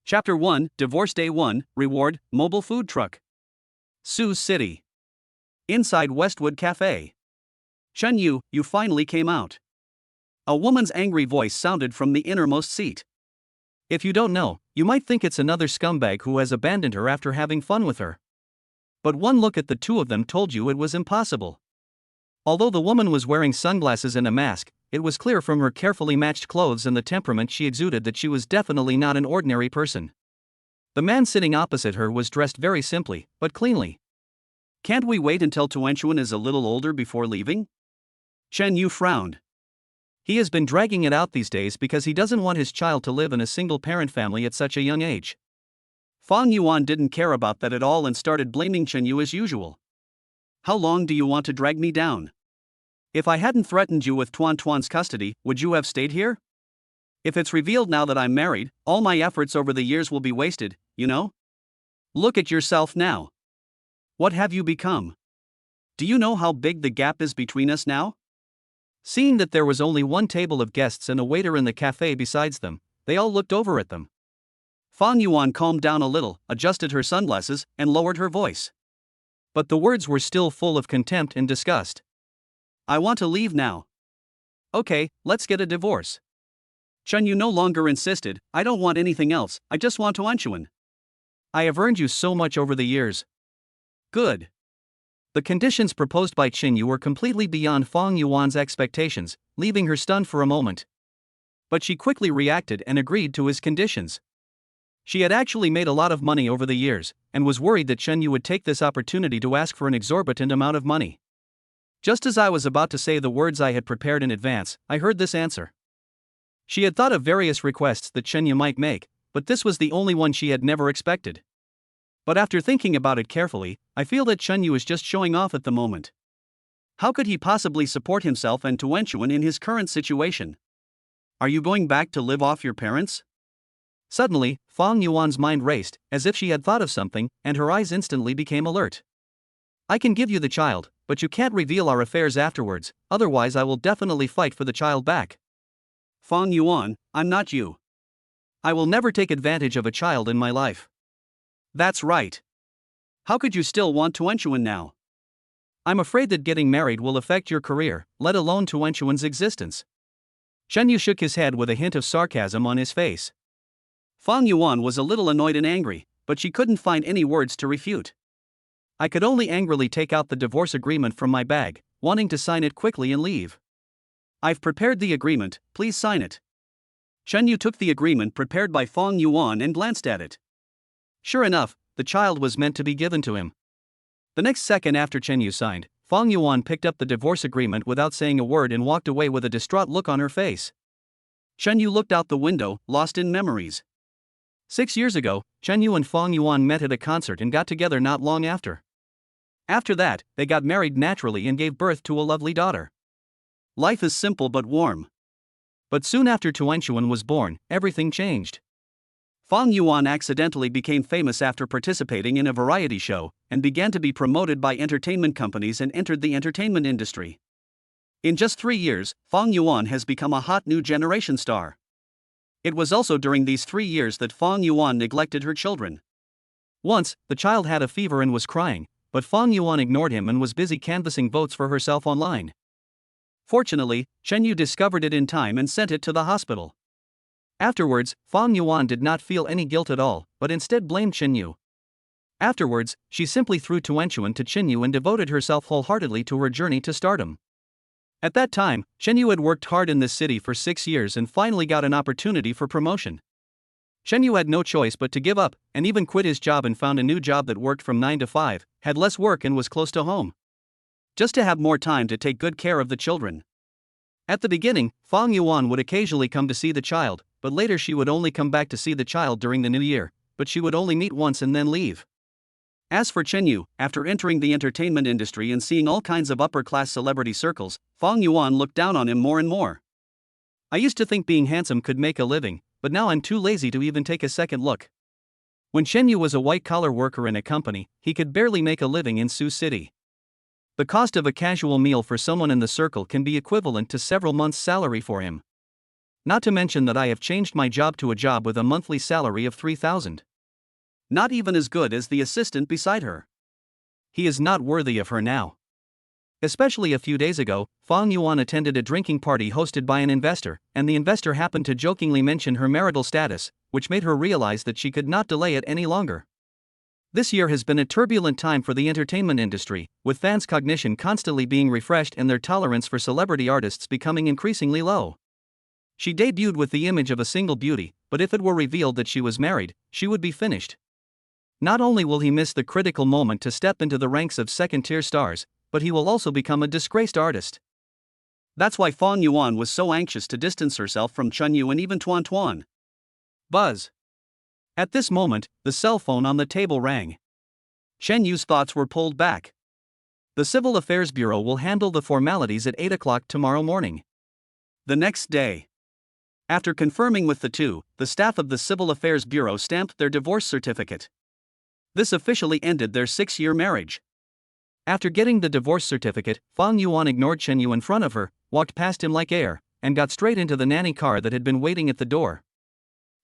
Chapter 1, Divorce Day 1, Reward, Mobile Food Truck. Sioux City. Inside Westwood Cafe. Chen Yu, you finally came out. A woman's angry voice sounded from the innermost seat. If you don't know, you might think it's another scumbag who has abandoned her after having fun with her. But one look at the two of them told you it was impossible. Although the woman was wearing sunglasses and a mask, it was clear from her carefully matched clothes and the temperament she exuded that she was definitely not an ordinary person. The man sitting opposite her was dressed very simply, but cleanly. Can't we wait until Tuanchuan is a little older before leaving? Chen Yu frowned. He has been dragging it out these days because he doesn't want his child to live in a single-parent family at such a young age. Fang Yuan didn't care about that at all and started blaming Chen Yu as usual. How long do you want to drag me down? If I hadn't threatened you with Tuan's custody, would you have stayed here? If it's revealed now that I'm married, all my efforts over the years will be wasted, you know? Look at yourself now. What have you become? Do you know how big the gap is between us now? Seeing that there was only one table of guests and a waiter in the cafe besides them, they all looked over at them. Fang Yuan calmed down a little, adjusted her sunglasses, and lowered her voice. But the words were still full of contempt and disgust. I want to leave now. Okay, let's get a divorce. Chen Yu no longer insisted, I don't want anything else, I just want Tuanchuan. I have earned you so much over the years. Good. The conditions proposed by Chen Yu were completely beyond Fang Yuan's expectations, leaving her stunned for a moment. But she quickly reacted and agreed to his conditions. She had actually made a lot of money over the years, and was worried that Chen Yu would take this opportunity to ask for an exorbitant amount of money. Just as I was about to say the words I had prepared in advance, I heard this answer. She had thought of various requests that Chen Yu might make, but this was the only one she had never expected. But after thinking about it carefully, I feel that Chen Yu is just showing off at the moment. How could he possibly support himself and Tuanchuan in his current situation? Are you going back to live off your parents? Suddenly, Fang Yuan's mind raced, as if she had thought of something, and her eyes instantly became alert. I can give you the child, but you can't reveal our affairs afterwards, otherwise I will definitely fight for the child back. Fang Yuan, I'm not you. I will never take advantage of a child in my life. That's right. How could you still want Tuanchuan now? I'm afraid that getting married will affect your career, let alone Tuanchuan's existence. Chen Yu shook his head with a hint of sarcasm on his face. Fang Yuan was a little annoyed and angry, but she couldn't find any words to refute. I could only angrily take out the divorce agreement from my bag, wanting to sign it quickly and leave. I've prepared the agreement, please sign it. Chen Yu took the agreement prepared by Fang Yuan and glanced at it. Sure enough, the child was meant to be given to him. The next second after Chen Yu signed, Fang Yuan picked up the divorce agreement without saying a word and walked away with a distraught look on her face. Chen Yu looked out the window, lost in memories. 6 years ago, Chen Yu and Fang Yuan met at a concert and got together not long after. After that, they got married naturally and gave birth to a lovely daughter. Life is simple but warm. But soon after Tuanchuan was born, everything changed. Fang Yuan accidentally became famous after participating in a variety show, and began to be promoted by entertainment companies and entered the entertainment industry. In just 3 years, Fang Yuan has become a hot new generation star. It was also during these 3 years that Fang Yuan neglected her children. Once, the child had a fever and was crying, but Fang Yuan ignored him and was busy canvassing votes for herself online. Fortunately, Chen Yu discovered it in time and sent it to the hospital. Afterwards, Fang Yuan did not feel any guilt at all, but instead blamed Chen Yu. Afterwards, she simply threw Tuanchuan to Chen Yu and devoted herself wholeheartedly to her journey to stardom. At that time, Chen Yu had worked hard in this city for 6 years and finally got an opportunity for promotion. Chen Yu had no choice but to give up, and even quit his job and found a new job that worked from 9 to 5, had less work and was close to home. Just to have more time to take good care of the children. At the beginning, Fang Yuan would occasionally come to see the child, but later she would only come back to see the child during the new year, but she would only meet once and then leave. As for Chen Yu, after entering the entertainment industry and seeing all kinds of upper-class celebrity circles, Fang Yuan looked down on him more and more. I used to think being handsome could make a living, but now I'm too lazy to even take a second look. When Chen Yu was a white-collar worker in a company, he could barely make a living in Sioux City. The cost of a casual meal for someone in the circle can be equivalent to several months' salary for him. Not to mention that I have changed my job to a job with a monthly salary of 3,000. Not even as good as the assistant beside her. He is not worthy of her now. Especially a few days ago, Fang Yuan attended a drinking party hosted by an investor, and the investor happened to jokingly mention her marital status, which made her realize that she could not delay it any longer. This year has been a turbulent time for the entertainment industry, with fans' cognition constantly being refreshed and their tolerance for celebrity artists becoming increasingly low. She debuted with the image of a single beauty, but if it were revealed that she was married, she would be finished. Not only will he miss the critical moment to step into the ranks of second-tier stars, but he will also become a disgraced artist. That's why Fang Yuan was so anxious to distance herself from Chun Yu and even Tuan Tuan. Buzz. At this moment, the cell phone on the table rang. Chen Yu's thoughts were pulled back. The Civil Affairs Bureau will handle the formalities at 8 o'clock tomorrow morning. The next day. After confirming with the two, the staff of the Civil Affairs Bureau stamped their divorce certificate. This officially ended their 6-year marriage. After getting the divorce certificate, Fang Yuan ignored Chen Yu in front of her, walked past him like air, and got straight into the nanny car that had been waiting at the door.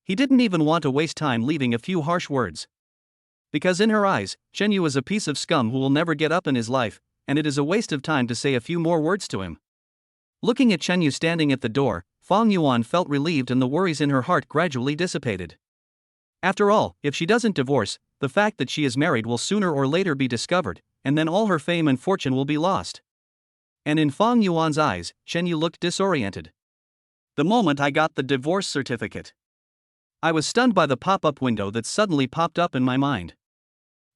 He didn't even want to waste time leaving a few harsh words. Because in her eyes, Chen Yu is a piece of scum who will never get up in his life, and it is a waste of time to say a few more words to him. Looking at Chen Yu standing at the door, Fang Yuan felt relieved and the worries in her heart gradually dissipated. After all, if she doesn't divorce, the fact that she is married will sooner or later be discovered, and then all her fame and fortune will be lost. And in Fang Yuan's eyes, Chen Yu looked disoriented. The moment I got the divorce certificate, I was stunned by the pop-up window that suddenly popped up in my mind.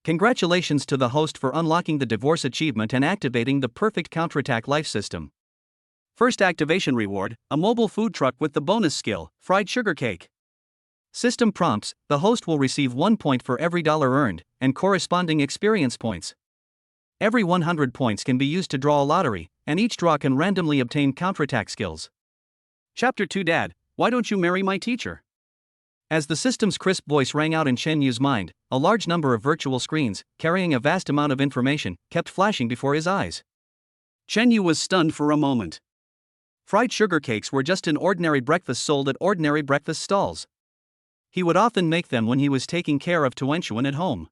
Congratulations to the host for unlocking the divorce achievement and activating the perfect counterattack life system. First activation reward, a mobile food truck with the bonus skill, fried sugar cake. System prompts, the host will receive 1 point for every dollar earned, and corresponding experience points. Every 100 points can be used to draw a lottery, and each draw can randomly obtain counterattack skills. Chapter 2 Dad, why don't you marry my teacher? As the system's crisp voice rang out in Chen Yu's mind, a large number of virtual screens, carrying a vast amount of information, kept flashing before his eyes. Chen Yu was stunned for a moment. Fried sugar cakes were just an ordinary breakfast sold at ordinary breakfast stalls. He would often make them when he was taking care of Tuan at home.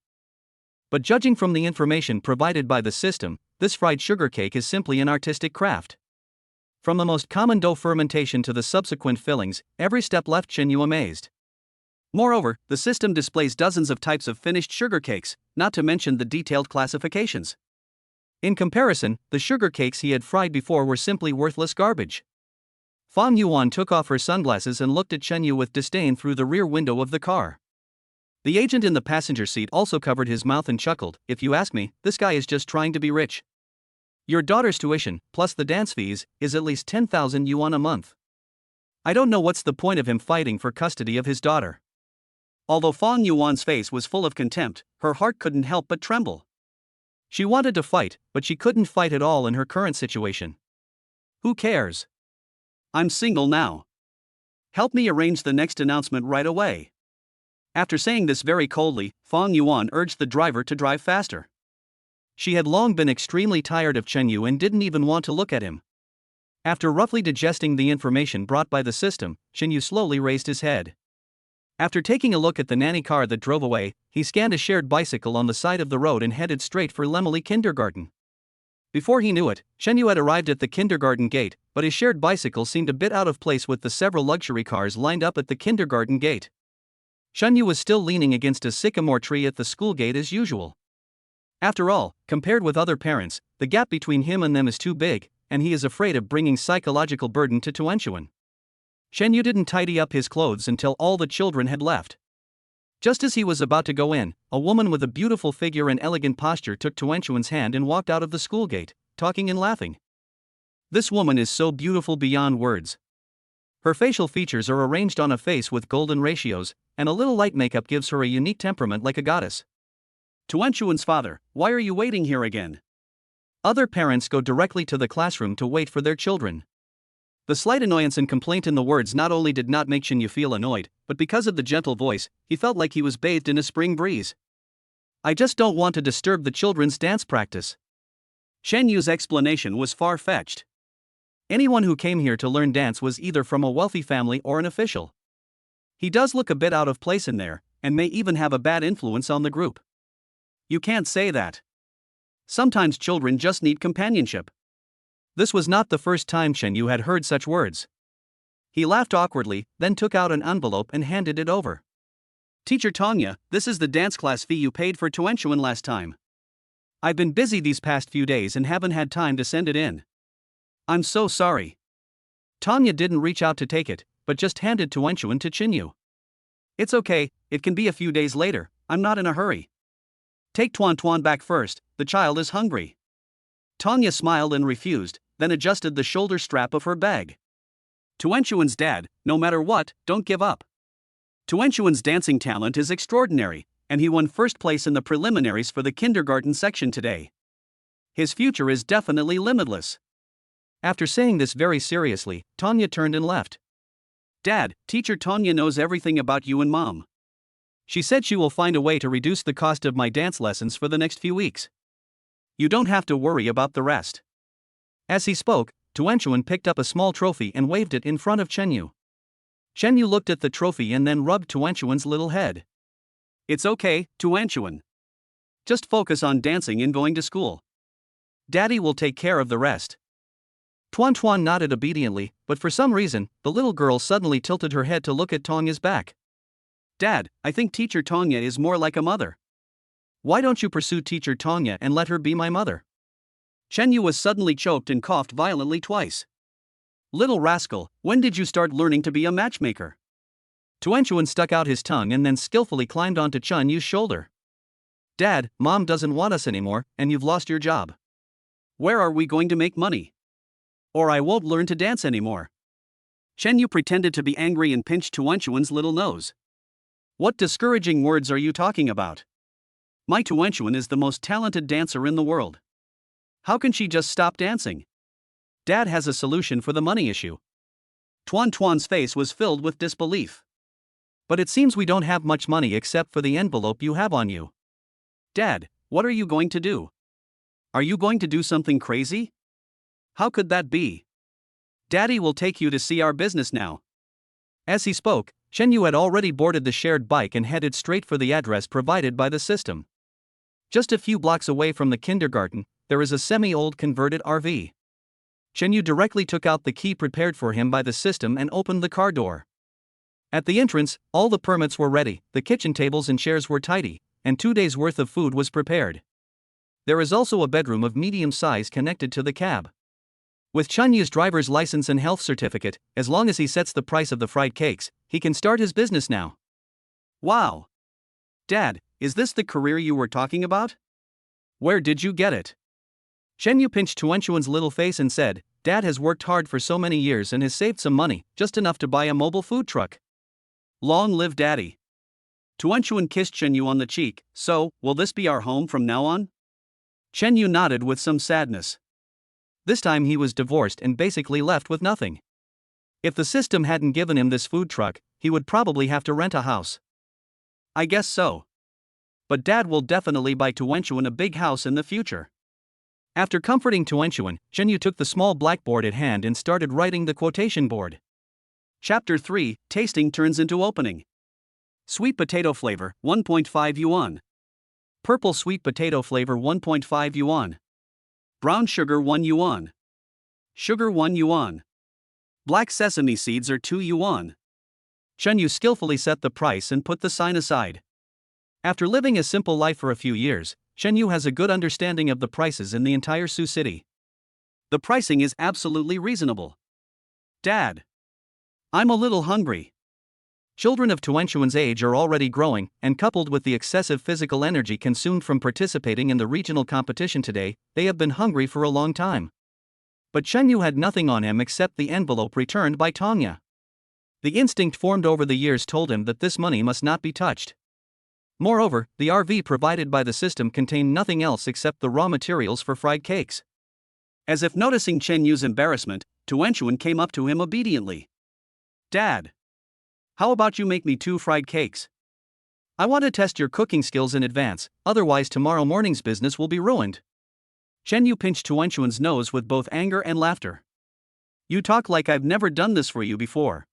But judging from the information provided by the system, this fried sugar cake is simply an artistic craft. From the most common dough fermentation to the subsequent fillings, every step left Chen Yu amazed. Moreover, the system displays dozens of types of finished sugar cakes, not to mention the detailed classifications. In comparison, the sugar cakes he had fried before were simply worthless garbage. Fang Yuan took off her sunglasses and looked at Chen Yu with disdain through the rear window of the car. The agent in the passenger seat also covered his mouth and chuckled, "If you ask me, this guy is just trying to be rich. Your daughter's tuition, plus the dance fees, is at least 10,000 yuan a month. I don't know what's the point of him fighting for custody of his daughter." Although Fang Yuan's face was full of contempt, her heart couldn't help but tremble. She wanted to fight, but she couldn't fight at all in her current situation. Who cares? I'm single now. Help me arrange the next announcement right away. After saying this very coldly, Fang Yuan urged the driver to drive faster. She had long been extremely tired of Chen Yu and didn't even want to look at him. After roughly digesting the information brought by the system, Chen Yu slowly raised his head. After taking a look at the nanny car that drove away, he scanned a shared bicycle on the side of the road and headed straight for Lemley Kindergarten. Before he knew it, Chen Yu had arrived at the kindergarten gate, but his shared bicycle seemed a bit out of place with the several luxury cars lined up at the kindergarten gate. Chen Yu was still leaning against a sycamore tree at the school gate as usual. After all, compared with other parents, the gap between him and them is too big, and he is afraid of bringing psychological burden to Tuan. Chen Yu didn't tidy up his clothes until all the children had left. Just as he was about to go in, a woman with a beautiful figure and elegant posture took Tuan's hand and walked out of the school gate, talking and laughing. This woman is so beautiful beyond words. Her facial features are arranged on a face with golden ratios, and a little light makeup gives her a unique temperament like a goddess. Tuan's father, why are you waiting here again? Other parents go directly to the classroom to wait for their children. The slight annoyance and complaint in the words not only did not make Chen Yu feel annoyed, but because of the gentle voice, he felt like he was bathed in a spring breeze. I just don't want to disturb the children's dance practice. Chen Yu's explanation was far-fetched. Anyone who came here to learn dance was either from a wealthy family or an official. He does look a bit out of place in there, and may even have a bad influence on the group. You can't say that. Sometimes children just need companionship. This was not the first time Chen Yu had heard such words. He laughed awkwardly, then took out an envelope and handed it over. Teacher Tanya, this is the dance class fee you paid for Tuanchuan last time. I've been busy these past few days and haven't had time to send it in. I'm so sorry. Tanya didn't reach out to take it, but just handed Tuanchuan to Chen Yu. It's okay, it can be a few days later, I'm not in a hurry. Take Tuan back first, the child is hungry. Tanya smiled and refused, then adjusted the shoulder strap of her bag. Tuanchuan's dad, no matter what, don't give up. Tuanchuan's dancing talent is extraordinary, and he won first place in the preliminaries for the kindergarten section today. His future is definitely limitless. After saying this very seriously, Tanya turned and left. Dad, Teacher Tanya knows everything about you and Mom. She said she will find a way to reduce the cost of my dance lessons for the next few weeks. You don't have to worry about the rest. As he spoke, Tuanchuan picked up a small trophy and waved it in front of Chen Yu. Chen Yu looked at the trophy and then rubbed Tuanchuan's little head. It's okay, Tuanchuan. Just focus on dancing and going to school. Daddy will take care of the rest. Tuan nodded obediently, but for some reason, the little girl suddenly tilted her head to look at Tanya's back. Dad, I think Teacher Tanya is more like a mother. Why don't you pursue Teacher Tanya and let her be my mother? Chen Yu was suddenly choked and coughed violently twice. Little rascal, when did you start learning to be a matchmaker? Tuanchuan stuck out his tongue and then skillfully climbed onto Chen Yu's shoulder. Dad, Mom doesn't want us anymore, and you've lost your job. Where are we going to make money? Or I won't learn to dance anymore. Chen Yu pretended to be angry and pinched Tuanchuan's little nose. What discouraging words are you talking about? My Tuanchuan is the most talented dancer in the world. How can she just stop dancing? Dad has a solution for the money issue. Tuan's face was filled with disbelief. But it seems we don't have much money except for the envelope you have on you. Dad, what are you going to do? Are you going to do something crazy? How could that be? Daddy will take you to see our business now. As he spoke, Chen Yu had already boarded the shared bike and headed straight for the address provided by the system. Just a few blocks away from the kindergarten, there is a semi-old converted RV. Chen Yu directly took out the key prepared for him by the system and opened the car door. At the entrance, all the permits were ready, the kitchen tables and chairs were tidy, and 2 days' worth of food was prepared. There is also a bedroom of medium size connected to the cab. With Chen Yu's driver's license and health certificate, as long as he sets the price of the fried cakes, he can start his business now. Wow! Dad, is this the career you were talking about? Where did you get it? Chen Yu pinched Tuanchuan's little face and said, Dad has worked hard for so many years and has saved some money, just enough to buy a mobile food truck. Long live Daddy. Tuanchuan kissed Chen Yu on the cheek. So, will this be our home from now on? Chen Yu nodded with some sadness. This time he was divorced and basically left with nothing. If the system hadn't given him this food truck, he would probably have to rent a house. I guess so. But Dad will definitely buy Tuanchuan a big house in the future. After comforting Tuanchuan, Chen Yu took the small blackboard at hand and started writing the quotation board. Chapter 3, Tasting turns into opening. Sweet potato flavor, 1.5 yuan. Purple sweet potato flavor, 1.5 yuan. Brown sugar, 1 yuan. Sugar, 1 yuan. Black sesame seeds are 2 yuan. Chen Yu skillfully set the price and put the sign aside. After living a simple life for a few years, Chen Yu has a good understanding of the prices in the entire Sioux City. The pricing is absolutely reasonable. Dad, I'm a little hungry. Children of Tuanchuan's age are already growing, and coupled with the excessive physical energy consumed from participating in the regional competition today, they have been hungry for a long time. But Chen Yu had nothing on him except the envelope returned by Tanya. The instinct formed over the years told him that this money must not be touched. Moreover, the RV provided by the system contained nothing else except the raw materials for fried cakes. As if noticing Chen Yu's embarrassment, Tuanchuan came up to him obediently. Dad, how about you make me 2 fried cakes? I want to test your cooking skills in advance, otherwise tomorrow morning's business will be ruined. Chen Yu pinched Tuanchuan's nose with both anger and laughter. You talk like I've never done this for you before.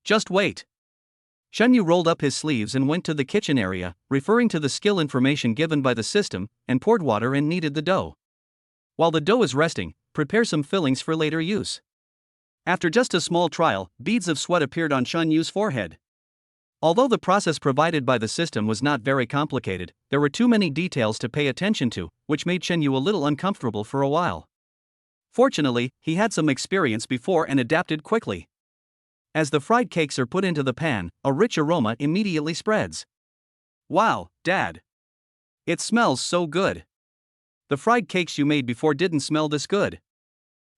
Just wait. Shenyu rolled up his sleeves and went to the kitchen area, referring to the skill information given by the system, and poured water and kneaded the dough. While the dough is resting, prepare some fillings for later use. After just a small trial, beads of sweat appeared on Chunyu's forehead. Although the process provided by the system was not very complicated, there were too many details to pay attention to, which made Shenyu a little uncomfortable for a while. Fortunately, he had some experience before and adapted quickly. As the fried cakes are put into the pan, a rich aroma immediately spreads. Wow, Dad! It smells so good. The fried cakes you made before didn't smell this good.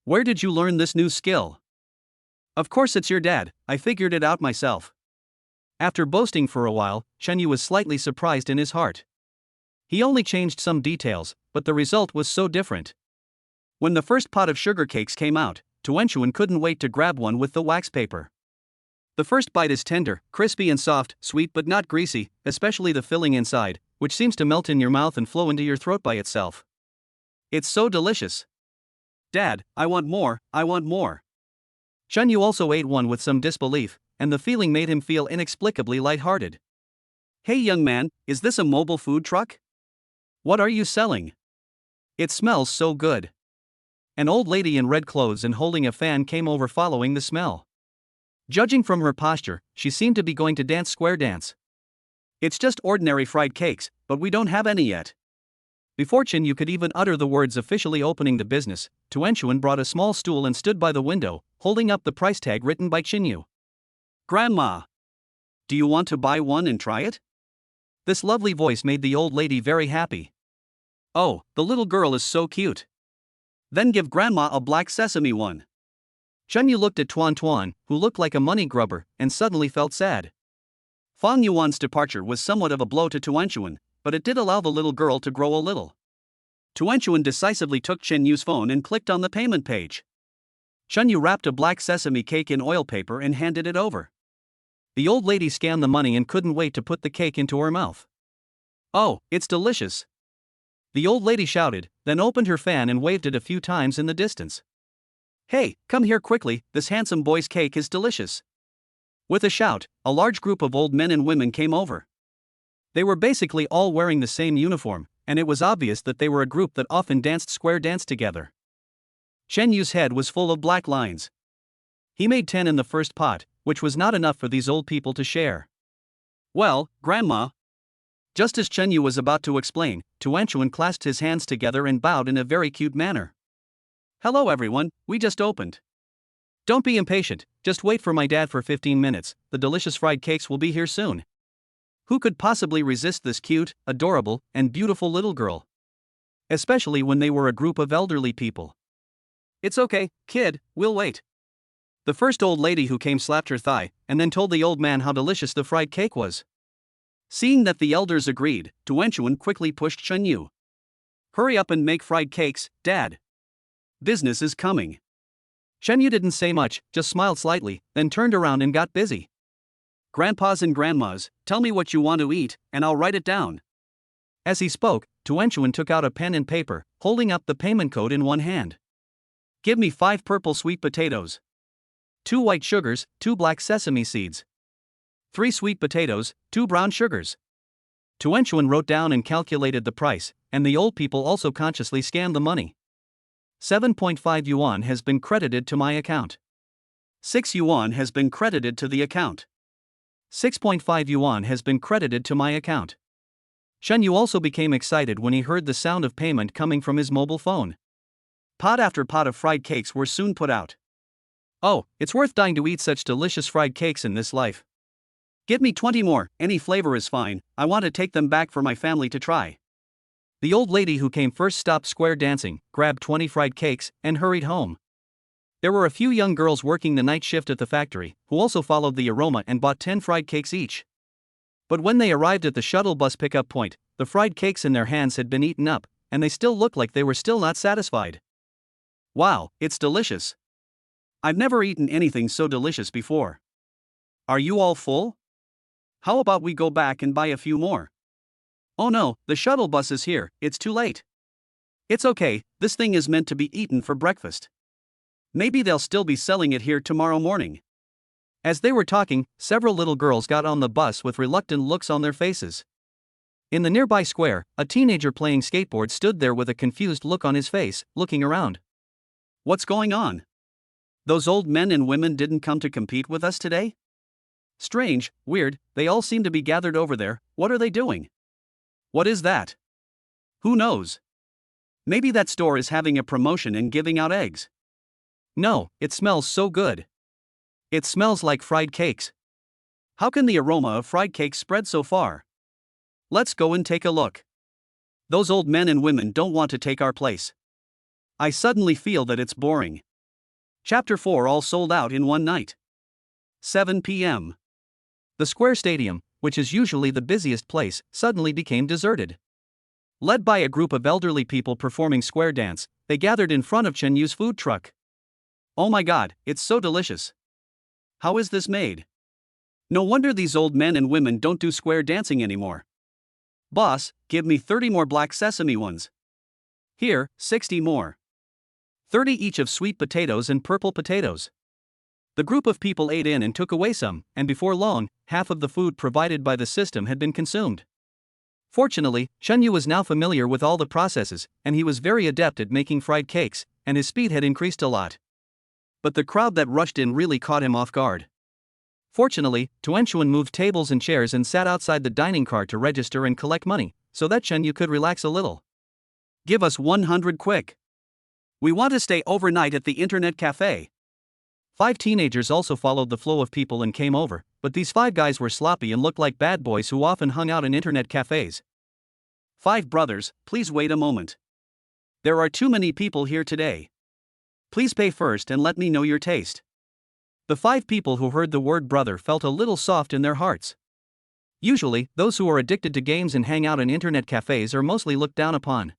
Where did you learn this new skill? Of course it's your dad, I figured it out myself. After boasting for a while, Shenyu was slightly surprised in his heart. He only changed some details, but the result was so different. When the first pot of sugar cakes came out, Tuanchuan couldn't wait to grab one with the wax paper. The first bite is tender, crispy and soft, sweet but not greasy, especially the filling inside, which seems to melt in your mouth and flow into your throat by itself. It's so delicious. Dad, I want more, I want more. Shenyu also ate one with some disbelief, and the feeling made him feel inexplicably lighthearted. Hey young man, is this a mobile food truck? What are you selling? It smells so good. An old lady in red clothes and holding a fan came over following the smell. Judging from her posture, she seemed to be going to dance square dance. It's just ordinary fried cakes, but we don't have any yet. Before Shenyu could even utter the words officially opening the business, Tuanchuan brought a small stool and stood by the window, holding up the price tag written by Shenyu. Grandma! Do you want to buy one and try it? This lovely voice made the old lady very happy. Oh, the little girl is so cute. Then give Grandma a black sesame one. Shenyu looked at Tuan, who looked like a money grubber, and suddenly felt sad. Fang Yuan's departure was somewhat of a blow to Tuanchuan, but it did allow the little girl to grow a little. Tuanchuan decisively took Chenyu's phone and clicked on the payment page. Shenyu wrapped a black sesame cake in oil paper and handed it over. The old lady scanned the money and couldn't wait to put the cake into her mouth. Oh, it's delicious! The old lady shouted, then opened her fan and waved it a few times in the distance. Hey, come here quickly, this handsome boy's cake is delicious. With a shout, a large group of old men and women came over. They were basically all wearing the same uniform, and it was obvious that they were a group that often danced square dance together. Chenyu's head was full of black lines. He made 10 in the first pot, which was not enough for these old people to share. Well, Grandma. Just as Chenyu was about to explain, Tuanchuan clasped his hands together and bowed in a very cute manner. Hello everyone, we just opened. Don't be impatient, just wait for my dad for 15 minutes, the delicious fried cakes will be here soon. Who could possibly resist this cute, adorable, and beautiful little girl? Especially when they were a group of elderly people. It's okay, kid, we'll wait. The first old lady who came slapped her thigh, and then told the old man how delicious the fried cake was. Seeing that the elders agreed, Tuanchuan quickly pushed Chenyu. Hurry up and make fried cakes, Dad. Business is coming. Chenyu didn't say much, just smiled slightly, then turned around and got busy. Grandpas and grandmas, tell me what you want to eat, and I'll write it down. As he spoke, Tuanchuan took out a pen and paper, holding up the payment code in one hand. Give me 5 purple sweet potatoes. 2 white sugars, 2 black sesame seeds. 3 sweet potatoes, 2 brown sugars. Tuanchuan wrote down and calculated the price, and the old people also consciously scanned the money. 7.5 yuan has been credited to my account. 6 yuan has been credited to the account. 6.5 yuan has been credited to my account. Chenyu also became excited when he heard the sound of payment coming from his mobile phone. Pot after pot of fried cakes were soon put out. Oh, it's worth dying to eat such delicious fried cakes in this life. Give me 20 more, any flavor is fine, I want to take them back for my family to try. The old lady who came first stopped square dancing, grabbed 20 fried cakes, and hurried home. There were a few young girls working the night shift at the factory, who also followed the aroma and bought 10 fried cakes each. But when they arrived at the shuttle bus pickup point, the fried cakes in their hands had been eaten up, and they still looked like they were still not satisfied. Wow, it's delicious. I've never eaten anything so delicious before. Are you all full? How about we go back and buy a few more? Oh no, the shuttle bus is here, it's too late. It's okay, this thing is meant to be eaten for breakfast. Maybe they'll still be selling it here tomorrow morning. As they were talking, several little girls got on the bus with reluctant looks on their faces. In the nearby square, a teenager playing skateboard stood there with a confused look on his face, looking around. What's going on? Those old men and women didn't come to compete with us today? Strange, weird, they all seem to be gathered over there. What are they doing? What is that? Who knows? Maybe that store is having a promotion and giving out eggs. No, it smells so good. It smells like fried cakes. How can the aroma of fried cakes spread so far? Let's go and take a look. Those old men and women don't want to take our place. I suddenly feel that it's boring. Chapter 4 all sold out in one night. 7 p.m. The square stadium, which is usually the busiest place, suddenly became deserted. Led by a group of elderly people performing square dance, they gathered in front of Chen Yu's food truck. Oh my god, it's so delicious. How is this made? No wonder these old men and women don't do square dancing anymore. Boss, give me 30 more black sesame ones. Here, 60 more. 30 each of sweet potatoes and purple potatoes. The group of people ate in and took away some, and before long, half of the food provided by the system had been consumed. Fortunately, Chen Yu was now familiar with all the processes, and he was very adept at making fried cakes, and his speed had increased a lot. But the crowd that rushed in really caught him off guard. Fortunately, Tuanchuan moved tables and chairs and sat outside the dining car to register and collect money, so that Chen Yu could relax a little. Give us 100 quick. We want to stay overnight at the internet cafe. 5 teenagers also followed the flow of people and came over, but these 5 guys were sloppy and looked like bad boys who often hung out in internet cafes. 5 brothers, please wait a moment. There are too many people here today. Please pay first and let me know your taste. The 5 people who heard the word brother felt a little soft in their hearts. Usually, those who are addicted to games and hang out in internet cafes are mostly looked down upon.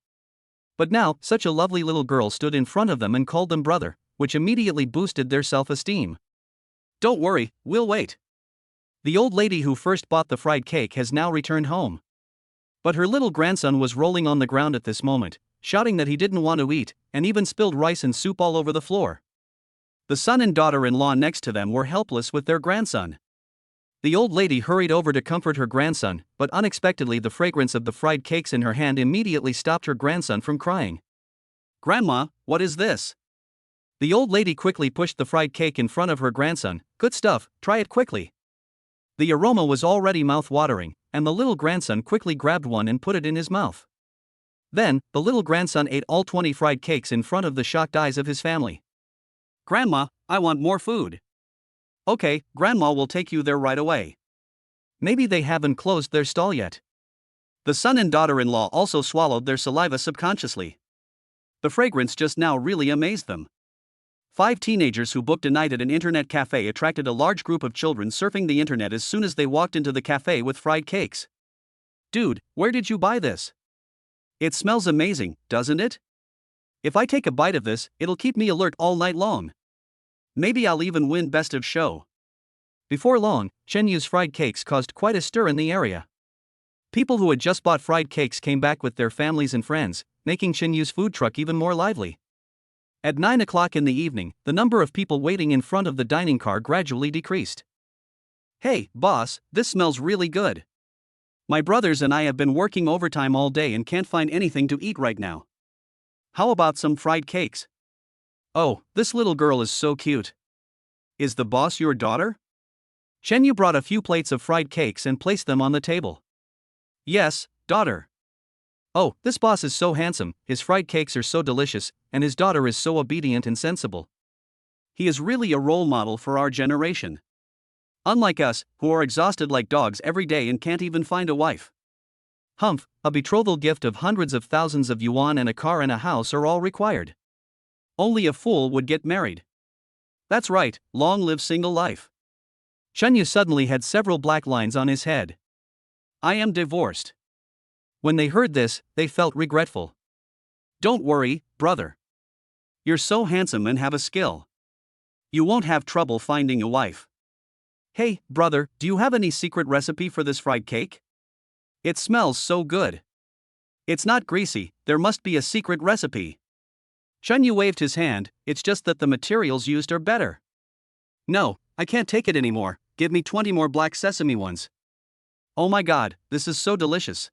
But now, such a lovely little girl stood in front of them and called them brother, which immediately boosted their self-esteem. Don't worry, we'll wait. The old lady who first bought the fried cake has now returned home. But her little grandson was rolling on the ground at this moment, shouting that he didn't want to eat, and even spilled rice and soup all over the floor. The son and daughter-in-law next to them were helpless with their grandson. The old lady hurried over to comfort her grandson, but unexpectedly the fragrance of the fried cakes in her hand immediately stopped her grandson from crying. Grandma, what is this? The old lady quickly pushed the fried cake in front of her grandson. Good stuff, try it quickly. The aroma was already mouth-watering, and the little grandson quickly grabbed one and put it in his mouth. Then, the little grandson ate all 20 fried cakes in front of the shocked eyes of his family. Grandma, I want more food. Okay, Grandma will take you there right away. Maybe they haven't closed their stall yet. The son and daughter-in-law also swallowed their saliva subconsciously. The fragrance just now really amazed them. 5 teenagers who booked a night at an internet cafe attracted a large group of children surfing the internet as soon as they walked into the cafe with fried cakes. Dude, where did you buy this? It smells amazing, doesn't it? If I take a bite of this, it'll keep me alert all night long. Maybe I'll even win Best of Show. Before long, Chen Yu's fried cakes caused quite a stir in the area. People who had just bought fried cakes came back with their families and friends, making Chen Yu's food truck even more lively. At 9 o'clock in the evening, the number of people waiting in front of the dining car gradually decreased. Hey, boss, this smells really good. My brothers and I have been working overtime all day and can't find anything to eat right now. How about some fried cakes? Oh, this little girl is so cute. Is the boss your daughter? Chen Yu brought a few plates of fried cakes and placed them on the table. Yes, daughter. Oh, this boss is so handsome, his fried cakes are so delicious, and his daughter is so obedient and sensible. He is really a role model for our generation. Unlike us, who are exhausted like dogs every day and can't even find a wife. Humph, a betrothal gift of hundreds of thousands of yuan and a car and a house are all required. Only a fool would get married. That's right, long live single life. Chen Yu suddenly had several black lines on his head. I am divorced. When they heard this, they felt regretful. Don't worry, brother. You're so handsome and have a skill. You won't have trouble finding a wife. Hey, brother, do you have any secret recipe for this fried cake? It smells so good. It's not greasy, there must be a secret recipe. Chun Yu waved his hand. It's just that the materials used are better. No, I can't take it anymore. Give me 20 more black sesame ones. Oh my god, this is so delicious.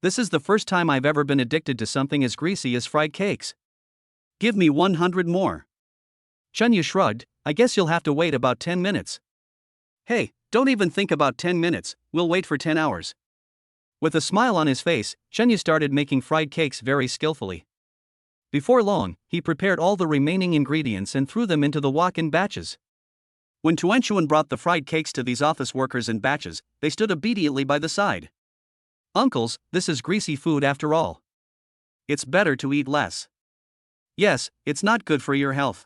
This is the first time I've ever been addicted to something as greasy as fried cakes. Give me 100 more. Chun Yu shrugged. I guess you'll have to wait about 10 minutes. Hey, don't even think about 10 minutes, we'll wait for 10 hours. With a smile on his face, Chun Yu started making fried cakes very skillfully. Before long, he prepared all the remaining ingredients and threw them into the wok in batches. When Tuanchuan brought the fried cakes to these office workers in batches, they stood obediently by the side. Uncles, this is greasy food after all. It's better to eat less. Yes, it's not good for your health.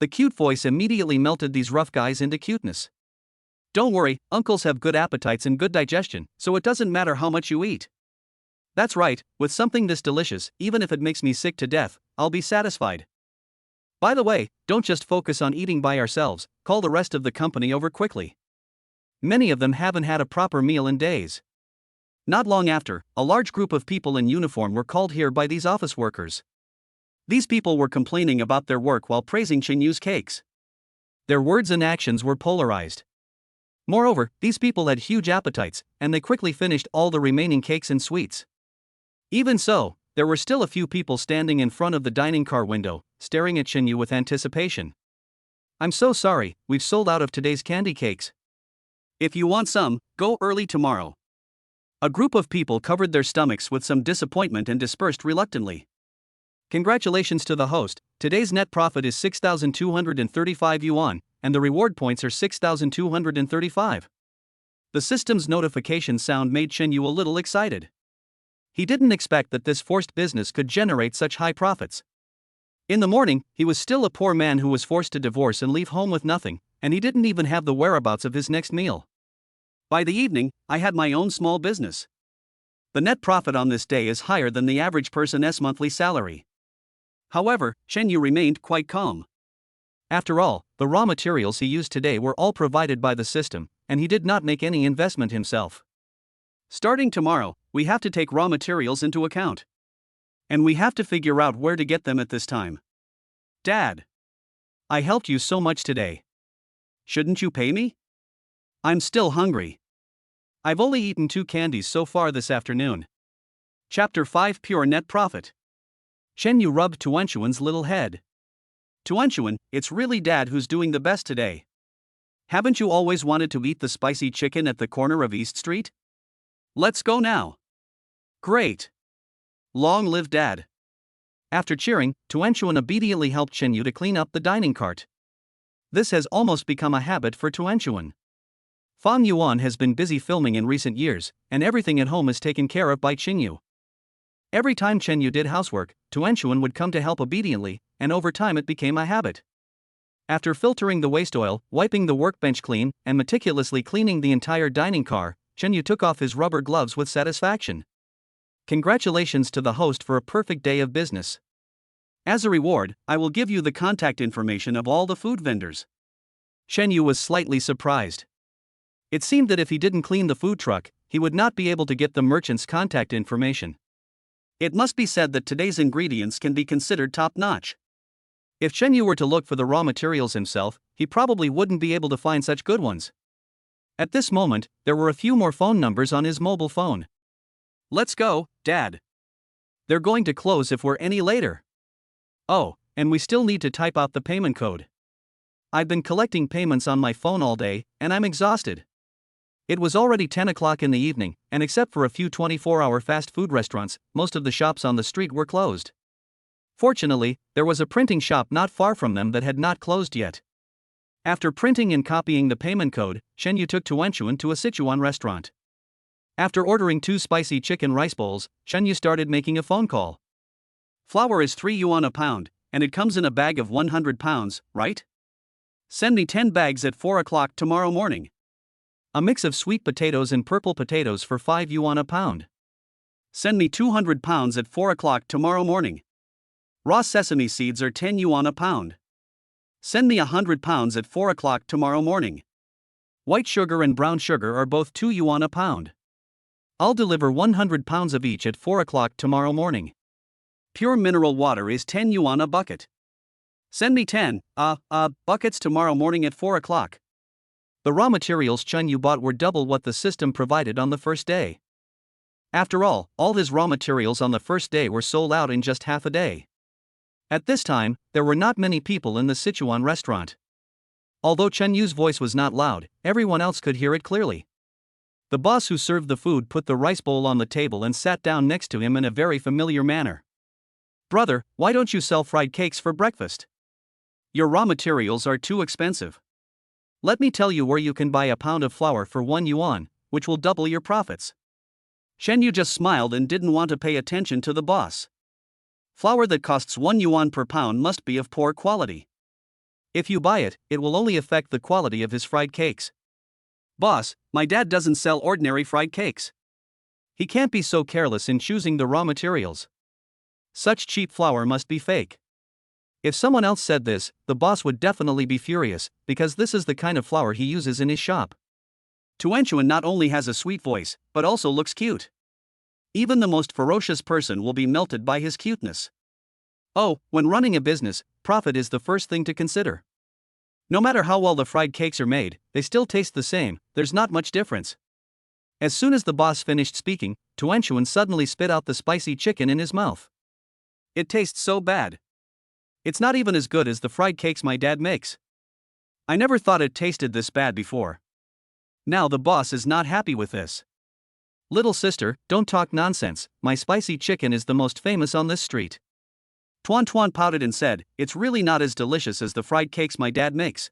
The cute voice immediately melted these rough guys into cuteness. Don't worry, uncles have good appetites and good digestion, so it doesn't matter how much you eat. That's right, with something this delicious, even if it makes me sick to death, I'll be satisfied. By the way, don't just focus on eating by ourselves, call the rest of the company over quickly. Many of them haven't had a proper meal in days. Not long after, a large group of people in uniform were called here by these office workers. These people were complaining about their work while praising Chun Yu's cakes. Their words and actions were polarized. Moreover, these people had huge appetites, and they quickly finished all the remaining cakes and sweets. Even so, there were still a few people standing in front of the dining car window, staring at Chun Yu with anticipation. I'm so sorry, we've sold out of today's candy cakes. If you want some, go early tomorrow. A group of people covered their stomachs with some disappointment and dispersed reluctantly. Congratulations to the host, today's net profit is 6,235 yuan, and the reward points are 6,235. The system's notification sound made Chun Yu a little excited. He didn't expect that this forced business could generate such high profits. In the morning, he was still a poor man who was forced to divorce and leave home with nothing, and he didn't even have the whereabouts of his next meal. By the evening, I had my own small business. The net profit on this day is higher than the average person's monthly salary. However, Chun Yu remained quite calm. After all, the raw materials he used today were all provided by the system, and he did not make any investment himself. Starting tomorrow, we have to take raw materials into account. And we have to figure out where to get them at this time. Dad, I helped you so much today. Shouldn't you pay me? I'm still hungry. I've only eaten 2 candies so far this afternoon. Chapter 5 Pure Net Profit. Chun Yu rubbed Tuanchuan's little head. Tuanchuan, it's really Dad who's doing the best today. Haven't you always wanted to eat the spicy chicken at the corner of East Street? Let's go now. Great. Long live Dad. After cheering, Tuanchuan obediently helped Chun Yu to clean up the dining cart. This has almost become a habit for Tuanchuan. Fang Yuan has been busy filming in recent years, and everything at home is taken care of by Chun Yu. Every time Chun Yu did housework, Tuanchuan would come to help obediently, and over time it became a habit. After filtering the waste oil, wiping the workbench clean, and meticulously cleaning the entire dining car, Chun Yu took off his rubber gloves with satisfaction. Congratulations to the host for a perfect day of business. As a reward, I will give you the contact information of all the food vendors. Chun Yu was slightly surprised. It seemed that if he didn't clean the food truck, he would not be able to get the merchant's contact information. It must be said that today's ingredients can be considered top-notch. If Chun Yu were to look for the raw materials himself, he probably wouldn't be able to find such good ones. At this moment, there were a few more phone numbers on his mobile phone. Let's go, Dad. They're going to close if we're any later. Oh, and we still need to type out the payment code. I've been collecting payments on my phone all day, and I'm exhausted. It was already 10 o'clock in the evening, and except for a few 24-hour fast food restaurants, most of the shops on the street were closed. Fortunately, there was a printing shop not far from them that had not closed yet. After printing and copying the payment code, Chun Yu took Tuanchuan to a Sichuan restaurant. After ordering 2 spicy chicken rice bowls, Chun Yu started making a phone call. Flour is 3 yuan a pound, and it comes in a bag of 100 pounds, right? Send me 10 bags at 4 o'clock tomorrow morning. A mix of sweet potatoes and purple potatoes for 5 yuan a pound. Send me 200 pounds at 4 o'clock tomorrow morning. Raw sesame seeds are 10 yuan a pound. Send me 100 pounds at 4 o'clock tomorrow morning. White sugar and brown sugar are both 2 yuan a pound. I'll deliver 100 pounds of each at 4 o'clock tomorrow morning. Pure mineral water is 10 yuan a bucket. Send me 10 buckets tomorrow morning at 4 o'clock. The raw materials Chen Yu bought were double what the system provided on the first day. After all his raw materials on the first day were sold out in just half a day. At this time, there were not many people in the Sichuan restaurant. Although Chen Yu's voice was not loud, everyone else could hear it clearly. The boss who served the food put the rice bowl on the table and sat down next to him in a very familiar manner. "Brother, why don't you sell fried cakes for breakfast? Your raw materials are too expensive. Let me tell you where you can buy a pound of flour for 1 yuan, which will double your profits." Chen Yu just smiled and didn't want to pay attention to the boss. Flour that costs 1 yuan per pound must be of poor quality. If you buy it, it will only affect the quality of his fried cakes. "Boss, my dad doesn't sell ordinary fried cakes. He can't be so careless in choosing the raw materials. Such cheap flour must be fake." If someone else said this, the boss would definitely be furious, because this is the kind of flour he uses in his shop. Tuanchuan not only has a sweet voice, but also looks cute. Even the most ferocious person will be melted by his cuteness. Oh, when running a business, profit is the first thing to consider. No matter how well the fried cakes are made, they still taste the same, there's not much difference. As soon as the boss finished speaking, Tuanchuan suddenly spit out the spicy chicken in his mouth. "It tastes so bad. It's not even as good as the fried cakes my dad makes. I never thought it tasted this bad before." Now the boss is not happy with this. "Little sister, don't talk nonsense, my spicy chicken is the most famous on this street." Tuan pouted and said, "It's really not as delicious as the fried cakes my dad makes.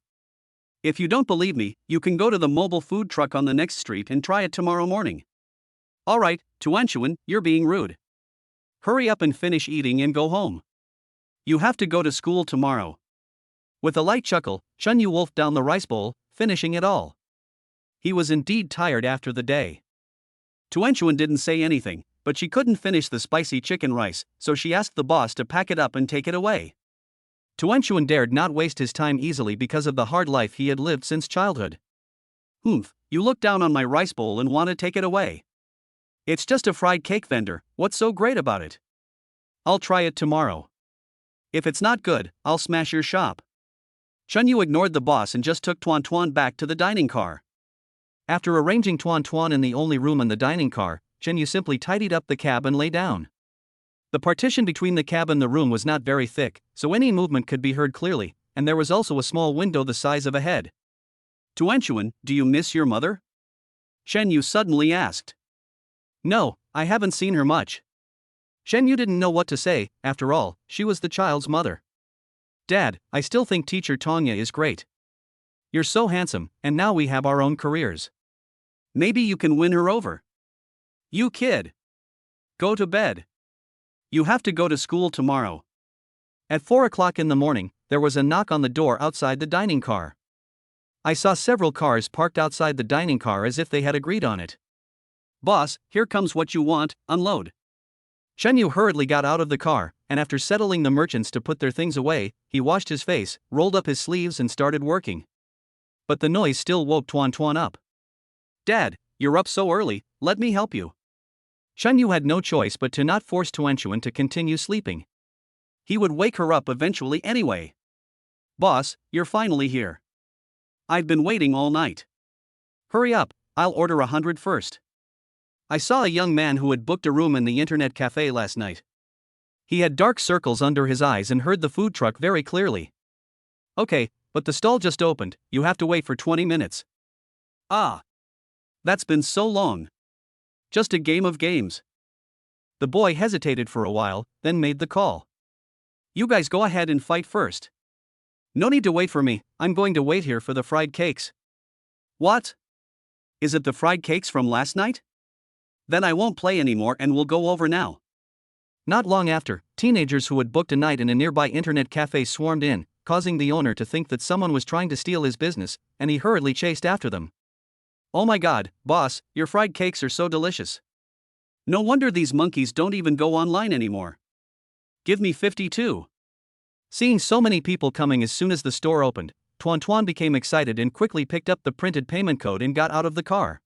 If you don't believe me, you can go to the mobile food truck on the next street and try it tomorrow morning." "Alright, Tuanchuan, you're being rude. Hurry up and finish eating and go home. You have to go to school tomorrow." With a light chuckle, Chen Yu wolfed down the rice bowl, finishing it all. He was indeed tired after the day. Tuanchuan didn't say anything, but she couldn't finish the spicy chicken rice, so she asked the boss to pack it up and take it away. Tuanchuan dared not waste his time easily because of the hard life he had lived since childhood. "Humph, you look down on my rice bowl and want to take it away. It's just a fried cake vendor, what's so great about it? I'll try it tomorrow. If it's not good, I'll smash your shop." Chen Yu ignored the boss and just took Tuan back to the dining car. After arranging Tuan in the only room in the dining car, Chen Yu simply tidied up the cab and lay down. The partition between the cab and the room was not very thick, so any movement could be heard clearly, and there was also a small window the size of a head. "Tuanchuan, do you miss your mother?" Chen Yu suddenly asked. "No, I haven't seen her much." Chen Yu didn't know what to say, after all, she was the child's mother. "Dad, I still think teacher Tongya is great. You're so handsome, and now we have our own careers. Maybe you can win her over." "You kid. Go to bed. You have to go to school tomorrow." At 4 o'clock in the morning, there was a knock on the door outside the dining car. I saw several cars parked outside the dining car as if they had agreed on it. "Boss, here comes what you want, unload." Chen Yu hurriedly got out of the car, and after settling the merchants to put their things away, he washed his face, rolled up his sleeves and started working. But the noise still woke Tuan up. "Dad, you're up so early, let me help you." Chen Yu had no choice but to not force Tuanchuan to continue sleeping. He would wake her up eventually anyway. "Boss, you're finally here. I've been waiting all night. Hurry up, I'll order 100 first. I saw a young man who had booked a room in the internet cafe last night. He had dark circles under his eyes and heard the food truck very clearly." "Okay, but the stall just opened, you have to wait for 20 minutes. "Ah. That's been so long. Just a game of games." The boy hesitated for a while, then made the call. "You guys go ahead and fight first. No need to wait for me, I'm going to wait here for the fried cakes." "What? Is it the fried cakes from last night? Then I won't play anymore and we'll go over now." Not long after, teenagers who had booked a night in a nearby internet cafe swarmed in, causing the owner to think that someone was trying to steal his business, and he hurriedly chased after them. "Oh my god, boss, your fried cakes are so delicious. No wonder these monkeys don't even go online anymore. Give me 52. Seeing so many people coming as soon as the store opened, Tuan became excited and quickly picked up the printed payment code and got out of the car.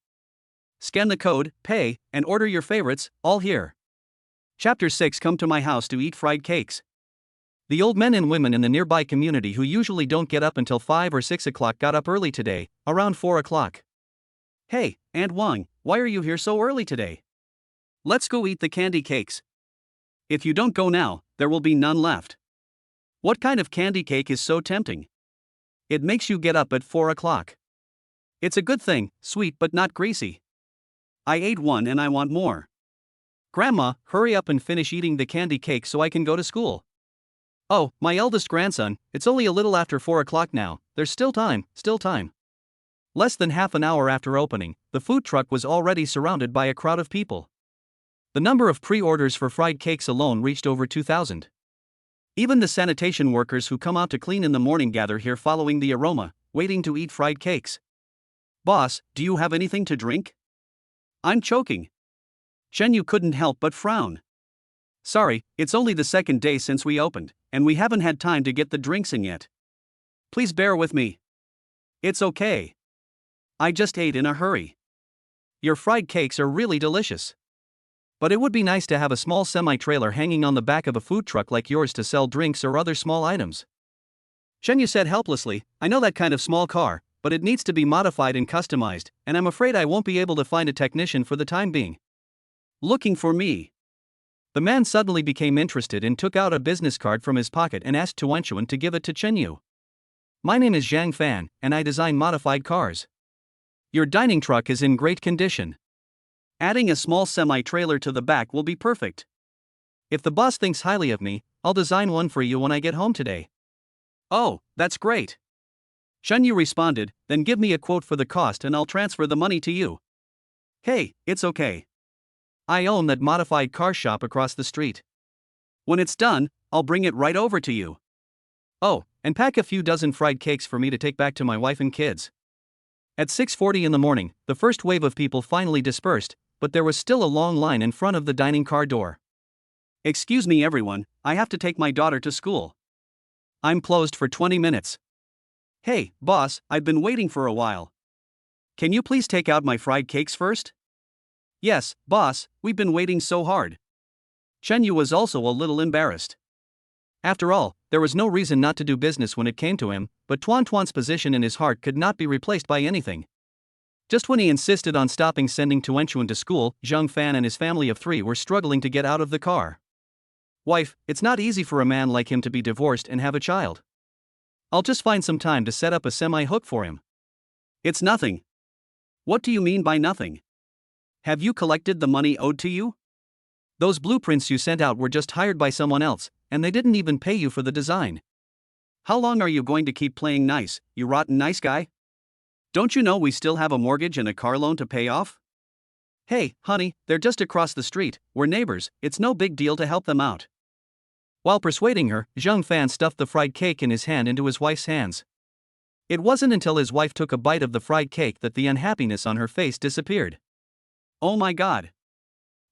"Scan the code, pay, and order your favorites, all here." Chapter 6. Come to my house to eat fried cakes. The old men and women in the nearby community who usually don't get up until 5 or 6 o'clock got up early today, around 4 o'clock. Hey, Aunt Wang, why are you here so early today? Let's go eat the candy cakes. If you don't go now, there will be none left. What kind of candy cake is so tempting? It makes you get up at 4 o'clock. It's a good thing, sweet but not greasy. I ate one and I want more. Grandma, hurry up and finish eating the candy cake so I can go to school. Oh, my eldest grandson, it's only a little after 4 o'clock now, there's still time. Less than half an hour after opening, the food truck was already surrounded by a crowd of people. The number of pre-orders for fried cakes alone reached over 2,000. Even the sanitation workers who come out to clean in the morning gather here following the aroma, waiting to eat fried cakes. Boss, do you have anything to drink? I'm choking. Chen couldn't help but frown. Sorry, it's only the second day since we opened, and we haven't had time to get the drinks in yet. Please bear with me. It's okay. I just ate in a hurry. Your fried cakes are really delicious. But it would be nice to have a small semi-trailer hanging on the back of a food truck like yours to sell drinks or other small items. Chen said helplessly, I know that kind of small car, but it needs to be modified and customized, and I'm afraid I won't be able to find a technician for the time being. Looking for me. The man suddenly became interested and took out a business card from his pocket and asked Tuanchuan to give it to Chen. My name is Zhang Fan, and I design modified cars. Your dining truck is in great condition. Adding a small semi-trailer to the back will be perfect. If the boss thinks highly of me, I'll design one for you when I get home today. Oh, that's great. Chen responded, then give me a quote for the cost and I'll transfer the money to you. Hey, it's okay. I own that modified car shop across the street. When it's done, I'll bring it right over to you. Oh, and pack a few dozen fried cakes for me to take back to my wife and kids. At 6:40 in the morning, the first wave of people finally dispersed, but there was still a long line in front of the dining car door. Excuse me everyone, I have to take my daughter to school. I'm closed for 20 minutes. Hey, boss, I've been waiting for a while. Can you please take out my fried cakes first? Yes, boss, we've been waiting so hard. Chen was also a little embarrassed. After all, there was no reason not to do business when it came to him, but Tuan's position in his heart could not be replaced by anything. Just when he insisted on stopping sending Tuanchuan to school, Zhang Fan and his family of 3 were struggling to get out of the car. Wife, it's not easy for a man like him to be divorced and have a child. I'll just find some time to set up a semi-hook for him. It's nothing. What do you mean by nothing? Have you collected the money owed to you? Those blueprints you sent out were just hired by someone else, and they didn't even pay you for the design. How long are you going to keep playing nice, you rotten nice guy? Don't you know we still have a mortgage and a car loan to pay off? Hey, honey, they're just across the street, we're neighbors, it's no big deal to help them out. While persuading her, Zhang Fan stuffed the fried cake in his hand into his wife's hands. It wasn't until his wife took a bite of the fried cake that the unhappiness on her face disappeared. Oh my God!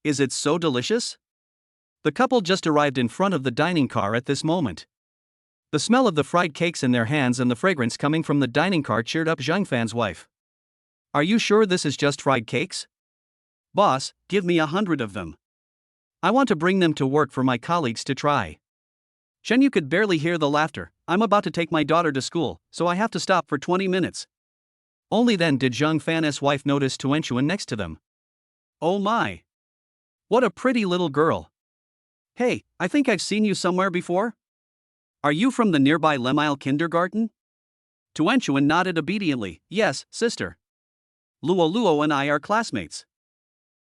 Is it so delicious? The couple just arrived in front of the dining car at this moment. The smell of the fried cakes in their hands and the fragrance coming from the dining car cheered up Zhang Fan's wife. Are you sure this is just fried cakes? Boss, give me 100 of them. I want to bring them to work for my colleagues to try. Chen could barely hear the laughter. I'm about to take my daughter to school, so I have to stop for 20 minutes. Only then did Zhang Fan's wife notice Tuanchuan next to them. Oh my! What a pretty little girl. Hey, I think I've seen you somewhere before? Are you from the nearby Lemile kindergarten? Tuanchuan nodded obediently. Yes, sister. Luo and I are classmates.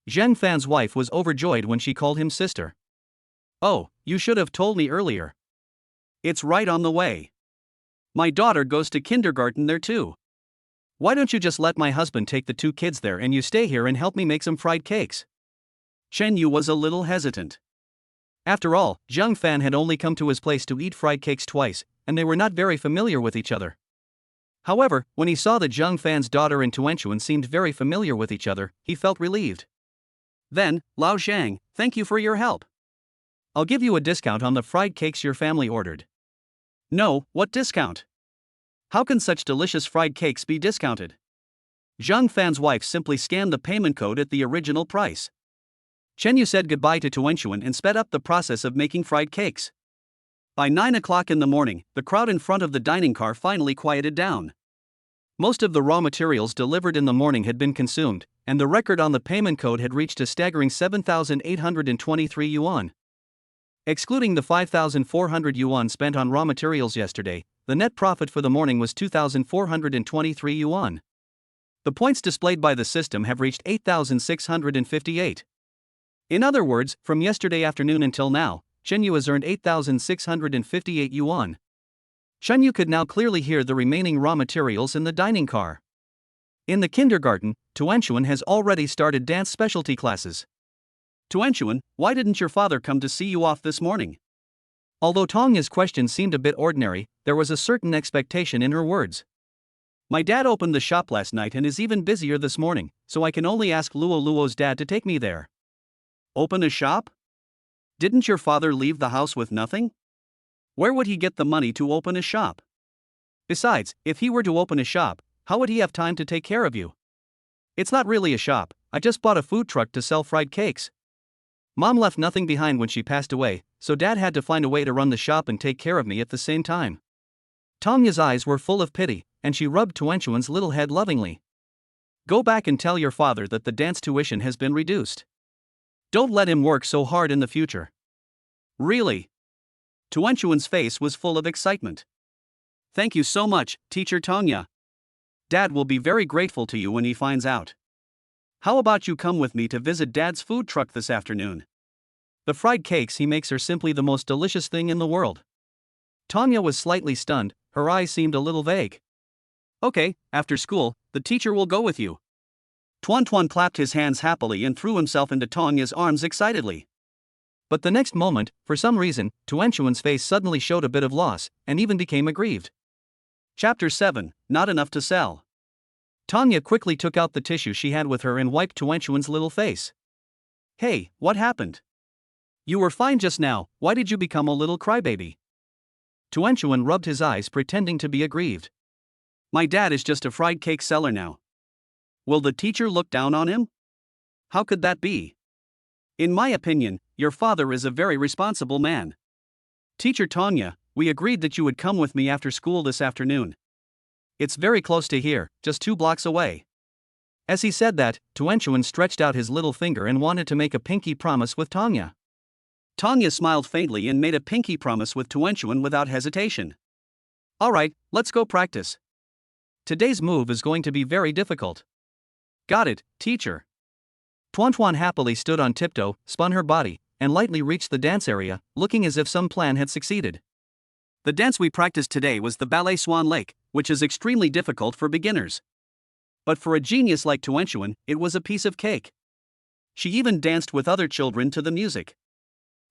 Zhang Fan's wife was overjoyed when she called him sister. Oh, you should have told me earlier. It's right on the way. My daughter goes to kindergarten there too. Why don't you just let my husband take the 2 kids there and you stay here and help me make some fried cakes? Chen was a little hesitant. After all, Zhang Fan had only come to his place to eat fried cakes twice, and they were not very familiar with each other. However, when he saw that Zhang Fan's daughter and Tuanchuan seemed very familiar with each other, he felt relieved. Then, Lao Zhang, thank you for your help. I'll give you a discount on the fried cakes your family ordered. No, what discount? How can such delicious fried cakes be discounted? Zhang Fan's wife simply scanned the payment code at the original price. Chen Yu said goodbye to Tuanchuan and sped up the process of making fried cakes. By 9 o'clock in the morning, the crowd in front of the dining car finally quieted down. Most of the raw materials delivered in the morning had been consumed, and the record on the payment code had reached a staggering 7,823 yuan. Excluding the 5,400 yuan spent on raw materials yesterday, the net profit for the morning was 2,423 yuan. The points displayed by the system have reached 8,658. In other words, from yesterday afternoon until now, Chen Yu has earned 8,658 yuan. Chen Yu could now clearly hear the remaining raw materials in the dining car. In the kindergarten, Tuanchuan has already started dance specialty classes. Tuanchuan, why didn't your father come to see you off this morning? Although Tongya's question seemed a bit ordinary, there was a certain expectation in her words. My dad opened the shop last night and is even busier this morning, so I can only ask Luo's dad to take me there. Open a shop? Didn't your father leave the house with nothing? Where would he get the money to open a shop? Besides, if he were to open a shop, how would he have time to take care of you? It's not really a shop, I just bought a food truck to sell fried cakes. Mom left nothing behind when she passed away, so Dad had to find a way to run the shop and take care of me at the same time. Tongya's eyes were full of pity, and she rubbed Tuanchuan's little head lovingly. Go back and tell your father that the dance tuition has been reduced. Don't let him work so hard in the future. Really? Tuanchuan's face was full of excitement. Thank you so much, Teacher Tongya. Dad will be very grateful to you when he finds out. How about you come with me to visit Dad's food truck this afternoon? The fried cakes he makes are simply the most delicious thing in the world. Tongya was slightly stunned, her eyes seemed a little vague. Okay, after school, the teacher will go with you. Tuan clapped his hands happily and threw himself into Tongya's arms excitedly. But the next moment, for some reason, Tuanchuan's face suddenly showed a bit of loss, and even became aggrieved. Chapter 7, Not Enough to Sell. Tongya quickly took out the tissue she had with her and wiped Tuanchuan's little face. Hey, what happened? You were fine just now, why did you become a little crybaby? Tuanchuan rubbed his eyes pretending to be aggrieved. My dad is just a fried cake seller now. Will the teacher look down on him? How could that be? In my opinion, your father is a very responsible man. Teacher Tongya, we agreed that you would come with me after school this afternoon. It's very close to here, just 2 blocks away. As he said that, Tuanchuan stretched out his little finger and wanted to make a pinky promise with Tongya. Tongya smiled faintly and made a pinky promise with Tuanchuan without hesitation. Alright, let's go practice. Today's move is going to be very difficult. Got it, teacher. Tuan happily stood on tiptoe, spun her body, and lightly reached the dance area, looking as if some plan had succeeded. The dance we practiced today was the ballet Swan Lake, which is extremely difficult for beginners. But for a genius like Tuanchuan, it was a piece of cake. She even danced with other children to the music.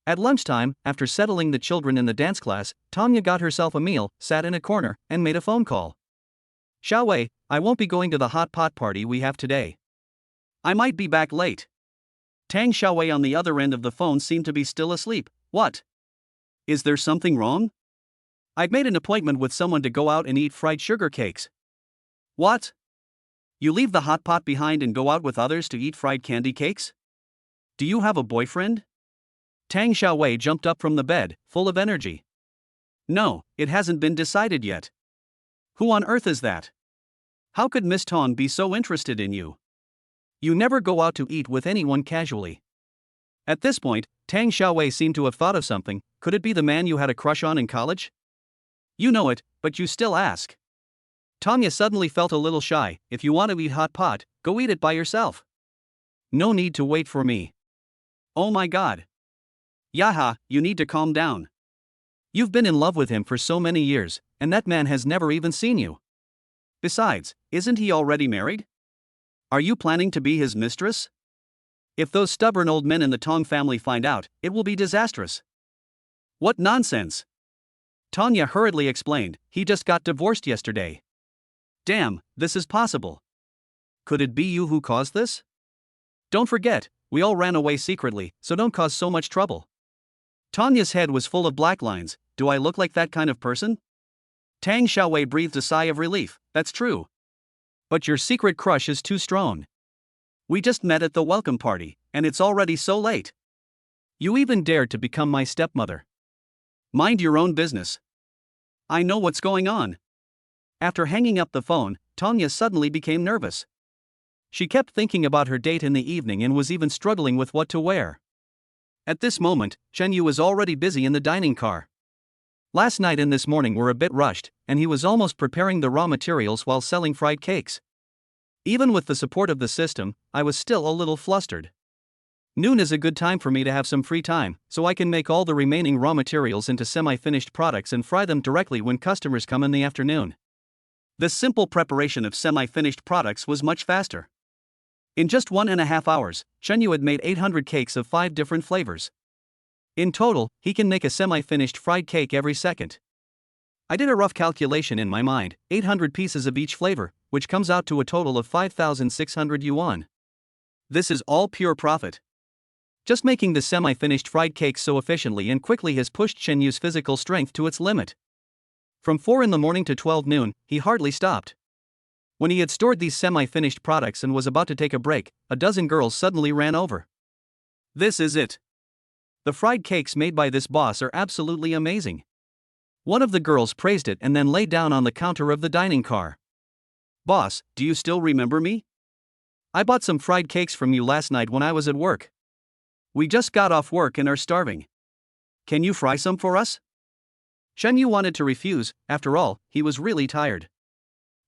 At lunchtime, after settling the children in the dance class, Tongya got herself a meal, sat in a corner, and made a phone call. Xiaowei, I won't be going to the hot pot party we have today. I might be back late. Tang Xiaowei on the other end of the phone seemed to be still asleep. What? Is there something wrong? I've made an appointment with someone to go out and eat fried sugar cakes. What? You leave the hot pot behind and go out with others to eat fried candy cakes? Do you have a boyfriend? Tang Xiaowei jumped up from the bed, full of energy. No, it hasn't been decided yet. Who on earth is that? How could Miss Tong be so interested in you? You never go out to eat with anyone casually. At this point, Tang Xiaowei seemed to have thought of something. Could it be the man you had a crush on in college? You know it, but you still ask. Tongya suddenly felt a little shy. If you want to eat hot pot, go eat it by yourself. No need to wait for me. Oh my god. Yaha, you need to calm down. You've been in love with him for so many years, and that man has never even seen you. Besides, isn't he already married? Are you planning to be his mistress? If those stubborn old men in the Tong family find out, it will be disastrous. What nonsense! Tongya hurriedly explained, he just got divorced yesterday. Damn, this is possible. Could it be you who caused this? Don't forget, we all ran away secretly, so don't cause so much trouble. Tongya's head was full of black lines. Do I look like that kind of person? Tang Xiaowei breathed a sigh of relief. That's true. But your secret crush is too strong. We just met at the welcome party, and it's already so late. You even dared to become my stepmother. Mind your own business. I know what's going on. After hanging up the phone, Tanya suddenly became nervous. She kept thinking about her date in the evening and was even struggling with what to wear. At this moment, Chenyu was already busy in the dining car. Last night and this morning were a bit rushed, and he was almost preparing the raw materials while selling fried cakes. Even with the support of the system, I was still a little flustered. Noon is a good time for me to have some free time, so I can make all the remaining raw materials into semi-finished products and fry them directly when customers come in the afternoon. The simple preparation of semi-finished products was much faster. In just 1.5 hours, Chenyu had made 800 cakes of 5 different flavors. In total, he can make a semi-finished fried cake every second. I did a rough calculation in my mind, 800 pieces of each flavor, which comes out to a total of 5,600 yuan. This is all pure profit. Just making the semi-finished fried cakes so efficiently and quickly has pushed Chenyu's physical strength to its limit. From 4 in the morning to 12 noon, he hardly stopped. When he had stored these semi-finished products and was about to take a break, a dozen girls suddenly ran over. This is it. The fried cakes made by this boss are absolutely amazing. One of the girls praised it and then lay down on the counter of the dining car. Boss, do you still remember me? I bought some fried cakes from you last night when I was at work. We just got off work and are starving. Can you fry some for us? Chenyu wanted to refuse, after all, he was really tired.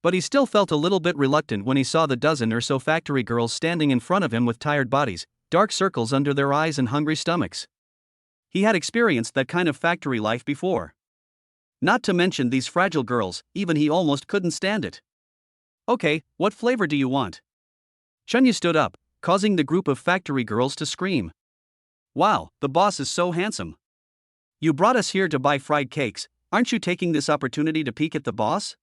But he still felt a little bit reluctant when he saw the dozen or so factory girls standing in front of him with tired bodies, dark circles under their eyes and hungry stomachs. He had experienced that kind of factory life before. Not to mention these fragile girls, even he almost couldn't stand it. Okay, what flavor do you want? Chenyu stood up, causing the group of factory girls to scream. Wow, the boss is so handsome. You brought us here to buy fried cakes, aren't you taking this opportunity to peek at the boss?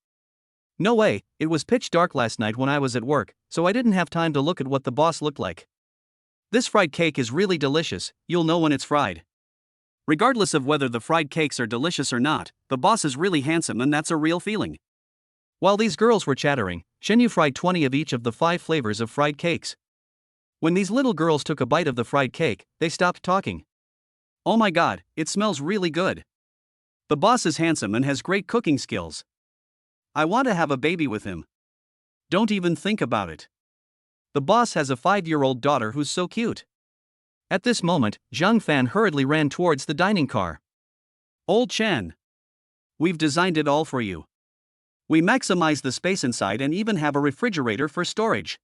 No way, it was pitch dark last night when I was at work, so I didn't have time to look at what the boss looked like. This fried cake is really delicious, you'll know when it's fried. Regardless of whether the fried cakes are delicious or not, the boss is really handsome and that's a real feeling. While these girls were chattering, Chenyu fried 20 of each of the 5 flavors of fried cakes. When these little girls took a bite of the fried cake, they stopped talking. Oh my god, it smells really good. The boss is handsome and has great cooking skills. I want to have a baby with him. Don't even think about it. The boss has a 5-year-old daughter who's so cute. At this moment, Zhang Fan hurriedly ran towards the dining car. Old Chen. We've designed it all for you. We maximize the space inside and even have a refrigerator for storage.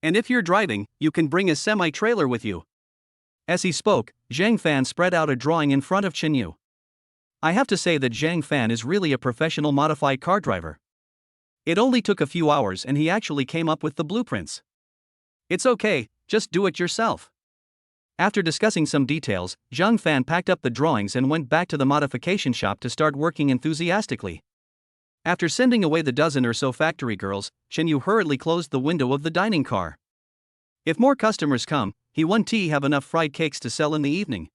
And if you're driving, you can bring a semi-trailer with you. As he spoke, Zhang Fan spread out a drawing in front of Chenyu. I have to say that Zhang Fan is really a professional modified car driver. It only took a few hours and he actually came up with the blueprints. It's okay, just do it yourself. After discussing some details, Zhang Fan packed up the drawings and went back to the modification shop to start working enthusiastically. After sending away the dozen or so factory girls, Chenyu hurriedly closed the window of the dining car. If more customers come, he won't have enough fried cakes to sell in the evening.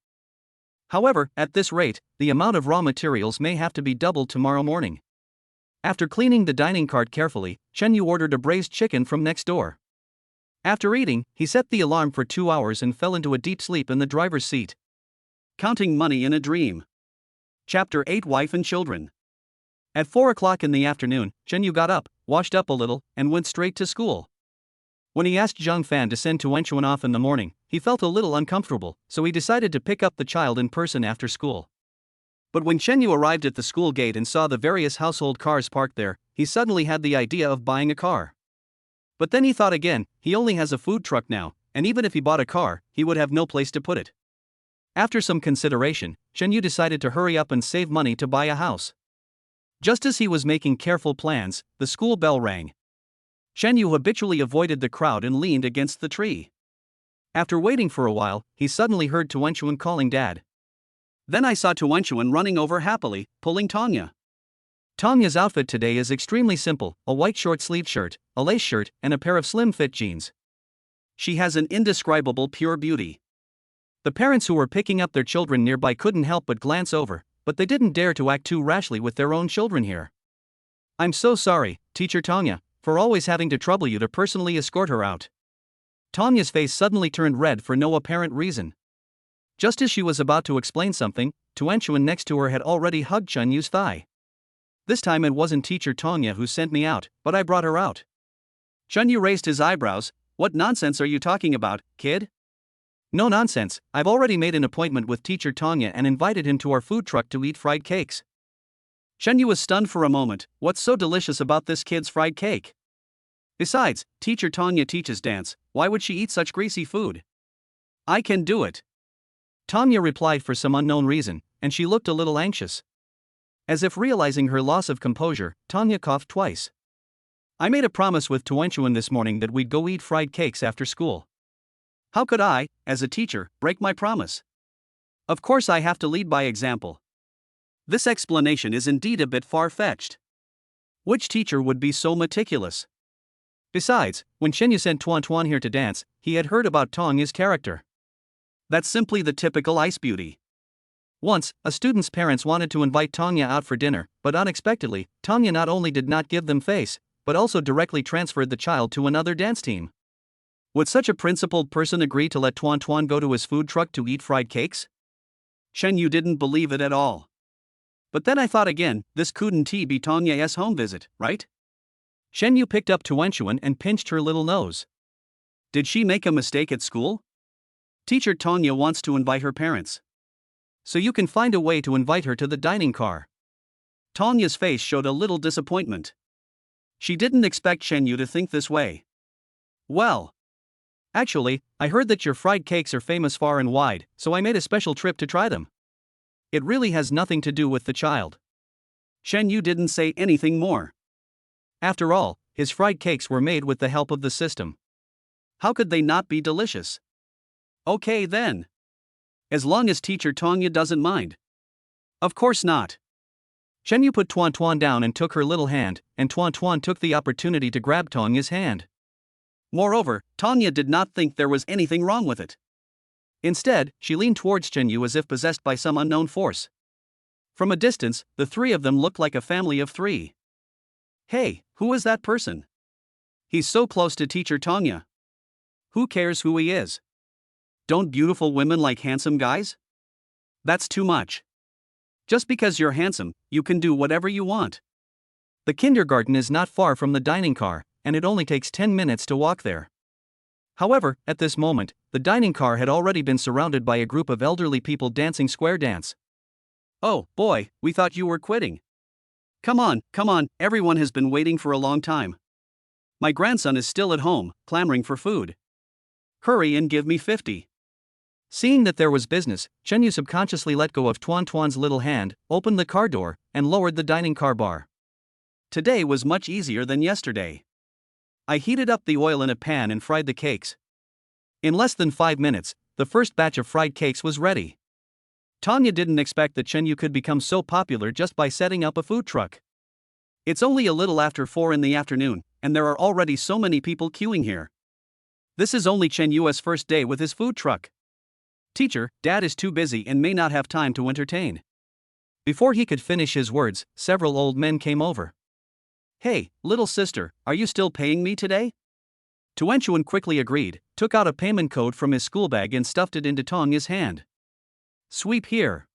However, at this rate, the amount of raw materials may have to be doubled tomorrow morning. After cleaning the dining cart carefully, Chenyu ordered a braised chicken from next door. After eating, he set the alarm for 2 hours and fell into a deep sleep in the driver's seat. Counting money in a dream. Chapter 8 Wife and Children. At 4 o'clock in the afternoon, Chenyu got up, washed up a little, and went straight to school. When he asked Zhang Fan to send Wenchuan off in the morning, he felt a little uncomfortable, so he decided to pick up the child in person after school. But when Chenyu arrived at the school gate and saw the various household cars parked there, he suddenly had the idea of buying a car. But then he thought again, he only has a food truck now, and even if he bought a car, he would have no place to put it. After some consideration, Chenyu decided to hurry up and save money to buy a house. Just as he was making careful plans, the school bell rang. Chenyu habitually avoided the crowd and leaned against the tree. After waiting for a while, he suddenly heard Wenchuan calling Dad. Then I saw Wenchuan running over happily, pulling Tanya. Tanya's outfit today is extremely simple, a white short-sleeved shirt, a lace shirt, and a pair of slim-fit jeans. She has an indescribable pure beauty. The parents who were picking up their children nearby couldn't help but glance over, but they didn't dare to act too rashly with their own children here. I'm so sorry, Teacher Tanya, for always having to trouble you to personally escort her out. Tanya's face suddenly turned red for no apparent reason. Just as she was about to explain something, Tuanchuan next to her had already hugged Chunyu's thigh. This time it wasn't teacher Tanya who sent me out, but I brought her out. Chunyu raised his eyebrows. What nonsense are you talking about, kid? No nonsense, I've already made an appointment with teacher Tanya and invited him to our food truck to eat fried cakes. Chunyu was stunned for a moment. What's so delicious about this kid's fried cake? Besides, teacher Tanya teaches dance. Why would she eat such greasy food? I can do it. Tanya replied for some unknown reason, and she looked a little anxious. As if realizing her loss of composure, Tanya coughed twice. I made a promise with Tuanchuan this morning that we'd go eat fried cakes after school. How could I, as a teacher, break my promise? Of course I have to lead by example. This explanation is indeed a bit far-fetched. Which teacher would be so meticulous? Besides, when Shenyu sent Tuan here to dance, he had heard about Tong's character. That's simply the typical ice beauty. Once, a student's parents wanted to invite Tanya out for dinner, but unexpectedly, Tanya not only did not give them face, but also directly transferred the child to another dance team. Would such a principled person agree to let Tuan go to his food truck to eat fried cakes? Shenyu didn't believe it at all. But then I thought again, this couldn't be Tanya's home visit, right? Shenyu picked up Tuanchuan and pinched her little nose. Did she make a mistake at school? Teacher Tanya wants to invite her parents. So you can find a way to invite her to the dining car. Tanya's face showed a little disappointment. She didn't expect Shenyu to think this way. Well, actually, I heard that your fried cakes are famous far and wide, so I made a special trip to try them. It really has nothing to do with the child. Shenyu didn't say anything more. After all, his fried cakes were made with the help of the system. How could they not be delicious? Okay then. As long as teacher Tanya doesn't mind. Of course not. Shenyu put Tuan down and took her little hand, and Tuan took the opportunity to grab Tanya's hand. Moreover, Tanya did not think there was anything wrong with it. Instead, she leaned towards Shenyu as if possessed by some unknown force. From a distance, the three of them looked like a family of three. Hey, who is that person? He's so close to teacher Tanya. Who cares who he is? Don't beautiful women like handsome guys? That's too much. Just because you're handsome, you can do whatever you want. The kindergarten is not far from the dining car, and it only takes 10 minutes to walk there. However, at this moment, the dining car had already been surrounded by a group of elderly people dancing square dance. Oh, boy, we thought you were quitting. Come on, everyone has been waiting for a long time. My grandson is still at home, clamoring for food. Hurry and give me 50. Seeing that there was business, Shenyu subconsciously let go of Tuan's little hand, opened the car door, and lowered the dining car bar. Today was much easier than yesterday. I heated up the oil in a pan and fried the cakes. In less than 5 minutes, the first batch of fried cakes was ready. Tanya didn't expect that Shenyu could become so popular just by setting up a food truck. It's only a little after 4 in the afternoon, and there are already so many people queuing here. This is only Chenyu's first day with his food truck. Teacher, Dad is too busy and may not have time to entertain. Before he could finish his words, several old men came over. Hey, little sister, are you still paying me today? Tuanchuan quickly agreed, took out a payment code from his school bag and stuffed it into Tanya's hand. Sweep here.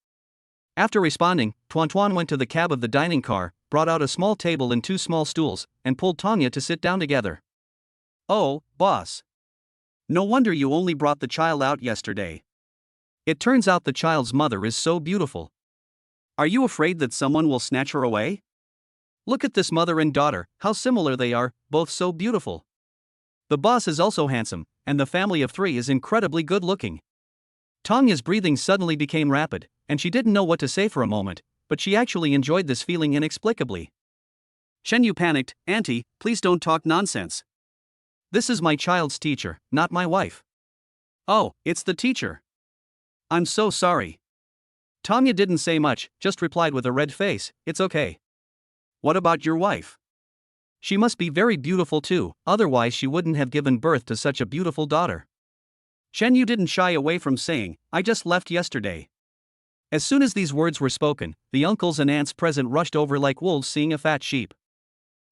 After responding, Tuan went to the cab of the dining car, brought out a small table and 2 small stools, and pulled Tanya to sit down together. Oh, boss. No wonder you only brought the child out yesterday. It turns out the child's mother is so beautiful. Are you afraid that someone will snatch her away? Look at this mother and daughter, how similar they are, both so beautiful. The boss is also handsome, and the family of 3 is incredibly good looking. Tanya's breathing suddenly became rapid, and she didn't know what to say for a moment, but she actually enjoyed this feeling inexplicably. Shenyu panicked, Auntie, please don't talk nonsense. This is my child's teacher, not my wife. Oh, it's the teacher. I'm so sorry. Tanya didn't say much, just replied with a red face, it's okay. What about your wife? She must be very beautiful too, otherwise she wouldn't have given birth to such a beautiful daughter. Shenyu didn't shy away from saying, I just left yesterday. As soon as these words were spoken, the uncles and aunts present rushed over like wolves seeing a fat sheep.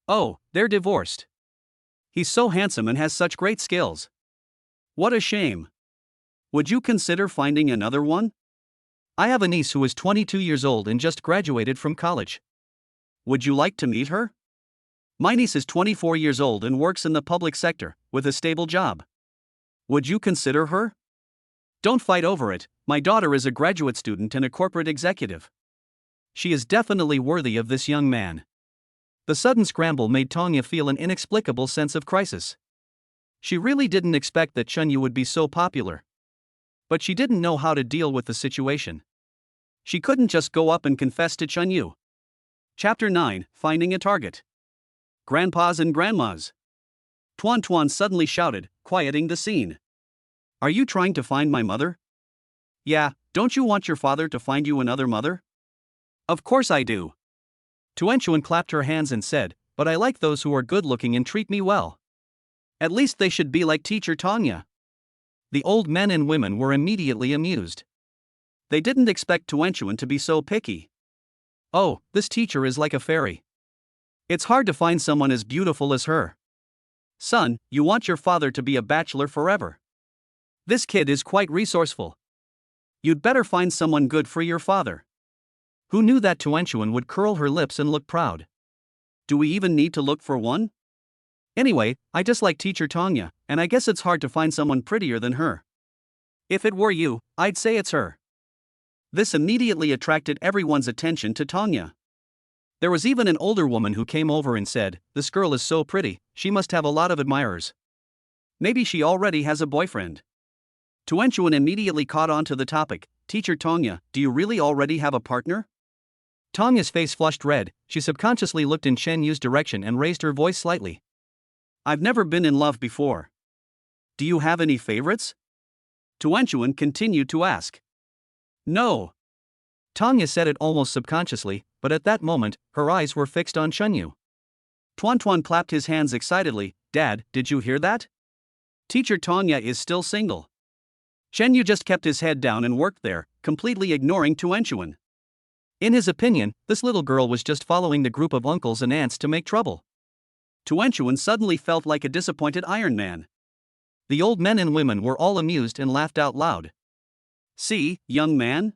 Oh, they're divorced. He's so handsome and has such great skills. What a shame. Would you consider finding another one? I have a niece who is 22 years old and just graduated from college. Would you like to meet her? My niece is 24 years old and works in the public sector, with a stable job. Would you consider her? Don't fight over it, my daughter is a graduate student and a corporate executive. She is definitely worthy of this young man. The sudden scramble made Tanya feel an inexplicable sense of crisis. She really didn't expect that Chunyu would be so popular. But she didn't know how to deal with the situation. She couldn't just go up and confess to Chunyu. Chapter 9, Finding a Target. Grandpas and Grandmas. Tuan Tuan suddenly shouted, quieting the scene. Are you trying to find my mother? Yeah, don't you want your father to find you another mother? Of course I do. Tuan Chuan clapped her hands and said, but I like those who are good-looking and treat me well. At least they should be like Teacher Tanya. The old men and women were immediately amused. They didn't expect Tuan Chuan to be so picky. Oh, this teacher is like a fairy. It's hard to find someone as beautiful as her. Son, you want your father to be a bachelor forever. This kid is quite resourceful. You'd better find someone good for your father. Who knew that Tuan Chuan would curl her lips and look proud? Do we even need to look for one? Anyway, I just like Teacher Tanya, and I guess it's hard to find someone prettier than her. If it were you, I'd say it's her. This immediately attracted everyone's attention to Tanya. There was even an older woman who came over and said, this girl is so pretty, she must have a lot of admirers. Maybe she already has a boyfriend. Tuan Chuan immediately caught on to the topic. Teacher Tanya, do you really already have a partner? Tanya's face flushed red, she subconsciously looked in Chen Yu's direction and raised her voice slightly. I've never been in love before. Do you have any favorites? Tuan Chuan continued to ask. No. Tanya said it almost subconsciously, but at that moment, her eyes were fixed on Chen Yu. Tuan Tuan clapped his hands excitedly. Dad, did you hear that? Teacher Tanya is still single. Chen Yu just kept his head down and worked there, completely ignoring Tuan Chuan. In his opinion, this little girl was just following the group of uncles and aunts to make trouble. Tuan Chuan suddenly felt like a disappointed Iron Man. The old men and women were all amused and laughed out loud. See, young man?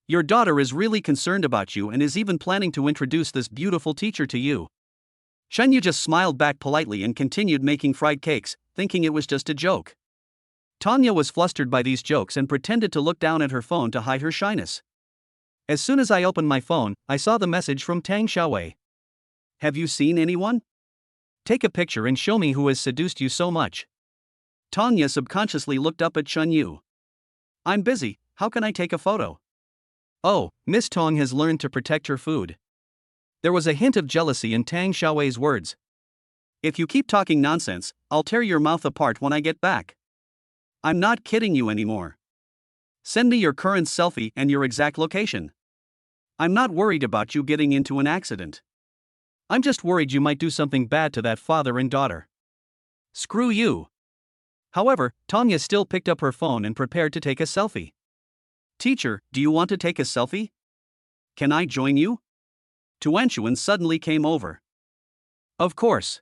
Your daughter is really concerned about you and is even planning to introduce this beautiful teacher to you. Chen Yu just smiled back politely and continued making fried cakes, thinking it was just a joke. Tanya was flustered by these jokes and pretended to look down at her phone to hide her shyness. As soon as I opened my phone, I saw the message from Tang Xiaowei. Have you seen anyone? Take a picture and show me who has seduced you so much. Tanya subconsciously looked up at Chen Yu. I'm busy, how can I take a photo? Oh, Miss Tong has learned to protect her food. There was a hint of jealousy in Tang Xiaowei's words. If you keep talking nonsense, I'll tear your mouth apart when I get back. I'm not kidding you anymore. Send me your current selfie and your exact location. I'm not worried about you getting into an accident. I'm just worried you might do something bad to that father and daughter. Screw you. However, Tanya still picked up her phone and prepared to take a selfie. Teacher, do you want to take a selfie? Can I join you? Tuan Chuan suddenly came over. Of course.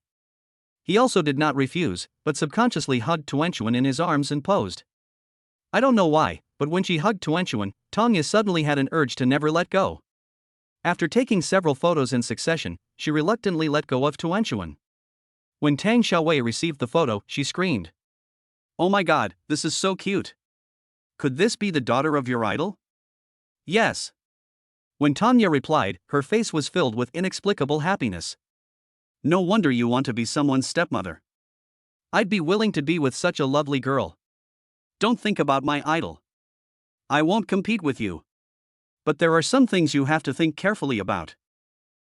He also did not refuse, but subconsciously hugged Tuan Chuan in his arms and posed. I don't know why, but when she hugged Tuan Chuan, Tanya suddenly had an urge to never let go. After taking several photos in succession, she reluctantly let go of Tuan Chuan. When Tang Xiaowei received the photo, she screamed. Oh my god, this is so cute. Could this be the daughter of your idol? Yes. When Tanya replied, her face was filled with inexplicable happiness. No wonder you want to be someone's stepmother. I'd be willing to be with such a lovely girl. Don't think about my idol. I won't compete with you. But there are some things you have to think carefully about.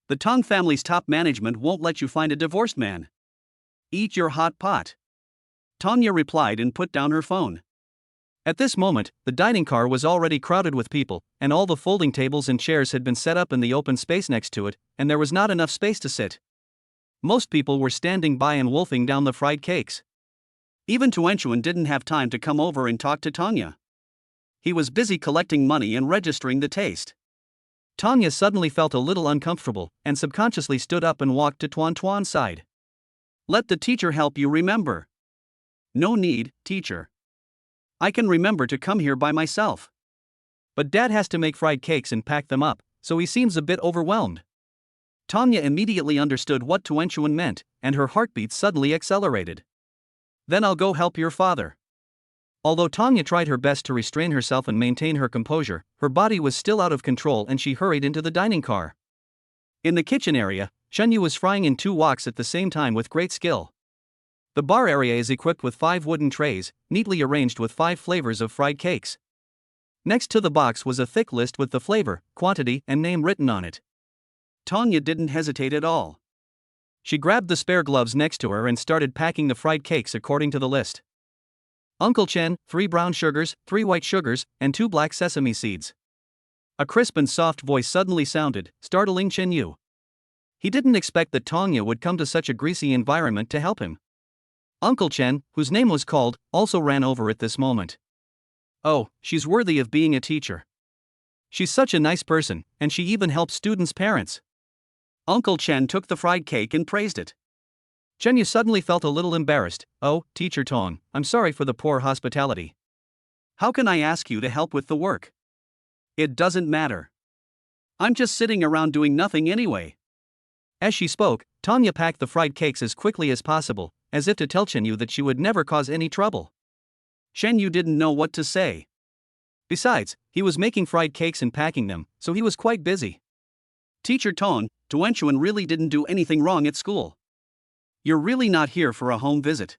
The Tong family's top management won't let you find a divorced man. Eat your hot pot. Tanya replied and put down her phone. At this moment, the dining car was already crowded with people, and all the folding tables and chairs had been set up in the open space next to it, and there was not enough space to sit. Most people were standing by and wolfing down the fried cakes. Even Tuan Chuan didn't have time to come over and talk to Tanya. He was busy collecting money and registering the taste. Tanya suddenly felt a little uncomfortable, and subconsciously stood up and walked to Tuan Tuan's side. Let the teacher help you remember. no need, teacher. I can remember to come here by myself. But Dad has to make fried cakes and pack them up, so he seems a bit overwhelmed. Tanya immediately understood what Tuanchuan meant, and her heartbeat suddenly accelerated. Then I'll go help your father. Although Tanya tried her best to restrain herself and maintain her composure, her body was still out of control and she hurried into the dining car. In the kitchen area, Shenyu was frying in 2 woks at the same time with great skill. The bar area is equipped with 5 wooden trays, neatly arranged with 5 flavors of fried cakes. Next to the box was a thick list with the flavor, quantity, and name written on it. Tanya didn't hesitate at all. She grabbed the spare gloves next to her and started packing the fried cakes according to the list. Uncle Chen, 3 brown sugars, 3 white sugars, and 2 black sesame seeds. A crisp and soft voice suddenly sounded, startling Chen Yu. He didn't expect that Tanya would come to such a greasy environment to help him. Uncle Chen, whose name was called, also ran over at this moment. Oh, she's worthy of being a teacher. She's such a nice person, and she even helps students' parents. Uncle Chen took the fried cake and praised it. Chen Yu suddenly felt a little embarrassed. Oh, Teacher Tong, I'm sorry for the poor hospitality. How can I ask you to help with the work? It doesn't matter. I'm just sitting around doing nothing anyway. As she spoke, Tanya packed the fried cakes as quickly as possible, as if to tell Chen Yu that she would never cause any trouble. Chen Yu didn't know what to say. Besides, he was making fried cakes and packing them, so he was quite busy. Teacher Tong, Tuanchuan really didn't do anything wrong at school. You're really not here for a home visit.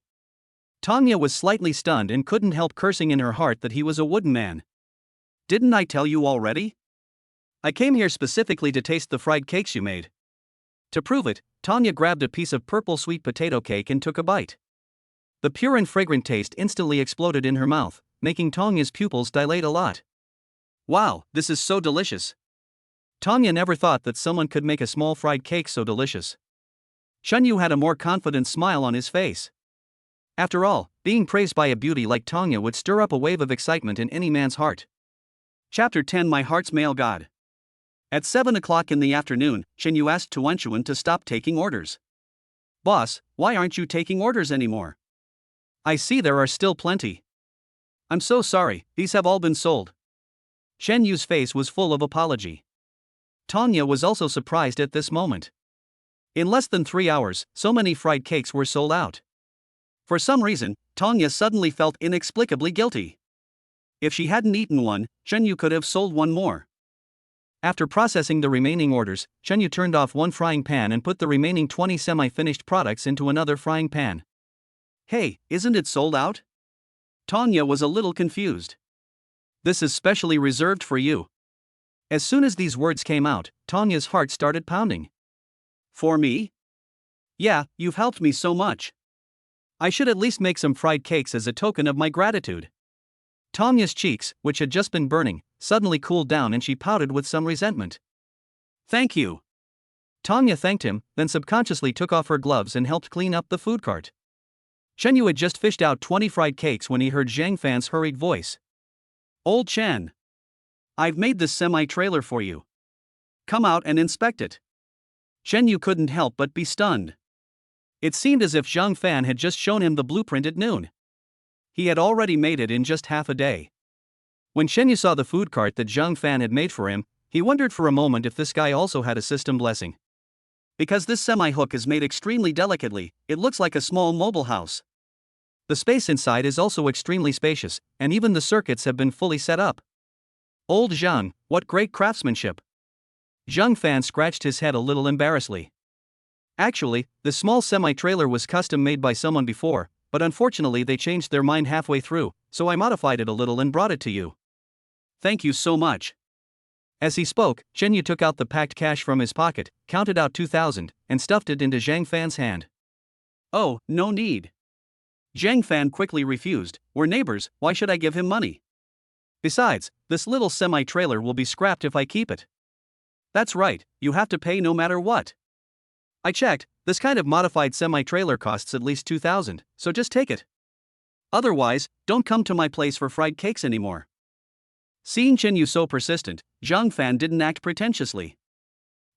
Tanya was slightly stunned and couldn't help cursing in her heart that he was a wooden man. Didn't I tell you already? I came here specifically to taste the fried cakes you made. To prove it, Tanya grabbed a piece of purple sweet potato cake and took a bite. The pure and fragrant taste instantly exploded in her mouth, making Tanya's pupils dilate a lot. Wow, this is so delicious. Tanya never thought that someone could make a small fried cake so delicious. Chen Yu had a more confident smile on his face. After all, being praised by a beauty like Tanya would stir up a wave of excitement in any man's heart. Chapter 10 My Heart's Male God. At 7 o'clock in the afternoon, Chen Yu asked Tuanchuan to stop taking orders. Boss, why aren't you taking orders anymore? I see there are still plenty. I'm so sorry, these have all been sold. Chen Yu's face was full of apology. Tanya was also surprised at this moment. In less than 3 hours, so many fried cakes were sold out. For some reason, Tanya suddenly felt inexplicably guilty. If she hadn't eaten one, Chen Yu could have sold one more. After processing the remaining orders, Chen Yu turned off one frying pan and put the remaining 20 semi-finished products into another frying pan. Hey, isn't it sold out? Tanya was a little confused. This is specially reserved for you. As soon as these words came out, Tanya's heart started pounding. For me? Yeah, you've helped me so much. I should at least make some fried cakes as a token of my gratitude. Tanya's cheeks, which had just been burning, suddenly cooled down and she pouted with some resentment. Thank you. Tanya thanked him, then subconsciously took off her gloves and helped clean up the food cart. Chen Yu had just fished out 20 fried cakes when he heard Zhang Fan's hurried voice. Old Chen. I've made this semi-trailer for you. Come out and inspect it. Chen Yu couldn't help but be stunned. It seemed as if Zhang Fan had just shown him the blueprint at noon. He had already made it in just half a day. When Chen Yu saw the food cart that Zhang Fan had made for him, he wondered for a moment if this guy also had a system blessing. Because this semi-hook is made extremely delicately, it looks like a small mobile house. The space inside is also extremely spacious, and even the circuits have been fully set up. Old Zhang, what great craftsmanship! Zhang Fan scratched his head a little embarrassedly. Actually, the small semi-trailer was custom made by someone before, but unfortunately they changed their mind halfway through, so I modified it a little and brought it to you. Thank you so much. As he spoke, Chen Yu took out the packed cash from his pocket, counted out 2,000, and stuffed it into Zhang Fan's hand. Oh, no need. Zhang Fan quickly refused. We're neighbors, why should I give him money? Besides, this little semi-trailer will be scrapped if I keep it. That's right, you have to pay no matter what. I checked, this kind of modified semi-trailer costs at least 2,000, so just take it. Otherwise, don't come to my place for fried cakes anymore. Seeing Chen Yu so persistent, Zhang Fan didn't act pretentiously.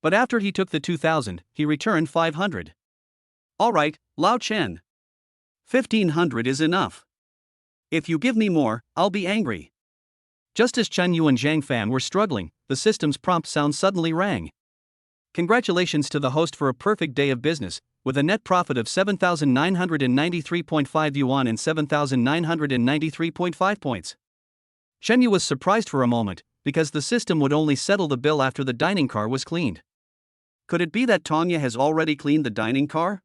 But after he took the 2,000, he returned 500. All right, Lao Chen. 1,500 is enough. If you give me more, I'll be angry. Just as Chen Yu and Zhang Fan were struggling, the system's prompt sound suddenly rang. Congratulations to the host for a perfect day of business, with a net profit of 7,993.5 yuan and 7,993.5 points. Chen Yu was surprised for a moment, because the system would only settle the bill after the dining car was cleaned. Could it be that Tanya has already cleaned the dining car?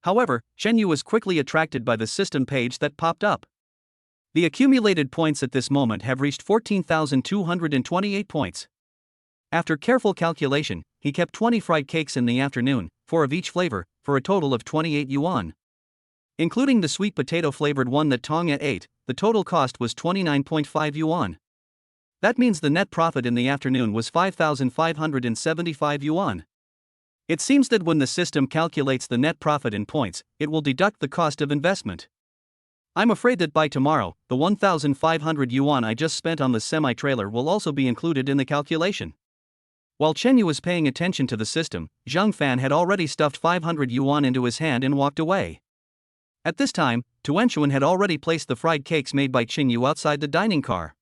However, Chen Yu was quickly attracted by the system page that popped up. The accumulated points at this moment have reached 14,228 points. After careful calculation, he kept 20 fried cakes in the afternoon, 4 of each flavor, for a total of 28 yuan. Including the sweet potato flavored one that Tanya ate, the total cost was 29.5 yuan. That means the net profit in the afternoon was 5,575 yuan. It seems that when the system calculates the net profit in points, it will deduct the cost of investment. I'm afraid that by tomorrow, the 1,500 yuan I just spent on the semi-trailer will also be included in the calculation. While Chen Yu was paying attention to the system, Zhang Fan had already stuffed 500 yuan into his hand and walked away. At this time, Tuanchuan had already placed the fried cakes made by Chen Yu outside the dining car.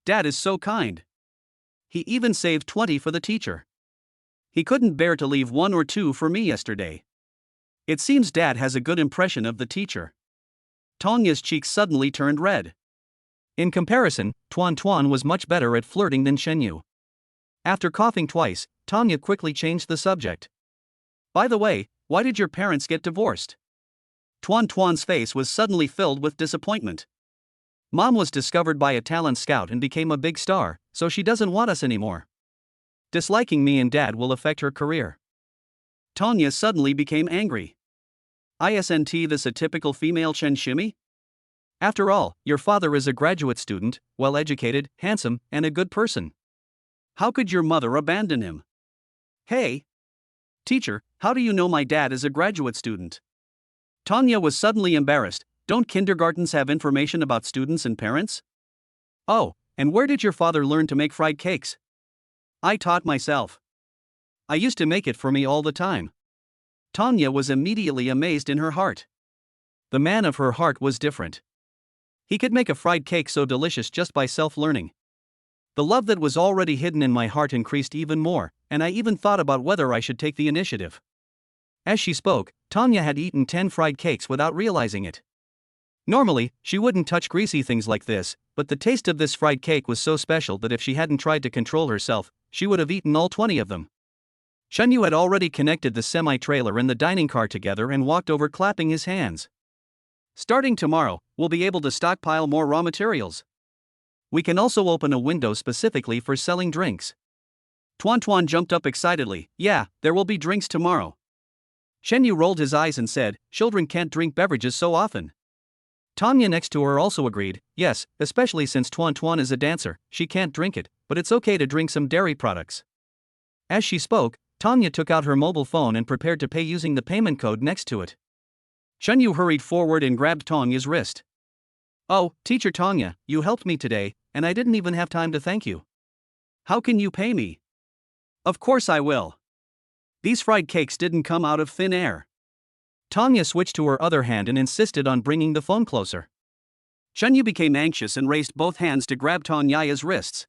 Dad is so kind. He even saved 20 for the teacher. He couldn't bear to leave 1 or 2 for me yesterday. It seems Dad has a good impression of the teacher. Tanya's cheeks suddenly turned red. In comparison, Tuan was much better at flirting than Chen Yu. After coughing twice, Tanya quickly changed the subject. By the way, why did your parents get divorced? Tuan's face was suddenly filled with disappointment. Mom was discovered by a talent scout and became a big star, so she doesn't want us anymore. Disliking me and Dad will affect her career. Tanya suddenly became angry. Isn't this a typical female Chen Shimi? After all, your father is a graduate student, well-educated, handsome, and a good person. How could your mother abandon him? Hey! Teacher, how do you know my dad is a graduate student? Tanya was suddenly embarrassed. Don't kindergartens have information about students and parents? Oh, and where did your father learn to make fried cakes? I taught myself. I used to make it for me all the time. Tanya was immediately amazed in her heart. The man of her heart was different. He could make a fried cake so delicious just by self-learning. The love that was already hidden in my heart increased even more, and I even thought about whether I should take the initiative. As she spoke, Tanya had eaten 10 fried cakes without realizing it. Normally, she wouldn't touch greasy things like this, but the taste of this fried cake was so special that if she hadn't tried to control herself, she would have eaten all 20 of them. Chen Yu had already connected the semi-trailer and the dining car together and walked over clapping his hands. Starting tomorrow, we'll be able to stockpile more raw materials. We can also open a window specifically for selling drinks. Tuan jumped up excitedly. Yeah, there will be drinks tomorrow. Chen Yu rolled his eyes and said, children can't drink beverages so often. Tanya next to her also agreed, yes, especially since Tuan is a dancer, she can't drink it, but it's okay to drink some dairy products. As she spoke, Tanya took out her mobile phone and prepared to pay using the payment code next to it. Chen Yu hurried forward and grabbed Tanya's wrist. Oh, Teacher Tanya, you helped me today, and I didn't even have time to thank you. How can you pay me? Of course I will. These fried cakes didn't come out of thin air. Tanya switched to her other hand and insisted on bringing the phone closer. Chen Yu became anxious and raised both hands to grab Tanya's wrists.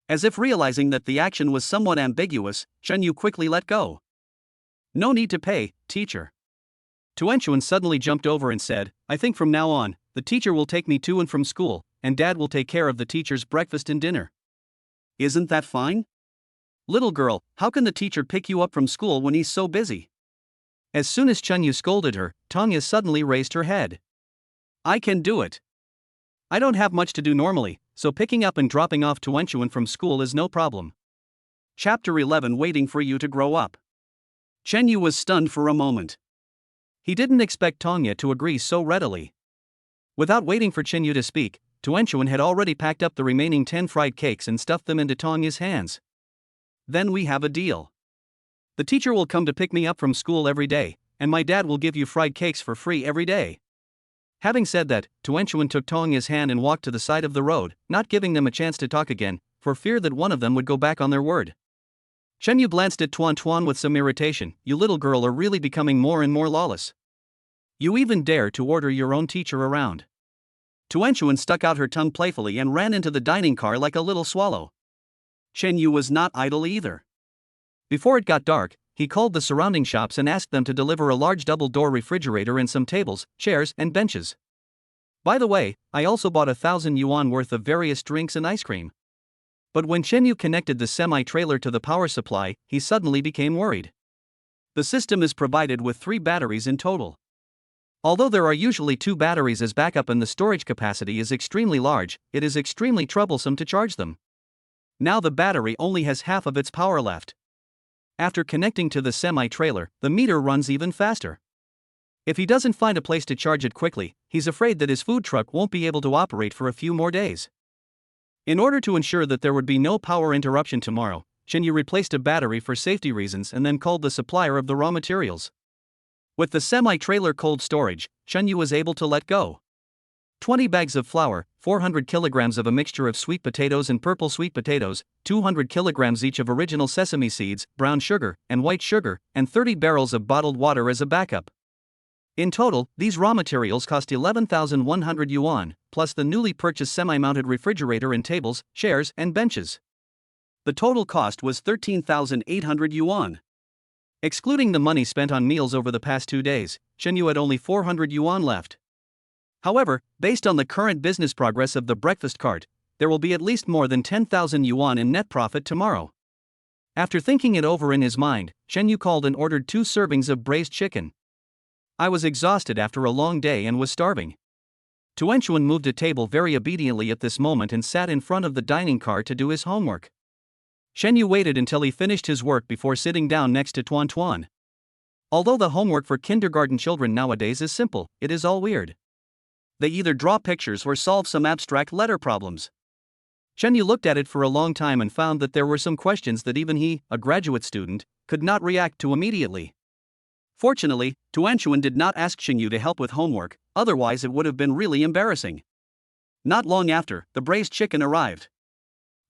As if realizing that the action was somewhat ambiguous, Chen Yu quickly let go. No need to pay, teacher. Tuanchuan suddenly jumped over and said, I think from now on, the teacher will take me to and from school, and Dad will take care of the teacher's breakfast and dinner. Isn't that fine? Little girl, how can the teacher pick you up from school when he's so busy? As soon as Chen Yu scolded her, Tanya suddenly raised her head. I can do it. I don't have much to do normally, so picking up and dropping off Tuanchuan from school is no problem. Chapter 11 Waiting for you to grow up. Chen Yu was stunned for a moment. He didn't expect Tanya to agree so readily. Without waiting for Chen Yu to speak, Tuanchuan had already packed up the remaining 10 fried cakes and stuffed them into Tanya's hands. Then we have a deal. The teacher will come to pick me up from school every day, and my dad will give you fried cakes for free every day. Having said that, Tuanchuan took Tanya's hand and walked to the side of the road, not giving them a chance to talk again, for fear that one of them would go back on their word. Chen Yu glanced at Tuan with some irritation. You little girl are really becoming more and more lawless. You even dare to order your own teacher around. Tuanchuan stuck out her tongue playfully and ran into the dining car like a little swallow. Chen Yu was not idle either. Before it got dark, he called the surrounding shops and asked them to deliver a large double-door refrigerator and some tables, chairs, and benches. By the way, I also bought 1,000 yuan worth of various drinks and ice cream. But when Chen Yu connected the semi-trailer to the power supply, he suddenly became worried. The system is provided with 3 batteries in total. Although there are usually 2 batteries as backup and the storage capacity is extremely large, it is extremely troublesome to charge them. Now the battery only has half of its power left. After connecting to the semi-trailer, the meter runs even faster. If he doesn't find a place to charge it quickly, he's afraid that his food truck won't be able to operate for a few more days. In order to ensure that there would be no power interruption tomorrow, Chen Yu replaced a battery for safety reasons and then called the supplier of the raw materials. With the semi-trailer cold storage, Chen Yu was able to let go. 20 bags of flour, 400 kilograms of a mixture of sweet potatoes and purple sweet potatoes, 200 kilograms each of original sesame seeds, brown sugar, and white sugar, and 30 barrels of bottled water as a backup. In total, these raw materials cost 11,100 yuan, plus the newly purchased semi-mounted refrigerator and tables, chairs, and benches. The total cost was 13,800 yuan. Excluding the money spent on meals over the past 2 days, Chen Yu had only 400 yuan left. However, based on the current business progress of the breakfast cart, there will be at least more than 10,000 yuan in net profit tomorrow. After thinking it over in his mind, Chen Yu called and ordered 2 servings of braised chicken. I was exhausted after a long day and was starving. Tuanchuan moved a table very obediently at this moment and sat in front of the dining car to do his homework. Chen Yu waited until he finished his work before sitting down next to Tuan. Although the homework for kindergarten children nowadays is simple, it is all weird. They either draw pictures or solve some abstract letter problems. Chen Yu looked at it for a long time and found that there were some questions that even he, a graduate student, could not react to immediately. Fortunately, Tuanchuan did not ask Chen Yu to help with homework, otherwise it would have been really embarrassing. Not long after, the braised chicken arrived.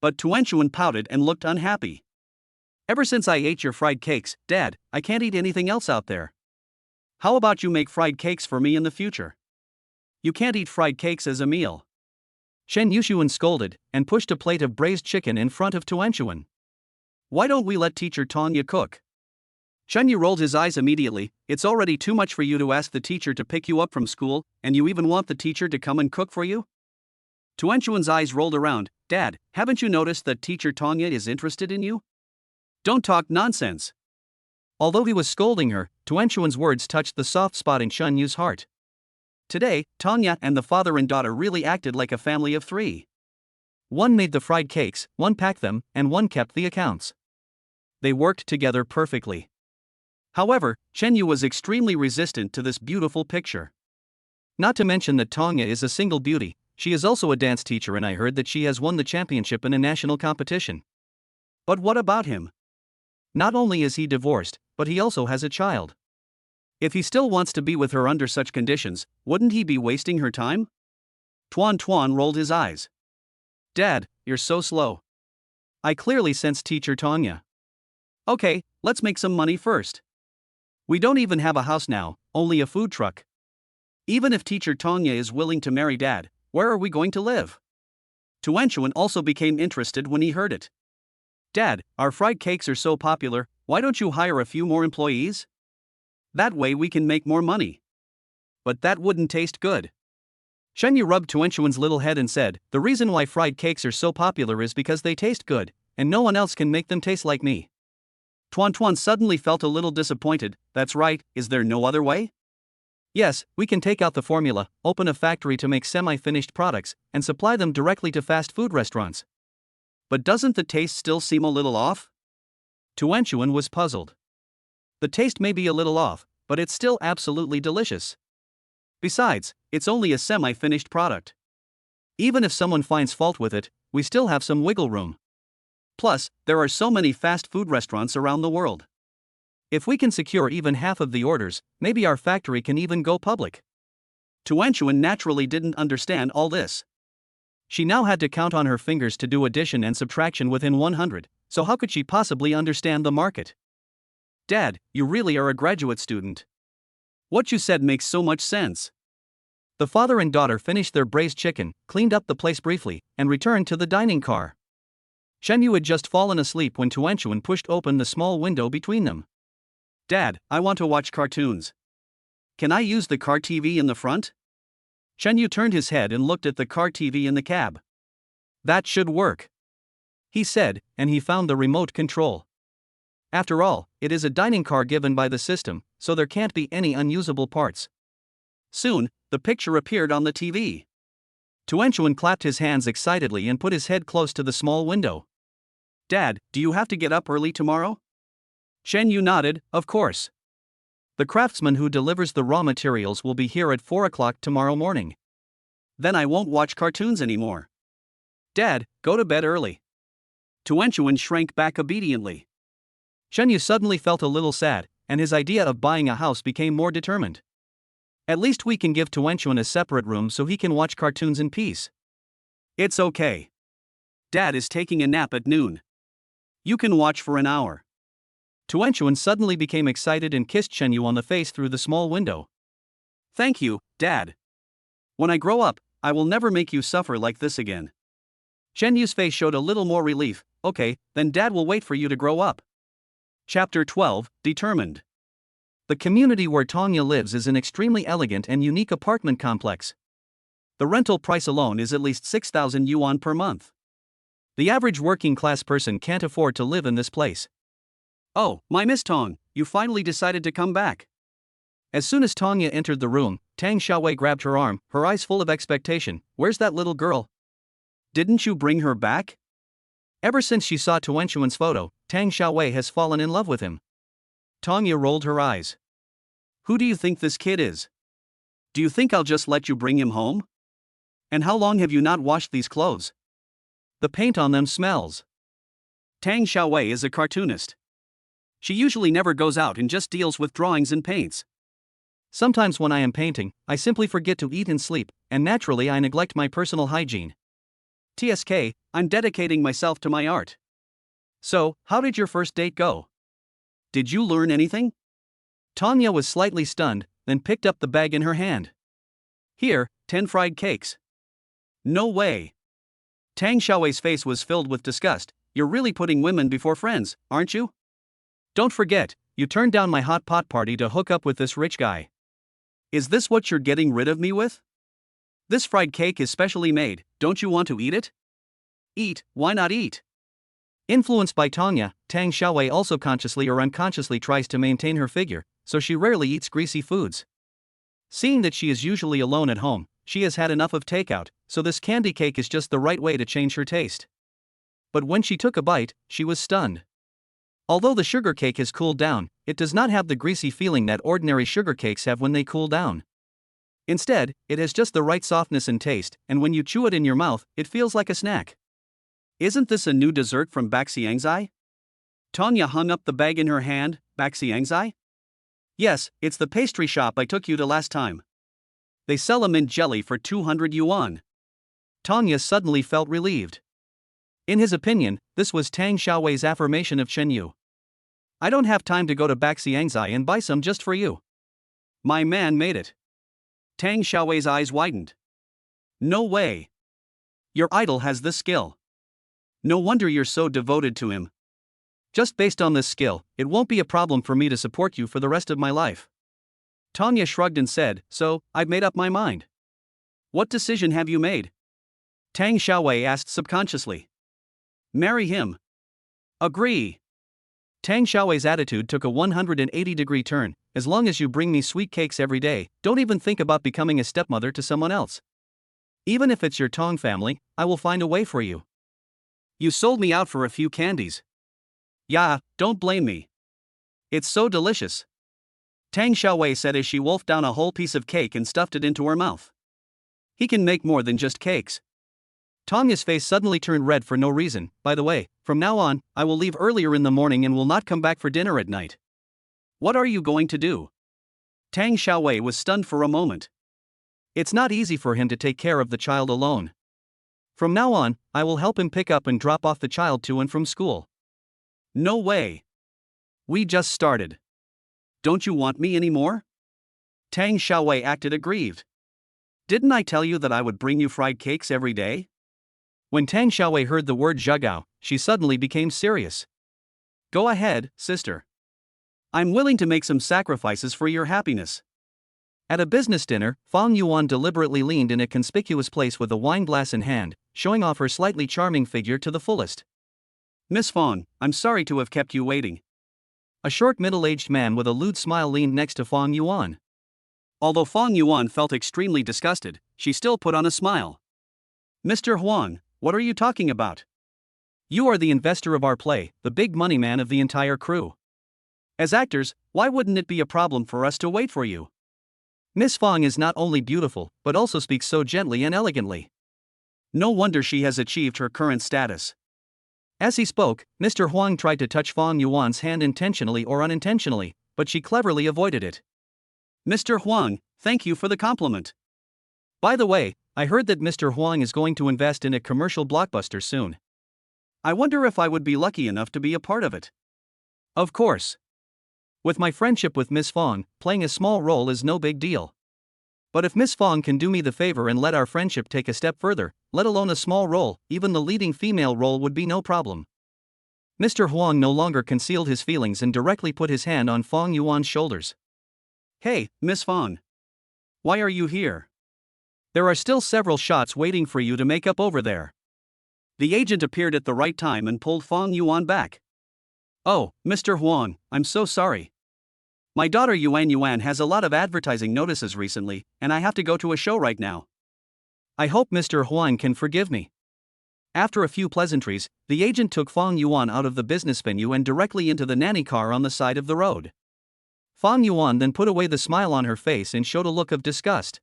But Tuanchuan pouted and looked unhappy. "Ever since I ate your fried cakes, Dad, I can't eat anything else out there. How about you make fried cakes for me in the future? You can't eat fried cakes as a meal." Chen Yushuan scolded and pushed a plate of braised chicken in front of Tuanchuan. "Why don't we let teacher Tanya cook?" Chen Yu rolled his eyes immediately. "It's already too much for you to ask the teacher to pick you up from school, and you even want the teacher to come and cook for you?" Tuanchuan's eyes rolled around. "Dad, haven't you noticed that teacher Tanya is interested in you? Don't talk nonsense." Although he was scolding her, Tuanchuan's words touched the soft spot in Chen Yu's heart. Today, Tanya and the father and daughter really acted like a family of 3. One made the fried cakes, one packed them, and one kept the accounts. They worked together perfectly. However, Chen Yu was extremely resistant to this beautiful picture. Not to mention that Tanya is a single beauty, she is also a dance teacher and I heard that she has won the championship in a national competition. But what about him? Not only is he divorced, but he also has a child. If he still wants to be with her under such conditions, wouldn't he be wasting her time? Tuan rolled his eyes. "Dad, you're so slow." I clearly sensed teacher Tanya. "Okay, let's make some money first. We don't even have a house now, only a food truck. Even if teacher Tanya is willing to marry Dad, where are we going to live?" Tuanchuan also became interested when he heard it. "Dad, our fried cakes are so popular, why don't you hire a few more employees? That way we can make more money." "But that wouldn't taste good." Chen Yu rubbed Tuanchuan's little head and said, "The reason why fried cakes are so popular is because they taste good, and no one else can make them taste like me." Tuan suddenly felt a little disappointed. "That's right, is there no other way?" "Yes, we can take out the formula, open a factory to make semi-finished products, and supply them directly to fast food restaurants." "But doesn't the taste still seem a little off?" Tuanchuan was puzzled. "The taste may be a little off, but it's still absolutely delicious. Besides, it's only a semi-finished product. Even if someone finds fault with it, we still have some wiggle room. Plus, there are so many fast food restaurants around the world. If we can secure even half of the orders, maybe our factory can even go public." Tuanchuan naturally didn't understand all this. She now had to count on her fingers to do addition and subtraction within 100, so how could she possibly understand the market? "Dad, you really are a graduate student. What you said makes so much sense. The father and daughter finished their braised chicken, cleaned up the place briefly, and returned to the dining car. Shenyu had just fallen asleep when Tuanchuan pushed open the small window between them. Dad, I want to watch cartoons. Can I use the car TV in the front? Shenyu turned his head and looked at the car TV in the cab. That should work, he said, and he found the remote control. After all, it is a dining car given by the system, so there can't be any unusable parts. Soon, the picture appeared on the TV. Tuanchuan clapped his hands excitedly and put his head close to the small window. Dad, do you have to get up early tomorrow? Shenyu nodded, of course. The craftsman who delivers the raw materials will be here at 4 o'clock tomorrow morning. Then I won't watch cartoons anymore. Dad, go to bed early. Tuanchuan shrank back obediently. Shenyu suddenly felt a little sad, and his idea of buying a house became more determined. At least we can give Tuanchuan a separate room so he can watch cartoons in peace. It's okay. Dad is taking a nap at noon. You can watch for an hour. Tuanchuan suddenly became excited and kissed Shenyu on the face through the small window. Thank you, Dad. When I grow up, I will never make you suffer like this again. Shenyu's face showed a little more relief. Okay, then Dad will wait for you to grow up. Chapter 12, Determined. The community where Tongya lives is an extremely elegant and unique apartment complex. The rental price alone is at least 6,000 yuan per month. The average working class person can't afford to live in this place. Oh, my Miss Tong, you finally decided to come back. As soon as Tongya entered the room, Tang Xiaowei grabbed her arm, her eyes full of expectation. Where's that little girl? Didn't you bring her back? Ever since she saw Tuanchuan's photo, Tang Xiaowei has fallen in love with him. Tongya rolled her eyes. Who do you think this kid is? Do you think I'll just let you bring him home? And how long have you not washed these clothes? The paint on them smells. Tang Xiaowei is a cartoonist. She usually never goes out and just deals with drawings and paints. Sometimes when I am painting, I simply forget to eat and sleep, and naturally I neglect my personal hygiene. TSK, I'm dedicating myself to my art. So, how did your first date go? Did you learn anything? Tongya was slightly stunned, then picked up the bag in her hand. Here, 10 fried cakes. No way. Tang Xiaowei's face was filled with disgust. You're really putting women before friends, aren't you? Don't forget, you turned down my hot pot party to hook up with this rich guy. Is this what you're getting rid of me with? This fried cake is specially made, don't you want to eat it? Eat, why not eat? Influenced by Tongya, Tang Xiaowei also consciously or unconsciously tries to maintain her figure, so she rarely eats greasy foods. Seeing that she is usually alone at home, she has had enough of takeout, so this candy cake is just the right way to change her taste. But when she took a bite, she was stunned. Although the sugar cake has cooled down, it does not have the greasy feeling that ordinary sugar cakes have when they cool down. Instead, it has just the right softness and taste, and when you chew it in your mouth, it feels like a snack. Isn't this a new dessert from Baxiangzai? Tongya hung up the bag in her hand. Baxiangzai? Yes, it's the pastry shop I took you to last time. They sell a mint jelly for 200 yuan. Tongya suddenly felt relieved. In his opinion, this was Tang Xiaowei's affirmation of Shenyu. I don't have time to go to Baxiangzai and buy some just for you. My man made it. Tang Xiaowei's eyes widened. No way. Your idol has this skill. No wonder you're so devoted to him. Just based on this skill, it won't be a problem for me to support you for the rest of my life. Tongya shrugged and said, so, I've made up my mind. What decision have you made? Tang Xiaowei asked subconsciously. Marry him. Agree. Tang Xiaowei's attitude took a 180-degree turn. As long as you bring me sweet cakes every day, don't even think about becoming a stepmother to someone else. Even if it's your Tong family, I will find a way for you. You sold me out for a few candies. Yeah, don't blame me. It's so delicious. Tang Xiaowei said as she wolfed down a whole piece of cake and stuffed it into her mouth. He can make more than just cakes. Tongya's face suddenly turned red for no reason. By the way, from now on, I will leave earlier in the morning and will not come back for dinner at night. What are you going to do? Tang Xiaowei was stunned for a moment. It's not easy for him to take care of the child alone. From now on, I will help him pick up and drop off the child to and from school. No way. We just started. Don't you want me anymore? Tang Xiaowei acted aggrieved. Didn't I tell you that I would bring you fried cakes every day? When Tang Xiaowei heard the word zhagao, she suddenly became serious. Go ahead, sister. I'm willing to make some sacrifices for your happiness. At a business dinner, Fang Yuan deliberately leaned in a conspicuous place with a wine glass in hand, showing off her slightly charming figure to the fullest. Miss Fang, I'm sorry to have kept you waiting. A short middle-aged man with a lewd smile leaned next to Fang Yuan. Although Fang Yuan felt extremely disgusted, she still put on a smile. Mr. Huang, what are you talking about? You are the investor of our play, the big money man of the entire crew. As actors, why wouldn't it be a problem for us to wait for you? Miss Fang is not only beautiful, but also speaks so gently and elegantly. No wonder she has achieved her current status. As he spoke, Mr. Huang tried to touch Fang Yuan's hand intentionally or unintentionally, but she cleverly avoided it. Mr. Huang, thank you for the compliment. By the way, I heard that Mr. Huang is going to invest in a commercial blockbuster soon. I wonder if I would be lucky enough to be a part of it. Of course. With my friendship with Miss Fang, playing a small role is no big deal. But if Miss Fang can do me the favor and let our friendship take a step further, let alone a small role, even the leading female role would be no problem. Mr. Huang no longer concealed his feelings and directly put his hand on Fang Yuan's shoulders. Hey, Miss Fang. Why are you here? There are still several shots waiting for you to make up over there. The agent appeared at the right time and pulled Fang Yuan back. Oh, Mr. Huang, I'm so sorry. My daughter Yuan has a lot of advertising notices recently, and I have to go to a show right now. I hope Mr. Huang can forgive me. After a few pleasantries, the agent took Fang Yuan out of the business venue and directly into the nanny car on the side of the road. Fang Yuan then put away the smile on her face and showed a look of disgust.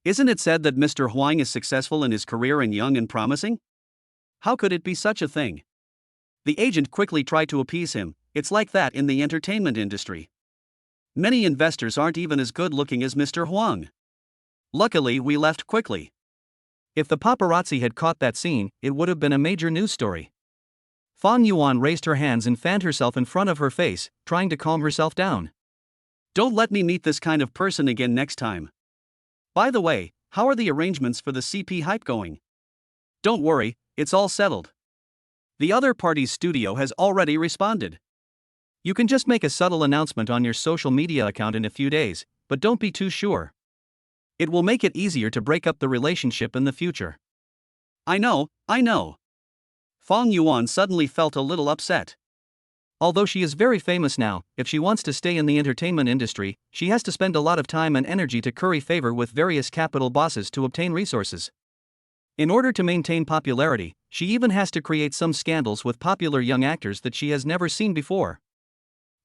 Isn't it said that Mr. Huang is successful in his career and young and promising? How could it be such a thing? The agent quickly tried to appease him. It's like that in the entertainment industry. Many investors aren't even as good looking as Mr. Huang. Luckily, we left quickly. If the paparazzi had caught that scene, it would have been a major news story. Fang Yuan raised her hands and fanned herself in front of her face, trying to calm herself down. Don't let me meet this kind of person again next time. By the way, how are the arrangements for the CP hype going? Don't worry, it's all settled. The other party's studio has already responded. You can just make a subtle announcement on your social media account in a few days, but don't be too sure. It will make it easier to break up the relationship in the future. I know. Fang Yuan suddenly felt a little upset. Although she is very famous now, if she wants to stay in the entertainment industry, she has to spend a lot of time and energy to curry favor with various capital bosses to obtain resources. In order to maintain popularity, she even has to create some scandals with popular young actors that she has never seen before.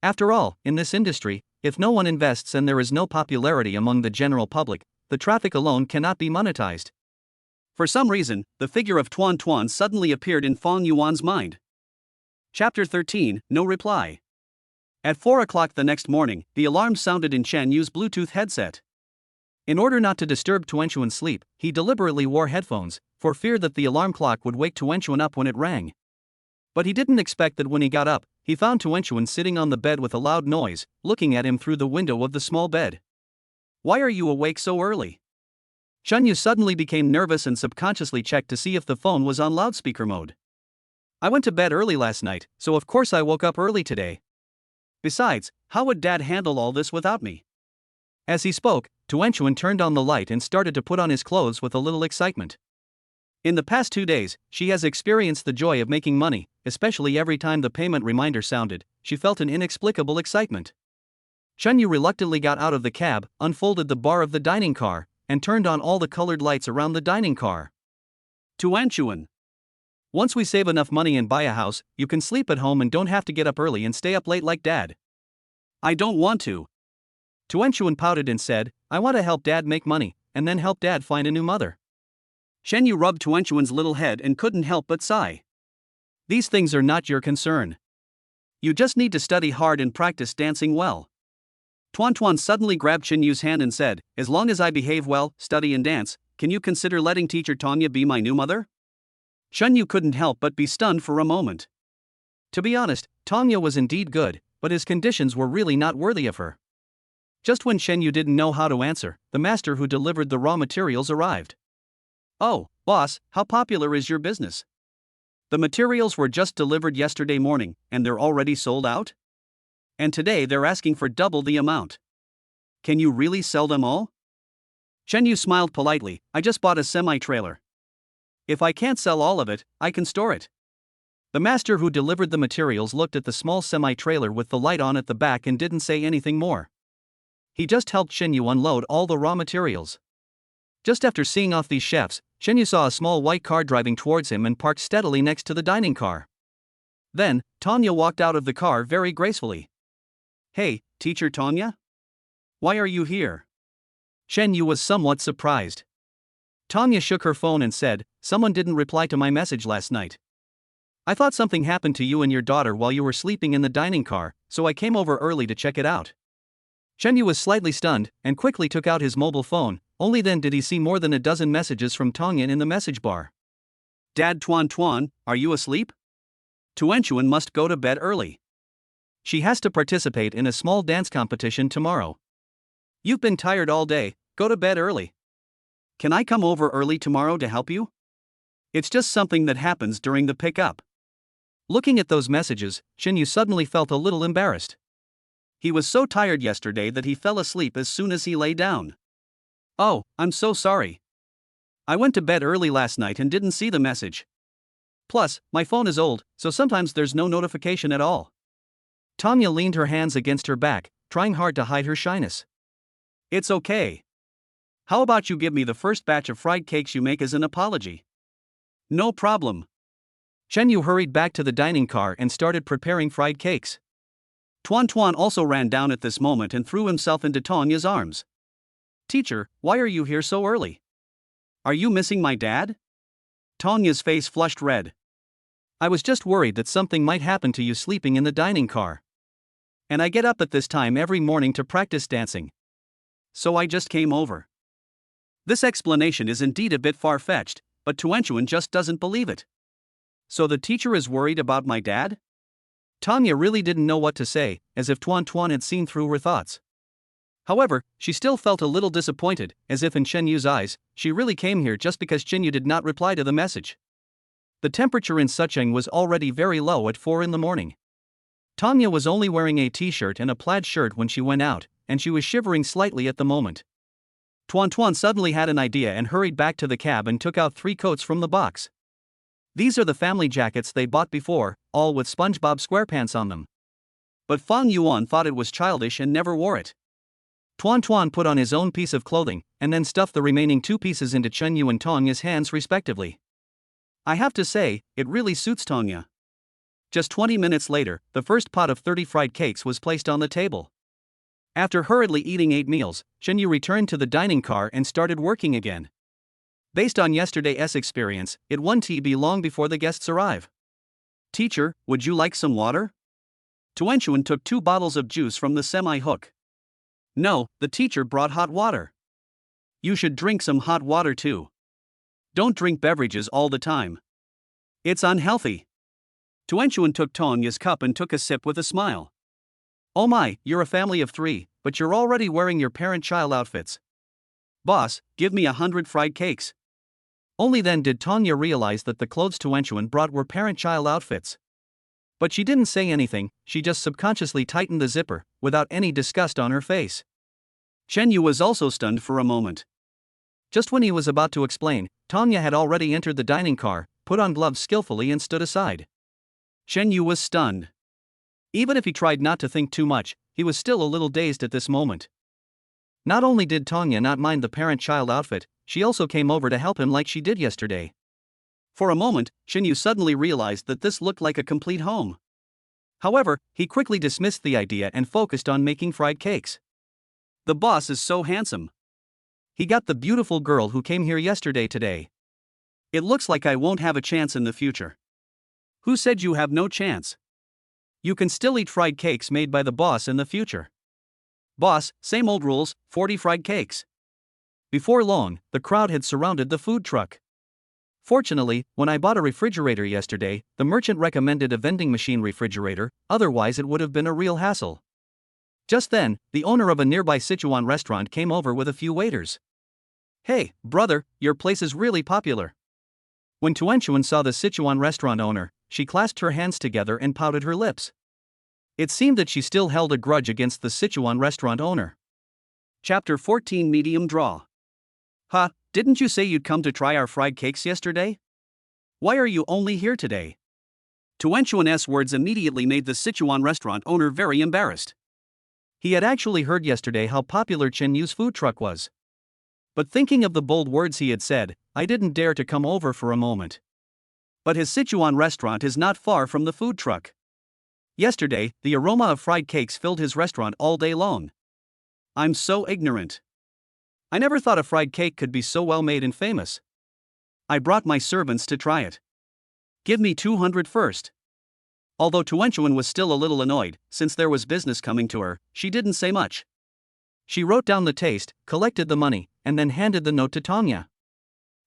After all, in this industry, if no one invests and there is no popularity among the general public, the traffic alone cannot be monetized. For some reason, the figure of Tuan Tuan suddenly appeared in Fang Yuan's mind. Chapter 13, No Reply. At 4 o'clock the next morning, the alarm sounded in Chen Yu's Bluetooth headset. In order not to disturb Tuanchuan's sleep, he deliberately wore headphones, for fear that the alarm clock would wake Tuanchuan up when it rang. But he didn't expect that when he got up, he found Tuanchuan sitting on the bed with a loud noise, looking at him through the window of the small bed. Why are you awake so early? Chen Yu suddenly became nervous and subconsciously checked to see if the phone was on loudspeaker mode. I went to bed early last night, so of course I woke up early today. Besides, how would Dad handle all this without me? As he spoke, Tuanchuan turned on the light and started to put on his clothes with a little excitement. In the past 2 days, she has experienced the joy of making money, especially every time the payment reminder sounded. She felt an inexplicable excitement. Chen Yu reluctantly got out of the cab, unfolded the bar of the dining car, and turned on all the colored lights around the dining car. Tuanchuan. Once we save enough money and buy a house, you can sleep at home and don't have to get up early and stay up late like Dad. I don't want to. Tuanchuan pouted and said, I want to help Dad make money, and then help Dad find a new mother. Chen Yu rubbed Tuanchuan's little head and couldn't help but sigh. These things are not your concern. You just need to study hard and practice dancing well. Tuan suddenly grabbed Chen Yu's hand and said, as long as I behave well, study and dance, can you consider letting teacher Tanya be my new mother? Chen Yu couldn't help but be stunned for a moment. To be honest, Tanya was indeed good, but his conditions were really not worthy of her. Just when Shen Yu didn't know how to answer, the master who delivered the raw materials arrived. Oh, boss, how popular is your business? The materials were just delivered yesterday morning, and they're already sold out? And today they're asking for double the amount. Can you really sell them all? Shen Yu smiled politely. I just bought a semi-trailer. If I can't sell all of it, I can store it. The master who delivered the materials looked at the small semi-trailer with the light on at the back and didn't say anything more. He just helped Shen Yu unload all the raw materials. Just after seeing off these chefs, Shen Yu saw a small white car driving towards him and parked steadily next to the dining car. Then, Tanya walked out of the car very gracefully. Hey, teacher Tanya? Why are you here? Shen Yu was somewhat surprised. Tanya shook her phone and said, someone didn't reply to my message last night. I thought something happened to you and your daughter while you were sleeping in the dining car, so I came over early to check it out. Shen Yu was slightly stunned and quickly took out his mobile phone. Only then did he see more than a dozen messages from Tongyan in the message bar. Dad Tuan, are you asleep? Tuan must go to bed early. She has to participate in a small dance competition tomorrow. You've been tired all day, go to bed early. Can I come over early tomorrow to help you? It's just something that happens during the pickup. Looking at those messages, Shen Yu suddenly felt a little embarrassed. He was so tired yesterday that he fell asleep as soon as he lay down. Oh, I'm so sorry. I went to bed early last night and didn't see the message. Plus, my phone is old, so sometimes there's no notification at all. Tanya leaned her hands against her back, trying hard to hide her shyness. It's okay. How about you give me the first batch of fried cakes you make as an apology? No problem. Shen Yu hurried back to the dining car and started preparing fried cakes. Tuan also ran down at this moment and threw himself into Tanya's arms. Teacher, why are you here so early? Are you missing my dad? Tanya's face flushed red. I was just worried that something might happen to you sleeping in the dining car. And I get up at this time every morning to practice dancing. So I just came over. This explanation is indeed a bit far-fetched, but Tuan just doesn't believe it. So the teacher is worried about my dad? Tanya really didn't know what to say, as if Tuan had seen through her thoughts. However, she still felt a little disappointed, as if in Shen Yu's eyes, she really came here just because Shen Yu did not reply to the message. The temperature in Sucheng was already very low at 4 in the morning. Tanya was only wearing a t-shirt and a plaid shirt when she went out, and she was shivering slightly at the moment. Tuan suddenly had an idea and hurried back to the cab and took out 3 coats from the box. These are the family jackets they bought before, all with SpongeBob SquarePants on them. But Fang Yuan thought it was childish and never wore it. Tuan put on his own piece of clothing, and then stuffed the remaining 2 pieces into Chen Yu and Tanya's hands respectively. I have to say, it really suits Tanya. Just 20 minutes later, the first pot of 30 fried cakes was placed on the table. After hurriedly eating 8 meals, Chen Yu returned to the dining car and started working again. Based on yesterday's experience, it won't be long before the guests arrive. Teacher, would you like some water? Tuan took 2 bottles of juice from the semi-hook. No, the teacher brought hot water. You should drink some hot water too. Don't drink beverages all the time. It's unhealthy. Tuan took Tanya's cup and took a sip with a smile. Oh my, you're a family of 3, but you're already wearing your parent-child outfits. Boss, give me 100 fried cakes. Only then did Tanya realize that the clothes Tuan brought were parent-child outfits. But she didn't say anything, she just subconsciously tightened the zipper, without any disgust on her face. Shen Yu was also stunned for a moment. Just when he was about to explain, Tanya had already entered the dining car, put on gloves skillfully and stood aside. Shen Yu was stunned. Even if he tried not to think too much, he was still a little dazed at this moment. Not only did Tanya not mind the parent-child outfit, she also came over to help him like she did yesterday. For a moment, Shen Yu suddenly realized that this looked like a complete home. However, he quickly dismissed the idea and focused on making fried cakes. The boss is so handsome. He got the beautiful girl who came here yesterday today. It looks like I won't have a chance in the future. Who said you have no chance? You can still eat fried cakes made by the boss in the future. Boss, same old rules, 40 fried cakes. Before long, the crowd had surrounded the food truck. Fortunately, when I bought a refrigerator yesterday, the merchant recommended a vending machine refrigerator, otherwise it would have been a real hassle. Just then, the owner of a nearby Sichuan restaurant came over with a few waiters. "Hey, brother, your place is really popular." When Tuanchuan saw the Sichuan restaurant owner, she clasped her hands together and pouted her lips. It seemed that she still held a grudge against the Sichuan restaurant owner. Chapter 14 Medium Draw. Huh, didn't you say you'd come to try our fried cakes yesterday? Why are you only here today? Tuanchuan's words immediately made the Sichuan restaurant owner very embarrassed. He had actually heard yesterday how popular Chen Yu's food truck was. But thinking of the bold words he had said, I didn't dare to come over for a moment. But his Sichuan restaurant is not far from the food truck. Yesterday, the aroma of fried cakes filled his restaurant all day long. I'm so ignorant. I never thought a fried cake could be so well made and famous. I brought my servants to try it. Give me 200 first. Although Tuanchuan was still a little annoyed, since there was business coming to her, she didn't say much. She wrote down the taste, collected the money, and then handed the note to Tanya.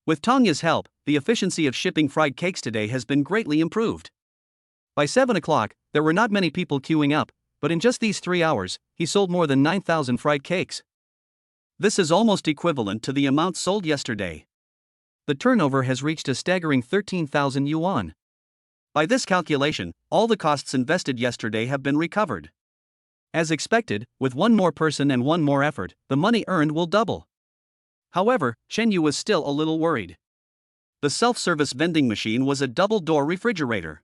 With Tanya's help, the efficiency of shipping fried cakes today has been greatly improved. By 7 o'clock, there were not many people queuing up, but in just these 3 hours, he sold more than 9,000 fried cakes. This is almost equivalent to the amount sold yesterday. The turnover has reached a staggering 13,000 yuan. By this calculation, all the costs invested yesterday have been recovered. As expected, with one more person and one more effort, the money earned will double. However, Chen Yu was still a little worried. The self-service vending machine was a double-door refrigerator.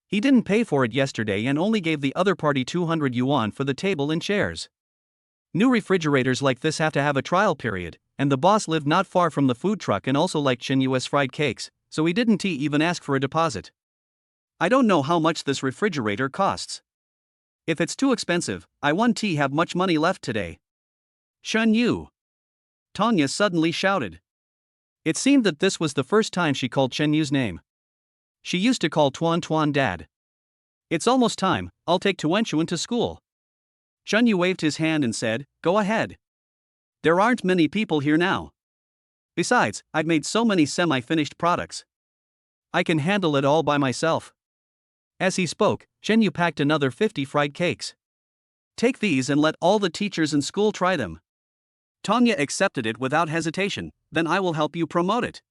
He didn't pay for it yesterday and only gave the other party 200 yuan for the table and chairs. New refrigerators like this have to have a trial period, and the boss lived not far from the food truck and also liked Chen Yu's fried cakes, so he didn't even ask for a deposit. I don't know how much this refrigerator costs. If it's too expensive, I won't have much money left today. Chen Yu! Tanya suddenly shouted. It seemed that this was the first time she called Chen Yu's name. She used to call Tuan Dad. It's almost time, I'll take Tuanchuan to school. Chen Yu waved his hand and said, Go ahead. There aren't many people here now. Besides, I've made so many semi-finished products. I can handle it all by myself. As he spoke, Chen Yu packed another 50 fried cakes. Take these and let all the teachers in school try them. Tanya accepted it without hesitation, then I will help you promote it.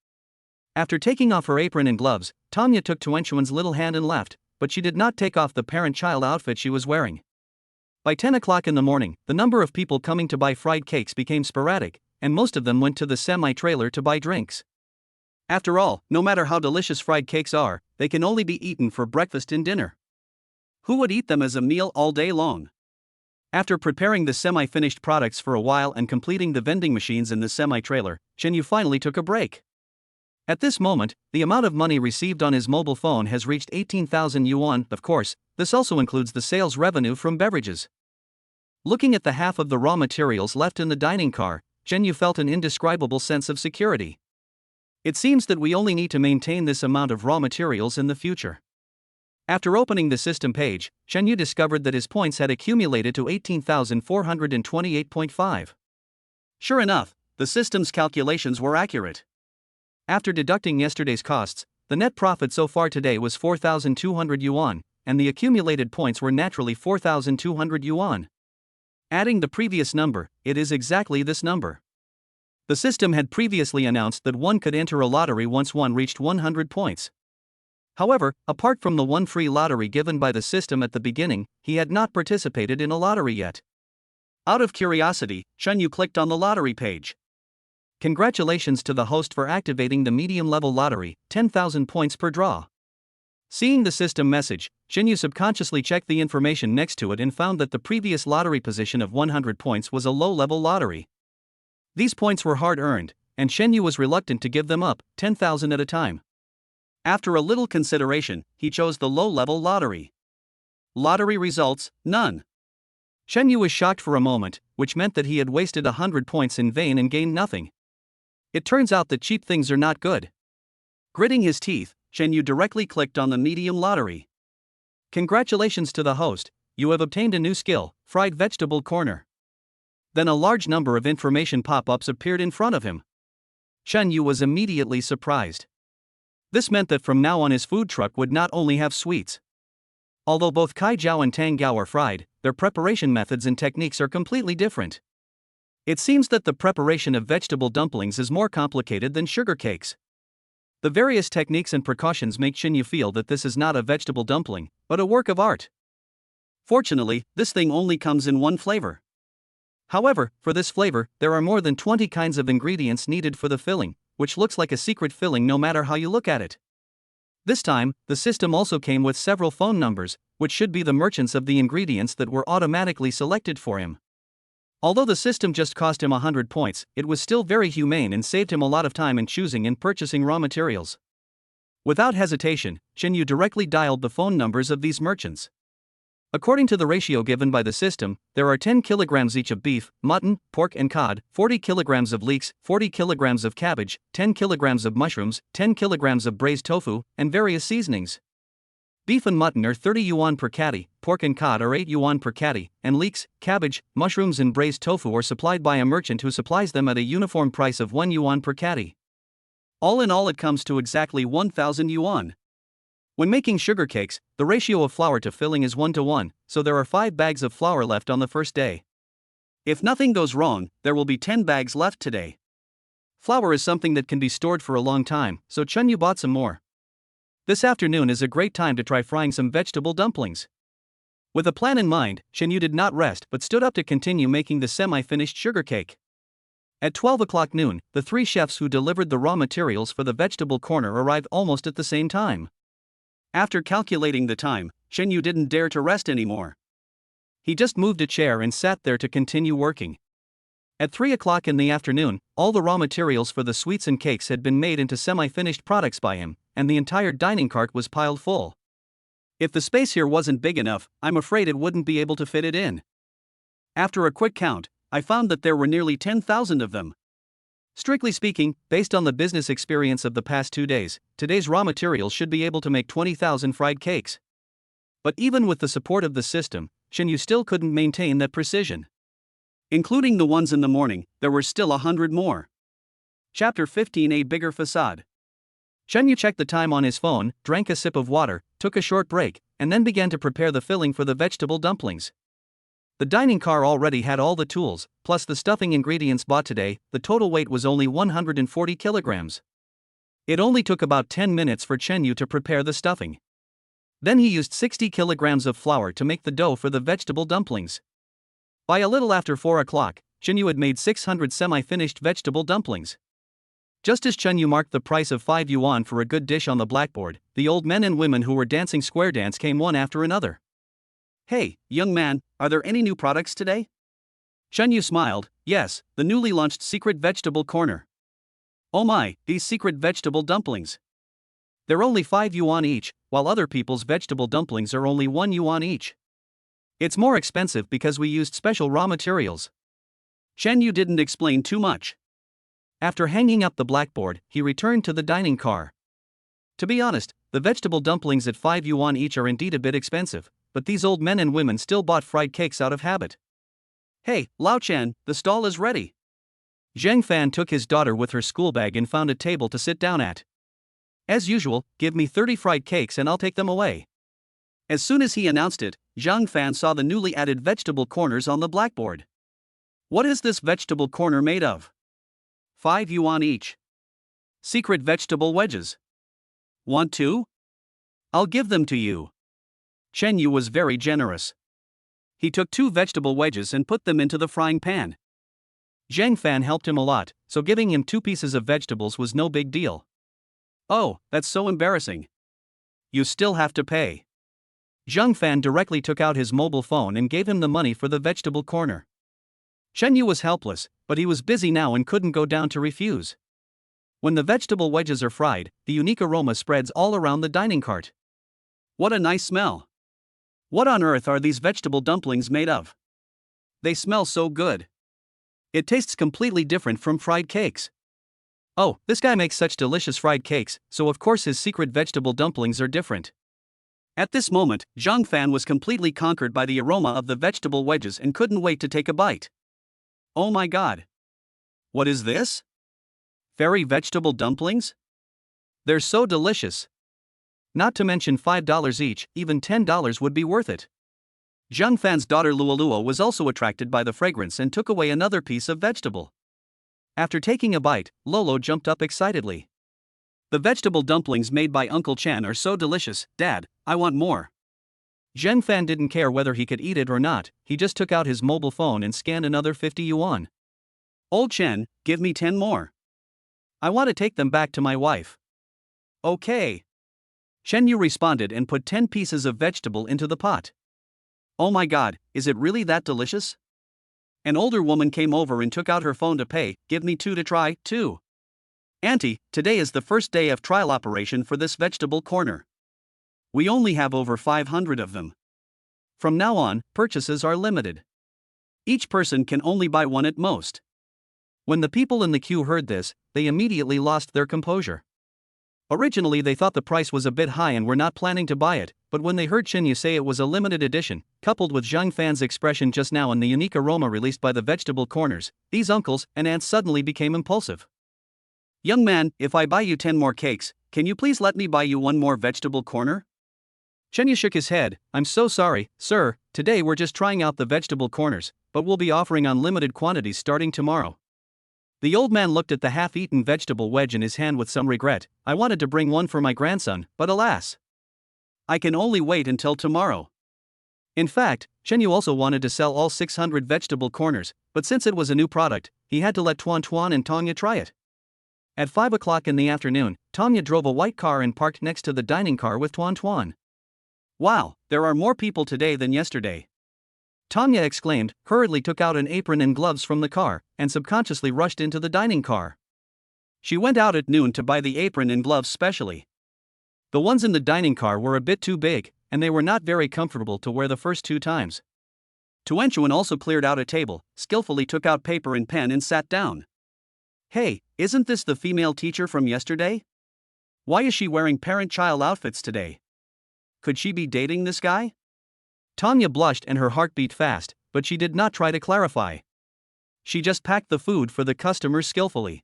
After taking off her apron and gloves, Tanya took Tuanchuan's little hand and left, but she did not take off the parent-child outfit she was wearing. By 10 o'clock in the morning, the number of people coming to buy fried cakes became sporadic, and most of them went to the semi-trailer to buy drinks. After all, no matter how delicious fried cakes are, they can only be eaten for breakfast and dinner. Who would eat them as a meal all day long? After preparing the semi-finished products for a while and completing the vending machines in the semi-trailer, Chen Yu finally took a break. At this moment, the amount of money received on his mobile phone has reached 18,000 yuan. Of course, this also includes the sales revenue from beverages. Looking at the half of the raw materials left in the dining car, Chen Yu felt an indescribable sense of security. It seems that we only need to maintain this amount of raw materials in the future. After opening the system page, Chen Yu discovered that his points had accumulated to 18,428.5. Sure enough, the system's calculations were accurate. After deducting yesterday's costs, the net profit so far today was 4,200 yuan, and the accumulated points were naturally 4,200 yuan. Adding the previous number, it is exactly this number. The system had previously announced that one could enter a lottery once one reached 100 points. However, apart from the one free lottery given by the system at the beginning, he had not participated in a lottery yet. Out of curiosity, Chen Yu clicked on the lottery page. Congratulations to the host for activating the medium-level lottery, 10,000 points per draw. Seeing the system message, Chen Yu subconsciously checked the information next to it and found that the previous lottery position of 100 points was a low-level lottery. These points were hard-earned, and Chen Yu was reluctant to give them up, 10,000 at a time. After a little consideration, he chose the low-level lottery. Lottery results, none. Chen Yu was shocked for a moment, which meant that he had wasted 100 points in vain and gained nothing. It turns out that cheap things are not good. Gritting his teeth, Chen Yu directly clicked on the medium lottery. Congratulations to the host, you have obtained a new skill, fried vegetable corner. Then a large number of information pop-ups appeared in front of him. Chen Yu was immediately surprised. This meant that from now on his food truck would not only have sweets. Although both kai jiao and tang gao are fried, their preparation methods and techniques are completely different. It seems that the preparation of vegetable dumplings is more complicated than sugar cakes. The various techniques and precautions make Xinyu feel that this is not a vegetable dumpling, but a work of art. Fortunately, this thing only comes in one flavor. However, for this flavor, there are more than 20 kinds of ingredients needed for the filling, which looks like a secret filling no matter how you look at it. This time, the system also came with several phone numbers, which should be the merchants of the ingredients that were automatically selected for him. Although the system just cost him 100 points, it was still very humane and saved him a lot of time in choosing and purchasing raw materials. Without hesitation, Xinyu directly dialed the phone numbers of these merchants. According to the ratio given by the system, there are 10 kilograms each of beef, mutton, pork and cod, 40 kilograms of leeks, 40 kilograms of cabbage, 10 kilograms of mushrooms, 10 kilograms of braised tofu, and various seasonings. Beef and mutton are 30 yuan per catty, pork and cod are 8 yuan per catty, and leeks, cabbage, mushrooms and braised tofu are supplied by a merchant who supplies them at a uniform price of 1 yuan per catty. All in all, it comes to exactly 1,000 yuan. When making sugar cakes, the ratio of flour to filling is 1:1, so there are 5 bags of flour left on the first day. If nothing goes wrong, there will be 10 bags left today. Flour is something that can be stored for a long time, so Xinyu bought some more. This afternoon is a great time to try frying some vegetable dumplings. With a plan in mind, Xinyu did not rest but stood up to continue making the semi-finished sugar cake. At 12 o'clock noon, the 3 chefs who delivered the raw materials for the vegetable corner arrived almost at the same time. After calculating the time, Xinyu didn't dare to rest anymore. He just moved a chair and sat there to continue working. At 3 o'clock in the afternoon, all the raw materials for the sweets and cakes had been made into semi-finished products by him, and the entire dining cart was piled full. If the space here wasn't big enough, I'm afraid it wouldn't be able to fit it in. After a quick count, I found that there were nearly 10,000 of them. Strictly speaking, based on the business experience of the past 2 days, today's raw materials should be able to make 20,000 fried cakes. But even with the support of the system, Xinyu still couldn't maintain that precision. Including the ones in the morning, there were still 100 more. Chapter 15: A Bigger Facade. Xinyu checked the time on his phone, drank a sip of water, took a short break, and then began to prepare the filling for the vegetable dumplings. The dining car already had all the tools, plus the stuffing ingredients bought today. The total weight was only 140 kilograms. It only took about 10 minutes for Xinyu to prepare the stuffing. Then he used 60 kilograms of flour to make the dough for the vegetable dumplings. By a little after 4 o'clock, Xinyu had made 600 semi-finished vegetable dumplings. Just as Xinyu marked the price of 5 yuan for a good dish on the blackboard, the old men and women who were dancing square dance came one after another. Hey, young man, are there any new products today? Xinyu smiled. Yes, the newly launched secret vegetable corner. Oh my, these secret vegetable dumplings. They're only 5 yuan each, while other people's vegetable dumplings are only 1 yuan each. It's more expensive because we used special raw materials. Xinyu didn't explain too much. After hanging up the blackboard, he returned to the dining car. To be honest, the vegetable dumplings at 5 yuan each are indeed a bit expensive, but these old men and women still bought fried cakes out of habit. Hey, Lao Chen, the stall is ready. Zheng Fan took his daughter with her school bag and found a table to sit down at. As usual, give me 30 fried cakes and I'll take them away. As soon as he announced it, Zhang Fan saw the newly added vegetable corners on the blackboard. What is this vegetable corner made of? 5 yuan each. Secret vegetable wedges. Want 2? I'll give them to you. Xinyu was very generous. He took 2 vegetable wedges and put them into the frying pan. Zhang Fan helped him a lot, so giving him 2 pieces of vegetables was no big deal. Oh, that's so embarrassing. You still have to pay. Zhang Fan directly took out his mobile phone and gave him the money for the vegetable corner. Xinyu was helpless, but he was busy now and couldn't go down to refuse. When the vegetable wedges are fried, the unique aroma spreads all around the dining cart. What a nice smell. What on earth are these vegetable dumplings made of? They smell so good. It tastes completely different from fried cakes. Oh, this guy makes such delicious fried cakes, so of course his secret vegetable dumplings are different. At this moment, Zhang Fan was completely conquered by the aroma of the vegetable wedges and couldn't wait to take a bite. Oh my god. What is this? Fairy vegetable dumplings? They're so delicious. Not to mention $5 each, even $10 would be worth it. Zhang Fan's daughter Luolua was also attracted by the fragrance and took away another piece of vegetable. After taking a bite, Lolo jumped up excitedly. The vegetable dumplings made by Uncle Chen are so delicious, Dad, I want more. Zhang Fan didn't care whether he could eat it or not, he just took out his mobile phone and scanned another 50 yuan. Old Chen, give me 10 more. I want to take them back to my wife. Okay. Chen Yu responded and put 10 pieces of vegetable into the pot. Oh my god, is it really that delicious? An older woman came over and took out her phone to pay. Give me 2 to try, too. Auntie, today is the first day of trial operation for this vegetable corner. We only have over 500 of them. From now on, purchases are limited. Each person can only buy one at most. When the people in the queue heard this, they immediately lost their composure. Originally they thought the price was a bit high and were not planning to buy it, but when they heard Chen Yu say it was a limited edition, coupled with Zhang Fan's expression just now and the unique aroma released by the vegetable corners, these uncles and aunts suddenly became impulsive. Young man, if I buy you 10 more cakes, can you please let me buy you one more vegetable corner? Chen Yu shook his head. I'm so sorry, sir, today we're just trying out the vegetable corners, but we'll be offering unlimited quantities starting tomorrow. The old man looked at the half-eaten vegetable wedge in his hand with some regret. I wanted to bring one for my grandson, but alas, I can only wait until tomorrow. In fact, Chen Yu also wanted to sell all 600 vegetable corners, but since it was a new product, he had to let Tuan Tuan and Tongya try it. At 5 o'clock in the afternoon, Tongya drove a white car and parked next to the dining car with Tuan Tuan. Wow, there are more people today than yesterday. Tongya exclaimed, hurriedly took out an apron and gloves from the car, and subconsciously rushed into the dining car. She went out at noon to buy the apron and gloves specially. The ones in the dining car were a bit too big, and they were not very comfortable to wear the first 2 times. Tuanchuan also cleared out a table, skillfully took out paper and pen and sat down. Hey, isn't this the female teacher from yesterday? Why is she wearing parent-child outfits today? Could she be dating this guy? Tongya blushed and her heart beat fast, but she did not try to clarify. She just packed the food for the customers skillfully.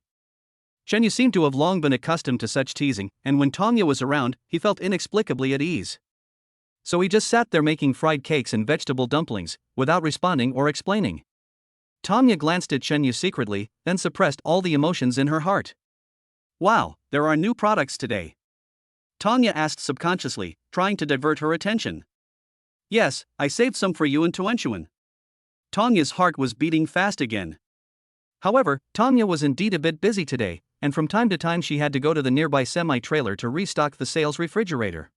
Chen Yu seemed to have long been accustomed to such teasing, and when Tongya was around, he felt inexplicably at ease. So he just sat there making fried cakes and vegetable dumplings, without responding or explaining. Tongya glanced at Chen Yu secretly, then suppressed all the emotions in her heart. Wow, there are new products today. Tongya asked subconsciously, trying to divert her attention. Yes, I saved some for you and Tuanchuan. Tongya's heart was beating fast again. However, Tongya was indeed a bit busy today, and from time to time she had to go to the nearby semi-trailer to restock the sales refrigerator.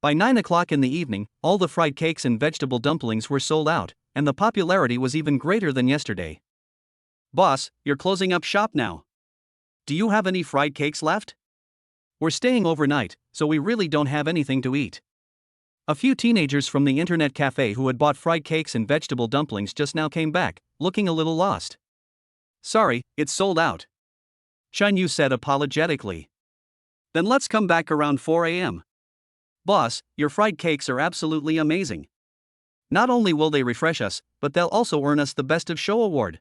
By 9 o'clock in the evening, all the fried cakes and vegetable dumplings were sold out, and the popularity was even greater than yesterday. Boss, you're closing up shop now. Do you have any fried cakes left? We're staying overnight, so we really don't have anything to eat. A few teenagers from the internet cafe who had bought fried cakes and vegetable dumplings just now came back, looking a little lost. Sorry, it's sold out. Chen Yu said apologetically. Then let's come back around 4 a.m. Boss, your fried cakes are absolutely amazing. Not only will they refresh us, but they'll also earn us the Best of Show award.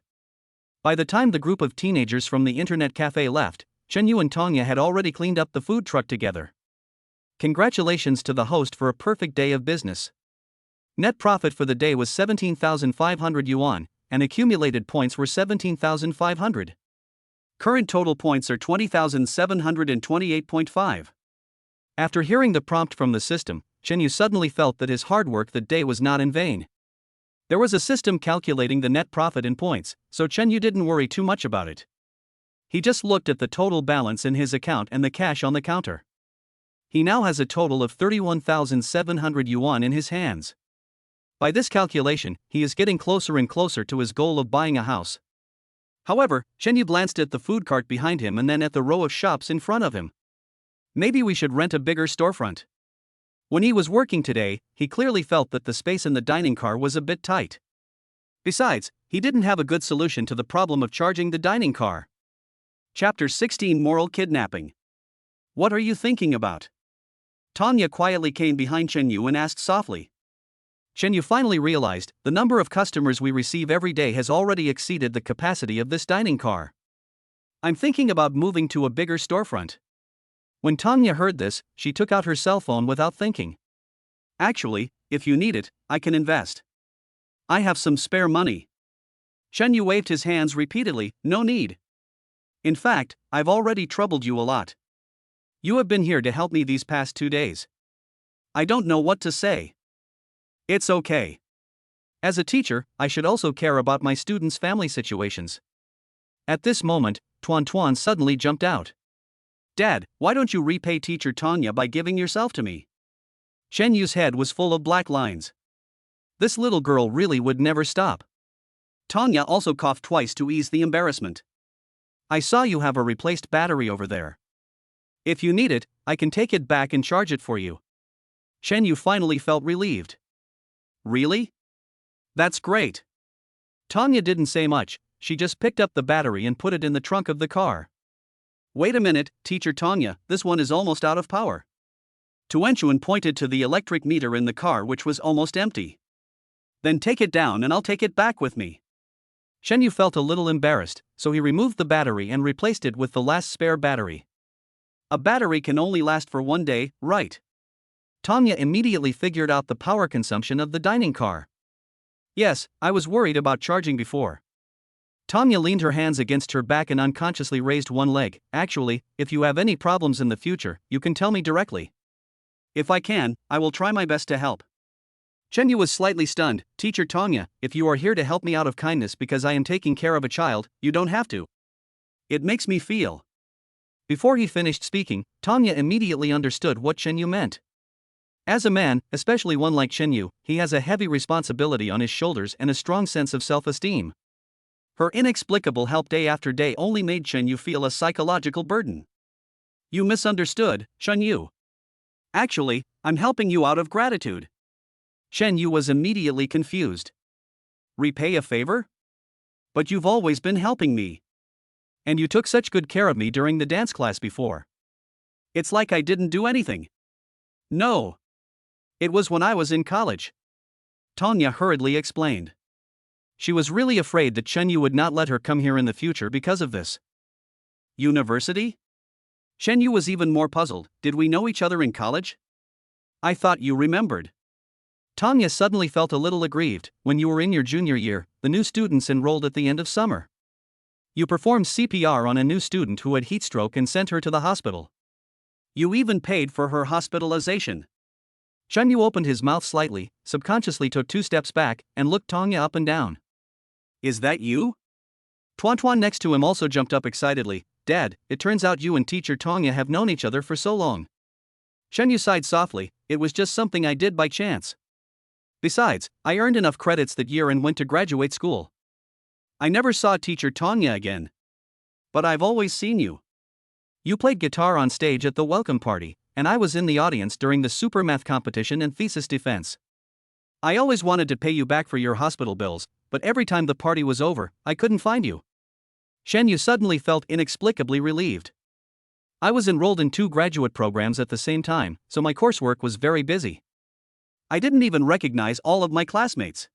By the time the group of teenagers from the internet cafe left, Chen Yu and Tongya had already cleaned up the food truck together. Congratulations to the host for a perfect day of business. Net profit for the day was 17,500 yuan, and accumulated points were 17,500. Current total points are 20,728.5. After hearing the prompt from the system, Chen Yu suddenly felt that his hard work that day was not in vain. There was a system calculating the net profit in points, so Chen Yu didn't worry too much about it. He just looked at the total balance in his account and the cash on the counter. He now has a total of 31,700 yuan in his hands. By this calculation, he is getting closer and closer to his goal of buying a house. However, Chen Yu glanced at the food cart behind him and then at the row of shops in front of him. Maybe we should rent a bigger storefront. When he was working today, he clearly felt that the space in the dining car was a bit tight. Besides, he didn't have a good solution to the problem of charging the dining car. Chapter 16 Moral Kidnapping. What are you thinking about? Tongya quietly came behind Chen Yu and asked softly. Chen Yu finally realized, the number of customers we receive every day has already exceeded the capacity of this dining car. I'm thinking about moving to a bigger storefront. When Tanya heard this, she took out her cell phone without thinking. Actually, if you need it, I can invest. I have some spare money. Shenyu waved his hands repeatedly, no need. In fact, I've already troubled you a lot. You have been here to help me these past 2 days. I don't know what to say. It's okay. As a teacher, I should also care about my students' family situations. At this moment, Tuan suddenly jumped out. Dad, why don't you repay teacher Tanya by giving yourself to me? Shenyu's head was full of black lines. This little girl really would never stop. Tanya also coughed twice to ease the embarrassment. I saw you have a replaced battery over there. If you need it, I can take it back and charge it for you. Shenyu finally felt relieved. Really? That's great. Tanya didn't say much, she just picked up the battery and put it in the trunk of the car. Wait a minute, teacher Tanya, this one is almost out of power. Tuanchuan pointed to the electric meter in the car, which was almost empty. Then take it down and I'll take it back with me. Shenyu felt a little embarrassed, so he removed the battery and replaced it with the last spare battery. A battery can only last for 1 day, right? Tanya immediately figured out the power consumption of the dining car. Yes, I was worried about charging before. Tanya leaned her hands against her back and unconsciously raised one leg. Actually, if you have any problems in the future, you can tell me directly. If I can, I will try my best to help. Shenyu was slightly stunned. Teacher Tanya, if you are here to help me out of kindness because I am taking care of a child, you don't have to. It makes me feel. Before he finished speaking, Tanya immediately understood what Shenyu meant. As a man, especially one like Shenyu, he has a heavy responsibility on his shoulders and a strong sense of self-esteem. Her inexplicable help day after day only made Shenyu feel a psychological burden. You misunderstood, Shenyu. Actually, I'm helping you out of gratitude. Shenyu was immediately confused. Repay a favor? But you've always been helping me. And you took such good care of me during the dance class before. It's like I didn't do anything. No. It was when I was in college. Tanya hurriedly explained. She was really afraid that Shenyu would not let her come here in the future because of this. University? Shenyu was even more puzzled. Did we know each other in college? I thought you remembered. Tanya suddenly felt a little aggrieved. When you were in your junior year, the new students enrolled at the end of summer. You performed CPR on a new student who had heat stroke and sent her to the hospital. You even paid for her hospitalization. Shenyu opened his mouth slightly, subconsciously took 2 steps back, and looked Tanya up and down. Is that you? Tuan next to him also jumped up excitedly. Dad, it turns out you and teacher Tanya have known each other for so long. Shenyu sighed softly. It was just something I did by chance. Besides, I earned enough credits that year and went to graduate school. I never saw teacher Tanya again. But I've always seen you. You played guitar on stage at the welcome party, and I was in the audience during the super math competition and thesis defense. I always wanted to pay you back for your hospital bills, but every time the party was over, I couldn't find you. Shenyu suddenly felt inexplicably relieved. I was enrolled in 2 graduate programs at the same time, so my coursework was very busy. I didn't even recognize all of my classmates.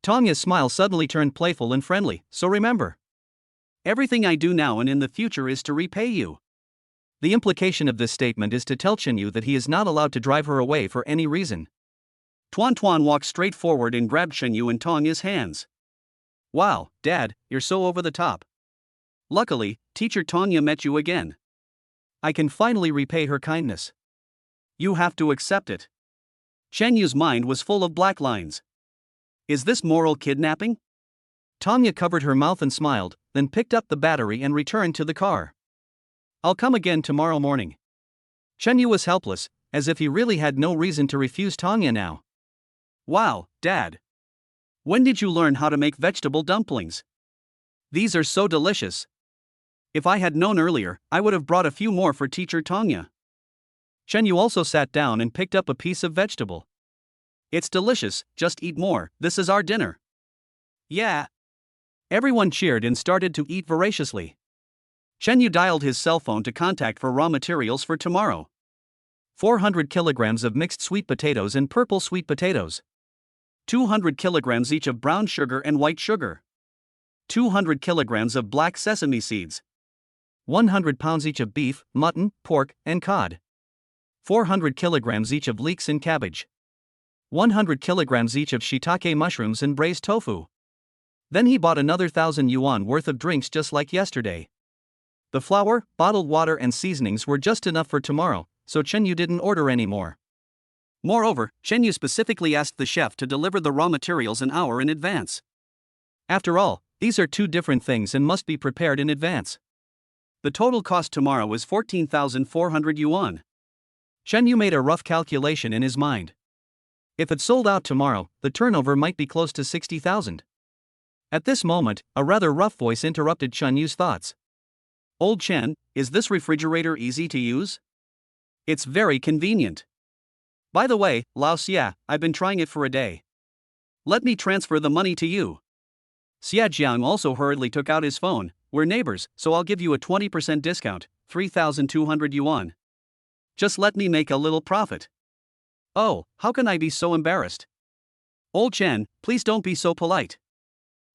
Tanya's smile suddenly turned playful and friendly. So remember, everything I do now and in the future is to repay you. The implication of this statement is to tell Shenyu that he is not allowed to drive her away for any reason. Tuan walked straight forward and grabbed Shenyu and Tanya's hands. Wow, Dad, you're so over the top. Luckily, teacher Tanya met you again. I can finally repay her kindness. You have to accept it. Shenyu's mind was full of black lines. Is this moral kidnapping? Tanya covered her mouth and smiled, then picked up the battery and returned to the car. I'll come again tomorrow morning. Shenyu was helpless, as if he really had no reason to refuse Tanya now. Wow, Dad. When did you learn how to make vegetable dumplings? These are so delicious. If I had known earlier, I would have brought a few more for teacher Tanya. Shenyu also sat down and picked up a piece of vegetable. It's delicious, just eat more, this is our dinner. Yeah. Everyone cheered and started to eat voraciously. Shenyu dialed his cell phone to contact for raw materials for tomorrow. 400 kilograms of mixed sweet potatoes and purple sweet potatoes. 200 kilograms each of brown sugar and white sugar. 200 kilograms of black sesame seeds. 100 pounds each of beef, mutton, pork, and cod. 400 kilograms each of leeks and cabbage. 100 kilograms each of shiitake mushrooms and braised tofu. Then he bought another 1,000 yuan worth of drinks just like yesterday. The flour, bottled water and seasonings were just enough for tomorrow, so Chen Yu didn't order any more. Moreover, Chen Yu specifically asked the chef to deliver the raw materials an hour in advance. After all, these are two different things and must be prepared in advance. The total cost tomorrow is 14,400 yuan. Chen Yu made a rough calculation in his mind. If it sold out tomorrow, the turnover might be close to 60,000. At this moment, a rather rough voice interrupted Chen Yu's thoughts. Old Chen, is this refrigerator easy to use? It's very convenient. By the way, Lao Xia, I've been trying it for a day. Let me transfer the money to you. Xia Jiang also hurriedly took out his phone. We're neighbors, so I'll give you a 20% discount, 3,200 yuan. Just let me make a little profit. Oh, how can I be so embarrassed? Old Chen, please don't be so polite.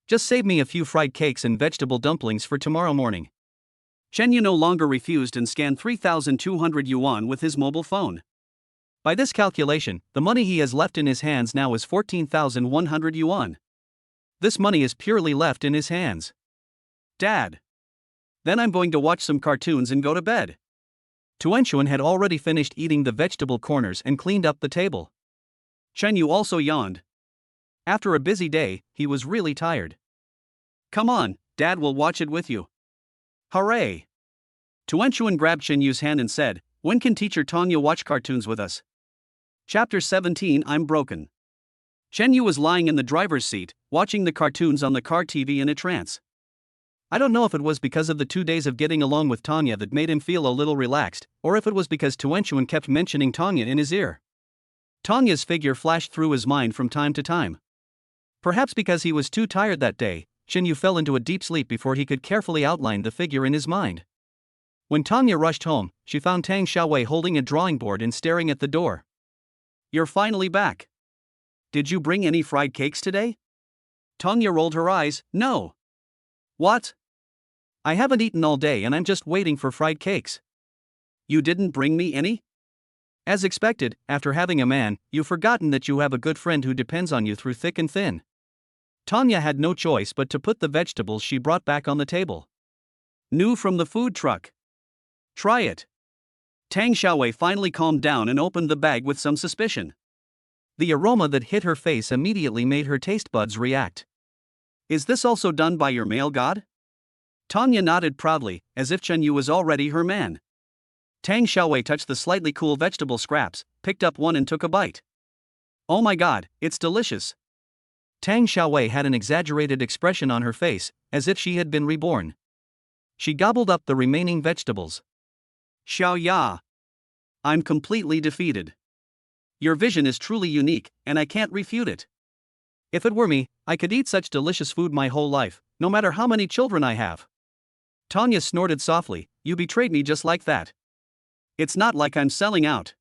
Just save me a few fried cakes and vegetable dumplings for tomorrow morning. Chen Yu no longer refused and scanned 3,200 yuan with his mobile phone. By this calculation, the money he has left in his hands now is 14,100 yuan. This money is purely left in his hands. Dad. Then I'm going to watch some cartoons and go to bed. Tuanchuan had already finished eating the vegetable corners and cleaned up the table. Chen Yu also yawned. After a busy day, he was really tired. Come on, Dad will watch it with you. Hooray! Tuanchuan grabbed Chen Yu's hand and said, when can teacher Tanya watch cartoons with us? Chapter 17 I'm broken. Chen Yu was lying in the driver's seat, watching the cartoons on the car TV in a trance. I don't know if it was because of the 2 days of getting along with Tanya that made him feel a little relaxed, or if it was because Tuanchuan kept mentioning Tanya in his ear. Tanya's figure flashed through his mind from time to time. Perhaps because he was too tired that day, Chen Yu fell into a deep sleep before he could carefully outline the figure in his mind. When Tanya rushed home, she found Tang Xiaowei holding a drawing board and staring at the door. You're finally back. Did you bring any fried cakes today? Tanya rolled her eyes. No. What? I haven't eaten all day and I'm just waiting for fried cakes. You didn't bring me any? As expected, after having a man, you've forgotten that you have a good friend who depends on you through thick and thin. Tanya had no choice but to put the vegetables she brought back on the table. New from the food truck. Try it. Tang Xiaowei finally calmed down and opened the bag with some suspicion. The aroma that hit her face immediately made her taste buds react. Is this also done by your male god? Tanya nodded proudly, as if Chen Yu was already her man. Tang Xiaowei touched the slightly cool vegetable scraps, picked up one and took a bite. Oh my god, it's delicious. Tang Xiaowei had an exaggerated expression on her face, as if she had been reborn. She gobbled up the remaining vegetables. Xiao Ya. I'm completely defeated. Your vision is truly unique, and I can't refute it. If it were me, I could eat such delicious food my whole life, no matter how many children I have. Tanya snorted softly. You betrayed me just like that. It's not like I'm selling out.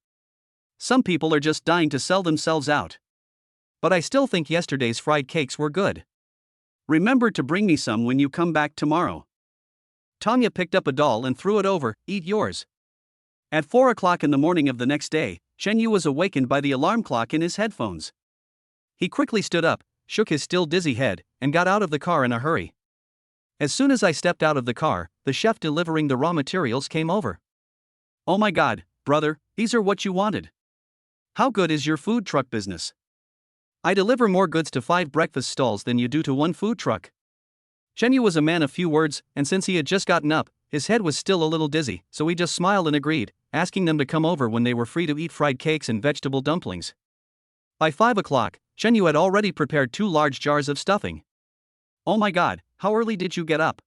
Some people are just dying to sell themselves out. But I still think yesterday's fried cakes were good. Remember to bring me some when you come back tomorrow. Tanya picked up a doll and threw it over. Eat yours. At 4 o'clock in the morning of the next day, Chen Yu was awakened by the alarm clock in his headphones. He quickly stood up, shook his still dizzy head, and got out of the car in a hurry. As soon as I stepped out of the car, the chef delivering the raw materials came over. Oh my god, brother, these are what you wanted. How good is your food truck business? I deliver more goods to 5 breakfast stalls than you do to 1 food truck. Chen Yu was a man of few words, and since he had just gotten up, his head was still a little dizzy, so he just smiled and agreed, asking them to come over when they were free to eat fried cakes and vegetable dumplings. By 5 o'clock, Chen Yu had already prepared 2 large jars of stuffing. Oh my god, how early did you get up?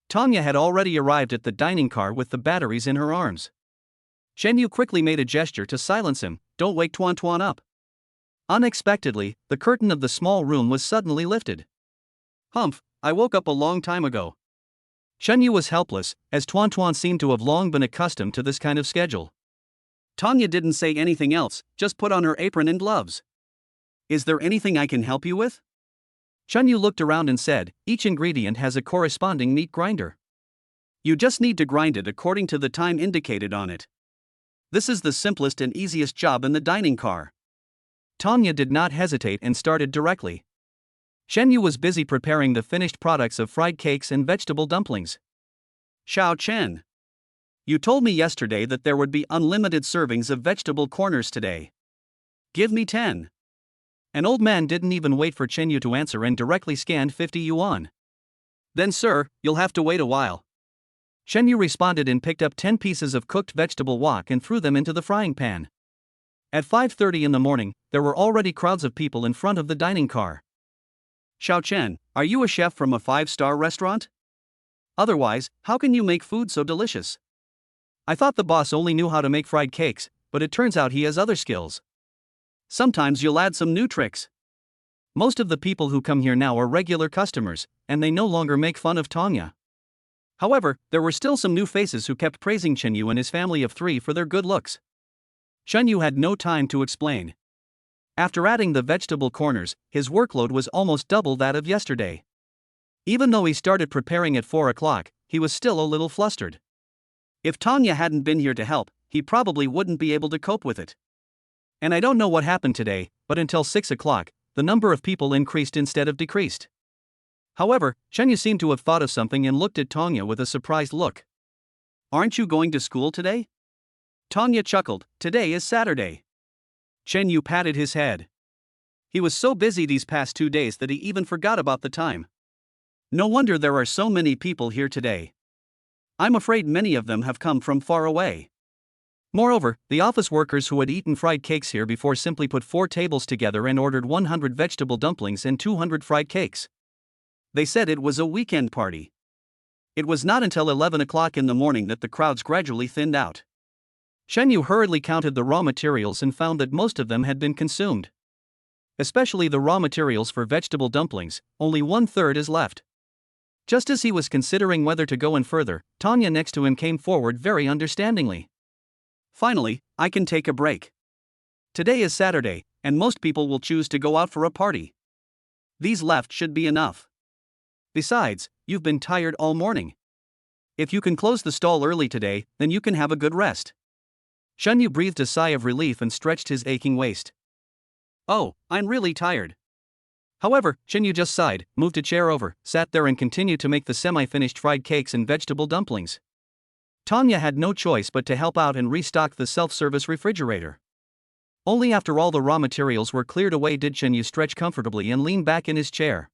Tanya had already arrived at the dining car with the batteries in her arms. Chen Yu quickly made a gesture to silence him. Don't wake Tuan Tuan up. Unexpectedly, the curtain of the small room was suddenly lifted. Humph, I woke up a long time ago. Chen Yu was helpless, as Tuan Tuan seemed to have long been accustomed to this kind of schedule. Tanya didn't say anything else, just put on her apron and gloves. Is there anything I can help you with? Chen Yu looked around and said, each ingredient has a corresponding meat grinder. You just need to grind it according to the time indicated on it. This is the simplest and easiest job in the dining car. Tanya did not hesitate and started directly. Shenyu was busy preparing the finished products of fried cakes and vegetable dumplings. Xiao Chen. You told me yesterday that there would be unlimited servings of vegetable corners today. Give me 10. An old man didn't even wait for Shenyu to answer and directly scanned 50 yuan. Then sir, you'll have to wait a while. Shenyu responded and picked up 10 pieces of cooked vegetable wok and threw them into the frying pan. At 5:30 in the morning, there were already crowds of people in front of the dining car. Xiao Chen, are you a chef from a 5-star restaurant? Otherwise, how can you make food so delicious? I thought the boss only knew how to make fried cakes, but it turns out he has other skills. Sometimes you'll add some new tricks. Most of the people who come here now are regular customers, and they no longer make fun of Tanya. However, there were still some new faces who kept praising Shenyu and his family of 3 for their good looks. Shenyu had no time to explain. After adding the vegetable corners, his workload was almost double that of yesterday. Even though he started preparing at 4 o'clock, he was still a little flustered. If Tanya hadn't been here to help, he probably wouldn't be able to cope with it. And I don't know what happened today, but until 6 o'clock, the number of people increased instead of decreased. However, Shenyu seemed to have thought of something and looked at Tanya with a surprised look. Aren't you going to school today? Tanya chuckled. Today is Saturday. Shenyu patted his head. He was so busy these past 2 days that he even forgot about the time. No wonder there are so many people here today. I'm afraid many of them have come from far away. Moreover, the office workers who had eaten fried cakes here before simply put 4 tables together and ordered 100 vegetable dumplings and 200 fried cakes. They said it was a weekend party. It was not until 11 o'clock in the morning that the crowds gradually thinned out. Shenyu hurriedly counted the raw materials and found that most of them had been consumed. Especially the raw materials for vegetable dumplings, only 1/3 is left. Just as he was considering whether to go in further, Tanya next to him came forward very understandingly. Finally, I can take a break. Today is Saturday, and most people will choose to go out for a party. These left should be enough. Besides, you've been tired all morning. If you can close the stall early today, then you can have a good rest. Shenyu breathed a sigh of relief and stretched his aching waist. Oh, I'm really tired. However, Shenyu just sighed, moved a chair over, sat there and continued to make the semi-finished fried cakes and vegetable dumplings. Tanya had no choice but to help out and restock the self-service refrigerator. Only after all the raw materials were cleared away did Shenyu stretch comfortably and lean back in his chair.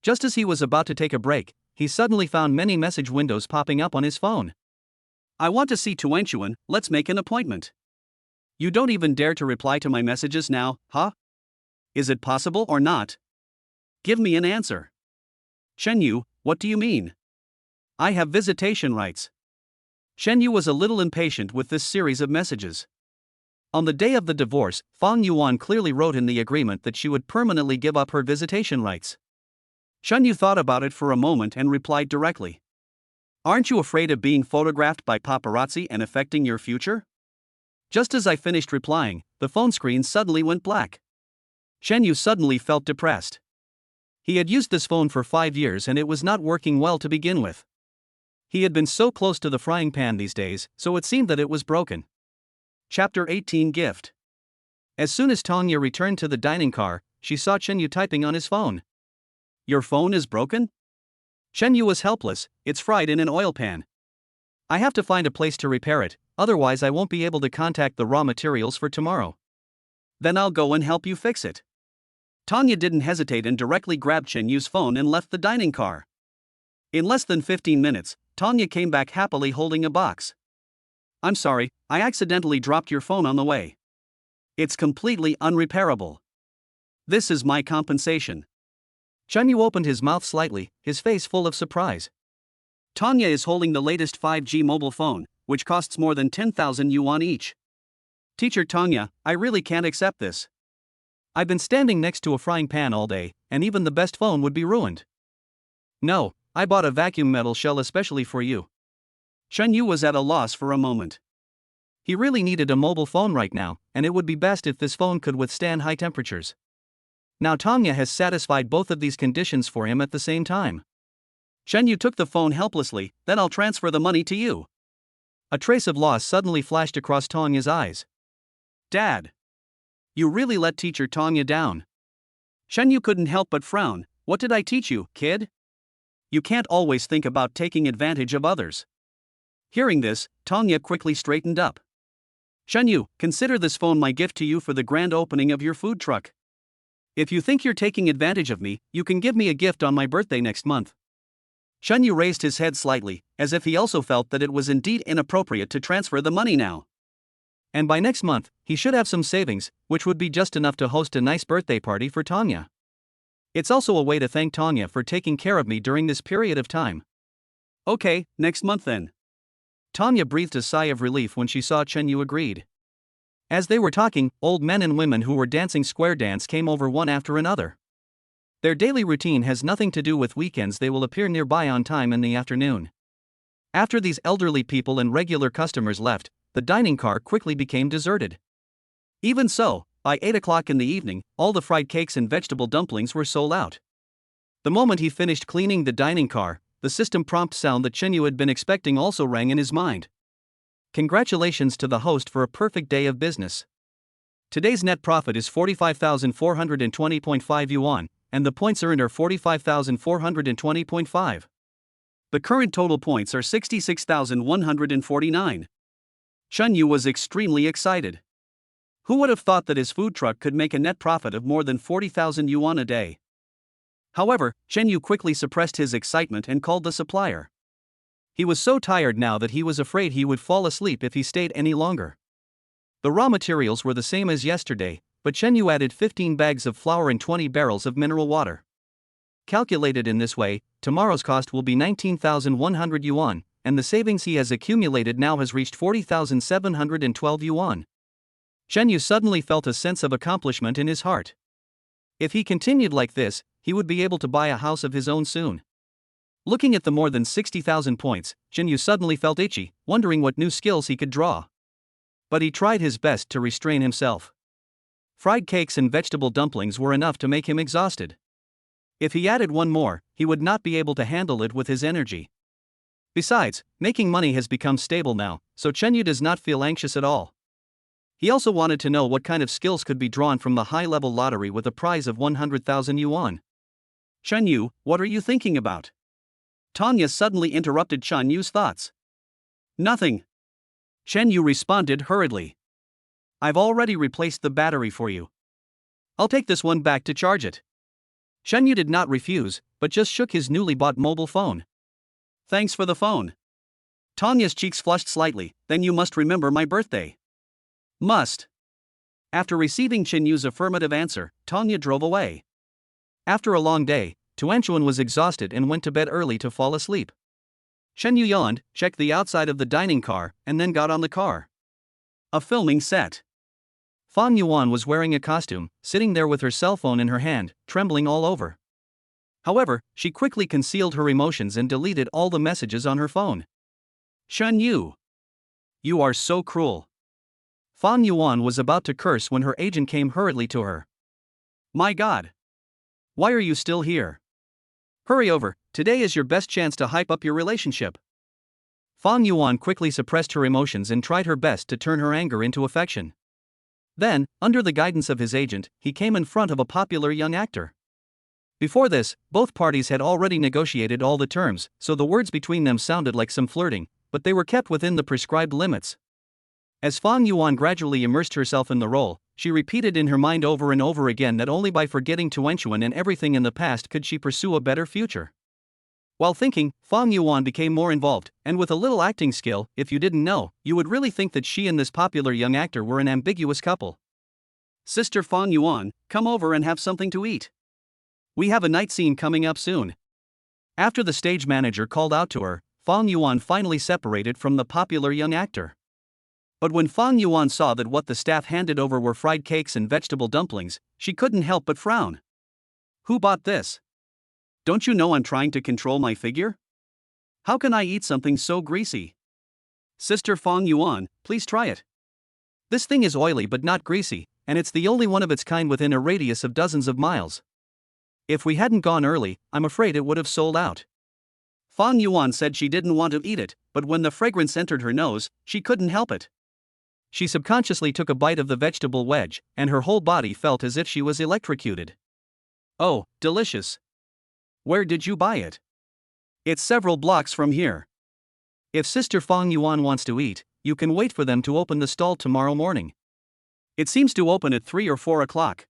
Just as he was about to take a break, he suddenly found many message windows popping up on his phone. I want to see Tuanchuan, let's make an appointment. You don't even dare to reply to my messages now, huh? Is it possible or not? Give me an answer. Shenyu, what do you mean? I have visitation rights. Shenyu was a little impatient with this series of messages. On the day of the divorce, Fang Yuan clearly wrote in the agreement that she would permanently give up her visitation rights. Shenyu thought about it for a moment and replied directly. Aren't you afraid of being photographed by paparazzi and affecting your future? Just as I finished replying, the phone screen suddenly went black. Shenyu suddenly felt depressed. He had used this phone for 5 years and it was not working well to begin with. He had been so close to the frying pan these days, so it seemed that it was broken. Chapter 18 Gift. As soon as Tanya returned to the dining car, she saw Shenyu typing on his phone. Your phone is broken? Shenyu was helpless, it's fried in an oil pan. I have to find a place to repair it, otherwise I won't be able to contact the raw materials for tomorrow. Then I'll go and help you fix it. Tanya didn't hesitate and directly grabbed Shenyu's phone and left the dining car. In less than 15 minutes, Tanya came back happily holding a box. I'm sorry, I accidentally dropped your phone on the way. It's completely unrepairable. This is my compensation. Shenyu opened his mouth slightly, his face full of surprise. Tanya is holding the latest 5G mobile phone, which costs more than 10,000 yuan each. Teacher Tanya, I really can't accept this. I've been standing next to a frying pan all day, and even the best phone would be ruined. No, I bought a vacuum metal shell especially for you. Shenyu was at a loss for a moment. He really needed a mobile phone right now, and it would be best if this phone could withstand high temperatures. Now Tanya has satisfied both of these conditions for him at the same time. Chen Yu took the phone helplessly, then I'll transfer the money to you. A trace of loss suddenly flashed across Tongya's eyes. Dad. You really let teacher Tongya down. Chen Yu couldn't help but frown. What did I teach you, kid? You can't always think about taking advantage of others. Hearing this, Tongya quickly straightened up. Chen Yu, consider this phone my gift to you for the grand opening of your food truck. If you think you're taking advantage of me, you can give me a gift on my birthday next month. Chen Yu raised his head slightly, as if he also felt that it was indeed inappropriate to transfer the money now. And by next month, he should have some savings, which would be just enough to host a nice birthday party for Tongya. It's also a way to thank Tongya for taking care of me during this period of time. Okay, next month then. Tongya breathed a sigh of relief when she saw Chen Yu agreed. As they were talking, old men and women who were dancing square dance came over one after another. Their daily routine has nothing to do with weekends. They will appear nearby on time in the afternoon. After these elderly people and regular customers left, the dining car quickly became deserted. Even so, by 8 o'clock in the evening, all the fried cakes and vegetable dumplings were sold out. The moment he finished cleaning the dining car, the system prompt sound that Chen Yu had been expecting also rang in his mind. Congratulations to the host for a perfect day of business. Today's net profit is 45,420.5 yuan, and the points earned are 45,420.5. The current total points are 66,149. Chen Yu was extremely excited. Who would have thought that his food truck could make a net profit of more than 40,000 yuan a day? However, Chen Yu quickly suppressed his excitement and called the supplier. He was so tired now that he was afraid he would fall asleep if he stayed any longer. The raw materials were the same as yesterday, but Chen Yu added 15 bags of flour and 20 barrels of mineral water. Calculated in this way, tomorrow's cost will be 19,100 yuan, and the savings he has accumulated now has reached 40,712 yuan. Chen Yu suddenly felt a sense of accomplishment in his heart. If he continued like this, he would be able to buy a house of his own soon. Looking at the more than 60,000 points, Chen Yu suddenly felt itchy, wondering what new skills he could draw. But he tried his best to restrain himself. Fried cakes and vegetable dumplings were enough to make him exhausted. If he added one more, he would not be able to handle it with his energy. Besides, making money has become stable now, so Chen Yu does not feel anxious at all. He also wanted to know what kind of skills could be drawn from the high-level lottery with a prize of 100,000 yuan. Chen Yu, what are you thinking about? Tongya suddenly interrupted Chen Yu's thoughts. Nothing. Chen Yu responded hurriedly. I've already replaced the battery for you. I'll take this one back to charge it. Chen Yu did not refuse, but just shook his newly bought mobile phone. Thanks for the phone. Tongya's cheeks flushed slightly. Then you must remember my birthday. Must. After receiving Chen Yu's affirmative answer, Tongya drove away. After a long day, Tuanchuan was exhausted and went to bed early to fall asleep. Chen Yu yawned, checked the outside of the dining car, and then got on the car. A filming set. Fang Yuan was wearing a costume, sitting there with her cell phone in her hand, trembling all over. However, she quickly concealed her emotions and deleted all the messages on her phone. Chen Yu. You are so cruel. Fang Yuan was about to curse when her agent came hurriedly to her. My God. Why are you still here? Hurry over, today is your best chance to hype up your relationship. Fang Yuan quickly suppressed her emotions and tried her best to turn her anger into affection. Then, under the guidance of his agent, he came in front of a popular young actor. Before this, both parties had already negotiated all the terms, so the words between them sounded like some flirting, but they were kept within the prescribed limits. As Fang Yuan gradually immersed herself in the role, she repeated in her mind over and over again that only by forgetting Tuanchuan and everything in the past could she pursue a better future. While thinking, Fang Yuan became more involved, and with a little acting skill, if you didn't know, you would really think that she and this popular young actor were an ambiguous couple. Sister Fang Yuan, come over and have something to eat. We have a night scene coming up soon. After the stage manager called out to her, Fang Yuan finally separated from the popular young actor. But when Fang Yuan saw that what the staff handed over were fried cakes and vegetable dumplings, she couldn't help but frown. Who bought this? Don't you know I'm trying to control my figure? How can I eat something so greasy? Sister Fang Yuan, please try it. This thing is oily but not greasy, and it's the only one of its kind within a radius of dozens of miles. If we hadn't gone early, I'm afraid it would have sold out. Fang Yuan said she didn't want to eat it, but when the fragrance entered her nose, she couldn't help it. She subconsciously took a bite of the vegetable wedge, and her whole body felt as if she was electrocuted. Oh, delicious. Where did you buy it? It's several blocks from here. If Sister Fang Yuan wants to eat, you can wait for them to open the stall tomorrow morning. It seems to open at 3 or 4 o'clock.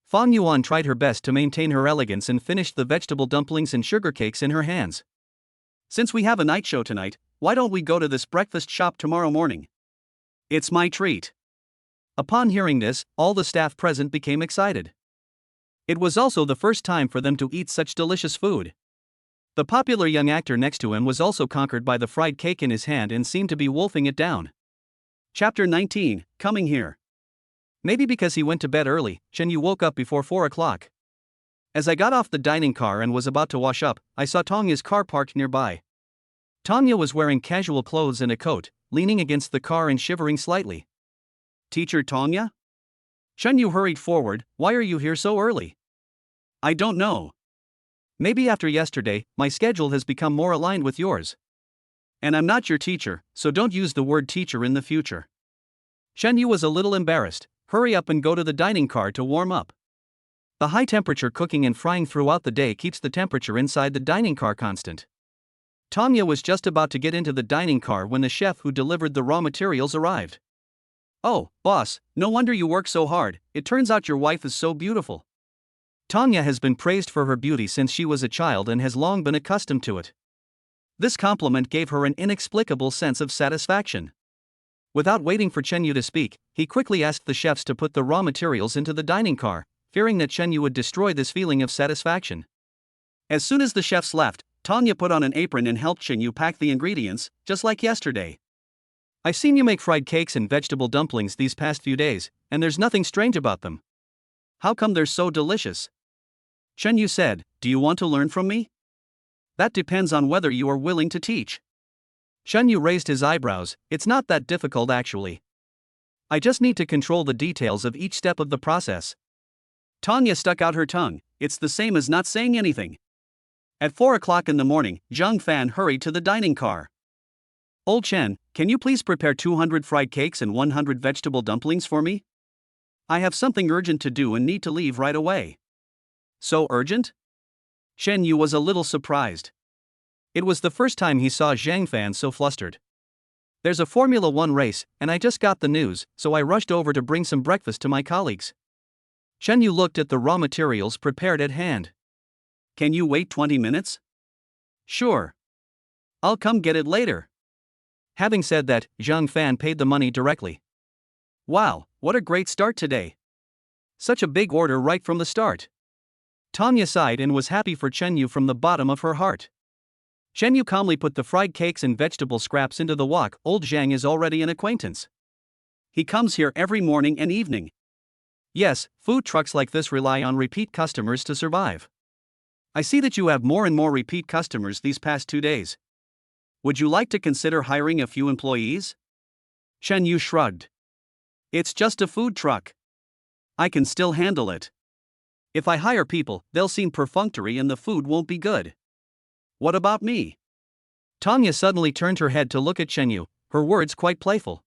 Fang Yuan tried her best to maintain her elegance and finished the vegetable dumplings and sugar cakes in her hands. Since we have a night show tonight, why don't we go to this breakfast shop tomorrow morning? It's my treat. Upon hearing this, all the staff present became excited. It was also the first time for them to eat such delicious food. The popular young actor next to him was also conquered by the fried cake in his hand and seemed to be wolfing it down. Chapter 19, Coming Here. Maybe because he went to bed early, Chen Yu woke up before 4 o'clock. As I got off the dining car and was about to wash up, I saw Tongya's car parked nearby. Tongya was wearing casual clothes and a coat, leaning against the car and shivering slightly. Teacher Tongya? Chen Yu hurried forward. Why are you here so early? I don't know. Maybe after yesterday, my schedule has become more aligned with yours. And I'm not your teacher, so don't use the word teacher in the future. Chen Yu was a little embarrassed. Hurry up and go to the dining car to warm up. The high temperature cooking and frying throughout the day keeps the temperature inside the dining car constant. Tongya was just about to get into the dining car when the chef who delivered the raw materials arrived. Oh, boss, no wonder you work so hard. It turns out your wife is so beautiful. Tongya has been praised for her beauty since she was a child and has long been accustomed to it. This compliment gave her an inexplicable sense of satisfaction. Without waiting for Chen Yu to speak, he quickly asked the chefs to put the raw materials into the dining car, fearing that Chen Yu would destroy this feeling of satisfaction. As soon as the chefs left, Tongya put on an apron and helped Chen Yu pack the ingredients, just like yesterday. I've seen you make fried cakes and vegetable dumplings these past few days, and there's nothing strange about them. How come they're so delicious? Chen Yu said, do you want to learn from me? That depends on whether you are willing to teach. Chen Yu raised his eyebrows. It's not that difficult actually. I just need to control the details of each step of the process. Tongya stuck out her tongue. It's the same as not saying anything. At 4 o'clock in the morning, Zhang Fan hurried to the dining car. Old Chen, can you please prepare 200 fried cakes and 100 vegetable dumplings for me? I have something urgent to do and need to leave right away. So urgent? Shen Yu was a little surprised. It was the first time he saw Zhang Fan so flustered. There's a Formula 1 race, and I just got the news, so I rushed over to bring some breakfast to my colleagues. Chen Yu looked at the raw materials prepared at hand. Can you wait 20 minutes? Sure. I'll come get it later. Having said that, Zhang Fan paid the money directly. Wow, what a great start today. Such a big order right from the start. Tongya sighed and was happy for Chen Yu from the bottom of her heart. Chen Yu calmly put the fried cakes and vegetable scraps into the wok. Old Zhang is already an acquaintance. He comes here every morning and evening. Yes, food trucks like this rely on repeat customers to survive. I see that you have more and more repeat customers these past 2 days. Would you like to consider hiring a few employees? Chen Yu shrugged. It's just a food truck. I can still handle it. If I hire people, they'll seem perfunctory and the food won't be good. What about me? Tongya suddenly turned her head to look at Chen Yu, her words quite playful.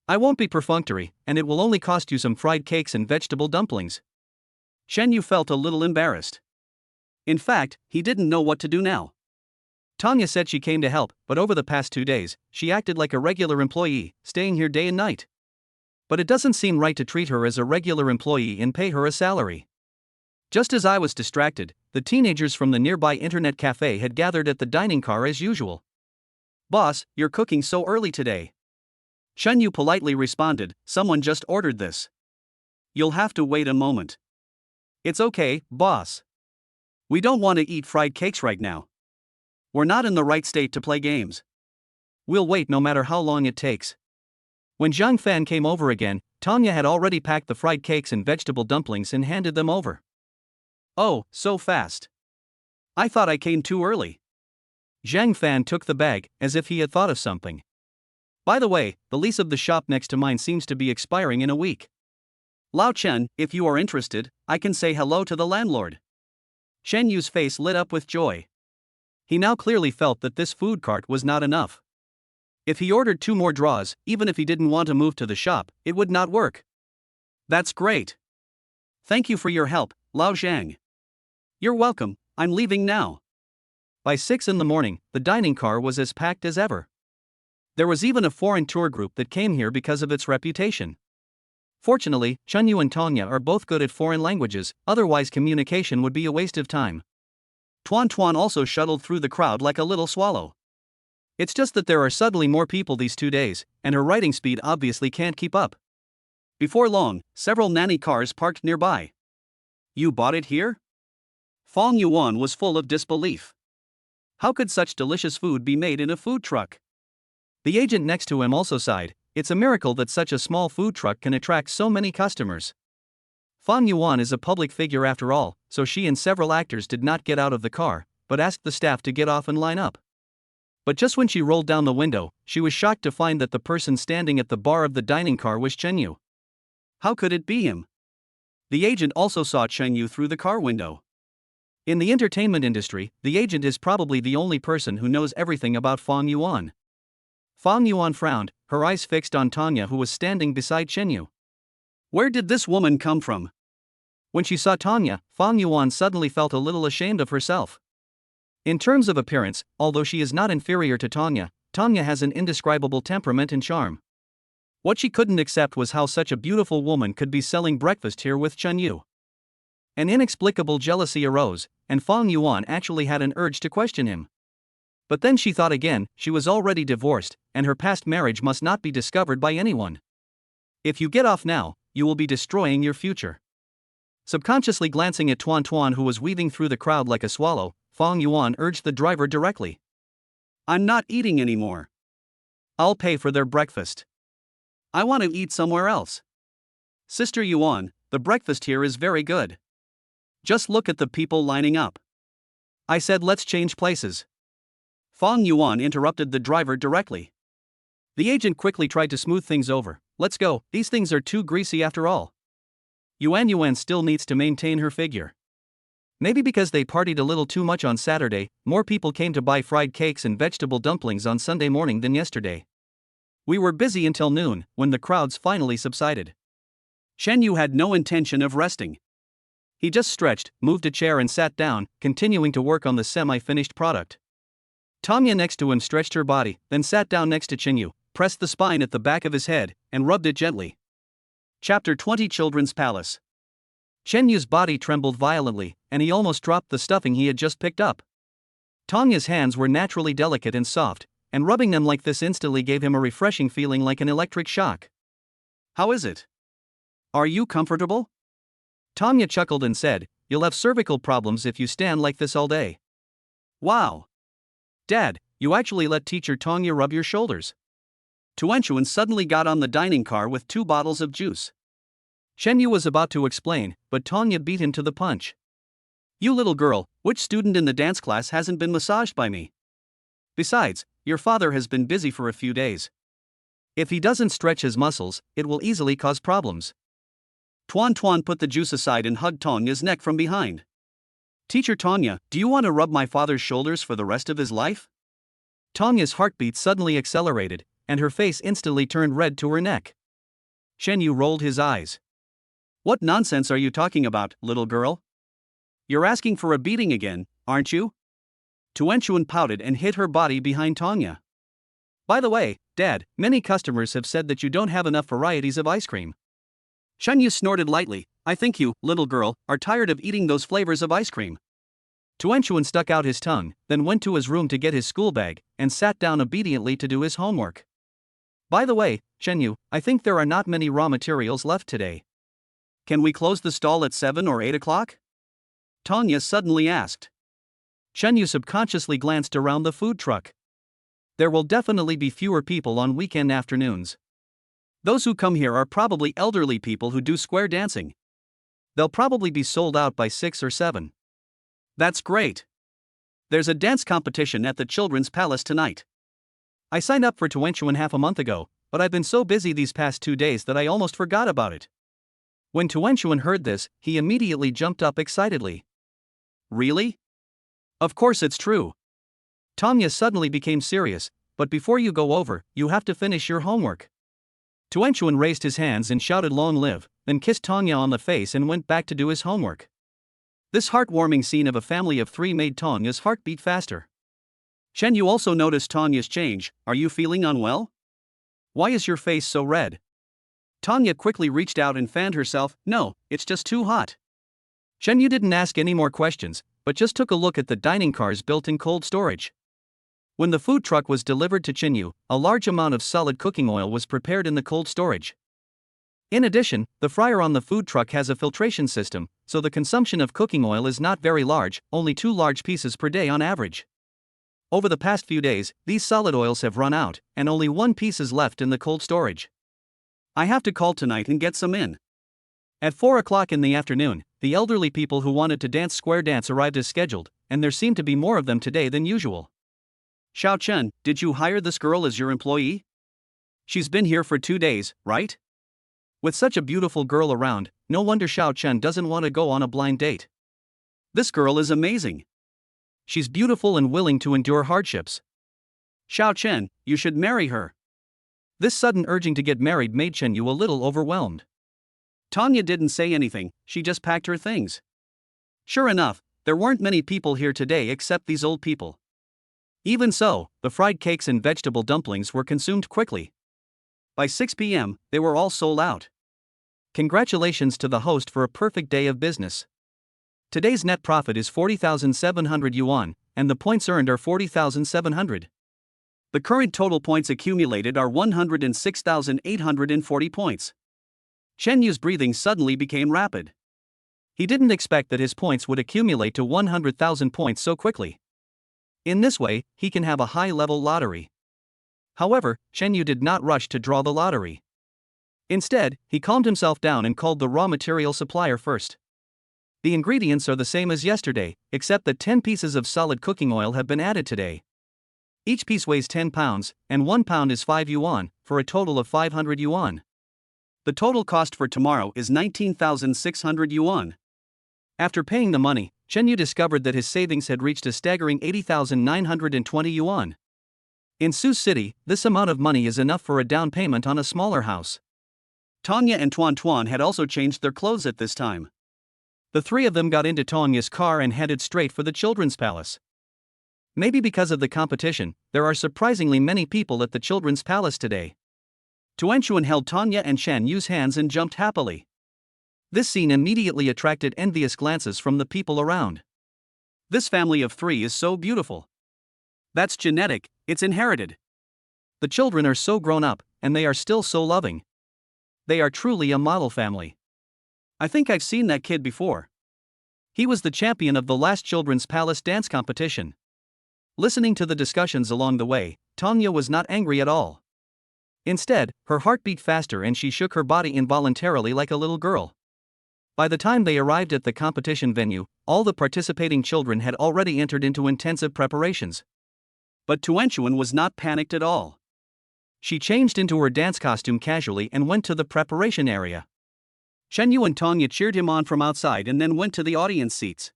I won't be perfunctory, and it will only cost you some fried cakes and vegetable dumplings. Chen Yu felt a little embarrassed. In fact, he didn't know what to do now. Tongya said she came to help, but over the past 2 days, she acted like a regular employee, staying here day and night. But it doesn't seem right to treat her as a regular employee and pay her a salary. Just as I was distracted, the teenagers from the nearby internet cafe had gathered at the dining car as usual. Boss, you're cooking so early today. Chen Yu politely responded, someone just ordered this. You'll have to wait a moment. It's okay, boss. We don't want to eat fried cakes right now. We're not in the right state to play games. We'll wait no matter how long it takes. When Zhang Fan came over again, Tongya had already packed the fried cakes and vegetable dumplings and handed them over. Oh, so fast. I thought I came too early. Zhang Fan took the bag, as if he had thought of something. By the way, the lease of the shop next to mine seems to be expiring in a week. Lao Chen, if you are interested, I can say hello to the landlord. Shen Yu's face lit up with joy. He now clearly felt that this food cart was not enough. If he ordered 2 more draws, even if he didn't want to move to the shop, it would not work. That's great. Thank you for your help, Lao Zhang. You're welcome, I'm leaving now. By 6 in the morning, the dining car was as packed as ever. There was even a foreign tour group that came here because of its reputation. Fortunately, Chunyu and Tanya are both good at foreign languages, otherwise communication would be a waste of time. Tuan Tuan also shuttled through the crowd like a little swallow. It's just that there are suddenly more people these 2 days, and her writing speed obviously can't keep up. Before long, several nanny cars parked nearby. You bought it here? Fong Yuan was full of disbelief. How could such delicious food be made in a food truck? The agent next to him also sighed. It's a miracle that such a small food truck can attract so many customers. Fong Yuan is a public figure after all, so she and several actors did not get out of the car, but asked the staff to get off and line up. But just when she rolled down the window, she was shocked to find that the person standing at the bar of the dining car was Chunyu. How could it be him? The agent also saw Chunyu through the car window. In the entertainment industry, the agent is probably the only person who knows everything about Fong Yuan. Fong Yuan frowned, her eyes fixed on Tanya, who was standing beside Chunyu. Where did this woman come from? When she saw Tanya, Fong Yuan suddenly felt a little ashamed of herself. In terms of appearance, although she is not inferior to Tanya, Tanya has an indescribable temperament and charm. What she couldn't accept was how such a beautiful woman could be selling breakfast here with Chunyu. An inexplicable jealousy arose, and Fong Yuan actually had an urge to question him. But then she thought again, she was already divorced, and her past marriage must not be discovered by anyone. If you get off now, you will be destroying your future. Subconsciously glancing at Tuan Tuan, who was weaving through the crowd like a swallow, Fong Yuan urged the driver directly. I'm not eating anymore. I'll pay for their breakfast. I want to eat somewhere else. Sister Yuan, the breakfast here is very good. Just look at the people lining up. I said let's change places. Fong Yuan interrupted the driver directly. The agent quickly tried to smooth things over. Let's go, these things are too greasy after all. Yuan still needs to maintain her figure. Maybe because they partied a little too much on Saturday, more people came to buy fried cakes and vegetable dumplings on Sunday morning than yesterday. We were busy until noon, when the crowds finally subsided. Chunyu had no intention of resting. He just stretched, moved a chair and sat down, continuing to work on the semi-finished product. Tanya next to him stretched her body, then sat down next to Chunyu, pressed the spine at the back of his head, and rubbed it gently. Chapter 20 Children's Palace. Chenyu's body trembled violently, and he almost dropped the stuffing he had just picked up. Tanya's hands were naturally delicate and soft, and rubbing them like this instantly gave him a refreshing feeling like an electric shock. How is it? Are you comfortable? Tanya chuckled and said, You'll have cervical problems if you stand like this all day. Wow. Dad, you actually let teacher Tanya rub your shoulders. Tuan suddenly got on the dining car with 2 bottles of juice. Chunyu was about to explain, but Tanya beat him to the punch. You little girl, which student in the dance class hasn't been massaged by me? Besides, your father has been busy for a few days. If he doesn't stretch his muscles, it will easily cause problems. Tuan put the juice aside and hugged Tanya's neck from behind. Teacher Tanya, do you want to rub my father's shoulders for the rest of his life? Tanya's heartbeat suddenly accelerated, and her face instantly turned red to her neck. Chunyu rolled his eyes. What nonsense are you talking about, little girl? You're asking for a beating again, aren't you? Tuan pouted and hid her body behind Tanya. By the way, Dad, many customers have said that you don't have enough varieties of ice cream. Chunyu snorted lightly. I think you, little girl, are tired of eating those flavors of ice cream. Tuan stuck out his tongue, then went to his room to get his school bag, and sat down obediently to do his homework. By the way, Chunyu, I think there are not many raw materials left today. Can we close the stall at 7 or 8 o'clock? Tanya suddenly asked. Chunyu subconsciously glanced around the food truck. There will definitely be fewer people on weekend afternoons. Those who come here are probably elderly people who do square dancing. They'll probably be sold out by 6 or 7. That's great. There's a dance competition at the Children's Palace tonight. I signed up for Tuan half a month ago, but I've been so busy these past 2 days that I almost forgot about it. When Tuan heard this, he immediately jumped up excitedly. Really? Of course it's true. Tanya suddenly became serious, but before you go over, you have to finish your homework. Tuanchuan raised his hands and shouted long live, then kissed Tanya on the face and went back to do his homework. This heartwarming scene of a family of three made Tanya's heart beat faster. Chen, you also noticed Tanya's change. Are you feeling unwell? Why is your face so red? Tanya quickly reached out and fanned herself. No, it's just too hot. Chen Yu didn't ask any more questions, but just took a look at the dining car's built-in cold storage. When the food truck was delivered to Chen Yu, a large amount of solid cooking oil was prepared in the cold storage. In addition, the fryer on the food truck has a filtration system, so the consumption of cooking oil is not very large, only 2 large pieces per day on average. Over the past few days, these solid oils have run out, and only 1 piece is left in the cold storage. I have to call tonight and get some in. At 4 o'clock in the afternoon, the elderly people who wanted to dance square dance arrived as scheduled, and there seemed to be more of them today than usual. Xiao Chen, did you hire this girl as your employee? She's been here for 2 days, right? With such a beautiful girl around, no wonder Xiao Chen doesn't want to go on a blind date. This girl is amazing. She's beautiful and willing to endure hardships. Xiao Chen, you should marry her. This sudden urging to get married made Chen Yu a little overwhelmed. Tanya didn't say anything, she just packed her things. Sure enough, there weren't many people here today except these old people. Even so, the fried cakes and vegetable dumplings were consumed quickly. By 6 p.m., they were all sold out. Congratulations to the host for a perfect day of business. Today's net profit is 40,700 yuan, and the points earned are 40,700. The current total points accumulated are 106,840 points. Chen Yu's breathing suddenly became rapid. He didn't expect that his points would accumulate to 100,000 points so quickly. In this way, he can have a high-level lottery. However, Chen Yu did not rush to draw the lottery. Instead, he calmed himself down and called the raw material supplier first. The ingredients are the same as yesterday, except that 10 pieces of solid cooking oil have been added today. Each piece weighs 10 pounds, and 1 pound is 5 yuan, for a total of 500 yuan. The total cost for tomorrow is 19,600 yuan. After paying the money, Chen Yu discovered that his savings had reached a staggering 80,920 yuan. In Sus City, this amount of money is enough for a down payment on a smaller house. Tanya and Tuan had also changed their clothes at this time. The 3 of them got into Tanya's car and headed straight for the children's palace. Maybe because of the competition, there are surprisingly many people at the children's palace today. Tuanchuan held Tanya and Chen Yu's hands and jumped happily. This scene immediately attracted envious glances from the people around. This family of 3 is so beautiful. That's genetic, it's inherited. The children are so grown up, and they are still so loving. They are truly a model family. I think I've seen that kid before. He was the champion of the last children's palace dance competition. Listening to the discussions along the way, Tanya was not angry at all. Instead, her heart beat faster and she shook her body involuntarily like a little girl. By the time they arrived at the competition venue, all the participating children had already entered into intensive preparations. But Tuanchuan was not panicked at all. She changed into her dance costume casually and went to the preparation area. Chen Yu and Tanya cheered him on from outside and then went to the audience seats.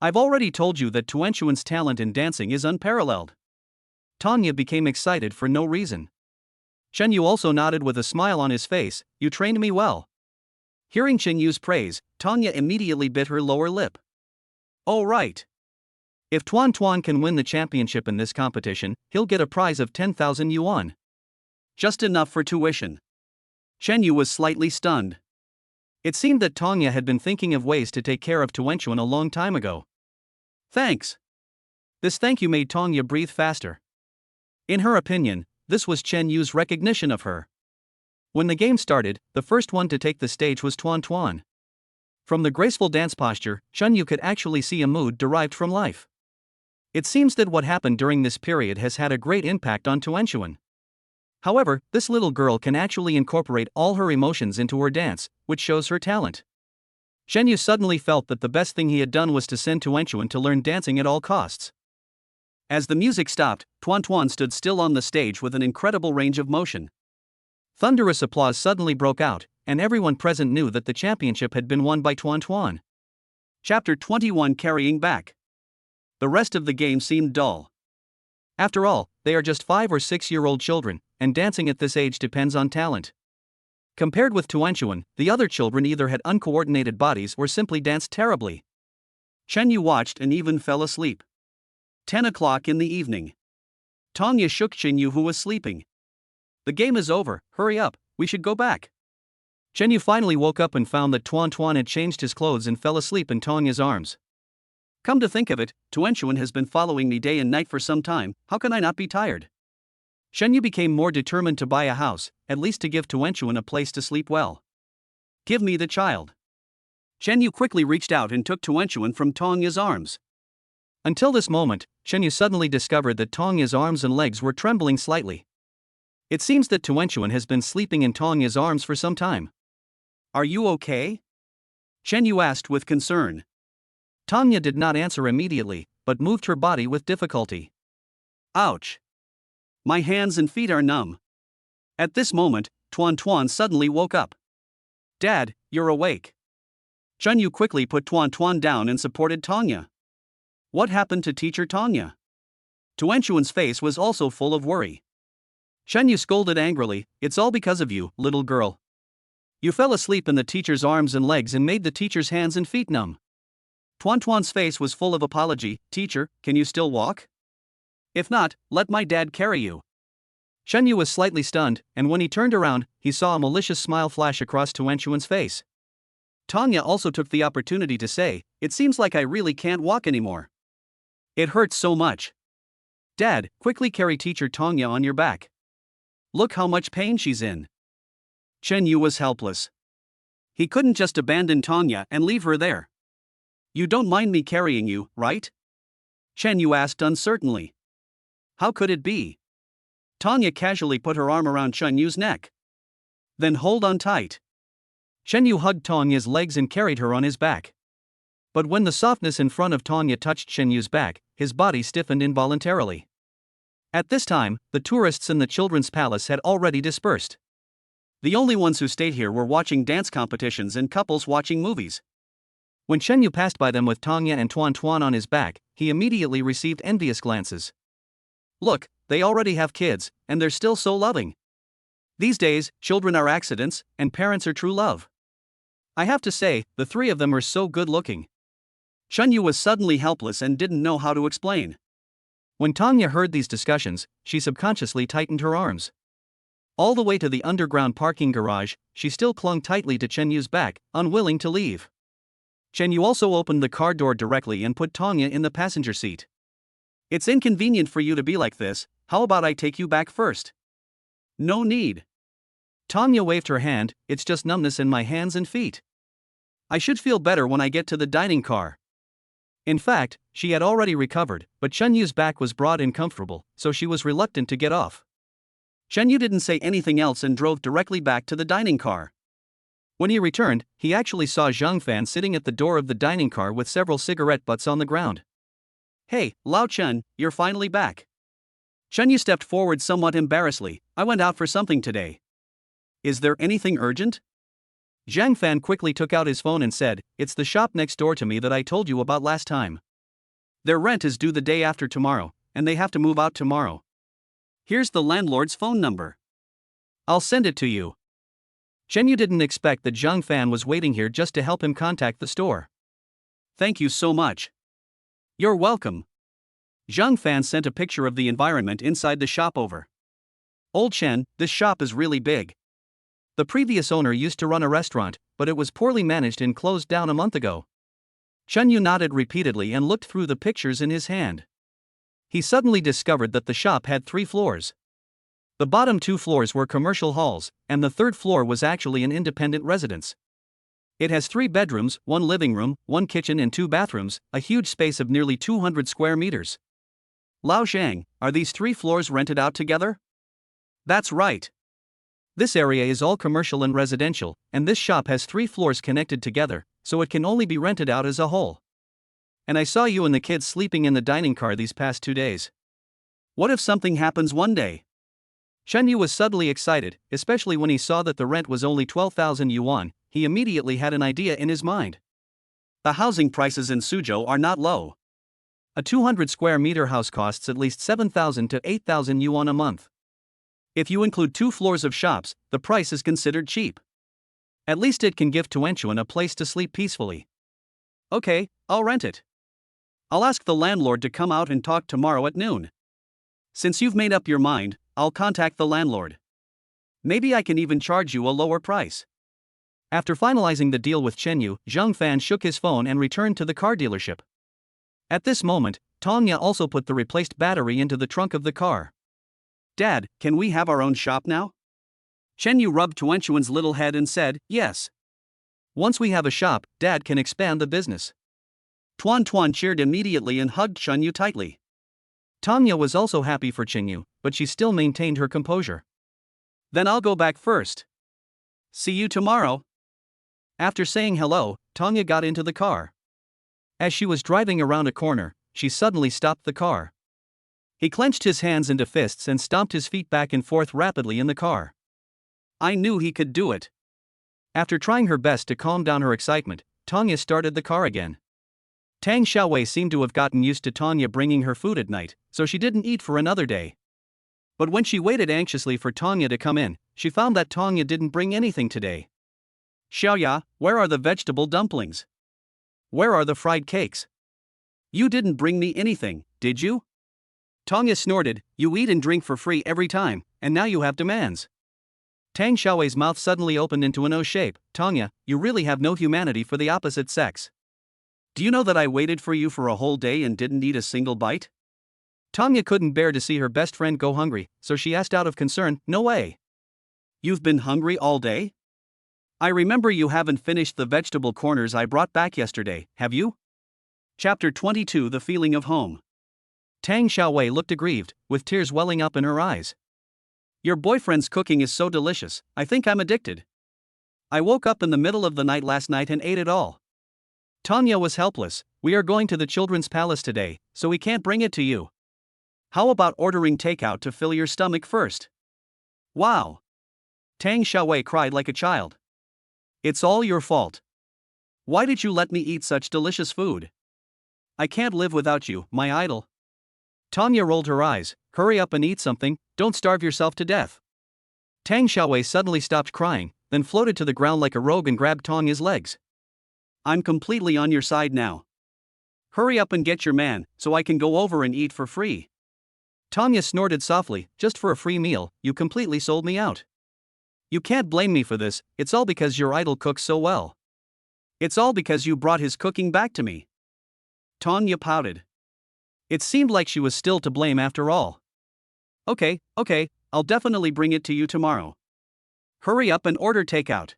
I've already told you that Tuanchuan's talent in dancing is unparalleled. Tanya became excited for no reason. Chen Yu also nodded with a smile on his face. You trained me well. Hearing Chen Yu's praise, Tanya immediately bit her lower lip. Oh right. If Tuan can win the championship in this competition, he'll get a prize of 10,000 yuan. Just enough for tuition. Chen Yu was slightly stunned. It seemed that Tanya had been thinking of ways to take care of Tuanchuan a long time ago. Thanks. This thank you made Tanya breathe faster. In her opinion, this was Chen Yu's recognition of her. When the game started, the first one to take the stage was Tuan. From the graceful dance posture, Chen Yu could actually see a mood derived from life. It seems that what happened during this period has had a great impact on Tuanchuan. However, this little girl can actually incorporate all her emotions into her dance, which shows her talent. Chen Yu suddenly felt that the best thing he had done was to send Tuanchuan to learn dancing at all costs. As the music stopped, Tuan stood still on the stage with an incredible range of motion. Thunderous applause suddenly broke out, and everyone present knew that the championship had been won by Tuan. Chapter 21 Carrying Back. The rest of the game seemed dull. After all, they are just 5 or 6-year-old children, and dancing at this age depends on talent. Compared with Tuanchuan, the other children either had uncoordinated bodies or simply danced terribly. Chen Yu watched and even fell asleep. 10 o'clock in the evening. Tongya shook Chen Yu, who was sleeping. The game is over, hurry up, we should go back. Chen Yu finally woke up and found that Tuan had changed his clothes and fell asleep in Tongya's arms. Come to think of it, Tuanchuan has been following me day and night for some time, how can I not be tired? Chen Yu became more determined to buy a house, at least to give Tuanchuan a place to sleep well. Give me the child. Chen Yu quickly reached out and took Tuanchuan from Tongya's arms. Until this moment, Chen Yu suddenly discovered that Tongya's arms and legs were trembling slightly. It seems that Tuanchuan has been sleeping in Tongya's arms for some time. Are you okay? Chen Yu asked with concern. Tongya did not answer immediately, but moved her body with difficulty. Ouch! My hands and feet are numb. At this moment, Tuan suddenly woke up. Dad, you're awake. Chen Yu quickly put Tuan down and supported Tongya. What happened to teacher Tongya? Tuanchuan's face was also full of worry. Chen Yu scolded angrily, it's all because of you, little girl. You fell asleep in the teacher's arms and legs and made the teacher's hands and feet numb. Tuan's face was full of apology. Teacher, can you still walk? If not, let my dad carry you. Chen Yu was slightly stunned, and when he turned around, he saw a malicious smile flash across Tuanchuan's face. Tongya also took the opportunity to say, it seems like I really can't walk anymore. It hurts so much. Dad, quickly carry teacher Tongya on your back. Look how much pain she's in. Chen Yu was helpless. He couldn't just abandon Tongya and leave her there. You don't mind me carrying you, right? Chen Yu asked uncertainly. How could it be? Tongya casually put her arm around Chen Yu's neck. Then hold on tight. Chen Yu hugged Tongya's legs and carried her on his back. But when the softness in front of Tongya touched Chen Yu's back, his body stiffened involuntarily. At this time, the tourists in the children's palace had already dispersed. The only ones who stayed here were watching dance competitions and couples watching movies. When Chen Yu passed by them with Tongya and Tuan on his back, he immediately received envious glances. Look, they already have kids, and they're still so loving. These days, children are accidents, and parents are true love. I have to say, the three of them are so good looking. Chen Yu was suddenly helpless and didn't know how to explain. When Tongya heard these discussions, she subconsciously tightened her arms. All the way to the underground parking garage, she still clung tightly to Chen Yu's back, unwilling to leave. Chen Yu also opened the car door directly and put Tongya in the passenger seat. It's inconvenient for you to be like this, how about I take you back first? No need. Tongya waved her hand, it's just numbness in my hands and feet. I should feel better when I get to the dining car. In fact, she had already recovered, but Chen Yu's back was broad and comfortable, so she was reluctant to get off. Chen Yu didn't say anything else and drove directly back to the dining car. When he returned, he actually saw Zhang Fan sitting at the door of the dining car with several cigarette butts on the ground. Hey, Lao Chen, you're finally back. Chen Yu stepped forward somewhat embarrassedly. I went out for something today. Is there anything urgent? Zhang Fan quickly took out his phone and said, it's the shop next door to me that I told you about last time. Their rent is due the day after tomorrow, and they have to move out tomorrow. Here's the landlord's phone number. I'll send it to you. Chen Yu didn't expect that Zhang Fan was waiting here just to help him contact the store. Thank you so much. You're welcome. Zhang Fan sent a picture of the environment inside the shop over. Old Chen, this shop is really big. The previous owner used to run a restaurant, but it was poorly managed and closed down a month ago. Chen Yu nodded repeatedly and looked through the pictures in his hand. He suddenly discovered that the shop had 3 floors. The bottom 2 floors were commercial halls, and the third floor was actually an independent residence. It has 3 bedrooms, 1 living room, 1 kitchen and 2 bathrooms, a huge space of nearly 200 square meters. Lao Zhang, are these 3 floors rented out together? That's right. This area is all commercial and residential, and this shop has 3 floors connected together, so it can only be rented out as a whole. And I saw you and the kids sleeping in the dining car these past 2 days. What if something happens one day? Chen Yu was suddenly excited, especially when he saw that the rent was only 12,000 yuan. He immediately had an idea in his mind. The housing prices in Suzhou are not low. A 200 square meter house costs at least 7,000 to 8,000 yuan a month. If you include 2 floors of shops, the price is considered cheap. At least it can give Tuanchuan a place to sleep peacefully. Okay, I'll rent it. I'll ask the landlord to come out and talk tomorrow at noon. Since you've made up your mind, I'll contact the landlord. Maybe I can even charge you a lower price. After finalizing the deal with Chenyu, Zhang Fan shook his phone and returned to the car dealership. At this moment, Tanya also put the replaced battery into the trunk of the car. Dad, can we have our own shop now? Chenyu rubbed Tuanchuan's little head and said, yes. Once we have a shop, Dad can expand the business. Tuan cheered immediately and hugged Chenyu tightly. Tanya was also happy for Chenyu, but she still maintained her composure. Then I'll go back first. See you tomorrow. After saying hello, Tanya got into the car. As she was driving around a corner, she suddenly stopped the car. He clenched his hands into fists and stomped his feet back and forth rapidly in the car. I knew he could do it. After trying her best to calm down her excitement, Tanya started the car again. Tang Xiaowei seemed to have gotten used to Tanya bringing her food at night, so she didn't eat for another day. But when she waited anxiously for Tanya to come in, she found that Tanya didn't bring anything today. Xiaoya, where are the vegetable dumplings? Where are the fried cakes? You didn't bring me anything, did you? Tanya snorted, you eat and drink for free every time, and now you have demands. Tang Xiaowei's mouth suddenly opened into an O shape. Tanya, you really have no humanity for the opposite sex. Do you know that I waited for you for a whole day and didn't eat a single bite? Tanya couldn't bear to see her best friend go hungry, so she asked out of concern, no way. You've been hungry all day? I remember you haven't finished the vegetable corners I brought back yesterday, have you? Chapter 22 The Feeling of Home. Tang Xiaowei looked aggrieved, with tears welling up in her eyes. Your boyfriend's cooking is so delicious, I think I'm addicted. I woke up in the middle of the night last night and ate it all. Tanya was helpless. We are going to the children's palace today, so we can't bring it to you. How about ordering takeout to fill your stomach first? Wow! Tang Xiaowei cried like a child. It's all your fault. Why did you let me eat such delicious food? I can't live without you, my idol. Tanya rolled her eyes. Hurry up and eat something, don't starve yourself to death. Tang Xiaowei suddenly stopped crying, then floated to the ground like a rogue and grabbed Tanya's legs. I'm completely on your side now. Hurry up and get your man, so I can go over and eat for free. Tanya snorted softly, just for a free meal, you completely sold me out. You can't blame me for this, it's all because your idol cooks so well. It's all because you brought his cooking back to me. Tanya pouted. It seemed like she was still to blame after all. Okay, I'll definitely bring it to you tomorrow. Hurry up and order takeout.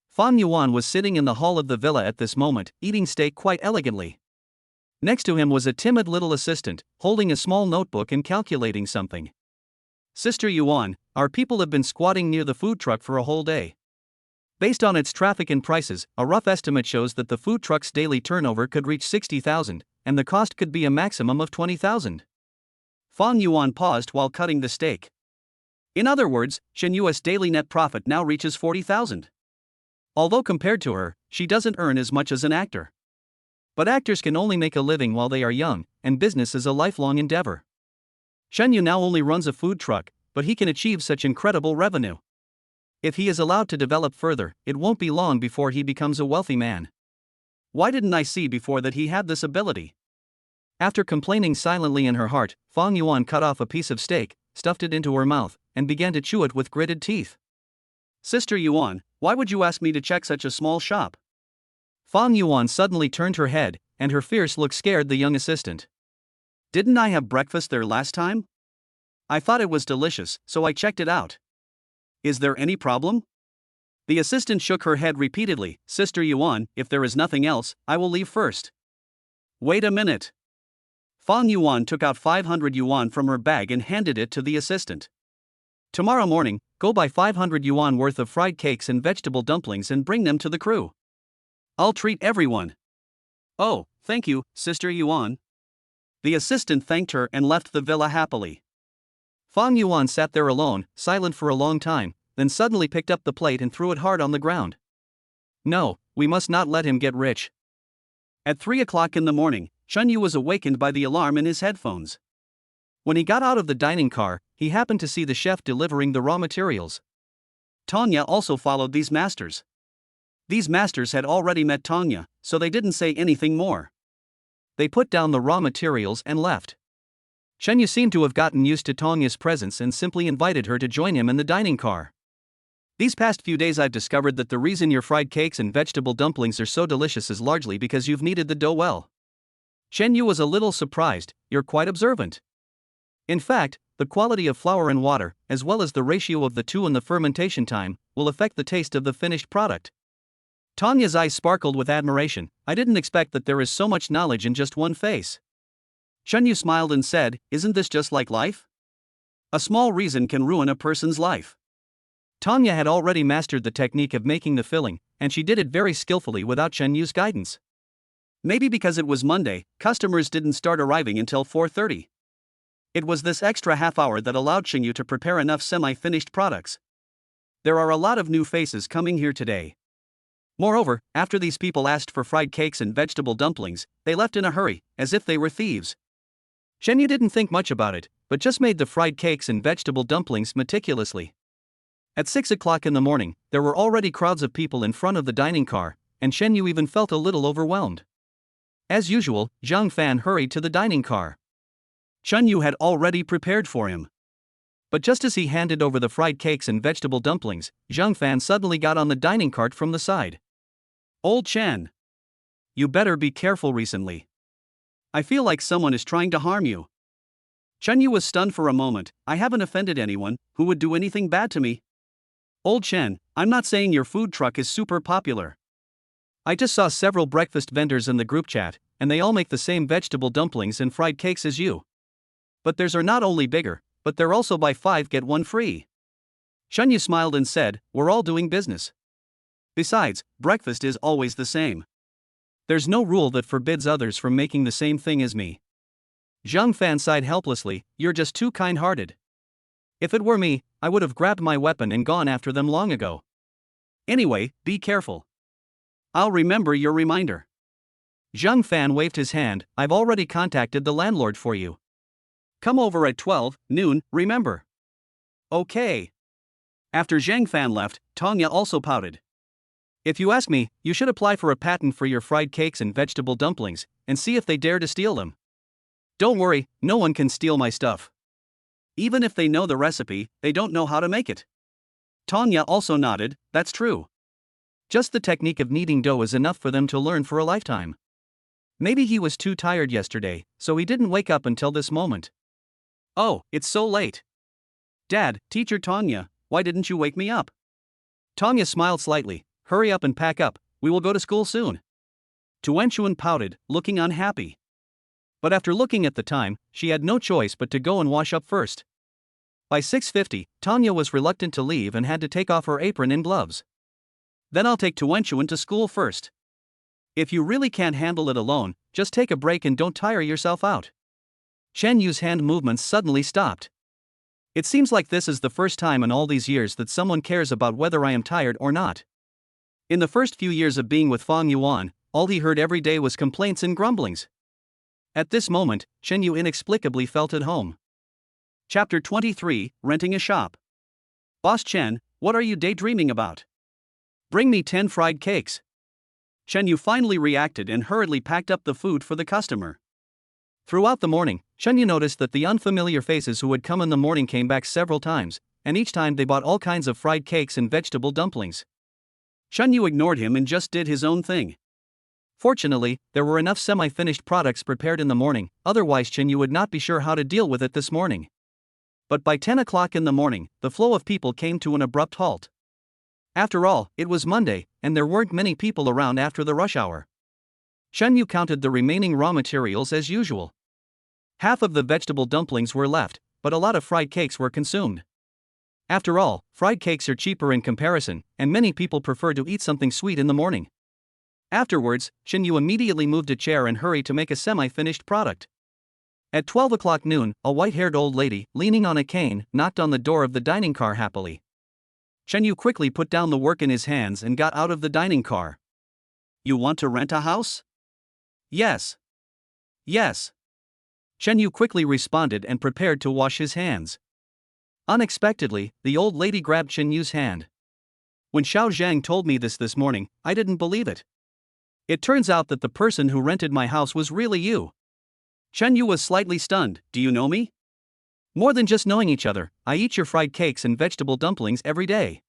Fan Yuan was sitting in the hall of the villa at this moment, eating steak quite elegantly. Next to him was a timid little assistant, holding a small notebook and calculating something. Sister Yuan, our people have been squatting near the food truck for a whole day. Based on its traffic and prices, a rough estimate shows that the food truck's daily turnover could reach 60,000, and the cost could be a maximum of 20,000. Fan Yuan paused while cutting the steak. In other words, Shenyu's daily net profit now reaches 40,000. Although compared to her, she doesn't earn as much as an actor. But actors can only make a living while they are young, and business is a lifelong endeavor. Shenyu now only runs a food truck, but he can achieve such incredible revenue. If he is allowed to develop further, it won't be long before he becomes a wealthy man. Why didn't I see before that he had this ability? After complaining silently in her heart, Fan Yuan cut off a piece of steak, stuffed it into her mouth, and began to chew it with gritted teeth. Sister Yuan, why would you ask me to check such a small shop? Fan Yuan suddenly turned her head, and her fierce look scared the young assistant. Didn't I have breakfast there last time? I thought it was delicious, so I checked it out. Is there any problem? The assistant shook her head repeatedly. Sister Yuan, if there is nothing else, I will leave first. Wait a minute. Fan Yuan took out 500 yuan from her bag and handed it to the assistant. Tomorrow morning, go buy 500 yuan worth of fried cakes and vegetable dumplings and bring them to the crew. I'll treat everyone. Oh, thank you, Sister Yuan. The assistant thanked her and left the villa happily. Fan Yuan sat there alone, silent for a long time, then suddenly picked up the plate and threw it hard on the ground. No, we must not let him get rich. At 3 o'clock in the morning, Chunyu was awakened by the alarm in his headphones. When he got out of the dining car, he happened to see the chef delivering the raw materials. Tanya also followed these masters. These masters had already met Tanya, so they didn't say anything more. They put down the raw materials and left. Chunyu seemed to have gotten used to Tanya's presence and simply invited her to join him in the dining car. These past few days I've discovered that the reason your fried cakes and vegetable dumplings are so delicious is largely because you've kneaded the dough well. Chunyu was a little surprised. You're quite observant. In fact, the quality of flour and water, as well as the ratio of the two and the fermentation time, will affect the taste of the finished product. Tanya's eyes sparkled with admiration. I didn't expect that there is so much knowledge in just one face. Chunyu smiled and said, isn't this just like life? A small reason can ruin a person's life. Tanya had already mastered the technique of making the filling, and she did it very skillfully without Chunyu's guidance. Maybe because it was Monday, customers didn't start arriving until 4:30. It was this extra half hour that allowed Chunyu to prepare enough semi-finished products. There are a lot of new faces coming here today. Moreover, after these people asked for fried cakes and vegetable dumplings, they left in a hurry, as if they were thieves. Chunyu didn't think much about it, but just made the fried cakes and vegetable dumplings meticulously. At 6 o'clock in the morning, there were already crowds of people in front of the dining car, and Chunyu even felt a little overwhelmed. As usual, Zhang Fan hurried to the dining car. Chunyu had already prepared for him. But just as he handed over the fried cakes and vegetable dumplings, Zhang Fan suddenly got on the dining cart from the side. Old Chen. You better be careful recently. I feel like someone is trying to harm you. Chunyu was stunned for a moment. I haven't offended anyone. Who would do anything bad to me? Old Chen, I'm not saying your food truck is super popular. I just saw several breakfast vendors in the group chat, and they all make the same vegetable dumplings and fried cakes as you. But theirs are not only bigger, but they're also buy 5 get 1 free. Chunyu smiled and said, we're all doing business. Besides, breakfast is always the same. There's no rule that forbids others from making the same thing as me. Zhang Fan sighed helplessly, you're just too kind-hearted. If it were me, I would have grabbed my weapon and gone after them long ago. Anyway, be careful. I'll remember your reminder. Zhang Fan waved his hand, I've already contacted the landlord for you. Come over at 12 noon, remember. Okay. After Zhang Fan left, Tanya also pouted. If you ask me, you should apply for a patent for your fried cakes and vegetable dumplings, and see if they dare to steal them. Don't worry, no one can steal my stuff. Even if they know the recipe, they don't know how to make it. Tanya also nodded, that's true. Just the technique of kneading dough is enough for them to learn for a lifetime. Maybe he was too tired yesterday, so he didn't wake up until this moment. Oh, it's so late. Dad, teacher Tanya, why didn't you wake me up? Tanya smiled slightly, hurry up and pack up, we will go to school soon. Wenchuan pouted, looking unhappy. But after looking at the time, she had no choice but to go and wash up first. By 6:50, Tanya was reluctant to leave and had to take off her apron and gloves. Then I'll take Wenchuan to school first. If you really can't handle it alone, just take a break and don't tire yourself out. Chen Yu's hand movements suddenly stopped. It seems like this is the first time in all these years that someone cares about whether I am tired or not. In the first few years of being with Fang Yuan, all he heard every day was complaints and grumblings. At this moment, Chen Yu inexplicably felt at home. Chapter 23, Renting a Shop. Boss Chen, what are you daydreaming about? Bring me 10 fried cakes. Chen Yu finally reacted and hurriedly packed up the food for the customer. Throughout the morning, Chen Yu noticed that the unfamiliar faces who had come in the morning came back several times, and each time they bought all kinds of fried cakes and vegetable dumplings. Chen Yu ignored him and just did his own thing. Fortunately, there were enough semi-finished products prepared in the morning, otherwise Chen Yu would not be sure how to deal with it this morning. But by 10 o'clock in the morning, the flow of people came to an abrupt halt. After all, it was Monday, and there weren't many people around after the rush hour. Chen Yu counted the remaining raw materials as usual. Half of the vegetable dumplings were left, but a lot of fried cakes were consumed. After all, fried cakes are cheaper in comparison, and many people prefer to eat something sweet in the morning. Afterwards, Chen Yu immediately moved a chair and hurried to make a semi-finished product. At 12 o'clock noon, a white-haired old lady, leaning on a cane, knocked on the door of the dining car happily. Chen Yu quickly put down the work in his hands and got out of the dining car. You want to rent a house? Yes. Yes. Chen Yu quickly responded and prepared to wash his hands. Unexpectedly, the old lady grabbed Chen Yu's hand. When Xiao Zhang told me this morning, I didn't believe it. It turns out that the person who rented my house was really you. Chen Yu was slightly stunned. Do you know me? More than just knowing each other, I eat your fried cakes and vegetable dumplings every day.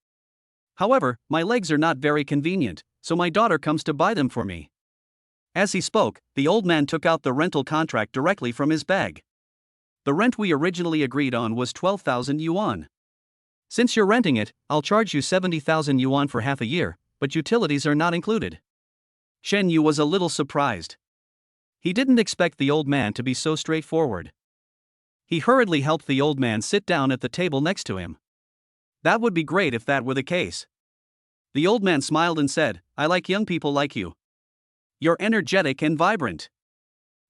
However, my legs are not very convenient, so my daughter comes to buy them for me. As he spoke, the old man took out the rental contract directly from his bag. The rent we originally agreed on was 12,000 yuan. Since you're renting it, I'll charge you 70,000 yuan for half a year, but utilities are not included. Chen Yu was a little surprised. He didn't expect the old man to be so straightforward. He hurriedly helped the old man sit down at the table next to him. That would be great if that were the case. The old man smiled and said, I like young people like you. You're energetic and vibrant.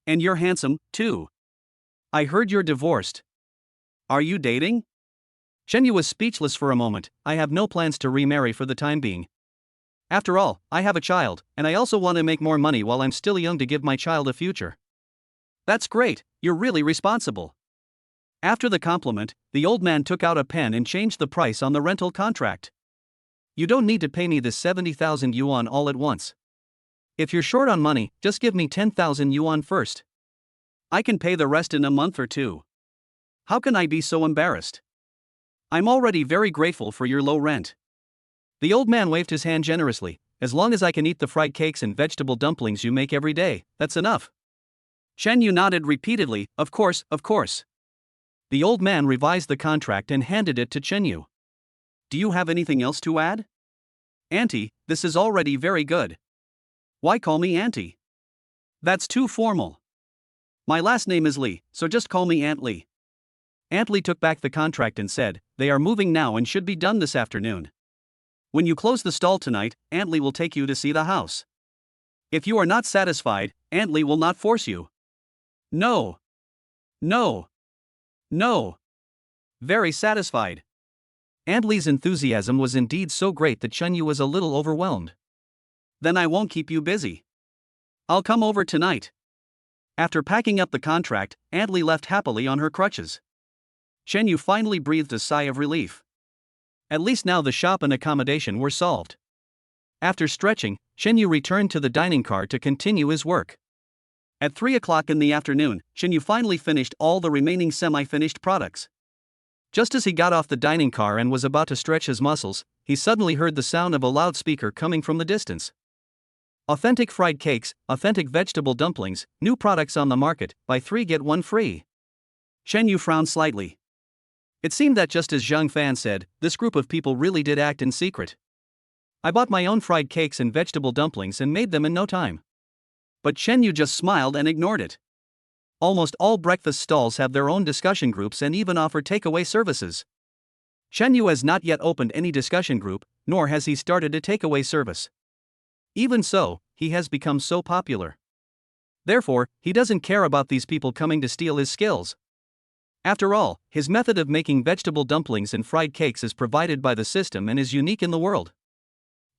And you're handsome, too. I heard you're divorced. Are you dating? Chen Yu was speechless for a moment. I have no plans to remarry for the time being. After all, I have a child, and I also want to make more money while I'm still young to give my child a future. That's great, you're really responsible. After the compliment, the old man took out a pen and changed the price on the rental contract. You don't need to pay me this 70,000 yuan all at once. If you're short on money, just give me 10,000 yuan first. I can pay the rest in a month or two. How can I be so embarrassed? I'm already very grateful for your low rent. The old man waved his hand generously. As long as I can eat the fried cakes and vegetable dumplings you make every day, that's enough. Chen Yu nodded repeatedly, of course, of course. The old man revised the contract and handed it to Chen Yu. Do you have anything else to add? Auntie, this is already very good. Why call me Auntie? That's too formal. My last name is Li, so just call me Aunt Li. Aunt Li took back the contract and said, they are moving now and should be done this afternoon. When you close the stall tonight, Aunt Li will take you to see the house. If you are not satisfied, Aunt Li will not force you. No. No. No. Very satisfied. Aunt Li's enthusiasm was indeed so great that Chen Yu was a little overwhelmed. Then I won't keep you busy. I'll come over tonight. After packing up the contract, Aunt Li left happily on her crutches. Chen Yu finally breathed a sigh of relief. At least now the shop and accommodation were solved. After stretching, Chen Yu returned to the dining car to continue his work. At 3 o'clock in the afternoon, Chen Yu finally finished all the remaining semi-finished products. Just as he got off the dining car and was about to stretch his muscles, he suddenly heard the sound of a loudspeaker coming from the distance. Authentic fried cakes, authentic vegetable dumplings, new products on the market, buy 3 get 1 free. Chen Yu frowned slightly. It seemed that just as Zhang Fan said, this group of people really did act in secret. I bought my own fried cakes and vegetable dumplings and made them in no time. But Chen Yu just smiled and ignored it. Almost all breakfast stalls have their own discussion groups and even offer takeaway services. Chen Yu has not yet opened any discussion group, nor has he started a takeaway service. Even so, he has become so popular. Therefore, he doesn't care about these people coming to steal his skills. After all, his method of making vegetable dumplings and fried cakes is provided by the system and is unique in the world.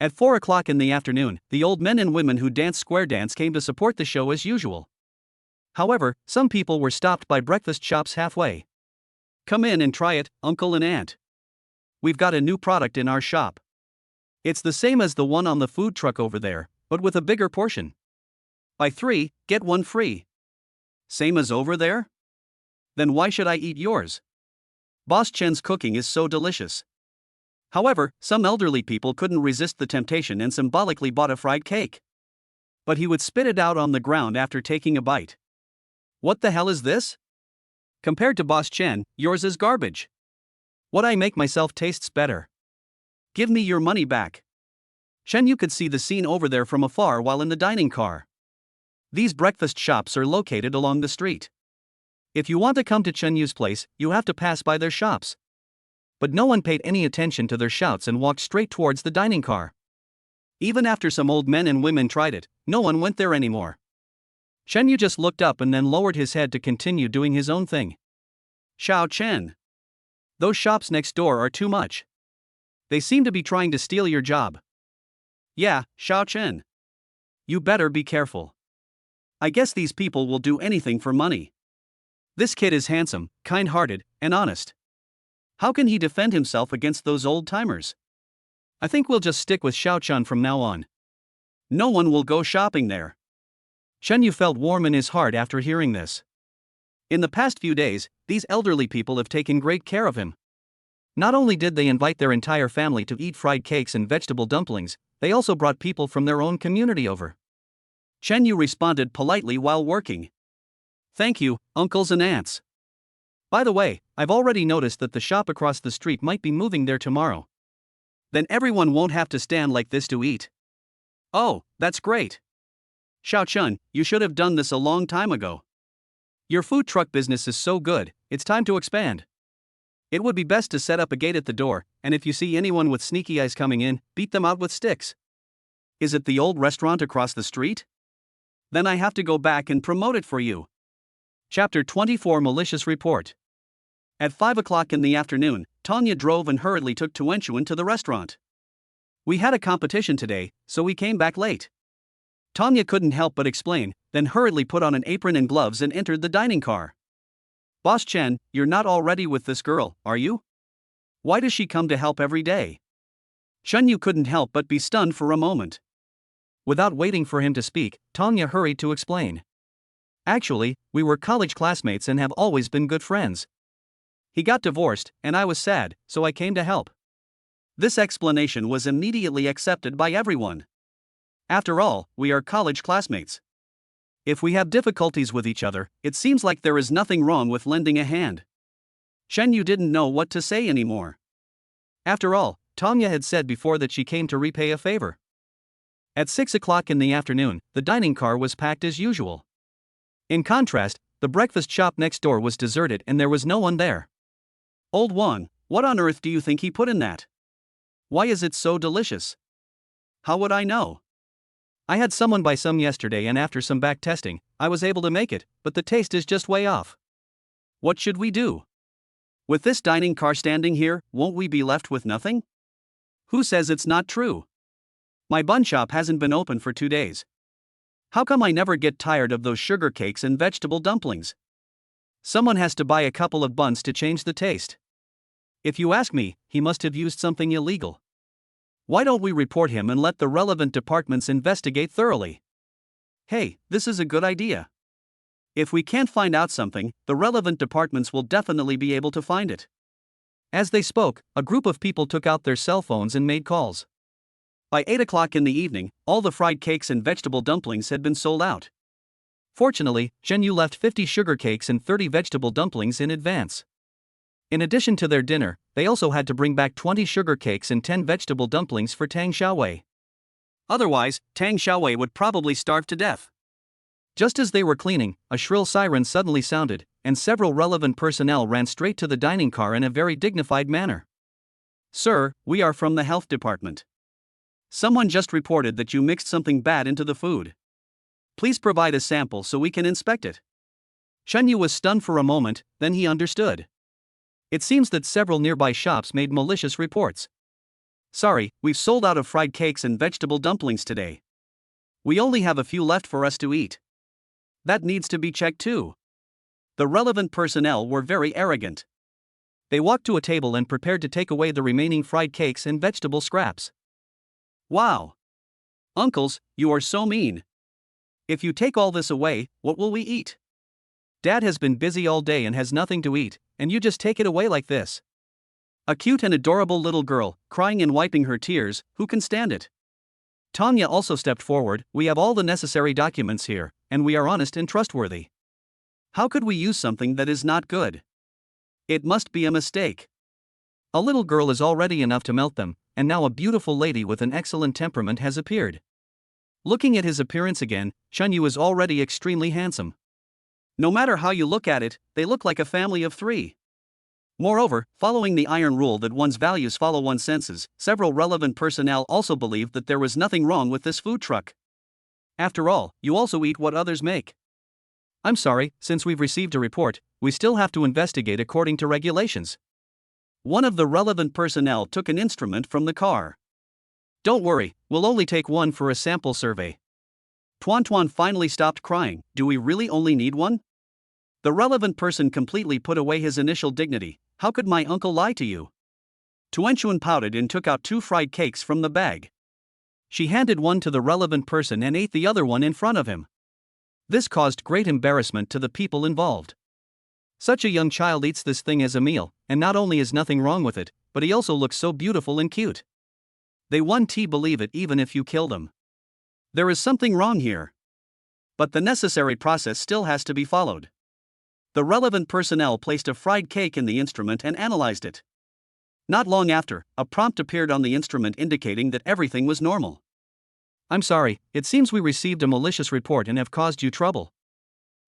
At 4 o'clock in the afternoon, the old men and women who dance square dance came to support the show as usual. However, some people were stopped by breakfast shops halfway. Come in and try it, uncle and aunt. We've got a new product in our shop. It's the same as the one on the food truck over there, but with a bigger portion. Buy 3, get 1 free. Same as over there? Then why should I eat yours? Boss Chen's cooking is so delicious. However, some elderly people couldn't resist the temptation and symbolically bought a fried cake. But he would spit it out on the ground after taking a bite. What the hell is this? Compared to Boss Chen, yours is garbage. What I make myself tastes better. Give me your money back. Chen Yu could see the scene over there from afar while in the dining car. These breakfast shops are located along the street. If you want to come to Chen Yu's place, you have to pass by their shops. But no one paid any attention to their shouts and walked straight towards the dining car. Even after some old men and women tried it, no one went there anymore. Chen Yu just looked up and then lowered his head to continue doing his own thing. Xiao Chen. Those shops next door are too much. They seem to be trying to steal your job. Yeah, Xiao Chen. You better be careful. I guess these people will do anything for money. This kid is handsome, kind-hearted, and honest. How can he defend himself against those old-timers? I think we'll just stick with Xiaochun from now on. No one will go shopping there. Chenyu felt warm in his heart after hearing this. In the past few days, these elderly people have taken great care of him. Not only did they invite their entire family to eat fried cakes and vegetable dumplings, they also brought people from their own community over. Chenyu responded politely while working. Thank you, uncles and aunts. By the way, I've already noticed that the shop across the street might be moving there tomorrow. Then everyone won't have to stand like this to eat. Oh, that's great. Xiaochun, you should have done this a long time ago. Your food truck business is so good, it's time to expand. It would be best to set up a gate at the door, and if you see anyone with sneaky eyes coming in, beat them out with sticks. Is it the old restaurant across the street? Then I have to go back and promote it for you. Chapter 24 Malicious Report. At 5 o'clock in the afternoon, Tanya drove and hurriedly took Tuanchuan to the restaurant. We had a competition today, so we came back late. Tanya couldn't help but explain, then hurriedly put on an apron and gloves and entered the dining car. Boss Chen, you're not already with this girl, are you? Why does she come to help every day? Chenyu couldn't help but be stunned for a moment. Without waiting for him to speak, Tanya hurried to explain. Actually, we were college classmates and have always been good friends. He got divorced, and I was sad, so I came to help. This explanation was immediately accepted by everyone. After all, we are college classmates. If we have difficulties with each other, it seems like there is nothing wrong with lending a hand. Chenyu didn't know what to say anymore. After all, Tanya had said before that she came to repay a favor. At 6 o'clock in the afternoon, the dining car was packed as usual. In contrast, the breakfast shop next door was deserted and there was no one there. Old Wang, what on earth do you think he put in that? Why is it so delicious? How would I know? I had someone buy some yesterday and after some back testing, I was able to make it, but the taste is just way off. What should we do? With this dining car standing here, won't we be left with nothing? Who says it's not true? My bun shop hasn't been open for 2 days. How come I never get tired of those sugar cakes and vegetable dumplings? Someone has to buy a couple of buns to change the taste. If you ask me, he must have used something illegal. Why don't we report him and let the relevant departments investigate thoroughly? Hey, this is a good idea. If we can't find out something, the relevant departments will definitely be able to find it. As they spoke, a group of people took out their cell phones and made calls. By 8 o'clock in the evening, all the fried cakes and vegetable dumplings had been sold out. Fortunately, Chenyu left 50 sugar cakes and 30 vegetable dumplings in advance. In addition to their dinner, they also had to bring back 20 sugar cakes and 10 vegetable dumplings for Tang Xiaowei. Otherwise, Tang Xiaowei would probably starve to death. Just as they were cleaning, a shrill siren suddenly sounded, and several relevant personnel ran straight to the dining car in a very dignified manner. Sir, we are from the health department. Someone just reported that you mixed something bad into the food. Please provide a sample so we can inspect it. Chenyu was stunned for a moment, then he understood. It seems that several nearby shops made malicious reports. Sorry, we've sold out of fried cakes and vegetable dumplings today. We only have a few left for us to eat. That needs to be checked too. The relevant personnel were very arrogant. They walked to a table and prepared to take away the remaining fried cakes and vegetable scraps. Wow! Uncles, you are so mean. If you take all this away, what will we eat? Dad has been busy all day and has nothing to eat, and you just take it away like this. A cute and adorable little girl, crying and wiping her tears, who can stand it? Tanya also stepped forward. We have all the necessary documents here, and we are honest and trustworthy. How could we use something that is not good? It must be a mistake. A little girl is already enough to melt them, and now a beautiful lady with an excellent temperament has appeared. Looking at his appearance again, Chenyu is already extremely handsome. No matter how you look at it, they look like a family of 3. Moreover, following the iron rule that one's values follow one's senses, several relevant personnel also believed that there was nothing wrong with this food truck. After all, you also eat what others make. I'm sorry, since we've received a report, we still have to investigate according to regulations. One of the relevant personnel took an instrument from the car. Don't worry, we'll only take one for a sample survey. Tuan Tuan finally stopped crying. Do we really only need one? The relevant person completely put away his initial dignity. How could my uncle lie to you? Tuan Chuan pouted and took out 2 fried cakes from the bag. She handed one to the relevant person and ate the other one in front of him. This caused great embarrassment to the people involved. Such a young child eats this thing as a meal, and not only is nothing wrong with it, but he also looks so beautiful and cute. They won't believe it even if you kill them. There is something wrong here. But the necessary process still has to be followed. The relevant personnel placed a fried cake in the instrument and analyzed it. Not long after, a prompt appeared on the instrument indicating that everything was normal. I'm sorry, it seems we received a malicious report and have caused you trouble.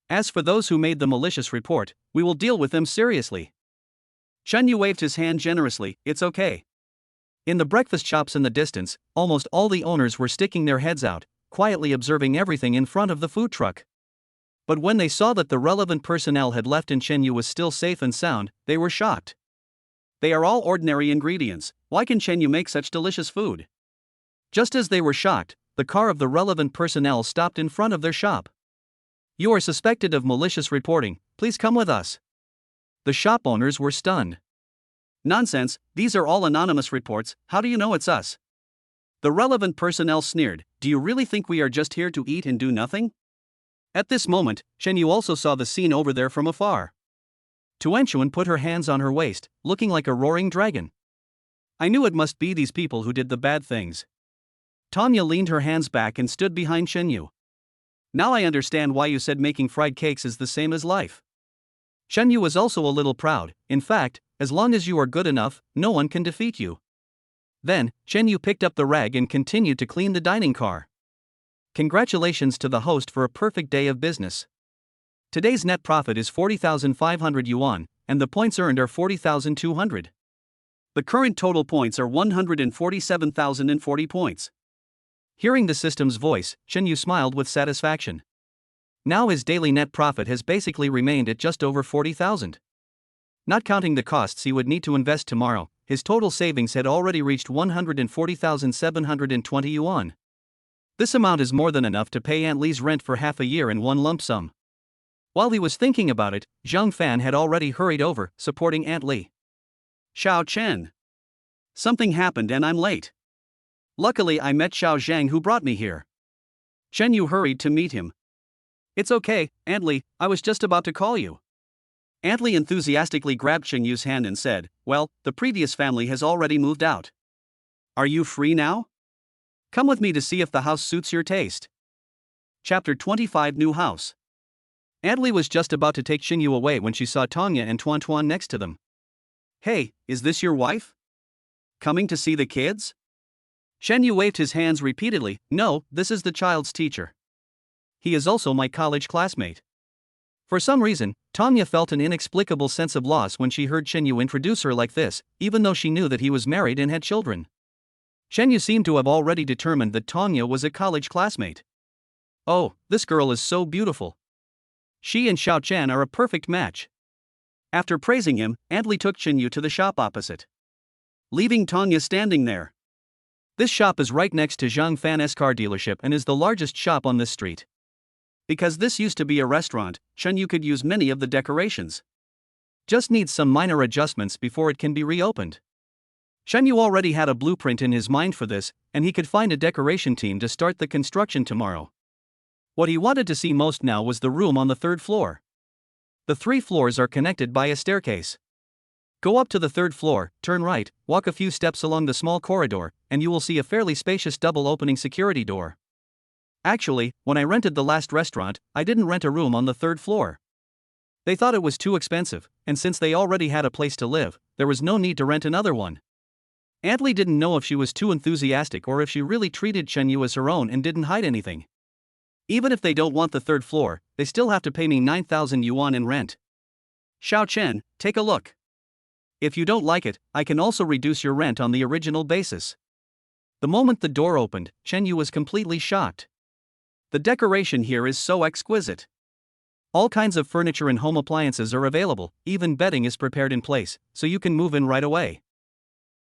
As for those who made the malicious report, we will deal with them seriously. Chen Yu waved his hand generously. It's okay. In the breakfast shops in the distance, almost all the owners were sticking their heads out, quietly observing everything in front of the food truck. But when they saw that the relevant personnel had left and Chen Yu was still safe and sound, they were shocked. They are all ordinary ingredients. Why can Chen Yu make such delicious food? Just as they were shocked, the car of the relevant personnel stopped in front of their shop. You are suspected of malicious reporting, please come with us. The shop owners were stunned. Nonsense, these are all anonymous reports, how do you know it's us? The relevant personnel sneered, do you really think we are just here to eat and do nothing? At this moment, Chen Yu also saw the scene over there from afar. Tuan Chuan put her hands on her waist, looking like a roaring dragon. I knew it must be these people who did the bad things. Tanya leaned her hands back and stood behind Chen Yu. Now I understand why you said making fried cakes is the same as life. Chen Yu was also a little proud. In fact, as long as you are good enough, no one can defeat you. Then, Chen Yu picked up the rag and continued to clean the dining car. Congratulations to the host for a perfect day of business. Today's net profit is 40,500 yuan, and the points earned are 40,200. The current total points are 147,040 points. Hearing the system's voice, Chen Yu smiled with satisfaction. Now his daily net profit has basically remained at just over 40,000. Not counting the costs he would need to invest tomorrow, his total savings had already reached 140,720 yuan. This amount is more than enough to pay Aunt Li's rent for half a year in one lump sum. While he was thinking about it, Zhang Fan had already hurried over, supporting Aunt Li. Xiao Chen. Something happened and I'm late. Luckily I met Xiao Zhang who brought me here. Chen Yu hurried to meet him. It's okay, Aunt Li, I was just about to call you. Aunt Li enthusiastically grabbed Chen Yu's hand and said, well, the previous family has already moved out. Are you free now? Come with me to see if the house suits your taste. Chapter 25 New House. Aunt Li was just about to take Chen Yu away when she saw Tanya and Tuan Tuan next to them. Hey, is this your wife? Coming to see the kids? Chen Yu waved his hands repeatedly. No, this is the child's teacher. He is also my college classmate. For some reason, Tanya felt an inexplicable sense of loss when she heard Chen Yu introduce her like this, even though she knew that he was married and had children. Chen Yu seemed to have already determined that Tanya was a college classmate. Oh, this girl is so beautiful. She and Xiao Chan are a perfect match. After praising him, Aunt Li took Chen Yu to the shop opposite, leaving Tanya standing there. This shop is right next to Zhang Fan's car dealership and is the largest shop on this street. Because this used to be a restaurant, Chen Yu could use many of the decorations. Just needs some minor adjustments before it can be reopened. Chen Yu already had a blueprint in his mind for this, and he could find a decoration team to start the construction tomorrow. What he wanted to see most now was the room on the 3rd floor. The 3 floors are connected by a staircase. Go up to the 3rd floor, turn right, walk a few steps along the small corridor, and you will see a fairly spacious double-opening security door. Actually, when I rented the last restaurant, I didn't rent a room on the 3rd floor. They thought it was too expensive, and since they already had a place to live, there was no need to rent another one. Aunt Li didn't know if she was too enthusiastic or if she really treated Chen Yu as her own and didn't hide anything. Even if they don't want the 3rd floor, they still have to pay me 9,000 yuan in rent. Xiao Chen, take a look. If you don't like it, I can also reduce your rent on the original basis. The moment the door opened, Chen Yu was completely shocked. The decoration here is so exquisite. All kinds of furniture and home appliances are available, even bedding is prepared in place, so you can move in right away.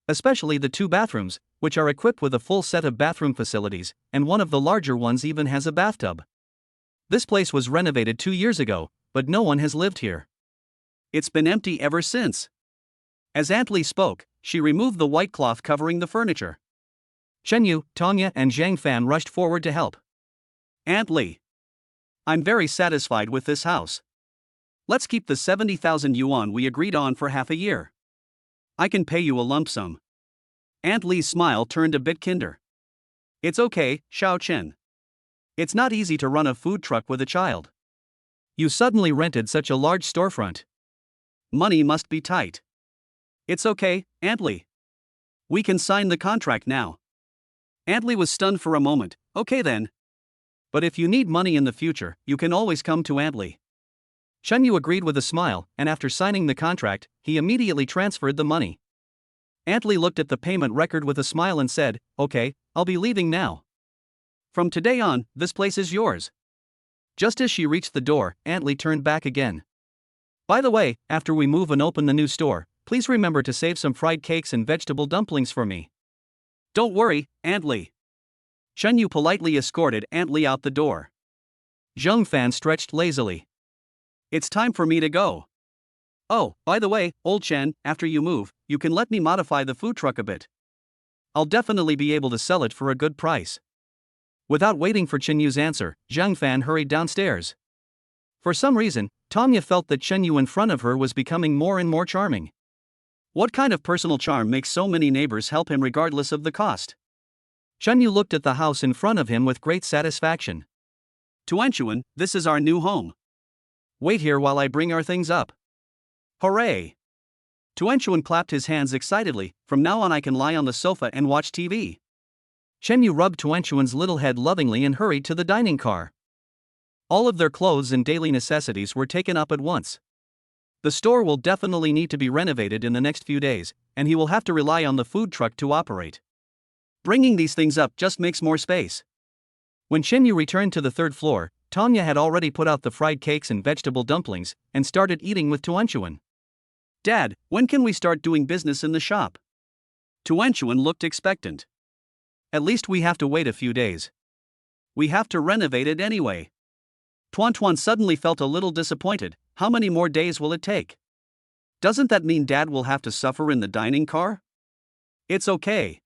especially the two bathrooms, which are equipped with a full set of bathroom facilities, and one of the larger ones even has a bathtub. This place was renovated 2 years ago, but no one has lived here. It's been empty ever since. As Aunt Lee spoke, she removed the white cloth covering the furniture. Chenyu, Tanya, and Zhang Fan rushed forward to help. Aunt Lee, I'm very satisfied with this house. Let's keep the 70,000 yuan we agreed on for half a year. I can pay you a lump sum. Aunt Lee's smile turned a bit kinder. It's okay, Xiao Chen. It's not easy to run a food truck with a child. You suddenly rented such a large storefront. Money must be tight. It's okay, Aunt Lee. We can sign the contract now. Aunt Lee was stunned for a moment. Okay then. But if you need money in the future, you can always come to Aunt Lee. Chenyu agreed with a smile, and after signing the contract, he immediately transferred the money. Aunt Lee looked at the payment record with a smile and said, "Okay, I'll be leaving now. From today on, this place is yours." Just as she reached the door, Aunt Lee turned back again. By the way, after we move and open the new store, please remember to save some fried cakes and vegetable dumplings for me. Don't worry, Aunt Lee. Chenyu politely escorted Aunt Lee out the door. Zhang Fan stretched lazily. It's time for me to go. Oh, by the way, old Chen, after you move, you can let me modify the food truck a bit. I'll definitely be able to sell it for a good price. Without waiting for Chenyu's answer, Zhang Fan hurried downstairs. For some reason, Tanya felt that Chenyu in front of her was becoming more and more charming. What kind of personal charm makes so many neighbors help him regardless of the cost? Chenyu looked at the house in front of him with great satisfaction. Tuanchuan, this is our new home. Wait here while I bring our things up. Hooray! Tuanchuan clapped his hands excitedly. From now on I can lie on the sofa and watch TV. Chenyu rubbed Tuanchuan's little head lovingly and hurried to the dining car. All of their clothes and daily necessities were taken up at once. The store will definitely need to be renovated in the next few days, and he will have to rely on the food truck to operate. Bringing these things up just makes more space. When Chenyu returned to the third floor, Tanya had already put out the fried cakes and vegetable dumplings and started eating with Tuanchuan. Dad, when can we start doing business in the shop? Tuanchuan looked expectant. At least we have to wait a few days. We have to renovate it anyway. Tuanchuan suddenly felt a little disappointed. How many more days will it take? Doesn't that mean Dad will have to suffer in the dining car? It's okay.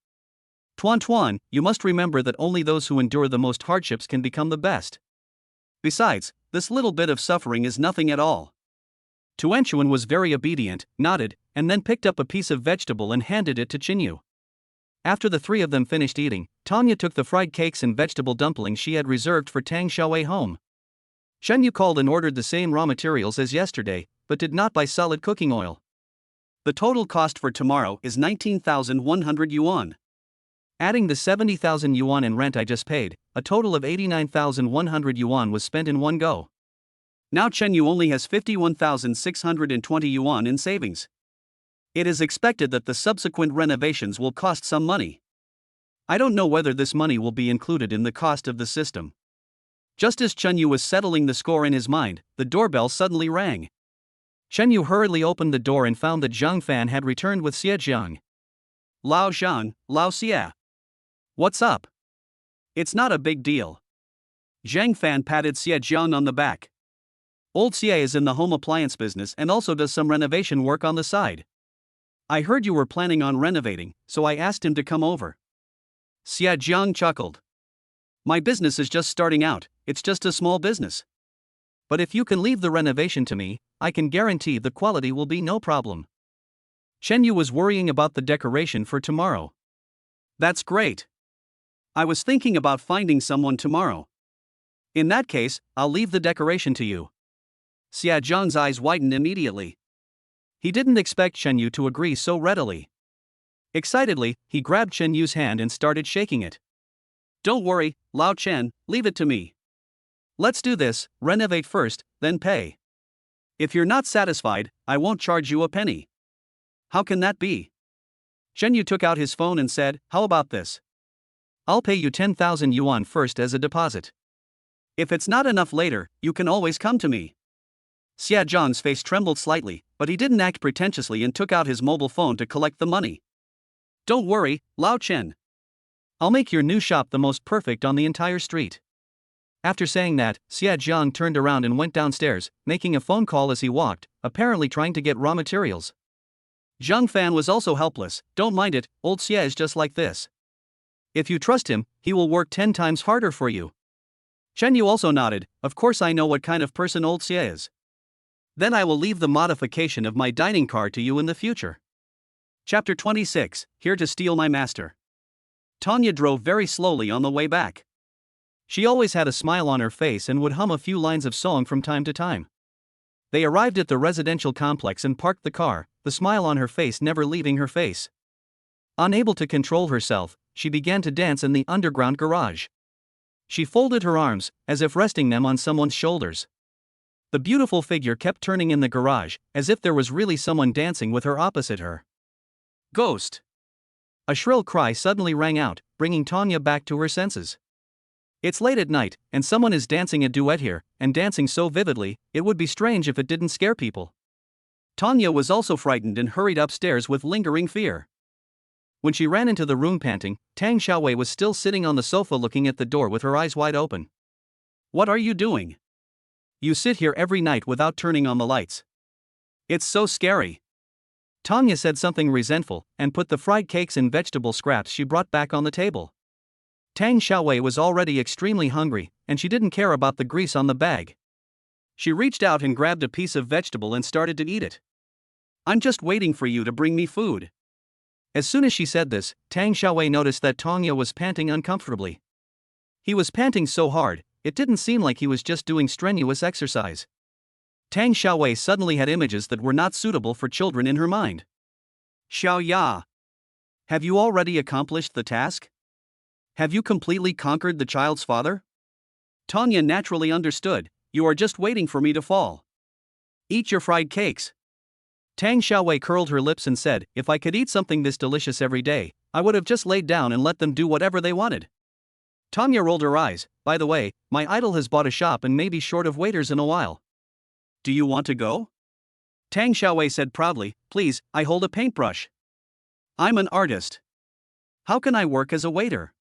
Tuanchuan, you must remember that only those who endure the most hardships can become the best. Besides, this little bit of suffering is nothing at all. Tuanchuan was very obedient, nodded, and then picked up a piece of vegetable and handed it to Chenyu. After the three of them finished eating, Tanya took the fried cakes and vegetable dumplings she had reserved for Tang Xiaowei home. Chenyu called and ordered the same raw materials as yesterday, but did not buy solid cooking oil. The total cost for tomorrow is 19,100 yuan. Adding the 70,000 yuan in rent I just paid, a total of 89,100 yuan was spent in one go. Now Chenyu only has 51,620 yuan in savings. It is expected that the subsequent renovations will cost some money. I don't know whether this money will be included in the cost of the system. Just as Chenyu was settling the score in his mind, the doorbell suddenly rang. Chenyu hurriedly opened the door and found that Zhang Fan had returned with Xie Jiang. Lao Zhang, Lao Xie. What's up? It's not a big deal. Zhang Fan patted Xie Jiang on the back. Old Xie is in the home appliance business and also does some renovation work on the side. I heard you were planning on renovating, so I asked him to come over. Xie Jiang chuckled. My business is just starting out, it's just a small business. But if you can leave the renovation to me, I can guarantee the quality will be no problem. Chenyu was worrying about the decoration for tomorrow. That's great. I was thinking about finding someone tomorrow. In that case, I'll leave the decoration to you. Xie Jiang's eyes widened immediately. He didn't expect Chenyu to agree so readily. Excitedly, he grabbed Chenyu's hand and started shaking it. Don't worry, Lao Chen, leave it to me. Let's do this, renovate first, then pay. If you're not satisfied, I won't charge you a penny. How can that be? Chenyu took out his phone and said, how about this? I'll pay you 10,000 yuan first as a deposit. If it's not enough later, you can always come to me. Xie Jiang's face trembled slightly, but he didn't act pretentiously and took out his mobile phone to collect the money. Don't worry, Lao Chen. I'll make your new shop the most perfect on the entire street. After saying that, Xia Jiang turned around and went downstairs, making a phone call as he walked, apparently trying to get raw materials. Zhang Fan was also helpless. Don't mind it, old Xie is just like this. If you trust him, he will work 10 times harder for you. Chen Yu also nodded. Of course I know what kind of person old Xie is. Then I will leave the modification of my dining car to you in the future. Chapter 26, Here to Steal My Master. Tanya drove very slowly on the way back. She always had a smile on her face and would hum a few lines of song from time to time. They arrived at the residential complex and parked the car, the smile on her face never leaving her face. Unable to control herself, she began to dance in the underground garage. She folded her arms, as if resting them on someone's shoulders. The beautiful figure kept turning in the garage, as if there was really someone dancing with her opposite her. Ghost! A shrill cry suddenly rang out, bringing Tanya back to her senses. It's late at night, and someone is dancing a duet here, and dancing so vividly, it would be strange if it didn't scare people. Tanya was also frightened and hurried upstairs with lingering fear. When she ran into the room panting, Tang Xiaowei was still sitting on the sofa looking at the door with her eyes wide open. What are you doing? You sit here every night without turning on the lights. It's so scary. Tanya said something resentful, and put the fried cakes and vegetable scraps she brought back on the table. Tang Xiaowei was already extremely hungry, and she didn't care about the grease on the bag. She reached out and grabbed a piece of vegetable and started to eat it. I'm just waiting for you to bring me food. As soon as she said this, Tang Xiaowei noticed that Tanya was panting uncomfortably. He was panting so hard, it didn't seem like he was just doing strenuous exercise. Tang Xiaowei suddenly had images that were not suitable for children in her mind. Xiao Ya. Have you already accomplished the task? Have you completely conquered the child's father? Tanya naturally understood. You are just waiting for me to fall. Eat your fried cakes. Tang Xiaowei curled her lips and said, if I could eat something this delicious every day, I would have just laid down and let them do whatever they wanted. Tanya rolled her eyes. By the way, my idol has bought a shop and may be short of waiters in a while. Do you want to go? Tang Xiaowei said proudly, please, I hold a paintbrush. I'm an artist. How can I work as a waiter?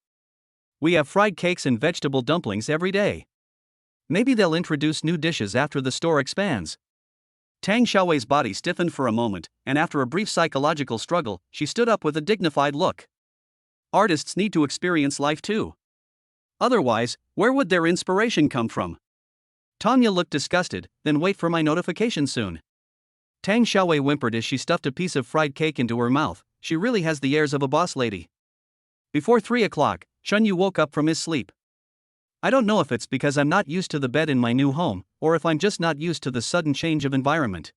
We have fried cakes and vegetable dumplings every day. Maybe they'll introduce new dishes after the store expands. Tang Xiaowei's body stiffened for a moment, and after a brief psychological struggle, she stood up with a dignified look. Artists need to experience life too. Otherwise, where would their inspiration come from? Tanya looked disgusted. Then wait for my notification soon. Tang Xiaowei whimpered as she stuffed a piece of fried cake into her mouth. She really has the airs of a boss lady. Before 3 o'clock, Chun Yu woke up from his sleep. I don't know if it's because I'm not used to the bed in my new home, or if I'm just not used to the sudden change of environment.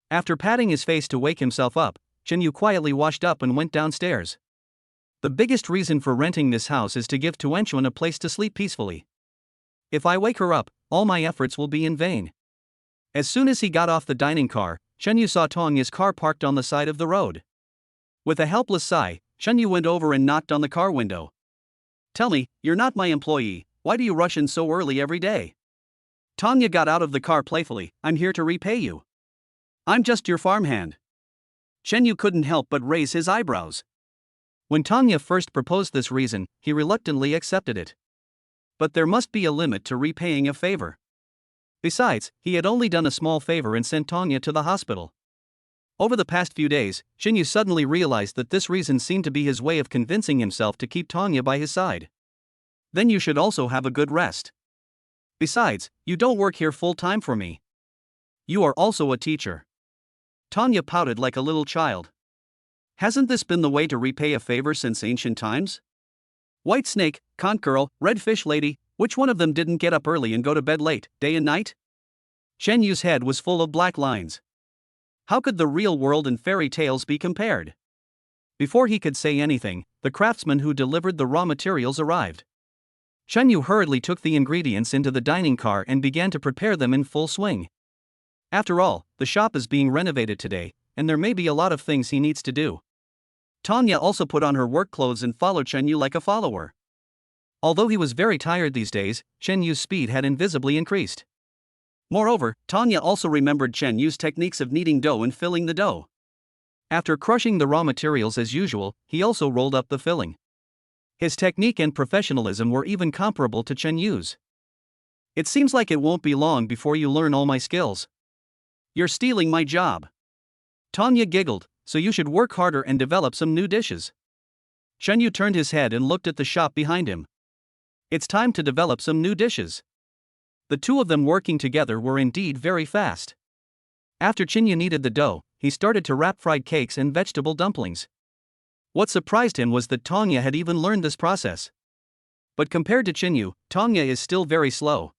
After patting his face to wake himself up, Chun Yu quietly washed up and went downstairs. The biggest reason for renting this house is to give Tuanchuan a place to sleep peacefully. If I wake her up, all my efforts will be in vain. As soon as he got off the dining car, Chun Yu saw Tongya's car parked on the side of the road. With a helpless sigh, Chun Yu went over and knocked on the car window. Tell me, you're not my employee, why do you rush in so early every day? Tanya got out of the car playfully, I'm here to repay you. I'm just your farmhand. Chen Yu couldn't help but raise his eyebrows. When Tanya first proposed this reason, he reluctantly accepted it. But there must be a limit to repaying a favor. Besides, he had only done a small favor and sent Tanya to the hospital. Over the past few days, Chen Yu suddenly realized that this reason seemed to be his way of convincing himself to keep Tanya by his side. Then you should also have a good rest. Besides, you don't work here full-time for me. You are also a teacher. Tanya pouted like a little child. Hasn't this been the way to repay a favor since ancient times? White snake, conch girl, red fish lady, which one of them didn't get up early and go to bed late, day and night? Chen Yu's head was full of black lines. How could the real world and fairy tales be compared? Before he could say anything, the craftsman who delivered the raw materials arrived. Chen Yu hurriedly took the ingredients into the dining car and began to prepare them in full swing. After all, the shop is being renovated today, and there may be a lot of things he needs to do. Tanya also put on her work clothes and followed Chen Yu like a follower. Although he was very tired these days, Chen Yu's speed had invisibly increased. Moreover, Tanya also remembered Chen Yu's techniques of kneading dough and filling the dough. After crushing the raw materials as usual, he also rolled up the filling. His technique and professionalism were even comparable to Chen Yu's. "It seems like it won't be long before you learn all my skills. You're stealing my job." Tanya giggled, "So you should work harder and develop some new dishes." Chen Yu turned his head and looked at the shop behind him. It's time to develop some new dishes. The two of them working together were indeed very fast. After Chen Yu kneaded the dough, he started to wrap fried cakes and vegetable dumplings. What surprised him was that Tanya had even learned this process. But compared to Chen Yu, Tanya is still very slow.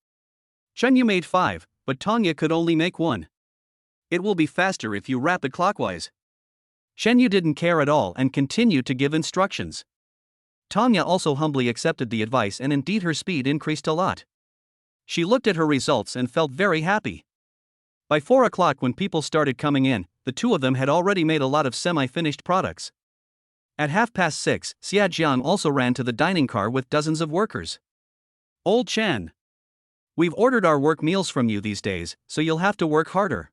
Chen Yu made 5, but Tanya could only make 1. "It will be faster if you wrap it clockwise." Chen Yu didn't care at all and continued to give instructions. Tanya also humbly accepted the advice, and indeed her speed increased a lot. She looked at her results and felt very happy. By 4 o'clock, when people started coming in, the two of them had already made a lot of semi-finished products. At 6:30, Xia Jiang also ran to the dining car with dozens of workers. "Old Chen, we've ordered our work meals from you these days, so you'll have to work harder."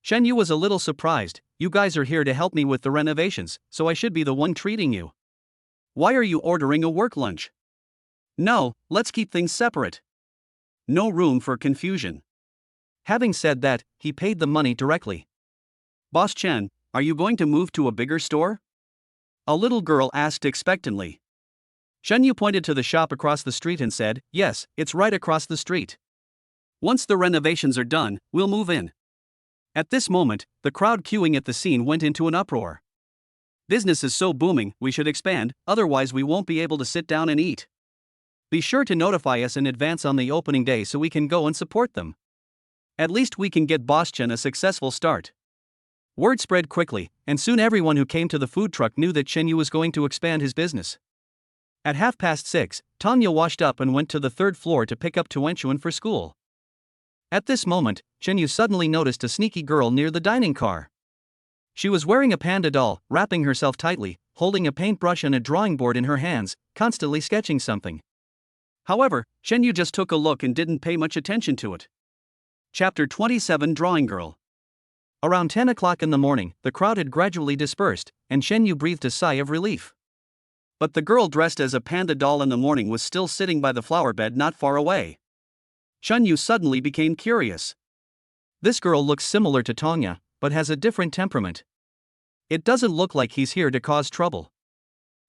Chen Yu was a little surprised. "You guys are here to help me with the renovations, so I should be the one treating you. Why are you ordering a work lunch? No, let's keep things separate. No room for confusion." Having said that, he paid the money directly. "Boss Chen, are you going to move to a bigger store?" a little girl asked expectantly. Chen Yu pointed to the shop across the street and said, "Yes, it's right across the street. Once the renovations are done, we'll move in." At this moment, the crowd queuing at the scene went into an uproar. "Business is so booming, we should expand, otherwise we won't be able to sit down and eat. Be sure to notify us in advance on the opening day so we can go and support them. At least we can get Boss Chen a successful start." Word spread quickly, and soon everyone who came to the food truck knew that Chen Yu was going to expand his business. At 6:30, Tanya washed up and went to the 3rd floor to pick up Tuanchuan for school. At this moment, Chen Yu suddenly noticed a sneaky girl near the dining car. She was wearing a panda doll, wrapping herself tightly, holding a paintbrush and a drawing board in her hands, constantly sketching something. However, Chen Yu just took a look and didn't pay much attention to it. Chapter 27: Drawing Girl. Around 10 o'clock in the morning, the crowd had gradually dispersed, and Chen Yu breathed a sigh of relief. But the girl dressed as a panda doll in the morning was still sitting by the flower bed not far away. Chen Yu suddenly became curious. This girl looks similar to Tanya, but has a different temperament. It doesn't look like he's here to cause trouble.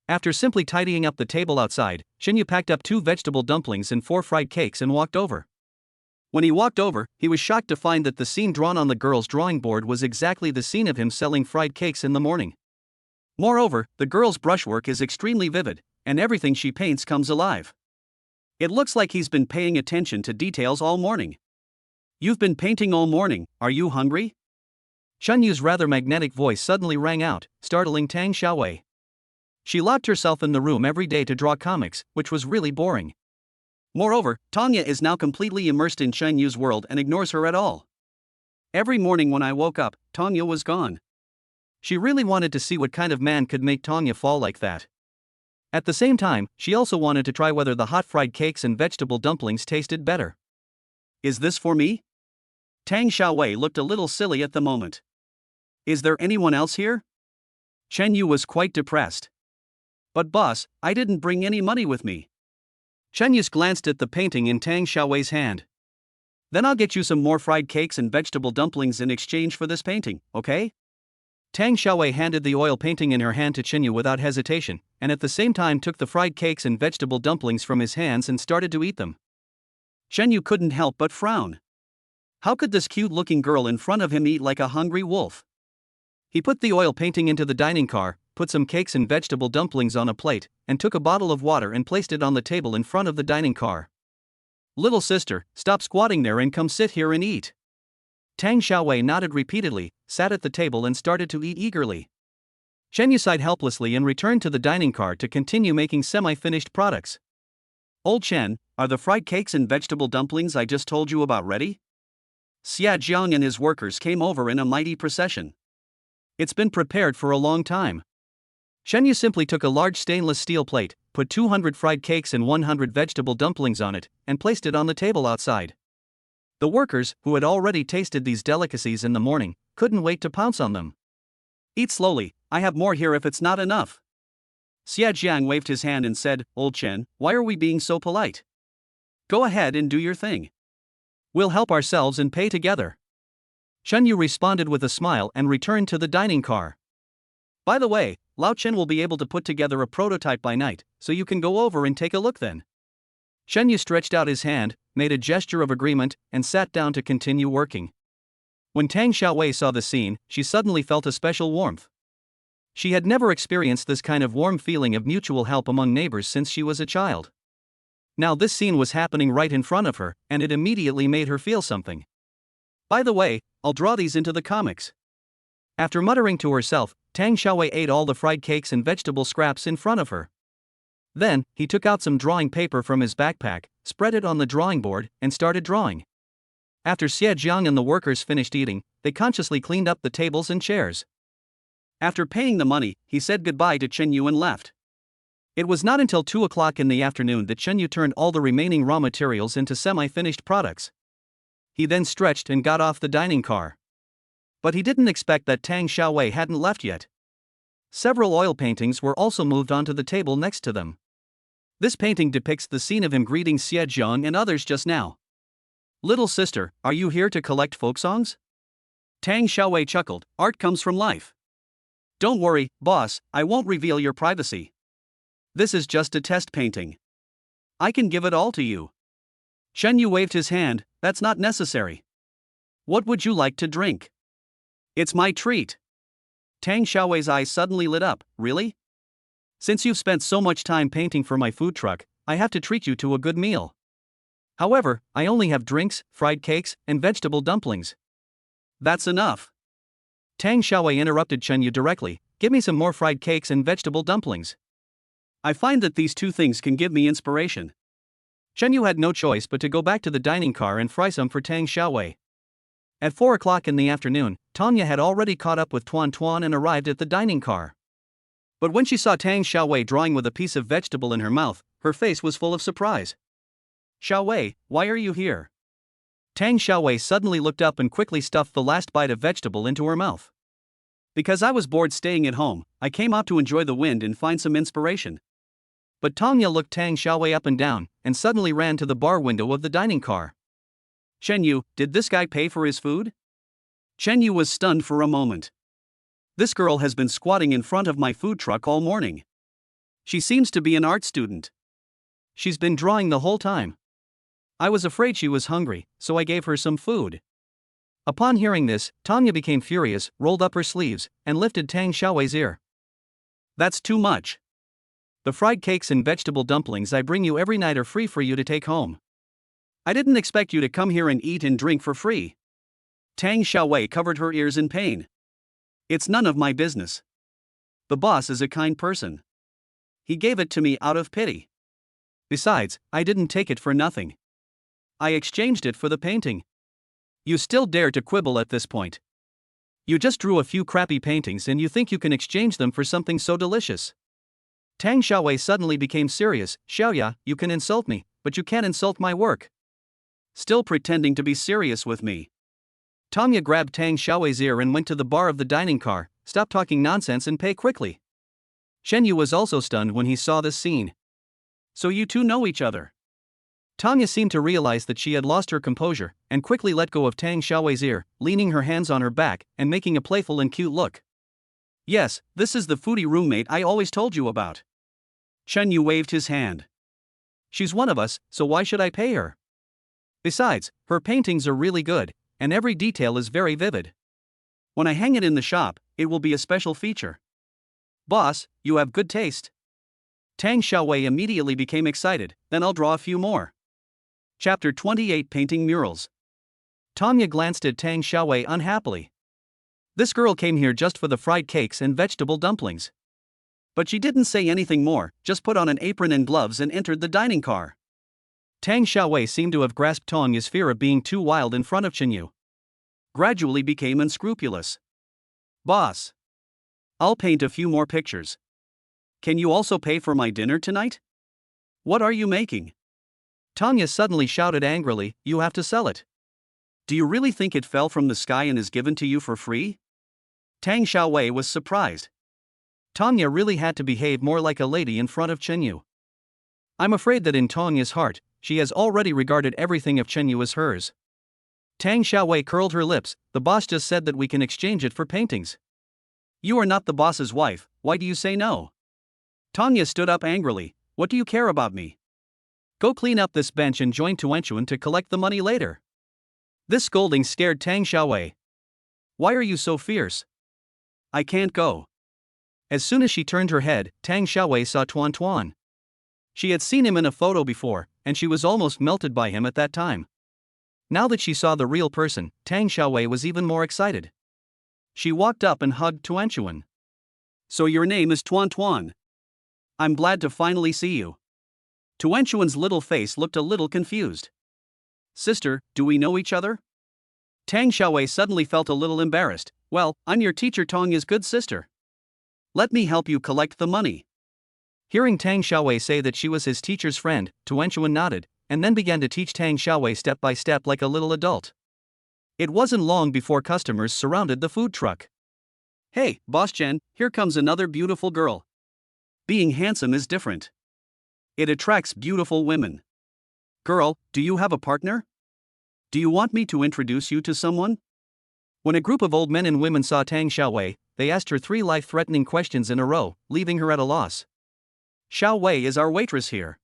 After simply tidying up the table outside, Chen Yu packed up 2 vegetable dumplings and 4 fried cakes and walked over. When he walked over, he was shocked to find that the scene drawn on the girl's drawing board was exactly the scene of him selling fried cakes in the morning. Moreover, the girl's brushwork is extremely vivid, and everything she paints comes alive. It looks like he's been paying attention to details all morning. "You've been painting all morning, are you hungry?" Chen Yu's rather magnetic voice suddenly rang out, startling Tang Xiaowei. She locked herself in the room every day to draw comics, which was really boring. Moreover, Tanya is now completely immersed in Chen Yu's world and ignores her at all. "Every morning when I woke up, Tanya was gone." She really wanted to see what kind of man could make Tanya fall like that. At the same time, she also wanted to try whether the hot fried cakes and vegetable dumplings tasted better. "Is this for me?" Tang Xiaowei looked a little silly at the moment. "Is there anyone else here?" Chen Yu was quite depressed. "But boss, I didn't bring any money with me." Chen Yu glanced at the painting in Tang Xiaowei's hand. "Then I'll get you some more fried cakes and vegetable dumplings in exchange for this painting, okay?" Tang Xiaowei handed the oil painting in her hand to Chen Yu without hesitation, and at the same time took the fried cakes and vegetable dumplings from his hands and started to eat them. Chen Yu couldn't help but frown. How could this cute-looking girl in front of him eat like a hungry wolf? He put the oil painting into the dining car, put some cakes and vegetable dumplings on a plate, and took a bottle of water and placed it on the table in front of the dining car. "Little sister, stop squatting there and come sit here and eat." Tang Xiaowei nodded repeatedly, sat at the table and started to eat eagerly. Chen Yu sighed helplessly and returned to the dining car to continue making semi-finished products. "Old Chen, are the fried cakes and vegetable dumplings I just told you about ready?" Xia Jiang and his workers came over in a mighty procession. "It's been prepared for a long time." Chen Yu simply took a large stainless steel plate, put 200 fried cakes and 100 vegetable dumplings on it, and placed it on the table outside. The workers, who had already tasted these delicacies in the morning, couldn't wait to pounce on them. Eat slowly, I have more here if it's not enough. Xia Jiang waved his hand and said, Old Chen, why are we being so polite? Go ahead and do your thing. We'll help ourselves and pay together. Chen Yu responded with a smile and returned to the dining car. By the way, Lao Chen will be able to put together a prototype by night, so you can go over and take a look then. Chen Yu stretched out his hand, made a gesture of agreement, and sat down to continue working. When Tang Xiaowei saw the scene, she suddenly felt a special warmth. She had never experienced this kind of warm feeling of mutual help among neighbors since she was a child. Now this scene was happening right in front of her, and it immediately made her feel something. By the way, I'll draw these into the comics. After muttering to herself, Tang Xiaowei ate all the fried cakes and vegetable scraps in front of her. Then, he took out some drawing paper from his backpack, spread it on the drawing board, and started drawing. After Xie Jiang and the workers finished eating, they consciously cleaned up the tables and chairs. After paying the money, he said goodbye to Chen Yu and left. It was not until 2 o'clock in the afternoon that Chen Yu turned all the remaining raw materials into semi-finished products. He then stretched and got off the dining car. But he didn't expect that Tang Xiaowei hadn't left yet. Several oil paintings were also moved onto the table next to them. This painting depicts the scene of him greeting Xie Jiang and others just now. Little sister, are you here to collect folk songs? Tang Xiaowei chuckled, art comes from life. Don't worry, boss, I won't reveal your privacy. This is just a test painting. I can give it all to you. Chen Yu waved his hand, that's not necessary. What would you like to drink? It's my treat. Tang Xiaowei's eyes suddenly lit up, really? Since you've spent so much time painting for my food truck, I have to treat you to a good meal. However, I only have drinks, fried cakes, and vegetable dumplings. That's enough. Tang Xiaowei interrupted Chen Yu directly, give me some more fried cakes and vegetable dumplings. I find that these two things can give me inspiration. Chen Yu had no choice but to go back to the dining car and fry some for Tang Xiaowei. At 4 o'clock in the afternoon, Tanya had already caught up with Tuan Tuan and arrived at the dining car. But when she saw Tang Xiaowei drawing with a piece of vegetable in her mouth, her face was full of surprise. Xiaowei, why are you here? Tang Xiaowei suddenly looked up and quickly stuffed the last bite of vegetable into her mouth. Because I was bored staying at home, I came out to enjoy the wind and find some inspiration. But Tanya looked Tang Xiaowei up and down, and suddenly ran to the bar window of the dining car. Chen Yu, did this guy pay for his food? Chen Yu was stunned for a moment. This girl has been squatting in front of my food truck all morning. She seems to be an art student. She's been drawing the whole time. I was afraid she was hungry, so I gave her some food. Upon hearing this, Tanya became furious, rolled up her sleeves, and lifted Tang Xiaowei's ear. That's too much. The fried cakes and vegetable dumplings I bring you every night are free for you to take home. I didn't expect you to come here and eat and drink for free. Tang Xiaowei covered her ears in pain. It's none of my business. The boss is a kind person. He gave it to me out of pity. Besides, I didn't take it for nothing. I exchanged it for the painting. You still dare to quibble at this point. You just drew a few crappy paintings and you think you can exchange them for something so delicious. Tang Xiaowei suddenly became serious. Xiaoya, you can insult me, but you can't insult my work. Still pretending to be serious with me. Tanya grabbed Tang Xiaowei's ear and went to the bar of the dining car. Stop talking nonsense and pay quickly. Chen Yu was also stunned when he saw this scene. So you two know each other. Tanya seemed to realize that she had lost her composure, and quickly let go of Tang Xiaowei's ear, leaning her hands on her back and making a playful and cute look. Yes, this is the foodie roommate I always told you about. Chen Yu waved his hand. She's one of us, so why should I pay her? Besides, her paintings are really good, and every detail is very vivid. When I hang it in the shop, it will be a special feature. Boss, you have good taste. Tang Xiaowei immediately became excited, then I'll draw a few more. Chapter 28 Painting Murals. Tanya glanced at Tang Xiaowei unhappily. This girl came here just for the fried cakes and vegetable dumplings. But she didn't say anything more, just put on an apron and gloves and entered the dining car. Tang Xiaowei seemed to have grasped Tanya's fear of being too wild in front of Chen Yu. Gradually became unscrupulous. Boss. I'll paint a few more pictures. Can you also pay for my dinner tonight? What are you making? Tanya suddenly shouted angrily, you have to sell it. Do you really think it fell from the sky and is given to you for free? Tang Xiaowei was surprised. Tanya really had to behave more like a lady in front of Chenyu. I'm afraid that in Tanya's heart, she has already regarded everything of Chenyu as hers. Tang Xiaowei curled her lips. The boss just said that we can exchange it for paintings. You are not the boss's wife, why do you say no? Tanya stood up angrily. What do you care about me? Go clean up this bench and join Tuanchuan to collect the money later. This scolding scared Tang Xiaowei. Why are you so fierce? I can't go. As soon as she turned her head, Tang Xiaowei saw Tuan Tuan. She had seen him in a photo before, and she was almost melted by him at that time. Now that she saw the real person, Tang Xiaowei was even more excited. She walked up and hugged Tuanchuan. So your name is Tuan Tuan. I'm glad to finally see you. Tuanchuan's little face looked a little confused. Sister, do we know each other? Tang Xiaowei suddenly felt a little embarrassed. Well, I'm your teacher Tanya's good sister. Let me help you collect the money. Hearing Tang Xiaowei say that she was his teacher's friend, Tuanchuan nodded, and then began to teach Tang Xiaowei step by step like a little adult. It wasn't long before customers surrounded the food truck. Hey, Boss Chen, here comes another beautiful girl. Being handsome is different. It attracts beautiful women. Girl, do you have a partner? Do you want me to introduce you to someone? When a group of old men and women saw Tang Xiaowei, they asked her 3 life-threatening questions in a row, leaving her at a loss. Xiaowei is our waitress here.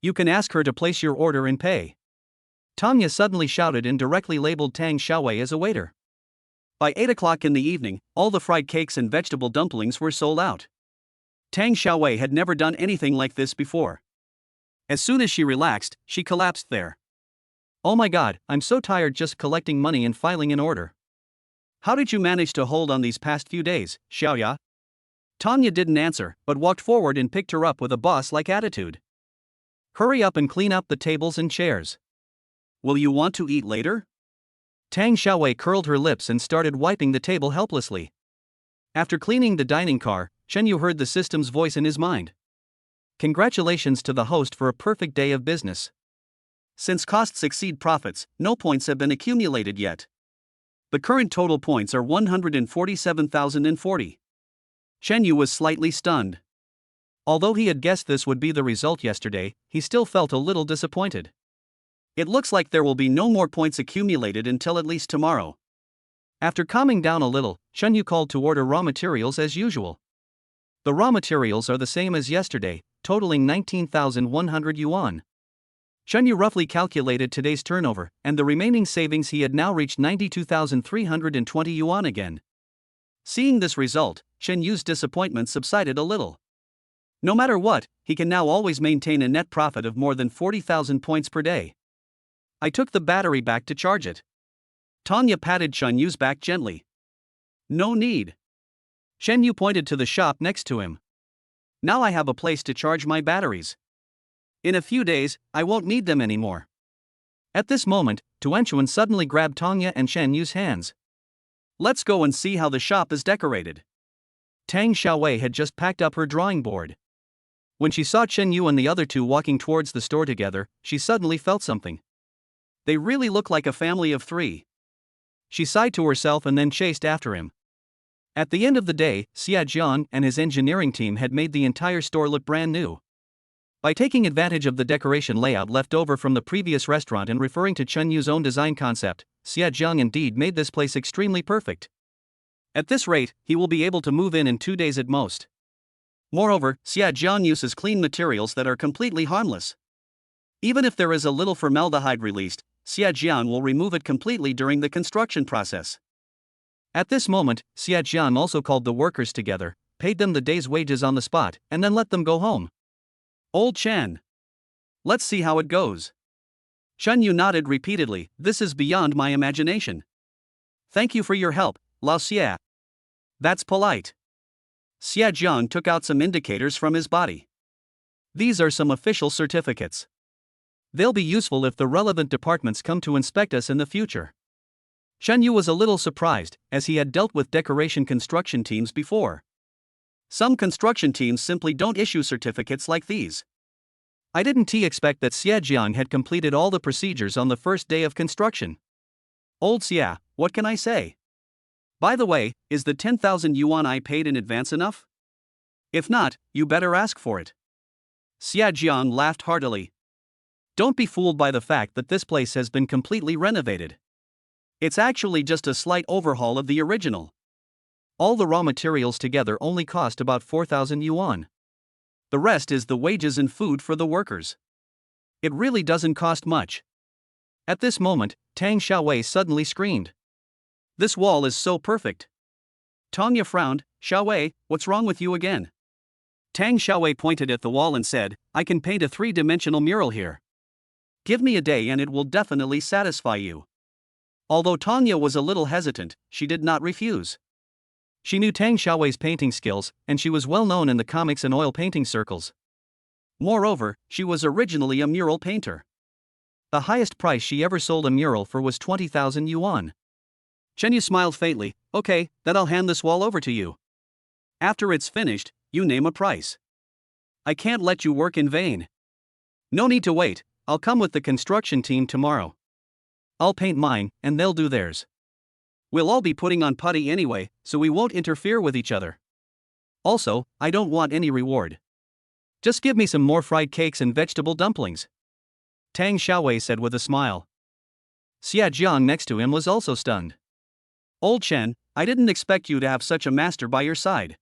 You can ask her to place your order and pay. Tanya suddenly shouted and directly labeled Tang Xiaowei as a waiter. By 8 o'clock in the evening, all the fried cakes and vegetable dumplings were sold out. Tang Xiaowei had never done anything like this before. As soon as she relaxed, she collapsed there. Oh my god, I'm so tired just collecting money and filing an order. How did you manage to hold on these past few days, Xiaoya? Tanya didn't answer, but walked forward and picked her up with a boss-like attitude. Hurry up and clean up the tables and chairs. Will you want to eat later? Tang Xiaowei curled her lips and started wiping the table helplessly. After cleaning the dining car, Chenyu heard the system's voice in his mind. Congratulations to the host for a perfect day of business. Since costs exceed profits, no points have been accumulated yet. The current total points are 147,040. Chenyu was slightly stunned. Although he had guessed this would be the result yesterday, he still felt a little disappointed. It looks like there will be no more points accumulated until at least tomorrow. After calming down a little, Chenyu called to order raw materials as usual. The raw materials are the same as yesterday, totaling 19,100 yuan. Chenyu roughly calculated today's turnover, and the remaining savings he had now reached 92,320 yuan again. Seeing this result, Chenyu's disappointment subsided a little. No matter what, he can now always maintain a net profit of more than 40,000 points per day. I took the battery back to charge it. Tanya patted Chenyu's back gently. No need. Chenyu pointed to the shop next to him. Now I have a place to charge my batteries. In a few days, I won't need them anymore. At this moment, Tuanchuan suddenly grabbed Tanya and Chenyu's hands. Let's go and see how the shop is decorated. Tang Xiaowei had just packed up her drawing board. When she saw Chenyu and the other two walking towards the store together, she suddenly felt something. They really look like a family of 3. She sighed to herself and then chased after him. At the end of the day, Xia Jiang and his engineering team had made the entire store look brand new. By taking advantage of the decoration layout left over from the previous restaurant and referring to Chenyu's own design concept, Xia Jiang indeed made this place extremely perfect. At this rate, he will be able to move in 2 days at most. Moreover, Xia Jiang uses clean materials that are completely harmless. Even if there is a little formaldehyde released, Xia Jiang will remove it completely during the construction process. At this moment, Xia Jiang also called the workers together, paid them the day's wages on the spot, and then let them go home. Old Chen. Let's see how it goes. Chenyu nodded repeatedly. This is beyond my imagination. Thank you for your help, Lao Xia. That's polite. Xia Jiang took out some indicators from his body. These are some official certificates. They'll be useful if the relevant departments come to inspect us in the future. Chenyu was a little surprised, as he had dealt with decoration construction teams before. Some construction teams simply don't issue certificates like these. I didn't expect that Xia Jiang had completed all the procedures on the first day of construction. Old Xia, what can I say? By the way, is the 10,000 yuan I paid in advance enough? If not, you better ask for it. Xia Jiang laughed heartily. Don't be fooled by the fact that this place has been completely renovated. It's actually just a slight overhaul of the original. All the raw materials together only cost about 4,000 yuan. The rest is the wages and food for the workers. It really doesn't cost much. At this moment, Tang Xiaowei suddenly screamed. This wall is so perfect. Tanya frowned. Xiaowei, what's wrong with you again? Tang Xiaowei pointed at the wall and said, I can paint a three-dimensional mural here. Give me a day and it will definitely satisfy you. Although Tanya was a little hesitant, she did not refuse. She knew Tang Xiaowei's painting skills, and she was well known in the comics and oil painting circles. Moreover, she was originally a mural painter. The highest price she ever sold a mural for was 20,000 yuan. Chen Yu smiled faintly. Okay, then I'll hand this wall over to you. After it's finished, you name a price. I can't let you work in vain. No need to wait, I'll come with the construction team tomorrow. I'll paint mine, and they'll do theirs. We'll all be putting on putty anyway, so we won't interfere with each other. Also, I don't want any reward. Just give me some more fried cakes and vegetable dumplings. Tang Xiaowei said with a smile. Xia Jiang next to him was also stunned. Old Chen, I didn't expect you to have such a master by your side.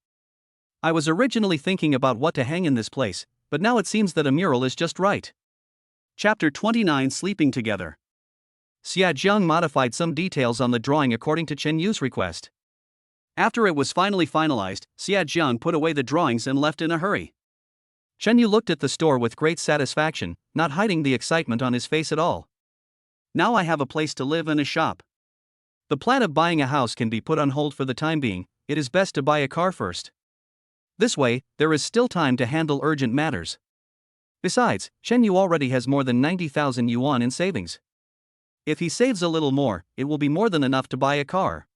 I was originally thinking about what to hang in this place, but now it seems that a mural is just right. Chapter 29 Sleeping Together. Xia Jiang modified some details on the drawing according to Chen Yu's request. After it was finally finalized, Xia Jiang put away the drawings and left in a hurry. Chen Yu looked at the store with great satisfaction, not hiding the excitement on his face at all. Now I have a place to live and a shop. The plan of buying a house can be put on hold for the time being. It is best to buy a car first. This way, there is still time to handle urgent matters. Besides, Chen Yu already has more than 90,000 yuan in savings. If he saves a little more, it will be more than enough to buy a car.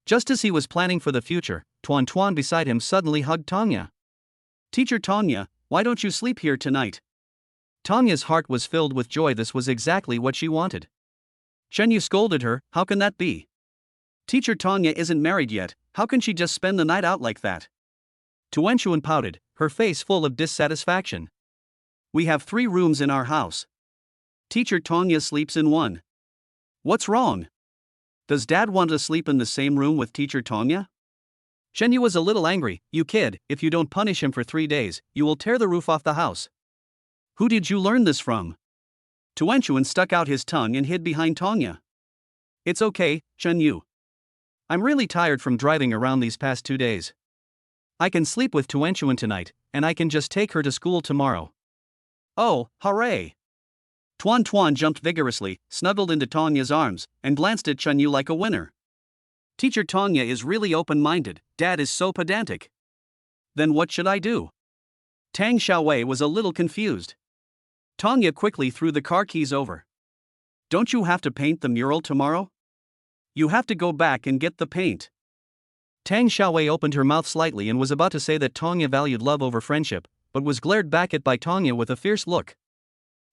Just as he was planning for the future, Tuan Tuan beside him suddenly hugged Tanya. Teacher Tanya, why don't you sleep here tonight? Tanya's heart was filled with joy. This was exactly what she wanted. Chen Yu scolded her, how can that be? Teacher Tanya isn't married yet, how can she just spend the night out like that? Tuan Chuan pouted, her face full of dissatisfaction. We have 3 rooms in our house. Teacher Tanya sleeps in one. What's wrong? Does Dad want to sleep in the same room with Teacher Tanya? Chen Yu was a little angry. You kid, if you don't punish him for 3 days, you will tear the roof off the house. Who did you learn this from? Tuan Chuan stuck out his tongue and hid behind Tanya. It's okay, Chen Yu. I'm really tired from driving around these past 2 days. I can sleep with Tuan Chuan tonight, and I can just take her to school tomorrow. Oh, hooray! Tuan Tuan jumped vigorously, snuggled into Tanya's arms, and glanced at Chen Yu like a winner. Teacher Tanya is really open-minded, Dad is so pedantic. Then what should I do? Tang Xiaowei was a little confused. Tanya quickly threw the car keys over. Don't you have to paint the mural tomorrow? You have to go back and get the paint. Tang Xiaowei opened her mouth slightly and was about to say that Tanya valued love over friendship, but was glared back at by Tanya with a fierce look.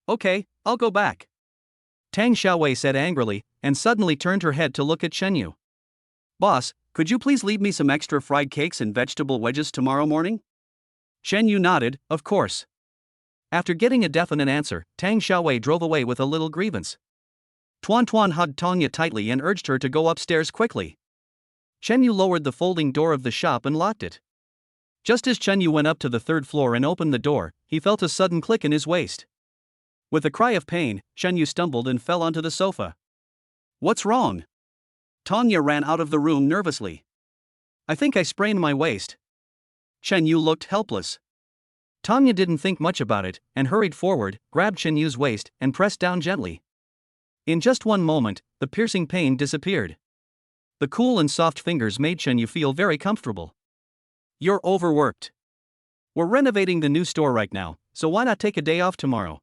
Okay, I'll go back. Tang Xiaowei said angrily, and suddenly turned her head to look at Chen Yu. Boss, could you please leave me some extra fried cakes and vegetable wedges tomorrow morning? Chen Yu nodded, of course. After getting a definite answer, Tang Xiaowei drove away with a little grievance. Tuan Tuan hugged Tanya tightly and urged her to go upstairs quickly. Chen Yu lowered the folding door of the shop and locked it. Just as Chen Yu went up to the 3rd floor and opened the door, he felt a sudden click in his waist. With a cry of pain, Chen Yu stumbled and fell onto the sofa. What's wrong? Tanya ran out of the room nervously. I think I sprained my waist. Chen Yu looked helpless. Tanya didn't think much about it, and hurried forward, grabbed Chen Yu's waist, and pressed down gently. In just one moment, the piercing pain disappeared. The cool and soft fingers made Chen Yu feel very comfortable. You're overworked. We're renovating the new store right now, so why not take a day off tomorrow?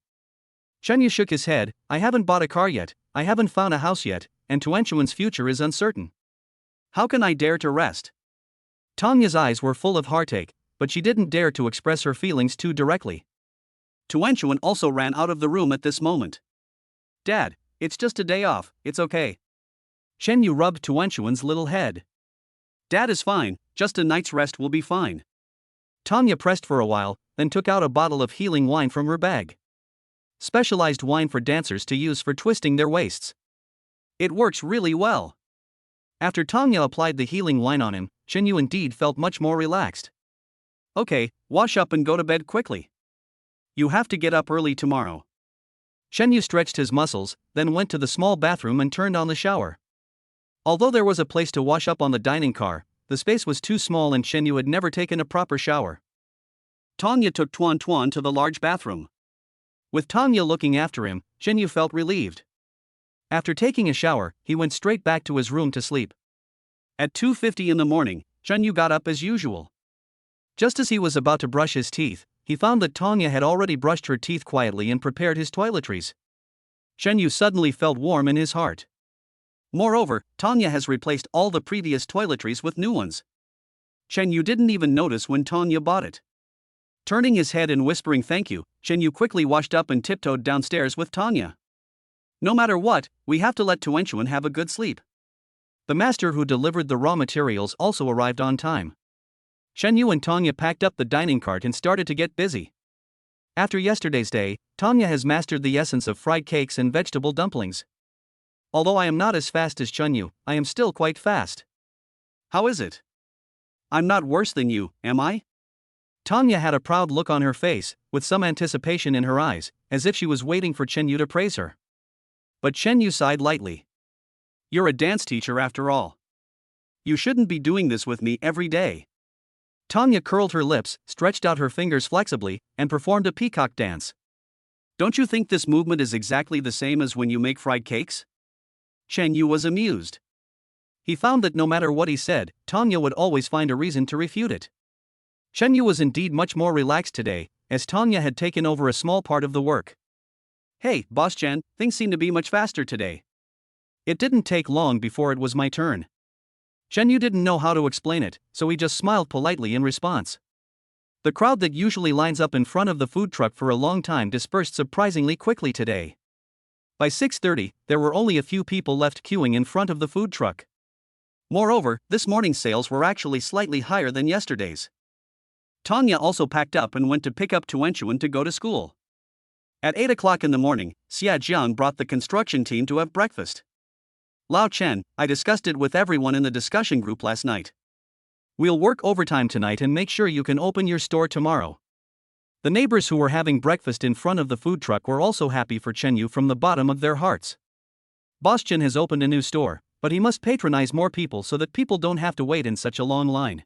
Chen Yu shook his head. I haven't bought a car yet, I haven't found a house yet, and Tuan Chuan's future is uncertain. How can I dare to rest? Tanya's eyes were full of heartache, but she didn't dare to express her feelings too directly. Tuan Chuan also ran out of the room at this moment. Dad, it's just a day off, it's okay. Chen Yu rubbed Tuan Chuan's little head. Dad is fine, just a night's rest will be fine. Tanya pressed for a while, then took out a bottle of healing wine from her bag. Specialized wine for dancers to use for twisting their waists. It works really well. After Tanya applied the healing wine on him, Chenyu indeed felt much more relaxed. Okay, wash up and go to bed quickly. You have to get up early tomorrow. Chenyu stretched his muscles, then went to the small bathroom and turned on the shower. Although there was a place to wash up on the dining car, the space was too small and Chenyu had never taken a proper shower. Tanya took Tuan Tuan to the large bathroom. With Tanya looking after him, Chenyu felt relieved. After taking a shower, he went straight back to his room to sleep. At 2:50 in the morning, Chenyu got up as usual. Just as he was about to brush his teeth, he found that Tanya had already brushed her teeth quietly and prepared his toiletries. Chenyu suddenly felt warm in his heart. Moreover, Tanya has replaced all the previous toiletries with new ones. Chenyu didn't even notice when Tanya bought it. Turning his head and whispering thank you, Chenyu quickly washed up and tiptoed downstairs with Tanya. No matter what, we have to let Tuanchuan have a good sleep. The master who delivered the raw materials also arrived on time. Chenyu and Tanya packed up the dining cart and started to get busy. After yesterday's day, Tanya has mastered the essence of fried cakes and vegetable dumplings. Although I am not as fast as Chenyu, I am still quite fast. How is it? I'm not worse than you, am I? Tanya had a proud look on her face, with some anticipation in her eyes, as if she was waiting for Chenyu to praise her. But Chenyu sighed lightly. You're a dance teacher after all. You shouldn't be doing this with me every day. Tanya curled her lips, stretched out her fingers flexibly, and performed a peacock dance. Don't you think this movement is exactly the same as when you make fried cakes? Chenyu was amused. He found that no matter what he said, Tanya would always find a reason to refute it. Chenyu was indeed much more relaxed today, as Tanya had taken over a small part of the work. Hey, Boss Chen, things seem to be much faster today. It didn't take long before it was my turn. Chenyu didn't know how to explain it, so he just smiled politely in response. The crowd that usually lines up in front of the food truck for a long time dispersed surprisingly quickly today. By 6:30, there were only a few people left queuing in front of the food truck. Moreover, this morning's sales were actually slightly higher than yesterday's. Tanya also packed up and went to pick up Tuanchuan to go to school. At 8 o'clock in the morning, Xia Jiang brought the construction team to have breakfast. Lao Chen, I discussed it with everyone in the discussion group last night. We'll work overtime tonight and make sure you can open your store tomorrow. The neighbors who were having breakfast in front of the food truck were also happy for Chenyu from the bottom of their hearts. Boss Chen has opened a new store, but he must patronize more people so that people don't have to wait in such a long line.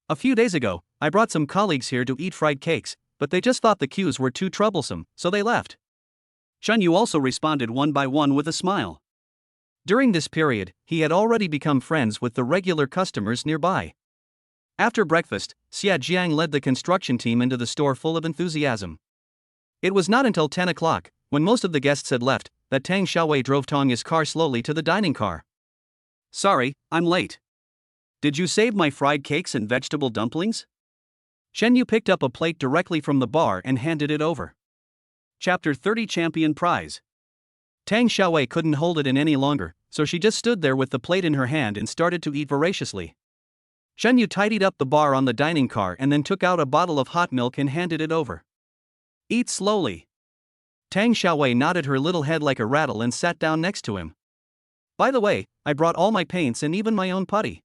A few days ago, I brought some colleagues here to eat fried cakes, but they just thought the queues were too troublesome, so they left. Chenyu also responded one by one with a smile. During this period, he had already become friends with the regular customers nearby. After breakfast, Xia Jiang led the construction team into the store full of enthusiasm. It was not until 10 o'clock, when most of the guests had left, that Tang Xiaowei drove Tanya's car slowly to the dining car. Sorry, I'm late. Did you save my fried cakes and vegetable dumplings? Chenyu picked up a plate directly from the bar and handed it over. Chapter 30 Champion Prize. Tang Xiaowei couldn't hold it in any longer, so she just stood there with the plate in her hand and started to eat voraciously. Chenyu tidied up the bar on the dining car and then took out a bottle of hot milk and handed it over. Eat slowly. Tang Xiaowei nodded her little head like a rattle and sat down next to him. By the way, I brought all my paints and even my own putty.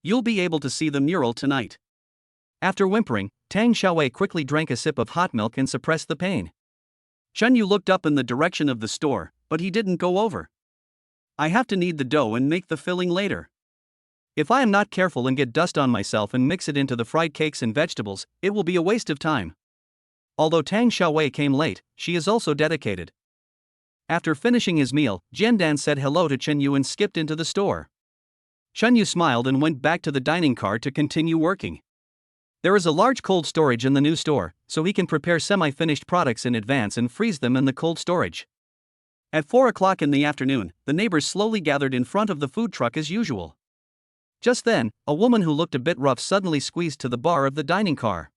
You'll be able to see the mural tonight. After whimpering, Tang Xiaowei quickly drank a sip of hot milk and suppressed the pain. Chenyu looked up in the direction of the store, but he didn't go over. I have to knead the dough and make the filling later. If I am not careful and get dust on myself and mix it into the fried cakes and vegetables, it will be a waste of time. Although Tang Xiaowei came late, she is also dedicated. After finishing his meal, Jiandan said hello to Chenyu and skipped into the store. Chenyu smiled and went back to the dining car to continue working. There is a large cold storage in the new store, so he can prepare semi-finished products in advance and freeze them in the cold storage. At 4 o'clock in the afternoon, the neighbors slowly gathered in front of the food truck as usual. Just then, a woman who looked a bit rough suddenly squeezed to the bar of the dining car.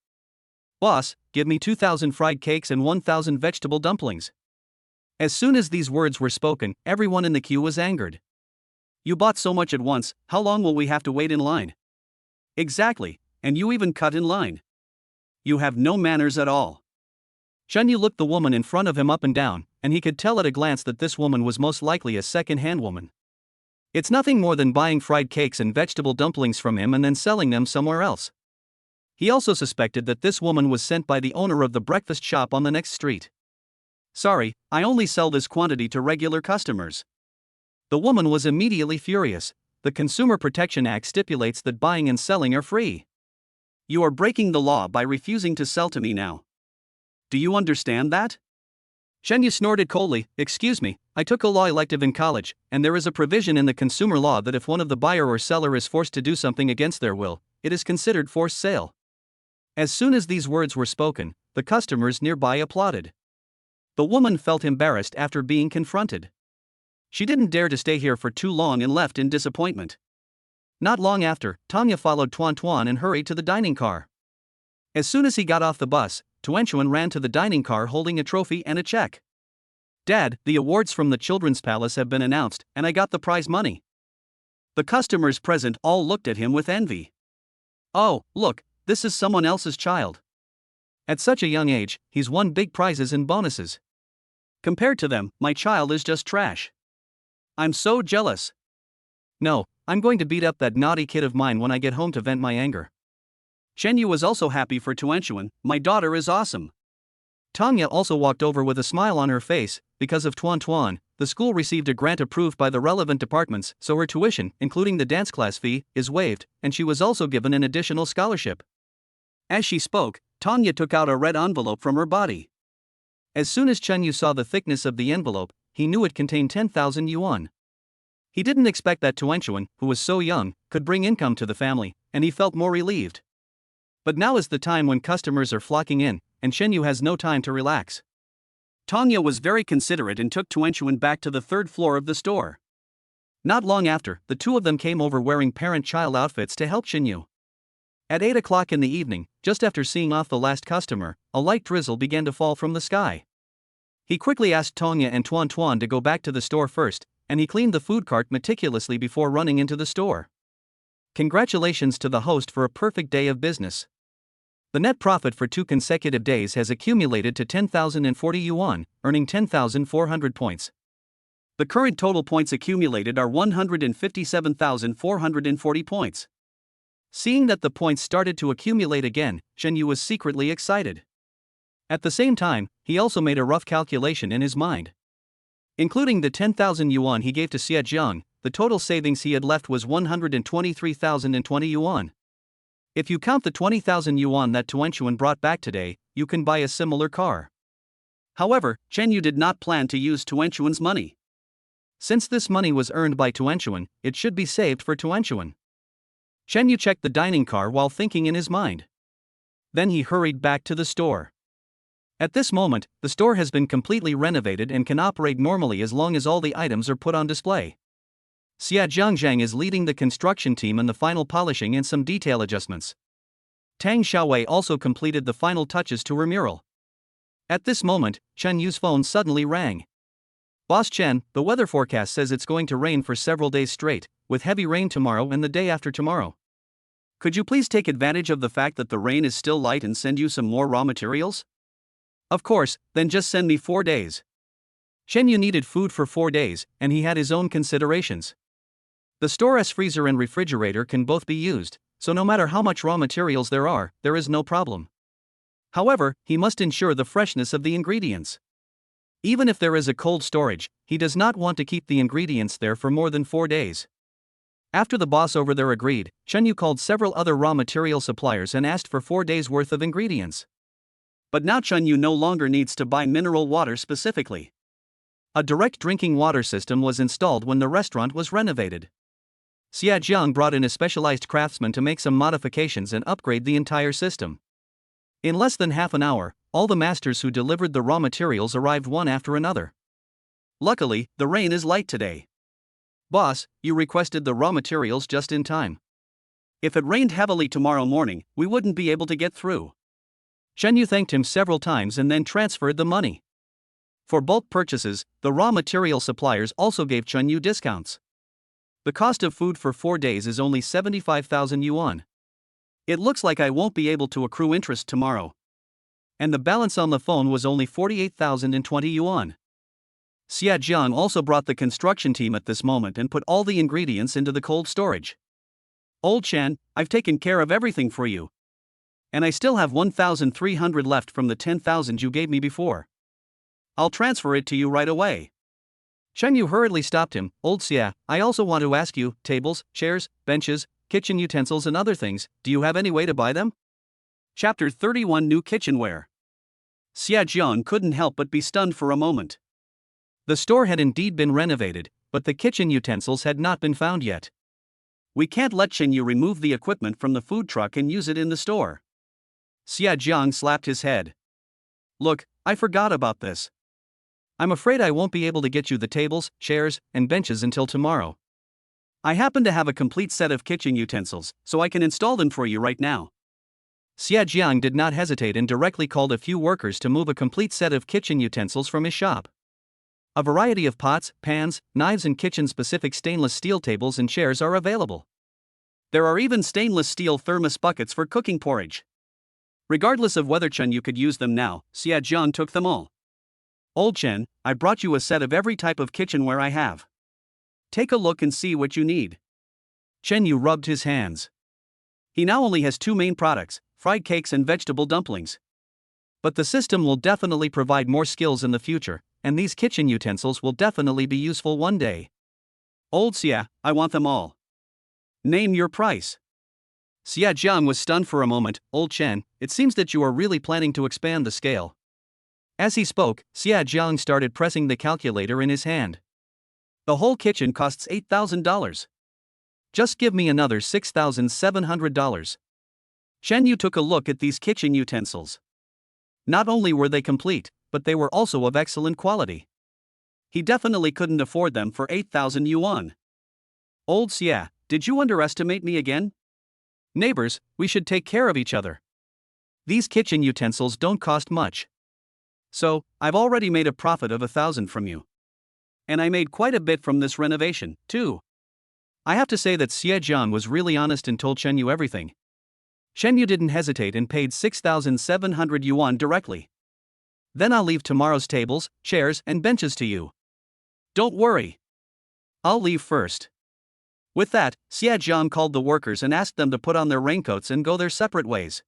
"Boss, give me 2,000 fried cakes and 1,000 vegetable dumplings." As soon as these words were spoken, everyone in the queue was angered. You bought so much at once, how long will we have to wait in line? Exactly, and you even cut in line. You have no manners at all. Chunyu looked the woman in front of him up and down, and he could tell at a glance that this woman was most likely a second-hand woman. It's nothing more than buying fried cakes and vegetable dumplings from him and then selling them somewhere else. He also suspected that this woman was sent by the owner of the breakfast shop on the next street. Sorry, I only sell this quantity to regular customers. The woman was immediately furious. The Consumer Protection Act stipulates that buying and selling are free. You are breaking the law by refusing to sell to me now. Do you understand that? Chunyu snorted coldly. Excuse me, I took a law elective in college, and there is a provision in the consumer law that if one of the buyer or seller is forced to do something against their will, it is considered forced sale. As soon as these words were spoken, the customers nearby applauded. The woman felt embarrassed after being confronted. She didn't dare to stay here for too long and left in disappointment. Not long after, Tanya followed Tuan Tuan and hurried to the dining car. As soon as he got off the bus, Tuan ran to the dining car holding a trophy and a check. Dad, the awards from the Children's Palace have been announced, and I got the prize money. The customers present all looked at him with envy. Oh, look, this is someone else's child. At such a young age, he's won big prizes and bonuses. Compared to them, my child is just trash. I'm so jealous. No, I'm going to beat up that naughty kid of mine when I get home to vent my anger. Chunyu was also happy for Tuan. My daughter is awesome. Tanya also walked over with a smile on her face. Because of Tuan, the school received a grant approved by the relevant departments, so her tuition, including the dance class fee, is waived, and she was also given an additional scholarship. As she spoke, Tanya took out a red envelope from her body. As soon as Chunyu saw the thickness of the envelope, he knew it contained 10,000 yuan. He didn't expect that Tuan, who was so young, could bring income to the family, and he felt more relieved. But now is the time when customers are flocking in, and Chunyu has no time to relax. Tanya was very considerate and took Tuan back to the third floor of the store. Not long after, the two of them came over wearing parent-child outfits to help Chunyu. At 8 o'clock in the evening, just after seeing off the last customer, a light drizzle began to fall from the sky. He quickly asked Tanya and Tuan to go back to the store first, and he cleaned the food cart meticulously before running into the store. Congratulations to the host for a perfect day of business. The net profit for 2 consecutive days has accumulated to 10,040 yuan, earning 10,400 points. The current total points accumulated are 157,440 points. Seeing that the points started to accumulate again, Chunyu was secretly excited. At the same time, he also made a rough calculation in his mind. Including the 10,000 yuan he gave to Xiajiang, the total savings he had left was 123,020 yuan. If you count the 20,000 yuan that Tuan brought back today, you can buy a similar car. However, Chunyu did not plan to use Tuan's money. Since this money was earned by Tuan, it should be saved for Tuan. Chunyu checked the dining car while thinking in his mind. Then he hurried back to the store. At this moment, the store has been completely renovated and can operate normally as long as all the items are put on display. Xiajiang Zhang is leading the construction team in the final polishing and some detail adjustments. Tang Xiaowei also completed the final touches to her mural. At this moment, Chen Yu's phone suddenly rang. Boss Chen, the weather forecast says it's going to rain for several days straight, with heavy rain tomorrow and the day after tomorrow. Could you please take advantage of the fact that the rain is still light and send you some more raw materials? Of course, then just send me 4 days. Chen Yu needed food for 4 days, and he had his own considerations. The store's freezer and refrigerator can both be used, so no matter how much raw materials there is no problem. However, he must ensure the freshness of the ingredients. Even if there is a cold storage, he does not want to keep the ingredients there for more than 4 days. After the boss over there agreed, Chen Yu called several other raw material suppliers and asked for 4 days' worth of ingredients. But now Chen Yu no longer needs to buy mineral water specifically. A direct drinking water system was installed when the restaurant was renovated. Xiajiang brought in a specialized craftsman to make some modifications and upgrade the entire system. In less than half an hour, all the masters who delivered the raw materials arrived one after another. Luckily, the rain is light today. Boss, you requested the raw materials just in time. If it rained heavily tomorrow morning, we wouldn't be able to get through. Chen Yu thanked him several times and then transferred the money. For bulk purchases, the raw material suppliers also gave Chen Yu discounts. The cost of food for 4 days is only 75,000 yuan. It looks like I won't be able to accrue interest tomorrow. And the balance on the phone was only 48,020 yuan. Xia Jiang also brought the construction team at this moment and put all the ingredients into the cold storage. Old Chen, I've taken care of everything for you. And I still have 1,300 left from the 10,000 you gave me before. I'll transfer it to you right away. Shen Yu hurriedly stopped him. Old Xia, I also want to ask you, tables, chairs, benches, kitchen utensils and other things, do you have any way to buy them? Chapter 31 New Kitchenware. Xia Jiang couldn't help but be stunned for a moment. The store had indeed been renovated, but the kitchen utensils had not been found yet. We can't let Chen Yu remove the equipment from the food truck and use it in the store. Xia Jiang slapped his head. Look, I forgot about this. I'm afraid I won't be able to get you the tables, chairs, and benches until tomorrow. I happen to have a complete set of kitchen utensils, so I can install them for you right now. Xia Jiang did not hesitate and directly called a few workers to move a complete set of kitchen utensils from his shop. A variety of pots, pans, knives and kitchen-specific stainless steel tables and chairs are available. There are even stainless steel thermos buckets for cooking porridge. Regardless of whether Chen Yu could use them now, Xia Jiang took them all. Old Chen, I brought you a set of every type of kitchenware I have. Take a look and see what you need. Chen Yu rubbed his hands. He now only has two main products, fried cakes and vegetable dumplings. But the system will definitely provide more skills in the future, and these kitchen utensils will definitely be useful one day. Old Xia, I want them all. Name your price. Xia Jiang was stunned for a moment. Old Chen, it seems that you are really planning to expand the scale. As he spoke, Xia Jiang started pressing the calculator in his hand. The whole kitchen costs $8,000. Just give me another $6,700. Chen Yu took a look at these kitchen utensils. Not only were they complete, but they were also of excellent quality. He definitely couldn't afford them for 8,000 yuan. Old Xia, did you underestimate me again? Neighbors, we should take care of each other. These kitchen utensils don't cost much. So, I've already made a profit of 1,000 from you. And I made quite a bit from this renovation, too. I have to say that Xia Jiang was really honest and told Chen Yu everything. Chen Yu didn't hesitate and paid 6,700 yuan directly. Then I'll leave tomorrow's tables, chairs, and benches to you. Don't worry. I'll leave first. With that, Xia Jiang called the workers and asked them to put on their raincoats and go their separate ways.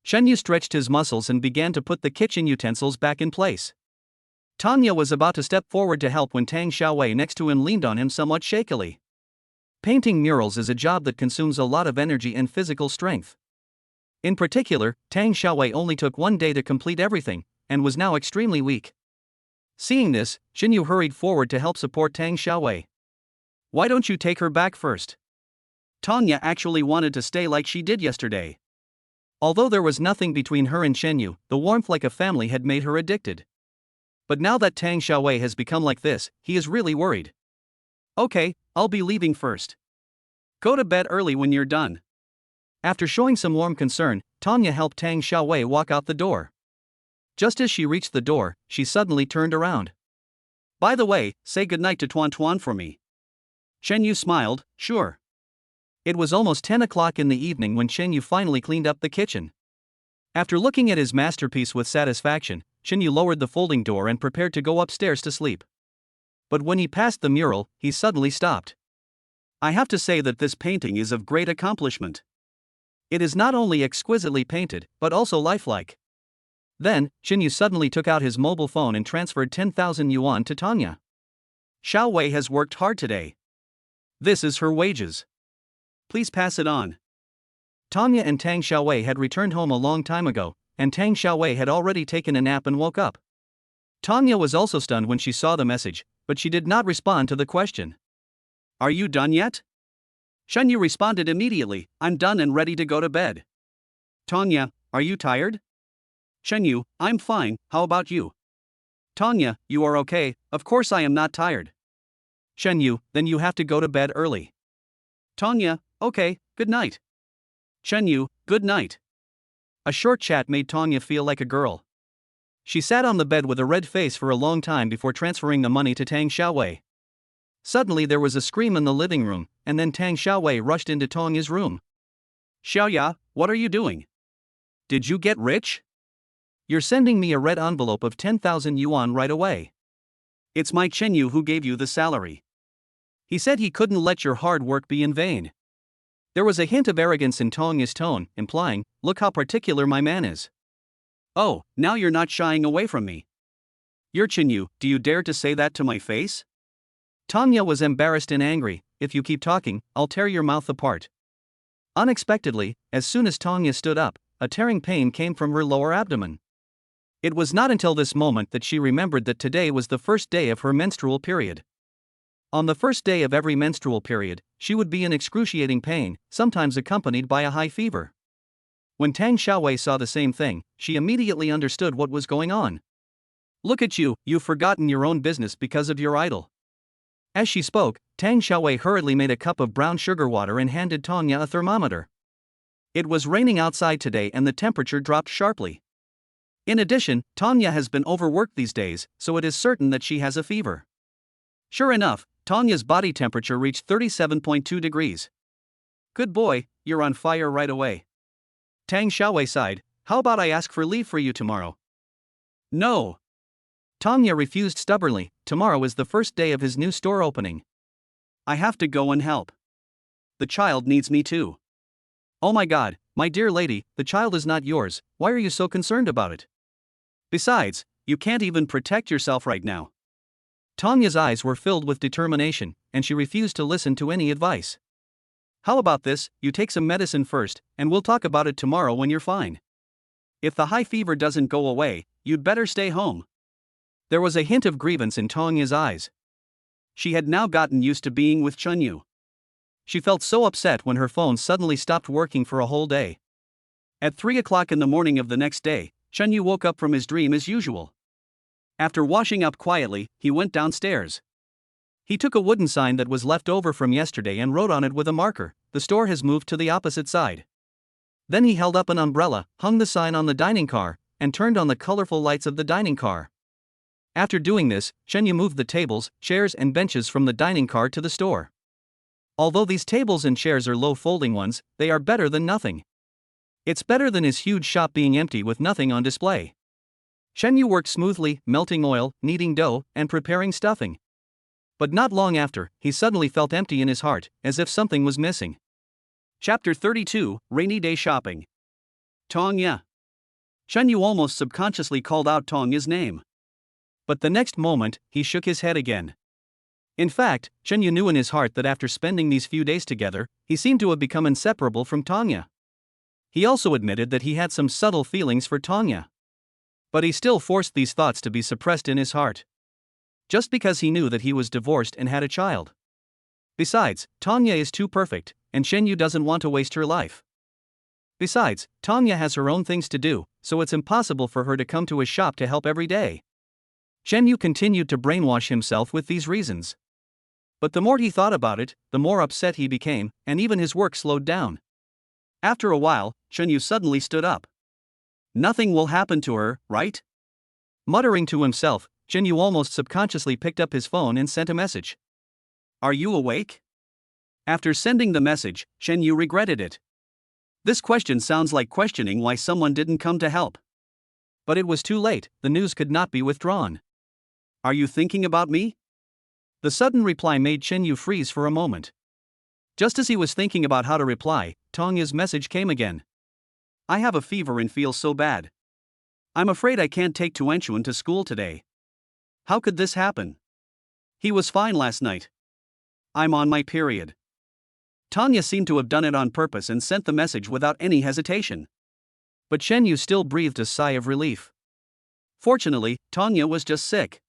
Chen Yu stretched his muscles and began to put the kitchen utensils back in place. Tanya was about to step forward to help when Tang Xiaowei next to him leaned on him somewhat shakily. Painting murals is a job that consumes a lot of energy and physical strength. In particular, Tang Xiaowei only took 1 day to complete everything, and was now extremely weak. Seeing this, Xin Yu hurried forward to help support Tang Xiaowei. Why don't you take her back first? Tanya actually wanted to stay like she did yesterday. Although there was nothing between her and Shen Yu, the warmth like a family had made her addicted. But now that Tang Xiaowei has become like this, he is really worried. Okay, I'll be leaving first. Go to bed early when you're done. After showing some warm concern, Tanya helped Tang Xiaowei walk out the door. Just as she reached the door, she suddenly turned around. By the way, say goodnight to Tuan Tuan for me. Shen Yu smiled, sure. It was almost 10 o'clock in the evening when Shen Yu finally cleaned up the kitchen. After looking at his masterpiece with satisfaction, Shen Yu lowered the folding door and prepared to go upstairs to sleep. But when he passed the mural, he suddenly stopped. I have to say that this painting is of great accomplishment. It is not only exquisitely painted, but also lifelike. Then, Shen Yu suddenly took out his mobile phone and transferred 10,000 yuan to Tanya. Xiaowei has worked hard today. This is her wages. Please pass it on. Tanya and Tang Xiaowei had returned home a long time ago, and Tang Xiaowei had already taken a nap and woke up. Tanya was also stunned when she saw the message, but she did not respond to the question. Are you done yet? Shen Yu responded immediately, I'm done and ready to go to bed. Tanya, are you tired? Shen Yu, I'm fine, how about you? Tanya, you are okay, of course I am not tired. Shen Yu, then you have to go to bed early. Tanya, okay, good night. Shen Yu, good night. A short chat made Tanya feel like a girl. She sat on the bed with a red face for a long time before transferring the money to Tang Xiaowei. Suddenly there was a scream in the living room, and then Tang Xiaowei rushed into Tongya's room. Xiaoya, what are you doing? Did you get rich? You're sending me a red envelope of 10,000 yuan right away. It's my Chenyu who gave you the salary. He said he couldn't let your hard work be in vain. There was a hint of arrogance in Tongya's tone, implying, look how particular my man is. Oh, now you're not shying away from me. You're Chenyu, do you dare to say that to my face? Tongya was embarrassed and angry. If you keep talking, I'll tear your mouth apart. Unexpectedly, as soon as Tongya stood up, a tearing pain came from her lower abdomen. It was not until this moment that she remembered that today was the first day of her menstrual period. On the first day of every menstrual period, she would be in excruciating pain, sometimes accompanied by a high fever. When Tang Xiaowei saw the same thing, she immediately understood what was going on. Look at you, you've forgotten your own business because of your idol. As she spoke, Tang Xiaowei hurriedly made a cup of brown sugar water and handed Tongya a thermometer. It was raining outside today and the temperature dropped sharply. In addition, Tongya has been overworked these days, so it is certain that she has a fever. Sure enough, Tongya's body temperature reached 37.2 degrees. Good boy, you're on fire right away. Tang Xiaowei sighed, how about I ask for leave for you tomorrow? No. Tongya refused stubbornly, tomorrow is the first day of his new store opening. I have to go and help. The child needs me too. Oh my god, my dear lady, the child is not yours, why are you so concerned about it? Besides, you can't even protect yourself right now. Tongya's eyes were filled with determination, and she refused to listen to any advice. How about this, you take some medicine first, and we'll talk about it tomorrow when you're fine. If the high fever doesn't go away, you'd better stay home. There was a hint of grievance in Tongya's eyes. She had now gotten used to being with Chenyu. She felt so upset when her phone suddenly stopped working for a whole day. At 3 o'clock in the morning of the next day, Chenyu woke up from his dream as usual. After washing up quietly, he went downstairs. He took a wooden sign that was left over from yesterday and wrote on it with a marker, the store has moved to the opposite side. Then he held up an umbrella, hung the sign on the dining car, and turned on the colorful lights of the dining car. After doing this, Chenyu moved the tables, chairs and benches from the dining car to the store. Although these tables and chairs are low folding ones, they are better than nothing. It's better than his huge shop being empty with nothing on display. Chenyu worked smoothly, melting oil, kneading dough, and preparing stuffing. But not long after, he suddenly felt empty in his heart, as if something was missing. Chapter 32, Rainy Day Shopping. Tongya. Chenyu almost subconsciously called out Tongya's name. But the next moment, he shook his head again. In fact, Chenyu knew in his heart that after spending these few days together, he seemed to have become inseparable from Tongya. He also admitted that he had some subtle feelings for Tongya. But he still forced these thoughts to be suppressed in his heart. Just because he knew that he was divorced and had a child. Besides, Tongya is too perfect, and Chenyu doesn't want to waste her life. Besides, Tongya has her own things to do, so it's impossible for her to come to his shop to help every day. Chenyu continued to brainwash himself with these reasons. But the more he thought about it, the more upset he became, and even his work slowed down. After a while, Chenyu suddenly stood up. Nothing will happen to her, right? Muttering to himself, Chenyu almost subconsciously picked up his phone and sent a message. Are you awake? After sending the message, Chenyu regretted it. This question sounds like questioning why someone didn't come to help. But it was too late, the news could not be withdrawn. Are you thinking about me? The sudden reply made Chenyu freeze for a moment. Just as he was thinking about how to reply, Tongya's message came again. I have a fever and feel so bad. I'm afraid I can't take Tuanchuan to school today. How could this happen? He was fine last night. I'm on my period. Tongya seemed to have done it on purpose and sent the message without any hesitation. But Chenyu still breathed a sigh of relief. Fortunately, Tongya was just sick.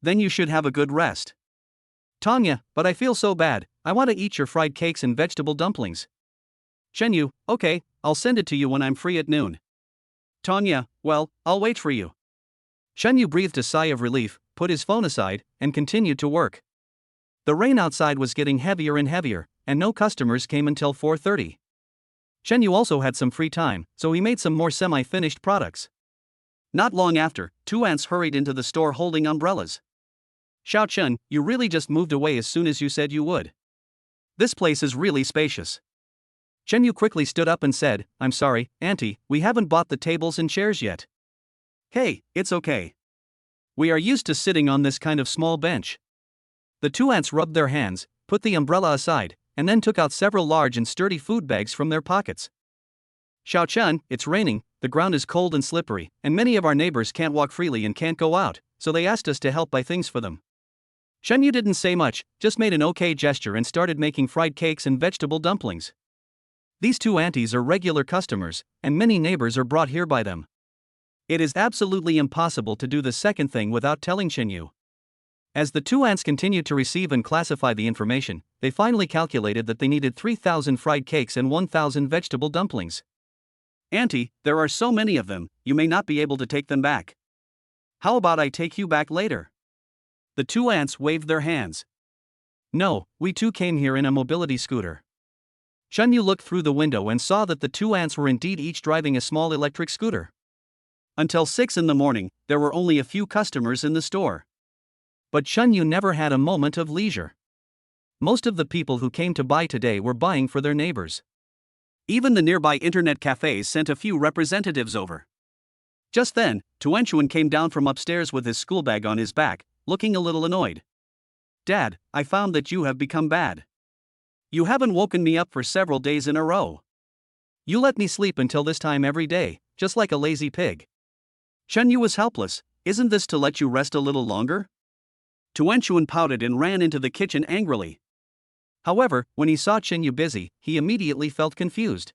Then you should have a good rest. Tongya, but I feel so bad, I want to eat your fried cakes and vegetable dumplings. Chenyu, okay, I'll send it to you when I'm free at noon. Tongya, well, I'll wait for you. Chenyu breathed a sigh of relief, put his phone aside, and continued to work. The rain outside was getting heavier and heavier, and no customers came until 4:30. Chenyu also had some free time, so he made some more semi-finished products. Not long after, two ants hurried into the store holding umbrellas. Xiao Chun, you really just moved away as soon as you said you would. This place is really spacious. Chen Yu quickly stood up and said, I'm sorry, Auntie, we haven't bought the tables and chairs yet. Hey, it's okay. We are used to sitting on this kind of small bench. The two aunts rubbed their hands, put the umbrella aside, and then took out several large and sturdy food bags from their pockets. Xiao Chun, it's raining, the ground is cold and slippery, and many of our neighbors can't walk freely and can't go out, so they asked us to help buy things for them. Chen Yu didn't say much, just made an okay gesture and started making fried cakes and vegetable dumplings. These two aunties are regular customers, and many neighbors are brought here by them. It is absolutely impossible to do the second thing without telling Chen Yu. As the two aunts continued to receive and classify the information, they finally calculated that they needed 3,000 fried cakes and 1,000 vegetable dumplings. Auntie, there are so many of them, you may not be able to take them back. How about I take you back later? The two aunts waved their hands. No, we too came here in a mobility scooter. Chen Yu looked through the window and saw that the two aunts were indeed each driving a small electric scooter. Until 6 in the morning, there were only a few customers in the store. But Chen Yu never had a moment of leisure. Most of the people who came to buy today were buying for their neighbors. Even the nearby internet cafes sent a few representatives over. Just then, Tuanchuan came down from upstairs with his school bag on his back, looking a little annoyed. Dad, I found that you have become bad. You haven't woken me up for several days in a row. You let me sleep until this time every day, just like a lazy pig. Chen Yu was helpless. Isn't this to let you rest a little longer? Tuanchuan pouted and ran into the kitchen angrily. However, when he saw Chen Yu busy, he immediately felt confused.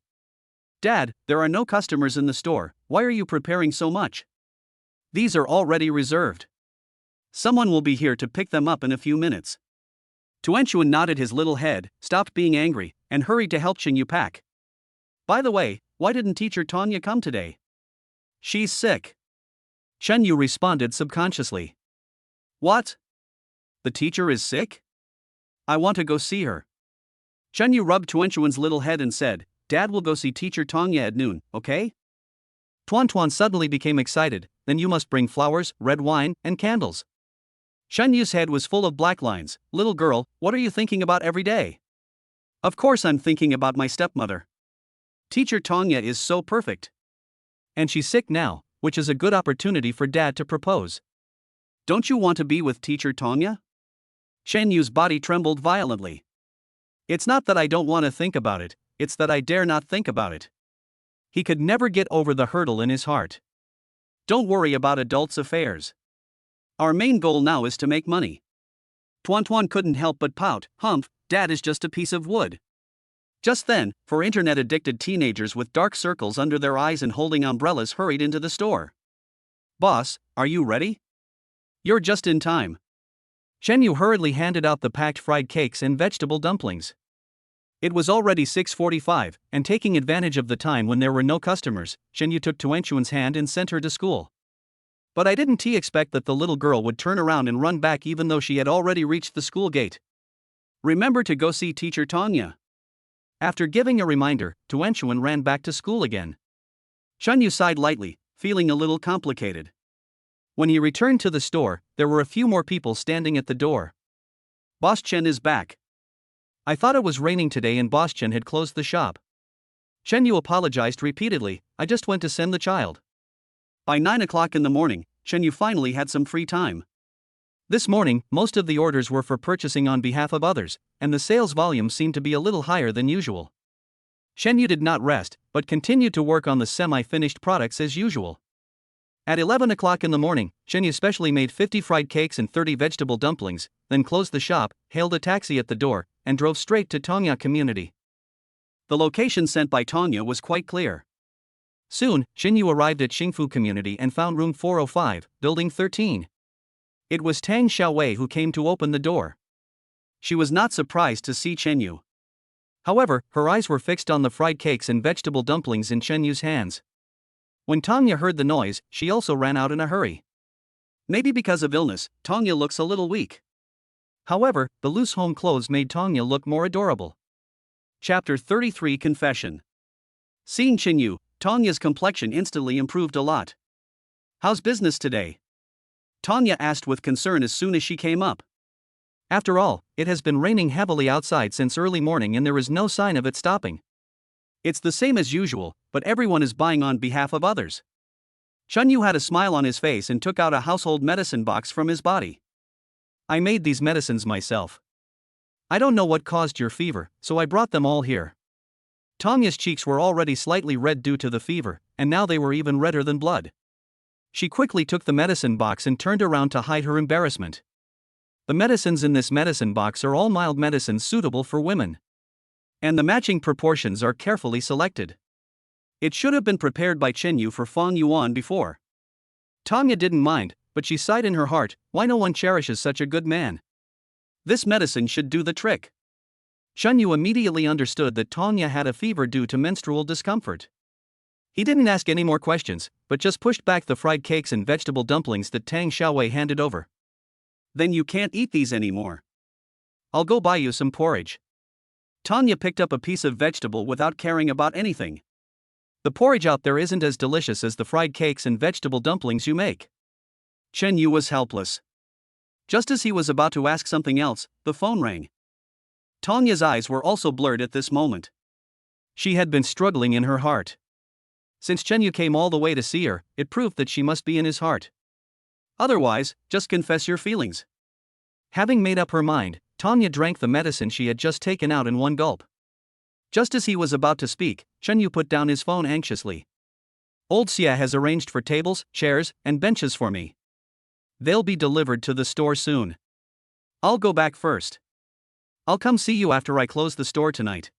Dad, there are no customers in the store, why are you preparing so much? These are already reserved. Someone will be here to pick them up in a few minutes. Tuanchuan nodded his little head, stopped being angry, and hurried to help Chen Yu pack. By the way, why didn't teacher Tanya come today? She's sick. Chen Yu responded subconsciously. What? The teacher is sick? I want to go see her. Chen Yu rubbed Tuanchuan's little head and said, Dad will go see teacher Tanya at noon, okay? Tuan suddenly became excited, then you must bring flowers, red wine, and candles. Chen Yu's head was full of black lines. Little girl, what are you thinking about every day? Of course I'm thinking about my stepmother. Teacher Tanya is so perfect. And she's sick now, which is a good opportunity for Dad to propose. Don't you want to be with teacher Tanya? Chen Yu's body trembled violently. It's not that I don't want to think about it, it's that I dare not think about it. He could never get over the hurdle in his heart. Don't worry about adults' affairs. Our main goal now is to make money. Tuan couldn't help but pout. Humph, Dad is just a piece of wood. Just then, 4 internet-addicted teenagers with dark circles under their eyes and holding umbrellas hurried into the store. Boss, are you ready? You're just in time. Chen Yu hurriedly handed out the packed fried cakes and vegetable dumplings. It was already 6:45, and taking advantage of the time when there were no customers, Chen Yu took Tuanchuan's hand and sent her to school. But I didn't expect that the little girl would turn around and run back even though she had already reached the school gate. Remember to go see teacher Tanya. After giving a reminder, Tuanchuan ran back to school again. Chen Yu sighed lightly, feeling a little complicated. When he returned to the store, there were a few more people standing at the door. Boss Chen is back. I thought it was raining today and Boss Chen had closed the shop. Chen Yu apologized repeatedly. I just went to send the child. By 9 o'clock in the morning, Chen Yu finally had some free time. This morning, most of the orders were for purchasing on behalf of others, and the sales volume seemed to be a little higher than usual. Chen Yu did not rest, but continued to work on the semi-finished products as usual. At 11 o'clock in the morning, Chen Yu specially made 50 fried cakes and 30 vegetable dumplings, then closed the shop, hailed a taxi at the door, and drove straight to Tongya Community. The location sent by Tongya was quite clear. Soon, Chen Yu arrived at Xingfu Community and found room 405, building 13. It was Tang Xiaowei who came to open the door. She was not surprised to see Chen Yu. However, her eyes were fixed on the fried cakes and vegetable dumplings in Chen Yu's hands. When Tongya heard the noise, she also ran out in a hurry. Maybe because of illness, Tongya looks a little weak. However, the loose home clothes made Tongya look more adorable. Chapter 33 Confession. Seeing Chen Yu, Tongya's complexion instantly improved a lot. How's business today? Tanya asked with concern as soon as she came up. After all, it has been raining heavily outside since early morning and there is no sign of it stopping. It's the same as usual, but everyone is buying on behalf of others. Chunyu had a smile on his face and took out a household medicine box from his body. I made these medicines myself. I don't know what caused your fever, so I brought them all here. Tanya's cheeks were already slightly red due to the fever, and now they were even redder than blood. She quickly took the medicine box and turned around to hide her embarrassment. The medicines in this medicine box are all mild medicines suitable for women. And the matching proportions are carefully selected. It should have been prepared by Chenyu for Fang Yuan before. Tanya didn't mind, but she sighed in her heart, why no one cherishes such a good man? This medicine should do the trick. Chenyu immediately understood that Tanya had a fever due to menstrual discomfort. He didn't ask any more questions, but just pushed back the fried cakes and vegetable dumplings that Tang Xiaowei handed over. Then you can't eat these anymore. I'll go buy you some porridge. Tanya picked up a piece of vegetable without caring about anything. The porridge out there isn't as delicious as the fried cakes and vegetable dumplings you make. Chenyu was helpless. Just as he was about to ask something else, the phone rang. Tanya's eyes were also blurred at this moment. She had been struggling in her heart. Since Chenyu came all the way to see her, it proved that she must be in his heart. Otherwise, just confess your feelings. Having made up her mind, Tanya drank the medicine she had just taken out in one gulp. Just as he was about to speak, Chenyu put down his phone anxiously. Old Xia has arranged for tables, chairs, and benches for me. They'll be delivered to the store soon. I'll go back first. I'll come see you after I close the store tonight.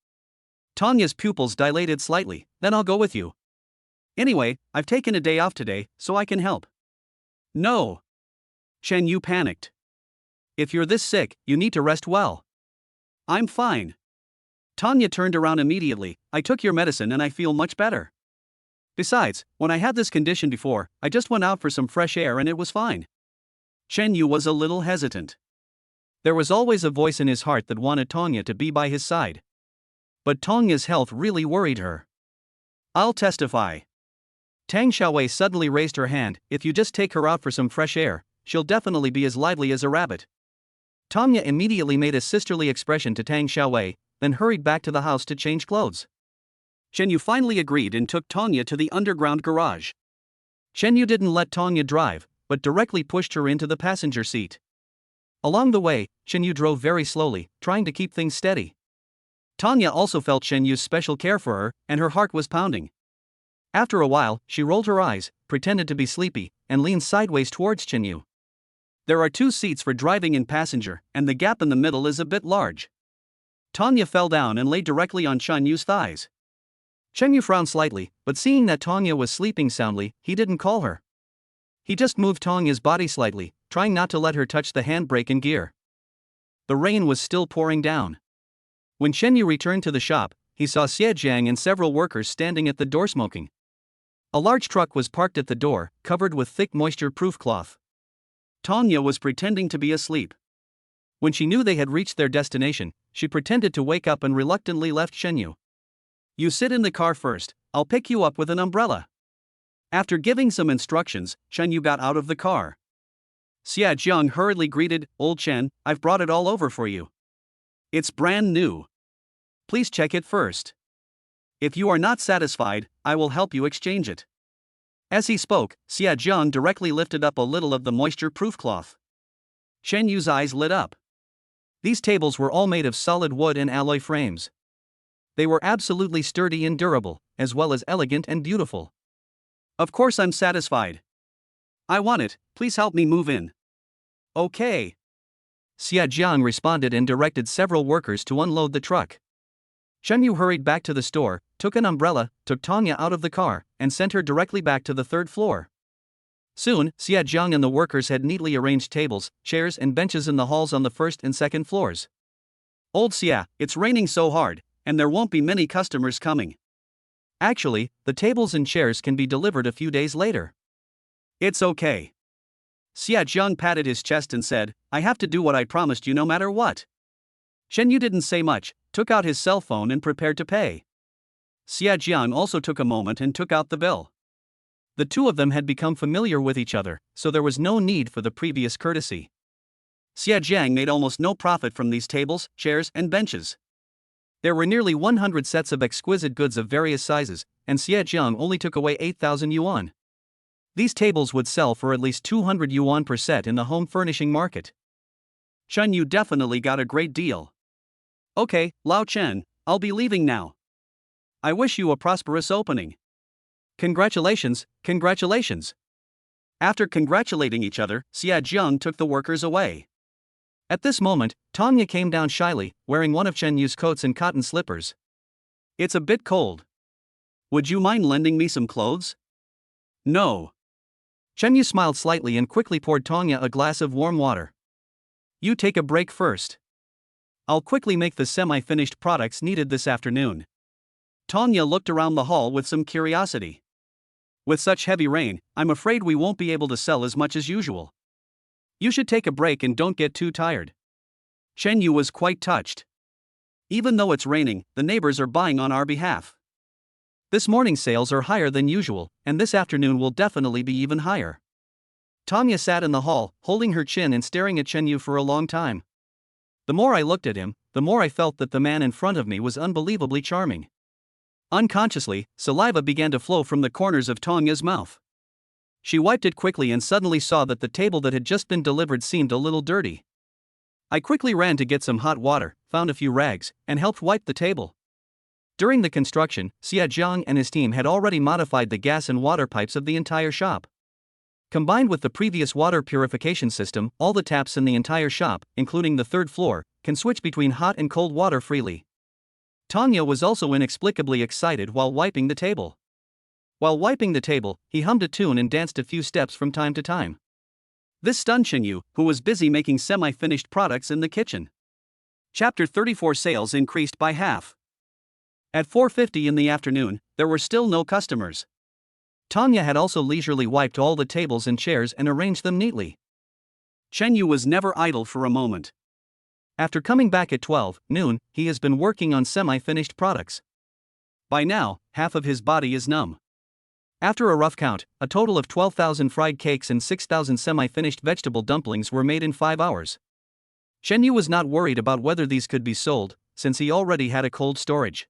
Tanya's pupils dilated slightly, then I'll go with you. Anyway, I've taken a day off today, so I can help. No. Chenyu panicked. If you're this sick, you need to rest well. I'm fine. Tanya turned around immediately. I took your medicine and I feel much better. Besides, when I had this condition before, I just went out for some fresh air and it was fine. Chenyu was a little hesitant. There was always a voice in his heart that wanted Tanya to be by his side. But Tanya's health really worried her. I'll testify. Tang Xiaowei suddenly raised her hand. If you just take her out for some fresh air, she'll definitely be as lively as a rabbit. Tanya immediately made a sisterly expression to Tang Xiaowei, then hurried back to the house to change clothes. Chenyu finally agreed and took Tanya to the underground garage. Chenyu didn't let Tanya drive, but directly pushed her into the passenger seat. Along the way, Chenyu drove very slowly, trying to keep things steady. Tanya also felt Chenyu's special care for her, and her heart was pounding. After a while, she rolled her eyes, pretended to be sleepy, and leaned sideways towards Chenyu. There are 2 seats for driving and passenger, and the gap in the middle is a bit large. Tanya fell down and lay directly on Chenyu's thighs. Chenyu frowned slightly, but seeing that Tanya was sleeping soundly, he didn't call her. He just moved Tanya's body slightly, trying not to let her touch the handbrake and gear. The rain was still pouring down. When Chenyu returned to the shop, he saw Xie Jiang and several workers standing at the door smoking. A large truck was parked at the door, covered with thick moisture-proof cloth. Tanya was pretending to be asleep. When she knew they had reached their destination, she pretended to wake up and reluctantly left Chenyu. You sit in the car first, I'll pick you up with an umbrella. After giving some instructions, Chenyu got out of the car. Xia Jiang hurriedly greeted, Old Chen, I've brought it all over for you. It's brand new. Please check it first. If you are not satisfied, I will help you exchange it. As he spoke, Xia Jiang directly lifted up a little of the moisture-proof cloth. Chenyu's eyes lit up. These tables were all made of solid wood and alloy frames. They were absolutely sturdy and durable, as well as elegant and beautiful. Of course I'm satisfied. I want it, please help me move in. Okay. Xia Jiang responded and directed several workers to unload the truck. Chenyu hurried back to the store, took an umbrella, took Tanya out of the car, and sent her directly back to the 3rd floor. Soon, Xia Jiang and the workers had neatly arranged tables, chairs and benches in the halls on the 1st and 2nd floors. Old Xia, it's raining so hard, and there won't be many customers coming. Actually, the tables and chairs can be delivered a few days later. It's okay. Xia Jiang patted his chest and said, I have to do what I promised you no matter what. Chenyu didn't say much, took out his cell phone and prepared to pay. Xia Jiang also took a moment and took out the bill. The two of them had become familiar with each other, so there was no need for the previous courtesy. Xia Jiang made almost no profit from these tables, chairs, and benches. There were nearly 100 sets of exquisite goods of various sizes, and Xia Jiang only took away 8,000 yuan. These tables would sell for at least 200 yuan per set in the home furnishing market. Chen, you definitely got a great deal. Okay, Lao Chen, I'll be leaving now. I wish you a prosperous opening. Congratulations, congratulations. After congratulating each other, Xia Jiang took the workers away. At this moment, Tanya came down shyly, wearing one of Chen Yu's coats and cotton slippers. It's a bit cold. Would you mind lending me some clothes? No. Chen Yu smiled slightly and quickly poured Tanya a glass of warm water. You take a break first. I'll quickly make the semi-finished products needed this afternoon. Tanya looked around the hall with some curiosity. With such heavy rain, I'm afraid we won't be able to sell as much as usual. You should take a break and don't get too tired. Chen Yu was quite touched. Even though it's raining, the neighbors are buying on our behalf. This morning's sales are higher than usual, and this afternoon will definitely be even higher. Tanya sat in the hall, holding her chin and staring at Chen Yu for a long time. The more I looked at him, the more I felt that the man in front of me was unbelievably charming. Unconsciously, saliva began to flow from the corners of Tanya's mouth. She wiped it quickly and suddenly saw that the table that had just been delivered seemed a little dirty. I quickly ran to get some hot water, found a few rags, and helped wipe the table. During the construction, Xia Jiang and his team had already modified the gas and water pipes of the entire shop. Combined with the previous water purification system, all the taps in the entire shop, including the third floor, can switch between hot and cold water freely. Tanya was also inexplicably excited while wiping the table. While wiping the table, he hummed a tune and danced a few steps from time to time. This stunned Chen Yu, who was busy making semi-finished products in the kitchen. Chapter 34. Sales increased by half. At 4:50 in the afternoon, there were still no customers. Tanya had also leisurely wiped all the tables and chairs and arranged them neatly. Chen Yu was never idle for a moment. After coming back at 12 noon, he has been working on semi-finished products. By now, half of his body is numb. After a rough count, a total of 12,000 fried cakes and 6,000 semi-finished vegetable dumplings were made in 5 hours. Chen Yu was not worried about whether these could be sold, since he already had a cold storage.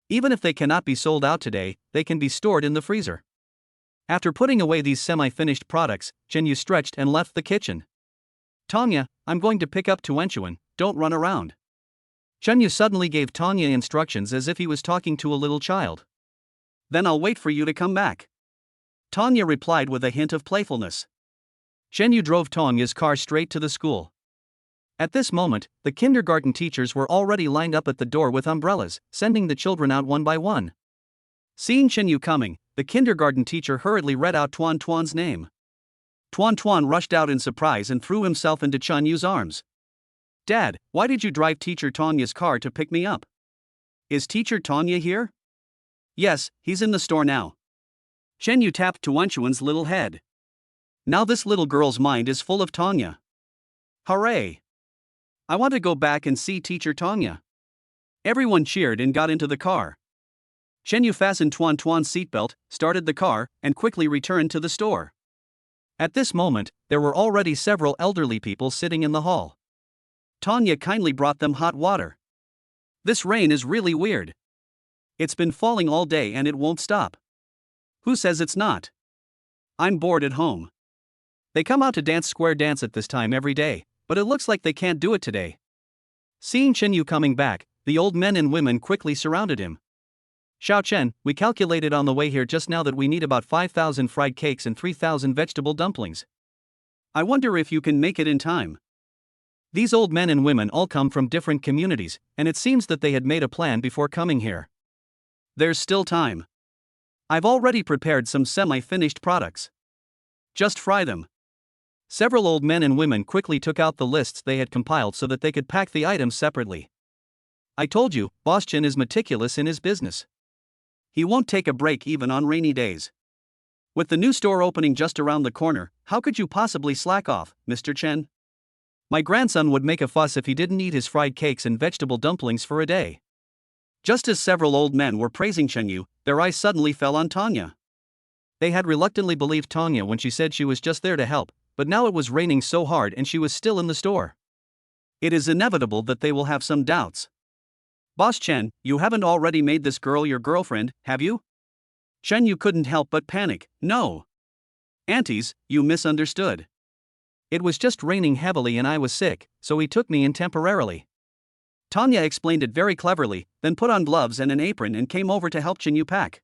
Even if they cannot be sold out today, they can be stored in the freezer. After putting away these semi-finished products, Chen Yu stretched and left the kitchen. Tanya, I'm going to pick up Tuanchuan, don't run around. Chen Yu suddenly gave Tanya instructions as if he was talking to a little child. Then I'll wait for you to come back. Tanya replied with a hint of playfulness. Chen Yu drove Tanya's car straight to the school. At this moment, the kindergarten teachers were already lined up at the door with umbrellas, sending the children out one by one. Seeing Chen Yu coming, the kindergarten teacher hurriedly read out Tuan Tuan's name. Tuan Tuan rushed out in surprise and threw himself into Chen Yu's arms. Dad, why did you drive Teacher Tanya's car to pick me up? Is Teacher Tanya here? Yes, he's in the store now. Chen Yu tapped Tuanchuan's little head. Now this little girl's mind is full of Tanya. Hooray! I want to go back and see Teacher Tanya. Everyone cheered and got into the car. Chen Yu fastened Tuan Tuan's seatbelt, started the car, and quickly returned to the store. At this moment, there were already several elderly people sitting in the hall. Tanya kindly brought them hot water. This rain is really weird. It's been falling all day and it won't stop. Who says it's not? I'm bored at home. They come out to dance square dance at this time every day, but it looks like they can't do it today. Seeing Chen Yu coming back, the old men and women quickly surrounded him. Xiao Chen, we calculated on the way here just now that we need about 5,000 fried cakes and 3,000 vegetable dumplings. I wonder if you can make it in time. These old men and women all come from different communities, and it seems that they had made a plan before coming here. There's still time. I've already prepared some semi-finished products. Just fry them. Several old men and women quickly took out the lists they had compiled so that they could pack the items separately. I told you, Boss Chen is meticulous in his business. He won't take a break even on rainy days. With the new store opening just around the corner, how could you possibly slack off, Mr. Chen? My grandson would make a fuss if he didn't eat his fried cakes and vegetable dumplings for a day. Just as several old men were praising Chen Yu, their eyes suddenly fell on Tanya. They had reluctantly believed Tanya when she said she was just there to help, but now it was raining so hard and she was still in the store. It is inevitable that they will have some doubts. Boss Chen, you haven't already made this girl your girlfriend, have you? Chen Yu couldn't help but panic. No. Aunties, you misunderstood. It was just raining heavily and I was sick, so he took me in temporarily. Tanya explained it very cleverly, then put on gloves and an apron and came over to help Chen Yu pack.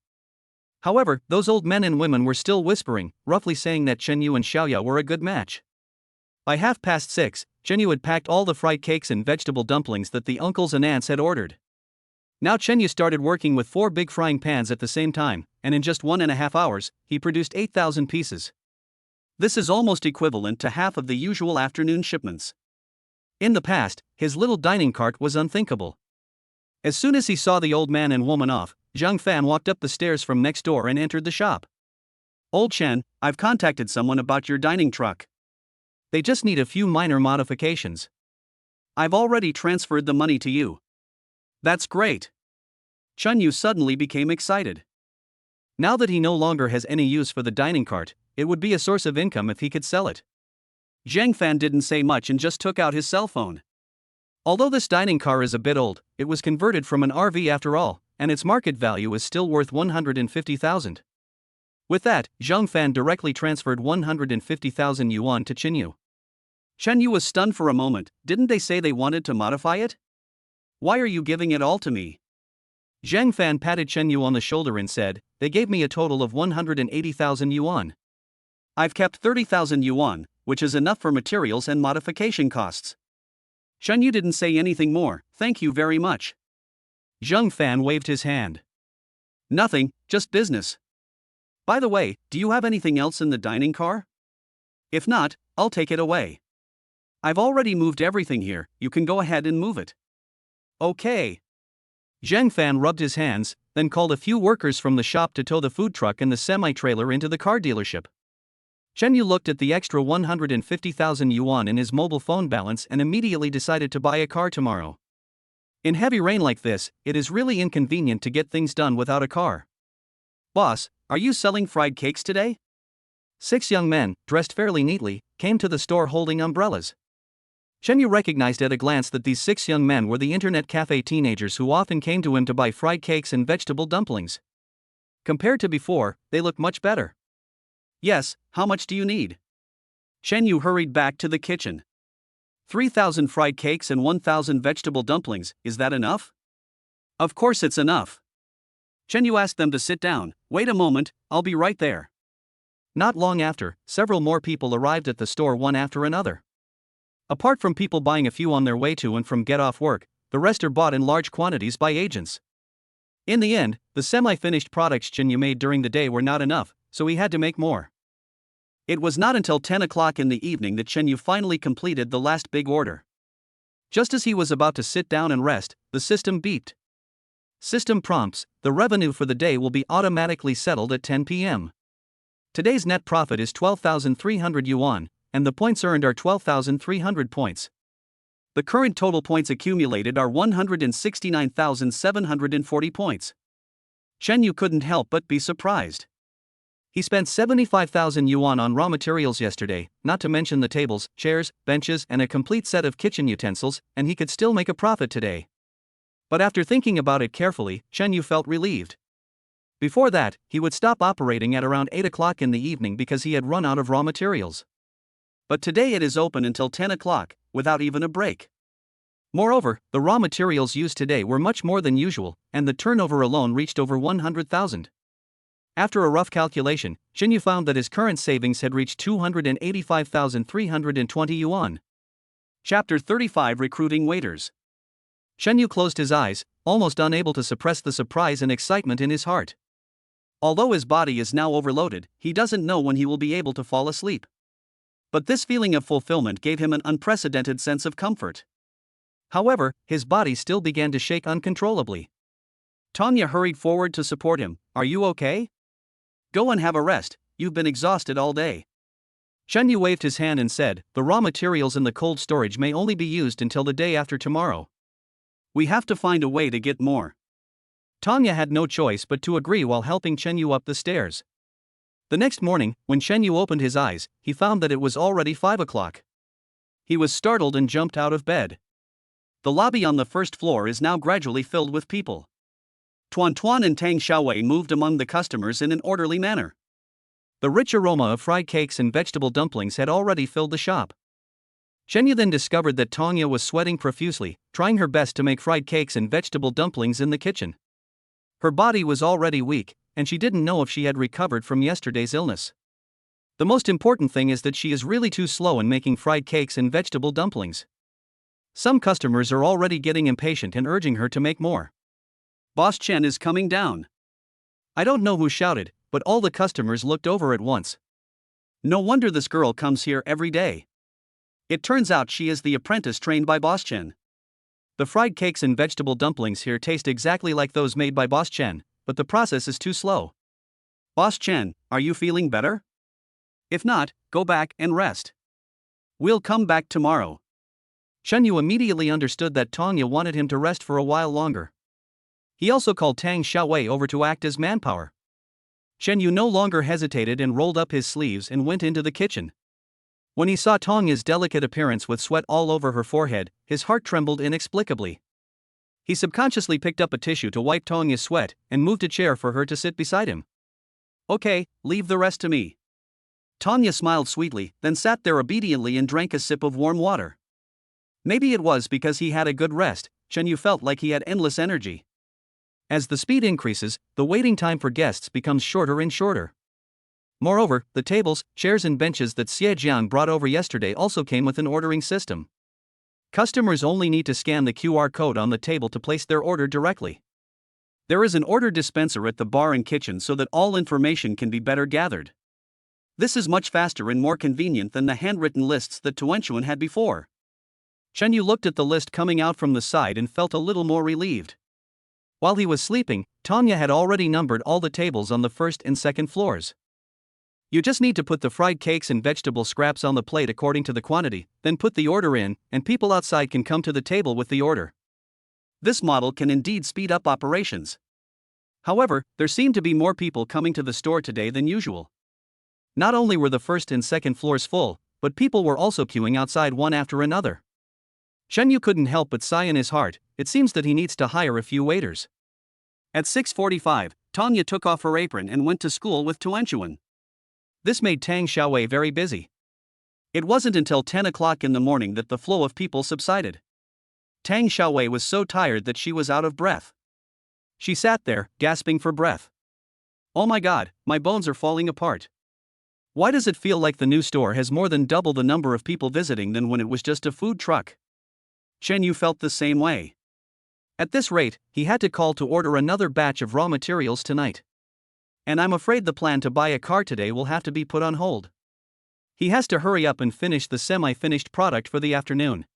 However, those old men and women were still whispering, roughly saying that Chen Yu and Xiaoya were a good match. By 6:30, Chen Yu had packed all the fried cakes and vegetable dumplings that the uncles and aunts had ordered. Now Chen Yu started working with 4 big frying pans at the same time, and in just 1.5 hours, he produced 8,000 pieces. This is almost equivalent to half of the usual afternoon shipments. In the past, his little dining cart was unthinkable. As soon as he saw the old man and woman off, Zhang Fan walked up the stairs from next door and entered the shop. Old Chen, I've contacted someone about your dining truck. They just need a few minor modifications. I've already transferred the money to you. That's great. Chen Yu suddenly became excited. Now that he no longer has any use for the dining cart, it would be a source of income if he could sell it. Zhang Fan didn't say much and just took out his cell phone. Although this dining car is a bit old, it was converted from an RV after all, and its market value is still worth 150,000. With that, Zhang Fan directly transferred 150,000 yuan to Chen Yu. Chen Yu was stunned for a moment. Didn't they say they wanted to modify it? Why are you giving it all to me? Zhang Fan patted Chen Yu on the shoulder and said, they gave me a total of 180,000 yuan. I've kept 30,000 yuan, which is enough for materials and modification costs. Chen Yu didn't say anything more. Thank you very much. Zhang Fan waved his hand. Nothing, just business. By the way, do you have anything else in the dining car? If not, I'll take it away. I've already moved everything here, you can go ahead and move it. Okay. Zhang Fan rubbed his hands, then called a few workers from the shop to tow the food truck and the semi-trailer into the car dealership. Chen Yu looked at the extra 150,000 yuan in his mobile phone balance and immediately decided to buy a car tomorrow. In heavy rain like this, it is really inconvenient to get things done without a car. Boss, are you selling fried cakes today? 6 young men, dressed fairly neatly, came to the store holding umbrellas. Chen Yu recognized at a glance that these 6 young men were the internet cafe teenagers who often came to him to buy fried cakes and vegetable dumplings. Compared to before, they look much better. Yes, how much do you need? Chen Yu hurried back to the kitchen. 3,000 fried cakes and 1,000 vegetable dumplings, is that enough? Of course it's enough. Chen Yu asked them to sit down. Wait a moment, I'll be right there. Not long after, several more people arrived at the store one after another. Apart from people buying a few on their way to and from get off work, the rest are bought in large quantities by agents. In the end, the semi-finished products Chen Yu made during the day were not enough, so he had to make more. It was not until 10 o'clock in the evening that Chen Yu finally completed the last big order. Just as he was about to sit down and rest, the system beeped. System prompts, the revenue for the day will be automatically settled at 10 p.m. Today's net profit is 12,300 yuan, and the points earned are 12,300 points. The current total points accumulated are 169,740 points. Chen Yu couldn't help but be surprised. He spent 75,000 yuan on raw materials yesterday, not to mention the tables, chairs, benches, and a complete set of kitchen utensils, and he could still make a profit today. But after thinking about it carefully, Chen Yu felt relieved. Before that, he would stop operating at around 8 o'clock in the evening because he had run out of raw materials. But today it is open until 10 o'clock, without even a break. Moreover, the raw materials used today were much more than usual, and the turnover alone reached over 100,000. After a rough calculation, Chen Yu found that his current savings had reached 285,320 yuan. Chapter 35 Recruiting Waiters. Chen Yu closed his eyes, almost unable to suppress the surprise and excitement in his heart. Although his body is now overloaded, he doesn't know when he will be able to fall asleep. But this feeling of fulfillment gave him an unprecedented sense of comfort. However, his body still began to shake uncontrollably. Tanya hurried forward to support him. Are you okay? Go and have a rest, you've been exhausted all day. Chen Yu waved his hand and said, the raw materials in the cold storage may only be used until the day after tomorrow. We have to find a way to get more. Tanya had no choice but to agree while helping Chen Yu up the stairs. The next morning, when Chen Yu opened his eyes, he found that it was already 5 o'clock. He was startled and jumped out of bed. The lobby on the first floor is now gradually filled with people. Tuan Tuan and Tang Xiaowei moved among the customers in an orderly manner. The rich aroma of fried cakes and vegetable dumplings had already filled the shop. Chen Yu then discovered that Tongya was sweating profusely, trying her best to make fried cakes and vegetable dumplings in the kitchen. Her body was already weak, and she didn't know if she had recovered from yesterday's illness. The most important thing is that she is really too slow in making fried cakes and vegetable dumplings. Some customers are already getting impatient and urging her to make more. Boss Chen is coming down. I don't know who shouted, but all the customers looked over at once. No wonder this girl comes here every day. It turns out she is the apprentice trained by Boss Chen. The fried cakes and vegetable dumplings here taste exactly like those made by Boss Chen, but the process is too slow. Boss Chen, are you feeling better? If not, go back and rest. We'll come back tomorrow. Chen Yu immediately understood that Tongya wanted him to rest for a while longer. He also called Tang Xiaowei over to act as manpower. Chen Yu no longer hesitated and rolled up his sleeves and went into the kitchen. When he saw Tongya's delicate appearance with sweat all over her forehead, his heart trembled inexplicably. He subconsciously picked up a tissue to wipe Tongya's sweat and moved a chair for her to sit beside him. Okay, leave the rest to me. Tongya smiled sweetly, then sat there obediently and drank a sip of warm water. Maybe it was because he had a good rest, Chen Yu felt like he had endless energy. As the speed increases, the waiting time for guests becomes shorter and shorter. Moreover, the tables, chairs and benches that Xie Jiang brought over yesterday also came with an ordering system. Customers only need to scan the QR code on the table to place their order directly. There is an order dispenser at the bar and kitchen so that all information can be better gathered. This is much faster and more convenient than the handwritten lists that Tuanchuan had before. Chen Yu looked at the list coming out from the side and felt a little more relieved. While he was sleeping, Tongya had already numbered all the tables on the first and second floors. You just need to put the fried cakes and vegetable scraps on the plate according to the quantity, then put the order in, and people outside can come to the table with the order. This model can indeed speed up operations. However, there seemed to be more people coming to the store today than usual. Not only were the first and second floors full, but people were also queuing outside one after another. Chen Yu couldn't help but sigh in his heart. It seems that he needs to hire a few waiters. At 6:45, Tongya took off her apron and went to school with Tuanchuan. This made Tang Xiaowei very busy. It wasn't until 10 o'clock in the morning that the flow of people subsided. Tang Xiaowei was so tired that she was out of breath. She sat there, gasping for breath. Oh my god, my bones are falling apart. Why does it feel like the new store has more than double the number of people visiting than when it was just a food truck? Chen Yu felt the same way. At this rate, he had to call to order another batch of raw materials tonight. And I'm afraid the plan to buy a car today will have to be put on hold. He has to hurry up and finish the semi-finished product for the afternoon.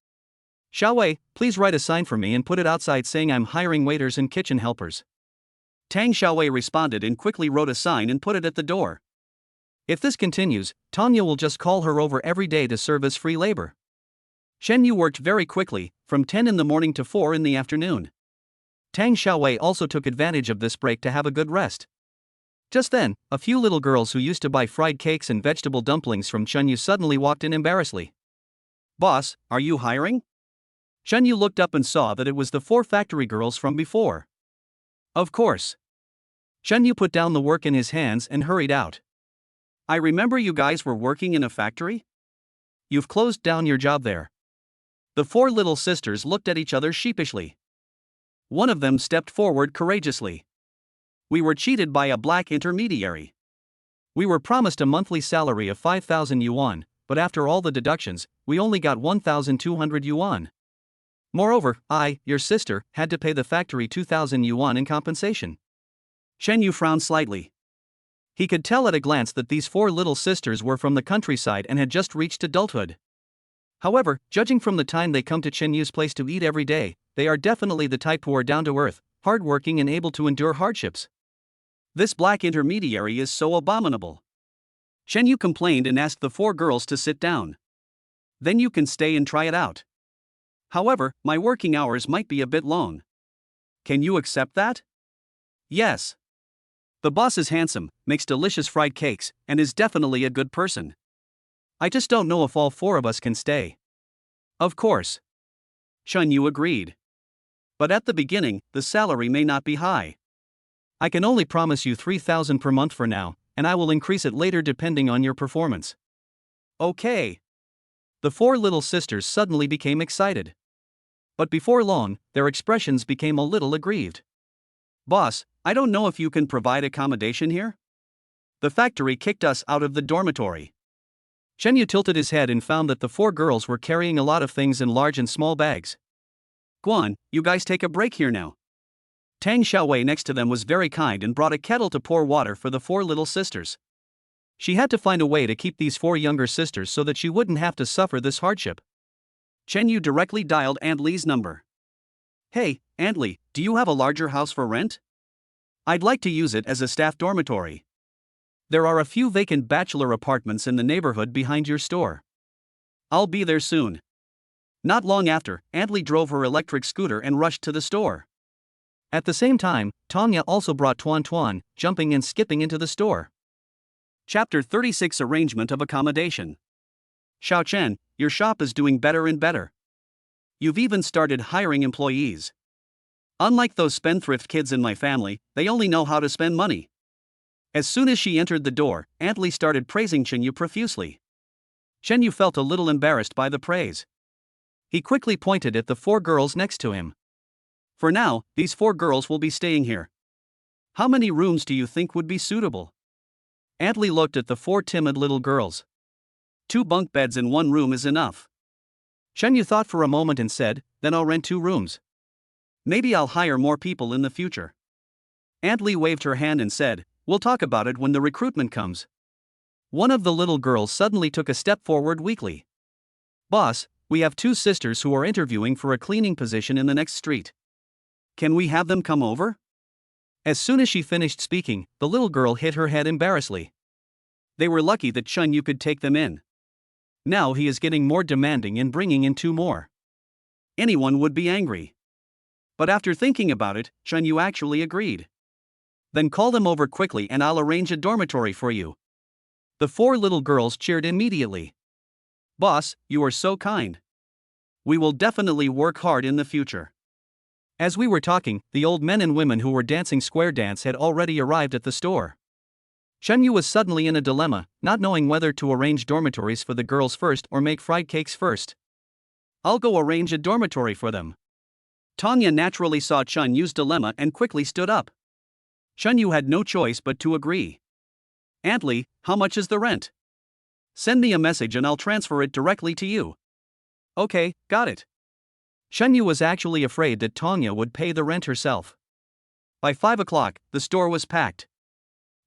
Xiaowei, please write a sign for me and put it outside saying I'm hiring waiters and kitchen helpers. Tang Xiaowei responded and quickly wrote a sign and put it at the door. If this continues, Tongya will just call her over every day to serve as free labor. Chen Yu worked very quickly, from 10 in the morning to 4 in the afternoon. Tang Xiaowei also took advantage of this break to have a good rest. Just then, a few little girls who used to buy fried cakes and vegetable dumplings from Chen Yu suddenly walked in embarrassedly. Boss, are you hiring? Chen Yu looked up and saw that it was the 4 factory girls from before. Of course. Chen Yu put down the work in his hands and hurried out. I remember you guys were working in a factory? You've closed down your job there. The 4 little sisters looked at each other sheepishly. One of them stepped forward courageously. We were cheated by a black intermediary. We were promised a monthly salary of 5,000 yuan, but after all the deductions, we only got 1,200 yuan. Moreover, I, your sister, had to pay the factory 2,000 yuan in compensation. Chen Yu frowned slightly. He could tell at a glance that these 4 little sisters were from the countryside and had just reached adulthood. However, judging from the time they come to Chen Yu's place to eat every day, they are definitely the type who are down to earth, hardworking and able to endure hardships. This black intermediary is so abominable. Chen Yu complained and asked the 4 girls to sit down. Then you can stay and try it out. However, my working hours might be a bit long. Can you accept that? Yes. The boss is handsome, makes delicious fried cakes, and is definitely a good person. I just don't know if all four of us can stay. Of course. Chunyu agreed. But at the beginning, the salary may not be high. I can only promise you 3,000 per month for now, and I will increase it later depending on your performance. Okay. The four little sisters suddenly became excited. But before long, their expressions became a little aggrieved. Boss, I don't know if you can provide accommodation here? The factory kicked us out of the dormitory. Chunyu tilted his head and found that the four girls were carrying a lot of things in large and small bags. Guan, you guys take a break here now. Tang Xiaowei next to them was very kind and brought a kettle to pour water for the four little sisters. She had to find a way to keep these four younger sisters so that she wouldn't have to suffer this hardship. Chen Yu directly dialed Aunt Li's number. Hey, Aunt Li, do you have a larger house for rent? I'd like to use it as a staff dormitory. There are a few vacant bachelor apartments in the neighborhood behind your store. I'll be there soon. Not long after, Aunt Li drove her electric scooter and rushed to the store. At the same time, Tanya also brought Tuan Tuan, jumping and skipping into the store. Chapter 36 Arrangement of Accommodation. Xiao Chen, your shop is doing better and better. You've even started hiring employees. Unlike those spendthrift kids in my family, they only know how to spend money. As soon as she entered the door, Aunt Li started praising Chenyu profusely. Chenyu felt a little embarrassed by the praise. He quickly pointed at the four girls next to him. For now, these four girls will be staying here. How many rooms do you think would be suitable? Aunt Li looked at the four timid little girls. 2 bunk beds in 1 room is enough. Chenyu thought for a moment and said, then I'll rent 2 rooms. Maybe I'll hire more people in the future. Aunt Li waved her hand and said, we'll talk about it when the recruitment comes. One of the little girls suddenly took a step forward weakly. Boss, we have 2 sisters who are interviewing for a cleaning position in the next street. Can we have them come over? As soon as she finished speaking, the little girl hit her head embarrassedly. They were lucky that Chunyu could take them in. Now he is getting more demanding and bringing in 2 more. Anyone would be angry. But after thinking about it, Chunyu actually agreed. Then call them over quickly and I'll arrange a dormitory for you. The 4 little girls cheered immediately. Boss, you are so kind. We will definitely work hard in the future. As we were talking, the old men and women who were dancing square dance had already arrived at the store. Chunyu was suddenly in a dilemma, not knowing whether to arrange dormitories for the girls first or make fried cakes first. I'll go arrange a dormitory for them. Tanya naturally saw Chunyu's dilemma and quickly stood up. Chunyu had no choice but to agree. Aunt Li, how much is the rent? Send me a message and I'll transfer it directly to you. Okay, got it. Chunyu was actually afraid that Tanya would pay the rent herself. By 5 o'clock, the store was packed.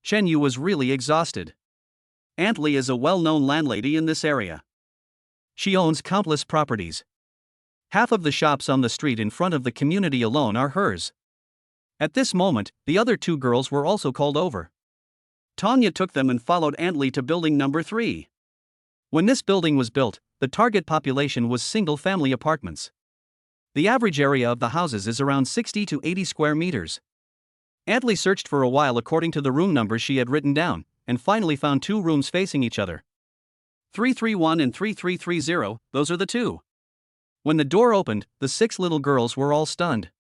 Chunyu was really exhausted. Aunt Li is a well-known landlady in this area. She owns countless properties. Half of the shops on the street in front of the community alone are hers. At this moment, the other 2 girls were also called over. Tanya took them and followed Aunt Li to building number 3. When this building was built, the target population was single-family apartments. The average area of the houses is around 60 to 80 square meters. Aunt Li searched for a while according to the room numbers she had written down, and finally found 2 rooms facing each other. 331 and 3330, those are the 2. When the door opened, the 6 little girls were all stunned.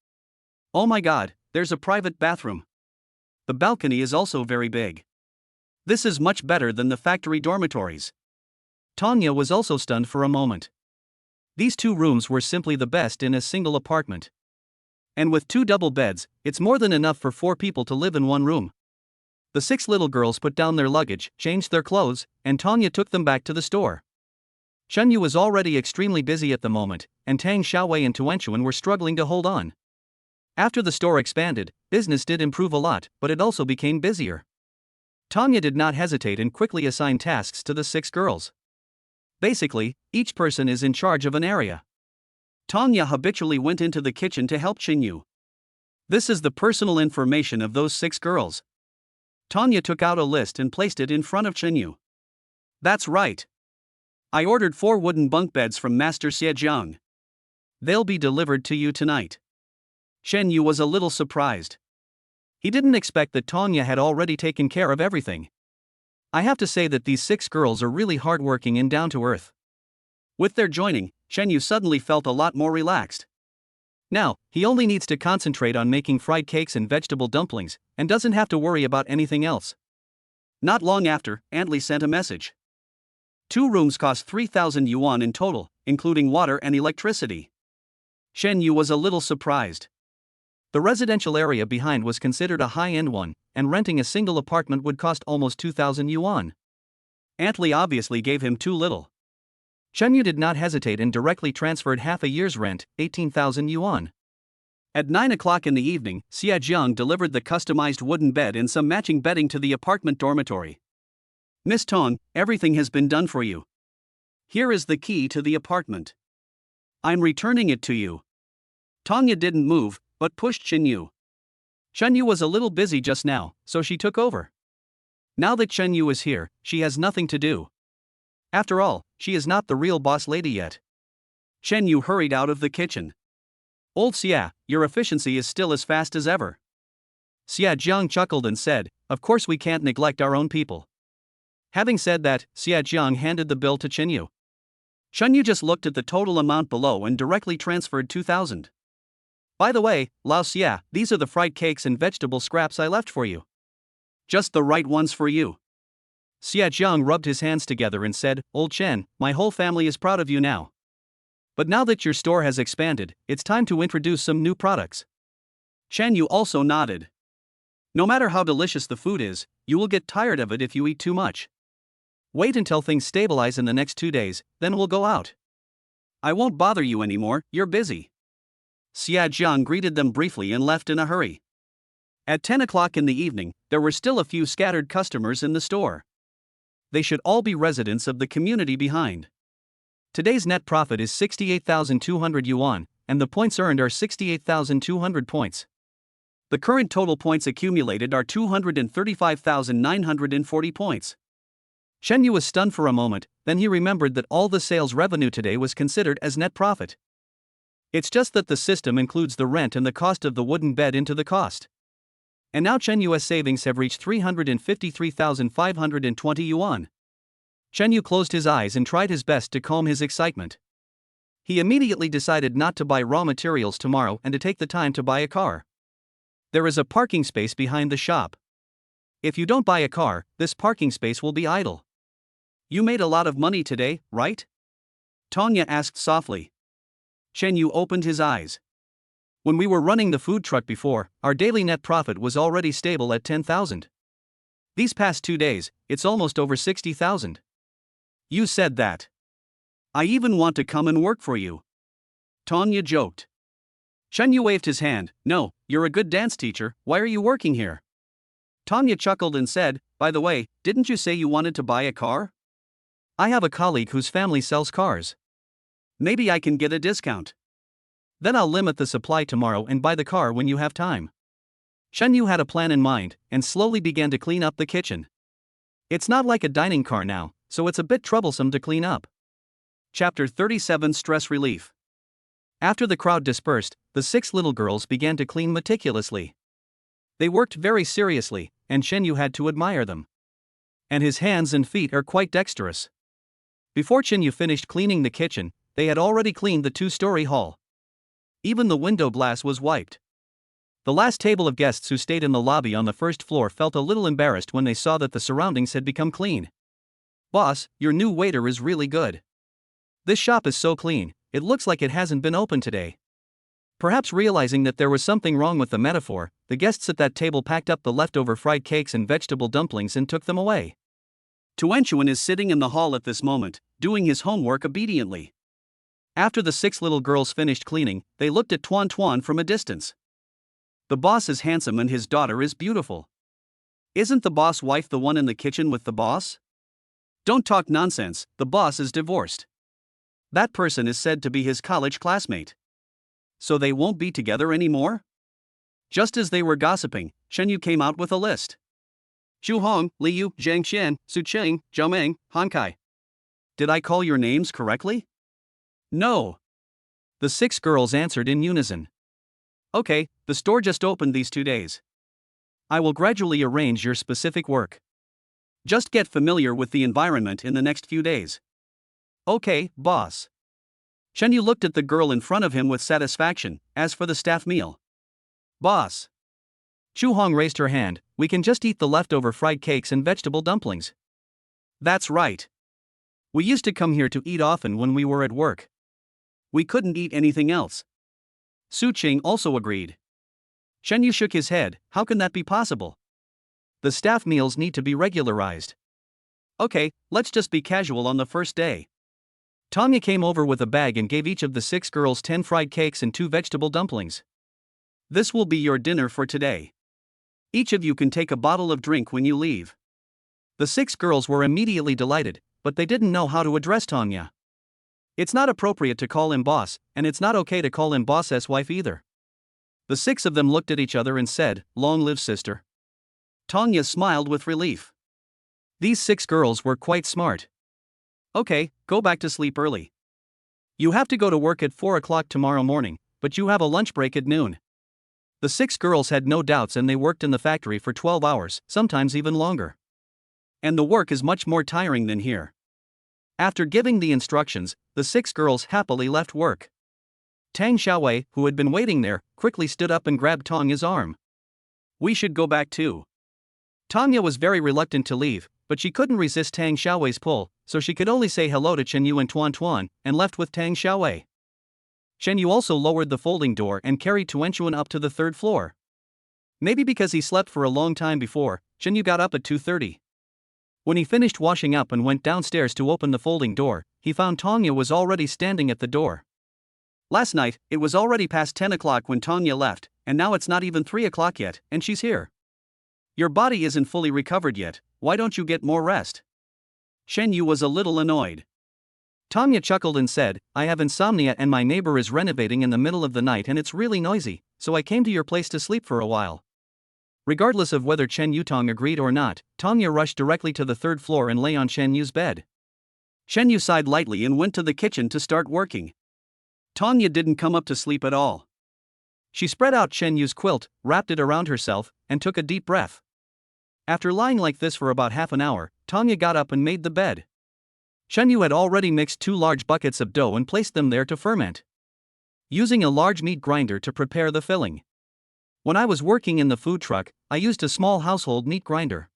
Oh my god, there's a private bathroom. The balcony is also very big. This is much better than the factory dormitories. Tanya was also stunned for a moment. These 2 rooms were simply the best in a single apartment. And with 2 double beds, it's more than enough for 4 people to live in one room. The 6 little girls put down their luggage, changed their clothes, and Tanya took them back to the store. Chunyu was already extremely busy at the moment, and Tang Xiaowei and Tuanchuan were struggling to hold on. After the store expanded, business did improve a lot, but it also became busier. Tanya did not hesitate and quickly assigned tasks to the 6 girls. Basically, each person is in charge of an area. Tanya habitually went into the kitchen to help Chenyu. This is the personal information of those 6 girls. Tanya took out a list and placed it in front of Chenyu. That's right. I ordered 4 wooden bunk beds from Master Xiejiang. They'll be delivered to you tonight. Chenyu was a little surprised. He didn't expect that Tanya had already taken care of everything. I have to say that these 6 girls are really hardworking and down to earth. With their joining, Shenyu suddenly felt a lot more relaxed. Now, he only needs to concentrate on making fried cakes and vegetable dumplings, and doesn't have to worry about anything else. Not long after, Antli sent a message. 2 rooms cost 3,000 yuan in total, including water and electricity. Shenyu was a little surprised. The residential area behind was considered a high-end one, and renting a single apartment would cost almost 2,000 yuan. Antli obviously gave him too little. Shenyu did not hesitate and directly transferred half a year's rent, 18,000 yuan. At 9 o'clock in the evening, Xia Jiang delivered the customized wooden bed and some matching bedding to the apartment dormitory. Miss Tong, everything has been done for you. Here is the key to the apartment. I'm returning it to you. Tanya didn't move, but pushed Shenyu. Shenyu was a little busy just now, so she took over. Now that Shenyu is here, she has nothing to do. After all, she is not the real boss lady yet. Shenyu hurried out of the kitchen. Old Xia, your efficiency is still as fast as ever. Xia Jiang chuckled and said, of course we can't neglect our own people. Having said that, Xia Jiang handed the bill to Shenyu. Shenyu just looked at the total amount below and directly transferred 2,000. By the way, Lao Xia, these are the fried cakes and vegetable scraps I left for you. Just the right ones for you. Xia Jiang rubbed his hands together and said, Old Chen, my whole family is proud of you now. But now that your store has expanded, it's time to introduce some new products. Shenyu also nodded. No matter how delicious the food is, you will get tired of it if you eat too much. Wait until things stabilize in the next 2 days, then we'll go out. I won't bother you anymore, you're busy. Xia Jiang greeted them briefly and left in a hurry. At 10 o'clock in the evening, there were still a few scattered customers in the store. They should all be residents of the community behind. Today's net profit is 68,200 yuan, and the points earned are 68,200 points. The current total points accumulated are 235,940 points. Shenyu was stunned for a moment, then he remembered that all the sales revenue today was considered as net profit. It's just that the system includes the rent and the cost of the wooden bed into the cost. And now Shenyu's savings have reached 353,520 yuan. Shenyu closed his eyes and tried his best to calm his excitement. He immediately decided not to buy raw materials tomorrow and to take the time to buy a car. There is a parking space behind the shop. If you don't buy a car, this parking space will be idle. You made a lot of money today, right? Tanya asked softly. Shenyu opened his eyes. When we were running the food truck before, our daily net profit was already stable at 10,000. These past 2 days, it's almost over 60,000. You said that. I even want to come and work for you. Tanya joked. Shenyu waved his hand. No, you're a good dance teacher, why are you working here? Tanya chuckled and said, by the way, didn't you say you wanted to buy a car? I have a colleague whose family sells cars. Maybe I can get a discount. Then I'll limit the supply tomorrow and buy the car when you have time. Shenyu had a plan in mind, and slowly began to clean up the kitchen. It's not like a dining car now, so it's a bit troublesome to clean up. Chapter 37 Stress Relief. After the crowd dispersed, the 6 little girls began to clean meticulously. They worked very seriously, and Shenyu had to admire them. And his hands and feet are quite dexterous. Before Shenyu finished cleaning the kitchen, they had already cleaned the 2-story hall. Even the window glass was wiped. The last table of guests who stayed in the lobby on the first floor felt a little embarrassed when they saw that the surroundings had become clean. Boss, your new waiter is really good. This shop is so clean, it looks like it hasn't been open today. Perhaps realizing that there was something wrong with the metaphor, the guests at that table packed up the leftover fried cakes and vegetable dumplings and took them away. Tuanchuan is sitting in the hall at this moment, doing his homework obediently. After the 6 little girls finished cleaning, they looked at Tuan Tuan from a distance. The boss is handsome and his daughter is beautiful. Isn't the boss wife the one in the kitchen with the boss? Don't talk nonsense, the boss is divorced. That person is said to be his college classmate. So they won't be together anymore? Just as they were gossiping, Shenyu came out with a list. Xu Hong, Liu, Zhang Xian, Su Qing, Zhao Meng, Han Kai. Did I call your names correctly? No. The 6 girls answered in unison. Okay, the store just opened these 2 days. I will gradually arrange your specific work. Just get familiar with the environment in the next few days. Okay, boss. Chen Yu looked at the girl in front of him with satisfaction. As for the staff meal, Boss. Chu Hong raised her hand. We can just eat the leftover fried cakes and vegetable dumplings. That's right. We used to come here to eat often when we were at work. We couldn't eat anything else. Su Qing also agreed. Chen Yu shook his head. How can that be possible? The staff meals need to be regularized. Okay, let's just be casual on the first day. Tanya came over with a bag and gave each of the 6 girls 10 fried cakes and 2 vegetable dumplings. This will be your dinner for today. Each of you can take a bottle of drink when you leave. The 6 girls were immediately delighted, but they didn't know how to address Tanya. It's not appropriate to call him boss, and it's not okay to call him boss's wife either. The 6 of them looked at each other and said, "Long live sister." Tanya smiled with relief. These 6 girls were quite smart. Okay, go back to sleep early. You have to go to work at 4 o'clock tomorrow morning, but you have a lunch break at noon. The 6 girls had no doubts and they worked in the factory for 12 hours, sometimes even longer. And the work is much more tiring than here. After giving the instructions, the 6 girls happily left work. Tang Xiaowei, who had been waiting there, quickly stood up and grabbed Tanya's arm. We should go back too. Tanya was very reluctant to leave, but she couldn't resist Tang Xiaowei's pull, so she could only say hello to Chen Yu and Tuan Tuan, and left with Tang Xiaowei. Chen Yu also lowered the folding door and carried Tuan Tuan up to the 3rd floor. Maybe because he slept for a long time before, Chen Yu got up at 2:30. When he finished washing up and went downstairs to open the folding door, he found Tanya was already standing at the door. Last night, it was already past 10 o'clock when Tanya left, and now it's not even 3 o'clock yet, and she's here. Your body isn't fully recovered yet, why don't you get more rest? Chen Yu was a little annoyed. Tanya chuckled and said, I have insomnia and my neighbor is renovating in the middle of the night and it's really noisy, so I came to your place to sleep for a while. Regardless of whether Chen Yutong agreed or not, Tanya rushed directly to the 3rd floor and lay on Chen Yu's bed. Chen Yu sighed lightly and went to the kitchen to start working. Tanya didn't come up to sleep at all. She spread out Chen Yu's quilt, wrapped it around herself, and took a deep breath. After lying like this for about half an hour, Tanya got up and made the bed. Chen Yu had already mixed 2 large buckets of dough and placed them there to ferment, using a large meat grinder to prepare the filling. When I was working in the food truck, I used a small household meat grinder.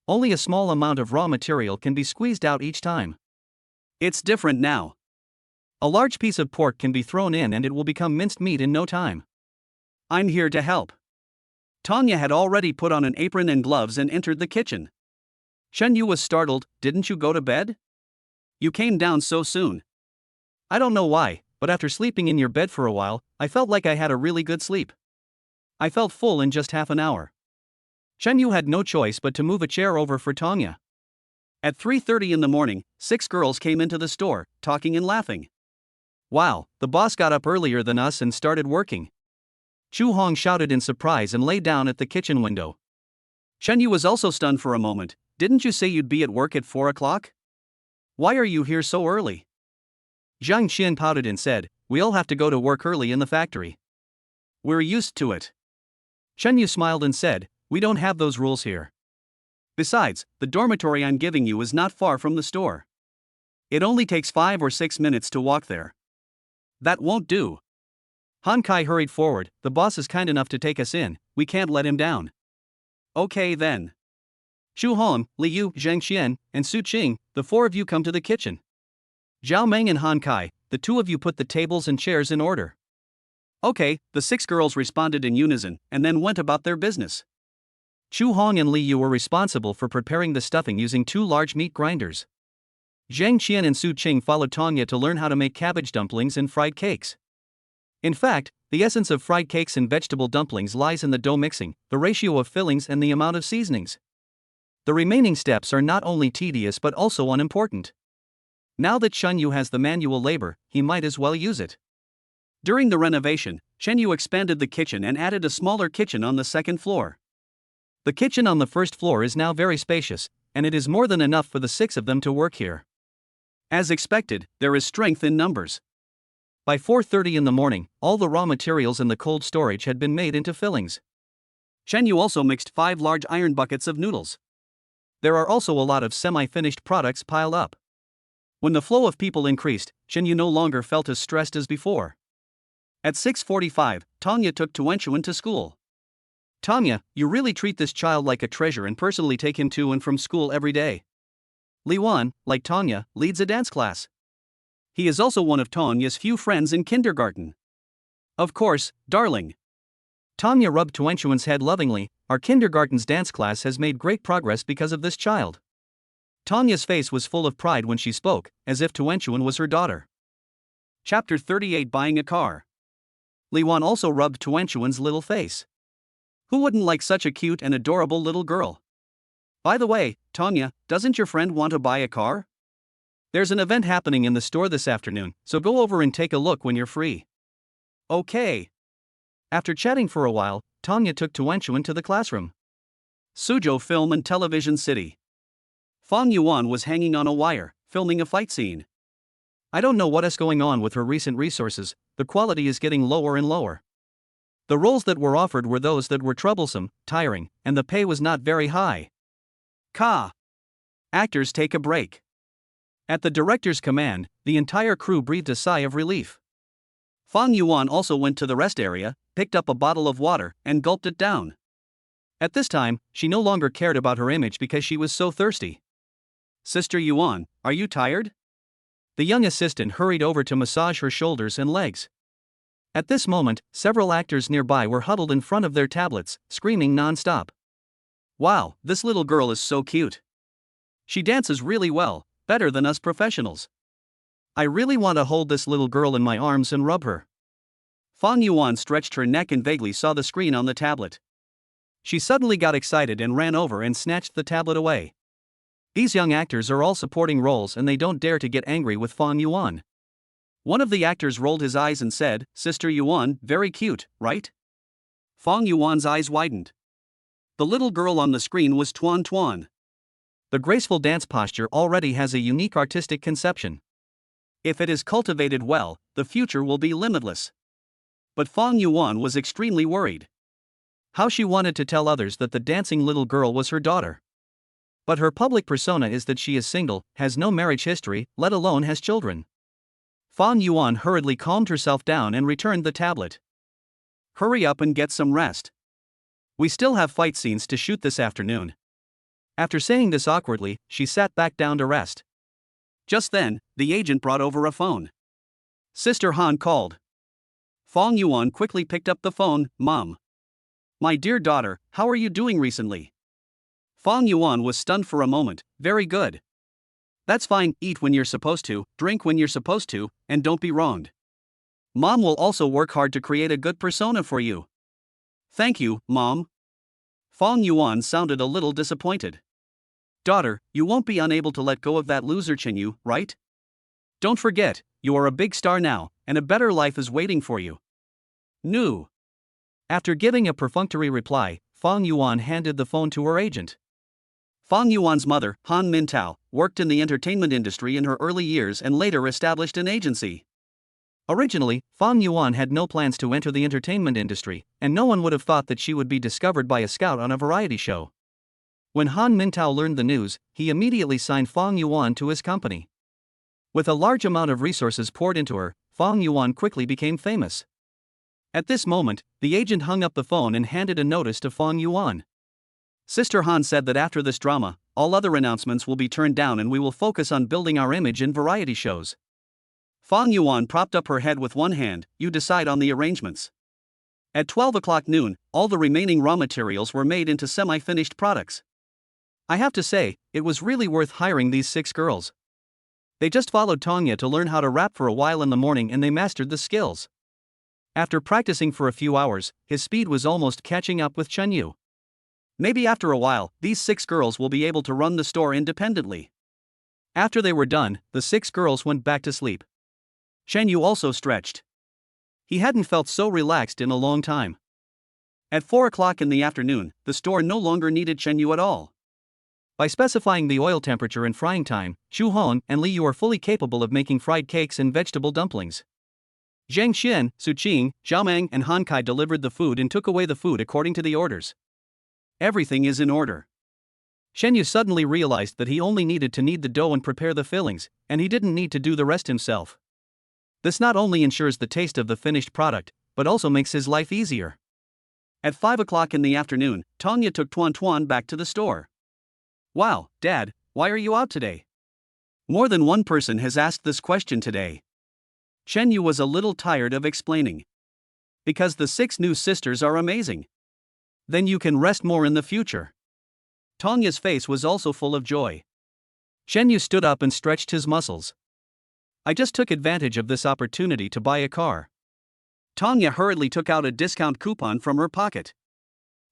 Only a small amount of raw material can be squeezed out each time. It's different now. A large piece of pork can be thrown in and it will become minced meat in no time. I'm here to help. Tanya had already put on an apron and gloves and entered the kitchen. Chen Yu was startled. Didn't you go to bed? You came down so soon. I don't know why, but after sleeping in your bed for a while, I felt like I had a really good sleep. I felt full in just half an hour. Chen Yu had no choice but to move a chair over for Tanya. At 3:30 in the morning, 6 girls came into the store, talking and laughing. Wow, the boss got up earlier than us and started working. Chu Hong shouted in surprise and lay down at the kitchen window. Chen Yu was also stunned for a moment. Didn't you say you'd be at work at 4 o'clock? Why are you here so early? Zhang Qian pouted and said, we all have to go to work early in the factory. We're used to it. Chen Yu smiled and said, we don't have those rules here. Besides, the dormitory I'm giving you is not far from the store. It only takes 5 or 6 minutes to walk there. That won't do. Han Kai hurried forward, the boss is kind enough to take us in, we can't let him down. Okay then. Xu Hong, Li Yu, Zhang Xian, and Su Qing, the 4 of you come to the kitchen. Zhao Meng and Han Kai, the 2 of you put the tables and chairs in order. Okay, the 6 girls responded in unison, and then went about their business. Chu Hong and Li Yu were responsible for preparing the stuffing using 2 large meat grinders. Zhang Qian and Su Qing followed Tanya to learn how to make cabbage dumplings and fried cakes. In fact, the essence of fried cakes and vegetable dumplings lies in the dough mixing, the ratio of fillings and the amount of seasonings. The remaining steps are not only tedious but also unimportant. Now that Chen Yu has the manual labor, he might as well use it. During the renovation, Chen Yu expanded the kitchen and added a smaller kitchen on the 2nd floor. The kitchen on the 1st floor is now very spacious, and it is more than enough for the 6 of them to work here. As expected, there is strength in numbers. By 4:30 in the morning, all the raw materials in the cold storage had been made into fillings. Chen Yu also mixed 5 large iron buckets of noodles. There are also a lot of semi-finished products piled up. When the flow of people increased, Chen Yu no longer felt as stressed as before. At 6:45, Tanya took Tuanchuan to school. Tanya, you really treat this child like a treasure and personally take him to and from school every day. Li Wan, like Tanya, leads a dance class. He is also one of Tanya's few friends in kindergarten. Of course, darling. Tanya rubbed Tuanchuan's head lovingly. Our kindergarten's dance class has made great progress because of this child. Tanya's face was full of pride when she spoke, as if Tuanchuan was her daughter. Chapter 38, Buying a Car. Li Wan also rubbed Tuanchuan's little face. Who wouldn't like such a cute and adorable little girl? By the way, Tanya, doesn't your friend want to buy a car? There's an event happening in the store this afternoon, so go over and take a look when you're free. Okay. After chatting for a while, Tanya took Tuanchuan to the classroom. Suzhou Film and Television City. Fang Yuan was hanging on a wire, filming a fight scene. I don't know what is going on with her recent resources, the quality is getting lower and lower. The roles that were offered were those that were troublesome, tiring, and the pay was not very high. Actors take a break. At the director's command, the entire crew breathed a sigh of relief. Fang Yuan also went to the rest area, picked up a bottle of water, and gulped it down. At this time, she no longer cared about her image because she was so thirsty. Sister Yuan, are you tired? The young assistant hurried over to massage her shoulders and legs. At this moment, several actors nearby were huddled in front of their tablets, screaming non-stop. Wow, this little girl is so cute. She dances really well, better than us professionals. I really want to hold this little girl in my arms and rub her. Fang Yuan stretched her neck and vaguely saw the screen on the tablet. She suddenly got excited and ran over and snatched the tablet away. These young actors are all supporting roles and they don't dare to get angry with Fang Yuan. One of the actors rolled his eyes and said, Sister Yuan, very cute, right? Fang Yuan's eyes widened. The little girl on the screen was Tuan Tuan. The graceful dance posture already has a unique artistic conception. If it is cultivated well, the future will be limitless. But Fang Yuan was extremely worried. How she wanted to tell others that the dancing little girl was her daughter. But her public persona is that she is single, has no marriage history, let alone has children. Fang Yuan hurriedly calmed herself down and returned the tablet. Hurry up and get some rest. We still have fight scenes to shoot this afternoon. After saying this awkwardly, she sat back down to rest. Just then, the agent brought over a phone. Sister Han called. Fang Yuan quickly picked up the phone. Mom. My dear daughter, how are you doing recently? Fang Yuan was stunned for a moment. Very good. That's fine, eat when you're supposed to, drink when you're supposed to, and don't be wronged. Mom will also work hard to create a good persona for you. Thank you, Mom. Fang Yuan sounded a little disappointed. Daughter, you won't be unable to let go of that loser Chen Yu, right? Don't forget, you are a big star now, and a better life is waiting for you. No. After giving a perfunctory reply, Fang Yuan handed the phone to her agent. Fang Yuan's mother, Han Mintao, worked in the entertainment industry in her early years and later established an agency. Originally, Fang Yuan had no plans to enter the entertainment industry, and no one would have thought that she would be discovered by a scout on a variety show. When Han Mintao learned the news, he immediately signed Fang Yuan to his company. With a large amount of resources poured into her, Fang Yuan quickly became famous. At this moment, the agent hung up the phone and handed a notice to Fang Yuan. Sister Han said that after this drama, all other announcements will be turned down and we will focus on building our image in variety shows. Fang Yuan propped up her head with one hand. You decide on the arrangements. At 12 o'clock noon, all the remaining raw materials were made into semi-finished products. I have to say, it was really worth hiring these 6 girls. They just followed Tanya to learn how to rap for a while in the morning and they mastered the skills. After practicing for a few hours, his speed was almost catching up with Chen Yu. Maybe after a while, these 6 girls will be able to run the store independently. After they were done, the 6 girls went back to sleep. Chen Yu also stretched. He hadn't felt so relaxed in a long time. At 4 o'clock in the afternoon, the store no longer needed Chen Yu at all. By specifying the oil temperature and frying time, Chu Hong and Li Yu are fully capable of making fried cakes and vegetable dumplings. Zhang Xian, Su Qing, Zhao Mang and Han Kai delivered the food and took away the food according to the orders. everything is in order. Shenyu suddenly realized that he only needed to knead the dough and prepare the fillings, and he didn't need to do the rest himself. This not only ensures the taste of the finished product, but also makes his life easier. At 5 o'clock in the afternoon, Tanya took Tuan Tuan back to the store. Wow, Dad, why are you out today? More than one person has asked this question today. Shenyu was a little tired of explaining. Because the 6 new sisters are amazing. Then you can rest more in the future. Tanya's face was also full of joy. Shenyu stood up and stretched his muscles. I just took advantage of this opportunity to buy a car. Tanya hurriedly took out a discount coupon from her pocket.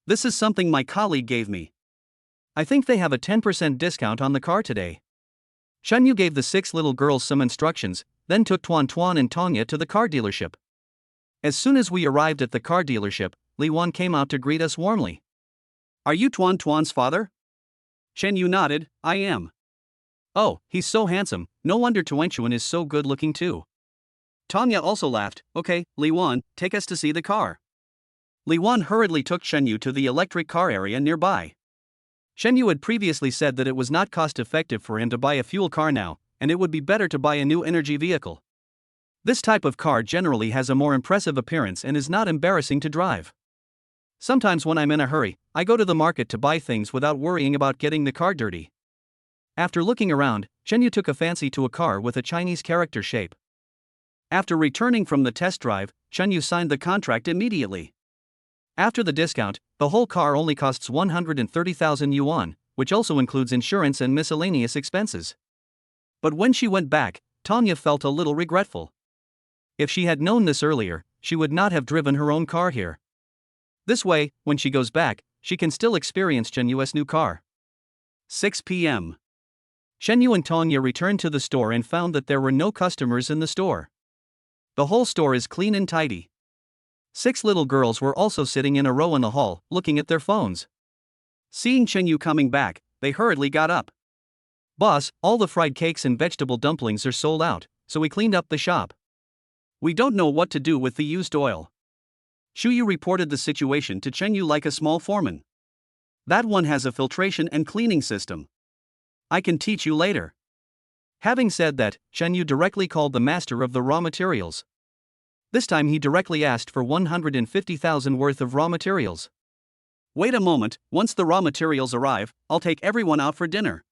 This is something my colleague gave me. I think they have a 10% discount on the car today. Shenyu gave the 6 little girls some instructions, then took Tuan Tuan and Tanya to the car dealership. As soon as we arrived at the car dealership, Li Wan came out to greet us warmly. Are you Tuan Tuan's father? Shenyu nodded, I am. Oh, he's so handsome, no wonder Tuan Chuan is so good looking too. Tanya also laughed. Okay, Li Wan, take us to see the car. Li Wan hurriedly took Shenyu to the electric car area nearby. Shenyu had previously said that it was not cost-effective for him to buy a fuel car now, and it would be better to buy a new energy vehicle. This type of car generally has a more impressive appearance and is not embarrassing to drive. Sometimes when I'm in a hurry, I go to the market to buy things without worrying about getting the car dirty. After looking around, Shenyu took a fancy to a car with a Chinese character shape. After returning from the test drive, Shenyu signed the contract immediately. After the discount, the whole car only costs 130,000 yuan, which also includes insurance and miscellaneous expenses. But when she went back, Tanya felt a little regretful. If she had known this earlier, she would not have driven her own car here. This way, when she goes back, she can still experience Shenyu's new car. 6 p.m. Shenyu and Tanya returned to the store and found that there were no customers in the store. The whole store is clean and tidy. 6 little girls were also sitting in a row in the hall, looking at their phones. Seeing Shenyu coming back, they hurriedly got up. Boss, all the fried cakes and vegetable dumplings are sold out, so we cleaned up the shop. We don't know what to do with the used oil. Shuyu reported the situation to Shenyu like a small foreman. That one has a filtration and cleaning system. I can teach you later. Having said that, Shenyu directly called the master of the raw materials. This time he directly asked for 150,000 worth of raw materials. Wait a moment, once the raw materials arrive, I'll take everyone out for dinner.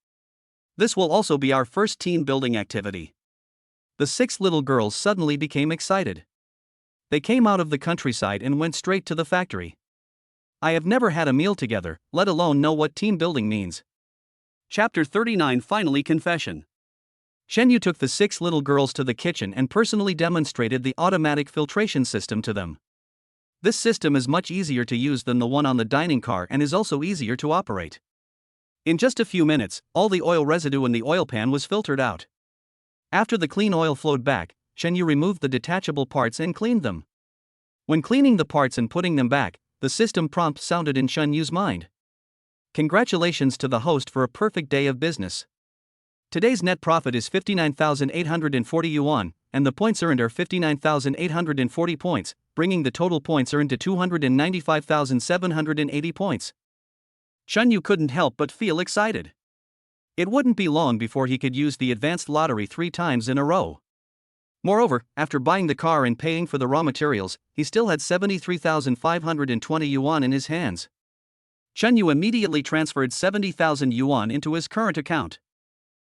This will also be our first team building activity. The 6 little girls suddenly became excited. They came out of the countryside and went straight to the factory. I have never had a meal together, let alone know what team building means. Chapter 39 Finally Confession. Shenyu took the 6 little girls to the kitchen and personally demonstrated the automatic filtration system to them. This system is much easier to use than the one on the dining car and is also easier to operate. In just a few minutes, all the oil residue in the oil pan was filtered out. After the clean oil flowed back, Shenyu removed the detachable parts and cleaned them. When cleaning the parts and putting them back, the system prompt sounded in Shenyu's mind. Congratulations to the host for a perfect day of business. Today's net profit is 59,840 yuan, and the points earned are 59,840 points, bringing the total points earned to 295,780 points. Shenyu couldn't help but feel excited. It wouldn't be long before he could use the advanced lottery 3 times in a row. Moreover, after buying the car and paying for the raw materials, he still had 73,520 yuan in his hands. Shenyu immediately transferred 70,000 yuan into his current account.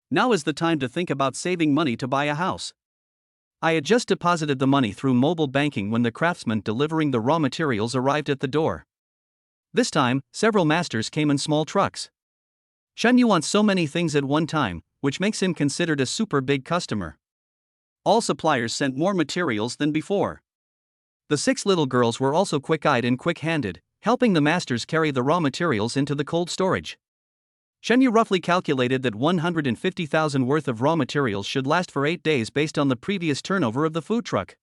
Now is the time to think about saving money to buy a house. I had just deposited the money through mobile banking when the craftsman delivering the raw materials arrived at the door. This time, several masters came in small trucks. Shenyu wants so many things at one time, which makes him considered a super big customer. All suppliers sent more materials than before. The 6 little girls were also quick-eyed and quick-handed, helping the masters carry the raw materials into the cold storage. Shenyu roughly calculated that 150,000 worth of raw materials should last for 8 days based on the previous turnover of the food truck.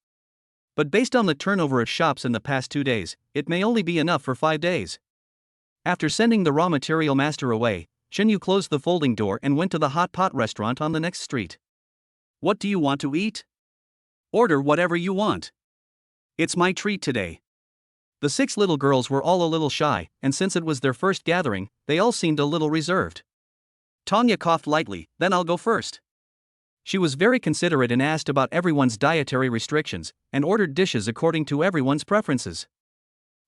But based on the turnover of shops in the past 2 days, it may only be enough for 5 days. After sending the raw material master away, Shenyu closed the folding door and went to the hot pot restaurant on the next street. What do you want to eat? Order whatever you want. It's my treat today. The 6 little girls were all a little shy, and since it was their first gathering, they all seemed a little reserved. Tanya coughed lightly, then I'll go first. She was very considerate and asked about everyone's dietary restrictions, and ordered dishes according to everyone's preferences.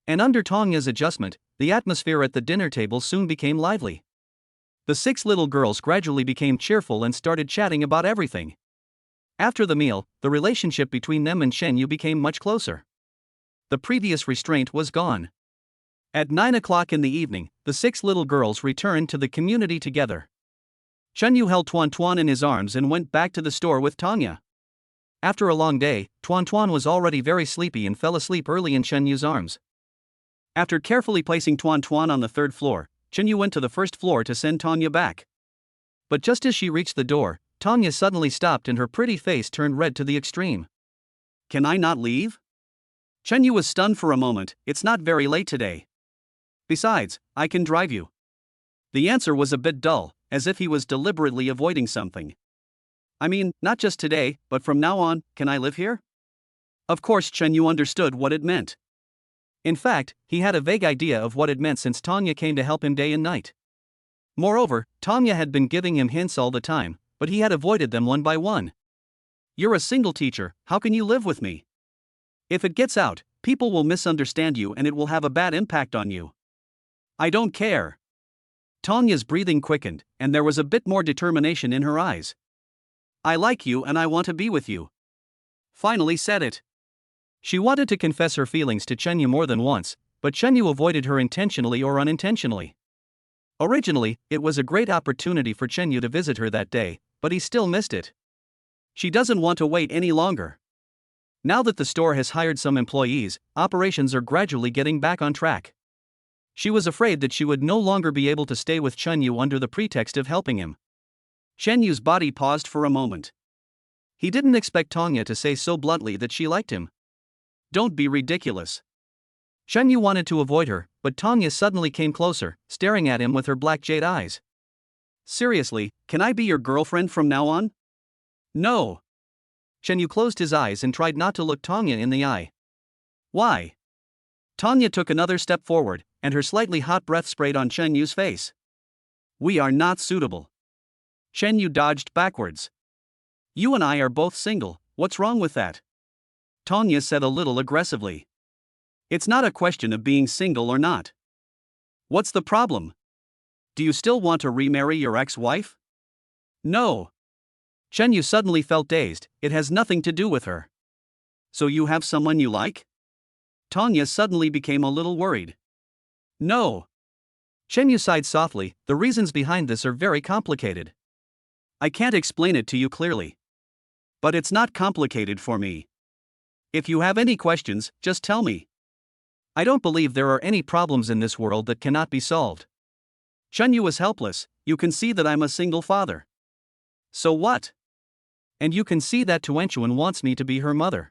And under Tanya's adjustment, the atmosphere at the dinner table soon became lively. The 6 little girls gradually became cheerful and started chatting about everything. After the meal, the relationship between them and Shen Yu became much closer. The previous restraint was gone. At 9 o'clock in the evening, the 6 little girls returned to the community together. Shen Yu held Tuan Tuan in his arms and went back to the store with Tanya. After a long day, Tuan Tuan was already very sleepy and fell asleep early in Shen Yu's arms. After carefully placing Tuan Tuan on the 3rd floor, Shen Yu went to the 1st floor to send Tanya back. But just as she reached the door, Tanya suddenly stopped and her pretty face turned red to the extreme. Can I not leave? Shen Yu was stunned for a moment. It's not very late today. Besides, I can drive you. The answer was a bit dull, as if he was deliberately avoiding something. I mean, not just today, but from now on, can I live here? Of course, Shen Yu understood what it meant. In fact, he had a vague idea of what it meant since Tanya came to help him day and night. Moreover, Tanya had been giving him hints all the time, but he had avoided them one by one. You're a single teacher, how can you live with me? If it gets out, people will misunderstand you and it will have a bad impact on you. I don't care. Tanya's breathing quickened, and there was a bit more determination in her eyes. I like you and I want to be with you. Finally said it. She wanted to confess her feelings to Shen Yu more than once, but Shen Yu avoided her intentionally or unintentionally. Originally, it was a great opportunity for Shen Yu to visit her that day, but he still missed it. She doesn't want to wait any longer. Now that the store has hired some employees, operations are gradually getting back on track. She was afraid that she would no longer be able to stay with Shen Yu under the pretext of helping him. Shen Yu's body paused for a moment. He didn't expect Tanya to say so bluntly that she liked him. Don't be ridiculous. Shen Yu wanted to avoid her, but Tanya suddenly came closer, staring at him with her black jade eyes. Seriously, can I be your girlfriend from now on? No. Shen Yu closed his eyes and tried not to look Tanya in the eye. Why? Tanya took another step forward, and her slightly hot breath sprayed on Shen Yu's face. We are not suitable. Shen Yu dodged backwards. You and I are both single, what's wrong with that? Tanya said a little aggressively. It's not a question of being single or not. What's the problem? Do you still want to remarry your ex-wife? No. Shen Yu suddenly felt dazed. It has nothing to do with her. So you have someone you like? Tanya suddenly became a little worried. No. Shen Yu sighed softly. The reasons behind this are very complicated. I can't explain it to you clearly. But it's not complicated for me. If you have any questions, just tell me. I don't believe there are any problems in this world that cannot be solved. Shen Yu was helpless. You can see that I'm a single father. So what? And you can see that Tuan wants me to be her mother.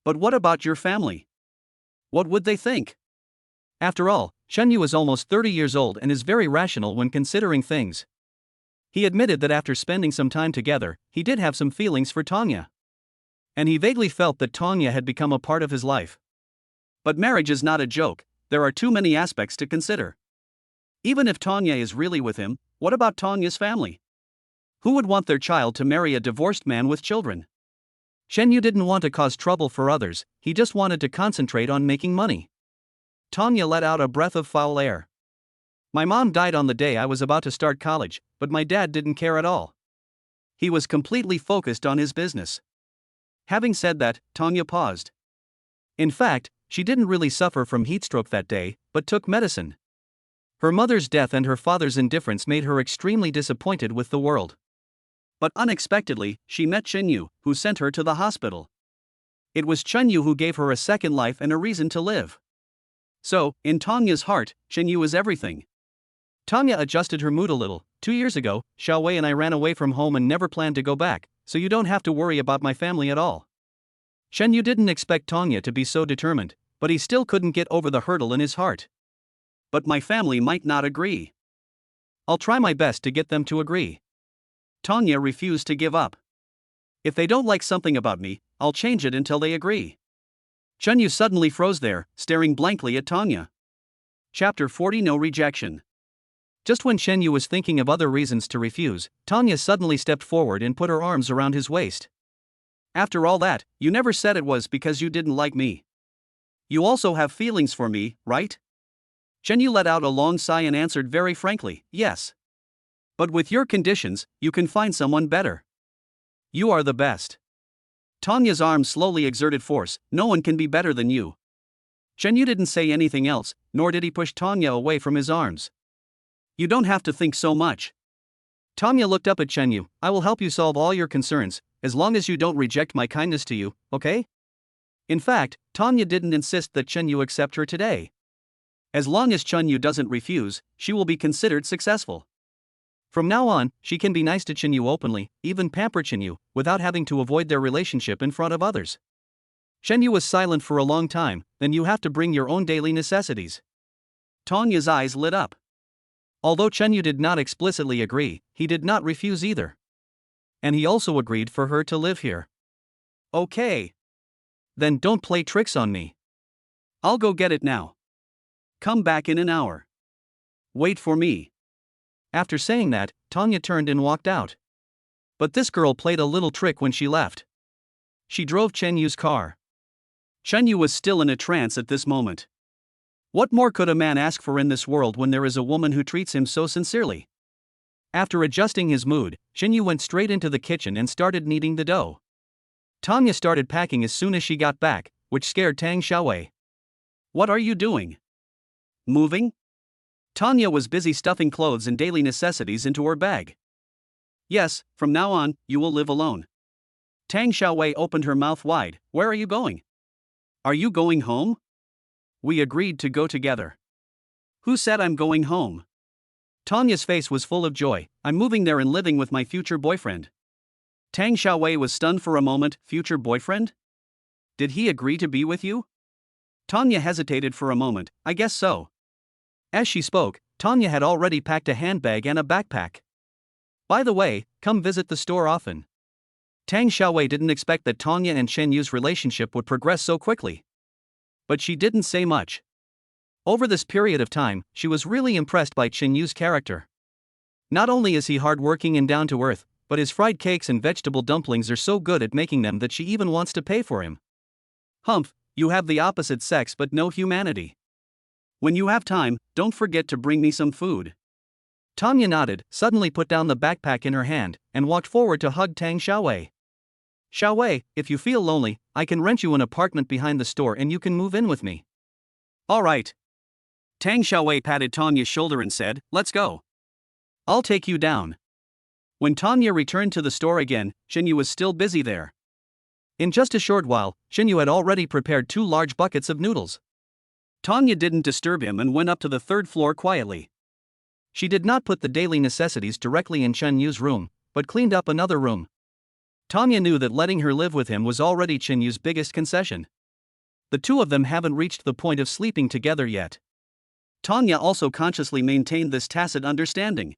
But what about your family? What would they think? After all, Shen Yu is almost 30 years old and is very rational when considering things. He admitted that after spending some time together, he did have some feelings for Tanya. And he vaguely felt that Tanya had become a part of his life. But marriage is not a joke, there are too many aspects to consider. Even if Tanya is really with him, what about Tanya's family? Who would want their child to marry a divorced man with children? Shen Yu didn't want to cause trouble for others, he just wanted to concentrate on making money. Tanya let out a breath of foul air. My mom died on the day I was about to start college, but my dad didn't care at all. He was completely focused on his business. Having said that, Tanya paused. In fact, she didn't really suffer from heatstroke that day, but took medicine. Her mother's death and her father's indifference made her extremely disappointed with the world. But unexpectedly, she met Shen Yu, who sent her to the hospital. It was Shen Yu who gave her a second life and a reason to live. So, in Tanya's heart, Shen Yu is everything. Tanya adjusted her mood a little. 2 years ago, Xiao Wei and I ran away from home and never planned to go back, so you don't have to worry about my family at all. Shen Yu didn't expect Tanya to be so determined, but he still couldn't get over the hurdle in his heart. But my family might not agree. I'll try my best to get them to agree. Tanya refused to give up. If they don't like something about me, I'll change it until they agree. Chunyu suddenly froze there, staring blankly at Tanya. Chapter 40 No Rejection. Just when Shenyu was thinking of other reasons to refuse, Tanya suddenly stepped forward and put her arms around his waist. After all that, you never said it was because you didn't like me. You also have feelings for me, right? Shenyu let out a long sigh and answered very frankly, yes. But with your conditions, you can find someone better. You are the best. Tanya's arms slowly exerted force. No one can be better than you. Shenyu didn't say anything else, nor did he push Tanya away from his arms. You don't have to think so much. Tanya looked up at Shenyu. I will help you solve all your concerns, as long as you don't reject my kindness to you, okay? In fact, Tanya didn't insist that Shenyu accept her today. As long as Shenyu doesn't refuse, she will be considered successful. From now on, she can be nice to Shenyu openly, even pamper Shenyu, without having to avoid their relationship in front of others. Shenyu was silent for a long time. Then you have to bring your own daily necessities. Tanya's eyes lit up. Although Shenyu did not explicitly agree, he did not refuse either. And he also agreed for her to live here. Okay. Then don't play tricks on me. I'll go get it now. Come back in an hour. Wait for me. After saying that, Tanya turned and walked out. But this girl played a little trick when she left. She drove Chenyu's car. Shenyu was still in a trance at this moment. What more could a man ask for in this world when there is a woman who treats him so sincerely? After adjusting his mood, Shenyu went straight into the kitchen and started kneading the dough. Tanya started packing as soon as she got back, which scared Tang Xiaowei. What are you doing? Moving? Tanya was busy stuffing clothes and daily necessities into her bag. Yes, from now on, you will live alone. Tang Xiaowei opened her mouth wide. Where are you going? Are you going home? We agreed to go together. Who said I'm going home? Tanya's face was full of joy. I'm moving there and living with my future boyfriend. Tang Xiaowei was stunned for a moment. Future boyfriend? Did he agree to be with you? Tanya hesitated for a moment. I guess so. As she spoke, Tanya had already packed a handbag and a backpack. By the way, come visit the store often. Tang Xiaowei didn't expect that Tanya and Shenyu's relationship would progress so quickly. But she didn't say much. Over this period of time, she was really impressed by Shenyu's character. Not only is he hardworking and down to earth, but his fried cakes and vegetable dumplings are so good at making them that she even wants to pay for him. Humph, you have the opposite sex but no humanity. When you have time, don't forget to bring me some food. Tanya nodded, suddenly put down the backpack in her hand, and walked forward to hug Tang Xiaowei. Xiaowei, if you feel lonely, I can rent you an apartment behind the store and you can move in with me. All right. Tang Xiaowei patted Tanya's shoulder and said, let's go. I'll take you down. When Tanya returned to the store again, Shenyu was still busy there. In just a short while, Shenyu had already prepared 2 large buckets of noodles. Tanya didn't disturb him and went up to the 3rd floor quietly. She did not put the daily necessities directly in Chenyu's room, but cleaned up another room. Tanya knew that letting her live with him was already Chenyu's biggest concession. The two of them haven't reached the point of sleeping together yet. Tanya also consciously maintained this tacit understanding.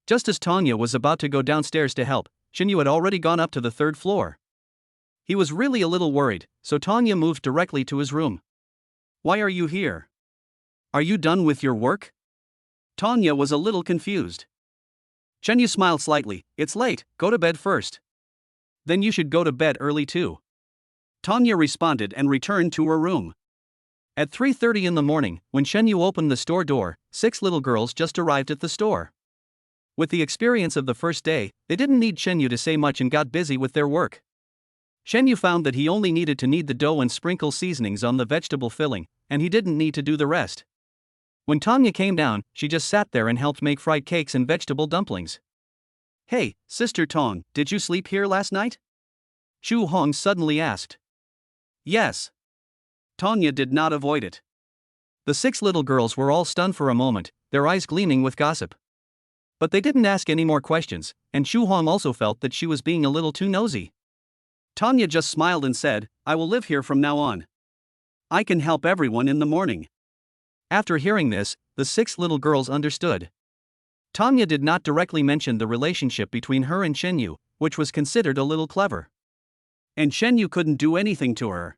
Just as Tanya was about to go downstairs to help, Shenyu had already gone up to the 3rd floor. He was really a little worried, so Tanya moved directly to his room. Why are you here? Are you done with your work? Tanya was a little confused. Shenyu smiled slightly. It's late, go to bed first. Then you should go to bed early too. Tanya responded and returned to her room. At 3:30 in the morning, when Shenyu opened the store door, 6 little girls just arrived at the store. With the experience of the first day, they didn't need Shenyu to say much and got busy with their work. Shenyu found that he only needed to knead the dough and sprinkle seasonings on the vegetable filling, and he didn't need to do the rest. When Tanya came down, she just sat there and helped make fried cakes and vegetable dumplings. Hey, Sister Tong, did you sleep here last night? Shu Hong suddenly asked. Yes. Tanya did not avoid it. The 6 little girls were all stunned for a moment, their eyes gleaming with gossip. But they didn't ask any more questions, and Shu Hong also felt that she was being a little too nosy. Tanya just smiled and said, I will live here from now on. I can help everyone in the morning. After hearing this, the 6 little girls understood. Tanya did not directly mention the relationship between her and Shenyu, which was considered a little clever. And Shenyu couldn't do anything to her.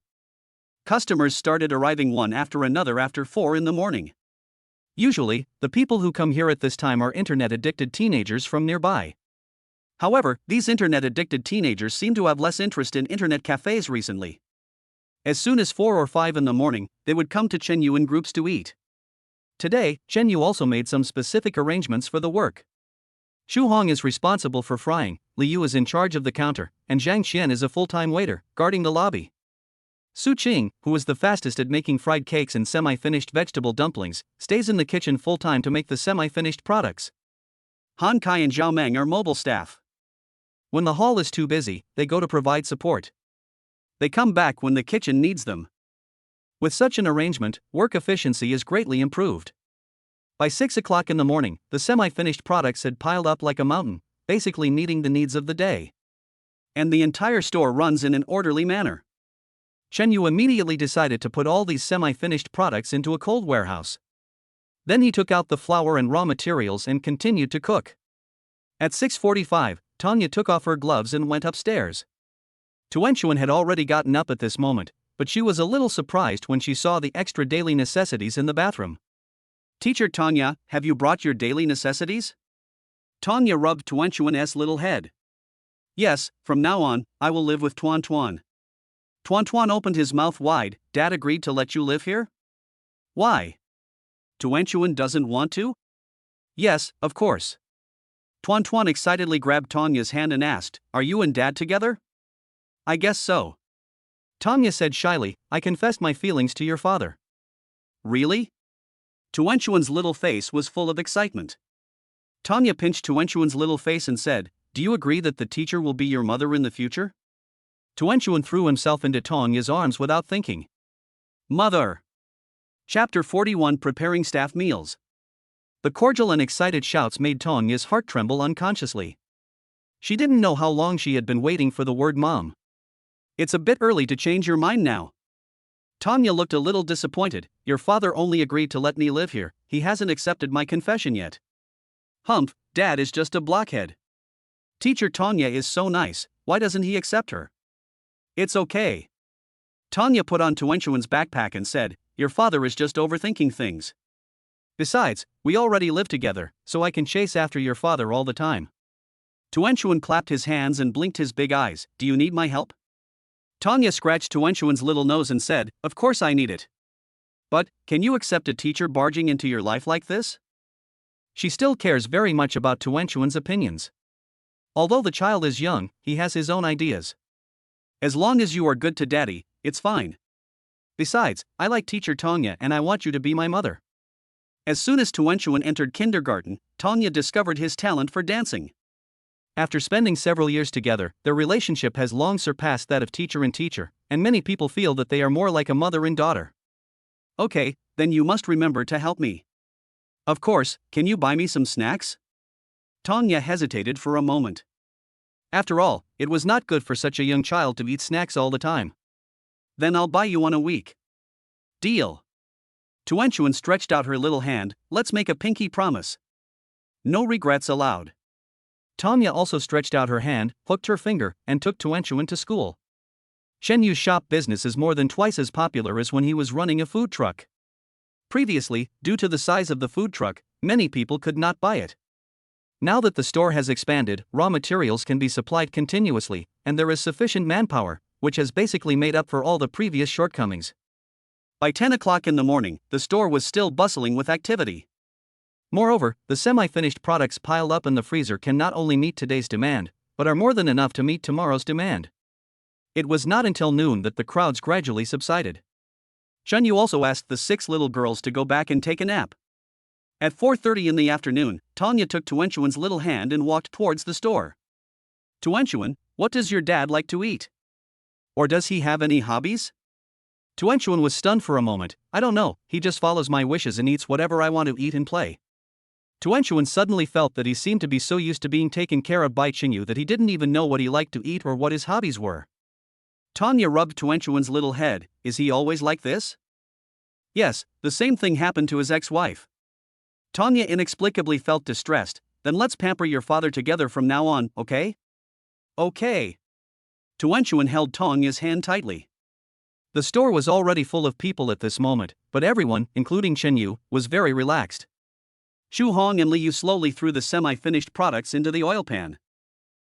Customers started arriving one after another after 4 in the morning. Usually, the people who come here at this time are internet-addicted teenagers from nearby. However, these internet-addicted teenagers seem to have less interest in internet cafes recently. As soon as 4 or 5 in the morning, they would come to Chen Yu in groups to eat. Today, Chen Yu also made some specific arrangements for the work. Xu Hong is responsible for frying, Li Yu is in charge of the counter, and Zhang Qian is a full-time waiter, guarding the lobby. Su Qing, who is the fastest at making fried cakes and semi-finished vegetable dumplings, stays in the kitchen full-time to make the semi-finished products. Han Kai and Zhao Meng are mobile staff. When the hall is too busy, they go to provide support. They come back when the kitchen needs them. With such an arrangement, work efficiency is greatly improved. By 6 o'clock in the morning, the semi-finished products had piled up like a mountain, basically meeting the needs of the day. And the entire store runs in an orderly manner. Chen Yu immediately decided to put all these semi-finished products into a cold warehouse. Then he took out the flour and raw materials and continued to cook. At 6:45, Tanya took off her gloves and went upstairs. Tuanchuan had already gotten up at this moment, but she was a little surprised when she saw the extra daily necessities in the bathroom. Teacher Tanya, have you brought your daily necessities? Tanya rubbed Tuanchuan's little head. Yes, from now on, I will live with Tuan Tuan. Tuan Tuan opened his mouth wide. Dad agreed to let you live here? Why? Tuanchuan doesn't want to? Yes, of course. Tuan Tuan excitedly grabbed Tanya's hand and asked, Are you and Dad together? I guess so. Tanya said shyly, I confessed my feelings to your father. Really? Tuanchuan's little face was full of excitement. Tanya pinched Tuanchuan's little face and said, Do you agree that the teacher will be your mother in the future? Tuanchuan threw himself into Tanya's arms without thinking. Mother! Chapter 41 Preparing Staff Meals. The cordial and excited shouts made Tanya's heart tremble unconsciously. She didn't know how long she had been waiting for the word mom. It's a bit early to change your mind now. Tanya looked a little disappointed. Your father only agreed to let me live here, he hasn't accepted my confession yet. Humph, Dad is just a blockhead. Teacher Tanya is so nice, why doesn't he accept her? It's okay. Tanya put on Tuanchuan's backpack and said, Your father is just overthinking things. Besides, we already live together, so I can chase after your father all the time. Tuanchuan clapped his hands and blinked his big eyes. Do you need my help? Tanya scratched Tuanchuan's little nose and said, Of course I need it. But, can you accept a teacher barging into your life like this? She still cares very much about Tuanchuan's opinions. Although the child is young, he has his own ideas. As long as you are good to Daddy, it's fine. Besides, I like teacher Tanya and I want you to be my mother. As soon as Tuanchuan entered kindergarten, Tanya discovered his talent for dancing. After spending several years together, their relationship has long surpassed that of teacher and teacher, and many people feel that they are more like a mother and daughter. Okay, then you must remember to help me. Of course, can you buy me some snacks? Tanya hesitated for a moment. After all, it was not good for such a young child to eat snacks all the time. Then I'll buy you one a week. Deal. Tuanchuan stretched out her little hand. Let's make a pinky promise. No regrets allowed. Tanya also stretched out her hand, hooked her finger, and took Tuanchuan to school. Shen Yu's shop business is more than twice as popular as when he was running a food truck. Previously, due to the size of the food truck, many people could not buy it. Now that the store has expanded, raw materials can be supplied continuously, and there is sufficient manpower, which has basically made up for all the previous shortcomings. By 10 o'clock in the morning, the store was still bustling with activity. Moreover, the semi-finished products piled up in the freezer can not only meet today's demand, but are more than enough to meet tomorrow's demand. It was not until noon that the crowds gradually subsided. Chen Yu also asked the 6 little girls to go back and take a nap. At 4:30 in the afternoon, Tanya took Tuanchuan's little hand and walked towards the store. Tuanchuan, what does your dad like to eat? Or does he have any hobbies? Tuanchuan was stunned for a moment. I don't know, he just follows my wishes and eats whatever I want to eat and play. Tuanchuan suddenly felt that he seemed to be so used to being taken care of by Qingyu that he didn't even know what he liked to eat or what his hobbies were. Tanya rubbed Tuanchuan's little head. Is he always like this? Yes, the same thing happened to his ex-wife. Tanya inexplicably felt distressed. Then let's pamper your father together from now on, okay? Okay. Tuanchuan held Tanya's hand tightly. The store was already full of people at this moment, but everyone, including Chen Yu, was very relaxed. Shu Hong and Liu slowly threw the semi-finished products into the oil pan.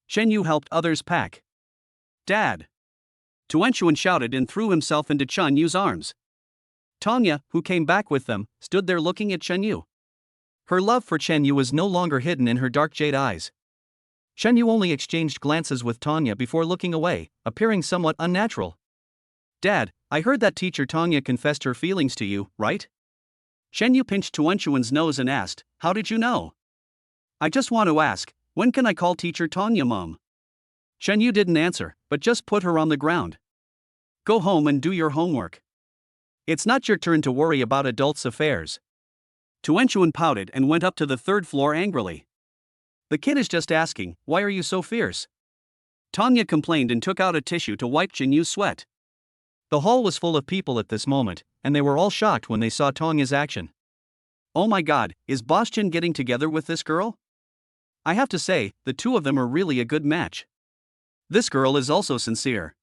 Shen Yu helped others pack. "Dad!" Tuanchuan shouted and threw himself into Chen Yu's arms. Tanya, who came back with them, stood there looking at Chen Yu. Her love for Chen Yu was no longer hidden in her dark jade eyes. Chen Yu only exchanged glances with Tanya before looking away, appearing somewhat unnatural. "Dad, I heard that teacher Tanya confessed her feelings to you, right?" Shen Yu pinched Tuanchuan's nose and asked, "How did you know?" "I just want to ask, when can I call teacher Tanya Mom?" Shen Yu didn't answer, but just put her on the ground. "Go home and do your homework. It's not your turn to worry about adults' affairs." Tuanchuan pouted and went up to the third floor angrily. "The kid is just asking, why are you so fierce?" Tanya complained and took out a tissue to wipe Chen Yu's sweat. The hall was full of people at this moment, and they were all shocked when they saw Tanya's action. "Oh my god, is Boss Chen getting together with this girl? I have to say, the two of them are really a good match. This girl is also sincere.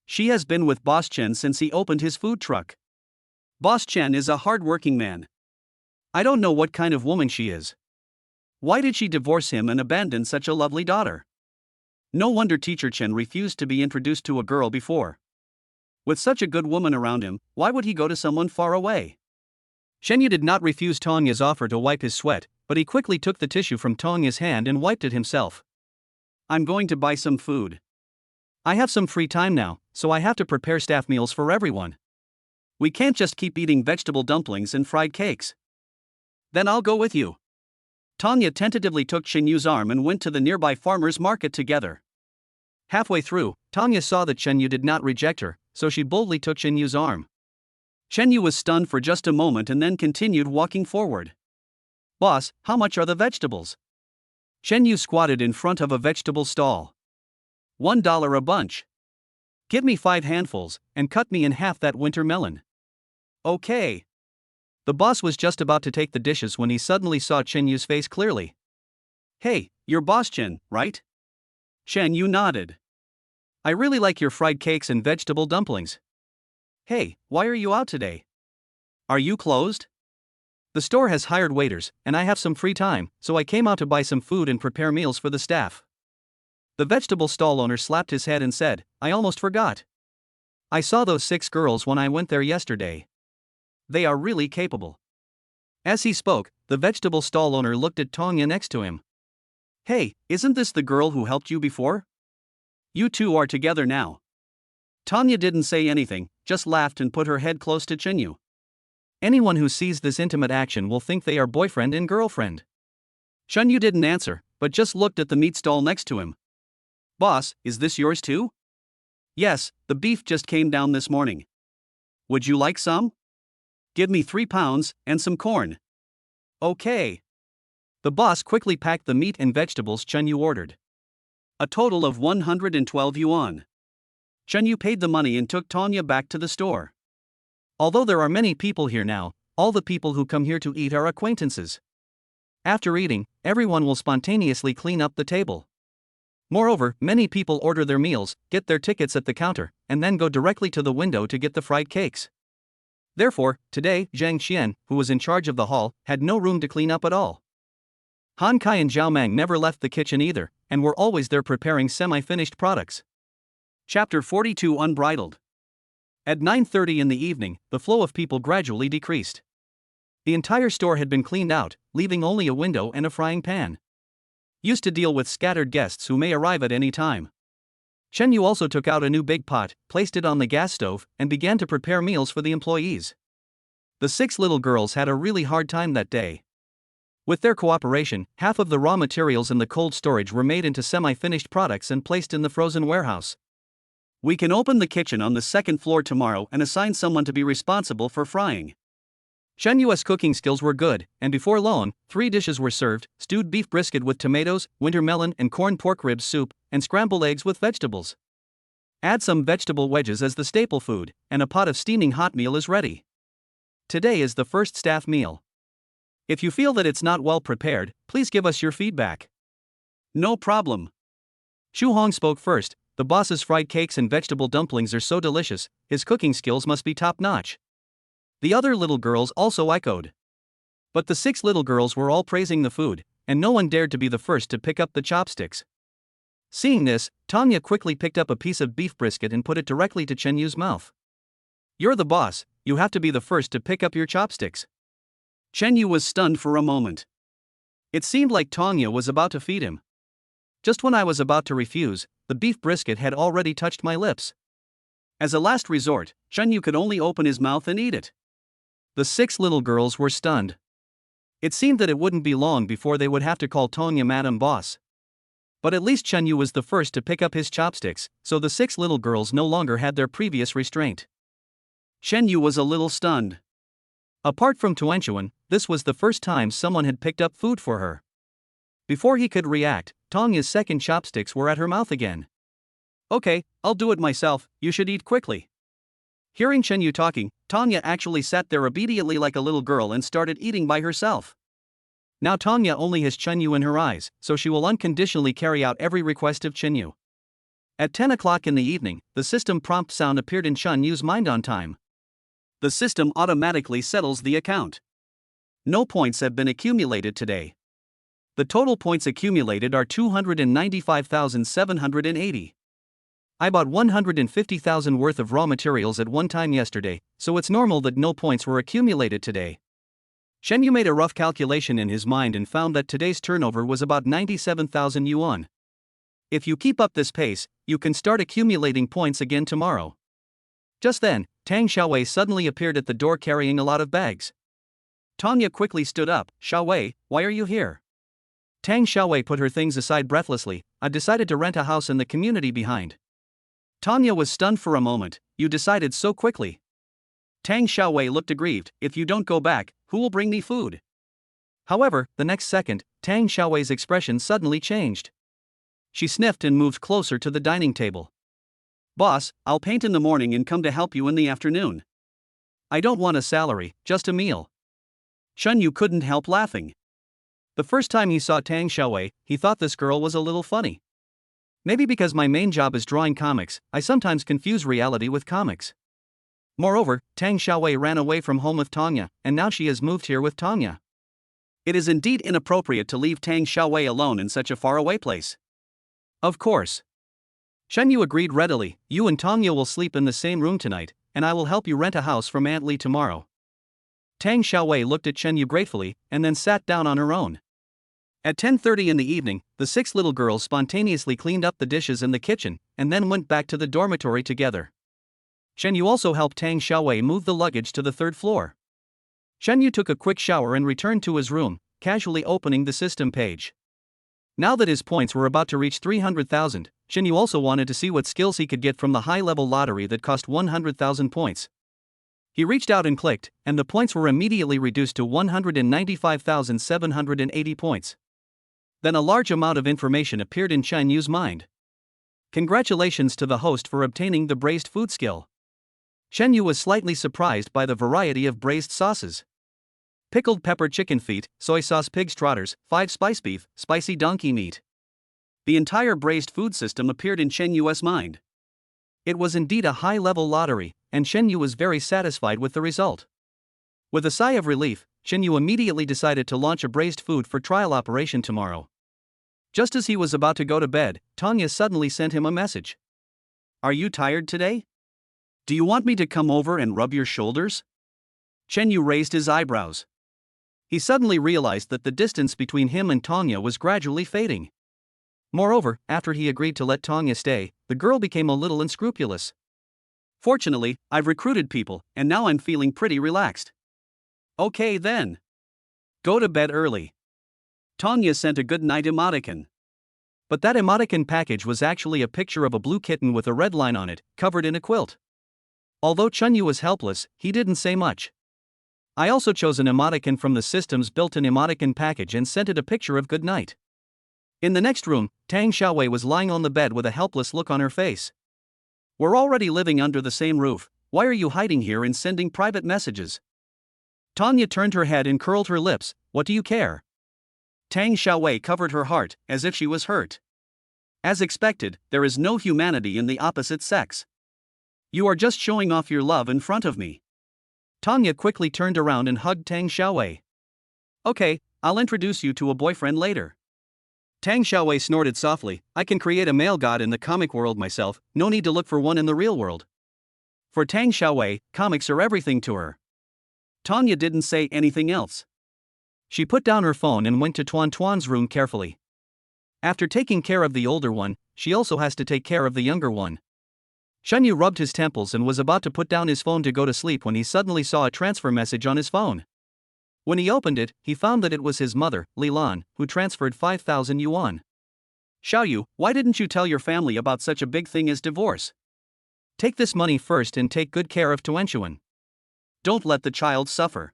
She has been with Boss Chen since he opened his food truck. Boss Chen is a hard-working man. I don't know what kind of woman she is. Why did she divorce him and abandon such a lovely daughter? No wonder teacher Chen refused to be introduced to a girl before. With such a good woman around him, why would he go to someone far away?" Shen Yu did not refuse Tanya's offer to wipe his sweat, but he quickly took the tissue from Tanya's hand and wiped it himself. "I'm going to buy some food. I have some free time now, so I have to prepare staff meals for everyone. We can't just keep eating vegetable dumplings and fried cakes." "Then I'll go with you." Tanya tentatively took Shen Yu's arm and went to the nearby farmer's market together. Halfway through, Tanya saw that Chen Yu did not reject her, so she boldly took Chen Yu's arm. Chen Yu was stunned for just a moment and then continued walking forward. "Boss, how much are the vegetables?" Shen Yu squatted in front of a vegetable stall. $1 a bunch. Give me 5 handfuls, and cut me in half that winter melon." "Okay." The boss was just about to take the dishes when he suddenly saw Chen Yu's face clearly. "Hey, you're Boss Chen, right?" Shen Yu nodded. "I really like your fried cakes and vegetable dumplings. Hey, why are you out today? Are you closed?" "The store has hired waiters, and I have some free time, so I came out to buy some food and prepare meals for the staff." The vegetable stall owner slapped his head and said, "I almost forgot. I saw those 6 girls when I went there yesterday. They are really capable." As he spoke, the vegetable stall owner looked at Tanya next to him. "Hey, isn't this the girl who helped you before? You two are together now." Tanya didn't say anything, just laughed and put her head close to Chen Yu. Anyone who sees this intimate action will think they are boyfriend and girlfriend. Chen Yu didn't answer, but just looked at the meat stall next to him. "Boss, is this yours too?" "Yes, the beef just came down this morning. Would you like some?" "Give me 3 pounds, and some corn." "Okay." The boss quickly packed the meat and vegetables Chen Yu ordered. A total of 112 yuan. Chen Yu paid the money and took Tanya back to the store. Although there are many people here now, all the people who come here to eat are acquaintances. After eating, everyone will spontaneously clean up the table. Moreover, many people order their meals, get their tickets at the counter, and then go directly to the window to get the fried cakes. Therefore, today, Zhang Xian, who was in charge of the hall, had no room to clean up at all. Han Kai and Zhao Mang never left the kitchen either, and were always there preparing semi-finished products. Chapter 42 Unbridled. At 9:30 in the evening, the flow of people gradually decreased. The entire store had been cleaned out, leaving only a window and a frying pan. Used to deal with scattered guests who may arrive at any time. Chen Yu also took out a new big pot, placed it on the gas stove, and began to prepare meals for the employees. The 6 little girls had a really hard time that day. With their cooperation, half of the raw materials in the cold storage were made into semi-finished products and placed in the frozen warehouse. "We can open the kitchen on the 2nd floor tomorrow and assign someone to be responsible for frying." Chen Yu's cooking skills were good, and before long, 3 dishes were served: stewed beef brisket with tomatoes, winter melon and corn pork ribs soup, and scrambled eggs with vegetables. Add some vegetable wedges as the staple food, and a pot of steaming hot meal is ready. Today is the first staff meal. If you feel that it's not well prepared, please give us your feedback. "No problem." Shu Hong spoke first. The boss's fried cakes and vegetable dumplings are so delicious, his cooking skills must be top-notch. The other little girls also echoed. But the 6 little girls were all praising the food, and no one dared to be the first to pick up the chopsticks. Seeing this, Tanya quickly picked up a piece of beef brisket and put it directly to Chen Yu's mouth. "You're the boss, you have to be the first to pick up your chopsticks." Chen Yu was stunned for a moment. It seemed like Tanya was about to feed him. Just when I was about to refuse, the beef brisket had already touched my lips. As a last resort, Chen Yu could only open his mouth and eat it. The 6 little girls were stunned. It seemed that it wouldn't be long before they would have to call Tanya Madam Boss. But at least Chen Yu was the first to pick up his chopsticks, so the 6 little girls no longer had their previous restraint. Chen Yu was a little stunned. Apart from Tuanchuan, this was the first time someone had picked up food for her. Before he could react, Tanya's second chopsticks were at her mouth again. "Okay, I'll do it myself, you should eat quickly." Hearing Chen Yu talking, Tanya actually sat there obediently like a little girl and started eating by herself. Now Tanya only has Chen Yu in her eyes, so she will unconditionally carry out every request of Chen Yu. At 10 o'clock in the evening, the system prompt sound appeared in Chen Yu's mind on time. The system automatically settles the account. No points have been accumulated today. The total points accumulated are 295,780. I bought 150,000 worth of raw materials at one time yesterday, so it's normal that no points were accumulated today. Chen Yu made a rough calculation in his mind and found that today's turnover was about 97,000 yuan. If you keep up this pace, you can start accumulating points again tomorrow. Just then, Tang Xiaowei suddenly appeared at the door carrying a lot of bags. Tanya quickly stood up. "Xiaowei, why are you here?" Tang Xiaowei put her things aside breathlessly. "I decided to rent a house in the community behind." Tanya was stunned for a moment. "You decided so quickly?" Tang Xiaowei looked aggrieved. "If you don't go back, who will bring me food?" However, the next second, Tang Xiaowei's expression suddenly changed. She sniffed and moved closer to the dining table. "Boss, I'll paint in the morning and come to help you in the afternoon." "I don't want a salary, just a meal." Chen Yu couldn't help laughing. The first time he saw Tang Xiaowei, he thought this girl was a little funny. Maybe because my main job is drawing comics, I sometimes confuse reality with comics. Moreover, Tang Xiaowei ran away from home with Tanya, and now she has moved here with Tanya. It is indeed inappropriate to leave Tang Xiaowei alone in such a faraway place. Of course. Chen Yu agreed readily. "You and Tanya will sleep in the same room tonight, and I will help you rent a house from Aunt Li tomorrow." Tang Xiaowei looked at Chen Yu gratefully, and then sat down on her own. At 10:30 in the evening, the 6 little girls spontaneously cleaned up the dishes in the kitchen, and then went back to the dormitory together. Chen Yu also helped Tang Xiaowei move the luggage to the 3rd floor. Chen Yu took a quick shower and returned to his room, casually opening the system page. Now that his points were about to reach 300,000, Chen Yu also wanted to see what skills he could get from the high-level lottery that cost 100,000 points. He reached out and clicked, and the points were immediately reduced to 195,780 points. Then a large amount of information appeared in Chen Yu's mind. Congratulations to the host for obtaining the braised food skill. Chen Yu was slightly surprised by the variety of braised sauces. Pickled pepper chicken feet, soy sauce pig's trotters, 5 spice beef, spicy donkey meat. The entire braised food system appeared in Chen Yu's mind. It was indeed a high-level lottery, and Chen Yu was very satisfied with the result. With a sigh of relief, Chen Yu immediately decided to launch a braised food for trial operation tomorrow. Just as he was about to go to bed, Tanya suddenly sent him a message. "Are you tired today? Do you want me to come over and rub your shoulders?" Chen Yu raised his eyebrows. He suddenly realized that the distance between him and Tanya was gradually fading. Moreover, after he agreed to let Tanya stay, the girl became a little unscrupulous. "Fortunately, I've recruited people, and now I'm feeling pretty relaxed." "Okay then. Go to bed early." Tanya sent a good night emoticon. But that emoticon package was actually a picture of a blue kitten with a red line on it, covered in a quilt. Although Chen Yu was helpless, he didn't say much. I also chose an emoticon from the system's built-in emoticon package and sent it a picture of good night. In the next room, Tang Xiaowei was lying on the bed with a helpless look on her face. "We're already living under the same roof, why are you hiding here and sending private messages?" Tanya turned her head and curled her lips. "What do you care?" Tang Xiaowei covered her heart, as if she was hurt. As expected, there is no humanity in the opposite sex. You are just showing off your love in front of me. Tanya quickly turned around and hugged Tang Xiaowei. Okay, I'll introduce you to a boyfriend later. Tang Xiaowei snorted softly. I can create a male god in the comic world myself, no need to look for one in the real world. For Tang Xiaowei, comics are everything to her. Tanya didn't say anything else. She put down her phone and went to Tuan Tuan's room carefully. After taking care of the older one, she also has to take care of the younger one. Shenyu rubbed his temples and was about to put down his phone to go to sleep when he suddenly saw a transfer message on his phone. When he opened it, he found that it was his mother, Li Lan, who transferred 5,000 yuan. Xiaoyu, why didn't you tell your family about such a big thing as divorce? Take this money first and take good care of Tuanchuan. Don't let the child suffer.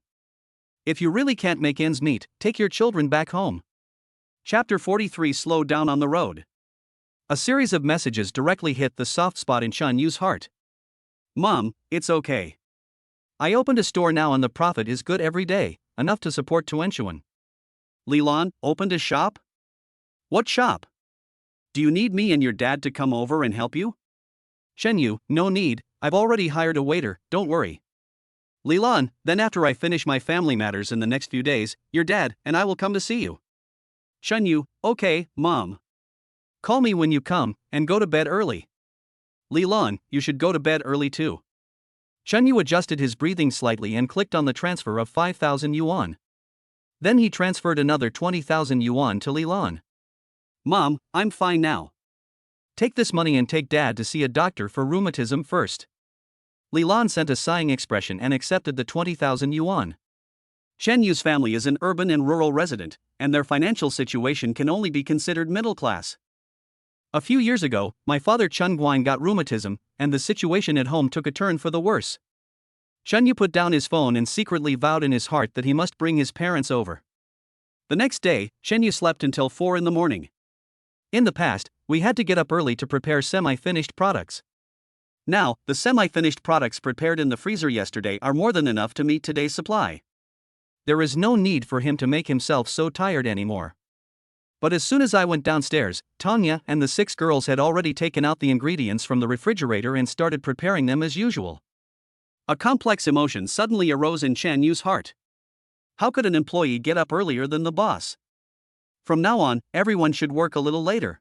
If you really can't make ends meet, take your children back home. Chapter 43 Slowed down on the road. A series of messages directly hit the soft spot in Shan Yu's heart. Mom, it's okay. I opened a store now and the profit is good every day, enough to support Tuanchuan. Li Lan opened a shop? What shop? Do you need me and your dad to come over and help you? Shenyu, no need, I've already hired a waiter, don't worry. Li Lan, then after I finish my family matters in the next few days, your dad and I will come to see you. Shenyu, okay, Mom. Call me when you come, and go to bed early. Li Lan, you should go to bed early too. Shenyu adjusted his breathing slightly and clicked on the transfer of 5,000 yuan. Then he transferred another 20,000 yuan to Li Lan. Mom, I'm fine now. Take this money and take Dad to see a doctor for rheumatism first. Li Lan sent a sighing expression and accepted the 20,000 yuan. Shenyu's family is an urban and rural resident, and their financial situation can only be considered middle class. A few years ago, my father Chen Guan got rheumatism, and the situation at home took a turn for the worse. Shenyu put down his phone and secretly vowed in his heart that he must bring his parents over. The next day, Shenyu slept until 4 in the morning. In the past, we had to get up early to prepare semi-finished products. Now, the semi-finished products prepared in the freezer yesterday are more than enough to meet today's supply. There is no need for him to make himself so tired anymore. But as soon as I went downstairs, Tanya and the 6 girls had already taken out the ingredients from the refrigerator and started preparing them as usual. A complex emotion suddenly arose in Chen Yu's heart. How could an employee get up earlier than the boss? From now on, everyone should work a little later.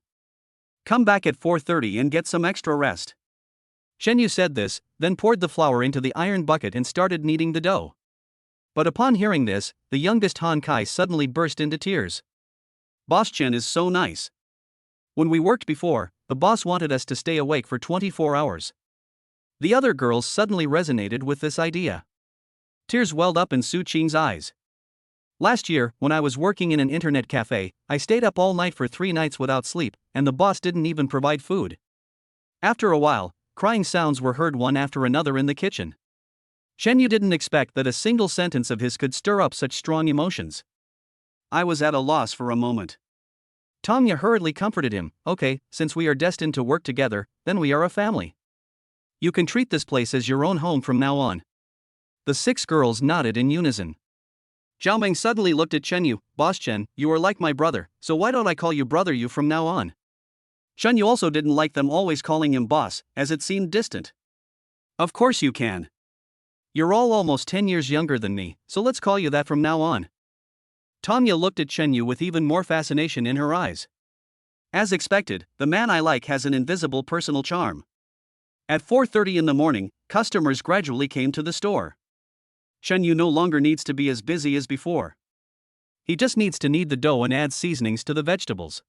Come back at 4:30 and get some extra rest. Shenyu said this, then poured the flour into the iron bucket and started kneading the dough. But upon hearing this, the youngest Han Kai suddenly burst into tears. Boss Chen is so nice. When we worked before, the boss wanted us to stay awake for 24 hours. The other girls suddenly resonated with this idea. Tears welled up in Su Qing's eyes. Last year, when I was working in an internet cafe, I stayed up all night for 3 nights without sleep, and the boss didn't even provide food. After a while, crying sounds were heard one after another in the kitchen. Shenyu didn't expect that a single sentence of his could stir up such strong emotions. I was at a loss for a moment. Tanya hurriedly comforted him. Okay, since we are destined to work together, then we are a family. You can treat this place as your own home from now on. The 6 girls nodded in unison. Xiaoming suddenly looked at Chen Yu. Boss Chen, you are like my brother, so why don't I call you Brother Yu from now on? Shen Yu also didn't like them always calling him boss, as it seemed distant. Of course you can. You're all almost 10 years younger than me, so let's call you that from now on. Tanya looked at Chen Yu with even more fascination in her eyes. As expected, the man I like has an invisible personal charm. At 4:30 in the morning, customers gradually came to the store. Shen Yu no longer needs to be as busy as before. He just needs to knead the dough and add seasonings to the vegetables.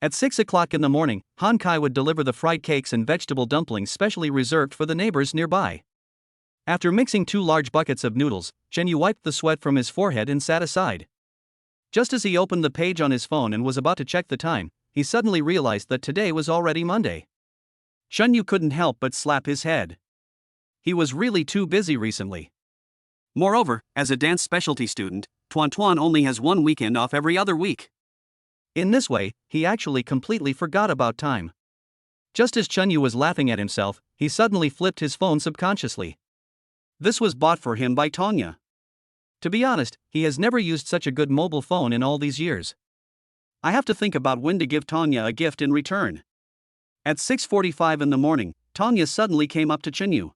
At 6 o'clock in the morning, Han Kai would deliver the fried cakes and vegetable dumplings specially reserved for the neighbors nearby. After mixing 2 large buckets of noodles, Shen Yu wiped the sweat from his forehead and sat aside. Just as he opened the page on his phone and was about to check the time, he suddenly realized that today was already Monday. Shen Yu couldn't help but slap his head. He was really too busy recently. Moreover, as a dance specialty student, Tuan Tuan only has 1 weekend off every other week. In this way, he actually completely forgot about time. Just as Chen Yu was laughing at himself, he suddenly flipped his phone subconsciously. This was bought for him by Tanya. To be honest, he has never used such a good mobile phone in all these years. I have to think about when to give Tanya a gift in return. At 6:45 in the morning, Tanya suddenly came up to Chenyu.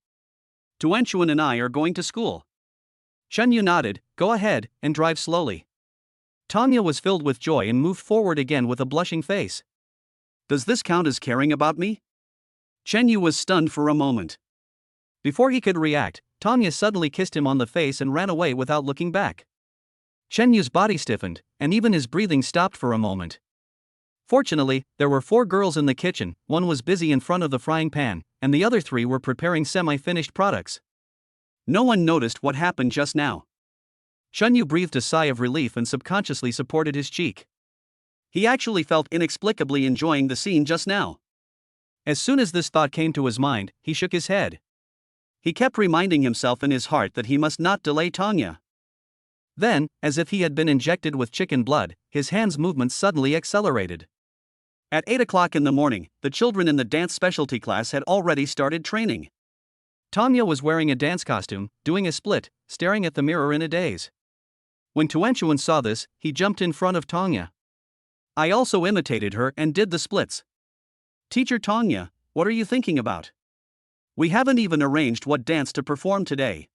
Tuanchuan and I are going to school. Chenyu nodded, go ahead, and drive slowly. Tanya was filled with joy and moved forward again with a blushing face. Does this count as caring about me? Chenyu was stunned for a moment. Before he could react, Tanya suddenly kissed him on the face and ran away without looking back. Chenyu's body stiffened, and even his breathing stopped for a moment. Fortunately, there were 4 girls in the kitchen, one was busy in front of the frying pan, and the other 3 were preparing semi-finished products. No one noticed what happened just now. Chenyu breathed a sigh of relief and subconsciously supported his cheek. He actually felt inexplicably enjoying the scene just now. As soon as this thought came to his mind, he shook his head. He kept reminding himself in his heart that he must not delay Tanya. Then, as if he had been injected with chicken blood, his hand's movements suddenly accelerated. At 8 o'clock in the morning, the children in the dance specialty class had already started training. Tanya was wearing a dance costume, doing a split, staring at the mirror in a daze. When Tuanchuan saw this, he jumped in front of Tanya. I also imitated her and did the splits. Teacher Tanya, what are you thinking about? We haven't even arranged what dance to perform today.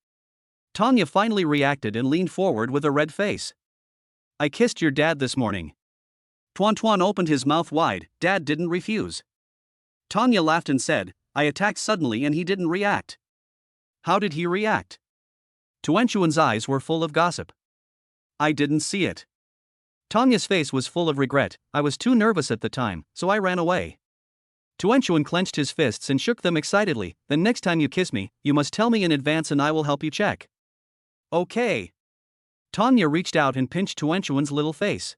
Tanya finally reacted and leaned forward with a red face. I kissed your dad this morning. Tuan opened his mouth wide. Dad didn't refuse. Tanya laughed and said, I attacked suddenly and he didn't react. How did he react? Tuanchuan's eyes were full of gossip. I didn't see it. Tanya's face was full of regret. I was too nervous at the time, so I ran away. Tuanchuan clenched his fists and shook them excitedly. Then next time you kiss me, you must tell me in advance and I will help you check. Okay. Tanya reached out and pinched Tuanchuan's little face.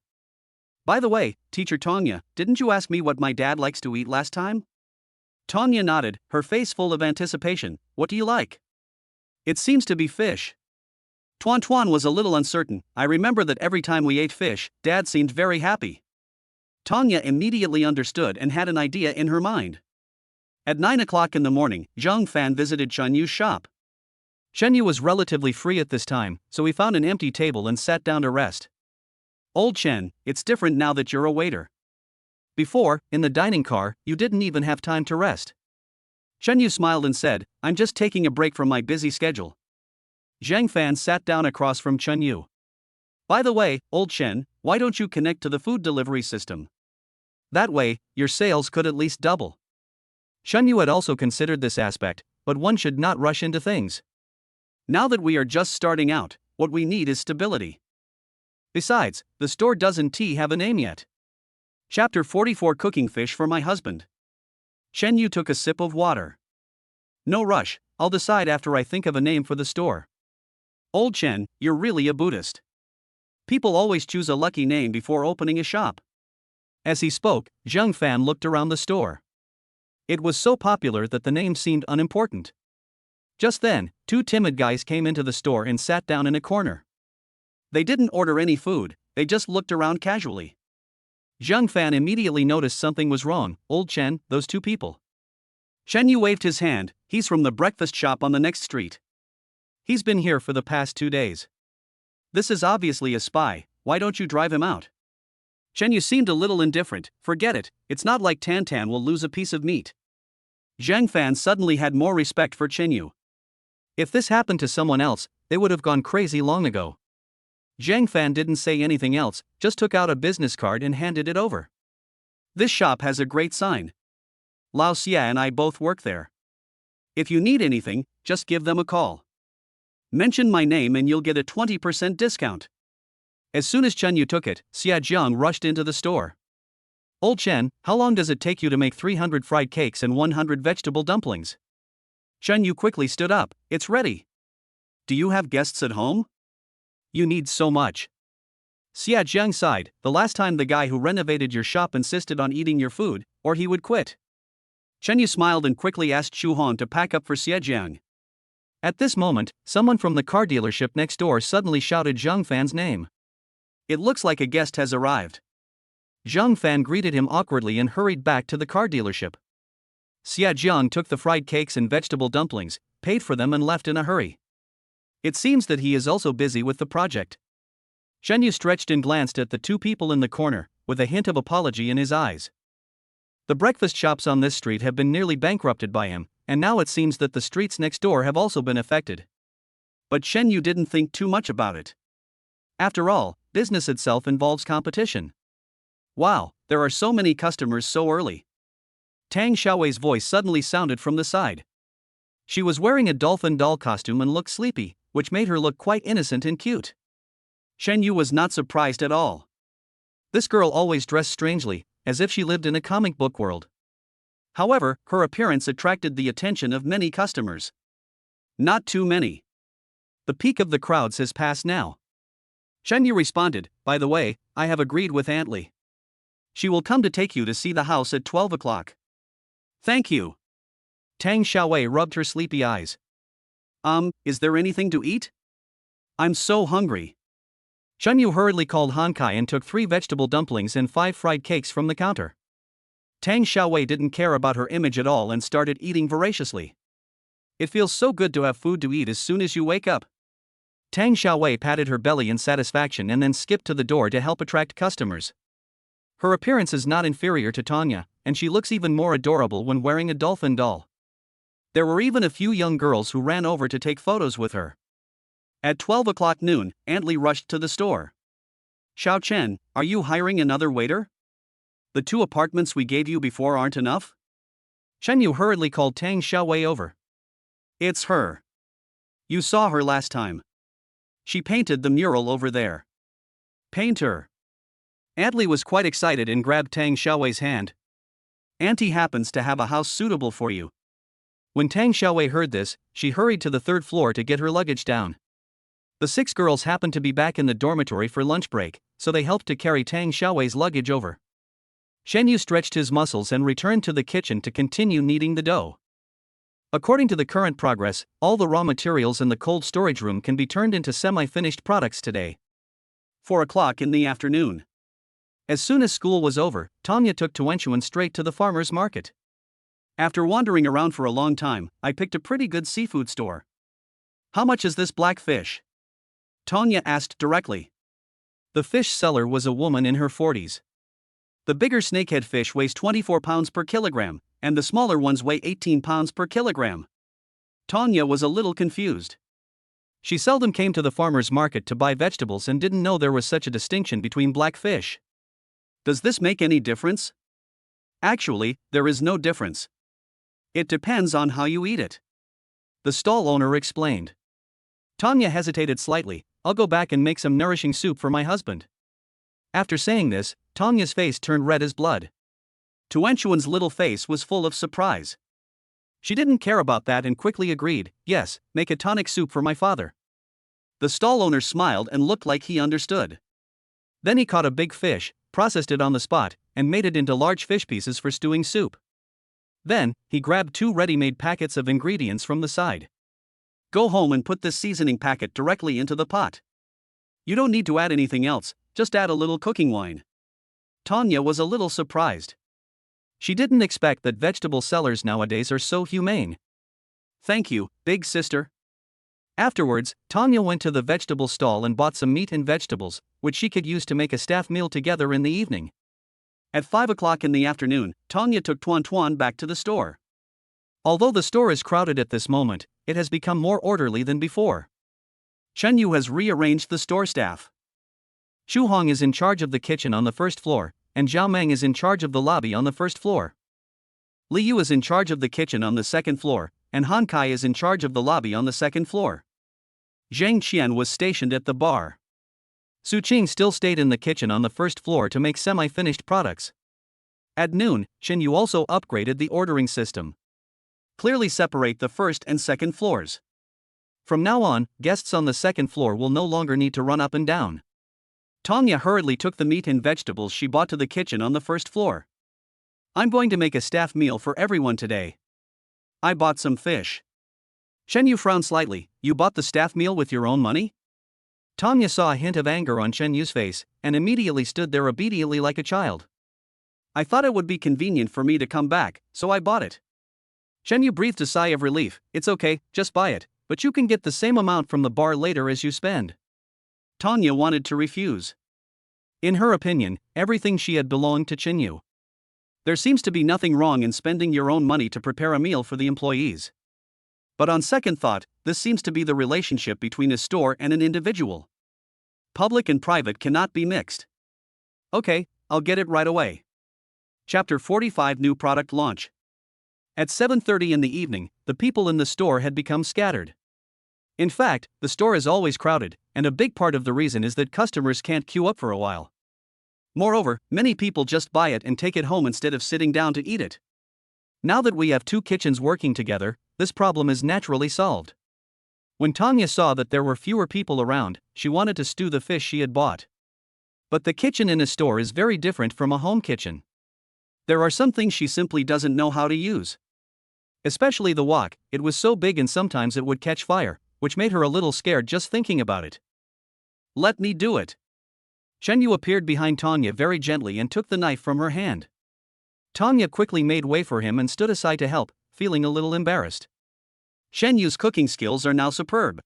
By the way, Teacher Tanya, didn't you ask me what my dad likes to eat last time? Tanya nodded, her face full of anticipation. What do you like? It seems to be fish. Tuan was a little uncertain. I remember that every time we ate fish, Dad seemed very happy. Tanya immediately understood and had an idea in her mind. At 9 o'clock in the morning, Zhang Fan visited Chenyu's shop. Chenyu was relatively free at this time, so he found an empty table and sat down to rest. Old Chen, it's different now that you're a waiter. Before, in the dining car, you didn't even have time to rest. Chenyu smiled and said, I'm just taking a break from my busy schedule. Zhang Fan sat down across from Chenyu. By the way, Old Chen, why don't you connect to the food delivery system? That way, your sales could at least double. Chenyu had also considered this aspect, but one should not rush into things. Now that we are just starting out, what we need is stability. Besides, the store doesn't have a name yet. Chapter 44 Cooking Fish for My Husband. Chenyu took a sip of water. No rush, I'll decide after I think of a name for the store. Old Chen, you're really a Buddhist. People always choose a lucky name before opening a shop. As he spoke, Zhang Fan looked around the store. It was so popular that the name seemed unimportant. Just then, 2 timid guys came into the store and sat down in a corner. They didn't order any food, they just looked around casually. Zhang Fan immediately noticed something was wrong. Old Chen, those 2 people. Chenyu waved his hand. He's from the breakfast shop on the next street. He's been here for the past 2 days. This is obviously a spy. Why don't you drive him out? Chenyu seemed a little indifferent. Forget it, it's not like Tan will lose a piece of meat. Zhang Fan suddenly had more respect for Chenyu. If this happened to someone else, they would have gone crazy long ago. Zhang Fan didn't say anything else, just took out a business card and handed it over. This shop has a great sign. Lao Xia and I both work there. If you need anything, just give them a call. Mention my name and you'll get a 20% discount. As soon as Chenyu took it, Xia Jiang rushed into the store. Old Chen, how long does it take you to make 300 fried cakes and 100 vegetable dumplings? Chenyu quickly stood up. It's ready. Do you have guests at home? You need so much. Xia Jiang sighed. The last time the guy who renovated your shop insisted on eating your food, or he would quit. Chenyu smiled and quickly asked Chu Hong to pack up for Xia Jiang. At this moment, someone from the car dealership next door suddenly shouted Zhang Fan's name. It looks like a guest has arrived. Zhang Fan greeted him awkwardly and hurried back to the car dealership. Xia Jiang took the fried cakes and vegetable dumplings, paid for them and left in a hurry. It seems that he is also busy with the project. Chenyu stretched and glanced at the 2 people in the corner. with a hint of apology in his eyes. The breakfast shops on this street have been nearly bankrupted by him, and now it seems that the streets next door have also been affected. But Shen Yu didn't think too much about it. After all, business itself involves competition. Wow, there are so many customers so early. Tang Xiaowei's voice suddenly sounded from the side. She was wearing a dolphin doll costume and looked sleepy, which made her look quite innocent and cute. Shen Yu was not surprised at all. This girl always dressed strangely, as if she lived in a comic book world. However, her appearance attracted the attention of many customers. Not too many. The peak of the crowds has passed now. Shen Yu responded, "By the way, I have agreed with Aunt Li. She will come to take you to see the house at 12 o'clock. Thank you." Tang Xiaowei rubbed her sleepy eyes. Is there anything to eat? I'm so hungry. Shen Yu hurriedly called Han Kai and took 3 vegetable dumplings and 5 fried cakes from the counter. Tang Xiaowei didn't care about her image at all and started eating voraciously. It feels so good to have food to eat as soon as you wake up. Tang Xiaowei patted her belly in satisfaction and then skipped to the door to help attract customers. Her appearance is not inferior to Tanya, and she looks even more adorable when wearing a dolphin doll. There were even a few young girls who ran over to take photos with her. At 12 o'clock noon, Aunt Li rushed to the store. "Xiao Chen, are you hiring another waiter? The 2 apartments we gave you before aren't enough?" Shen Yu hurriedly called Tang Xiaowei over. "It's her. You saw her last time. She painted the mural over there." "Paint her." Aunt Li was quite excited and grabbed Tang Xiaowei's hand. "Auntie happens to have a house suitable for you." When Tang Xiaowei heard this, she hurried to the 3rd floor to get her luggage down. The 6 girls happened to be back in the dormitory for lunch break, so they helped to carry Tang Xiaowei's luggage over. Shen Yu stretched his muscles and returned to the kitchen to continue kneading the dough. According to the current progress, all the raw materials in the cold storage room can be turned into semi-finished products today. 4 o'clock in the afternoon. As soon as school was over, Tanya took Tuanchuan straight to the farmer's market. "After wandering around for a long time, I picked a pretty good seafood store. How much is this black fish?" Tanya asked directly. The fish seller was a woman in her 40s. The bigger snakehead fish weighs 24 pounds per kilogram, and the smaller ones weigh 18 pounds per kilogram. Tanya was a little confused. She seldom came to the farmer's market to buy vegetables and didn't know there was such a distinction between black fish. "Does this make any difference?" "Actually, there is no difference. It depends on how you eat it," the stall owner explained. Tanya hesitated slightly. "I'll go back and make some nourishing soup for my husband." After saying this, Tanya's face turned red as blood. Tuanchuan's little face was full of surprise. She didn't care about that and quickly agreed, "Yes, make a tonic soup for my father." The stall owner smiled and looked like he understood. Then he caught a big fish, processed it on the spot, and made it into large fish pieces for stewing soup. Then, he grabbed 2 ready-made packets of ingredients from the side. "Go home and put this seasoning packet directly into the pot. You don't need to add anything else, just add a little cooking wine." Tanya was a little surprised. She didn't expect that vegetable sellers nowadays are so humane. "Thank you, big sister." Afterwards, Tanya went to the vegetable stall and bought some meat and vegetables, which she could use to make a staff meal together in the evening. At 5 o'clock in the afternoon, Tanya took Tuan back to the store. Although the store is crowded at this moment, it has become more orderly than before. Shen Yu has rearranged the store staff. Xu Hong is in charge of the kitchen on the 1st floor, and Zhao Meng is in charge of the lobby on the 1st floor. Li Yu is in charge of the kitchen on the 2nd floor, and Han Kai is in charge of the lobby on the 2nd floor. Zhang Qian was stationed at the bar. Su Qing still stayed in the kitchen on the 1st floor to make semi-finished products. At noon, Shen Yu also upgraded the ordering system. Clearly separate the 1st and 2nd floors. From now on, guests on the 2nd floor will no longer need to run up and down. Tanya hurriedly took the meat and vegetables she bought to the kitchen on the 1st floor. "I'm going to make a staff meal for everyone today. I bought some fish." Shen Yu frowned slightly. "You bought the staff meal with your own money?" Tanya saw a hint of anger on Shen Yu's face, and immediately stood there obediently like a child. "I thought it would be convenient for me to come back, so I bought it." Shen Yu breathed a sigh of relief. "It's okay, just buy it, but you can get the same amount from the bar later as you spend." Tanya wanted to refuse. In her opinion, everything she had belonged to Chinyu. There seems to be nothing wrong in spending your own money to prepare a meal for the employees. But on second thought, this seems to be the relationship between a store and an individual. Public and private cannot be mixed. Okay, I'll get it right away. Chapter 45 New Product Launch. At 7:30 in the evening, the people in the store had become scattered. In fact, the store is always crowded, and a big part of the reason is that customers can't queue up for a while. Moreover, many people just buy it and take it home instead of sitting down to eat it. Now that we have two kitchens working together, this problem is naturally solved. When Tanya saw that there were fewer people around, she wanted to stew the fish she had bought. But the kitchen in a store is very different from a home kitchen. There are some things she simply doesn't know how to use. Especially the wok, it was so big and sometimes it would catch fire, which made her a little scared just thinking about it. Let me do it. Chenyu appeared behind Tanya very gently and took the knife from her hand. Tanya quickly made way for him and stood aside to help, feeling a little embarrassed. Shenyu's cooking skills are now superb.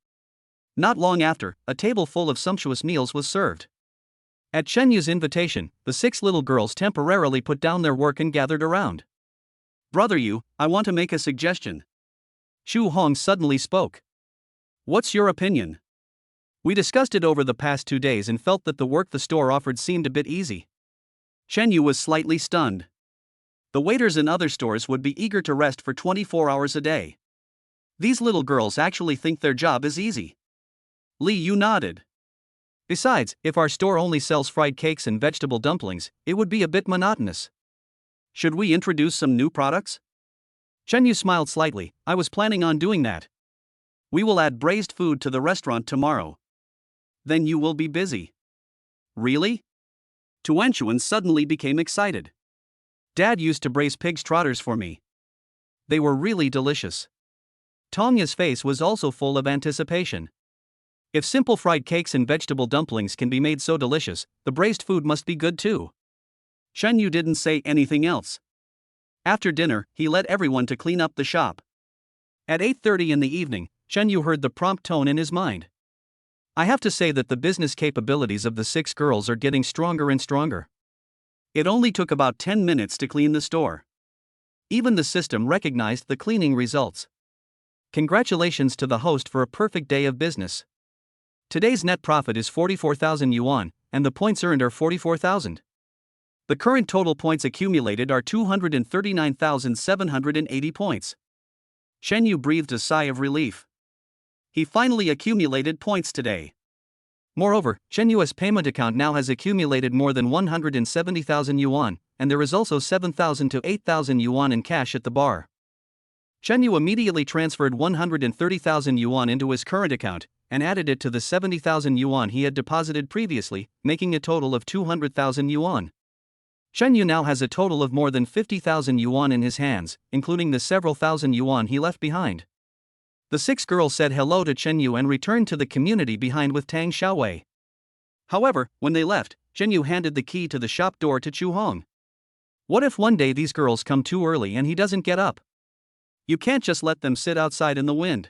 Not long after, a table full of sumptuous meals was served. At Shenyu's invitation, the 6 little girls temporarily put down their work and gathered around. Brother Yu, I want to make a suggestion. Shu Hong suddenly spoke. What's your opinion? We discussed it over the past 2 days and felt that the work the store offered seemed a bit easy. Chenyu was slightly stunned. The waiters in other stores would be eager to rest for 24 hours a day. These little girls actually think their job is easy. Li Yu nodded. Besides, if our store only sells fried cakes and vegetable dumplings, it would be a bit monotonous. Should we introduce some new products? Chenyu smiled slightly. I was planning on doing that. We will add braised food to the restaurant tomorrow. Then you will be busy. Really? Tuanchuan suddenly became excited. Dad used to braise pig's trotters for me. They were really delicious. Tanya's face was also full of anticipation. If simple fried cakes and vegetable dumplings can be made so delicious, the braised food must be good too. Shenyu didn't say anything else. After dinner, he led everyone to clean up the shop. At 8:30 in the evening, Shenyu heard the prompt tone in his mind. I have to say that the business capabilities of the 6 girls are getting stronger and stronger. It only took about 10 minutes to clean the store. Even the system recognized the cleaning results. Congratulations to the host for a perfect day of business. Today's net profit is 44,000 yuan, and the points earned are 44,000. The current total points accumulated are 239,780 points. Shenyu breathed a sigh of relief. He finally accumulated points today. Moreover, Shenyu's payment account now has accumulated more than 170,000 yuan, and there is also 7,000 to 8,000 yuan in cash at the bar. Shenyu immediately transferred 130,000 yuan into his current account, and added it to the 70,000 yuan he had deposited previously, making a total of 200,000 yuan. Shenyu now has a total of more than 50,000 yuan in his hands, including the several thousand yuan he left behind. The 6 girls said hello to Shenyu and returned to the community behind with Tang Xiaowei. However, when they left, Shenyu handed the key to the shop door to Chu Hong. What if one day these girls come too early and he doesn't get up? You can't just let them sit outside in the wind.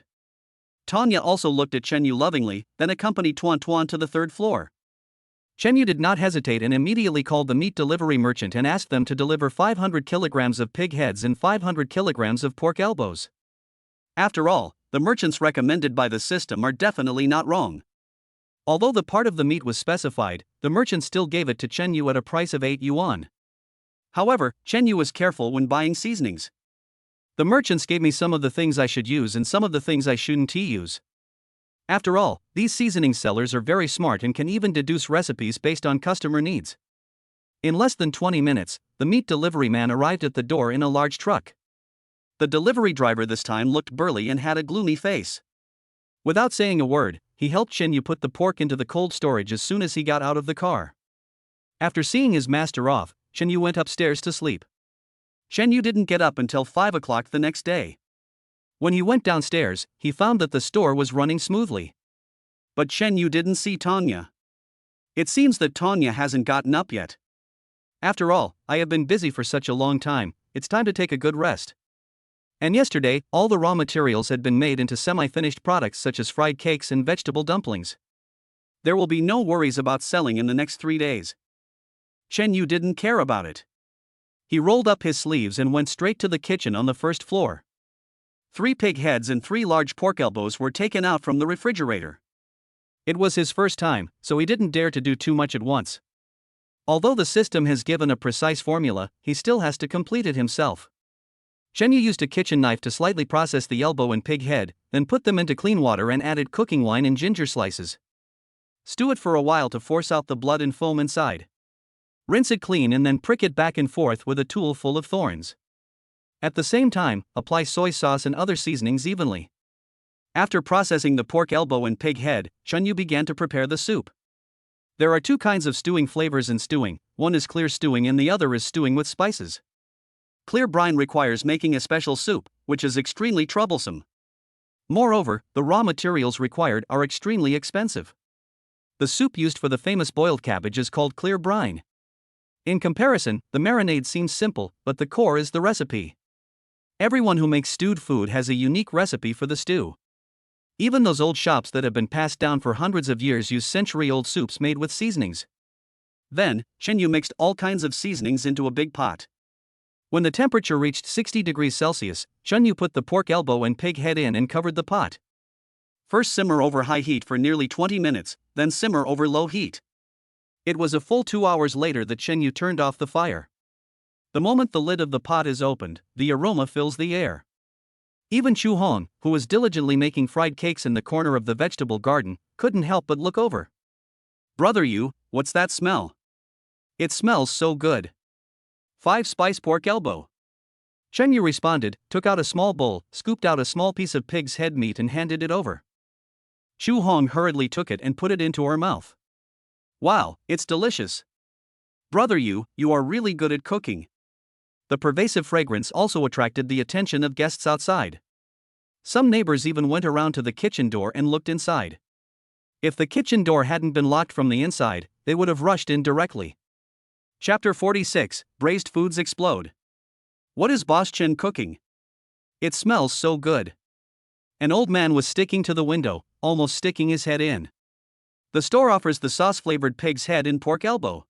Tanya also looked at Shenyu lovingly, then accompanied Tuan Tuan to the 3rd floor. Shenyu did not hesitate and immediately called the meat delivery merchant and asked them to deliver 500 kilograms of pig heads and 500 kilograms of pork elbows. After all, the merchants recommended by the system are definitely not wrong. Although the part of the meat was specified, the merchant still gave it to Shenyu at a price of 8 yuan. However, Shenyu was careful when buying seasonings. The merchants gave me some of the things I should use and some of the things I shouldn't use. After all, these seasoning sellers are very smart and can even deduce recipes based on customer needs. In less than 20 minutes, the meat delivery man arrived at the door in a large truck. The delivery driver this time looked burly and had a gloomy face. Without saying a word, he helped Shenyu put the pork into the cold storage as soon as he got out of the car. After seeing his master off, Shenyu went upstairs to sleep. Shenyu didn't get up until 5 o'clock the next day. When he went downstairs, he found that the store was running smoothly. But Shenyu didn't see Tanya. It seems that Tanya hasn't gotten up yet. After all, I have been busy for such a long time, it's time to take a good rest. And yesterday, all the raw materials had been made into semi-finished products such as fried cakes and vegetable dumplings. There will be no worries about selling in the next 3 days. Chen Yu didn't care about it. He rolled up his sleeves and went straight to the kitchen on the first floor. 3 pig heads and 3 large pork elbows were taken out from the refrigerator. It was his first time, so he didn't dare to do too much at once. Although the system has given a precise formula, he still has to complete it himself. Chen Yu used a kitchen knife to slightly process the elbow and pig head, then put them into clean water and added cooking wine and ginger slices. Stew it for a while to force out the blood and foam inside. Rinse it clean and then prick it back and forth with a tool full of thorns. At the same time, apply soy sauce and other seasonings evenly. After processing the pork elbow and pig head, Chen Yu began to prepare the soup. There are 2 kinds of stewing flavors in stewing, one is clear stewing and the other is stewing with spices. Clear brine requires making a special soup, which is extremely troublesome. Moreover, the raw materials required are extremely expensive. The soup used for the famous boiled cabbage is called clear brine. In comparison, the marinade seems simple, but the core is the recipe. Everyone who makes stewed food has a unique recipe for the stew. Even those old shops that have been passed down for hundreds of years use century-old soups made with seasonings. Then, Chen Yu mixed all kinds of seasonings into a big pot. When the temperature reached 60 degrees Celsius, Chen Yu put the pork elbow and pig head in and covered the pot. First simmer over high heat for nearly 20 minutes, then simmer over low heat. It was a full 2 hours later that Chen Yu turned off the fire. The moment the lid of the pot is opened, the aroma fills the air. Even Chu Hong, who was diligently making fried cakes in the corner of the vegetable garden, couldn't help but look over. "Brother Yu, what's that smell? It smells so good." "5-spice pork elbow." Chen Yu responded, took out a small bowl, scooped out a small piece of pig's head meat and handed it over. Chu Hong hurriedly took it and put it into her mouth. "Wow, it's delicious. Brother Yu, you are really good at cooking." The pervasive fragrance also attracted the attention of guests outside. Some neighbors even went around to the kitchen door and looked inside. If the kitchen door hadn't been locked from the inside, they would have rushed in directly. Chapter 46, Braised Foods Explode. What is Boss Chen cooking? It smells so good. An old man was sticking to the window, almost sticking his head in. The store offers the sauce-flavored pig's head and pork elbow.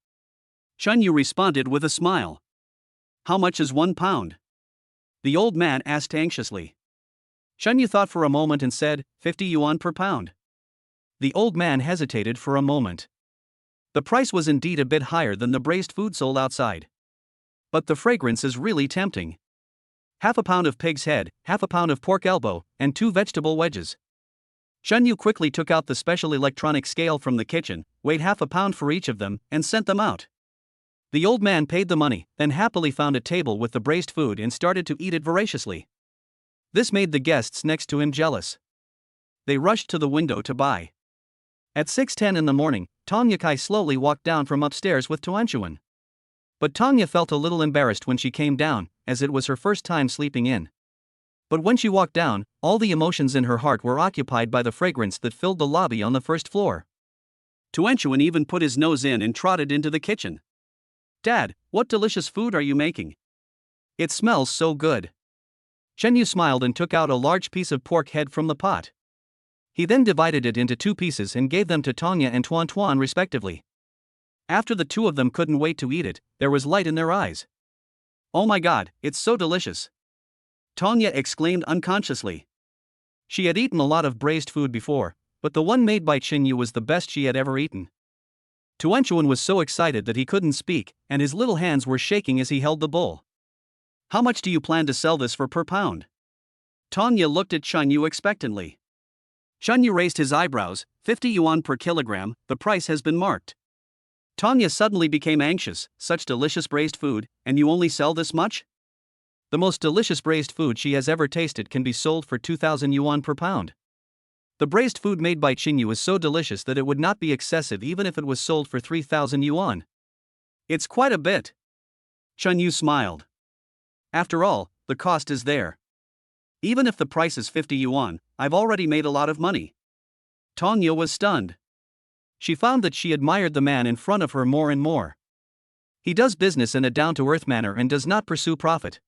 Chen Yu responded with a smile. How much is 1 pound? The old man asked anxiously. Chen Yu thought for a moment and said, 50 yuan per pound. The old man hesitated for a moment. The price was indeed a bit higher than the braised food sold outside. But the fragrance is really tempting. Half a pound of pig's head, half a pound of pork elbow, and 2 vegetable wedges. Chen Yu quickly took out the special electronic scale from the kitchen, weighed half a pound for each of them, and sent them out. The old man paid the money, then happily found a table with the braised food and started to eat it voraciously. This made the guests next to him jealous. They rushed to the window to buy. At 6:10 in the morning, Tong Yakai slowly walked down from upstairs with Tuanchuan. But Tanya felt a little embarrassed when she came down, as it was her first time sleeping in. But when she walked down, all the emotions in her heart were occupied by the fragrance that filled the lobby on the first floor. Tuanchuan even put his nose in and trotted into the kitchen. "Dad, what delicious food are you making? It smells so good." Chen Yu smiled and took out a large piece of pork head from the pot. He then divided it into 2 pieces and gave them to Tanya and Tuan respectively. After the 2 of them couldn't wait to eat it, there was light in their eyes. "Oh my god, it's so delicious!" Tanya exclaimed unconsciously. She had eaten a lot of braised food before, but the one made by Chen Yu was the best she had ever eaten. Tuanchuan was so excited that he couldn't speak, and his little hands were shaking as he held the bowl. "How much do you plan to sell this for per pound?" Tanya looked at Chen Yu expectantly. Chen Yu raised his eyebrows. 50 yuan per kilogram, the price has been marked. Tanya suddenly became anxious. Such delicious braised food, and you only sell this much? The most delicious braised food she has ever tasted can be sold for 2,000 yuan per pound. The braised food made by Chen Yu is so delicious that it would not be excessive even if it was sold for 3,000 yuan. It's quite a bit. Chen Yu smiled. After all, the cost is there. Even if the price is 50 yuan, I've already made a lot of money. Tanya was stunned. She found that she admired the man in front of her more and more. He does business in a down-to-earth manner and does not pursue profit.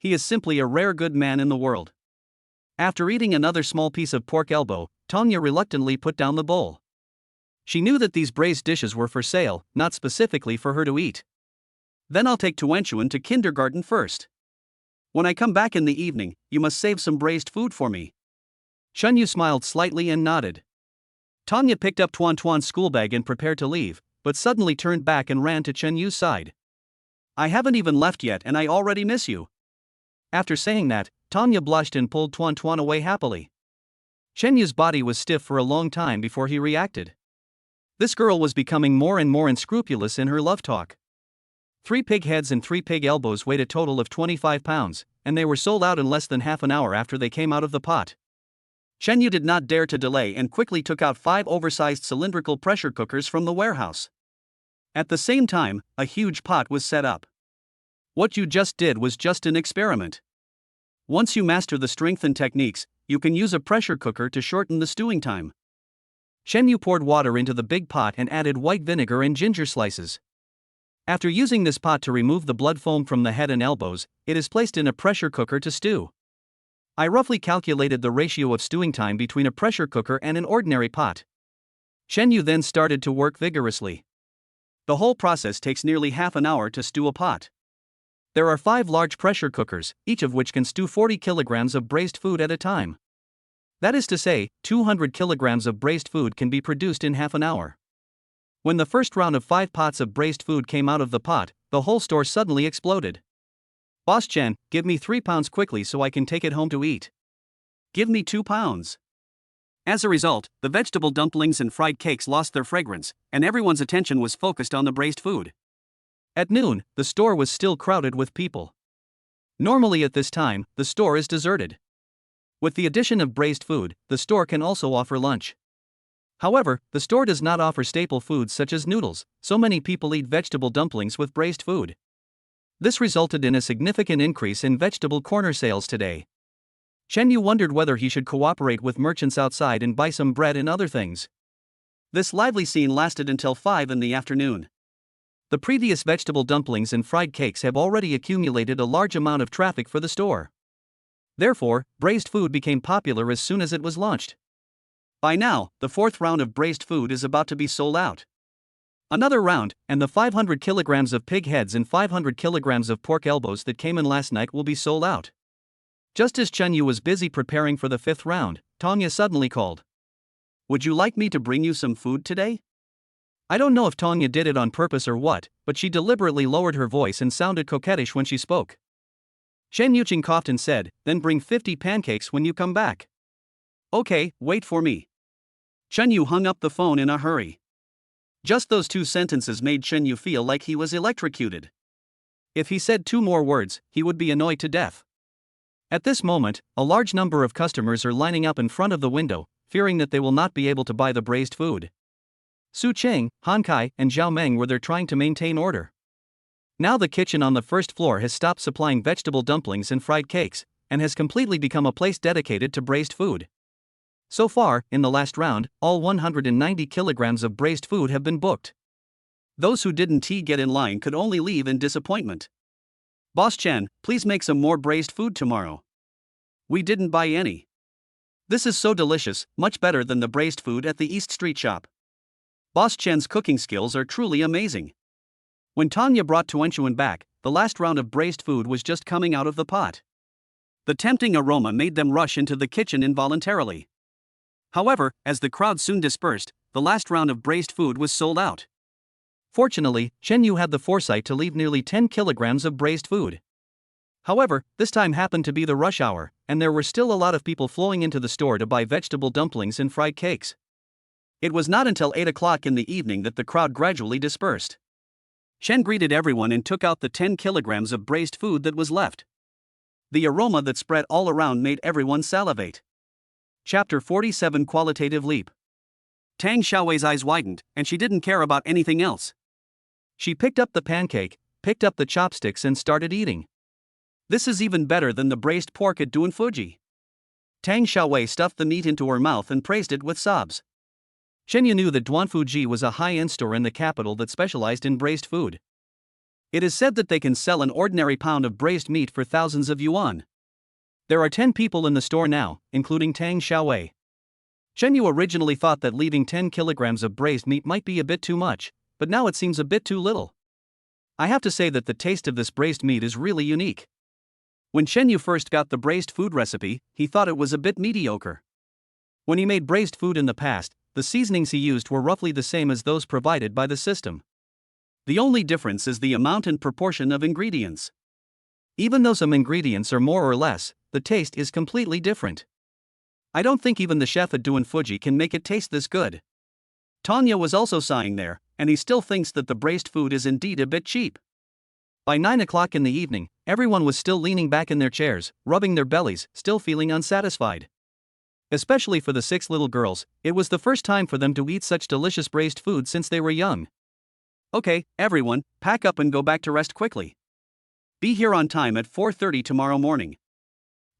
He is simply a rare good man in the world. After eating another small piece of pork elbow, Tanya reluctantly put down the bowl. She knew that these braised dishes were for sale, not specifically for her to eat. Then I'll take Tuenchuan to kindergarten first. When I come back in the evening, you must save some braised food for me. Chunyu smiled slightly and nodded. Tanya picked up Tuan Tuan's school bag and prepared to leave, but suddenly turned back and ran to Chenyu's side. I haven't even left yet and I already miss you. After saying that, Tanya blushed and pulled Tuan Tuan away happily. Chenyu's body was stiff for a long time before he reacted. This girl was becoming more and more unscrupulous in her love talk. 3 pig heads and 3 pig elbows weighed a total of 25 pounds, and they were sold out in less than half an hour after they came out of the pot. Chenyu did not dare to delay and quickly took out 5 oversized cylindrical pressure cookers from the warehouse. At the same time, a huge pot was set up. What you just did was just an experiment. Once you master the strength and techniques, you can use a pressure cooker to shorten the stewing time. Chenyu poured water into the big pot and added white vinegar and ginger slices. After using this pot to remove the blood foam from the head and elbows, it is placed in a pressure cooker to stew. I roughly calculated the ratio of stewing time between a pressure cooker and an ordinary pot. Chenyu then started to work vigorously. The whole process takes nearly half an hour to stew a pot. There are 5 large pressure cookers, each of which can stew 40 kilograms of braised food at a time. That is to say, 200 kilograms of braised food can be produced in half an hour. When the first round of 5 pots of braised food came out of the pot, the whole store suddenly exploded. Boss Chen, give me 3 pounds quickly so I can take it home to eat. Give me 2 pounds. As a result, the vegetable dumplings and fried cakes lost their fragrance, and everyone's attention was focused on the braised food. At noon, the store was still crowded with people. Normally at this time, the store is deserted. With the addition of braised food, the store can also offer lunch. However, the store does not offer staple foods such as noodles, so many people eat vegetable dumplings with braised food. This resulted in a significant increase in vegetable corner sales today. Chenyu wondered whether he should cooperate with merchants outside and buy some bread and other things. This lively scene lasted until 5 in the afternoon. The previous vegetable dumplings and fried cakes have already accumulated a large amount of traffic for the store. Therefore, braised food became popular as soon as it was launched. By now, the 4th round of braised food is about to be sold out. Another round, and the 500 kilograms of pig heads and 500 kilograms of pork elbows that came in last night will be sold out. Just as Chenyu was busy preparing for the 5th round, Tanya suddenly called. Would you like me to bring you some food today? I don't know if Tanya did it on purpose or what, but she deliberately lowered her voice and sounded coquettish when she spoke. Shen Yuqing coughed and said, then bring 50 pancakes when you come back. Okay, wait for me. Chenyu hung up the phone in a hurry. Just those 2 sentences made Chenyu feel like he was electrocuted. If he said 2 more words, he would be annoyed to death. At this moment, a large number of customers are lining up in front of the window, fearing that they will not be able to buy the braised food. Su Cheng, Han Kai, and Zhao Meng were there trying to maintain order. Now the kitchen on the 1st floor has stopped supplying vegetable dumplings and fried cakes, and has completely become a place dedicated to braised food. So far, in the last round, all 190 kilograms of braised food have been booked. Those who didn't get in line could only leave in disappointment. Boss Chen, please make some more braised food tomorrow. We didn't buy any. This is so delicious, much better than the braised food at the East Street shop. Boss Chen's cooking skills are truly amazing. When Tanya brought Tuenchuan back, the last round of braised food was just coming out of the pot. The tempting aroma made them rush into the kitchen involuntarily. However, as the crowd soon dispersed, the last round of braised food was sold out. Fortunately, Chenyu had the foresight to leave nearly 10 kilograms of braised food. However, this time happened to be the rush hour, and there were still a lot of people flowing into the store to buy vegetable dumplings and fried cakes. It was not until 8 o'clock in the evening that the crowd gradually dispersed. Shen greeted everyone and took out the 10 kilograms of braised food that was left. The aroma that spread all around made everyone salivate. Chapter 47 Qualitative Leap. Tang Xiaowei's eyes widened, and she didn't care about anything else. She picked up the pancake, picked up the chopsticks and started eating. This is even better than the braised pork at Duanfuji. Tang Xiaowei stuffed the meat into her mouth and praised it with sobs. Shenyu knew that Duanfuji was a high-end store in the capital that specialized in braised food. It is said that they can sell an ordinary pound of braised meat for thousands of yuan. There are 10 people in the store now, including Tang Xiaowei. Chen Yu originally thought that leaving 10 kilograms of braised meat might be a bit too much, but now it seems a bit too little. I have to say that the taste of this braised meat is really unique. When Chen Yu first got the braised food recipe, he thought it was a bit mediocre. When he made braised food in the past, the seasonings he used were roughly the same as those provided by the system. The only difference is the amount and proportion of ingredients. Even though some ingredients are more or less, the taste is completely different. I don't think even the chef at Duan Fuji can make it taste this good. Tanya was also sighing there, and he still thinks that the braised food is indeed a bit cheap. By 9 o'clock in the evening, everyone was still leaning back in their chairs, rubbing their bellies, still feeling unsatisfied. Especially for the 6 little girls, it was the first time for them to eat such delicious braised food since they were young. Okay, everyone, pack up and go back to rest quickly. Be here on time at 4:30 tomorrow morning.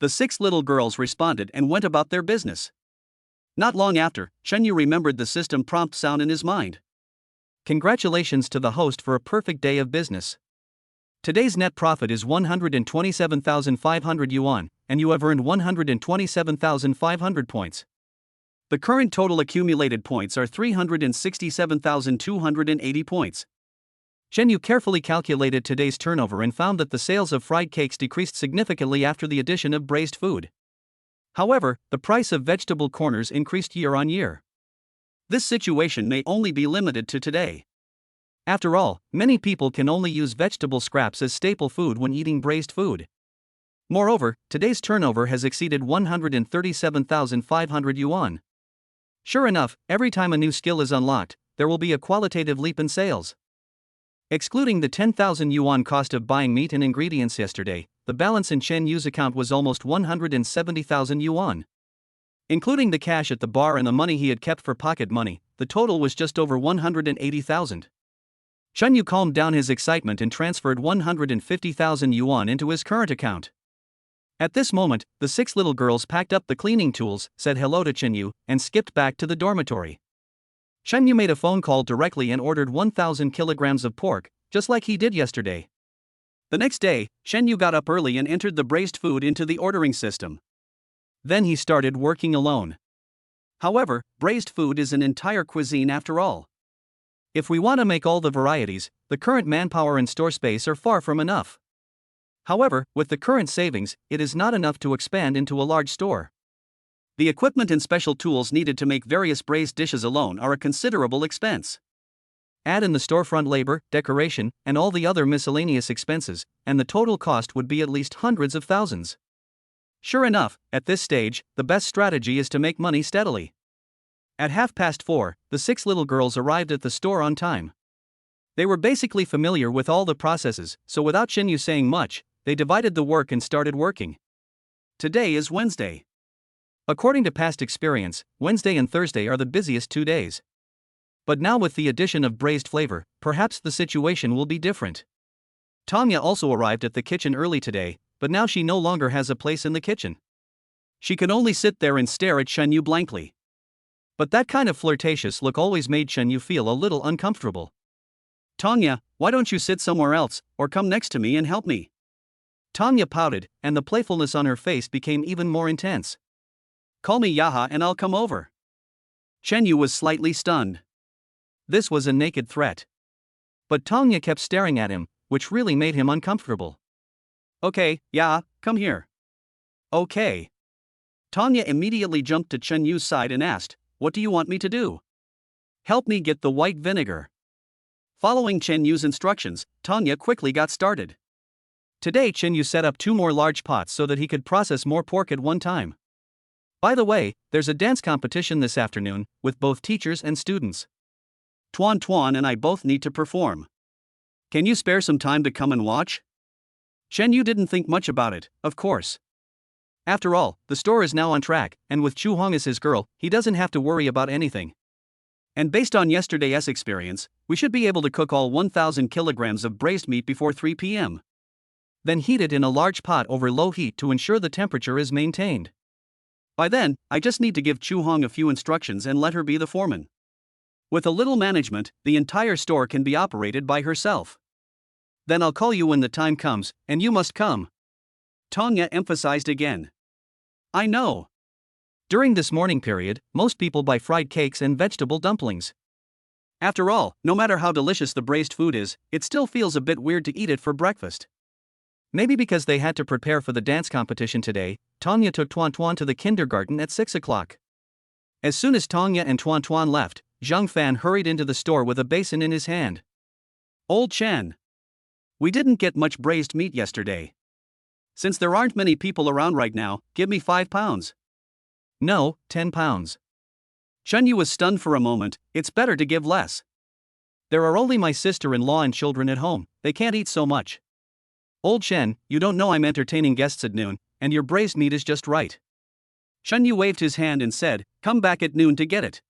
The 6 little girls responded and went about their business. Not long after, Chen Yu remembered the system prompt sound in his mind. Congratulations to the host for a perfect day of business. Today's net profit is 127,500 yuan, and you have earned 127,500 points. The current total accumulated points are 367,280 points. Chen Yu carefully calculated today's turnover and found that the sales of fried cakes decreased significantly after the addition of braised food. However, the price of vegetable corners increased year on year. This situation may only be limited to today. After all, many people can only use vegetable scraps as staple food when eating braised food. Moreover, today's turnover has exceeded 137,500 yuan. Sure enough, every time a new skill is unlocked, there will be a qualitative leap in sales. Excluding the 10,000 yuan cost of buying meat and ingredients yesterday, the balance in Chen Yu's account was almost 170,000 yuan. Including the cash at the bar and the money he had kept for pocket money, the total was just over 180,000. Chen Yu calmed down his excitement and transferred 150,000 yuan into his current account. At this moment, the 6 little girls packed up the cleaning tools, said hello to Chen Yu, and skipped back to the dormitory. Chen Yu made a phone call directly and ordered 1,000 kilograms of pork, just like he did yesterday. The next day, Chen Yu got up early and entered the braised food into the ordering system. Then he started working alone. However, braised food is an entire cuisine after all. If we want to make all the varieties, the current manpower and store space are far from enough. However, with the current savings, it is not enough to expand into a large store. The equipment and special tools needed to make various braised dishes alone are a considerable expense. Add in the storefront labor, decoration, and all the other miscellaneous expenses, and the total cost would be at least hundreds of thousands. Sure enough, at this stage, the best strategy is to make money steadily. At 4:30, the 6 little girls arrived at the store on time. They were basically familiar with all the processes, so without Chen Yu saying much, they divided the work and started working. Today is Wednesday. According to past experience, Wednesday and Thursday are the busiest 2 days. But now with the addition of braised flavor, perhaps the situation will be different. Tanya also arrived at the kitchen early today, but now she no longer has a place in the kitchen. She can only sit there and stare at Chen Yu blankly. But that kind of flirtatious look always made Chen Yu feel a little uncomfortable. Tanya, why don't you sit somewhere else, or come next to me and help me? Tanya pouted, and the playfulness on her face became even more intense. Call me Yaha and I'll come over. Chen Yu was slightly stunned. This was a naked threat. But Tanya kept staring at him, which really made him uncomfortable. Okay, Yaha, come here. Okay. Tanya immediately jumped to Chen Yu's side and asked, what do you want me to do? Help me get the white vinegar. Following Chen Yu's instructions, Tanya quickly got started. Today Chen Yu set up 2 more large pots so that he could process more pork at one time. By the way, there's a dance competition this afternoon, with both teachers and students. Tuan and I both need to perform. Can you spare some time to come and watch? Chen Yu didn't think much about it, of course. After all, the store is now on track, and with Chu Hong as his girl, he doesn't have to worry about anything. And based on yesterday's experience, we should be able to cook all 1,000 kilograms of braised meat before 3 p.m. Then heat it in a large pot over low heat to ensure the temperature is maintained. By then, I just need to give Chu Hong a few instructions and let her be the foreman. With a little management, the entire store can be operated by herself. Then I'll call you when the time comes, and you must come. Tanya emphasized again. I know. During this morning period, most people buy fried cakes and vegetable dumplings. After all, no matter how delicious the braised food is, it still feels a bit weird to eat it for breakfast. Maybe because they had to prepare for the dance competition today, Tanya took Tuan Tuan to the kindergarten at 6 o'clock. As soon as Tanya and Tuan Tuan left, Zhang Fan hurried into the store with a basin in his hand. Old Chen. We didn't get much braised meat yesterday. Since there aren't many people around right now, give me 5 pounds. No, 10 pounds. Chen Yu was stunned for a moment. It's better to give less. There are only my sister-in-law and children at home, they can't eat so much. Old Chen, you don't know I'm entertaining guests at noon, and your braised meat is just right. Chen Yu waved his hand and said, come back at noon to get it.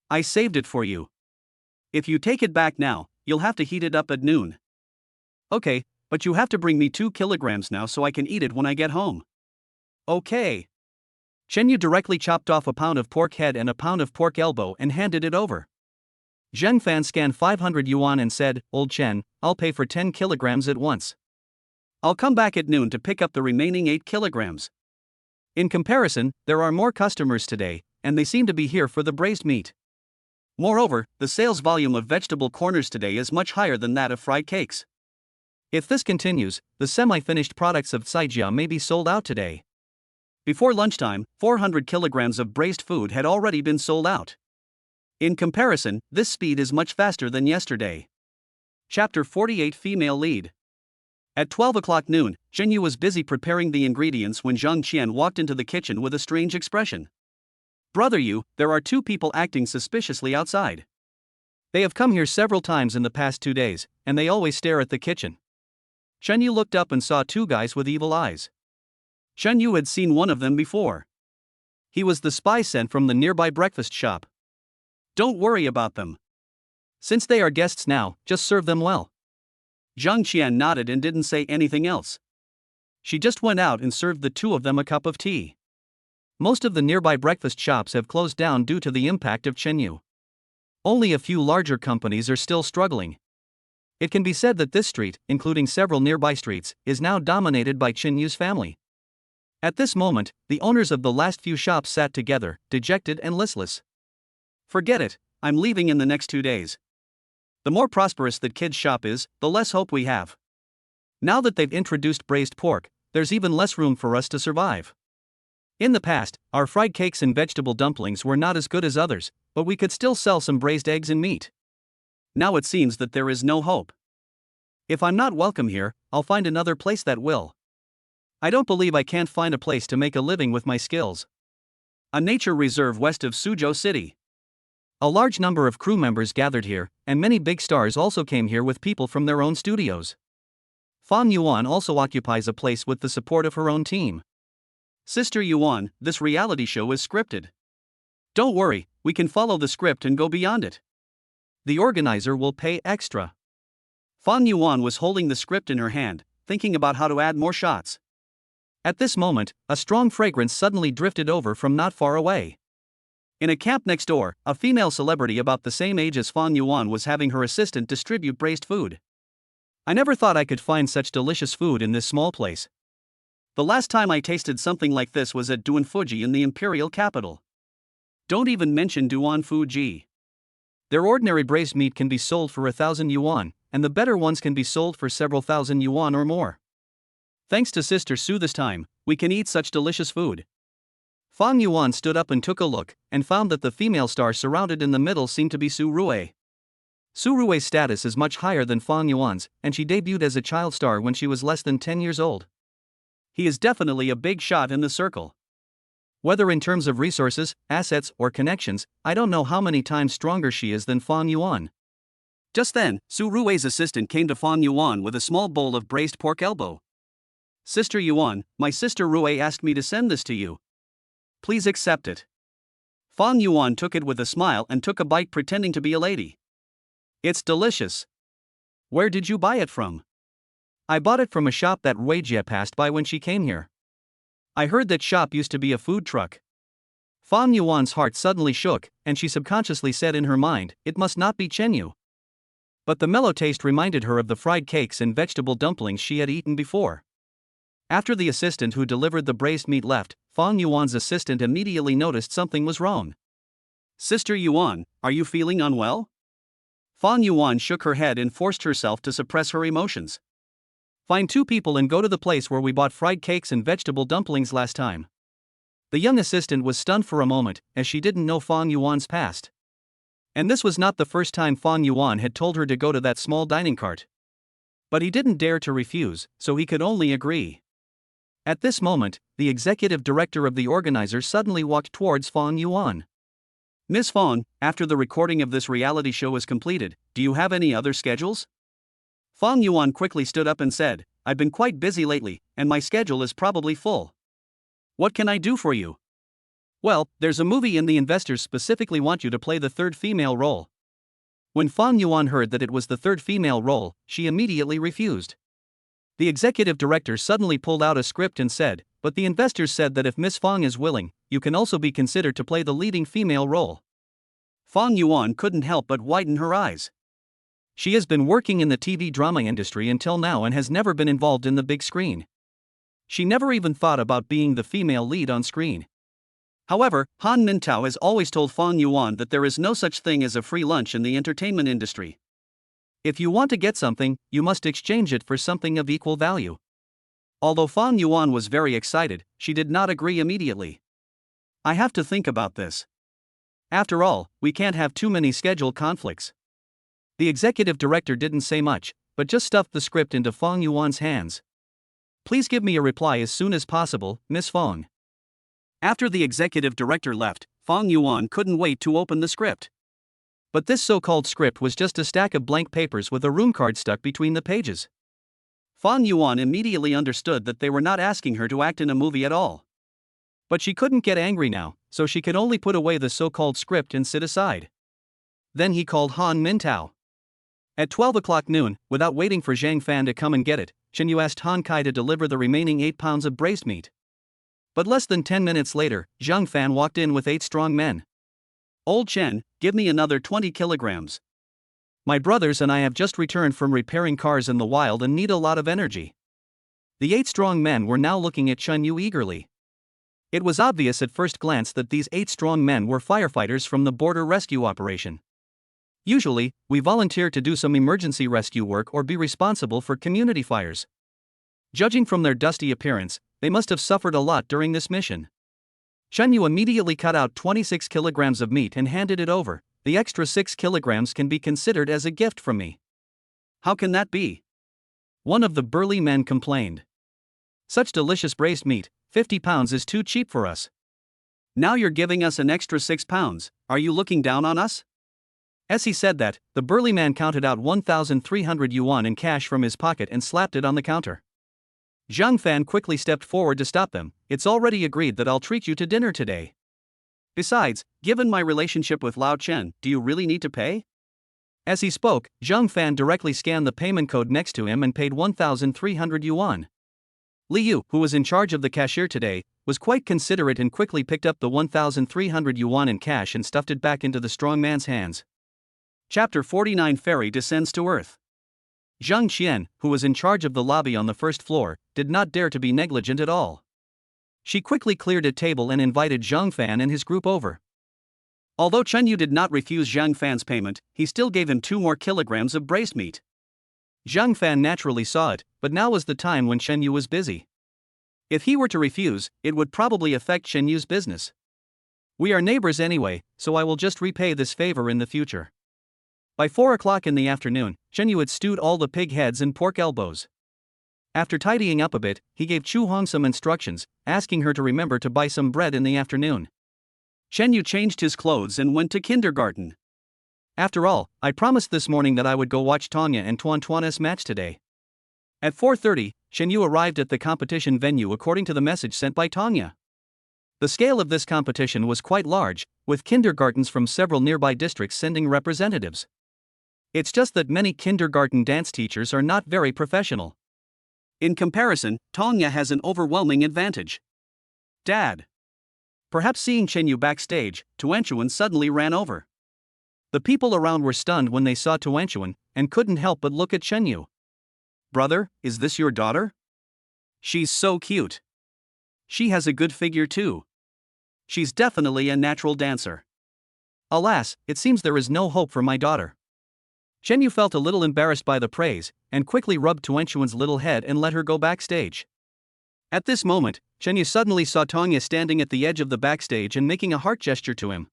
I saved it for you. If you take it back now, you'll have to heat it up at noon. Okay, but you have to bring me 2 kilograms now so I can eat it when I get home. Okay. Chen Yu directly chopped off a pound of pork head and a pound of pork elbow and handed it over. Zhang Fan scanned 500 yuan and said, Old Chen, I'll pay for 10 kilograms at once. I'll come back at noon to pick up the remaining 8 kilograms. In comparison, there are more customers today, and they seem to be here for the braised meat. Moreover, the sales volume of vegetable corners today is much higher than that of fried cakes. If this continues, the semi-finished products of Caijia may be sold out today. Before lunchtime, 400 kilograms of braised food had already been sold out. In comparison, this speed is much faster than yesterday. Chapter 48 Female Lead. At 12 o'clock noon, Zheng Yu was busy preparing the ingredients when Zhang Qian walked into the kitchen with a strange expression. Brother Yu, there are 2 people acting suspiciously outside. They have come here several times in the past 2 days, and they always stare at the kitchen. Zheng Yu looked up and saw 2 guys with evil eyes. Zheng Yu had seen one of them before. He was the spy sent from the nearby breakfast shop. Don't worry about them. Since they are guests now, just serve them well. Zhang Qian nodded and didn't say anything else. She just went out and served the 2 of them a cup of tea. Most of the nearby breakfast shops have closed down due to the impact of Chen Yu. Only a few larger companies are still struggling. It can be said that this street, including several nearby streets, is now dominated by Chen Yu's family. At this moment, the owners of the last few shops sat together, dejected and listless. Forget it, I'm leaving in the next 2 days. The more prosperous that kid's shop is, the less hope we have. Now that they've introduced braised pork, there's even less room for us to survive. In the past, our fried cakes and vegetable dumplings were not as good as others, but we could still sell some braised eggs and meat. Now it seems that there is no hope. If I'm not welcome here, I'll find another place that will. I don't believe I can't find a place to make a living with my skills. A nature reserve west of Suzhou City. A large number of crew members gathered here, and many big stars also came here with people from their own studios. Fan Yuan also occupies a place with the support of her own team. Sister Yuan, this reality show is scripted. Don't worry, we can follow the script and go beyond it. The organizer will pay extra. Fan Yuan was holding the script in her hand, thinking about how to add more shots. At this moment, a strong fragrance suddenly drifted over from not far away. In a camp next door, a female celebrity about the same age as Fan Yuan was having her assistant distribute braised food. I never thought I could find such delicious food in this small place. The last time I tasted something like this was at Duanfuji in the imperial capital. Don't even mention Duanfuji. Their ordinary braised meat can be sold for 1,000 yuan, and the better ones can be sold for several thousand yuan or more. Thanks to Sister Su this time, we can eat such delicious food. Fan Yuan stood up and took a look, and found that the female star surrounded in the middle seemed to be Su Rui. Su Rui's status is much higher than Fan Yuan's, and she debuted as a child star when she was less than 10 years old. He is definitely a big shot in the circle. Whether in terms of resources, assets, or connections, I don't know how many times stronger she is than Fan Yuan. Just then, Su Rui's assistant came to Fan Yuan with a small bowl of braised pork elbow. Sister Yuan, my sister Rui asked me to send this to you. Please accept it. Fan Yuan took it with a smile and took a bite pretending to be a lady. It's delicious. Where did you buy it from? I bought it from a shop that Ruijie passed by when she came here. I heard that shop used to be a food truck. Fan Yuan's heart suddenly shook, and she subconsciously said in her mind, it must not be Chen Yu. But the mellow taste reminded her of the fried cakes and vegetable dumplings she had eaten before. After the assistant who delivered the braised meat left, Fang Yuan's assistant immediately noticed something was wrong. Sister Yuan, are you feeling unwell? Fang Yuan shook her head and forced herself to suppress her emotions. Find 2 people and go to the place where we bought fried cakes and vegetable dumplings last time. The young assistant was stunned for a moment, as she didn't know Fang Yuan's past. And this was not the first time Fang Yuan had told her to go to that small dining cart. But he didn't dare to refuse, so he could only agree. At this moment, the executive director of the organizer suddenly walked towards Fang Yuan. Miss Fang, after the recording of this reality show is completed, do you have any other schedules? Fang Yuan quickly stood up and said, I've been quite busy lately, and my schedule is probably full. What can I do for you? Well, there's a movie and the investors specifically want you to play the 3rd female role. When Fang Yuan heard that it was the 3rd female role, she immediately refused. The executive director suddenly pulled out a script and said, but the investors said that if Miss Fang is willing, you can also be considered to play the leading female role. Fang Yuan couldn't help but widen her eyes. She has been working in the TV drama industry until now and has never been involved in the big screen. She never even thought about being the female lead on screen. However, Han Mintao has always told Fang Yuan that there is no such thing as a free lunch in the entertainment industry. If you want to get something, you must exchange it for something of equal value. Although Fang Yuan was very excited, she did not agree immediately. I have to think about this. After all, we can't have too many schedule conflicts. The executive director didn't say much, but just stuffed the script into Fang Yuan's hands. Please give me a reply as soon as possible, Miss Fang. After the executive director left, Fang Yuan couldn't wait to open the script. But this so-called script was just a stack of blank papers with a room card stuck between the pages. Fang Yuan immediately understood that they were not asking her to act in a movie at all. But she couldn't get angry now, so she could only put away the so-called script and sit aside. Then he called Han Mintao. At 12 o'clock noon, without waiting for Zhang Fan to come and get it, Chen Yu asked Han Kai to deliver the remaining 8 pounds of braised meat. But less than 10 minutes later, Zhang Fan walked in with 8 strong men. Old Chen, give me another 20 kilograms. My brothers and I have just returned from repairing cars in the wild and need a lot of energy. The 8 strong men were now looking at Chen Yu eagerly. It was obvious at first glance that these 8 strong men were firefighters from the border rescue operation. Usually, we volunteer to do some emergency rescue work or be responsible for community fires. Judging from their dusty appearance, they must have suffered a lot during this mission. Chen Yu immediately cut out 26 kilograms of meat and handed it over. The extra 6 kilograms can be considered as a gift from me. How can that be? One of the burly men complained. Such delicious braised meat, 50 pounds is too cheap for us. Now you're giving us an extra 6 pounds, are you looking down on us? As he said that, the burly man counted out 1,300 yuan in cash from his pocket and slapped it on the counter. Zhang Fan quickly stepped forward to stop them. It's already agreed that I'll treat you to dinner today. Besides, given my relationship with Lao Chen, do you really need to pay? As he spoke, Zhang Fan directly scanned the payment code next to him and paid 1,300 yuan. Li Yu, who was in charge of the cashier today, was quite considerate and quickly picked up the 1,300 yuan in cash and stuffed it back into the strong man's hands. Chapter 49 Fairy Descends to Earth. Zhang Qian, who was in charge of the lobby on the first floor, did not dare to be negligent at all. She quickly cleared a table and invited Zhang Fan and his group over. Although Chen Yu did not refuse Zhang Fan's payment, he still gave him 2 more kilograms of braised meat. Zhang Fan naturally saw it, but now was the time when Chen Yu was busy. If he were to refuse, it would probably affect Chen Yu's business. We are neighbors anyway, so I will just repay this favor in the future. By 4 o'clock in the afternoon, Chen Yu had stewed all the pig heads and pork elbows. After tidying up a bit, he gave Chu Hong some instructions, asking her to remember to buy some bread in the afternoon. Chen Yu changed his clothes and went to kindergarten. After all, I promised this morning that I would go watch Tanya and Tuan's match today. At 4:30, Chen Yu arrived at the competition venue according to the message sent by Tanya. The scale of this competition was quite large, with kindergartens from several nearby districts sending representatives. It's just that many kindergarten dance teachers are not very professional. In comparison, Tanya has an overwhelming advantage. Dad. Perhaps seeing Chen Yu backstage, Tuan suddenly ran over. The people around were stunned when they saw Tuan and couldn't help but look at Chen Yu. Brother, is this your daughter? She's so cute. She has a good figure too. She's definitely a natural dancer. Alas, it seems there is no hope for my daughter. Chen Yu felt a little embarrassed by the praise, and quickly rubbed Tuan Chuan's little head and let her go backstage. At this moment, Chen Yu suddenly saw Tanya standing at the edge of the backstage and making a heart gesture to him.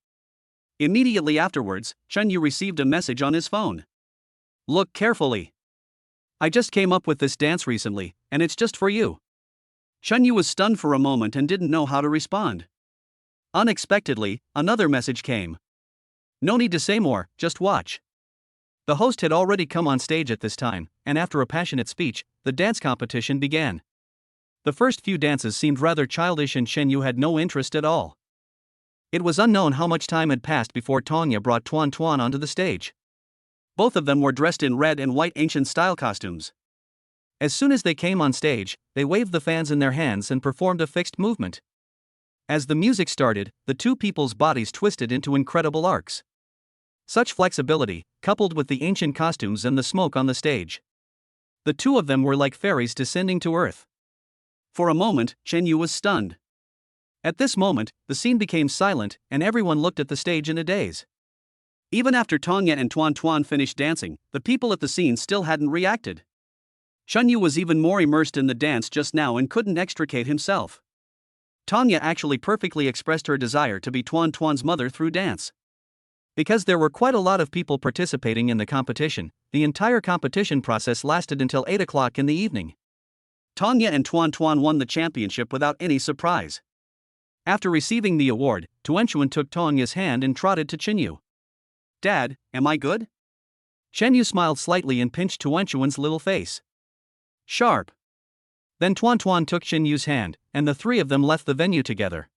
Immediately afterwards, Chen Yu received a message on his phone. Look carefully. I just came up with this dance recently, and it's just for you. Chen Yu was stunned for a moment and didn't know how to respond. Unexpectedly, another message came. No need to say more, just watch. The host had already come on stage at this time, and after a passionate speech, the dance competition began. The first few dances seemed rather childish and Chen Yu had no interest at all. It was unknown how much time had passed before Tanya brought Tuan Tuan onto the stage. Both of them were dressed in red and white ancient-style costumes. As soon as they came on stage, they waved the fans in their hands and performed a fixed movement. As the music started, the two people's bodies twisted into incredible arcs. Such flexibility, coupled with the ancient costumes and the smoke on the stage. The two of them were like fairies descending to earth. For a moment, Chen Yu was stunned. At this moment, the scene became silent, and everyone looked at the stage in a daze. Even after Tanya and Tuan Tuan finished dancing, the people at the scene still hadn't reacted. Chen Yu was even more immersed in the dance just now and couldn't extricate himself. Tanya actually perfectly expressed her desire to be Tuan Tuan's mother through dance. Because there were quite a lot of people participating in the competition, the entire competition process lasted until 8 o'clock in the evening. Tanya and Tuan Tuan won the championship without any surprise. After receiving the award, Tuan Chuan took Tanya's hand and trotted to Chen Yu. Dad, am I good? Chen Yu smiled slightly and pinched Tuan Chuan's little face. Sharp. Then Tuan Tuan took Chen Yu's hand, and the three of them left the venue together.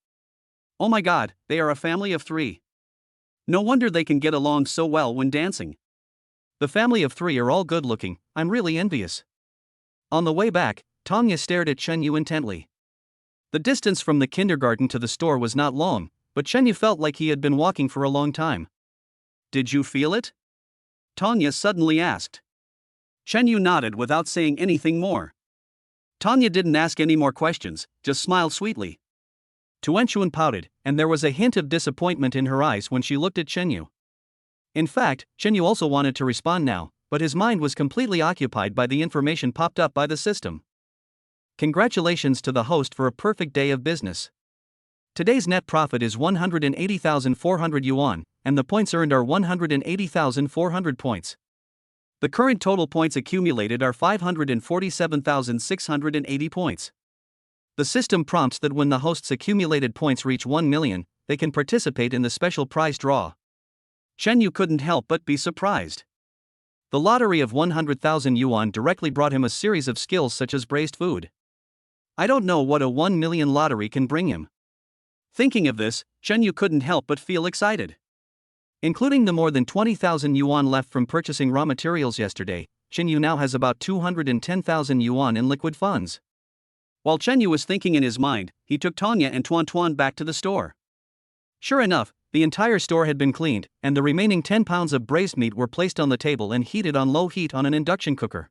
Oh my god, they are a family of 3. No wonder they can get along so well when dancing. The family of 3 are all good looking, I'm really envious. On the way back, Tanya stared at Chen Yu intently. The distance from the kindergarten to the store was not long, but Chen Yu felt like he had been walking for a long time. Did you feel it? Tanya suddenly asked. Chen Yu nodded without saying anything more. Tanya didn't ask any more questions, just smiled sweetly. Tuan Chuan pouted, and there was a hint of disappointment in her eyes when she looked at Chen Yu. In fact, Chen Yu also wanted to respond now, but his mind was completely occupied by the information popped up by the system. Congratulations to the host for a perfect day of business. Today's net profit is 180,400 yuan, and the points earned are 180,400 points. The current total points accumulated are 547,680 points. The system prompts that when the host's accumulated points reach 1 million, they can participate in the special prize draw. Chen Yu couldn't help but be surprised. The lottery of 100,000 yuan directly brought him a series of skills such as braised food. I don't know what a 1 million lottery can bring him. Thinking of this, Chen Yu couldn't help but feel excited. Including the more than 20,000 yuan left from purchasing raw materials yesterday, Chen Yu now has about 210,000 yuan in liquid funds. While Chen Yu was thinking in his mind, he took Tanya and Tuan Tuan back to the store. Sure enough, the entire store had been cleaned, and the remaining 10 pounds of braised meat were placed on the table and heated on low heat on an induction cooker.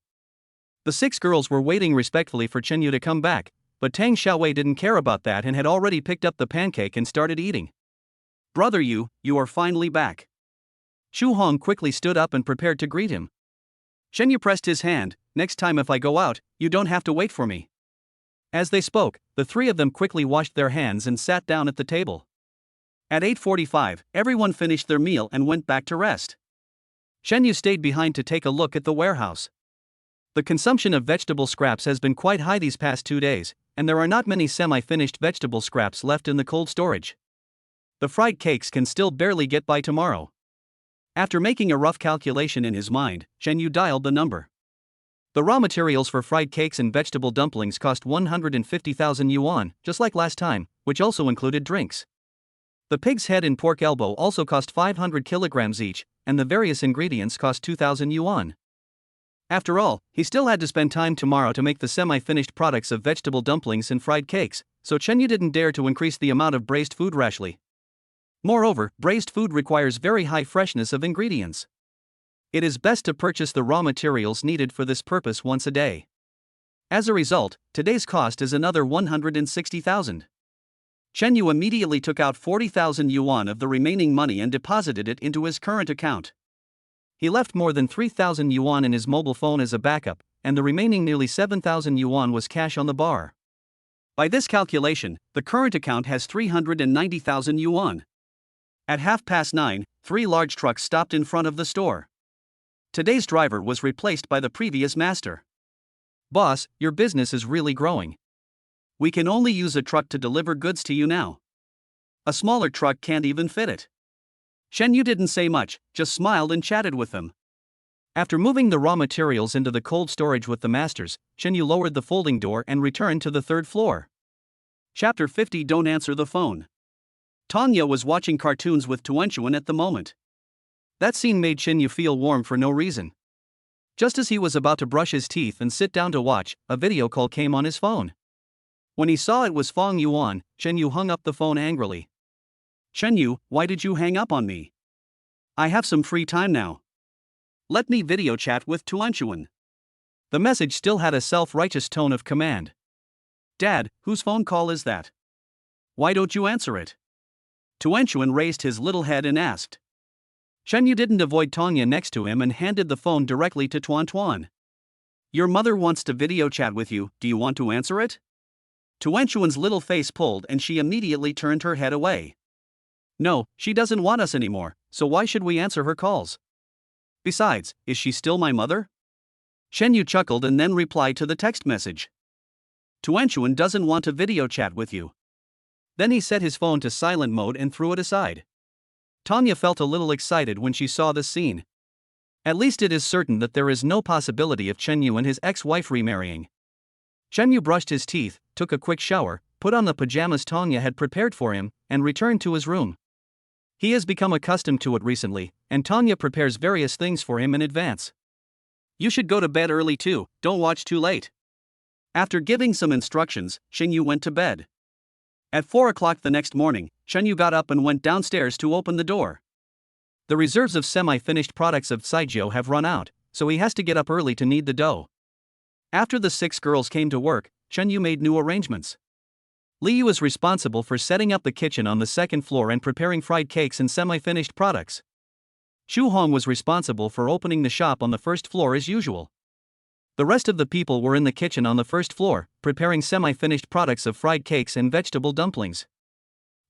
The 6 girls were waiting respectfully for Chen Yu to come back, but Tang Xiaowei didn't care about that and had already picked up the pancake and started eating. Brother Yu, you are finally back. Chu Hong quickly stood up and prepared to greet him. Chen Yu pressed his hand. Next time if I go out, you don't have to wait for me. As they spoke, the three of them quickly washed their hands and sat down at the table. At 8:45, everyone finished their meal and went back to rest. Chen Yu stayed behind to take a look at the warehouse. The consumption of vegetable scraps has been quite high these past 2 days, and there are not many semi-finished vegetable scraps left in the cold storage. The fried cakes can still barely get by tomorrow. After making a rough calculation in his mind, Chen Yu dialed the number. The raw materials for fried cakes and vegetable dumplings cost 150,000 yuan, just like last time, which also included drinks. The pig's head and pork elbow also cost 500 kilograms each, and the various ingredients cost 2,000 yuan. After all, he still had to spend time tomorrow to make the semi-finished products of vegetable dumplings and fried cakes, so Chen Yu didn't dare to increase the amount of braised food rashly. Moreover, braised food requires very high freshness of ingredients. It is best to purchase the raw materials needed for this purpose once a day. As a result, today's cost is another 160,000. Chen Yu immediately took out 40,000 yuan of the remaining money and deposited it into his current account. He left more than 3,000 yuan in his mobile phone as a backup, and the remaining nearly 7,000 yuan was cash on the bar. By this calculation, the current account has 390,000 yuan. At 9:30, 3 large trucks stopped in front of the store. Today's driver was replaced by the previous master. "Boss, your business is really growing. We can only use a truck to deliver goods to you now. A smaller truck can't even fit it." Shen Yu didn't say much, just smiled and chatted with them. After moving the raw materials into the cold storage with the masters, Shen Yu lowered the folding door and returned to the 3rd floor. Chapter 50. Don't answer the phone. Tanya was watching cartoons with Tuanchuan at the moment. That scene made Shen Yu feel warm for no reason. Just as he was about to brush his teeth and sit down to watch, a video call came on his phone. When he saw it was Fong Yuan, Shen Yu hung up the phone angrily. "Shen Yu, why did you hang up on me? I have some free time now. Let me video chat with Tuanchuan." The message still had a self-righteous tone of command. "Dad, whose phone call is that? Why don't you answer it?" Tuanchuan raised his little head and asked. Shen Yu didn't avoid Tanya next to him and handed the phone directly to Tuan. "Your mother wants to video chat with you, do you want to answer it?" Tuanchuan's little face pulled and she immediately turned her head away. "No, she doesn't want us anymore, so why should we answer her calls? Besides, is she still my mother?" Shen Yu chuckled and then replied to the text message. "Tuanchuan doesn't want to video chat with you." Then he set his phone to silent mode and threw it aside. Tanya felt a little excited when she saw this scene. At least it is certain that there is no possibility of Chen Yu and his ex-wife remarrying. Chen Yu brushed his teeth, took a quick shower, put on the pajamas Tanya had prepared for him, and returned to his room. He has become accustomed to it recently, and Tanya prepares various things for him in advance. "You should go to bed early too, don't watch too late." After giving some instructions, Shen Yu went to bed. At 4 o'clock the next morning, Shen Yu got up and went downstairs to open the door. The reserves of semi-finished products of Saijiu have run out, so he has to get up early to knead the dough. After the 6 girls came to work, Shen Yu made new arrangements. Li Yu is responsible for setting up the kitchen on the 2nd floor and preparing fried cakes and semi-finished products. Xu Hong was responsible for opening the shop on the 1st floor as usual. The rest of the people were in the kitchen on the 1st floor, preparing semi-finished products of fried cakes and vegetable dumplings.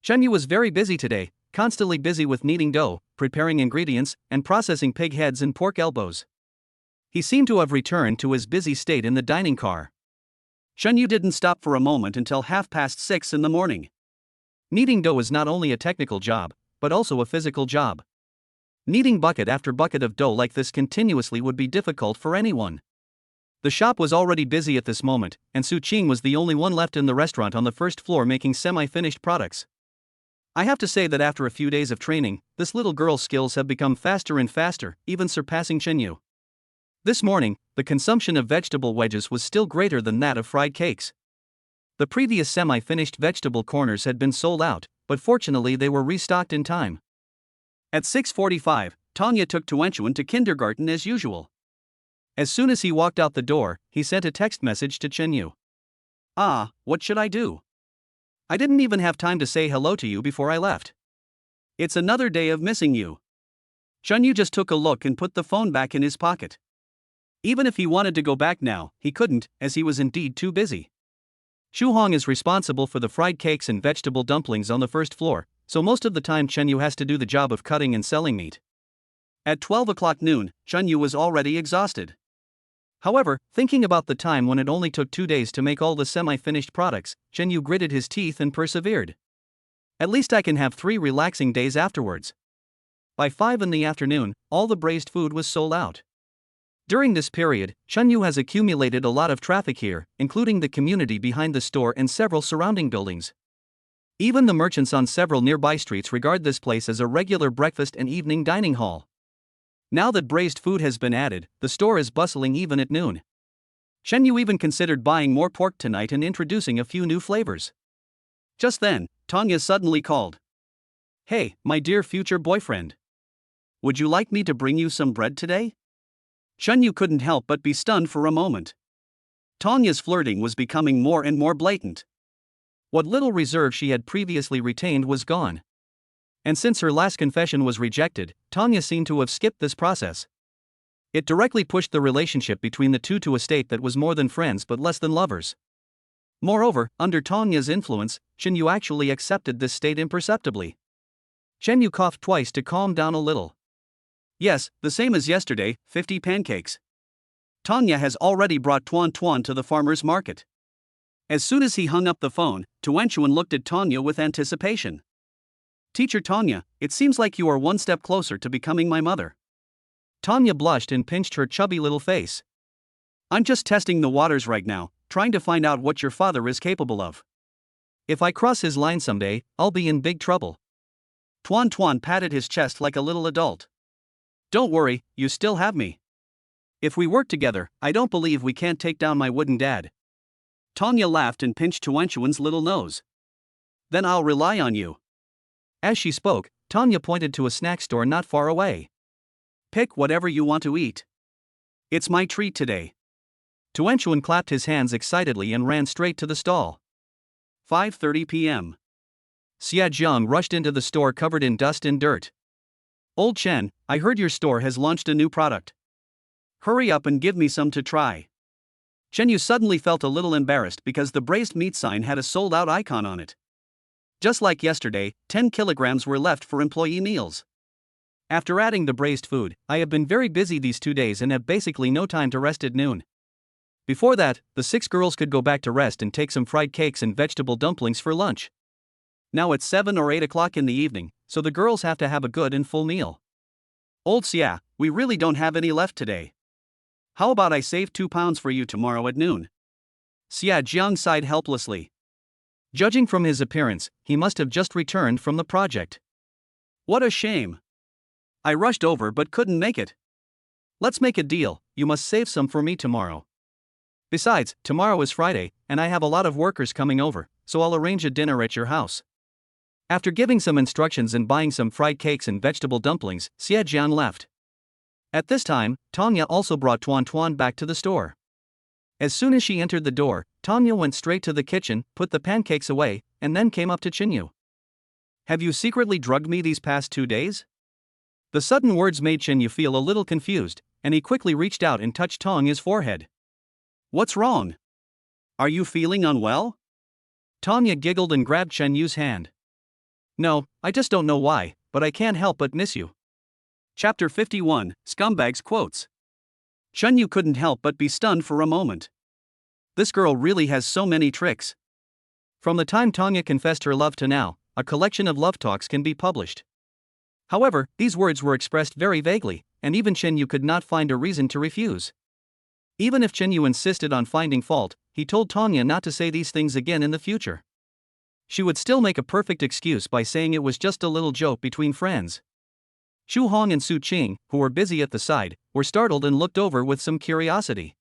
Shen Yu was very busy today, constantly busy with kneading dough, preparing ingredients, and processing pig heads and pork elbows. He seemed to have returned to his busy state in the dining car. Shen Yu didn't stop for a moment until 6:30 in the morning. Kneading dough is not only a technical job, but also a physical job. Kneading bucket after bucket of dough like this continuously would be difficult for anyone. The shop was already busy at this moment, and Su Qing was the only one left in the restaurant on the 1st floor making semi-finished products. I have to say that after a few days of training, this little girl's skills have become faster and faster, even surpassing Shen Yu. This morning, the consumption of vegetable wedges was still greater than that of fried cakes. The previous semi-finished vegetable corners had been sold out, but fortunately they were restocked in time. At 6:45, Tanya took Tuanchuan to kindergarten as usual. As soon as he walked out the door, he sent a text message to Chen Yu. "Ah, what should I do? I didn't even have time to say hello to you before I left. It's another day of missing you." Chen Yu just took a look and put the phone back in his pocket. Even if he wanted to go back now, he couldn't, as he was indeed too busy. Xu Hong is responsible for the fried cakes and vegetable dumplings on the 1st floor, so most of the time Chen Yu has to do the job of cutting and selling meat. At 12 o'clock noon, Chen Yu was already exhausted. However, thinking about the time when it only took 2 days to make all the semi-finished products, Chen Yu gritted his teeth and persevered. "At least I can have 3 relaxing days afterwards." By 5 in the afternoon, all the braised food was sold out. During this period, Chen Yu has accumulated a lot of traffic here, including the community behind the store and several surrounding buildings. Even the merchants on several nearby streets regard this place as a regular breakfast and evening dining hall. Now that braised food has been added, the store is bustling even at noon. Shen Yu even considered buying more pork tonight and introducing a few new flavors. Just then, Tanya suddenly called. "Hey, my dear future boyfriend. Would you like me to bring you some bread today?" Shen Yu couldn't help but be stunned for a moment. Tanya's flirting was becoming more and more blatant. What little reserve she had previously retained was gone. And since her last confession was rejected, Tanya seemed to have skipped this process. It directly pushed the relationship between the two to a state that was more than friends but less than lovers. Moreover, under Tanya's influence, Chenyu actually accepted this state imperceptibly. Chenyu coughed twice to calm down a little. Yes, the same as yesterday, 50 pancakes. Tanya has already brought Tuan Tuan to the farmer's market. As soon as he hung up the phone, Tuanchuan looked at Tanya with anticipation. Teacher Tanya, it seems like you are one step closer to becoming my mother. Tanya blushed and pinched her chubby little face. I'm just testing the waters right now, trying to find out what your father is capable of. If I cross his line someday, I'll be in big trouble. Tuan Tuan patted his chest like a little adult. Don't worry, you still have me. If we work together, I don't believe we can't take down my wooden dad. Tanya laughed and pinched Tuanchuan's little nose. Then I'll rely on you. As she spoke, Tanya pointed to a snack store not far away. Pick whatever you want to eat. It's my treat today. Tuanchuan clapped his hands excitedly and ran straight to the stall. 5:30 p.m. Xia Jiang rushed into the store covered in dust and dirt. Old Chen, I heard your store has launched a new product. Hurry up and give me some to try. Chenyu suddenly felt a little embarrassed because the braised meat sign had a sold-out icon on it. Just like yesterday, 10 kilograms were left for employee meals. After adding the braised food, I have been very busy these 2 days and have basically no time to rest at noon. Before that, the 6 girls could go back to rest and take some fried cakes and vegetable dumplings for lunch. Now it's 7 or 8 o'clock in the evening, so the girls have to have a good and full meal. Old Xia, we really don't have any left today. How about I save 2 pounds for you tomorrow at noon? Xia Jiang sighed helplessly. Judging from his appearance, he must have just returned from the project. What a shame. I rushed over but couldn't make it. Let's make a deal, you must save some for me tomorrow. Besides, tomorrow is Friday, and I have a lot of workers coming over, so I'll arrange a dinner at your house. After giving some instructions and buying some fried cakes and vegetable dumplings, Xia Jiang left. At this time, Tanya also brought Tuan Tuan back to the store. As soon as she entered the door, Tanya went straight to the kitchen, put the pancakes away, and then came up to Chenyu. Have you secretly drugged me these past 2 days? The sudden words made Chenyu feel a little confused, and he quickly reached out and touched Tanya's forehead. What's wrong? Are you feeling unwell? Tanya giggled and grabbed Chenyu's hand. No, I just don't know why, but I can't help but miss you. Chapter 51, Scumbags Quotes. Chenyu couldn't help but be stunned for a moment. This girl really has so many tricks. From the time Tanya confessed her love to now, a collection of love talks can be published. However, these words were expressed very vaguely, and even Chenyu could not find a reason to refuse. Even if Chenyu insisted on finding fault, he told Tanya not to say these things again in the future. She would still make a perfect excuse by saying it was just a little joke between friends. Xu Hong and Su Qing, who were busy at the side, were startled and looked over with some curiosity.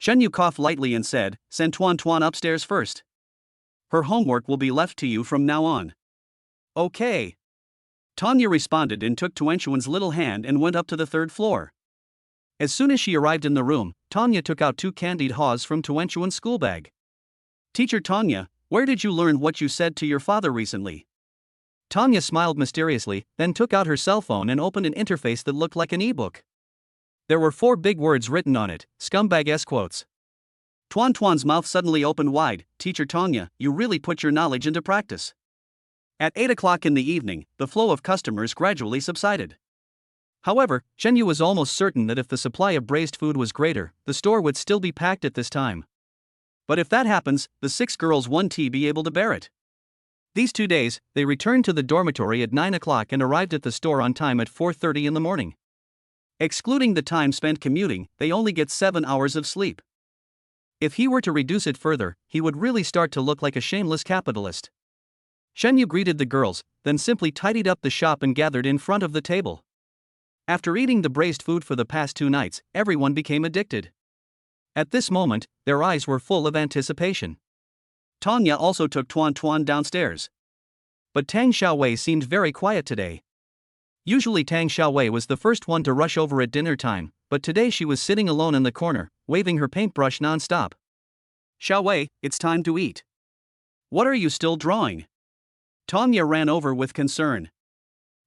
Chenyu coughed lightly and said, "Send Tuan Tuan upstairs first. Her homework will be left to you from now on." Okay. Tanya responded and took Tuanchuan's little hand and went up to the 3rd floor. As soon as she arrived in the room, Tanya took out 2 candied haws from Tuanchuan's school bag. Teacher Tanya, where did you learn what you said to your father recently? Tanya smiled mysteriously, then took out her cell phone and opened an interface that looked like an e-book. There were 4 big words written on it, scumbag quotes. Tuan Tuan's mouth suddenly opened wide. Teacher Tanya, you really put your knowledge into practice. At 8 o'clock in the evening, the flow of customers gradually subsided. However, Chenyu was almost certain that if the supply of braised food was greater, the store would still be packed at this time. But if that happens, the 6 girls won't be able to bear it. These 2 days, they returned to the dormitory at 9 o'clock and arrived at the store on time at 4:30 in the morning. Excluding the time spent commuting, they only get 7 hours of sleep. If he were to reduce it further, he would really start to look like a shameless capitalist. Chenyu greeted the girls, then simply tidied up the shop and gathered in front of the table. After eating the braised food for the past 2 nights, everyone became addicted. At this moment, their eyes were full of anticipation. Tanya also took Tuan Tuan downstairs. But Tang Xiaowei seemed very quiet today. Usually Tang Xiaowei was the first one to rush over at dinner time, but today she was sitting alone in the corner, waving her paintbrush non-stop. Xiaowei, it's time to eat. What are you still drawing? Tanya ran over with concern.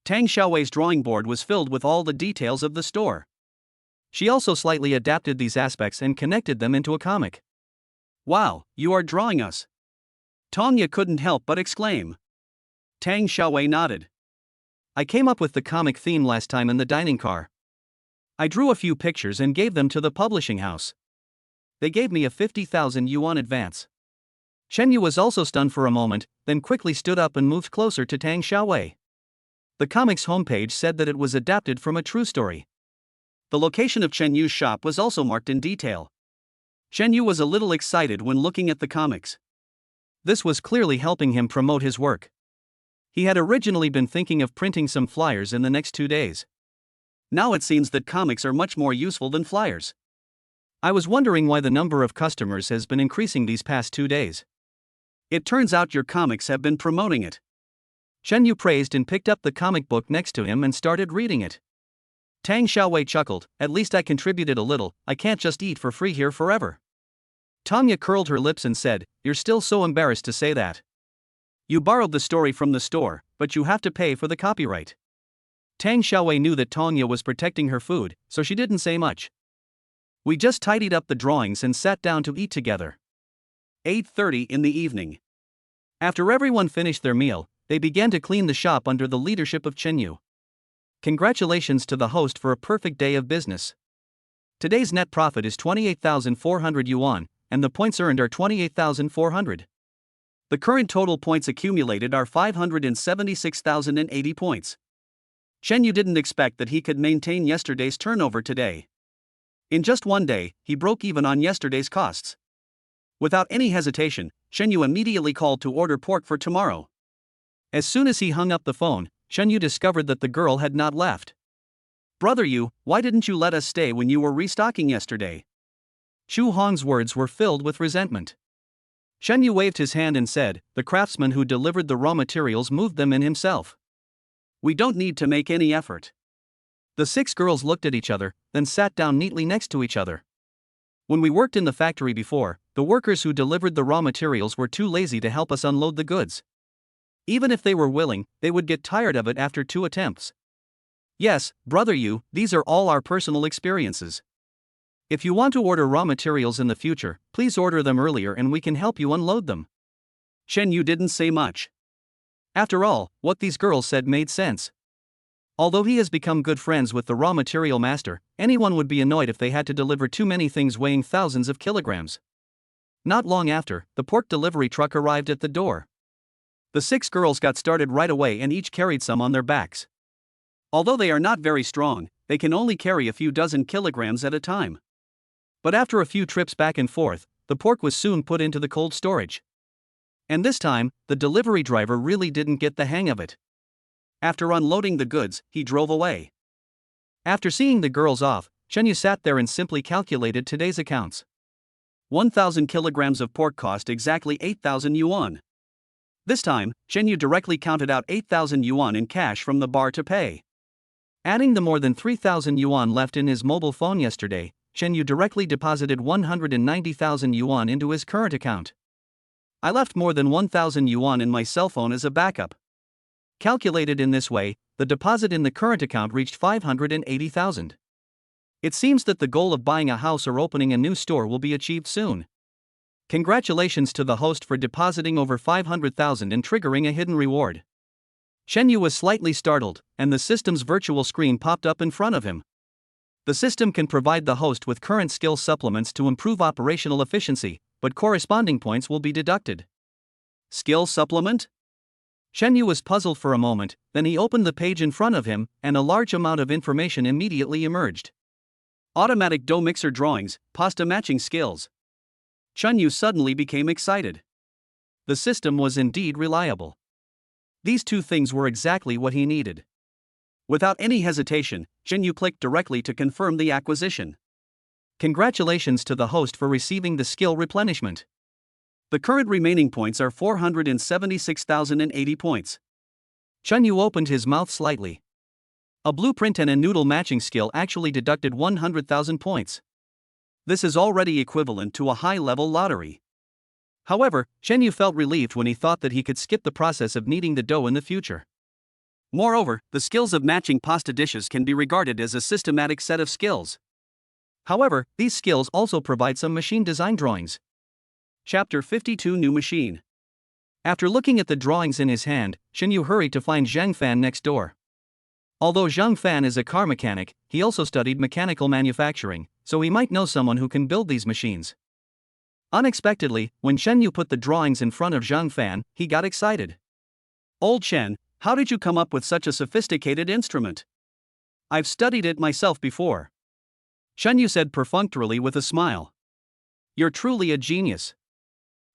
Tang Xiaowei's drawing board was filled with all the details of the store. She also slightly adapted these aspects and connected them into a comic. Wow, you are drawing us. Tanya couldn't help but exclaim. Tang Xiaowei nodded. I came up with the comic theme last time in the dining car. I drew a few pictures and gave them to the publishing house. They gave me a 50,000 yuan advance. Chen Yu was also stunned for a moment, then quickly stood up and moved closer to Tang Xiaowei. The comic's homepage said that it was adapted from a true story. The location of Chen Yu's shop was also marked in detail. Chen Yu was a little excited when looking at the comics. This was clearly helping him promote his work. He had originally been thinking of printing some flyers in the next 2 days. Now it seems that comics are much more useful than flyers. I was wondering why the number of customers has been increasing these past 2 days. It turns out your comics have been promoting it. Chen Yu praised and picked up the comic book next to him and started reading it. Tang Xiaowei chuckled, at least I contributed a little, I can't just eat for free here forever. Tanya curled her lips and said, you're still so embarrassed to say that. You borrowed the story from the store, but you have to pay for the copyright. Tang Xiaowei knew that Tanya was protecting her food, so she didn't say much. We just tidied up the drawings and sat down to eat together. 8:30 in the evening. After everyone finished their meal, they began to clean the shop under the leadership of Chen Yu. Congratulations to the host for a perfect day of business. Today's net profit is 28,400 yuan, and the points earned are 28,400. The current total points accumulated are 576,080 points. Chen Yu didn't expect that he could maintain yesterday's turnover today. In just one day, he broke even on yesterday's costs. Without any hesitation, Chen Yu immediately called to order pork for tomorrow. As soon as he hung up the phone, Chen Yu discovered that the girl had not left. Brother Yu, why didn't you let us stay when you were restocking yesterday? Chu Hong's words were filled with resentment. Chen Yu waved his hand and said, the craftsman who delivered the raw materials moved them in himself. We don't need to make any effort. The 6 girls looked at each other, then sat down neatly next to each other. When we worked in the factory before, the workers who delivered the raw materials were too lazy to help us unload the goods. Even if they were willing, they would get tired of it after 2 attempts. Yes, brother Yu, these are all our personal experiences. If you want to order raw materials in the future, please order them earlier and we can help you unload them. Chen Yu didn't say much. After all, what these girls said made sense. Although he has become good friends with the raw material master, anyone would be annoyed if they had to deliver too many things weighing thousands of kilograms. Not long after, the pork delivery truck arrived at the door. The 6 girls got started right away and each carried some on their backs. Although they are not very strong, they can only carry a few dozen kilograms at a time. But after a few trips back and forth, the pork was soon put into the cold storage. And this time, the delivery driver really didn't get the hang of it. After unloading the goods, he drove away. After seeing the girls off, Chen Yu sat there and simply calculated today's accounts. 1,000 kilograms of pork cost exactly 8,000 yuan. This time, Chen Yu directly counted out 8,000 yuan in cash from the bar to pay. Adding the more than 3,000 yuan left in his mobile phone yesterday, Chen Yu directly deposited 190,000 yuan into his current account. I left more than 1,000 yuan in my cell phone as a backup. Calculated in this way, the deposit in the current account reached 580,000. It seems that the goal of buying a house or opening a new store will be achieved soon. Congratulations to the host for depositing over 500,000 and triggering a hidden reward. Chen Yu was slightly startled, and the system's virtual screen popped up in front of him. The system can provide the host with current skill supplements to improve operational efficiency, but corresponding points will be deducted. Skill supplement? Chen Yu was puzzled for a moment, then he opened the page in front of him, and a large amount of information immediately emerged. Automatic dough mixer drawings, pasta matching skills. Chen Yu suddenly became excited. The system was indeed reliable. These 2 things were exactly what he needed. Without any hesitation, Chen Yu clicked directly to confirm the acquisition. Congratulations to the host for receiving the skill replenishment. The current remaining points are 476,080 points. Chen Yu opened his mouth slightly. A blueprint and a noodle matching skill actually deducted 100,000 points. This is already equivalent to a high-level lottery. However, Chen Yu felt relieved when he thought that he could skip the process of kneading the dough in the future. Moreover, the skills of matching pasta dishes can be regarded as a systematic set of skills. However, these skills also provide some machine design drawings. Chapter 52 New Machine. After looking at the drawings in his hand, Chen Yu hurried to find Zhang Fan next door. Although Zhang Fan is a car mechanic, he also studied mechanical manufacturing, so he might know someone who can build these machines. Unexpectedly, when Chen Yu put the drawings in front of Zhang Fan, he got excited. Old Chen, how did you come up with such a sophisticated instrument? I've studied it myself before. Chen Yu said perfunctorily with a smile. You're truly a genius.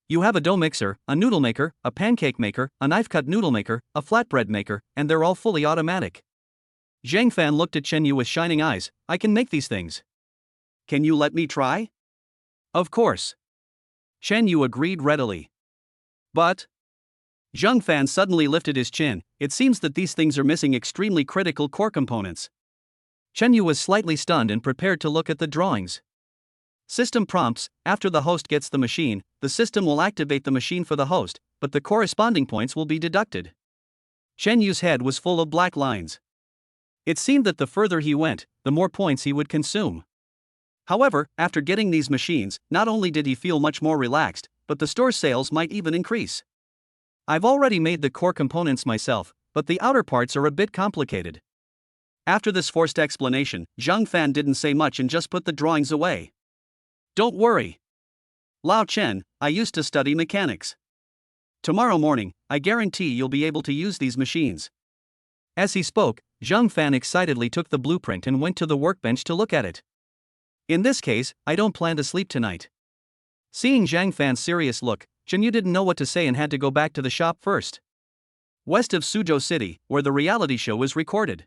You have a dough mixer, a noodle maker, a pancake maker, a knife-cut noodle maker, a flatbread maker, and they're all fully automatic. Zhang Fan looked at Chen Yu with shining eyes. I can make these things. Can you let me try? Of course. Chen Yu agreed readily. But Zhang Fan suddenly lifted his chin. It seems that these things are missing extremely critical core components. Chen Yu was slightly stunned and prepared to look at the drawings. System prompts: after the host gets the machine, the system will activate the machine for the host, but the corresponding points will be deducted. Chen Yu's head was full of black lines. It seemed that the further he went, the more points he would consume. However, after getting these machines, not only did he feel much more relaxed, but the store sales might even increase. I've already made the core components myself, but the outer parts are a bit complicated. After this forced explanation, Zhang Fan didn't say much and just put the drawings away. Don't worry. Lao Chen, I used to study mechanics. Tomorrow morning, I guarantee you'll be able to use these machines. As he spoke, Zhang Fan excitedly took the blueprint and went to the workbench to look at it. In this case, I don't plan to sleep tonight. Seeing Zhang Fan's serious look, Chen Yu didn't know what to say and had to go back to the shop first. West of Suzhou City, where the reality show was recorded.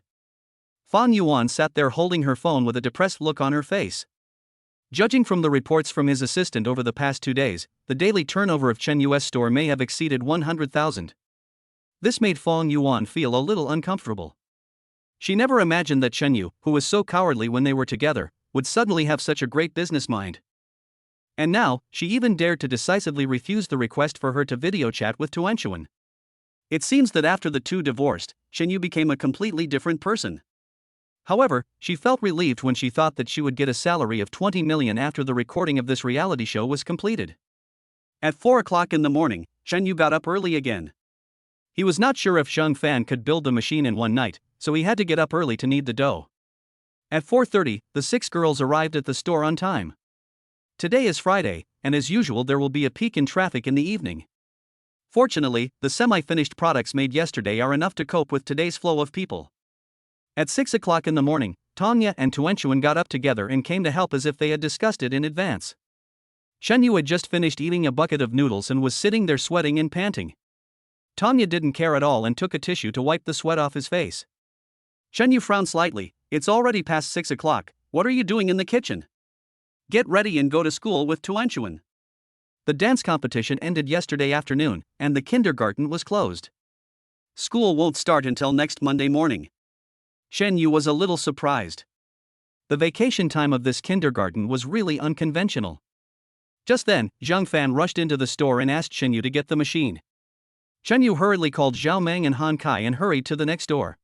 Fang Yuan sat there holding her phone with a depressed look on her face. Judging from the reports from his assistant over the past 2 days, the daily turnover of Chen Yu's store may have exceeded 100,000. This made Fang Yuan feel a little uncomfortable. She never imagined that Chen Yu, who was so cowardly when they were together, would suddenly have such a great business mind. And now, she even dared to decisively refuse the request for her to video chat with Tuanchuan. It seems that after the two divorced, Chen Yu became a completely different person. However, she felt relieved when she thought that she would get a salary of 20 million after the recording of this reality show was completed. At 4 o'clock in the morning, Chen Yu got up early again. He was not sure if Zhang Fan could build the machine in one night, so he had to get up early to knead the dough. At 4:30, the 6 girls arrived at the store on time. Today is Friday, and as usual there will be a peak in traffic in the evening. Fortunately, the semi-finished products made yesterday are enough to cope with today's flow of people. At 6 o'clock in the morning, Tanya and Tuanchuan got up together and came to help as if they had discussed it in advance. Chen Yu had just finished eating a bucket of noodles and was sitting there sweating and panting. Tanya didn't care at all and took a tissue to wipe the sweat off his face. Chen Yu frowned slightly. It's already past 6 o'clock, what are you doing in the kitchen? Get ready and go to school with Tuanchuan. The dance competition ended yesterday afternoon, and the kindergarten was closed. School won't start until next Monday morning. Chen Yu was a little surprised. The vacation time of this kindergarten was really unconventional. Just then, Zhang Fan rushed into the store and asked Chen Yu to get the machine. Chen Yu hurriedly called Zhao Meng and Han Kai and hurried to the next door.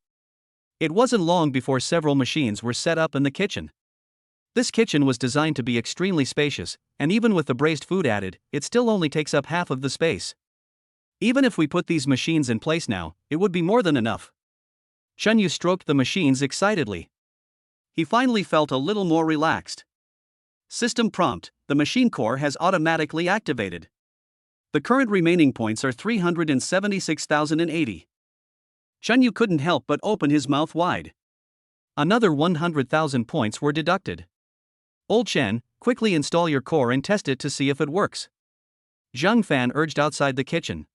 It wasn't long before several machines were set up in the kitchen. This kitchen was designed to be extremely spacious, and even with the braised food added, it still only takes up half of the space. Even if we put these machines in place now, it would be more than enough. Chen Yu stroked the machines excitedly. He finally felt a little more relaxed. System prompt: the machine core has automatically activated. The current remaining points are 376,080. Chen Yu couldn't help but open his mouth wide. Another 100,000 points were deducted. Old Chen, quickly install your core and test it to see if it works. Zhang Fan urged outside the kitchen.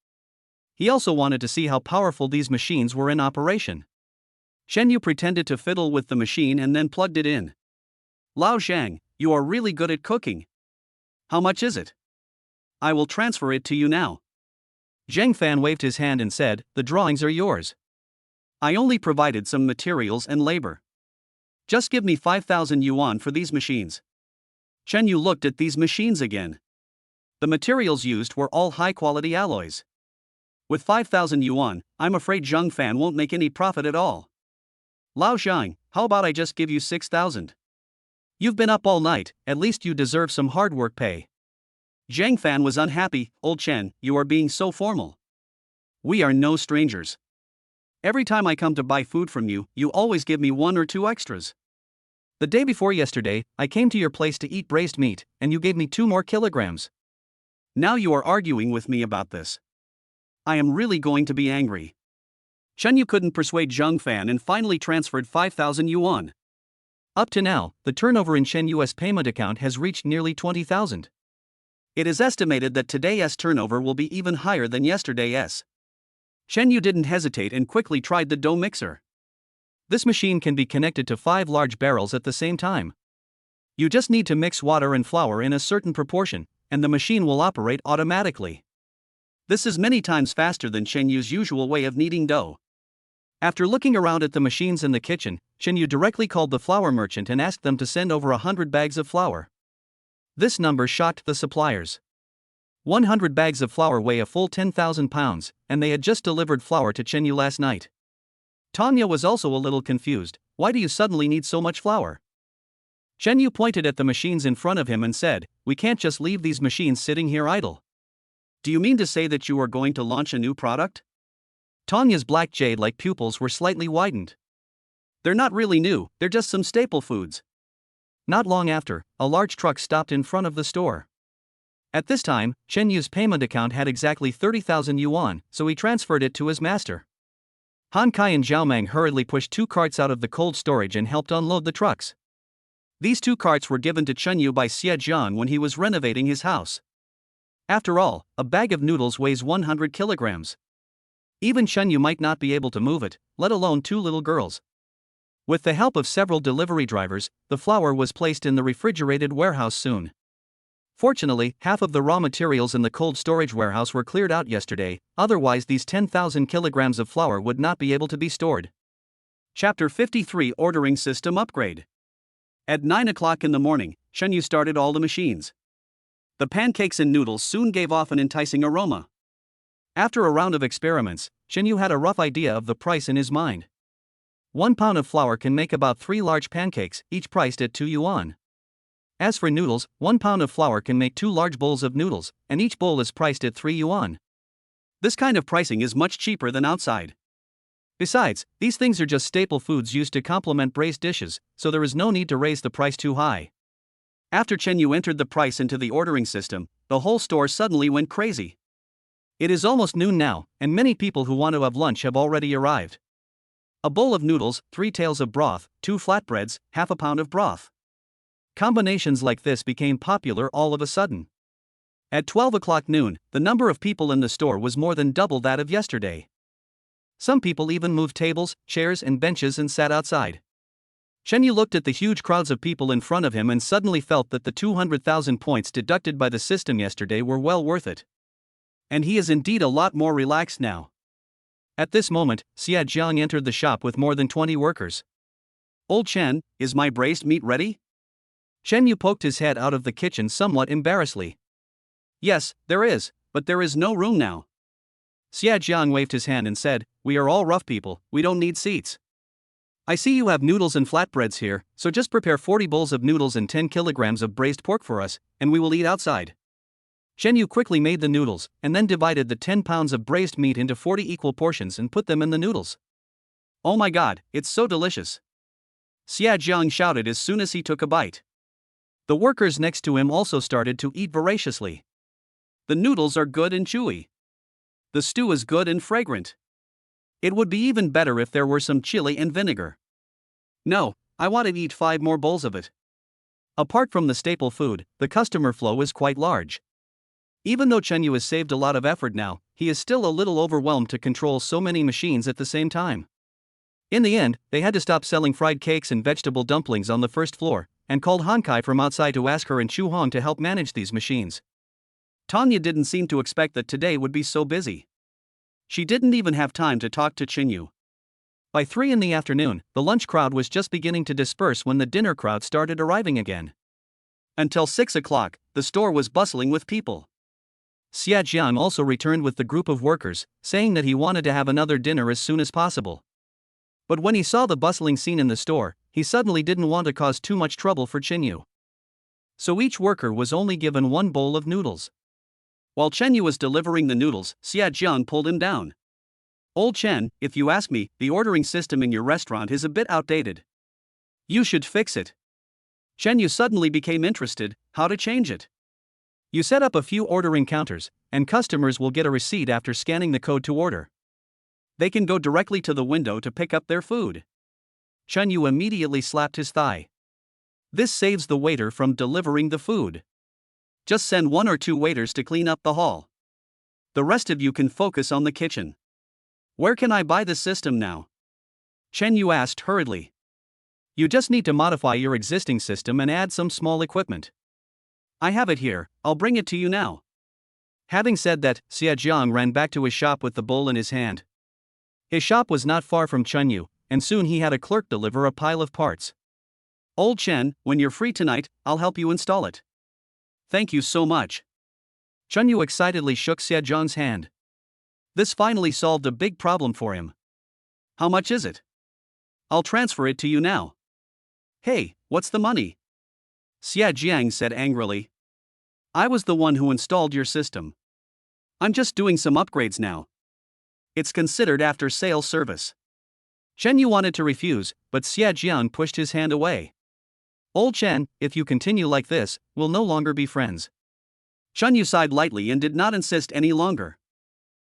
He also wanted to see how powerful these machines were in operation. Chen Yu pretended to fiddle with the machine and then plugged it in. Lao Zhang, you are really good at cooking. How much is it? I will transfer it to you now. Zhang Fan waved his hand and said, the drawings are yours. I only provided some materials and labor. Just give me 5,000 yuan for these machines. Chen Yu looked at these machines again. The materials used were all high-quality alloys. With 5,000 yuan, I'm afraid Zheng Fan won't make any profit at all. Lao Zhang, how about I just give you 6,000? You've been up all night, at least you deserve some hard work pay. Zhang Fan was unhappy. Old Chen, you are being so formal. We are no strangers. Every time I come to buy food from you, you always give me 1 or 2 extras. The day before yesterday, I came to your place to eat braised meat, and you gave me 2 more kilograms. Now you are arguing with me about this. I am really going to be angry. Chen Yu couldn't persuade Zheng Fan and finally transferred 5,000 yuan. Up to now, the turnover in Chen Yu's payment account has reached nearly 20,000. It is estimated that today's turnover will be even higher than yesterday's. Chen Yu didn't hesitate and quickly tried the dough mixer. This machine can be connected to 5 large barrels at the same time. You just need to mix water and flour in a certain proportion, and the machine will operate automatically. This is many times faster than Chen Yu's usual way of kneading dough. After looking around at the machines in the kitchen, Chen Yu directly called the flour merchant and asked them to send over 100 bags of flour. This number shocked the suppliers. 100 bags of flour weigh a full 10,000 pounds, and they had just delivered flour to Chen Yu last night. Tanya was also a little confused. Why do you suddenly need so much flour? Chen Yu pointed at the machines in front of him and said, we can't just leave these machines sitting here idle. Do you mean to say that you are going to launch a new product? Tanya's black jade-like pupils were slightly widened. They're not really new, they're just some staple foods. Not long after, a large truck stopped in front of the store. At this time, Chen Yu's payment account had exactly 30,000 yuan, so he transferred it to his master. Han Kai and Zhao Meng hurriedly pushed 2 carts out of the cold storage and helped unload the trucks. These 2 carts were given to Chen Yu by Xie Jiang when he was renovating his house. After all, a bag of noodles weighs 100 kilograms. Even Chen Yu might not be able to move it, let alone 2 little girls. With the help of several delivery drivers, the flour was placed in the refrigerated warehouse soon. Fortunately, half of the raw materials in the cold storage warehouse were cleared out yesterday, otherwise these 10,000 kilograms of flour would not be able to be stored. Chapter 53 Ordering System Upgrade. At 9 o'clock in the morning, Chen Yu started all the machines. The pancakes and noodles soon gave off an enticing aroma. After a round of experiments, Chen Yu had a rough idea of the price in his mind. 1 pound of flour can make about 3 large pancakes, each priced at 2 yuan. As for noodles, 1 pound of flour can make 2 large bowls of noodles, and each bowl is priced at 3 yuan. This kind of pricing is much cheaper than outside. Besides, these things are just staple foods used to complement braised dishes, so there is no need to raise the price too high. After Chen Yu entered the price into the ordering system, the whole store suddenly went crazy. It is almost noon now, and many people who want to have lunch have already arrived. A bowl of noodles, 3 taels of broth, 2 flatbreads, half a pound of broth. Combinations like this became popular all of a sudden. At 12 o'clock noon, the number of people in the store was more than double that of yesterday. Some people even moved tables, chairs and benches and sat outside. Chen Yu looked at the huge crowds of people in front of him and suddenly felt that the 200,000 points deducted by the system yesterday were well worth it. And he is indeed a lot more relaxed now. At this moment, Xie Jiang entered the shop with more than 20 workers. Old Chen, is my braised meat ready? Chen Yu poked his head out of the kitchen somewhat embarrassedly. Yes, there is, but there is no room now. Xie Jiang waved his hand and said, we are all rough people, we don't need seats. I see you have noodles and flatbreads here, so just prepare 40 bowls of noodles and 10 kilograms of braised pork for us, and we will eat outside. Chen Yu quickly made the noodles, and then divided the 10 pounds of braised meat into 40 equal portions and put them in the noodles. Oh my god, it's so delicious! Xie Jiang shouted as soon as he took a bite. The workers next to him also started to eat voraciously. The noodles are good and chewy. The stew is good and fragrant. It would be even better if there were some chili and vinegar. No, I want to eat 5 more bowls of it. Apart from the staple food, the customer flow is quite large. Even though Chen Yu has saved a lot of effort now, he is still a little overwhelmed to control so many machines at the same time. In the end, they had to stop selling fried cakes and vegetable dumplings on the first floor, and called Han Kai from outside to ask her and Chu Hong to help manage these machines. Tanya didn't seem to expect that today would be so busy. She didn't even have time to talk to Chen Yu. By 3 in the afternoon, the lunch crowd was just beginning to disperse when the dinner crowd started arriving again. Until 6 o'clock, the store was bustling with people. Xia Jiang also returned with the group of workers, saying that he wanted to have another dinner as soon as possible. But when he saw the bustling scene in the store, he suddenly didn't want to cause too much trouble for Chenyu. So each worker was only given one bowl of noodles. While Chenyu was delivering the noodles, Xia Jiang pulled him down. "Old Chen, if you ask me, the ordering system in your restaurant is a bit outdated. You should fix it." Chenyu suddenly became interested. How to change it? You set up a few ordering counters, and customers will get a receipt after scanning the code to order. They can go directly to the window to pick up their food. Chenyu immediately slapped his thigh. This saves the waiter from delivering the food. Just send 1 or 2 waiters to clean up the hall. The rest of you can focus on the kitchen. Where can I buy the system now? Chenyu asked hurriedly. You just need to modify your existing system and add some small equipment. I have it here, I'll bring it to you now. Having said that, Xia Jiang ran back to his shop with the bowl in his hand. His shop was not far from Chenyu, and soon he had a clerk deliver a pile of parts. "Old Chen, when you're free tonight, I'll help you install it." "Thank you so much." Chenyu excitedly shook Xia Jiang's hand. This finally solved a big problem for him. "How much is it?" "I'll transfer it to you now." "Hey, what's the money?" Xia Jiang said angrily. "I was the one who installed your system. I'm just doing some upgrades now. It's considered after-sale service." Chenyu wanted to refuse, but Xia Jiang pushed his hand away. "Old Chen, if you continue like this, we'll no longer be friends." Chenyu sighed lightly and did not insist any longer.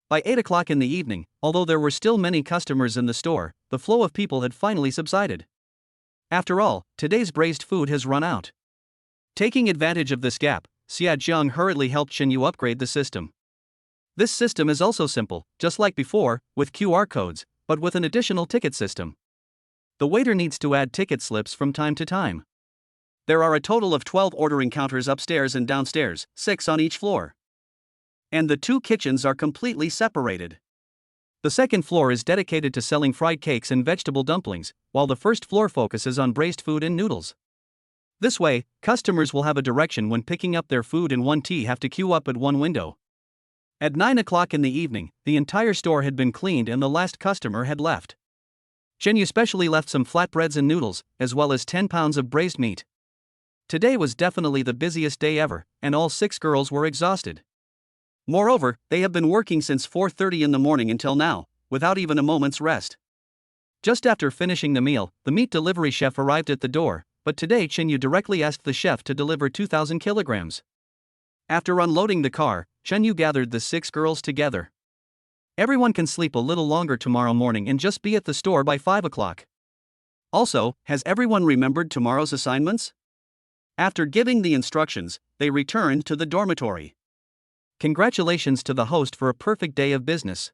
By 8 o'clock in the evening, although there were still many customers in the store, the flow of people had finally subsided. After all, today's braised food has run out. Taking advantage of this gap, Xia Jiang hurriedly helped Chenyu upgrade the system. This system is also simple, just like before, with QR codes, but with an additional ticket system. The waiter needs to add ticket slips from time to time. There are a total of 12 ordering counters upstairs and downstairs, 6 on each floor. And the 2 kitchens are completely separated. The second floor is dedicated to selling fried cakes and vegetable dumplings, while the first floor focuses on braised food and noodles. This way, customers will have a direction when picking up their food and won't have to queue up at one window. At 9 o'clock in the evening, the entire store had been cleaned and the last customer had left. Chenyu specially left some flatbreads and noodles, as well as 10 pounds of braised meat. Today was definitely the busiest day ever, and all 6 girls were exhausted. Moreover, they have been working since 4:30 in the morning until now, without even a moment's rest. Just after finishing the meal, the meat delivery chef arrived at the door, but today Chenyu directly asked the chef to deliver 2,000 kilograms. After unloading the car, Chenyu gathered the 6 girls together. Everyone can sleep a little longer tomorrow morning and just be at the store by 5 o'clock. Also, has everyone remembered tomorrow's assignments? After giving the instructions, they returned to the dormitory. Congratulations to the host for a perfect day of business.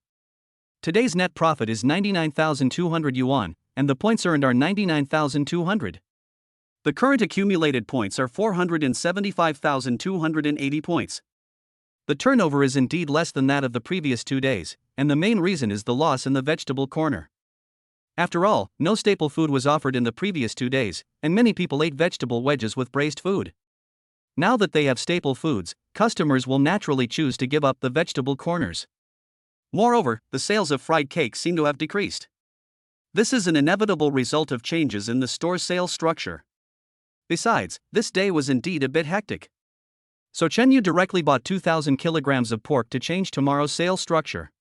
Today's net profit is 99,200 yuan, and the points earned are 99,200. The current accumulated points are 475,280 points. The turnover is indeed less than that of the previous 2 days, and the main reason is the loss in the vegetable corner. After all, no staple food was offered in the previous 2 days, and many people ate vegetable wedges with braised food. Now that they have staple foods, customers will naturally choose to give up the vegetable corners. Moreover, the sales of fried cakes seem to have decreased. This is an inevitable result of changes in the store's sales structure. Besides, this day was indeed a bit hectic. So Chenyu directly bought 2,000 kilograms of pork to change tomorrow's sales structure.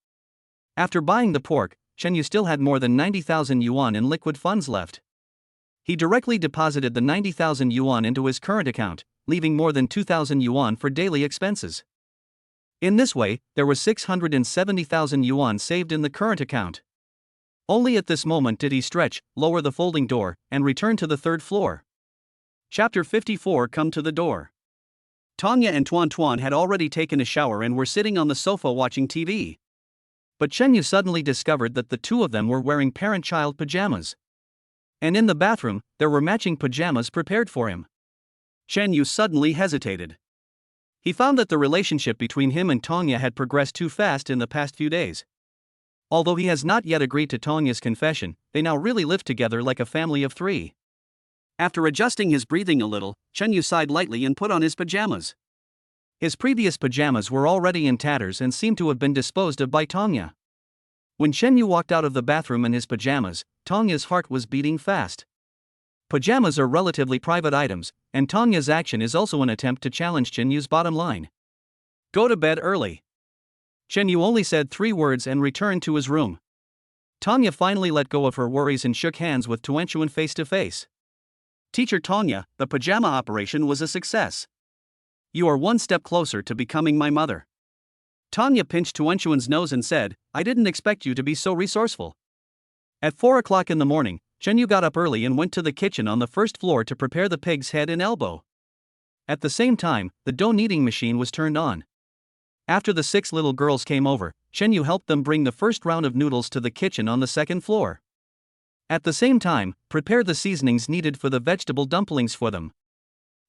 After buying the pork, Chenyu still had more than 90,000 yuan in liquid funds left. He directly deposited the 90,000 yuan into his current account, leaving more than 2,000 yuan for daily expenses. In this way, there was 670,000 yuan saved in the current account. Only at this moment did he stretch, lower the folding door, and return to the 3rd floor. Chapter 54. Come to the door. Tanya and Tuan Tuan had already taken a shower and were sitting on the sofa watching TV. But Chenyu suddenly discovered that the 2 of them were wearing parent-child pajamas. And in the bathroom, there were matching pajamas prepared for him. Chenyu suddenly hesitated. He found that the relationship between him and Tanya had progressed too fast in the past few days. Although he has not yet agreed to Tanya's confession, they now really live together like a family of 3. After adjusting his breathing a little, Chenyu sighed lightly and put on his pajamas. His previous pajamas were already in tatters and seemed to have been disposed of by Tanya. When Chen Yu walked out of the bathroom in his pajamas, Tanya's heart was beating fast. Pajamas are relatively private items, and Tanya's action is also an attempt to challenge Chen Yu's bottom line. Go to bed early. Chen Yu only said 3 words and returned to his room. Tanya finally let go of her worries and shook hands with Tuanchuan face to face. Teacher Tanya, the pajama operation was a success. You are one step closer to becoming my mother. Tanya pinched Tuanchuan's nose and said, I didn't expect you to be so resourceful. At 4 o'clock in the morning, Chen Yu got up early and went to the kitchen on the first floor to prepare the pig's head and elbow. At the same time, the dough kneading machine was turned on. After the 6 little girls came over, Chen Yu helped them bring the first round of noodles to the kitchen on the second floor. At the same time, prepare the seasonings needed for the vegetable dumplings for them.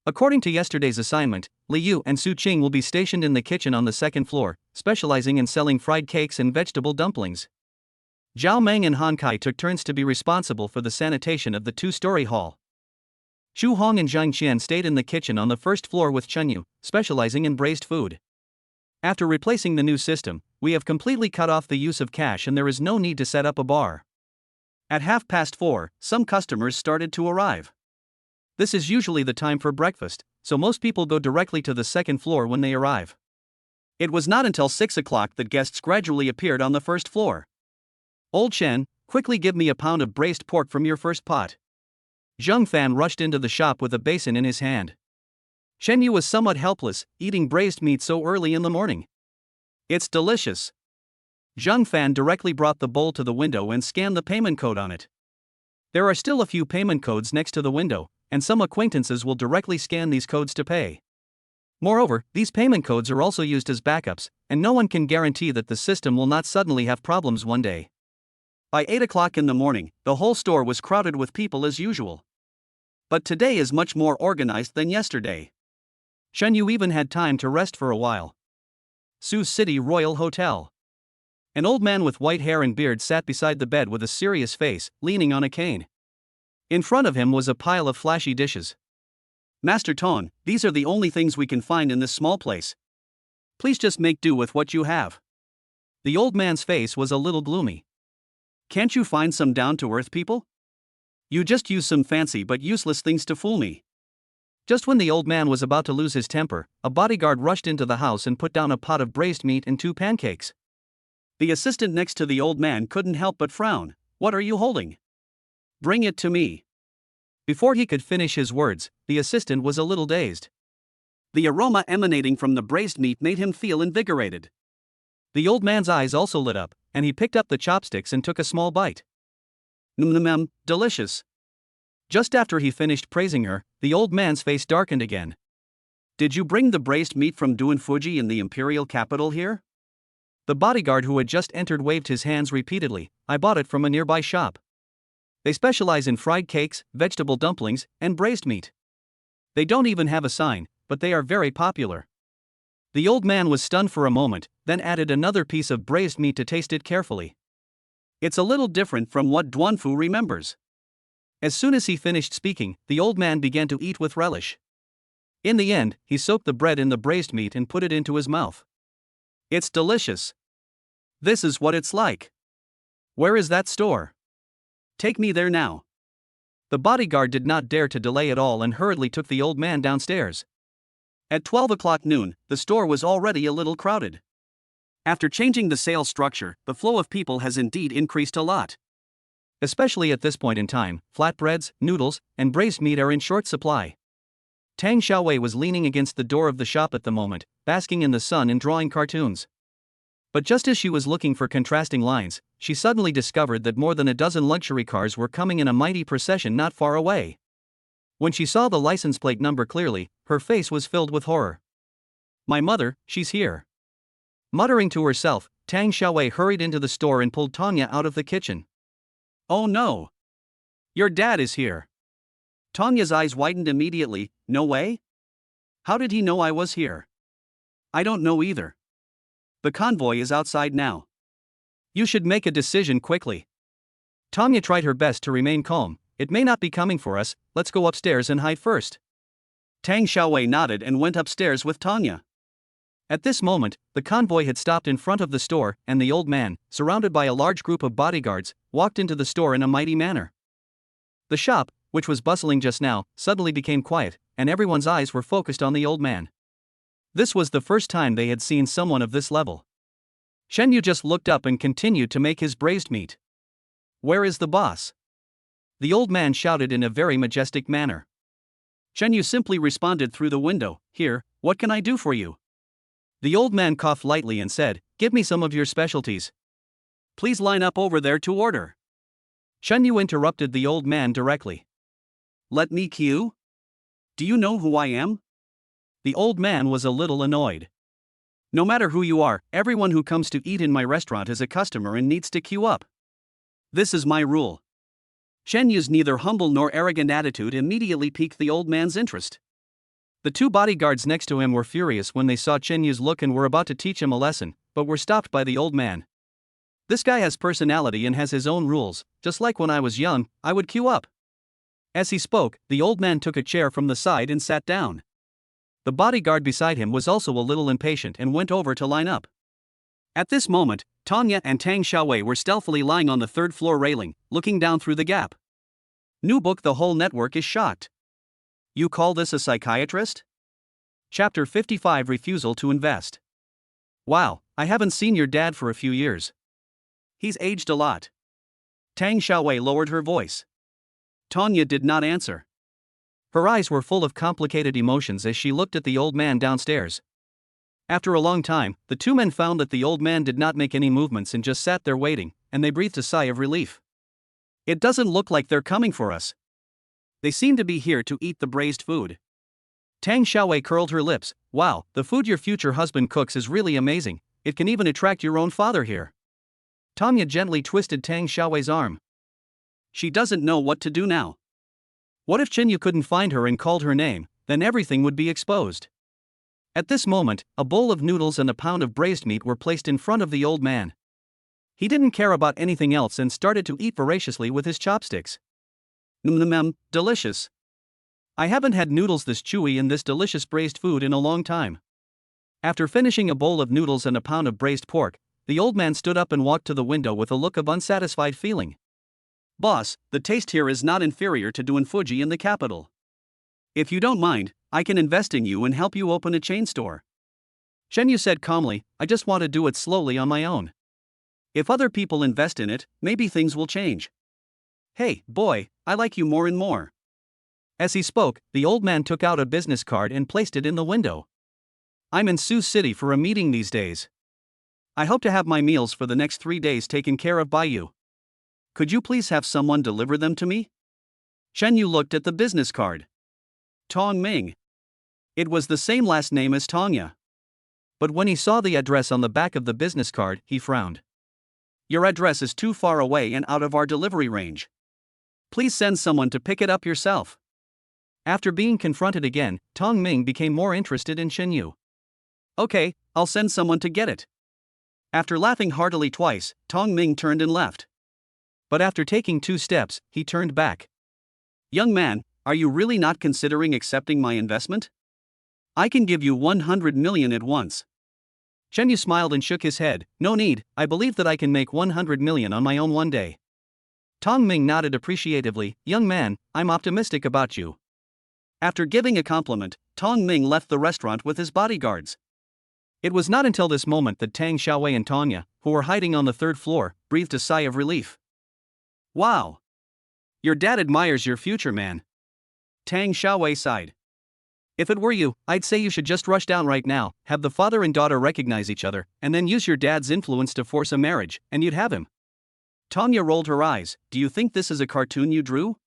According to yesterday's assignment, Li Yu and Su Qing will be stationed in the kitchen on the second floor, specializing in selling fried cakes and vegetable dumplings. Zhao Meng and Han Kai took turns to be responsible for the sanitation of the 2-story hall. Xu Hong and Zhang Qian stayed in the kitchen on the first floor with Chen Yu, specializing in braised food. After replacing the new system, we have completely cut off the use of cash and there is no need to set up a bar. At 4:30, some customers started to arrive. This is usually the time for breakfast, so most people go directly to the second floor when they arrive. It was not until 6 o'clock that guests gradually appeared on the first floor. Old Chen, quickly give me a pound of braised pork from your first pot. Zheng Fan rushed into the shop with a basin in his hand. Chen Yu was somewhat helpless, eating braised meat so early in the morning. It's delicious. Zheng Fan directly brought the bowl to the window and scanned the payment code on it. There are still a few payment codes next to the window, and some acquaintances will directly scan these codes to pay. Moreover, these payment codes are also used as backups, and no one can guarantee that the system will not suddenly have problems one day. By 8 o'clock in the morning, the whole store was crowded with people as usual. But today is much more organized than yesterday. Chen Yu even had time to rest for a while. Sioux City Royal Hotel. An old man with white hair and beard sat beside the bed with a serious face, leaning on a cane. In front of him was a pile of flashy dishes. Master Ton, these are the only things we can find in this small place. Please just make do with what you have. The old man's face was a little gloomy. Can't you find some down-to-earth people? You just use some fancy but useless things to fool me. Just when the old man was about to lose his temper, a bodyguard rushed into the house and put down a pot of braised meat and 2 pancakes. The assistant next to the old man couldn't help but frown. What are you holding? Bring it to me. Before he could finish his words, the assistant was a little dazed. The aroma emanating from the braised meat made him feel invigorated. The old man's eyes also lit up, and he picked up the chopsticks and took a small bite. Delicious. Just after he finished praising her, the old man's face darkened again. Did you bring the braised meat from Duanfuji in the imperial capital here? The bodyguard who had just entered waved his hands repeatedly. I bought it from a nearby shop. They specialize in fried cakes, vegetable dumplings, and braised meat. They don't even have a sign, but they are very popular. The old man was stunned for a moment, then added another piece of braised meat to taste it carefully. It's a little different from what Duanfu remembers. As soon as he finished speaking, the old man began to eat with relish. In the end, he soaked the bread in the braised meat and put it into his mouth. It's delicious. This is what it's like. Where is that store? Take me there now. The bodyguard did not dare to delay at all and hurriedly took the old man downstairs. At 12 o'clock noon, the store was already a little crowded. After changing the sales structure, the flow of people has indeed increased a lot. Especially at this point in time, flatbreads, noodles, and braised meat are in short supply. Tang Xiaowei was leaning against the door of the shop at the moment, basking in the sun and drawing cartoons. But just as she was looking for contrasting lines, she suddenly discovered that more than a dozen luxury cars were coming in a mighty procession not far away. When she saw the license plate number clearly, her face was filled with horror. My mother, she's here. Muttering to herself, Tang Xiaowei hurried into the store and pulled Tanya out of the kitchen. Oh no! Your dad is here. Tanya's eyes widened immediately. No way? How did he know I was here? I don't know either. The convoy is outside now. You should make a decision quickly. Tanya tried her best to remain calm. It may not be coming for us, let's go upstairs and hide first. Tang Xiaowei nodded and went upstairs with Tanya. At this moment, the convoy had stopped in front of the store, and the old man, surrounded by a large group of bodyguards, walked into the store in a mighty manner. The shop, which was bustling just now, suddenly became quiet, and everyone's eyes were focused on the old man. This was the first time they had seen someone of this level. Shen Yu just looked up and continued to make his braised meat. "Where is the boss?" the old man shouted in a very majestic manner. Shen Yu simply responded through the window, "Here, what can I do for you?" The old man coughed lightly and said, "Give me some of your specialties." "Please line up over there to order." Shen Yu interrupted the old man directly. "Let me queue? Do you know who I am?" The old man was a little annoyed. "No matter who you are, everyone who comes to eat in my restaurant is a customer and needs to queue up. This is my rule." Shen Yu's neither humble nor arrogant attitude immediately piqued the old man's interest. The two bodyguards next to him were furious when they saw Shen Yu's look and were about to teach him a lesson, but were stopped by the old man. "This guy has personality and has his own rules, just like when I was young, I would queue up." As he spoke, the old man took a chair from the side and sat down. The bodyguard beside him was also a little impatient and went over to line up. At this moment, Tanya and Tang Xiaowei were stealthily lying on the third-floor railing, looking down through the gap. New book: The whole network is shocked. You call this a psychiatrist? Chapter 55: Refusal to invest. Wow, I haven't seen your dad for a few years. He's aged a lot. Tang Xiaowei lowered her voice. Tanya did not answer. Her eyes were full of complicated emotions as she looked at the old man downstairs. After a long time, the two men found that the old man did not make any movements and just sat there waiting, and they breathed a sigh of relief. "It doesn't look like they're coming for us. They seem to be here to eat the braised food." Tang Xiaowei curled her lips. "Wow, the food your future husband cooks is really amazing. It can even attract your own father here." Tanya gently twisted Tang Xiaowei's arm. "She doesn't know what to do now. What if Chen Yu couldn't find her and called her name? Then everything would be exposed." At this moment, a bowl of noodles and a pound of braised meat were placed in front of the old man. He didn't care about anything else and started to eat voraciously with his chopsticks. Delicious. I haven't had noodles this chewy and this delicious braised food in a long time." After finishing a bowl of noodles and a pound of braised pork, the old man stood up and walked to the window with a look of unsatisfied feeling. "Boss, the taste here is not inferior to Duanfuji in the capital. If you don't mind, I can invest in you and help you open a chain store." Shen Yu said calmly, "I just want to do it slowly on my own. If other people invest in it, maybe things will change. Hey, boy, I like you more and more." As he spoke, the old man took out a business card and placed it in the window. "I'm in Sioux City for a meeting these days. I hope to have my meals for the next 3 days taken care of by you. Could you please have someone deliver them to me?" Shen Yu looked at the business card. Tong Ming. It was the same last name as Tanya. But when he saw the address on the back of the business card, he frowned. "Your address is too far away and out of our delivery range. Please send someone to pick it up yourself." After being confronted again, Tong Ming became more interested in Shen Yu. "Okay, I'll send someone to get it." After laughing heartily twice, Tong Ming turned and left. But after taking 2 steps, he turned back. "Young man, are you really not considering accepting my investment? I can give you 100 million at once." Shen Yu smiled and shook his head. "No need, I believe that I can make 100 million on my own one day." Tong Ming nodded appreciatively. "Young man, I'm optimistic about you." After giving a compliment, Tong Ming left the restaurant with his bodyguards. It was not until this moment that Tang Xiaowei and Tanya, who were hiding on the 3rd floor, breathed a sigh of relief. "Wow. Your dad admires your future, man." Tang Xiaowei sighed. "If it were you, I'd say you should just rush down right now, have the father and daughter recognize each other, and then use your dad's influence to force a marriage, and you'd have him." Tanya rolled her eyes. "Do you think this is a cartoon you drew?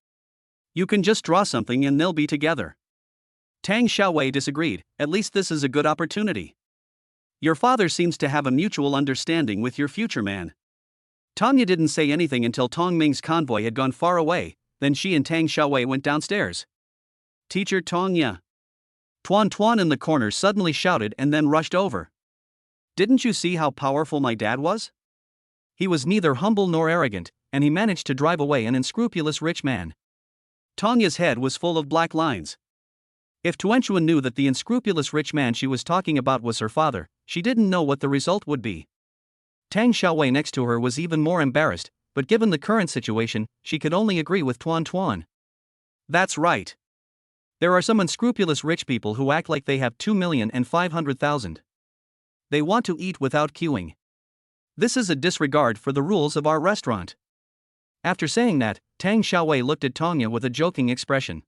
You can just draw something and they'll be together." Tang Xiaowei disagreed. "At least this is a good opportunity. Your father seems to have a mutual understanding with your future man." Tanya didn't say anything until Tong Ming's convoy had gone far away, then she and Tang Xiaowei went downstairs. "Teacher Tanya." Tuan Tuan in the corner suddenly shouted and then rushed over. "Didn't you see how powerful my dad was? He was neither humble nor arrogant, and he managed to drive away an unscrupulous rich man." Tanya's head was full of black lines. If Tuan Chuan knew that the unscrupulous rich man she was talking about was her father, she didn't know what the result would be. Tang Xiaowei next to her was even more embarrassed, but given the current situation, she could only agree with Tuan Tuan. That's right. There are some unscrupulous rich people who act like they have 2,500,000. They want to eat without queuing. This is a disregard for the rules of our restaurant. After saying that, Tang Xiaowei looked at Tanya with a joking expression.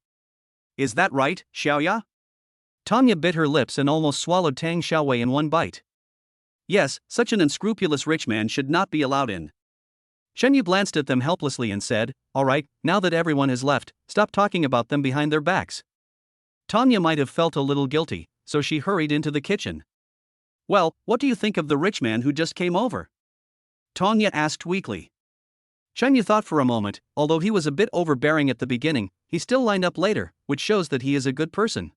Is that right, Xiaoya? Tanya bit her lips and almost swallowed Tang Xiaowei in one bite. Yes, such an unscrupulous rich man should not be allowed in. Shen Yu glanced at them helplessly and said, "All right, now that everyone has left, stop talking about them behind their backs." Tanya might have felt a little guilty, so she hurried into the kitchen. Well, what do you think of the rich man who just came over? Tanya asked weakly. Shen Yu thought for a moment. Although he was a bit overbearing at the beginning, he still lined up later, which shows that he is a good person.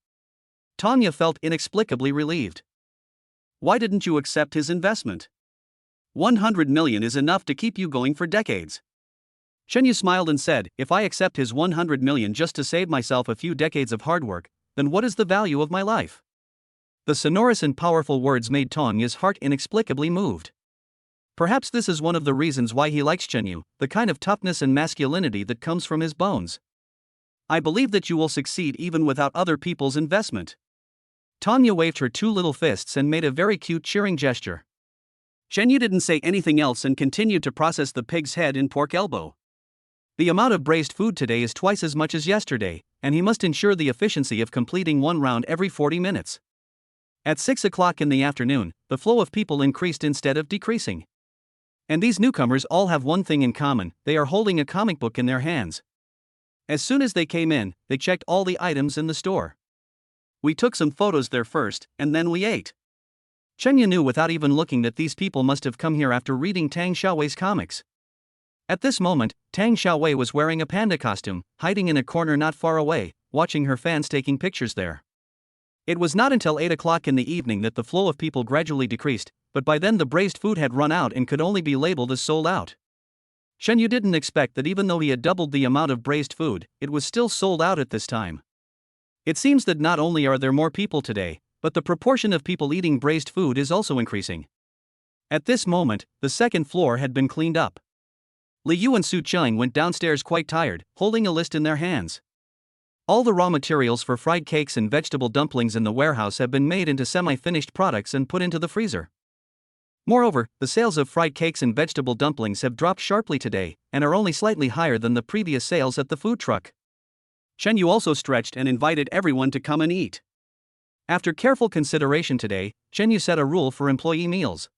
Tanya felt inexplicably relieved. Why didn't you accept his investment? 100 million is enough to keep you going for decades. Shen Yu smiled and said, "If I accept his 100 million just to save myself a few decades of hard work, then what is the value of my life?" The sonorous and powerful words made Tanya's heart inexplicably moved. Perhaps this is one of the reasons why he likes Shen Yu, the kind of toughness and masculinity that comes from his bones. I believe that you will succeed even without other people's investment. Tanya waved her two little fists and made a very cute cheering gesture. Shen Yu didn't say anything else and continued to process the pig's head and pork elbow. The amount of braised food today is twice as much as yesterday, and he must ensure the efficiency of completing one round every 40 minutes. At 6 o'clock in the afternoon, the flow of people increased instead of decreasing. And these newcomers all have one thing in common: they are holding a comic book in their hands. As soon as they came in, they checked all the items in the store. We took some photos there first, and then we ate. Shen Yu knew without even looking that these people must have come here after reading Tang Xiaowei's comics. At this moment, Tang Xiaowei was wearing a panda costume, hiding in a corner not far away, watching her fans taking pictures there. It was not until 8 o'clock in the evening that the flow of people gradually decreased, but by then the braised food had run out and could only be labeled as sold out. Shen Yu didn't expect that even though he had doubled the amount of braised food, it was still sold out at this time. It seems that not only are there more people today, but the proportion of people eating braised food is also increasing. At this moment, the second floor had been cleaned up. Li Yu and Su Cheng went downstairs quite tired, holding a list in their hands. All the raw materials for fried cakes and vegetable dumplings in the warehouse have been made into semi-finished products and put into the freezer. Moreover, the sales of fried cakes and vegetable dumplings have dropped sharply today, and are only slightly higher than the previous sales at the food truck. Shen Yu also stretched and invited everyone to come and eat. After careful consideration today, Shen Yu set a rule for employee meals.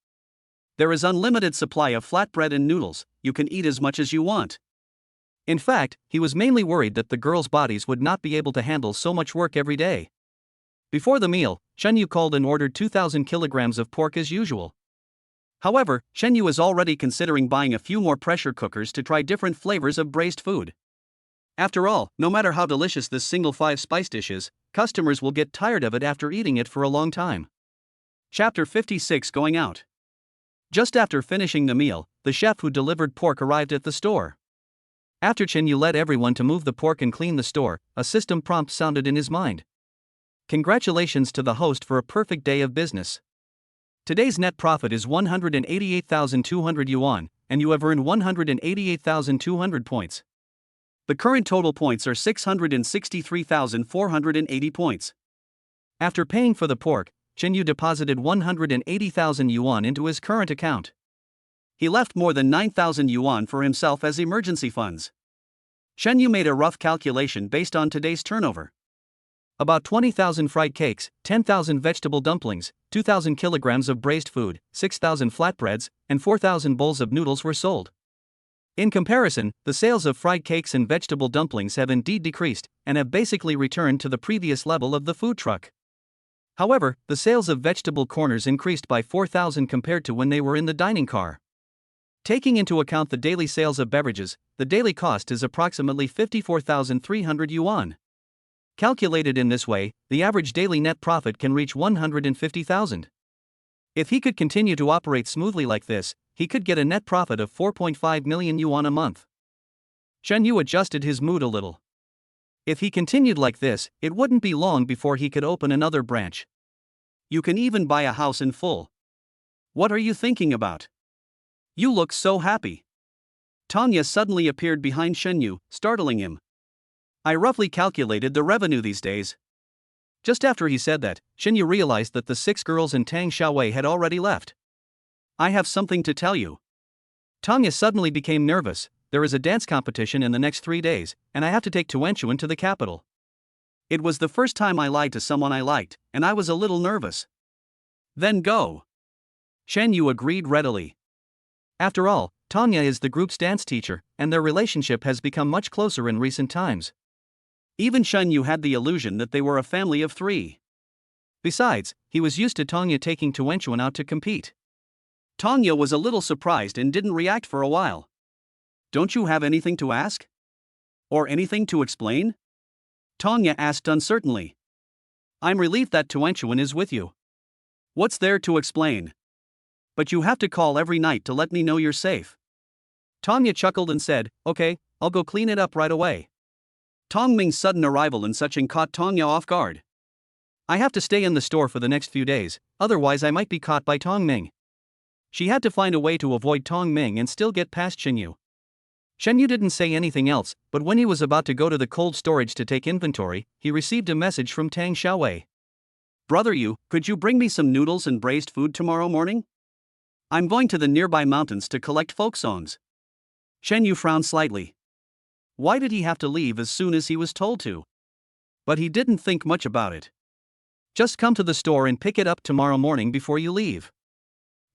There is unlimited supply of flatbread and noodles, you can eat as much as you want. In fact, he was mainly worried that the girls' bodies would not be able to handle so much work every day. Before the meal, Shen Yu called and ordered 2,000 kilograms of pork as usual. However, Shen Yu is already considering buying a few more pressure cookers to try different flavors of braised food. After all, no matter how delicious this single 5-spice dish is, customers will get tired of it after eating it for a long time. Chapter 56: Going Out. Just after finishing the meal, the chef who delivered pork arrived at the store. After Shen Yu led everyone to move the pork and clean the store, a system prompt sounded in his mind. Congratulations to the host for a perfect day of business. Today's net profit is 188,200 yuan, and you have earned 188,200 points. The current total points are 663,480 points. After paying for the pork, Shen Yu deposited 180,000 yuan into his current account. He left more than 9,000 yuan for himself as emergency funds. Shen Yu made a rough calculation based on today's turnover. About 20,000 fried cakes, 10,000 vegetable dumplings, 2,000 kilograms of braised food, 6,000 flatbreads, and 4,000 bowls of noodles were sold. In comparison, the sales of fried cakes and vegetable dumplings have indeed decreased, and have basically returned to the previous level of the food truck. However, the sales of vegetable corners increased by 4,000 compared to when they were in the dining car. Taking into account the daily sales of beverages, the daily cost is approximately 54,300 yuan. Calculated in this way, the average daily net profit can reach 150,000. If he could continue to operate smoothly like this, he could get a net profit of 4.5 million yuan a month. Shen Yu adjusted his mood a little. If he continued like this, it wouldn't be long before he could open another branch. You can even buy a house in full. What are you thinking about? You look so happy. Tanya suddenly appeared behind Shenyu, startling him. I roughly calculated the revenue these days. Just after he said that, Shenyu realized that the 6 girls in Tang Xiaowei had already left. I have something to tell you. Tanya suddenly became nervous. There is a dance competition in the next 3 days, and I have to take Tuanchuan to the capital. It was the first time I lied to someone I liked, and I was a little nervous. Then go. Shenyu agreed readily. After all, Tanya is the group's dance teacher, and their relationship has become much closer in recent times. Even Shenyu had the illusion that they were a family of 3. Besides, he was used to Tanya taking Tuanchuan out to compete. Tanya was a little surprised and didn't react for a while. Don't you have anything to ask? Or anything to explain? Tanya asked uncertainly. I'm relieved that Tuanchuan is with you. What's there to explain? But you have to call every night to let me know you're safe. Tanya chuckled and said, okay, I'll go clean it up right away. Tong Ming's sudden arrival in Sucheng caught Tanya off guard. I have to stay in the store for the next few days, otherwise I might be caught by Tong Ming. She had to find a way to avoid Tong Ming and still get past Shenyu. Shenyu didn't say anything else, but when he was about to go to the cold storage to take inventory, he received a message from Tang Xiaowei. Brother Yu, could you bring me some noodles and braised food tomorrow morning? I'm going to the nearby mountains to collect folk songs. Shenyu frowned slightly. Why did he have to leave as soon as he was told to? But he didn't think much about it. Just come to the store and pick it up tomorrow morning before you leave.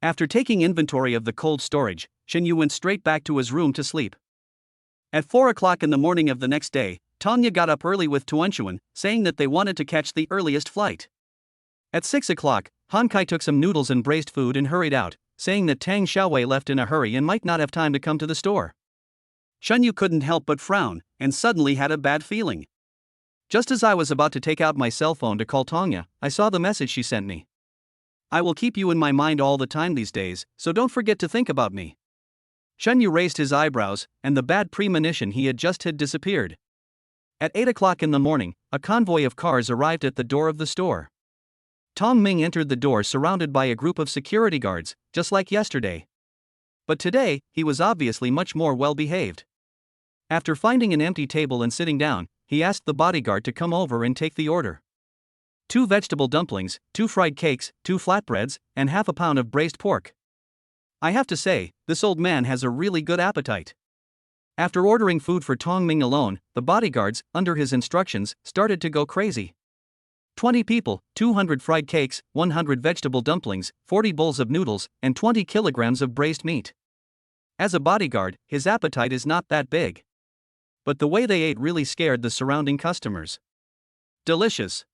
After taking inventory of the cold storage, Shenyu went straight back to his room to sleep. At 4 o'clock in the morning of the next day, Tanya got up early with Tuanchuan, saying that they wanted to catch the earliest flight. At 6 o'clock, Han Kai took some noodles and braised food and hurried out, saying that Tang Xiaowei left in a hurry and might not have time to come to the store. Shenyu couldn't help but frown, and suddenly had a bad feeling. Just as I was about to take out my cell phone to call Tanya, I saw the message she sent me. I will keep you in my mind all the time these days, so don't forget to think about me. Shenyu raised his eyebrows, and the bad premonition he had just had disappeared. At 8 o'clock in the morning, a convoy of cars arrived at the door of the store. Tong Ming entered the door surrounded by a group of security guards, just like yesterday. But today, he was obviously much more well-behaved. After finding an empty table and sitting down, he asked the bodyguard to come over and take the order. 2 vegetable dumplings, 2 fried cakes, 2 flatbreads, and half a pound of braised pork. I have to say, this old man has a really good appetite. After ordering food for Tong Ming alone, the bodyguards, under his instructions, started to go crazy. 20 people, 200 fried cakes, 100 vegetable dumplings, 40 bowls of noodles, and 20 kilograms of braised meat. As a bodyguard, his appetite is not that big. But the way they ate really scared the surrounding customers. Delicious.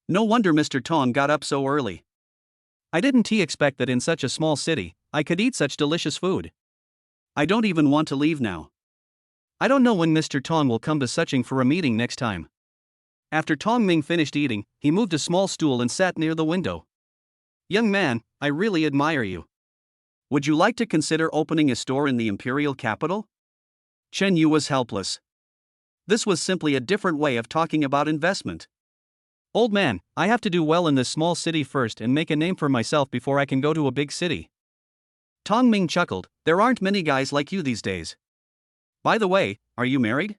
No wonder Mr. Tong got up so early. I didn't expect that in such a small city, I could eat such delicious food. I don't even want to leave now. I don't know when Mr. Tong will come to Sucheng for a meeting next time. After Tong Ming finished eating, he moved a small stool and sat near the window. Young man, I really admire you. Would you like to consider opening a store in the imperial capital? Chen Yu was helpless. This was simply a different way of talking about investment. Old man, I have to do well in this small city first and make a name for myself before I can go to a big city. Tong Ming chuckled, there aren't many guys like you these days. By the way, are you married?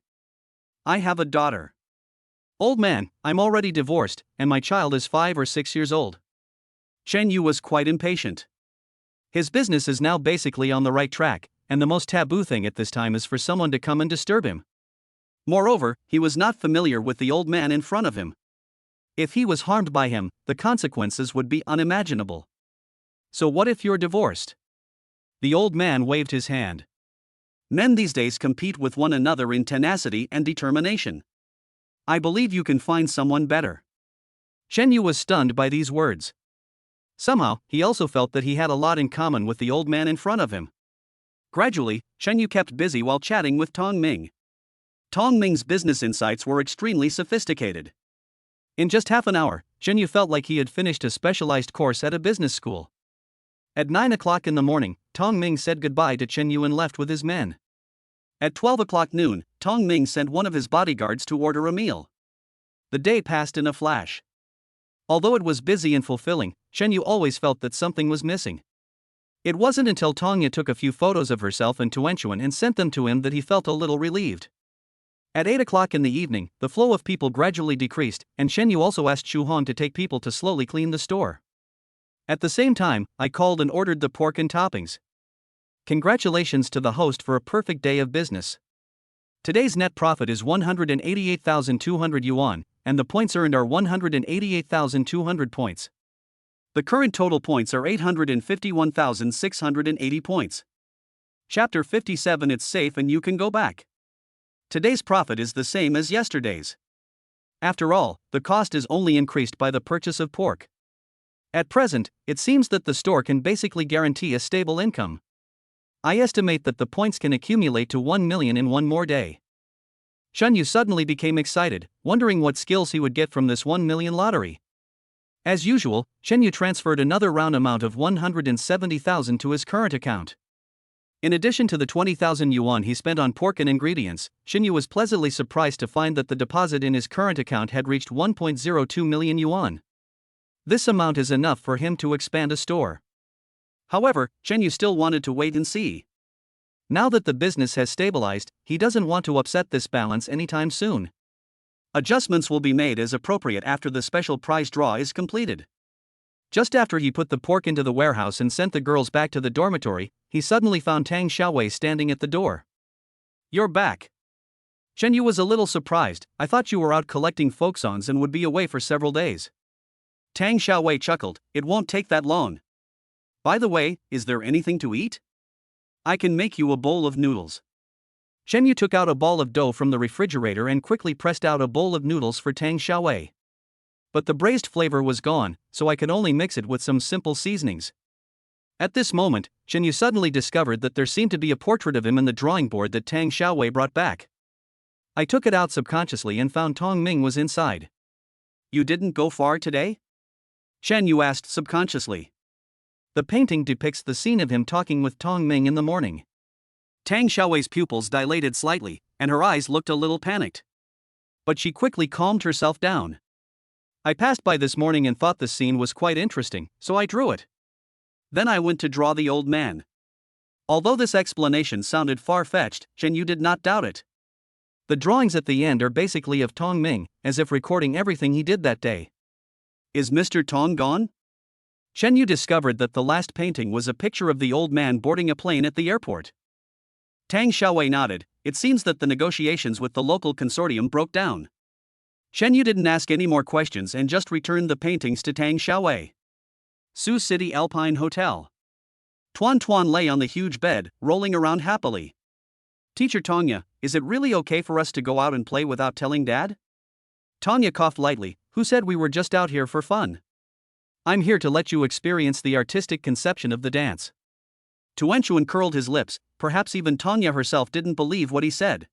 I have a daughter. Old man, I'm already divorced, and my child is 5 or 6 years old. Chen Yu was quite impatient. His business is now basically on the right track, and the most taboo thing at this time is for someone to come and disturb him. Moreover, he was not familiar with the old man in front of him. If he was harmed by him, the consequences would be unimaginable. So what if you're divorced? The old man waved his hand. Men these days compete with one another in tenacity and determination. I believe you can find someone better. Chen Yu was stunned by these words. Somehow, he also felt that he had a lot in common with the old man in front of him. Gradually, Chen Yu kept busy while chatting with Tong Ming. Tong Ming's business insights were extremely sophisticated. In just half an hour, Chen Yu felt like he had finished a specialized course at a business school. At 9 o'clock in the morning, Tong Ming said goodbye to Chen Yu and left with his men. At 12 o'clock noon, Tong Ming sent one of his bodyguards to order a meal. The day passed in a flash. Although it was busy and fulfilling, Chen Yu always felt that something was missing. It wasn't until Tanya took a few photos of herself and Tuanchuan and sent them to him that he felt a little relieved. At 8 o'clock in the evening, the flow of people gradually decreased, and Shenyu also asked Shuhan to take people to slowly clean the store. At the same time, I called and ordered the pork and toppings. Congratulations to the host for a perfect day of business. Today's net profit is 188,200 yuan, and the points earned are 188,200 points. The current total points are 851,680 points. Chapter 57. It's safe and you can go back. Today's profit is the same as yesterday's. After all, the cost is only increased by the purchase of pork. At present, it seems that the store can basically guarantee a stable income. I estimate that the points can accumulate to 1 million in one more day. Shenyu suddenly became excited, wondering what skills he would get from this 1 million lottery. As usual, Shenyu transferred another round amount of 170,000 to his current account. In addition to the 20,000 yuan he spent on pork and ingredients, Shenyu was pleasantly surprised to find that the deposit in his current account had reached 1.02 million yuan. This amount is enough for him to expand a store. However, Shenyu still wanted to wait and see. Now that the business has stabilized, he doesn't want to upset this balance anytime soon. Adjustments will be made as appropriate after the special prize draw is completed. Just after he put the pork into the warehouse and sent the girls back to the dormitory, he suddenly found Tang Xiaowei standing at the door. "You're back." Shenyu was a little surprised. "I thought you were out collecting folk songs and would be away for several days." Tang Xiaowei chuckled. "It won't take that long. By the way, is there anything to eat? I can make you a bowl of noodles." Shenyu took out a ball of dough from the refrigerator and quickly pressed out a bowl of noodles for Tang Xiaowei. But the braised flavor was gone, so I could only mix it with some simple seasonings. At this moment, Shenyu suddenly discovered that there seemed to be a portrait of him in the drawing board that Tang Xiaowei brought back. I took it out subconsciously and found Tong Ming was inside. "You didn't go far today?" Shenyu asked subconsciously. The painting depicts the scene of him talking with Tong Ming in the morning. Tang Xiaowei's pupils dilated slightly, and her eyes looked a little panicked. But she quickly calmed herself down. "I passed by this morning and thought the scene was quite interesting, so I drew it. Then I went to draw the old man." Although this explanation sounded far-fetched, Shenyu did not doubt it. The drawings at the end are basically of Tong Ming, as if recording everything he did that day. "Is Mr. Tong gone?" Shenyu discovered that the last painting was a picture of the old man boarding a plane at the airport. Tang Xiaowei nodded. It seems that the negotiations with the local consortium broke down. Shenyu didn't ask any more questions and just returned the paintings to Tang Xiaowei. Sioux City Alpine Hotel. Tuan Tuan lay on the huge bed, rolling around happily. "Teacher Tanya, is it really okay for us to go out and play without telling Dad?" Tanya coughed lightly. "Who said we were just out here for fun? I'm here to let you experience the artistic conception of the dance." Tuanchuan curled his lips. Perhaps even Tanya herself didn't believe what he said.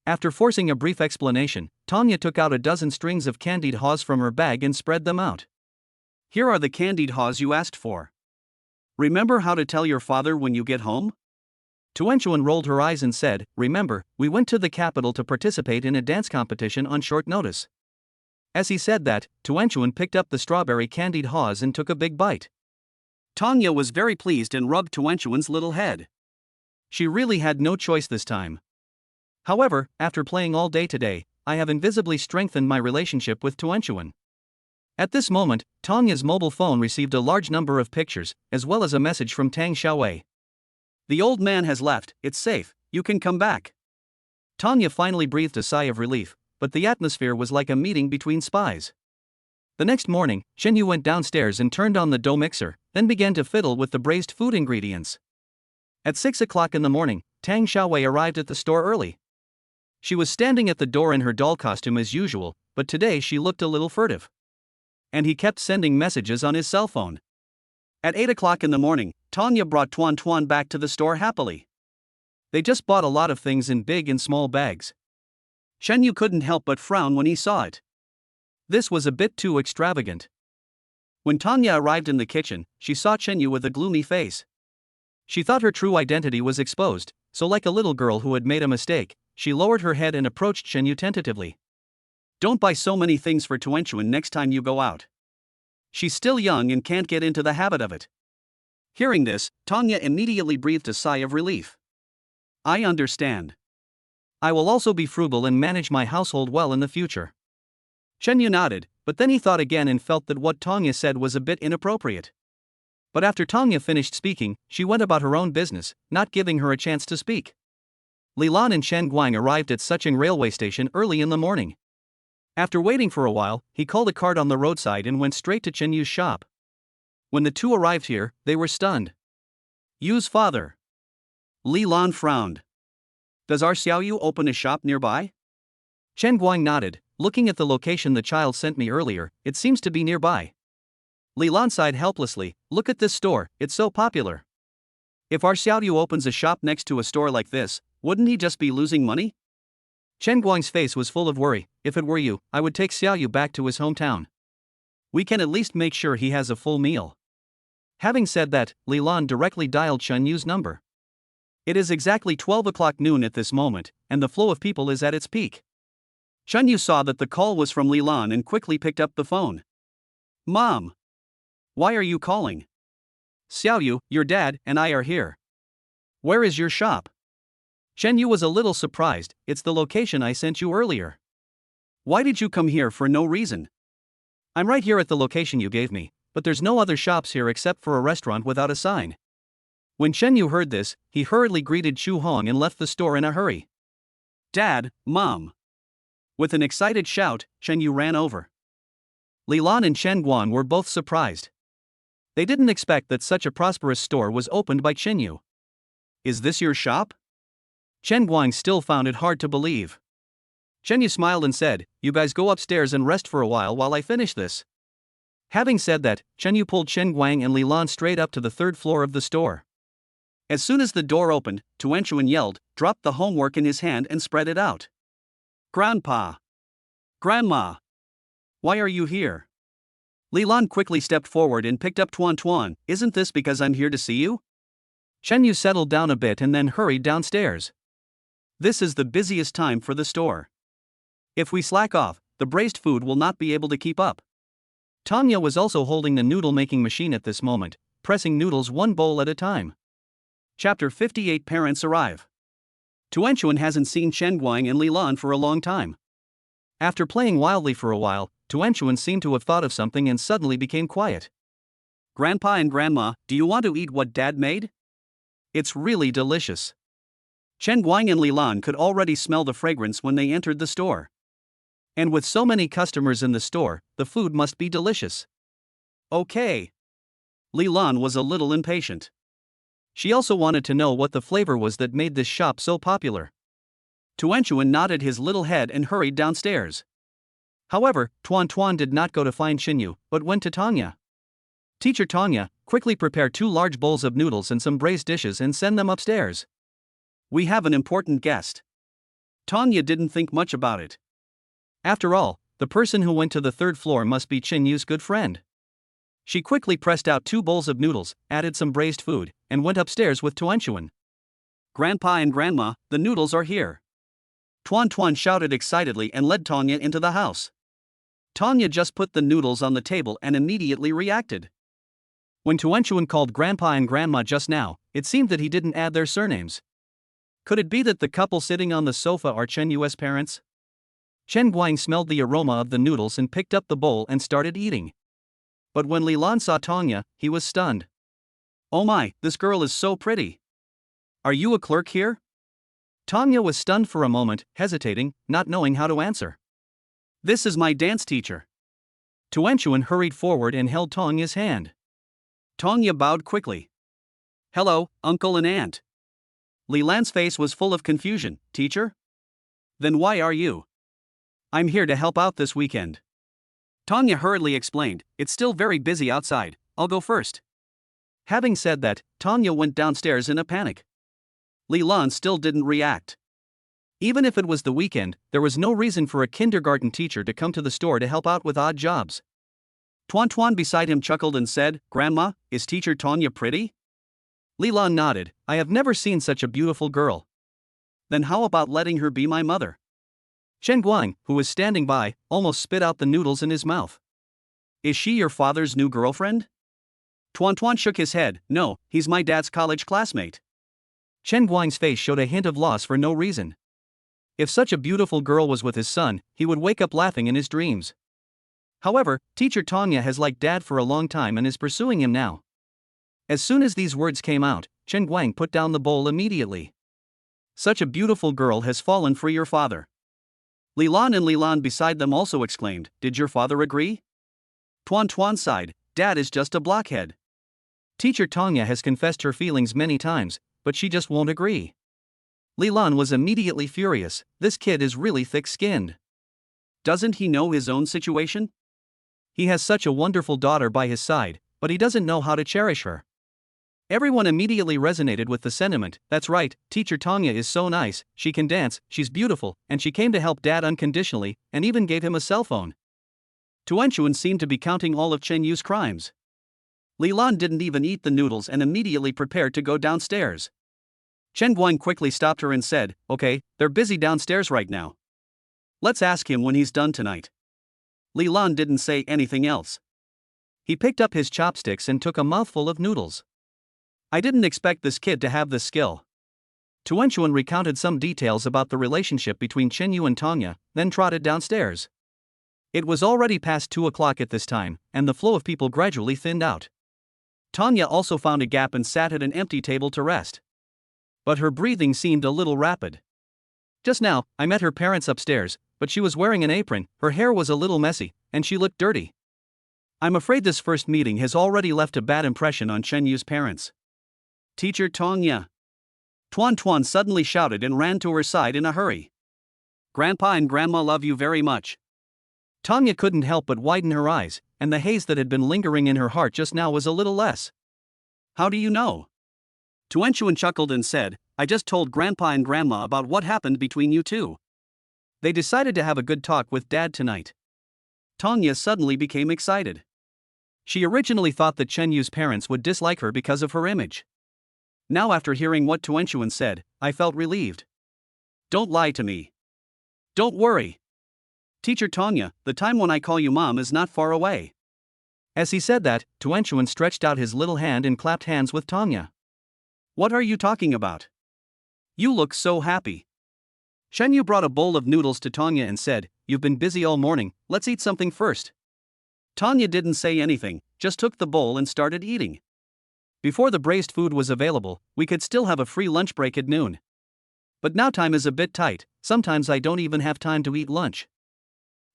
After forcing a brief explanation, Tanya took out a dozen strings of candied haws from her bag and spread them out. "Here are the candied haws you asked for. Remember how to tell your father when you get home?" Tuanchuan rolled her eyes and said, "Remember, we went to the capital to participate in a dance competition on short notice." As he said that, Tuanchuan picked up the strawberry candied haws and took a big bite. Tanya was very pleased and rubbed Tuanchuan's little head. She really had no choice this time. However, after playing all day today, I have invisibly strengthened my relationship with Tuanchuan. At this moment, Tanya's mobile phone received a large number of pictures, as well as a message from Tang Xiaowei. "The old man has left, it's safe, you can come back." Tanya finally breathed a sigh of relief, but the atmosphere was like a meeting between spies. The next morning, Shenyu went downstairs and turned on the dough mixer, then began to fiddle with the braised food ingredients. At 6 o'clock in the morning, Tang Xiaowei arrived at the store early. She was standing at the door in her doll costume as usual, but today she looked a little furtive. And he kept sending messages on his cell phone. At 8 o'clock in the morning, Tanya brought Tuan Tuan back to the store happily. They just bought a lot of things in big and small bags. Shenyu couldn't help but frown when he saw it. This was a bit too extravagant. When Tanya arrived in the kitchen, she saw Shenyu with a gloomy face. She thought her true identity was exposed, so like a little girl who had made a mistake, she lowered her head and approached Shenyu tentatively. "Don't buy so many things for Tuanchuan next time you go out. She's still young and can't get into the habit of it." Hearing this, Tanya immediately breathed a sigh of relief. I understand. I will also be frugal and manage my household well in the future. Chen Yu nodded, but then he thought again and felt that what Tanya said was a bit inappropriate. But after Tanya finished speaking, she went about her own business, not giving her a chance to speak. Li Lan and Chen Guang arrived at Sucheng railway station early in the morning. After waiting for a while, he called a cart on the roadside and went straight to Chen Yu's shop. When the two arrived here, they were stunned. Yu's father. Li Lan frowned. Does our Xiao Yu open a shop nearby? Chen Guang nodded. Looking at the location the child sent me earlier, it seems to be nearby. Li Lan sighed helplessly. Look at this store, it's so popular. If our Xiao Yu opens a shop next to a store like this, wouldn't he just be losing money? Chen Guang's face was full of worry. If it were you, I would take Xiao Yu back to his hometown. We can at least make sure he has a full meal. Having said that, Li Lan directly dialed Chen Yu's number. It is exactly 12 o'clock noon at this moment, and the flow of people is at its peak. Chen Yu saw that the call was from Li Lan and quickly picked up the phone. Mom! Why are you calling? Xiao Yu, your dad, and I are here. Where is your shop? Chen Yu was a little surprised. It's the location I sent you earlier. Why did you come here for no reason? I'm right here at the location you gave me, but there's no other shops here except for a restaurant without a sign. When Chen Yu heard this, he hurriedly greeted Chu Hong and left the store in a hurry. Dad, Mom! With an excited shout, Chen Yu ran over. Li Lan and Chen Guan were both surprised. They didn't expect that such a prosperous store was opened by Chen Yu. Is this your shop? Chen Guang still found it hard to believe. Chen Yu smiled and said, You guys go upstairs and rest for a while I finish this. Having said that, Chen Yu pulled Chen Guang and Li Lan straight up to the third floor of the store. As soon as the door opened, Tuanchuan yelled, dropped the homework in his hand and spread it out. Grandpa! Grandma! Why are you here? Li Lan quickly stepped forward and picked up Tuan. Isn't this because I'm here to see you? Chen Yu settled down a bit and then hurried downstairs. This is the busiest time for the store. If we slack off, the braised food will not be able to keep up. Tanya was also holding the noodle-making machine at this moment, pressing noodles one bowl at a time. Chapter 58 Parents Arrive. Tuanchuan hasn't seen Chen Guang and Li Lan for a long time. After playing wildly for a while, Tuanchuan seemed to have thought of something and suddenly became quiet. Grandpa and Grandma, do you want to eat what Dad made? It's really delicious. Chen Guang and Li Lan could already smell the fragrance when they entered the store. And with so many customers in the store, the food must be delicious. Okay. Li Lan was a little impatient. She also wanted to know what the flavor was that made this shop so popular. Tuanchuan nodded his little head and hurried downstairs. However, Tuan did not go to find Chen Yu, but went to Tanya. Teacher Tanya, quickly prepare 2 large bowls of noodles and some braised dishes and send them upstairs. We have an important guest. Tanya didn't think much about it. After all, the person who went to the 3rd floor must be Chen Yu's good friend. She quickly pressed out 2 bowls of noodles, added some braised food, and went upstairs with Tuanchuan. Grandpa and Grandma, the noodles are here. Tuan shouted excitedly and led Tanya into the house. Tanya just put the noodles on the table and immediately reacted. When Tuanchuan called Grandpa and Grandma just now, it seemed that he didn't add their surnames. Could it be that the couple sitting on the sofa are Chen Yu's parents? Chen Guang smelled the aroma of the noodles and picked up the bowl and started eating. But when Li Lan saw Tanya, he was stunned. Oh my, this girl is so pretty. Are you a clerk here? Tanya was stunned for a moment, hesitating, not knowing how to answer. This is my dance teacher. Tuanchuan hurried forward and held Tanya's hand. Tanya bowed quickly. Hello, uncle and aunt. Li Lan's face was full of confusion. Teacher? Then why are you? I'm here to help out this weekend. Tanya hurriedly explained, it's still very busy outside, I'll go first. Having said that, Tanya went downstairs in a panic. Li Lan still didn't react. Even if it was the weekend, there was no reason for a kindergarten teacher to come to the store to help out with odd jobs. Tuan beside him chuckled and said, Grandma, is teacher Tanya pretty? Li Lan nodded, I have never seen such a beautiful girl. Then how about letting her be my mother? Chen Guang, who was standing by, almost spit out the noodles in his mouth. Is she your father's new girlfriend? Tuan Tuan shook his head. No, he's my dad's college classmate. Chen Guang's face showed a hint of loss for no reason. If such a beautiful girl was with his son, he would wake up laughing in his dreams. However, teacher Tanya has liked dad for a long time and is pursuing him now. As soon as these words came out, Chen Guang put down the bowl immediately. Such a beautiful girl has fallen for your father. Li Lan and Li Lan beside them also exclaimed, did your father agree? Tuan Tuan sighed, dad is just a blockhead. Teacher Tanya has confessed her feelings many times, but she just won't agree. Li Lan was immediately furious, this kid is really thick-skinned. Doesn't he know his own situation? He has such a wonderful daughter by his side, but he doesn't know how to cherish her. Everyone immediately resonated with the sentiment, that's right, teacher Tanya is so nice, she can dance, she's beautiful, and she came to help dad unconditionally, and even gave him a cell phone. Tuan Chuan seemed to be counting all of Chen Yu's crimes. Li Lan didn't even eat the noodles and immediately prepared to go downstairs. Chen Guang quickly stopped her and said, okay, they're busy downstairs right now. Let's ask him when he's done tonight. Li Lan didn't say anything else. He picked up his chopsticks and took a mouthful of noodles. I didn't expect this kid to have this skill. Tuan Chuan recounted some details about the relationship between Chen Yu and Tanya, then trotted downstairs. It was already past 2 o'clock at this time, and the flow of people gradually thinned out. Tanya also found a gap and sat at an empty table to rest. But her breathing seemed a little rapid. Just now, I met her parents upstairs, but she was wearing an apron, her hair was a little messy, and she looked dirty. I'm afraid this first meeting has already left a bad impression on Chen Yu's parents. Teacher Tanya. Tuan Tuan suddenly shouted and ran to her side in a hurry. Grandpa and Grandma love you very much. Tanya couldn't help but widen her eyes, and the haze that had been lingering in her heart just now was a little less. How do you know? Tuan Chuan chuckled and said, I just told Grandpa and Grandma about what happened between you two. They decided to have a good talk with Dad tonight. Tanya suddenly became excited. She originally thought that Chen Yu's parents would dislike her because of her image. Now after hearing what Tuan Chuan said, I felt relieved. Don't lie to me. Don't worry. Teacher Tanya, the time when I call you mom is not far away. As he said that, Tuan Chuan stretched out his little hand and clapped hands with Tanya. What are you talking about? You look so happy. Shen Yu brought a bowl of noodles to Tanya and said, you've been busy all morning, let's eat something first. Tanya didn't say anything, just took the bowl and started eating. Before the braised food was available, we could still have a free lunch break at noon. But now time is a bit tight, sometimes I don't even have time to eat lunch.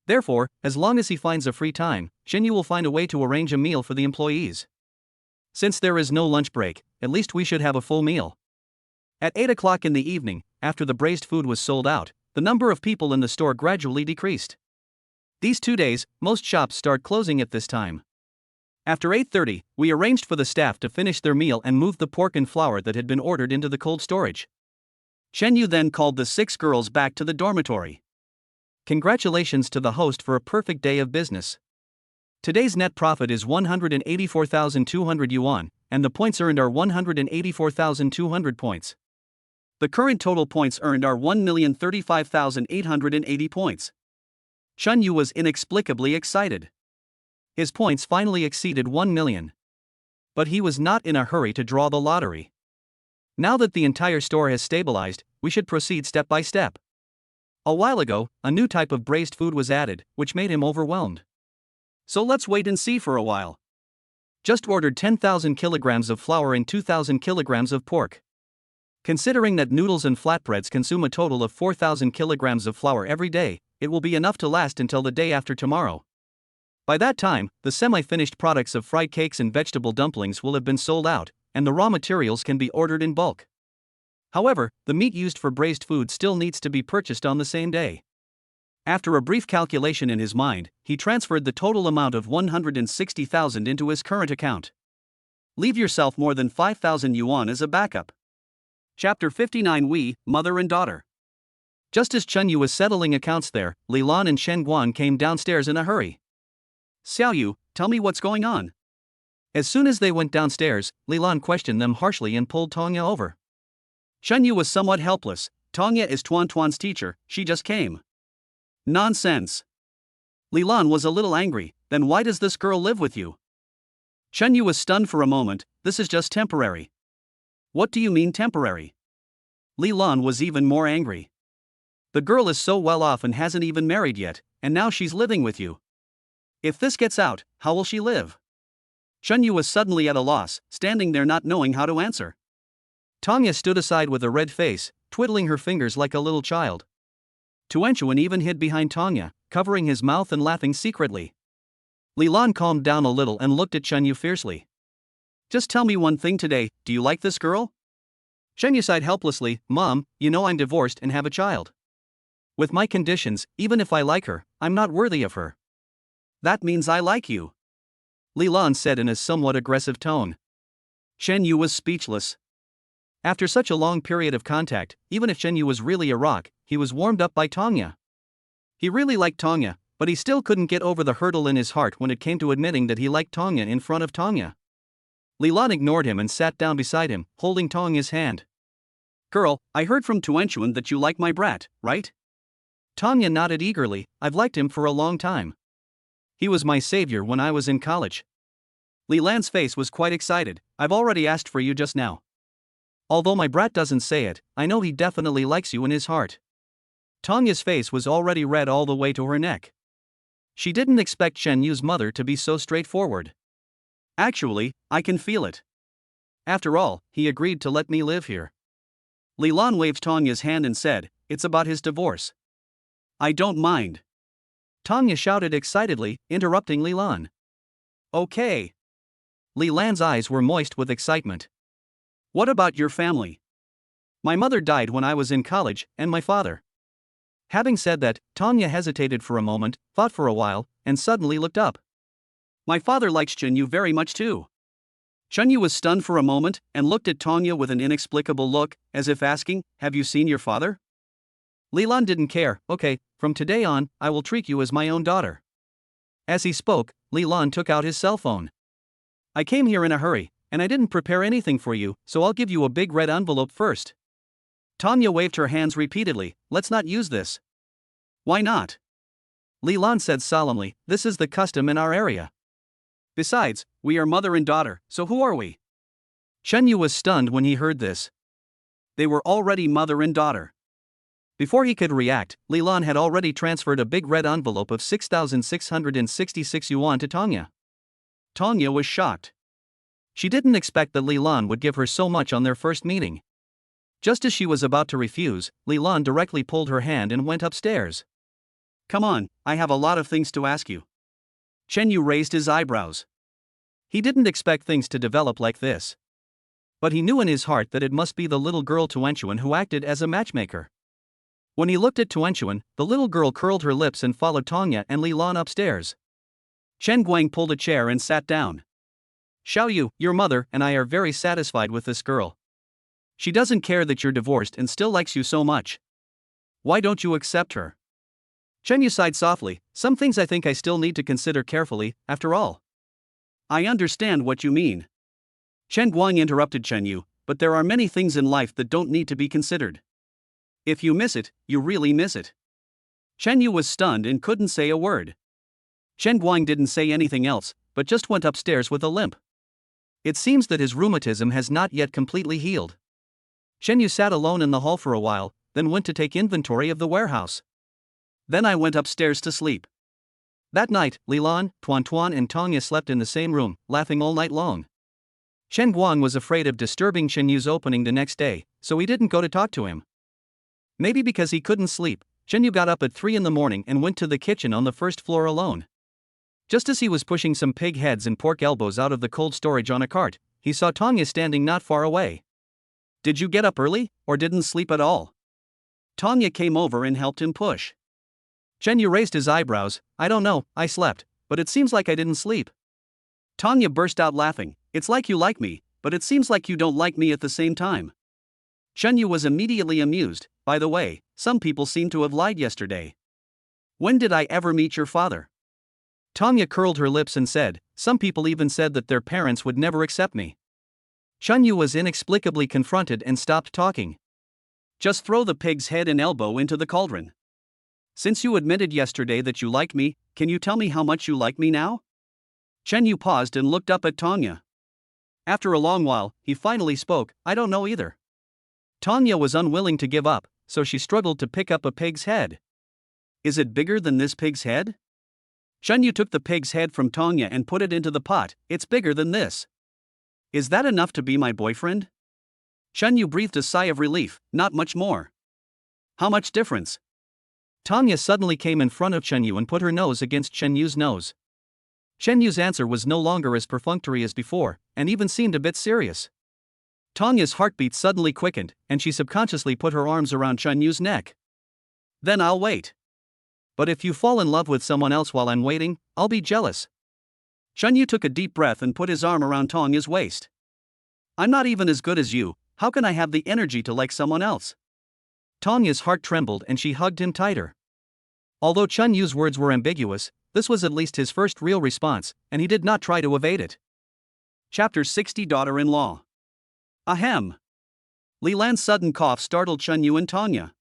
Therefore, as long as he finds a free time, Shen Yu will find a way to arrange a meal for the employees. Since there is no lunch break, at least we should have a full meal. At 8 o'clock in the evening, after the braised food was sold out, the number of people in the store gradually decreased. These 2 days, most shops start closing at this time. After 8:30, we arranged for the staff to finish their meal and moved the pork and flour that had been ordered into the cold storage. Chen Yu then called the 6 girls back to the dormitory. Congratulations to the host for a perfect day of business. Today's net profit is 184,200 yuan, and the points earned are 184,200 points. The current total points earned are 1,035,880 points. Chen Yu was inexplicably excited. His points finally exceeded 1 million. But he was not in a hurry to draw the lottery. Now that the entire store has stabilized, we should proceed step by step. A while ago, a new type of braised food was added, which made him overwhelmed. So let's wait and see for a while. Just ordered 10,000 kilograms of flour and 2,000 kilograms of pork. Considering that noodles and flatbreads consume a total of 4,000 kilograms of flour every day, it will be enough to last until the day after tomorrow. By that time, the semi-finished products of fried cakes and vegetable dumplings will have been sold out, and the raw materials can be ordered in bulk. However, the meat used for braised food still needs to be purchased on the same day. After a brief calculation in his mind, he transferred the total amount of 160,000 into his current account. Leave yourself more than 5,000 yuan as a backup. Chapter 59 We, Mother and Daughter. Just as Chen Yu was settling accounts there, Li Lan and Shen Guan came downstairs in a hurry. Xiao Yu, tell me what's going on. As soon as they went downstairs, Li Lan questioned them harshly and pulled Tanya over. Chen Yu was somewhat helpless. Tanya is Tuan Tuan's teacher, she just came. Nonsense. Li Lan was a little angry, then why does this girl live with you? Chen Yu was stunned for a moment. This is just temporary. What do you mean temporary? Li Lan was even more angry. The girl is so well off and hasn't even married yet, and now she's living with you. If this gets out, how will she live? Chen Yu was suddenly at a loss, standing there not knowing how to answer. Tanya stood aside with a red face, twiddling her fingers like a little child. Tuanchuan even hid behind Tanya, covering his mouth and laughing secretly. Li Lan calmed down a little and looked at Chen Yu fiercely. Just tell me one thing today, do you like this girl? Chen Yu sighed helplessly. Mom, you know I'm divorced and have a child. With my conditions, even if I like her, I'm not worthy of her. That means I like you, Li Lan said in a somewhat aggressive tone. Chen Yu was speechless. After such a long period of contact, even if Chen Yu was really a rock, he was warmed up by Tanya. He really liked Tanya, but he still couldn't get over the hurdle in his heart when it came to admitting that he liked Tanya in front of Tanya. Li Lan ignored him and sat down beside him, holding Tanya's hand. Girl, I heard from Tuanchuan that you like my brat, right? Tanya nodded eagerly. I've liked him for a long time. He was my savior when I was in college. Li Lan's face was quite excited. I've already asked for you just now. Although my brat doesn't say it, I know he definitely likes you in his heart. Tanya's face was already red all the way to her neck. She didn't expect Chen Yu's mother to be so straightforward. Actually, I can feel it. After all, he agreed to let me live here. Li Lan waved Tanya's hand and said, it's about his divorce. I don't mind. Tanya shouted excitedly, interrupting Li Lan. Okay. Li Lan's eyes were moist with excitement. What about your family? My mother died when I was in college, and my father. Having said that, Tanya hesitated for a moment, thought for a while, and suddenly looked up. My father likes Chen Yu very much too. Chen Yu was stunned for a moment and looked at Tanya with an inexplicable look, as if asking, have you seen your father? Li Lan didn't care. Okay, from today on, I will treat you as my own daughter. As he spoke, Li Lan took out his cell phone. I came here in a hurry, and I didn't prepare anything for you, so I'll give you a big red envelope first. Tanya waved her hands repeatedly. Let's not use this. Why not? Li Lan said solemnly, this is the custom in our area. Besides, we are mother and daughter, so who are we? Chen Yu was stunned when he heard this. They were already mother and daughter. Before he could react, Li Lan had already transferred a big red envelope of 6,666 yuan to Tanya. Tanya was shocked. She didn't expect that Li Lan would give her so much on their first meeting. Just as she was about to refuse, Li Lan directly pulled her hand and went upstairs. Come on, I have a lot of things to ask you. Chen Yu raised his eyebrows. He didn't expect things to develop like this. But he knew in his heart that it must be the little girl Tuanchuan who acted as a matchmaker. When he looked at Tuanchuan, the little girl curled her lips and followed Tanya and Li Lan upstairs. Chen Guang pulled a chair and sat down. Xiao Yu, your mother and I are very satisfied with this girl. She doesn't care that you're divorced and still likes you so much. Why don't you accept her? Chen Yu sighed softly. Some things I think I still need to consider carefully, after all. I understand what you mean. Chen Guang interrupted Chen Yu, but there are many things in life that don't need to be considered. If you miss it, you really miss it. Chen Yu was stunned and couldn't say a word. Chen Guang didn't say anything else, but just went upstairs with a limp. It seems that his rheumatism has not yet completely healed. Chen Yu sat alone in the hall for a while, then went to take inventory of the warehouse. Then I went upstairs to sleep. That night, Li Lan, Tuan and Tanya slept in the same room, laughing all night long. Chen Guang was afraid of disturbing Chen Yu's opening the next day, so he didn't go to talk to him. Maybe because he couldn't sleep, Chen Yu got up at 3 in the morning and went to the kitchen on the first floor alone. Just as he was pushing some pig heads and pork elbows out of the cold storage on a cart, he saw Tanya standing not far away. Did you get up early, or didn't sleep at all? Tanya came over and helped him push. Chen Yu raised his eyebrows. I don't know, I slept, but it seems like I didn't sleep. Tanya burst out laughing. It's like you like me, but it seems like you don't like me at the same time. Chen Yu was immediately amused. By the way, some people seem to have lied yesterday. When did I ever meet your father? Tanya curled her lips and said, some people even said that their parents would never accept me. Chen Yu was inexplicably confronted and stopped talking. Just throw the pig's head and elbow into the cauldron. Since you admitted yesterday that you like me, can you tell me how much you like me now? Chen Yu paused and looked up at Tanya. After a long while, he finally spoke, "I don't know either." Tanya was unwilling to give up, so she struggled to pick up a pig's head. "Is it bigger than this pig's head?" Chen Yu took the pig's head from Tanya and put it into the pot. "It's bigger than this." "Is that enough to be my boyfriend?" Chen Yu breathed a sigh of relief. "Not much more." "How much difference?" Tanya suddenly came in front of Chen Yu and put her nose against Chen Yu's nose. Chen Yu's answer was no longer as perfunctory as before, and even seemed a bit serious. Tanya's heartbeat suddenly quickened, and she subconsciously put her arms around Chen Yu's neck. "Then I'll wait. But if you fall in love with someone else while I'm waiting, I'll be jealous." Chen Yu took a deep breath and put his arm around Tanya's waist. "I'm not even as good as you, how can I have the energy to like someone else?" Tanya's heart trembled and she hugged him tighter. Although Chen Yu's words were ambiguous, this was at least his first real response, and he did not try to evade it. Chapter 60 Daughter-in-Law. Ahem. Li Lan's sudden cough startled Chen Yu and Tanya.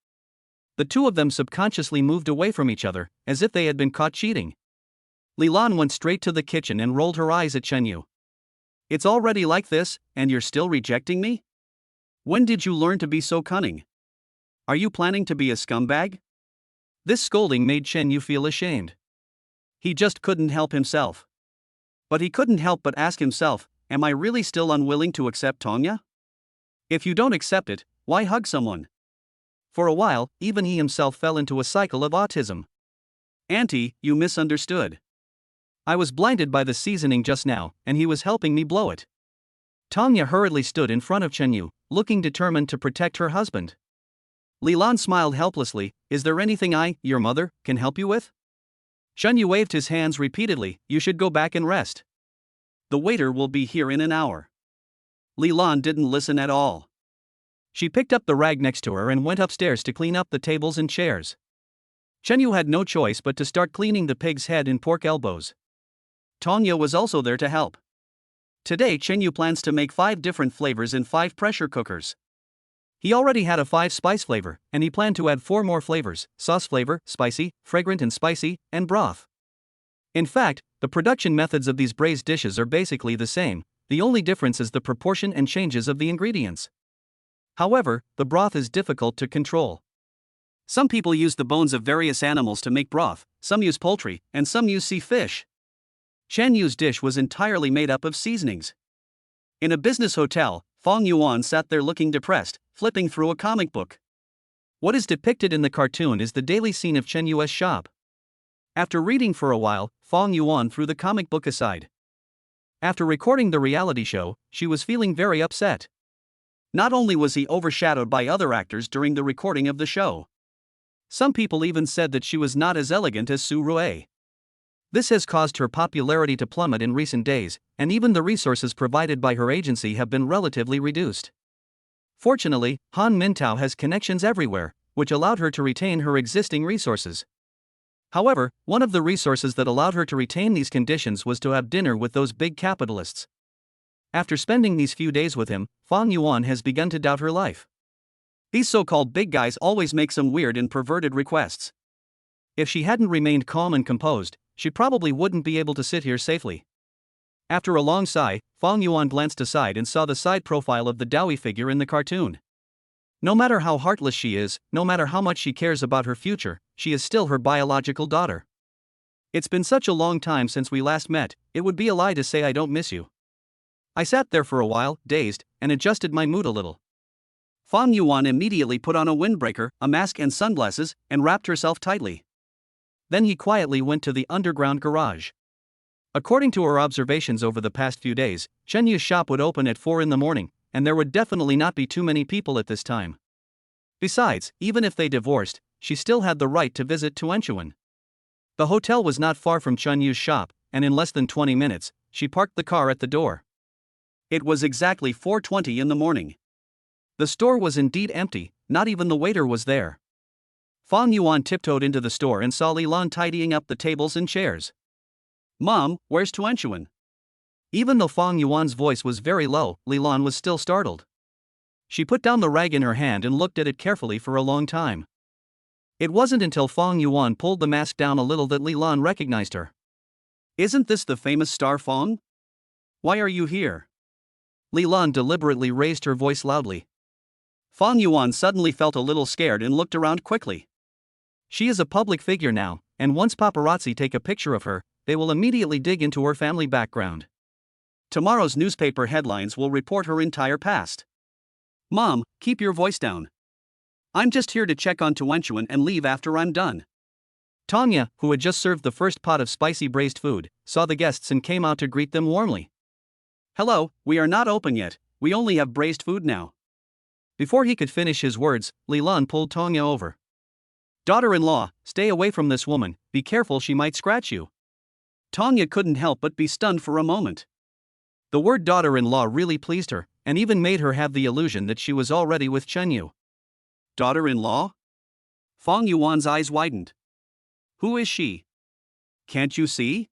The two of them subconsciously moved away from each other, as if they had been caught cheating. Li Lan went straight to the kitchen and rolled her eyes at Chen Yu. "It's already like this, and you're still rejecting me? When did you learn to be so cunning? Are you planning to be a scumbag?" This scolding made Chen Yu feel ashamed. He just couldn't help himself. But he couldn't help but ask himself, am I really still unwilling to accept Tanya? If you don't accept it, why hug someone? For a while, even he himself fell into a cycle of autism. "Auntie, you misunderstood. I was blinded by the seasoning just now, and he was helping me blow it." Tanya hurriedly stood in front of Chen Yu, looking determined to protect her husband. Li Lan smiled helplessly. "Is there anything I, your mother, can help you with?" Chen Yu waved his hands repeatedly. "You should go back and rest. The waiter will be here in an hour." Li Lan didn't listen at all. She picked up the rag next to her and went upstairs to clean up the tables and chairs. Chen Yu had no choice but to start cleaning the pig's head and pork elbows. Tanya was also there to help. Today Chen Yu plans to make 5 different flavors in 5 pressure cookers. He already had a 5-spice flavor, and he planned to add 4 more flavors: sauce flavor, spicy, fragrant and spicy, and broth. In fact, the production methods of these braised dishes are basically the same, the only difference is the proportion and changes of the ingredients. However, the broth is difficult to control. Some people use the bones of various animals to make broth, some use poultry, and some use sea fish. Chen Yu's dish was entirely made up of seasonings. In a business hotel, Fong Yuan sat there looking depressed, flipping through a comic book. What is depicted in the cartoon is the daily scene of Chen Yu's shop. After reading for a while, Fong Yuan threw the comic book aside. After recording the reality show, she was feeling very upset. Not only was he overshadowed by other actors during the recording of the show. Some people even said that she was not as elegant as Su Rue. This has caused her popularity to plummet in recent days, and even the resources provided by her agency have been relatively reduced. Fortunately, Han Mintao has connections everywhere, which allowed her to retain her existing resources. However, one of the resources that allowed her to retain these conditions was to have dinner with those big capitalists. After spending these few days with him, Fong Yuan has begun to doubt her life. These so-called big guys always make some weird and perverted requests. If she hadn't remained calm and composed, she probably wouldn't be able to sit here safely. After a long sigh, Fong Yuan glanced aside and saw the side profile of the doughy figure in the cartoon. No matter how heartless she is, no matter how much she cares about her future, she is still her biological daughter. It's been such a long time since we last met, it would be a lie to say I don't miss you. I sat there for a while, dazed, and adjusted my mood a little. Fong Yuan immediately put on a windbreaker, a mask and sunglasses, and wrapped herself tightly. Then he quietly went to the underground garage. According to her observations over the past few days, Chen Yu's shop would open at 4 in the morning, and there would definitely not be too many people at this time. Besides, even if they divorced, she still had the right to visit Tuanchuan. The hotel was not far from Chen Yu's shop, and in less than 20 minutes, she parked the car at the door. It was exactly 4:20 in the morning. The store was indeed empty, not even the waiter was there. Fong Yuan tiptoed into the store and saw Li Lan tidying up the tables and chairs. "Mom, where's Tuanchuan?" Even though Fong Yuan's voice was very low, Li Lan was still startled. She put down the rag in her hand and looked at it carefully for a long time. It wasn't until Fong Yuan pulled the mask down a little that Li Lan recognized her. Isn't this the famous star Fong? Why are you here? Li Lan deliberately raised her voice loudly. Fong Yuan suddenly felt a little scared and looked around quickly. She is a public figure now, and once paparazzi take a picture of her, they will immediately dig into her family background. Tomorrow's newspaper headlines will report her entire past. Mom, keep your voice down. I'm just here to check on Tuanchuan and leave after I'm done. Tanya, who had just served the first pot of spicy braised food, saw the guests and came out to greet them warmly. Hello, we are not open yet, we only have braised food now. Before he could finish his words, Li Lan pulled Tanya over. Daughter-in-law, stay away from this woman, be careful, she might scratch you. Tanya couldn't help but be stunned for a moment. The word daughter-in-law really pleased her, and even made her have the illusion that she was already with Chen Yu. Daughter-in-law? Fong Yuan's eyes widened. Who is she? Can't you see?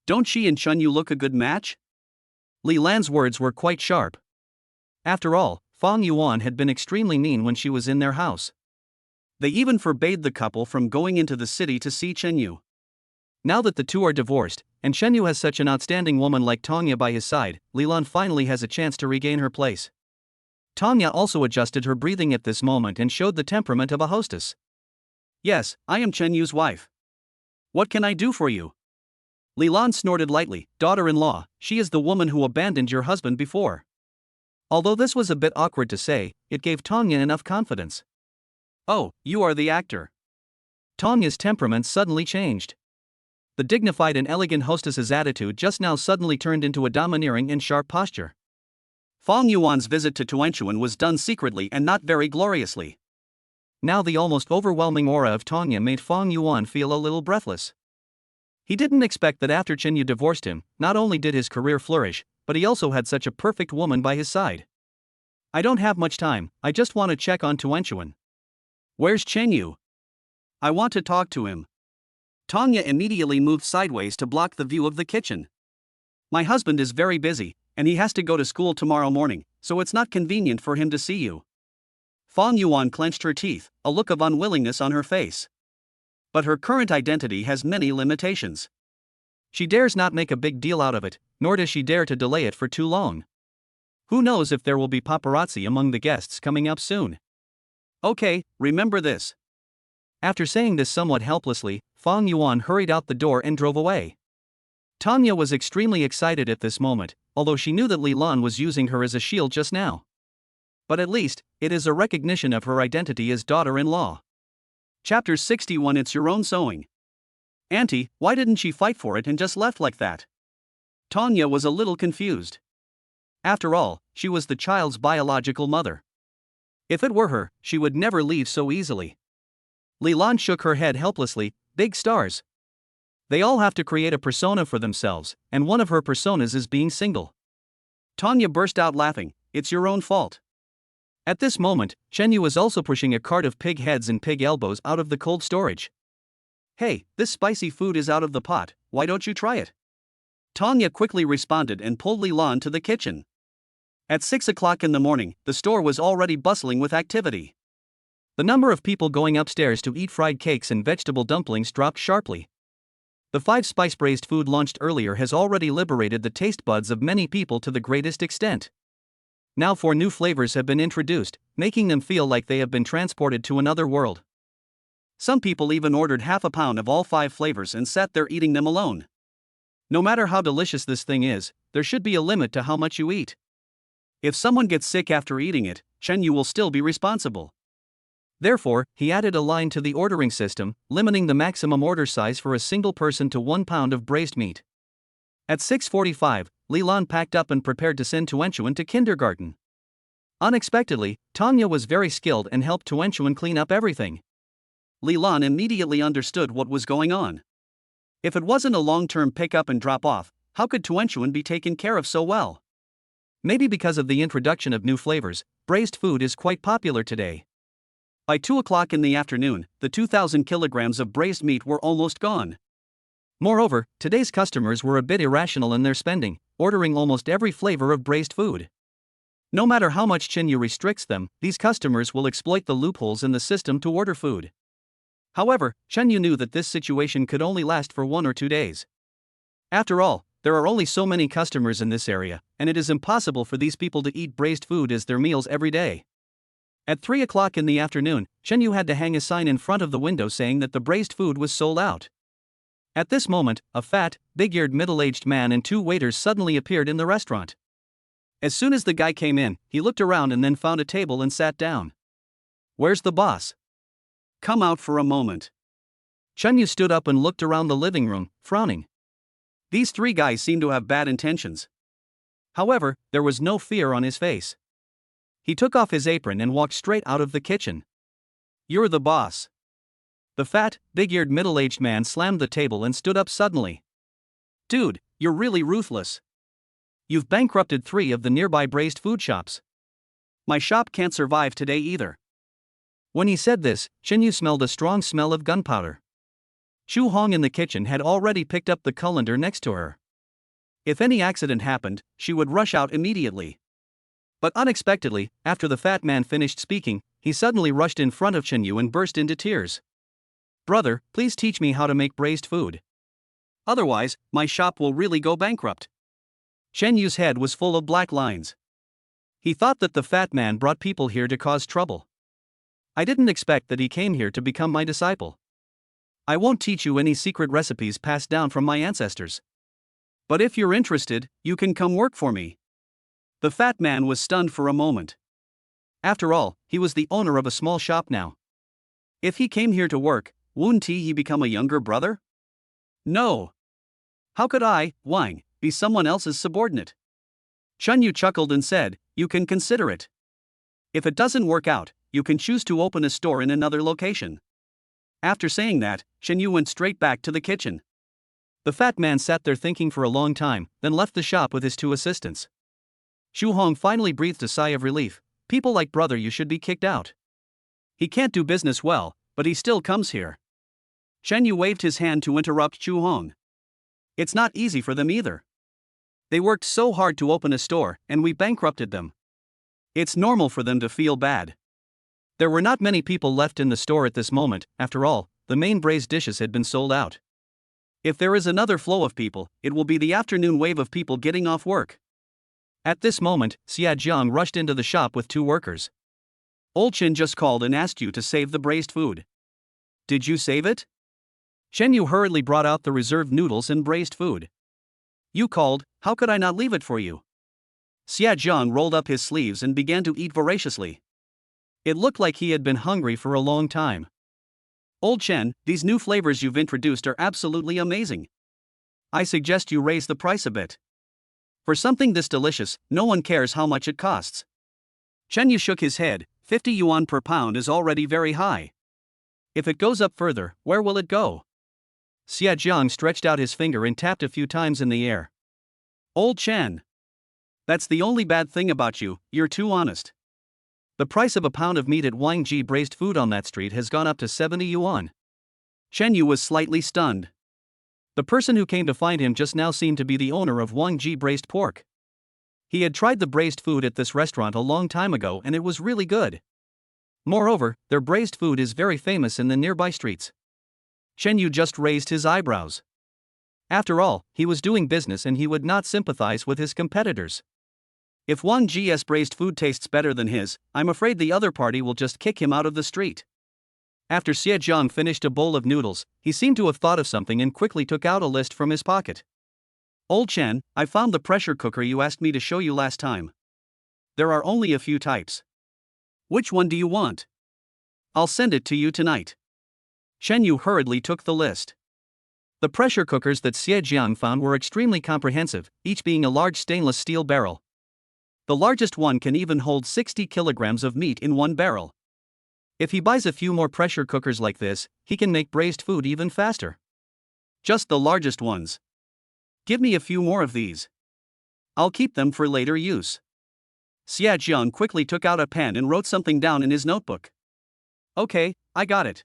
Don't she and Chen Yu look a good match? Li Lan's words were quite sharp. After all, Fong Yuan had been extremely mean when she was in their house. They even forbade the couple from going into the city to see Chen Yu. Now that the two are divorced, and Chen Yu has such an outstanding woman like Tanya by his side, Li Lan finally has a chance to regain her place. Tanya also adjusted her breathing at this moment and showed the temperament of a hostess. Yes, I am Chen Yu's wife. What can I do for you? Li Lan snorted lightly. Daughter-in-law, she is the woman who abandoned your husband before. Although this was a bit awkward to say, it gave Tanya enough confidence. Oh, you are the actor. Tanya's temperament suddenly changed. The dignified and elegant hostess's attitude just now suddenly turned into a domineering and sharp posture. Fong Yuan's visit to Tuanchuan was done secretly and not very gloriously. Now the almost overwhelming aura of Tanya made Fong Yuan feel a little breathless. He didn't expect that after Chen Yu divorced him, not only did his career flourish, but he also had such a perfect woman by his side. I don't have much time, I just want to check on Tuanchuan. Where's Chen Yu? I want to talk to him. Tanya immediately moved sideways to block the view of the kitchen. My husband is very busy, and he has to go to school tomorrow morning, so it's not convenient for him to see you. Fong Yuan clenched her teeth, a look of unwillingness on her face. But her current identity has many limitations. She dares not make a big deal out of it, nor does she dare to delay it for too long. Who knows if there will be paparazzi among the guests coming up soon. Okay, remember this. After saying this somewhat helplessly, Fong Yuan hurried out the door and drove away. Tanya was extremely excited at this moment, although she knew that Li Lan was using her as a shield just now. But at least, it is a recognition of her identity as daughter-in-law. Chapter 61. It's your own sewing. Auntie, why didn't she fight for it and just left like that? Tanya was a little confused. After all, she was the child's biological mother. If it were her, she would never leave so easily. Li Lan shook her head helplessly. Big stars. They all have to create a persona for themselves, and one of her personas is being single. Tanya burst out laughing. It's your own fault. At this moment, Chen Yu was also pushing a cart of pig heads and pig elbows out of the cold storage. Hey, this spicy food is out of the pot, why don't you try it? Tanya quickly responded and pulled Li Lan to the kitchen. At 6 o'clock in the morning, the store was already bustling with activity. The number of people going upstairs to eat fried cakes and vegetable dumplings dropped sharply. The 5-spice braised food launched earlier has already liberated the taste buds of many people to the greatest extent. Now 4 new flavors have been introduced, making them feel like they have been transported to another world. Some people even ordered half a pound of all 5 flavors and sat there eating them alone. No matter how delicious this thing is, there should be a limit to how much you eat. If someone gets sick after eating it, Chen Yu will still be responsible. Therefore, he added a line to the ordering system, limiting the maximum order size for a single person to 1 pound of braised meat. At 6:45, Li Lan packed up and prepared to send Tuanchuan to kindergarten. Unexpectedly, Tanya was very skilled and helped Tuanchuan clean up everything. Li Lan immediately understood what was going on. If it wasn't a long-term pick-up and drop-off, how could Tuanchuan be taken care of so well? Maybe because of the introduction of new flavors, braised food is quite popular today. By 2 o'clock in the afternoon, the 2,000 kilograms of braised meat were almost gone. Moreover, today's customers were a bit irrational in their spending, ordering almost every flavor of braised food. No matter how much Chen Yu restricts them, these customers will exploit the loopholes in the system to order food. However, Chen Yu knew that this situation could only last for 1 or 2 days. After all, there are only so many customers in this area, and it is impossible for these people to eat braised food as their meals every day. At 3 o'clock in the afternoon, Chen Yu had to hang a sign in front of the window saying that the braised food was sold out. At this moment, a fat, big-eared middle-aged man and 2 waiters suddenly appeared in the restaurant. As soon as the guy came in, he looked around and then found a table and sat down. "Where's the boss?" Come out for a moment. Chen Yu stood up and looked around the living room, frowning. These 3 guys seem to have bad intentions. However, there was no fear on his face. He took off his apron and walked straight out of the kitchen. You're the boss. The fat, big-eared middle-aged man slammed the table and stood up suddenly. Dude, you're really ruthless. You've bankrupted 3 of the nearby braised food shops. My shop can't survive today either. When he said this, Chen Yu smelled a strong smell of gunpowder. Chu Hong in the kitchen had already picked up the colander next to her. If any accident happened, she would rush out immediately. But unexpectedly, after the fat man finished speaking, he suddenly rushed in front of Chen Yu and burst into tears. "Brother, please teach me how to make braised food. Otherwise, my shop will really go bankrupt." Chen Yu's head was full of black lines. He thought that the fat man brought people here to cause trouble. "I didn't expect that he came here to become my disciple. I won't teach you any secret recipes passed down from my ancestors. But if you're interested, you can come work for me." The fat man was stunned for a moment. After all, he was the owner of a small shop now. If he came here to work, wouldn't he become a younger brother? No. How could I, Wang, be someone else's subordinate? Chen Yu chuckled and said, "You can consider it. If it doesn't work out, you can choose to open a store in another location." After saying that, Chen Yu went straight back to the kitchen. The fat man sat there thinking for a long time, then left the shop with his 2 assistants. Chu Hong finally breathed a sigh of relief. "People like brother you should be kicked out. He can't do business well, but he still comes here." Chen Yu waved his hand to interrupt Chu Hong. "It's not easy for them either. They worked so hard to open a store, and we bankrupted them. It's normal for them to feel bad." There were not many people left in the store at this moment. After all, the main braised dishes had been sold out. If there is another flow of people, it will be the afternoon wave of people getting off work. At this moment, Xia Jiang rushed into the shop with 2 workers. "Old Chen just called and asked you to save the braised food. Did you save it?" Chen Yu hurriedly brought out the reserved noodles and braised food. "You called, how could I not leave it for you?" Xia Jiang rolled up his sleeves and began to eat voraciously. It looked like he had been hungry for a long time. "Old Chen, these new flavors you've introduced are absolutely amazing. I suggest you raise the price a bit. For something this delicious, no one cares how much it costs." Chen Yu shook his head. 50 yuan per pound is already very high. If it goes up further, where will it go? Xia Jiang stretched out his finger and tapped a few times in the air. "Old Chen. That's the only bad thing about you, you're too honest. The price of a pound of meat at Wangji braised food on that street has gone up to 70 yuan. Chen Yu was slightly stunned. The person who came to find him just now seemed to be the owner of Wangji braised pork. He had tried the braised food at this restaurant a long time ago and it was really good. Moreover, their braised food is very famous in the nearby streets. Chen Yu just raised his eyebrows. After all, he was doing business and he would not sympathize with his competitors. If Wang Ji's braised food tastes better than his, I'm afraid the other party will just kick him out of the street. After Xie Jiang finished a bowl of noodles, he seemed to have thought of something and quickly took out a list from his pocket. "Old Chen, I found the pressure cooker you asked me to show you last time. There are only a few types. Which one do you want? I'll send it to you tonight." Chen Yu hurriedly took the list. The pressure cookers that Xie Jiang found were extremely comprehensive, each being a large stainless steel barrel. The largest one can even hold 60 kilograms of meat in one barrel. If he buys a few more pressure cookers like this, he can make braised food even faster. "Just the largest ones. Give me a few more of these. I'll keep them for later use." Xia Jiang quickly took out a pen and wrote something down in his notebook. "Okay, I got it."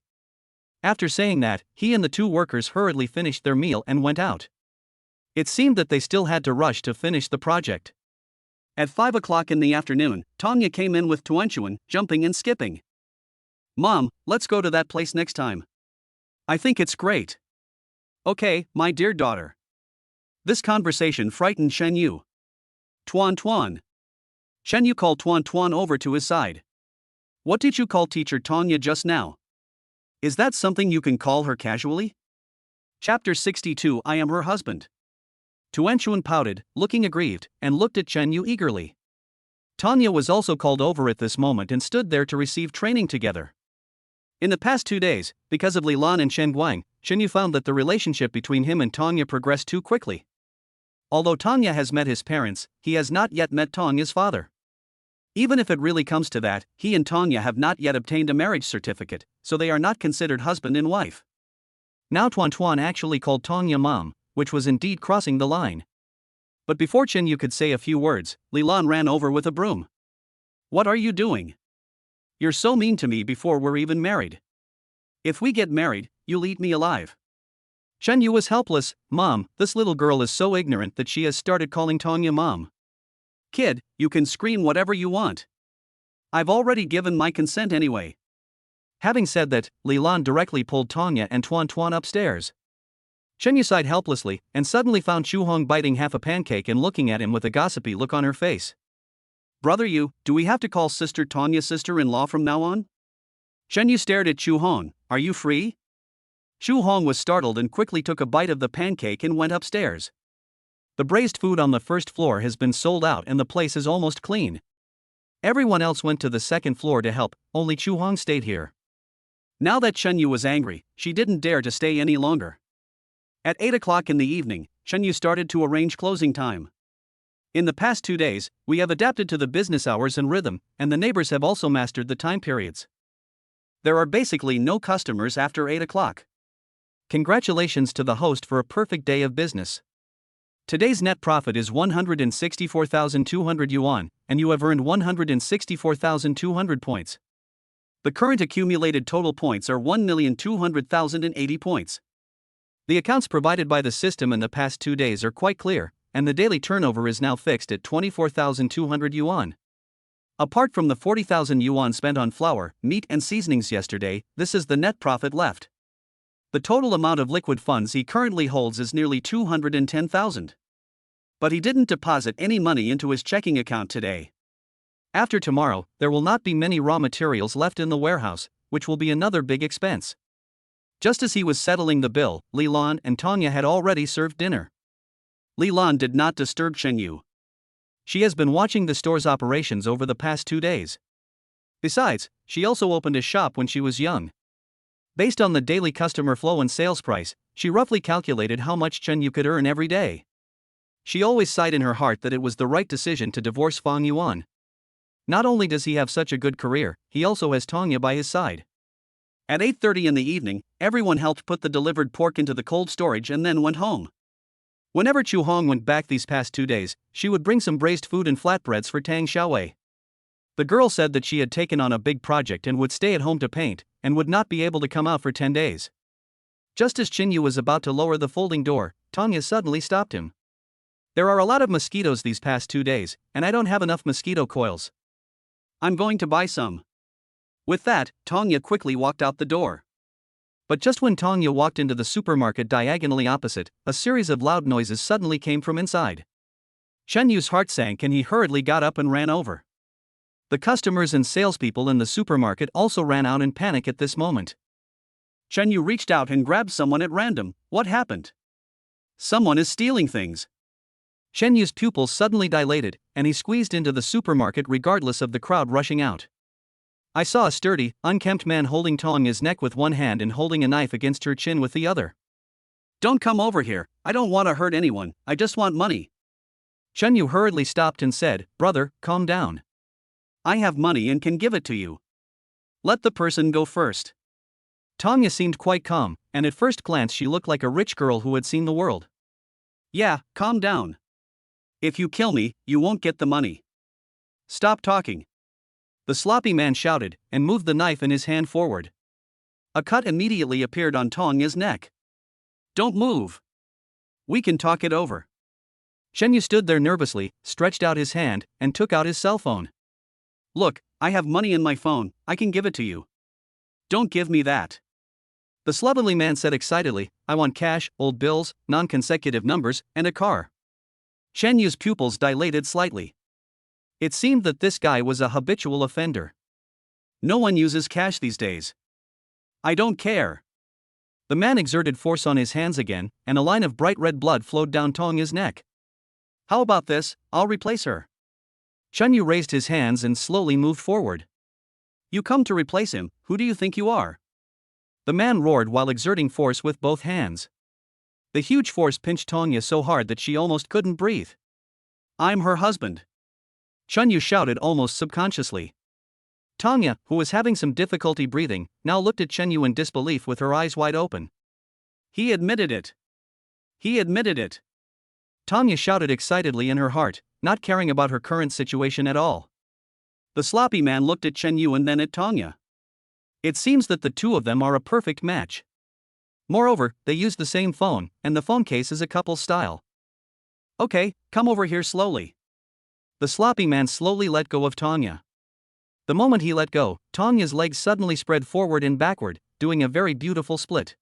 After saying that, he and the 2 workers hurriedly finished their meal and went out. It seemed that they still had to rush to finish the project. At 5 o'clock in the afternoon, Tanya came in with Tuanchuan, jumping and skipping. "Mom, let's go to that place next time. I think it's great." "Okay, my dear daughter. This conversation frightened Shen Yu. Tuan Tuan. Shen Yu called Tuan Tuan over to his side. What did you call teacher Tanya just now? Is that something you can call her casually? Chapter 62 I am her husband. Tuan Chuan pouted, looking aggrieved, and looked at Shen Yu eagerly. Tanya was also called over at this moment and stood there to receive training together. In the past 2 days, because of Li Lan and Shen Guang, Shen Yu found that the relationship between him and Tanya progressed too quickly. Although Tanya has met his parents, he has not yet met Tanya's father. Even if it really comes to that, he and Tanya have not yet obtained a marriage certificate, so they are not considered husband and wife. Now Tuan Tuan actually called Tanya mom, which was indeed crossing the line. But before Shen Yu could say a few words, Li Lan ran over with a broom. What are you doing? You're so mean to me before we're even married. If we get married, you'll eat me alive. Shen Yu was helpless. Mom, this little girl is so ignorant that she has started calling Tanya mom. Kid, you can scream whatever you want. I've already given my consent anyway. Having said that, Li Lan directly pulled Tanya and Tuan Tuan upstairs. Shen Yu sighed helplessly and suddenly found Chu Hong biting half a pancake and looking at him with a gossipy look on her face. Brother Yu, do we have to call sister Tanya sister-in-law from now on? Shen Yu stared at Chu Hong. Are you free? Chu Hong was startled and quickly took a bite of the pancake and went upstairs. The braised food on the first floor has been sold out and the place is almost clean. Everyone else went to the second floor to help, only Chu Hong stayed here. Now that Shen Yu was angry, she didn't dare to stay any longer. At 8 o'clock in the evening, Shen Yu started to arrange closing time. In the past 2 days, we have adapted to the business hours and rhythm, and the neighbors have also mastered the time periods. There are basically no customers after 8 o'clock. Congratulations to the host for a perfect day of business. Today's net profit is 164,200 yuan, and you have earned 164,200 points. The current accumulated total points are 1,200,080 points. The accounts provided by the system in the past 2 days are quite clear, and the daily turnover is now fixed at 24,200 yuan. Apart from the 40,000 yuan spent on flour, meat and seasonings yesterday, this is the net profit left. The total amount of liquid funds he currently holds is nearly 210,000. But he didn't deposit any money into his checking account today. After tomorrow, there will not be many raw materials left in the warehouse, which will be another big expense. Just as he was settling the bill, Li Lan and Tanya had already served dinner. Li Lan did not disturb Shen Yu. She has been watching the store's operations over the past 2 days. Besides, she also opened a shop when she was young. Based on the daily customer flow and sales price, she roughly calculated how much Shen Yu could earn every day. She always sighed in her heart that it was the right decision to divorce Fang Yuan. Not only does he have such a good career, he also has Tanya by his side. At 8:30 in the evening, everyone helped put the delivered pork into the cold storage and then went home. Whenever Chu Hong went back these past 2 days, she would bring some braised food and flatbreads for Tang Xiaowei. The girl said that she had taken on a big project and would stay at home to paint, and would not be able to come out for 10 days. Just as Shen Yu was about to lower the folding door, Tanya suddenly stopped him. There are a lot of mosquitoes these past 2 days, and I don't have enough mosquito coils. I'm going to buy some. With that, Tanya quickly walked out the door. But just when Tanya walked into the supermarket diagonally opposite, a series of loud noises suddenly came from inside. Shen Yu's heart sank and he hurriedly got up and ran over. The customers and salespeople in the supermarket also ran out in panic at this moment. Shen Yu reached out and grabbed someone at random. What happened? Someone is stealing things. Shen Yu's pupils suddenly dilated, and he squeezed into the supermarket regardless of the crowd rushing out. I saw a sturdy, unkempt man holding Tanya's neck with one hand and holding a knife against her chin with the other. Don't come over here, I don't want to hurt anyone, I just want money. Shen Yu hurriedly stopped and said, Brother, calm down. I have money and can give it to you. Let the person go first. Tanya seemed quite calm, and at first glance she looked like a rich girl who had seen the world. Yeah, calm down. If you kill me, you won't get the money. Stop talking. The sloppy man shouted, and moved the knife in his hand forward. A cut immediately appeared on Tanya's neck. Don't move. We can talk it over. Shen Yu stood there nervously, stretched out his hand, and took out his cell phone. Look, I have money in my phone, I can give it to you. Don't give me that. The slovenly man said excitedly, "I want cash, old bills, non-consecutive numbers, and a car." Chen Yu's pupils dilated slightly. It seemed that this guy was a habitual offender. No one uses cash these days. I don't care. The man exerted force on his hands again, and a line of bright red blood flowed down Tongya's neck. How about this? I'll replace her. Chen Yu raised his hands and slowly moved forward. You come to replace him, who do you think you are? The man roared while exerting force with both hands. The huge force pinched Tongya so hard that she almost couldn't breathe. I'm her husband. Chen Yu shouted almost subconsciously. Tongya, who was having some difficulty breathing, now looked at Chen Yu in disbelief with her eyes wide open. He admitted it. He admitted it. Tongya shouted excitedly in her heart, not caring about her current situation at all. The sloppy man looked at Chen Yu and then at Tongya. It seems that the two of them are a perfect match. Moreover, they use the same phone, and the phone case is a couple style. Okay, come over here slowly. The sloppy man slowly let go of Tongya. The moment he let go, Tongya's legs suddenly spread forward and backward, doing a very beautiful split.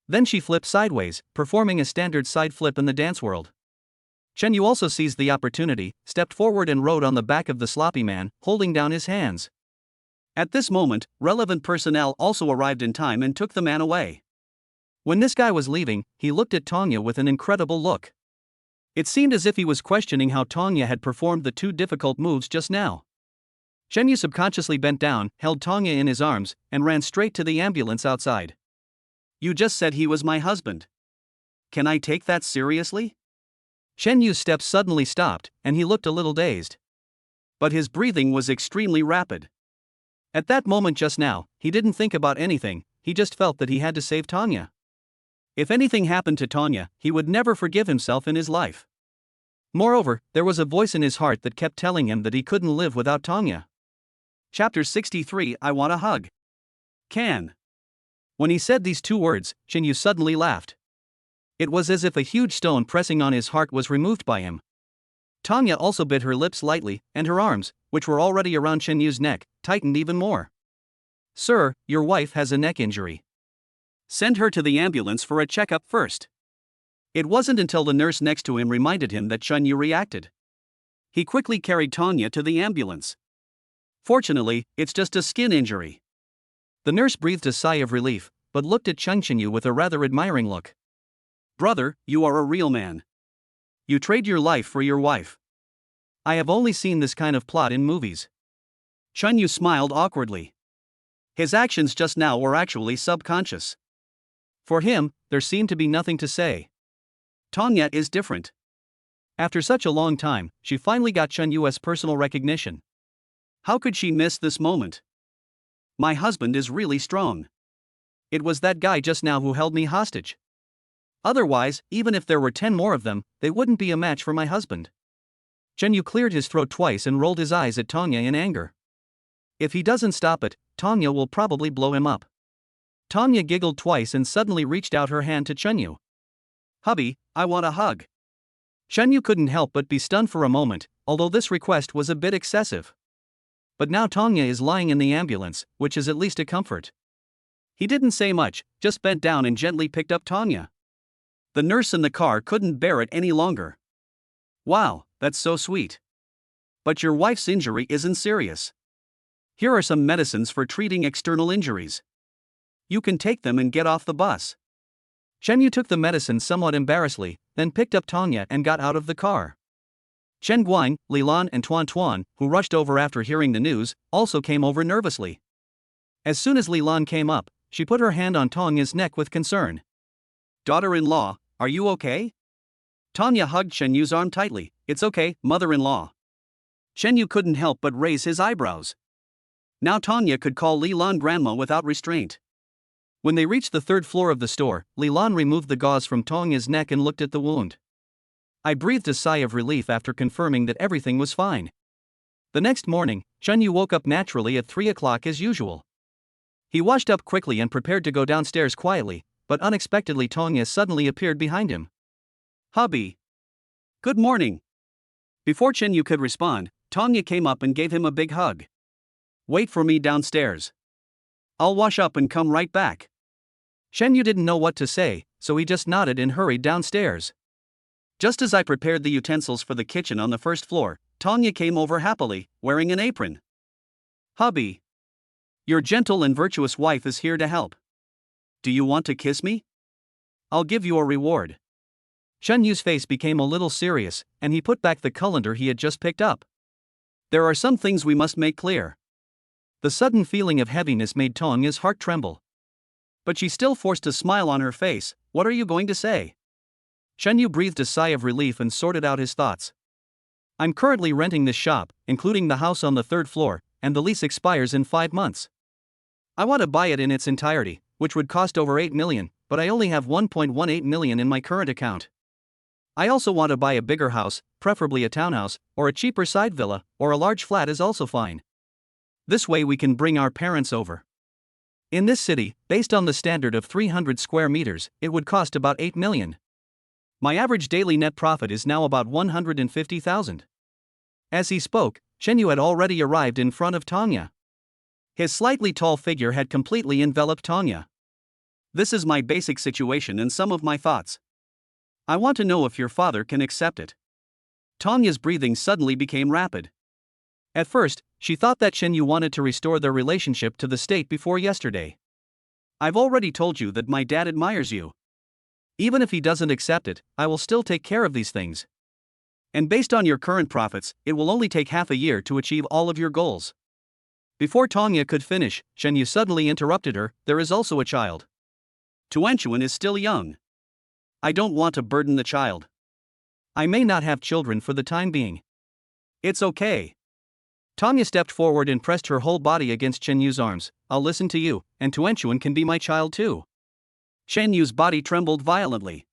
Then she flipped sideways, performing a standard side flip in the dance world. Chen Yu also seized the opportunity, stepped forward and rode on the back of the sloppy man, holding down his hands. At this moment, relevant personnel also arrived in time and took the man away. When this guy was leaving, he looked at Tongya with an incredible look. It seemed as if he was questioning how Tongya had performed the two difficult moves just now. Chen Yu subconsciously bent down, held Tongya in his arms, and ran straight to the ambulance outside. You just said he was my husband. Can I take that seriously? Chen Yu's steps suddenly stopped, and he looked a little dazed. But his breathing was extremely rapid. At that moment just now, he didn't think about anything, he just felt that he had to save Tongya. If anything happened to Tongya, he would never forgive himself in his life. Moreover, there was a voice in his heart that kept telling him that he couldn't live without Tongya. Chapter 63, I Want a Hug. Can. When he said these two words, Chen Yu suddenly laughed. It was as if a huge stone pressing on his heart was removed by him. Tongya also bit her lips lightly, and her arms, which were already around Chen Yu's neck, tightened even more. "Sir, your wife has a neck injury. Send her to the ambulance for a checkup first." It wasn't until the nurse next to him reminded him that Chen Yu reacted. He quickly carried Tongya to the ambulance. Fortunately, it's just a skin injury. The nurse breathed a sigh of relief, but looked at Chen Yu with a rather admiring look. Brother, you are a real man. You trade your life for your wife. I have only seen this kind of plot in movies. Chen Yu smiled awkwardly. His actions just now were actually subconscious. For him, there seemed to be nothing to say. Tongya is different. After such a long time, she finally got Chen Yu's personal recognition. How could she miss this moment? My husband is really strong. It was that guy just now who held me hostage. Otherwise, even if there were 10 more of them, they wouldn't be a match for my husband. Chen Yu cleared his throat twice and rolled his eyes at Tongya in anger. If he doesn't stop it, Tongya will probably blow him up. Tongya giggled twice and suddenly reached out her hand to Chen Yu. Hubby, I want a hug. Chen Yu couldn't help but be stunned for a moment, although this request was a bit excessive. But now Tongya is lying in the ambulance, which is at least a comfort. He didn't say much, just bent down and gently picked up Tongya. The nurse in the car couldn't bear it any longer. Wow, that's so sweet. But your wife's injury isn't serious. Here are some medicines for treating external injuries. You can take them and get off the bus. Chen Yu took the medicine somewhat embarrassedly, then picked up Tongya and got out of the car. Chen Guang, Li Lan and Tuan Tuan, who rushed over after hearing the news, also came over nervously. As soon as Li Lan came up, she put her hand on Tongya's neck with concern. Daughter-in-law, are you okay? Tongya hugged Chen Yu's arm tightly. It's okay, mother-in-law. Chen Yu couldn't help but raise his eyebrows. Now Tongya could call Li Lan grandma without restraint. When they reached the 3rd floor of the store, Li Lan removed the gauze from Tongya's neck and looked at the wound. I breathed a sigh of relief after confirming that everything was fine. The next morning, Chen Yu woke up naturally at 3 o'clock as usual. He washed up quickly and prepared to go downstairs quietly, but unexpectedly Tongya suddenly appeared behind him. Hubby. Good morning. Before Chen Yu could respond, Tongya came up and gave him a big hug. Wait for me downstairs. I'll wash up and come right back. Shenyu didn't know what to say, so he just nodded and hurried downstairs. Just as I prepared the utensils for the kitchen on the first floor, Tanya came over happily, wearing an apron. Hubby, your gentle and virtuous wife is here to help. Do you want to kiss me? I'll give you a reward. Shenyu's face became a little serious, and he put back the colander he had just picked up. There are some things we must make clear. The sudden feeling of heaviness made Tanya's heart tremble. But she still forced a smile on her face. What are you going to say? Shenyu breathed a sigh of relief and sorted out his thoughts. I'm currently renting this shop, including the house on the 3rd floor, and the lease expires in 5 months. I want to buy it in its entirety, which would cost over 8 million, but I only have 1.18 million in my current account. I also want to buy a bigger house, preferably a townhouse, or a cheaper side villa, or a large flat is also fine. This way we can bring our parents over. In this city, based on the standard of 300 square meters, it would cost about 8 million. My average daily net profit is now about 150,000. As he spoke, Shenyu had already arrived in front of Tanya. His slightly tall figure had completely enveloped Tanya. This is my basic situation and some of my thoughts. I want to know if your father can accept it. Tanya's breathing suddenly became rapid. At first, she thought that Shenyu wanted to restore their relationship to the state before yesterday. I've already told you that my dad admires you. Even if he doesn't accept it, I will still take care of these things. And based on your current profits, it will only take half a year to achieve all of your goals. Before Tanya could finish, Shenyu suddenly interrupted her. There is also a child. Tuanchuan is still young. I don't want to burden the child. I may not have children for the time being. It's okay. Tanya stepped forward and pressed her whole body against Shenyu's arms. I'll listen to you, and Tuanchuan can be my child too. Shenyu's body trembled violently.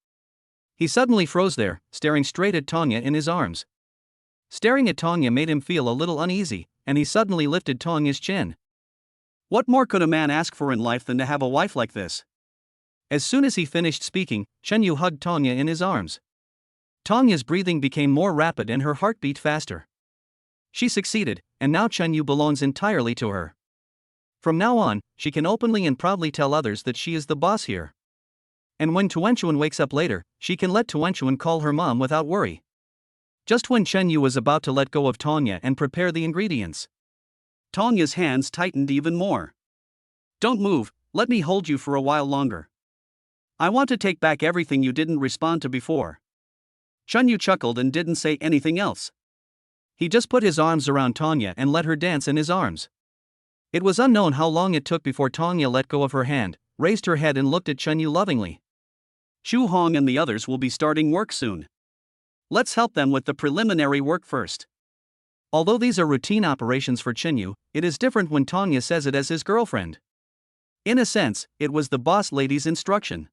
He suddenly froze there, staring straight at Tanya in his arms. Staring at Tanya made him feel a little uneasy, and he suddenly lifted Tanya's chin. What more could a man ask for in life than to have a wife like this? As soon as he finished speaking, Shenyu hugged Tanya in his arms. Tanya's breathing became more rapid and her heart beat faster. She succeeded, and now Shenyu belongs entirely to her. From now on, she can openly and proudly tell others that she is the boss here. And when Tuanchuan wakes up later, she can let Tuanchuan call her mom without worry. Just when Shenyu was about to let go of Tanya and prepare the ingredients, Tanya's hands tightened even more. Don't move, let me hold you for a while longer. I want to take back everything you didn't respond to before. Shenyu chuckled and didn't say anything else. He just put his arms around Tanya and let her dance in his arms. It was unknown how long it took before Tanya let go of her hand, raised her head and looked at Shenyu lovingly. Xu Hong and the others will be starting work soon. Let's help them with the preliminary work first. Although these are routine operations for Shenyu, it is different when Tanya says it as his girlfriend. In a sense, it was the boss lady's instruction.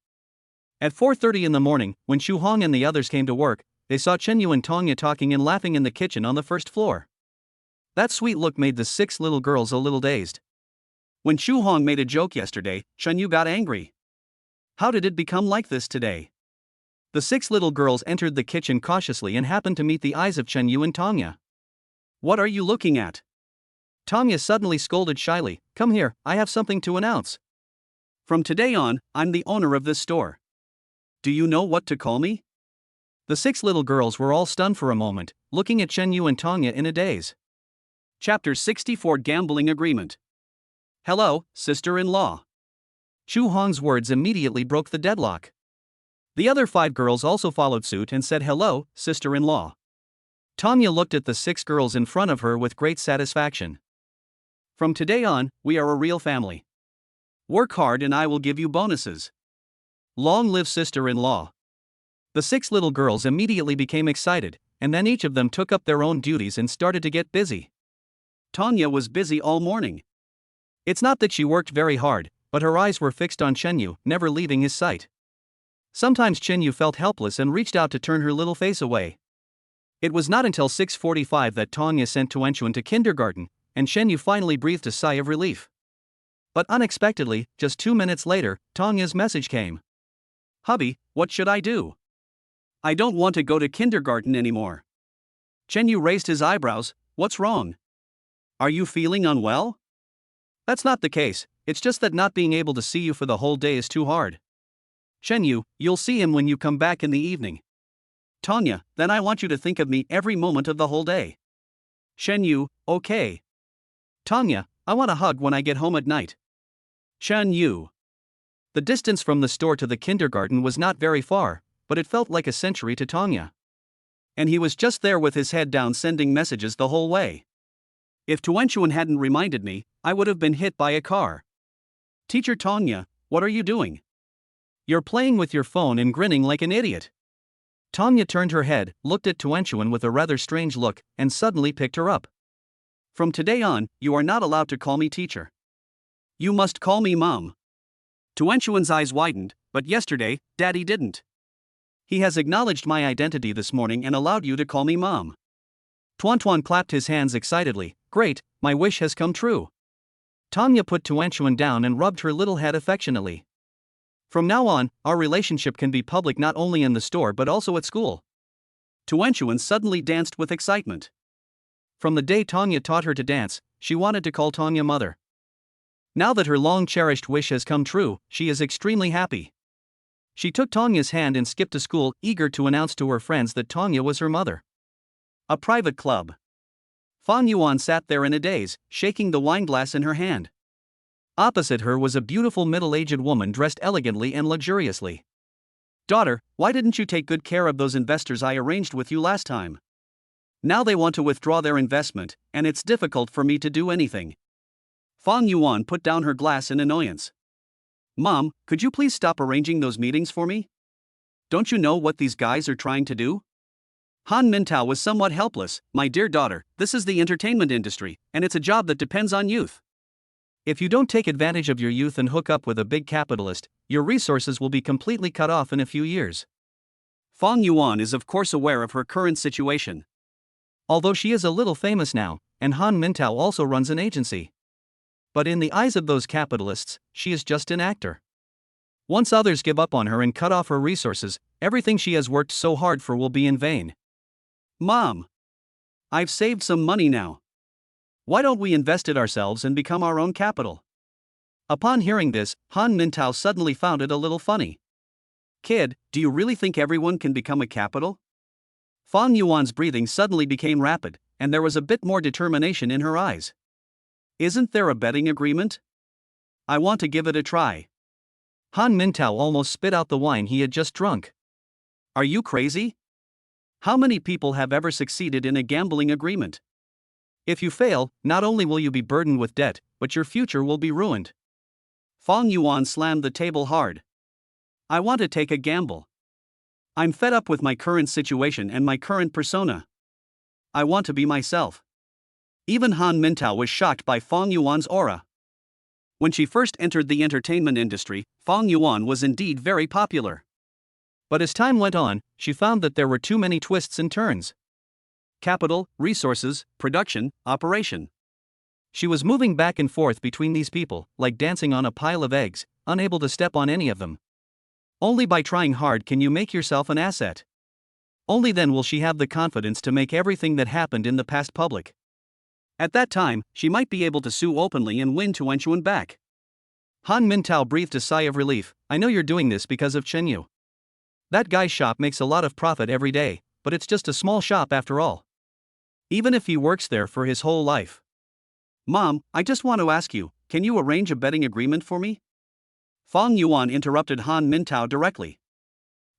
At 4:30 in the morning, when Xu Hong and the others came to work, they saw Shenyu and Tanya talking and laughing in the kitchen on the first floor. That sweet look made the 6 little girls a little dazed. When Xu Hong made a joke yesterday, Shenyu got angry. How did it become like this today? The 6 little girls entered the kitchen cautiously and happened to meet the eyes of Shenyu and Tanya. What are you looking at? Tanya suddenly scolded shyly. Come here, I have something to announce. From today on, I'm the owner of this store. Do you know what to call me? The 6 little girls were all stunned for a moment, looking at Shenyu and Tanya in a daze. Chapter 64 Gambling Agreement. Hello, sister-in-law. Xu Hong's words immediately broke the deadlock. The other 5 girls also followed suit and said hello, sister-in-law. Tanya looked at the 6 girls in front of her with great satisfaction. From today on, we are a real family. Work hard and I will give you bonuses. Long live sister-in-law. The 6 little girls immediately became excited, and then each of them took up their own duties and started to get busy. Tanya was busy all morning. It's not that she worked very hard, but her eyes were fixed on Shenyu, never leaving his sight. Sometimes Shenyu felt helpless and reached out to turn her little face away. It was not until 6:45 that Tanya sent Tuanchuan to kindergarten, and Shenyu finally breathed a sigh of relief. But unexpectedly, just 2 minutes later, Tanya's message came. Hubby, what should I do? I don't want to go to kindergarten anymore. Shenyu raised his eyebrows. What's wrong? Are you feeling unwell? That's not the case, it's just that not being able to see you for the whole day is too hard. Chenyu, you'll see him when you come back in the evening. Tanya, then I want you to think of me every moment of the whole day. Chenyu, okay. Tanya, I want a hug when I get home at night. Chenyu. The distance from the store to the kindergarten was not very far, but it felt like a century to Tanya. And he was just there with his head down sending messages the whole way. If Tuanchuan hadn't reminded me, I would have been hit by a car. Teacher Tanya, what are you doing? You're playing with your phone and grinning like an idiot. Tanya turned her head, looked at Tuanchuan with a rather strange look, and suddenly picked her up. From today on, you are not allowed to call me teacher. You must call me mom. Tuanchuan's eyes widened, but yesterday, Daddy didn't. He has acknowledged my identity this morning and allowed you to call me mom. Tuantuan clapped his hands excitedly. Great, my wish has come true. Tanya put Tuanchuan down and rubbed her little head affectionately. From now on, our relationship can be public not only in the store but also at school. Tuanchuan suddenly danced with excitement. From the day Tanya taught her to dance, she wanted to call Tanya mother. Now that her long-cherished wish has come true, she is extremely happy. She took Tanya's hand and skipped to school, eager to announce to her friends that Tanya was her mother. A private club. Fang Yuan sat there in a daze, shaking the wineglass in her hand. Opposite her was a beautiful middle-aged woman dressed elegantly and luxuriously. Daughter, why didn't you take good care of those investors I arranged with you last time? Now they want to withdraw their investment, and it's difficult for me to do anything. Fang Yuan put down her glass in annoyance. Mom, could you please stop arranging those meetings for me? Don't you know what these guys are trying to do? Han Mintao was somewhat helpless. My dear daughter, this is the entertainment industry, and it's a job that depends on youth. If you don't take advantage of your youth and hook up with a big capitalist, your resources will be completely cut off in a few years. Fang Yuan is of course aware of her current situation. Although she is a little famous now, and Han Mintao also runs an agency. But in the eyes of those capitalists, she is just an actor. Once others give up on her and cut off her resources, everything she has worked so hard for will be in vain. Mom, I've saved some money now. Why don't we invest it ourselves and become our own capital? Upon hearing this, Han Mintao suddenly found it a little funny. Kid, do you really think everyone can become a capital? Fang Yuan's breathing suddenly became rapid, and there was a bit more determination in her eyes. Isn't there a betting agreement? I want to give it a try. Han Mintao almost spit out the wine he had just drunk. Are you crazy? How many people have ever succeeded in a gambling agreement? If you fail, not only will you be burdened with debt, but your future will be ruined. Fang Yuan slammed the table hard. I want to take a gamble. I'm fed up with my current situation and my current persona. I want to be myself. Even Han Mintao was shocked by Fang Yuan's aura. When she first entered the entertainment industry, Fang Yuan was indeed very popular. But as time went on, she found that there were too many twists and turns. Capital, resources, production, operation. She was moving back and forth between these people, like dancing on a pile of eggs, unable to step on any of them. Only by trying hard can you make yourself an asset. Only then will she have the confidence to make everything that happened in the past public. At that time, she might be able to sue openly and win Tuanchuan back. Han Mintao breathed a sigh of relief. I know you're doing this because of Chenyu. That guy's shop makes a lot of profit every day, but it's just a small shop after all. Even if he works there for his whole life. Mom, I just want to ask you, can you arrange a betting agreement for me? Fang Yuan interrupted Han Mintao directly.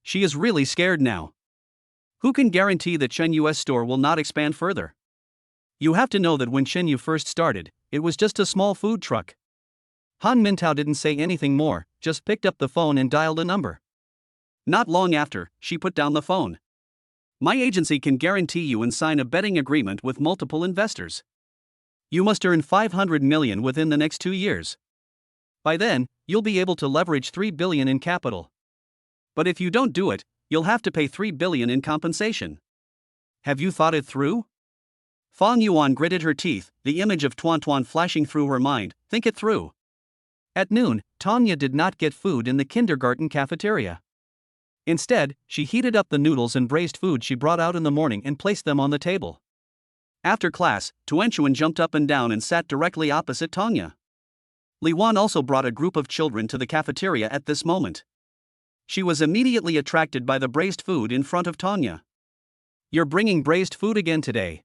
She is really scared now. Who can guarantee that Chenyu's store will not expand further? You have to know that when Chenyu first started, it was just a small food truck. Han Mintao didn't say anything more, just picked up the phone and dialed a number. Not long after, she put down the phone. My agency can guarantee you and sign a betting agreement with multiple investors. You must earn 500 million within the next 2 years. By then, you'll be able to leverage 3 billion in capital. But if you don't do it, you'll have to pay 3 billion in compensation. Have you thought it through? Fang Yuan gritted her teeth, the image of Tuan flashing through her mind. Think it through. At noon, Tanya did not get food in the kindergarten cafeteria. Instead, she heated up the noodles and braised food she brought out in the morning and placed them on the table. After class, Tuanchuan jumped up and down and sat directly opposite Tanya. Li Wan also brought a group of children to the cafeteria at this moment. She was immediately attracted by the braised food in front of Tanya. "You're bringing braised food again today.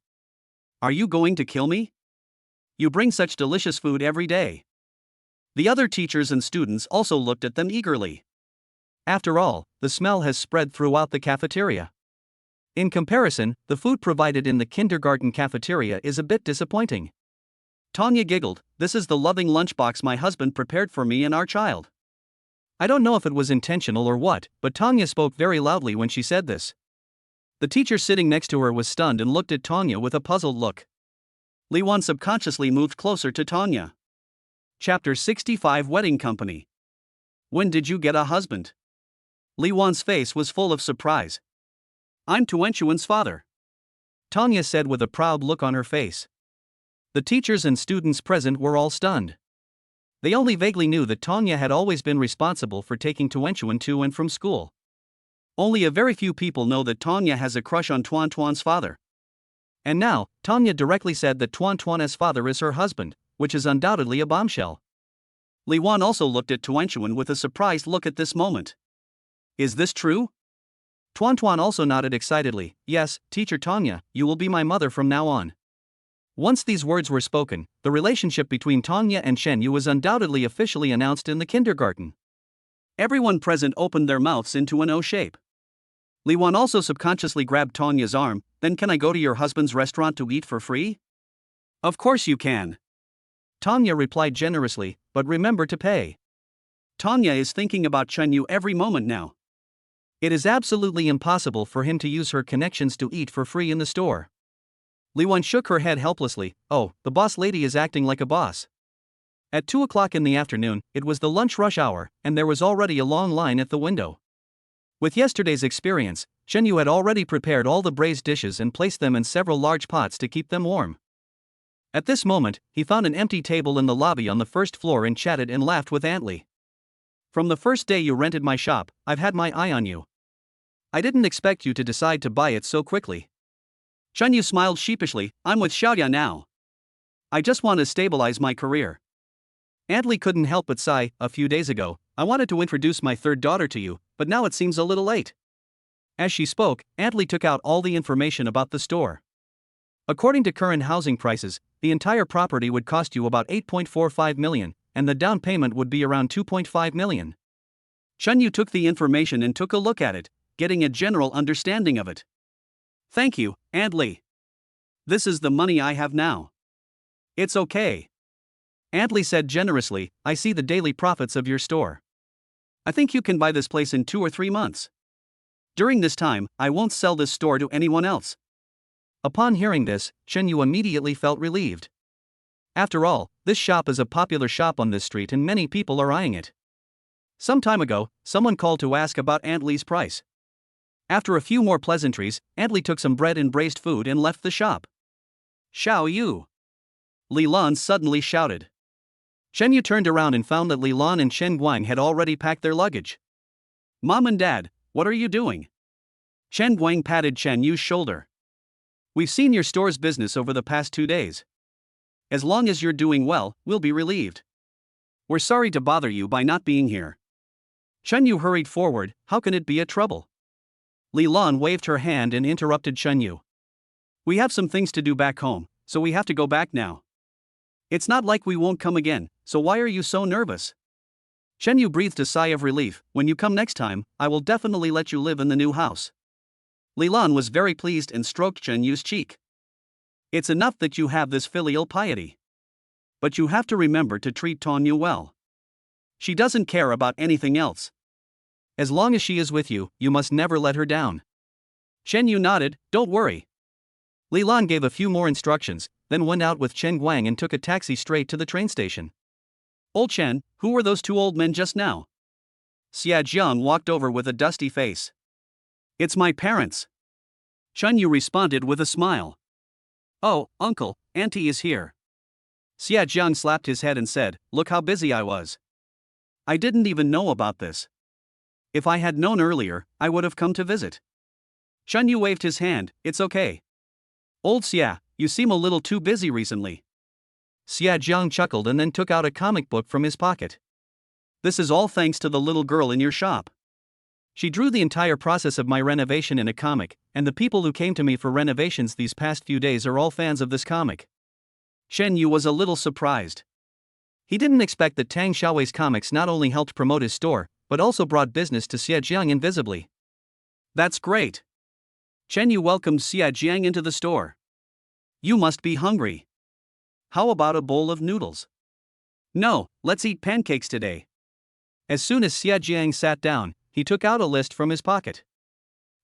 Are you going to kill me? You bring such delicious food every day." The other teachers and students also looked at them eagerly. After all, the smell has spread throughout the cafeteria. In comparison, the food provided in the kindergarten cafeteria is a bit disappointing. Tanya giggled, "This is the loving lunchbox my husband prepared for me and our child." I don't know if it was intentional or what, but Tanya spoke very loudly when she said this. The teacher sitting next to her was stunned and looked at Tanya with a puzzled look. Li Wan subconsciously moved closer to Tanya. Chapter 65 Wedding Company. When did you get a husband? Li Wan's face was full of surprise. I'm Tuanchuan's father, Tanya said with a proud look on her face. The teachers and students present were all stunned. They only vaguely knew that Tanya had always been responsible for taking Tuanchuan to and from school. Only a very few people know that Tanya has a crush on Tuanchuan's father. And now, Tanya directly said that Tuanchuan's father is her husband, which is undoubtedly a bombshell. Li Wan also looked at Tuanchuan with a surprised look at this moment. Is this true? Tuanchuan also nodded excitedly. "Yes, Teacher Tanya, you will be my mother from now on." Once these words were spoken, the relationship between Tanya and Shen Yu was undoubtedly officially announced in the kindergarten. Everyone present opened their mouths into an O shape. Li Wan also subconsciously grabbed Tanya's arm. "Then can I go to your husband's restaurant to eat for free?" "Of course you can," Tanya replied generously, "but remember to pay." Tanya is thinking about Chen Yu every moment now. It is absolutely impossible for him to use her connections to eat for free in the store. Li Wan shook her head helplessly. "Oh, the boss lady is acting like a boss." At 2 o'clock in the afternoon, it was the lunch rush hour, and there was already a long line at the window. With yesterday's experience, Shen Yu had already prepared all the braised dishes and placed them in several large pots to keep them warm. At this moment, he found an empty table in the lobby on the first floor and chatted and laughed with Aunt Li. "From the first day you rented my shop, I've had my eye on you. I didn't expect you to decide to buy it so quickly." Chen Yu smiled sheepishly. "I'm with Xiaoya now. I just want to stabilize my career." Aunt Li couldn't help but sigh. "A few days ago, I wanted to introduce my third daughter to you, but now it seems a little late." As she spoke, Aunt Li took out all the information about the store. According to current housing prices, the entire property would cost you about 8.45 million, and the down payment would be around 2.5 million. Chen Yu took the information and took a look at it, getting a general understanding of it. "Thank you, Aunt Li. This is the money I have now. It's okay." Aunt Li said generously, "I see the daily profits of your store. I think you can buy this place in 2 or 3 months. During this time, I won't sell this store to anyone else." Upon hearing this, Chen Yu immediately felt relieved. After all, this shop is a popular shop on this street and many people are eyeing it. Some time ago, someone called to ask about Aunt Li's price. After a few more pleasantries, Aunt Li took some bread and braised food and left the shop. "Xiao Yu!" Li Lan suddenly shouted. Chen Yu turned around and found that Li Lan and Chen Guang had already packed their luggage. "Mom and Dad, what are you doing?" Chen Guang patted Chen Yu's shoulder. "We've seen your store's business over the past 2 days. As long as you're doing well, we'll be relieved. We're sorry to bother you by not being here." Chen Yu hurried forward. "How can it be a trouble?" Li Lan waved her hand and interrupted Chen Yu. "We have some things to do back home, so we have to go back now. It's not like we won't come again, so why are you so nervous?" Chen Yu breathed a sigh of relief. "When you come next time, I will definitely let you live in the new house." Li Lan was very pleased and stroked Chen Yu's cheek. "It's enough that you have this filial piety. But you have to remember to treat Tanya well. She doesn't care about anything else. As long as she is with you, you must never let her down." Chen Yu nodded. "Don't worry." Li Lan gave a few more instructions, then went out with Chen Guang and took a taxi straight to the train station. "Old Chen, who were those 2 old men just now?" Xia Jiang walked over with a dusty face. "It's my parents." Chen Yu responded with a smile. "Oh, uncle, auntie is here." Xia Jiang slapped his head and said, "Look how busy I was. I didn't even know about this. If I had known earlier, I would have come to visit." Chen Yu waved his hand. "It's okay. Old Xia, you seem a little too busy recently." Xia Jiang chuckled and then took out a comic book from his pocket. This is all thanks to the little girl in your shop. She drew the entire process of my renovation in a comic, and the people who came to me for renovations these past few days are all fans of this comic. Chen Yu was a little surprised. He didn't expect that Tang Xiaowei's comics not only helped promote his store, but also brought business to Xia Jiang invisibly. That's great. Chen Yu welcomed Xia Jiang into the store. You must be hungry. How about a bowl of noodles? No, let's eat pancakes today. As soon as Xia Jiang sat down, he took out a list from his pocket.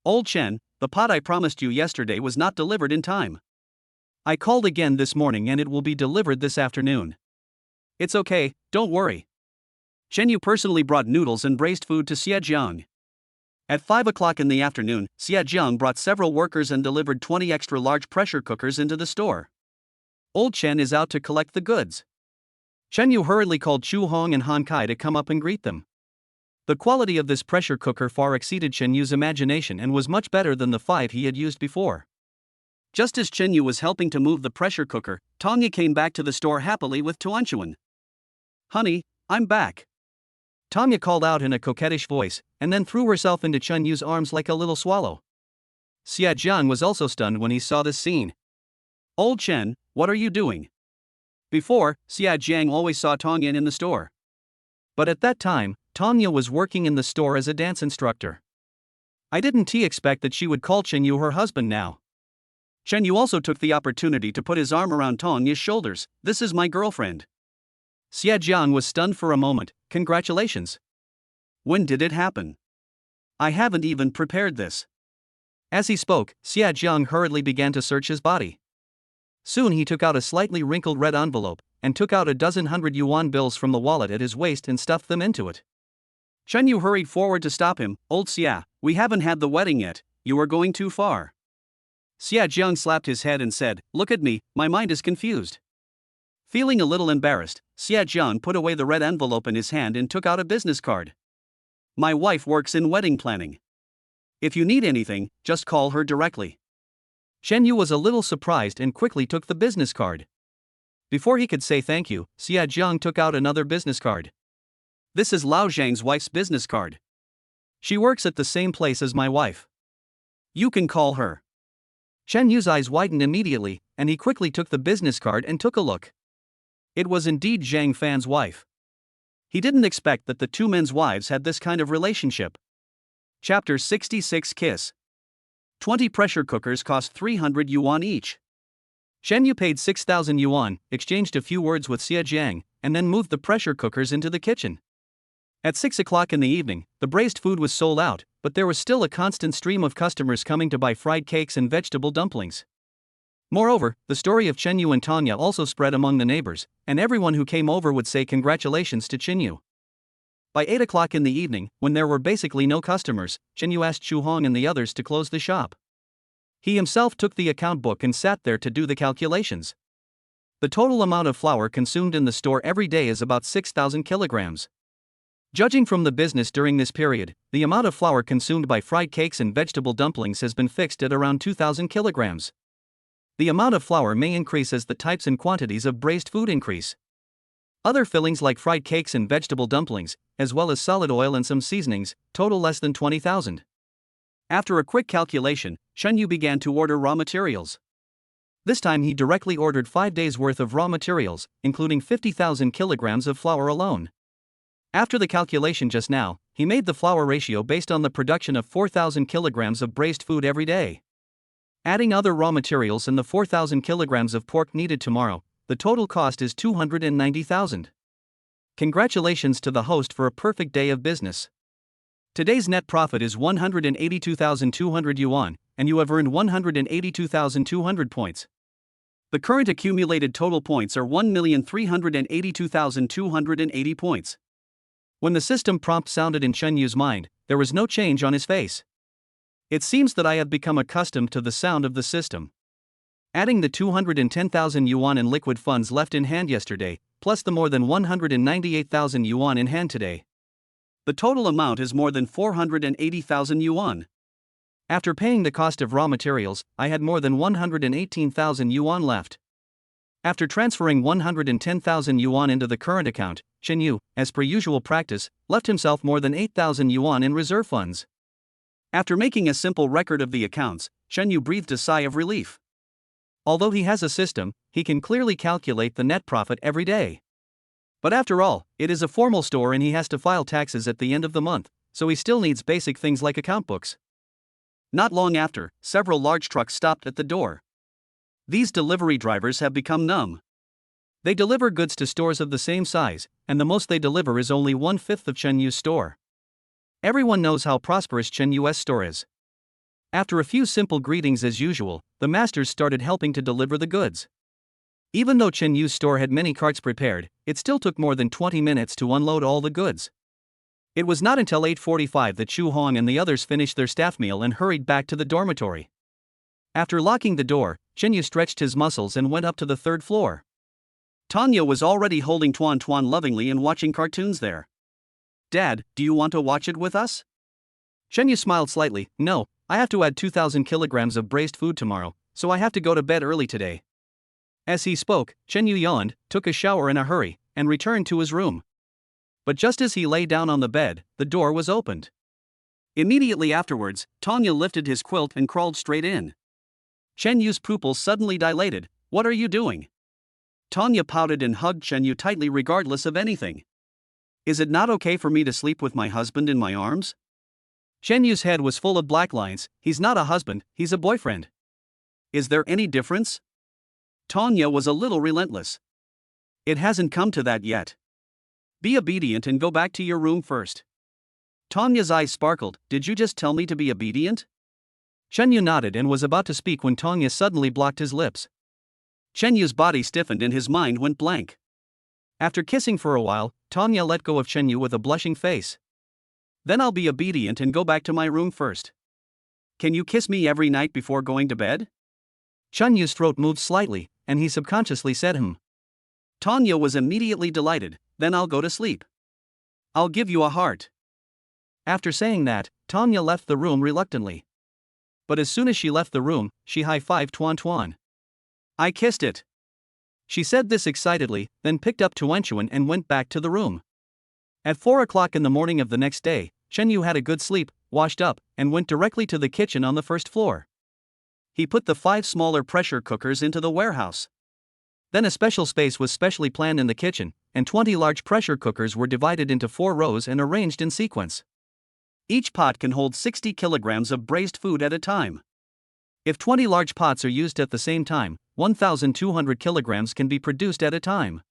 Old Chen, the pot I promised you yesterday was not delivered in time. I called again this morning and it will be delivered this afternoon. It's okay, don't worry. Chen Yu personally brought noodles and braised food to Xia Jiang. At 5 o'clock in the afternoon, Xia Jiang brought several workers and delivered 20 extra large pressure cookers into the store. Old Chen is out to collect the goods. Chen Yu hurriedly called Chu Hong and Han Kai to come up and greet them. The quality of this pressure cooker far exceeded Chen Yu's imagination and was much better than the 5 he had used before. Just as Chen Yu was helping to move the pressure cooker, Tongya came back to the store happily with Tuanchuan. Honey, I'm back. Tongya called out in a coquettish voice, and then threw herself into Chen Yu's arms like a little swallow. Xia Jiang was also stunned when he saw this scene. Old Chen, what are you doing? Before, Xia Jiang always saw Tongya in the store. But at that time, Tongya was working in the store as a dance instructor. I didn't expect that she would call Chen Yu her husband now. Chen Yu also took the opportunity to put his arm around Tongya's shoulders. This is my girlfriend. Xia Jiang was stunned for a moment. Congratulations. When did it happen? I haven't even prepared this. As he spoke, Xia Jiang hurriedly began to search his body. Soon he took out a slightly wrinkled red envelope, and took out a dozen 100 yuan bills from the wallet at his waist and stuffed them into it. Chen Yu hurried forward to stop him. Old Xia, we haven't had the wedding yet, you are going too far. Xia Jiang slapped his head and said, look at me, my mind is confused. Feeling a little embarrassed, Xia Jiang put away the red envelope in his hand and took out a business card. My wife works in wedding planning. If you need anything, just call her directly. Chen Yu was a little surprised and quickly took the business card. Before he could say thank you, Xia Jiang took out another business card. This is Lao Zhang's wife's business card. She works at the same place as my wife. You can call her. Chen Yu's eyes widened immediately, and he quickly took the business card and took a look. It was indeed Zhang Fan's wife. He didn't expect that the two men's wives had this kind of relationship. Chapter 66 Kiss. 20 pressure cookers cost 300 yuan each. Chen Yu paid 6,000 yuan, exchanged a few words with Xia Jiang, and then moved the pressure cookers into the kitchen. At 6 o'clock in the evening, the braised food was sold out, but there was still a constant stream of customers coming to buy fried cakes and vegetable dumplings. Moreover, the story of Chen Yu and Tongya also spread among the neighbors, and everyone who came over would say congratulations to Chen Yu. By 8 o'clock in the evening, when there were basically no customers, Chen Yu asked Chu Hong and the others to close the shop. He himself took the account book and sat there to do the calculations. The total amount of flour consumed in the store every day is about 6,000 kilograms. Judging from the business during this period, the amount of flour consumed by fried cakes and vegetable dumplings has been fixed at around 2,000 kilograms. The amount of flour may increase as the types and quantities of braised food increase. Other fillings like fried cakes and vegetable dumplings, as well as solid oil and some seasonings, total less than 20,000. After a quick calculation, Chen Yu began to order raw materials. This time he directly ordered 5 days' worth of raw materials, including 50,000 kilograms of flour alone. After the calculation just now, he made the flour ratio based on the production of 4,000 kilograms of braised food every day. Adding other raw materials and the 4,000 kilograms of pork needed tomorrow, the total cost is 290,000. Congratulations to the host for a perfect day of business. Today's net profit is 182,200 yuan, and you have earned 182,200 points. The current accumulated total points are 1,382,280 points. When the system prompt sounded in Chen Yu's mind, there was no change on his face. It seems that I have become accustomed to the sound of the system. Adding the 210,000 yuan in liquid funds left in hand yesterday, plus the more than 198,000 yuan in hand today. The total amount is more than 480,000 yuan. After paying the cost of raw materials, I had more than 118,000 yuan left. After transferring 110,000 yuan into the current account, Chen Yu, as per usual practice, left himself more than 8,000 yuan in reserve funds. After making a simple record of the accounts, Chen Yu breathed a sigh of relief. Although he has a system, he can clearly calculate the net profit every day. But after all, it is a formal store and he has to file taxes at the end of the month, so he still needs basic things like account books. Not long after, several large trucks stopped at the door. These delivery drivers have become numb. They deliver goods to stores of the same size, and the most they deliver is only 1/5 of Chen Yu's store. Everyone knows how prosperous Chen Yu's store is. After a few simple greetings as usual, the masters started helping to deliver the goods. Even though Chen Yu's store had many carts prepared, it still took more than 20 minutes to unload all the goods. It was not until 8:45 that Chu Hong and the others finished their staff meal and hurried back to the dormitory. After locking the door, Chen Yu stretched his muscles and went up to the third floor. Tanya was already holding Tuan Tuan lovingly and watching cartoons there. "Dad, do you want to watch it with us?" Chen Yu smiled slightly. "No, I have to add 2,000 kilograms of braised food tomorrow, so I have to go to bed early today." As he spoke, Chen Yu yawned, took a shower in a hurry, and returned to his room. But just as he lay down on the bed, the door was opened. Immediately afterwards, Tanya lifted his quilt and crawled straight in. Chen Yu's pupils suddenly dilated. "What are you doing?" Tanya pouted and hugged Chen Yu tightly regardless of anything. "Is it not okay for me to sleep with my husband in my arms?" Chen Yu's head was full of black lines. "He's not a husband, he's a boyfriend." "Is there any difference?" Tanya was a little relentless. "It hasn't come to that yet. Be obedient and go back to your room first." Tanya's eyes sparkled. "Did you just tell me to be obedient?" Chen Yu nodded and was about to speak when Tanya suddenly blocked his lips. Chen Yu's body stiffened and his mind went blank. After kissing for a while, Tanya let go of Chen Yu with a blushing face. "Then I'll be obedient and go back to my room first. Can you kiss me every night before going to bed?" Chen Yu's throat moved slightly, and he subconsciously said Tanya was immediately delighted. "Then I'll go to sleep. I'll give you a heart." After saying that, Tanya left the room reluctantly. But as soon as she left the room, she high-fived Tuan Tuan. "I kissed it." She said this excitedly, then picked up Tuan Chuan and went back to the room. At 4 o'clock in the morning of the next day, Chen Yu had a good sleep, washed up, and went directly to the kitchen on the first floor. He put the 5 smaller pressure cookers into the warehouse. Then a special space was specially planned in the kitchen, and 20 large pressure cookers were divided into 4 rows and arranged in sequence. Each pot can hold 60 kilograms of braised food at a time. If 20 large pots are used at the same time, 1,200 kilograms can be produced at a time.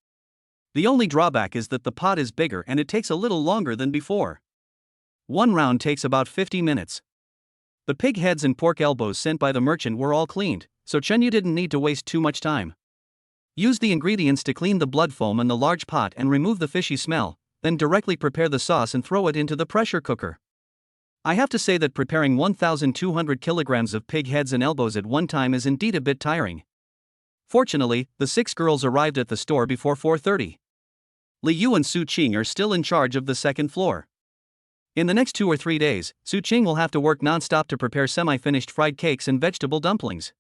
The only drawback is that the pot is bigger and it takes a little longer than before. One round takes about 50 minutes. The pig heads and pork elbows sent by the merchant were all cleaned, so Chen Yu didn't need to waste too much time. Use the ingredients to clean the blood foam in the large pot and remove the fishy smell, then directly prepare the sauce and throw it into the pressure cooker. I have to say that preparing 1,200 kilograms of pig heads and elbows at one time is indeed a bit tiring. Fortunately, the 6 girls arrived at the store before 4:30. Li Yu and Su Qing are still in charge of the second floor. In the next 2 or 3 days, Su Qing will have to work non-stop to prepare semi-finished fried cakes and vegetable dumplings.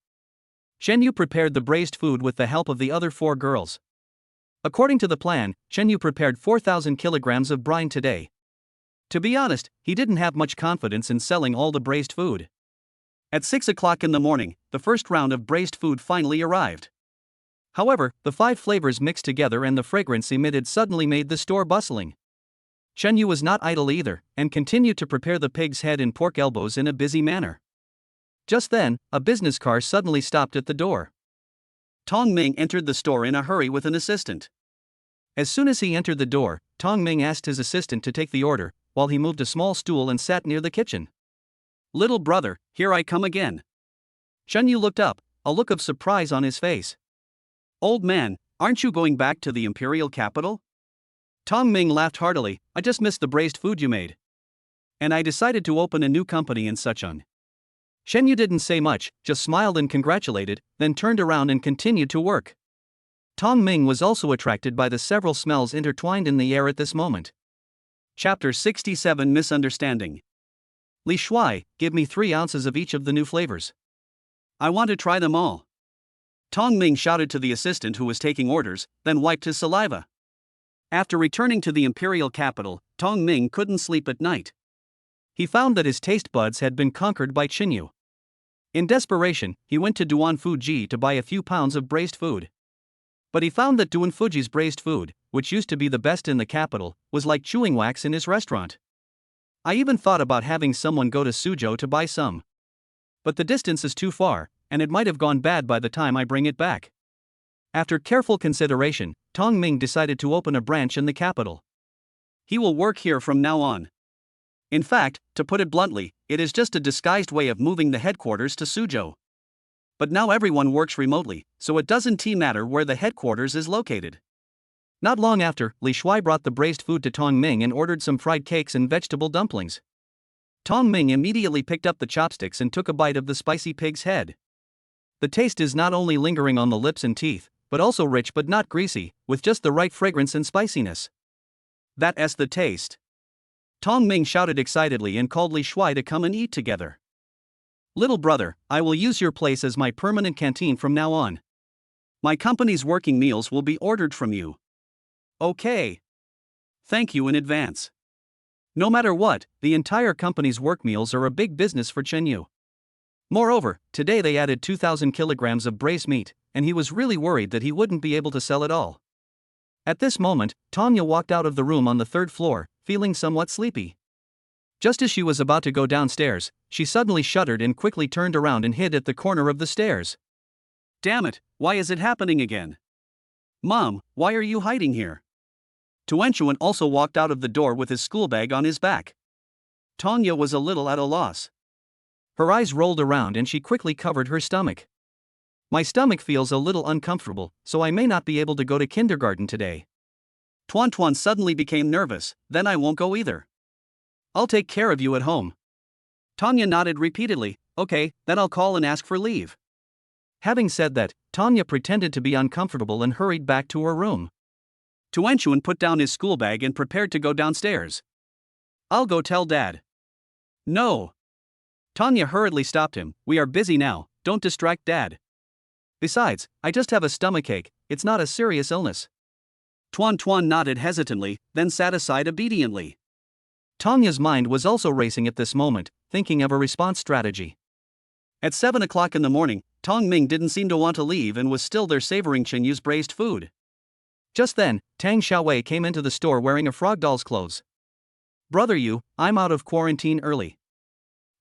Chen Yu prepared the braised food with the help of the other 4 girls. According to the plan, Chen Yu prepared 4,000 kilograms of brine today. To be honest, he didn't have much confidence in selling all the braised food. At 6 o'clock in the morning, the first round of braised food finally arrived. However, the 5 flavors mixed together and the fragrance emitted suddenly made the store bustling. Chen Yu was not idle either, and continued to prepare the pig's head and pork elbows in a busy manner. Just then, a business car suddenly stopped at the door. Tong Ming entered the store in a hurry with an assistant. As soon as he entered the door, Tong Ming asked his assistant to take the order, while he moved a small stool and sat near the kitchen. "Little brother, here I come again." Chen Yu looked up, a look of surprise on his face. "Old man, aren't you going back to the imperial capital?" Tong Ming laughed heartily. "I just missed the braised food you made. And I decided to open a new company in Sichuan." Chen Yu didn't say much, just smiled and congratulated, then turned around and continued to work. Tong Ming was also attracted by the several smells intertwined in the air at this moment. Chapter 67 Misunderstanding. Li Shuai, give me 3 ounces of each of the new flavors. I want to try them all. Tong Ming shouted to the assistant who was taking orders, then wiped his saliva. After returning to the imperial capital, Tong Ming couldn't sleep at night. He found that his taste buds had been conquered by Chinyu. In desperation, he went to Duan Fuji to buy a few pounds of braised food. But he found that Duan Fuji's braised food, which used to be the best in the capital, was like chewing wax in his restaurant. I even thought about having someone go to Suzhou to buy some. But the distance is too far, and it might have gone bad by the time I bring it back. After careful consideration, Tong Ming decided to open a branch in the capital. He will work here from now on. In fact, to put it bluntly, it is just a disguised way of moving the headquarters to Suzhou. But now everyone works remotely, so it doesn't matter where the headquarters is located. Not long after, Li Shuai brought the braised food to Tong Ming and ordered some fried cakes and vegetable dumplings. Tong Ming immediately picked up the chopsticks and took a bite of the spicy pig's head. The taste is not only lingering on the lips and teeth, but also rich but not greasy, with just the right fragrance and spiciness. That's the taste. Tong Ming shouted excitedly and called Li Shuai to come and eat together. Little brother, I will use your place as my permanent canteen from now on. My company's working meals will be ordered from you. Okay. Thank you in advance. No matter what, the entire company's work meals are a big business for Chenyu. Moreover, today they added 2,000 kilograms of braised meat, and he was really worried that he wouldn't be able to sell it all. At this moment, Tanya walked out of the room on the third floor, feeling somewhat sleepy. Just as she was about to go downstairs, she suddenly shuddered and quickly turned around and hid at the corner of the stairs. Damn it, why is it happening again? Mom, why are you hiding here? Tuanchuan also walked out of the door with his school bag on his back. Tanya was a little at a loss. Her eyes rolled around and she quickly covered her stomach. My stomach feels a little uncomfortable, so I may not be able to go to kindergarten today. Tuan suddenly became nervous, then I won't go either. I'll take care of you at home. Tanya nodded repeatedly, okay, then I'll call and ask for leave. Having said that, Tanya pretended to be uncomfortable and hurried back to her room. Tuanchuan put down his school bag and prepared to go downstairs. I'll go tell Dad. No. Tanya hurriedly stopped him, we are busy now, don't distract Dad. Besides, I just have a stomachache, it's not a serious illness. Tuan nodded hesitantly, then sat aside obediently. Tanya's mind was also racing at this moment, thinking of a response strategy. At 7 o'clock in the morning, Tong Ming didn't seem to want to leave and was still there savoring Chenyu's braised food. Just then, Tang Xiaowei came into the store wearing a frog doll's clothes. Brother you, I'm out of quarantine early.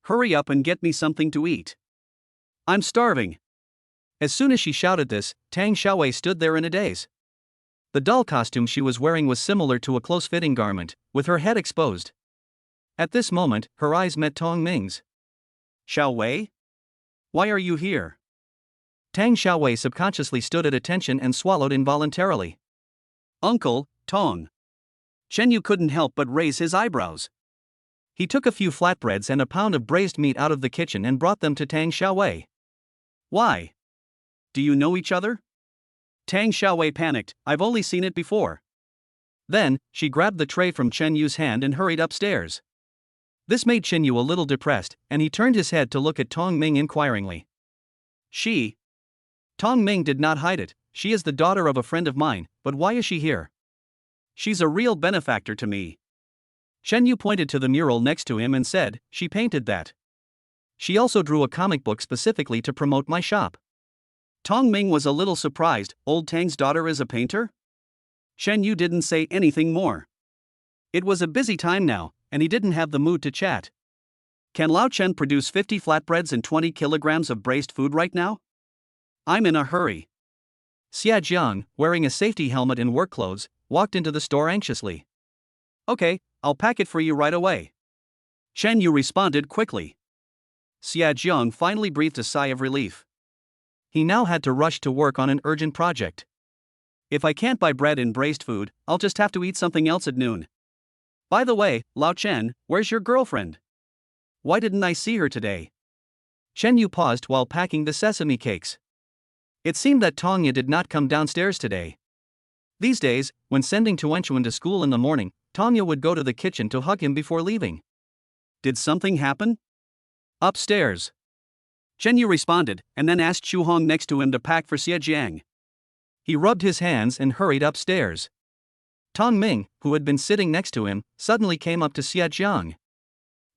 Hurry up and get me something to eat. I'm starving. As soon as she shouted this, Tang Xiaowei stood there in a daze. The doll costume she was wearing was similar to a close-fitting garment, with her head exposed. At this moment, her eyes met Tong Ming's. Xiaowei? Why are you here? Tang Xiaowei subconsciously stood at attention and swallowed involuntarily. Uncle, Tong. Chenyu couldn't help but raise his eyebrows. He took a few flatbreads and a pound of braised meat out of the kitchen and brought them to Tang Xiaowei. Why? Do you know each other? Tang Xiaowei panicked, I've only seen it before. Then, she grabbed the tray from Chen Yu's hand and hurried upstairs. This made Chen Yu a little depressed, and he turned his head to look at Tong Ming inquiringly. She? Tong Ming did not hide it, she is the daughter of a friend of mine, but why is she here? She's a real benefactor to me. Chen Yu pointed to the mural next to him and said, she painted that. She also drew a comic book specifically to promote my shop. Tong Ming was a little surprised, old Tang's daughter is a painter? Chen Yu didn't say anything more. It was a busy time now, and he didn't have the mood to chat. Can Lao Chen produce 50 flatbreads and 20 kilograms of braised food right now? I'm in a hurry. Xia Jiang, wearing a safety helmet and work clothes, walked into the store anxiously. Okay, I'll pack it for you right away. Chen Yu responded quickly. Xia Jiang finally breathed a sigh of relief. He now had to rush to work on an urgent project. If I can't buy bread and braised food, I'll just have to eat something else at noon. By the way, Lao Chen, where's your girlfriend? Why didn't I see her today? Chen Yu paused while packing the sesame cakes. It seemed that Tongya did not come downstairs today. These days, when sending Tuanchuan to school in the morning, Tongya would go to the kitchen to hug him before leaving. Did something happen? Upstairs. Chen Yu responded, and then asked Xu Hong next to him to pack for Xie Jiang. He rubbed his hands and hurried upstairs. Tong Ming, who had been sitting next to him, suddenly came up to Xie Jiang.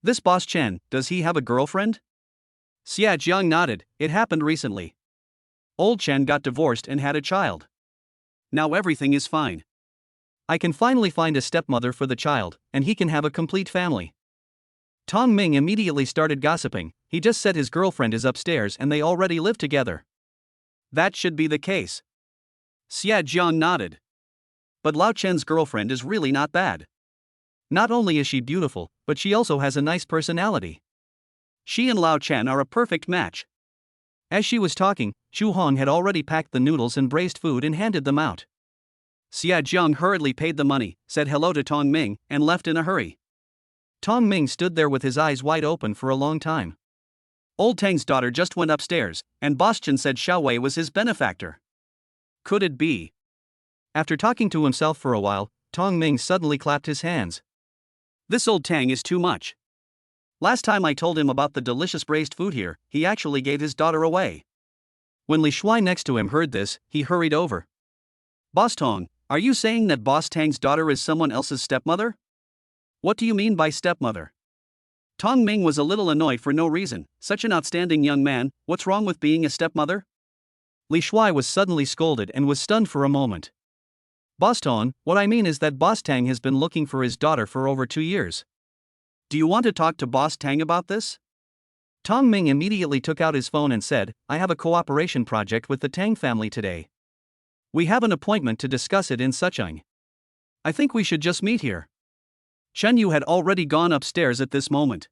This boss Chen, does he have a girlfriend? Xie Jiang nodded, it happened recently. Old Chen got divorced and had a child. Now everything is fine. I can finally find a stepmother for the child, and he can have a complete family. Tong Ming immediately started gossiping. He just said his girlfriend is upstairs and they already live together. That should be the case. Xie Jiang nodded. But Lao Chen's girlfriend is really not bad. Not only is she beautiful, but she also has a nice personality. She and Lao Chen are a perfect match. As she was talking, Xu Hong had already packed the noodles and braised food and handed them out. Xie Jiang hurriedly paid the money, said hello to Tong Ming, and left in a hurry. Tong Ming stood there with his eyes wide open for a long time. Old Tang's daughter just went upstairs, and Boss Chen said Xiao Wei was his benefactor. Could it be? After talking to himself for a while, Tong Ming suddenly clapped his hands. This old Tang is too much. Last time I told him about the delicious braised food here, he actually gave his daughter away. When Li Shuai next to him heard this, he hurried over. Boss Tong, are you saying that Boss Tang's daughter is someone else's stepmother? What do you mean by stepmother? Tong Ming was a little annoyed for no reason. Such an outstanding young man, what's wrong with being a stepmother? Li Shuai was suddenly scolded and was stunned for a moment. Boss Tong, what I mean is that Boss Tang has been looking for his daughter for over 2 years. Do you want to talk to Boss Tang about this? Tong Ming immediately took out his phone and said, I have a cooperation project with the Tang family today. We have an appointment to discuss it in Sucheng. I think we should just meet here. Chen Yu had already gone upstairs at this moment.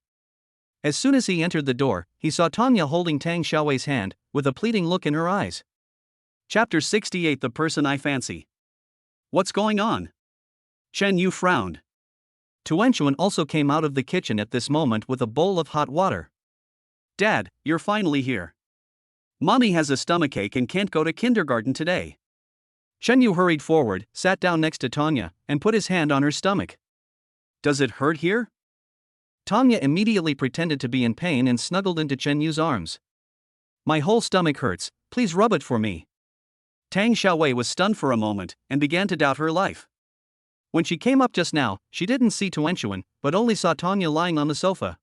As soon as he entered the door, he saw Tanya holding Tang Xiaowei's hand, with a pleading look in her eyes. Chapter 68 The Person I Fancy. What's going on? Chen Yu frowned. Tuanchuan also came out of the kitchen at this moment with a bowl of hot water. Dad, you're finally here. Mommy has a stomachache and can't go to kindergarten today. Chen Yu hurried forward, sat down next to Tanya, and put his hand on her stomach. Does it hurt here? Tanya immediately pretended to be in pain and snuggled into Chen Yu's arms. My whole stomach hurts, please rub it for me. Tang Xiaowei was stunned for a moment, and began to doubt her life. When she came up just now, she didn't see Tuanchuan, but only saw Tanya lying on the sofa.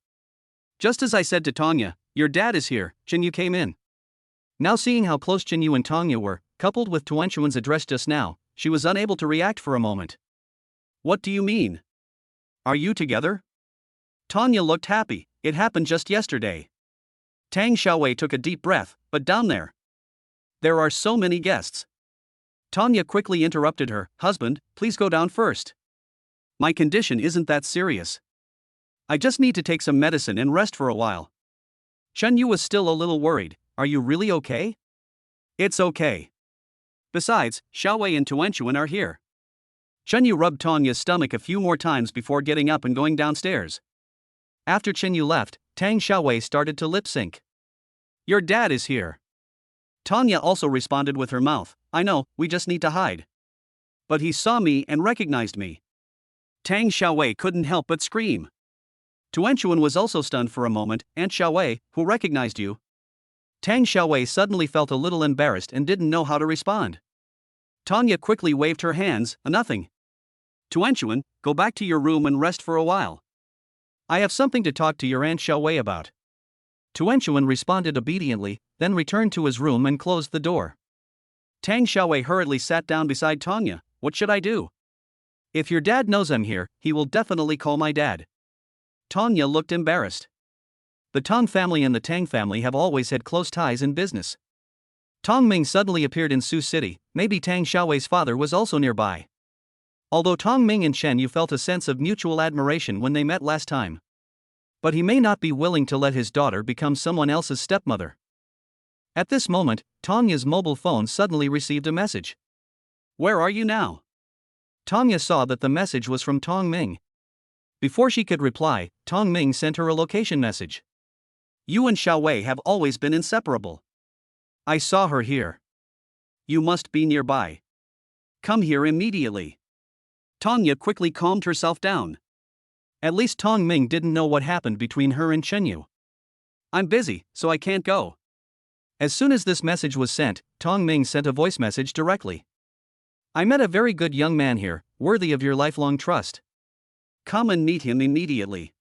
Just as I said to Tanya, your dad is here, Chen Yu came in. Now seeing how close Chen Yu and Tanya were, coupled with Tuanchuan's address just now, she was unable to react for a moment. What do you mean? Are you together? Tanya looked happy, it happened just yesterday. Tang Xiaowei took a deep breath, but down there. There are so many guests. Tanya quickly interrupted her, husband, please go down first. My condition isn't that serious. I just need to take some medicine and rest for a while. Chen Yu was still a little worried, are you really okay? It's okay. Besides, Xiaowei and Tuanchuan are here. Chen Yu rubbed Tanya's stomach a few more times before getting up and going downstairs. After Chen Yu left, Tang Xiaowei started to lip sync. Your dad is here. Tanya also responded with her mouth, I know, we just need to hide. But he saw me and recognized me. Tang Xiaowei couldn't help but scream. Tuanchuan was also stunned for a moment, Aunt Xiaowei, who recognized you? Tang Xiaowei suddenly felt a little embarrassed and didn't know how to respond. Tanya quickly waved her hands, nothing. Tuanchuan, go back to your room and rest for a while. I have something to talk to your Aunt Xiaowei about. Tuanchuan responded obediently, then returned to his room and closed the door. Tang Xiaowei hurriedly sat down beside Tanya. What should I do? If your dad knows I'm here, he will definitely call my dad. Tanya looked embarrassed. The Tang family and the Tang family have always had close ties in business. Tong Ming suddenly appeared in Sioux City, maybe Tang Xiaowei's father was also nearby. Although Tong Ming and Chen Yu felt a sense of mutual admiration when they met last time. But he may not be willing to let his daughter become someone else's stepmother. At this moment, Tanya's mobile phone suddenly received a message. Where are you now? Tanya saw that the message was from Tong Ming. Before she could reply, Tong Ming sent her a location message. You and Xiaowei have always been inseparable. I saw her here. You must be nearby. Come here immediately. Tanya quickly calmed herself down. At least Tong Ming didn't know what happened between her and Chen Yu. I'm busy, so I can't go. As soon as this message was sent, Tong Ming sent a voice message directly. I met a very good young man here, worthy of your lifelong trust. Come and meet him immediately.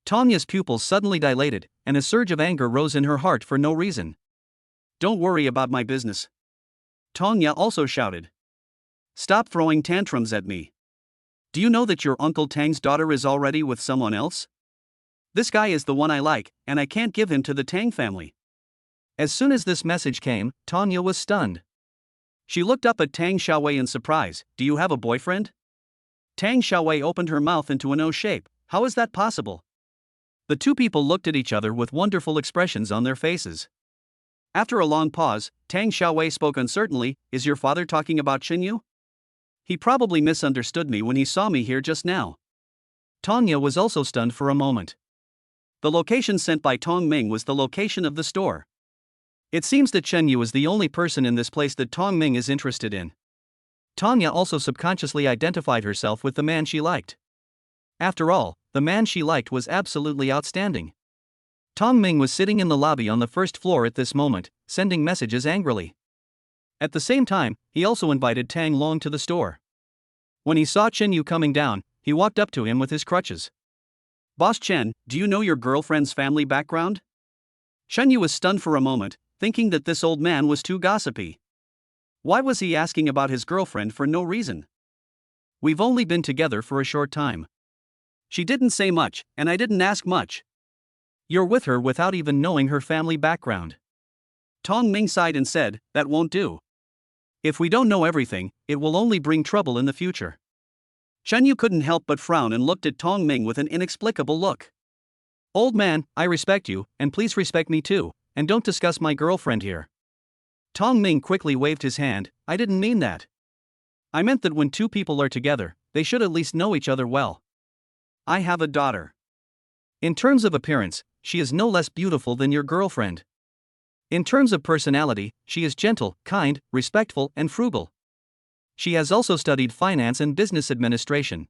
Tanya's pupils suddenly dilated, and a surge of anger rose in her heart for no reason. Don't worry about my business. Tanya also shouted. Stop throwing tantrums at me. Do you know that your Uncle Tang's daughter is already with someone else? This guy is the one I like, and I can't give him to the Tang family. As soon as this message came, Tanya was stunned. She looked up at Tang Xiaowei in surprise. Do you have a boyfriend? Tang Xiaowei opened her mouth into an O shape. How is that possible? The two people looked at each other with wonderful expressions on their faces. After a long pause, Tang Xiaowei spoke uncertainly. Is your father talking about Qinyu? He probably misunderstood me when he saw me here just now. Tanya was also stunned for a moment. The location sent by Tong Ming was the location of the store. It seems that Qinyu is the only person in this place that Tong Ming is interested in. Tanya also subconsciously identified herself with the man she liked. After all, the man she liked was absolutely outstanding. Tong Ming was sitting in the lobby on the first floor at this moment, sending messages angrily. At the same time, he also invited Tang Long to the store. When he saw Qinyu coming down, he walked up to him with his crutches. Boss Chen, do you know your girlfriend's family background? Qinyu was stunned for a moment, thinking that this old man was too gossipy. Why was he asking about his girlfriend for no reason? We've only been together for a short time. She didn't say much, and I didn't ask much. You're with her without even knowing her family background. Tong Ming sighed and said, that won't do. If we don't know everything, it will only bring trouble in the future. Qinyu couldn't help but frown and looked at Tong Ming with an inexplicable look. Old man, I respect you, and please respect me too, and don't discuss my girlfriend here. Tong Ming quickly waved his hand. I didn't mean that. I meant that when two people are together, they should at least know each other well. I have a daughter. In terms of appearance, she is no less beautiful than your girlfriend. In terms of personality, she is gentle, kind, respectful, and frugal. She has also studied finance and business administration.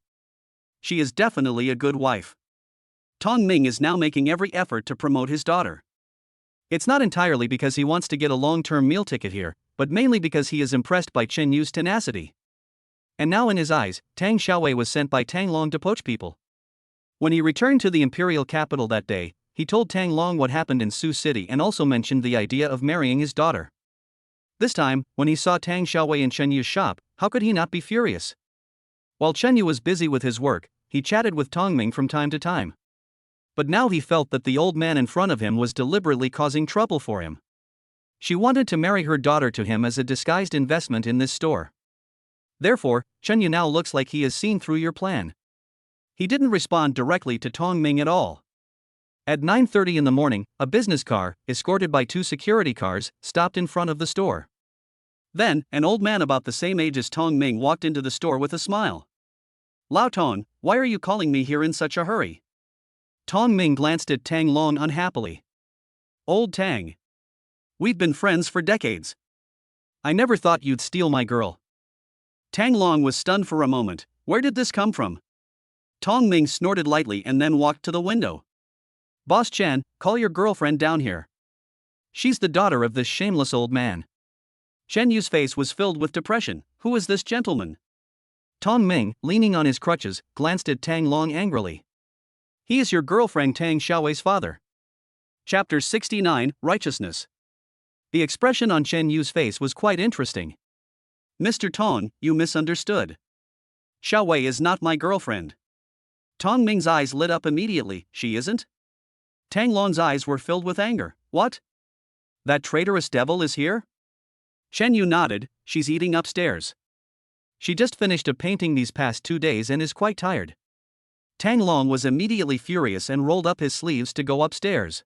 She is definitely a good wife. Tong Ming is now making every effort to promote his daughter. It's not entirely because he wants to get a long-term meal ticket here, but mainly because he is impressed by Chen Yu's tenacity. And now in his eyes, Tang Xiaowei was sent by Tang Long to poach people. When he returned to the imperial capital that day, he told Tang Long what happened in Sioux City and also mentioned the idea of marrying his daughter. This time, when he saw Tang Xiaowei in Chen Yu's shop, how could he not be furious? While Chen Yu was busy with his work, he chatted with Tong Ming from time to time. But now he felt that the old man in front of him was deliberately causing trouble for him. She wanted to marry her daughter to him as a disguised investment in this store. Therefore, Chen Yu now looks like he has seen through your plan. He didn't respond directly to Tong Ming at all. At 9:30 in the morning, a business car, escorted by two security cars, stopped in front of the store. Then, an old man about the same age as Tong Ming walked into the store with a smile. Lao Tong, why are you calling me here in such a hurry? Tong Ming glanced at Tang Long unhappily. Old Tang. We've been friends for decades. I never thought you'd steal my girl. Tang Long was stunned for a moment. Where did this come from? Tong Ming snorted lightly and then walked to the window. Boss Chen, call your girlfriend down here. She's the daughter of this shameless old man. Chen Yu's face was filled with depression. Who is this gentleman? Tong Ming, leaning on his crutches, glanced at Tang Long angrily. He is your girlfriend Tang Xiaowei's father. Chapter 69, Righteousness. The expression on Chen Yu's face was quite interesting. Mr. Tong, you misunderstood. Xiaowei is not my girlfriend. Tong Ming's eyes lit up immediately. She isn't? Tang Long's eyes were filled with anger. What? That traitorous devil is here? Chen Yu nodded. She's eating upstairs. She just finished a painting these past 2 days and is quite tired. Tang Long was immediately furious and rolled up his sleeves to go upstairs.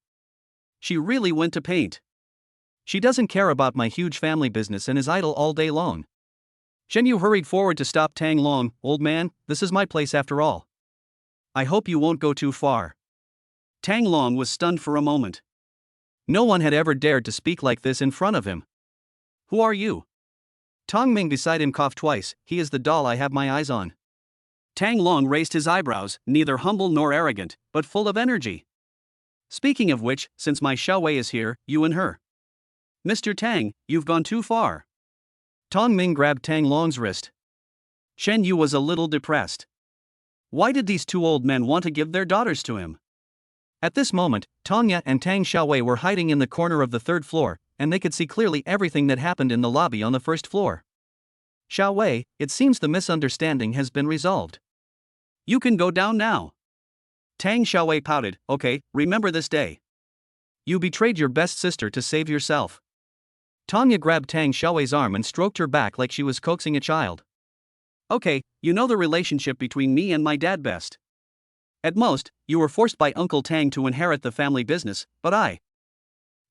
She really went to paint. She doesn't care about my huge family business and is idle all day long. Chen Yu hurried forward to stop Tang Long. Old man, this is my place after all. I hope you won't go too far. Tang Long was stunned for a moment. No one had ever dared to speak like this in front of him. Who are you? Tong Ming beside him coughed twice. He is the doll I have my eyes on. Tang Long raised his eyebrows, neither humble nor arrogant, but full of energy. Speaking of which, since my Xiaowei is here, you and her. Mr. Tang, you've gone too far. Tong Ming grabbed Tang Long's wrist. Chen Yu was a little depressed. Why did these two old men want to give their daughters to him? At this moment, Tong Ya and Tang Xiaowei were hiding in the corner of the third floor, and they could see clearly everything that happened in the lobby on the first floor. Xiaowei, it seems the misunderstanding has been resolved. You can go down now. Tang Xiaowei pouted. Okay, remember this day. You betrayed your best sister to save yourself. Tong Ya grabbed Tang Xiaowei's arm and stroked her back like she was coaxing a child. Okay, you know the relationship between me and my dad best. At most, you were forced by Uncle Tang to inherit the family business, but I.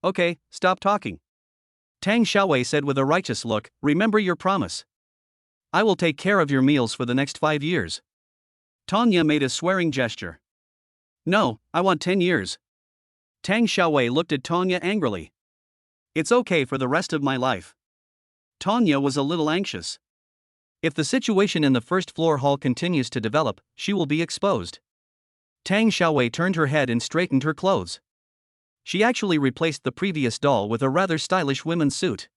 Okay, stop talking. Tang Xiaowei said with a righteous look, remember your promise. I will take care of your meals for the next 5 years. Tong Ya made a swearing gesture. No, I want 10 years. Tang Xiaowei looked at Tong Ya angrily. It's okay for the rest of my life. Tong Ya was a little anxious. If the situation in the first floor hall continues to develop, she will be exposed. Tang Xiaowei turned her head and straightened her clothes. She actually replaced the previous doll with a rather stylish women's suit.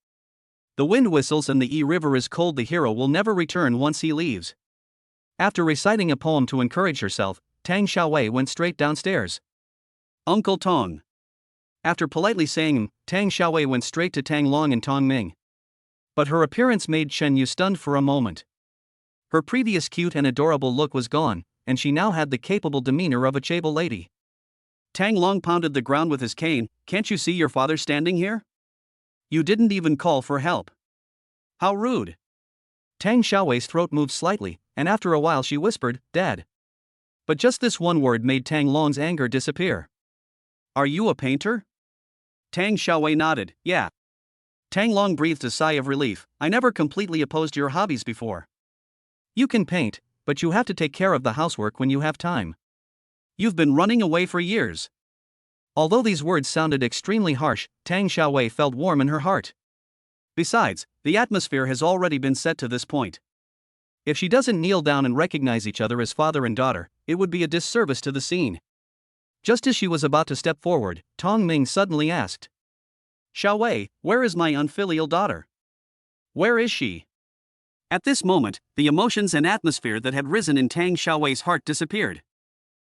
The wind whistles and the river is cold. The hero will never return once he leaves. After reciting a poem to encourage herself, Tang Xiaowei went straight downstairs. Uncle Tong. After politely saying, Tang Xiaowei went straight to Tang Long and Tong Ming. But her appearance made Chen Yu stunned for a moment. Her previous cute and adorable look was gone, and she now had the capable demeanor of a chaebol lady. Tang Long pounded the ground with his cane. Can't you see your father standing here? You didn't even call for help. How rude. Tang Xiaowei's throat moved slightly, and after a while she whispered, Dad. But just this one word made Tang Long's anger disappear. Are you a painter? Tang Xiaowei nodded. Yeah. Tang Long breathed a sigh of relief. I never completely opposed your hobbies before. You can paint, but you have to take care of the housework when you have time. You've been running away for years. Although these words sounded extremely harsh, Tang Xiaowei felt warm in her heart. Besides, the atmosphere has already been set to this point. If she doesn't kneel down and recognize each other as father and daughter, it would be a disservice to the scene. Just as she was about to step forward, Tong Ming suddenly asked, Xiaowei, where is my unfilial daughter? Where is she? At this moment, the emotions and atmosphere that had risen in Tang Xiaowei's heart disappeared.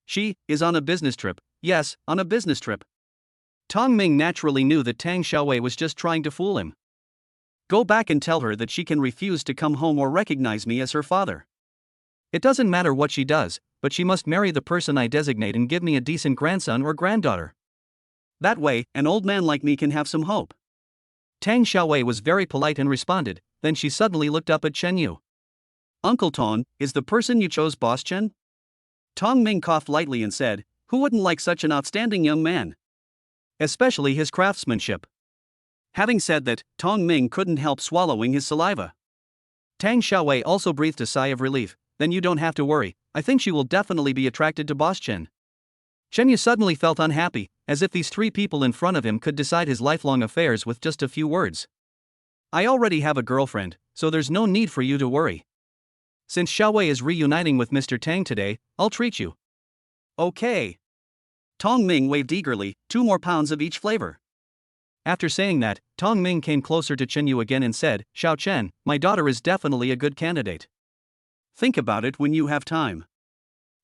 She is on a business trip. Yes, on a business trip. Tong Ming naturally knew that Tang Xiaowei was just trying to fool him. Go back and tell her that she can refuse to come home or recognize me as her father. It doesn't matter what she does, but she must marry the person I designate and give me a decent grandson or granddaughter. That way, an old man like me can have some hope. Tang Xiaowei was very polite and responded, then she suddenly looked up at Chen Yu. Uncle Tong, is the person you chose Boss Chen? Tong Ming coughed lightly and said, who wouldn't like such an outstanding young man? Especially his craftsmanship. Having said that, Tong Ming couldn't help swallowing his saliva. Tang Xiaowei also breathed a sigh of relief. Then you don't have to worry, I think she will definitely be attracted to Boss Chen. Chen Yu suddenly felt unhappy, as if these three people in front of him could decide his lifelong affairs with just a few words. I already have a girlfriend, so there's no need for you to worry. Since Xiaowei is reuniting with Mr. Tang today, I'll treat you. Okay. Tong Ming waved eagerly, 2 more pounds of each flavor. After saying that, Tong Ming came closer to Chen Yu again and said, Xiao Chen, my daughter is definitely a good candidate. Think about it when you have time.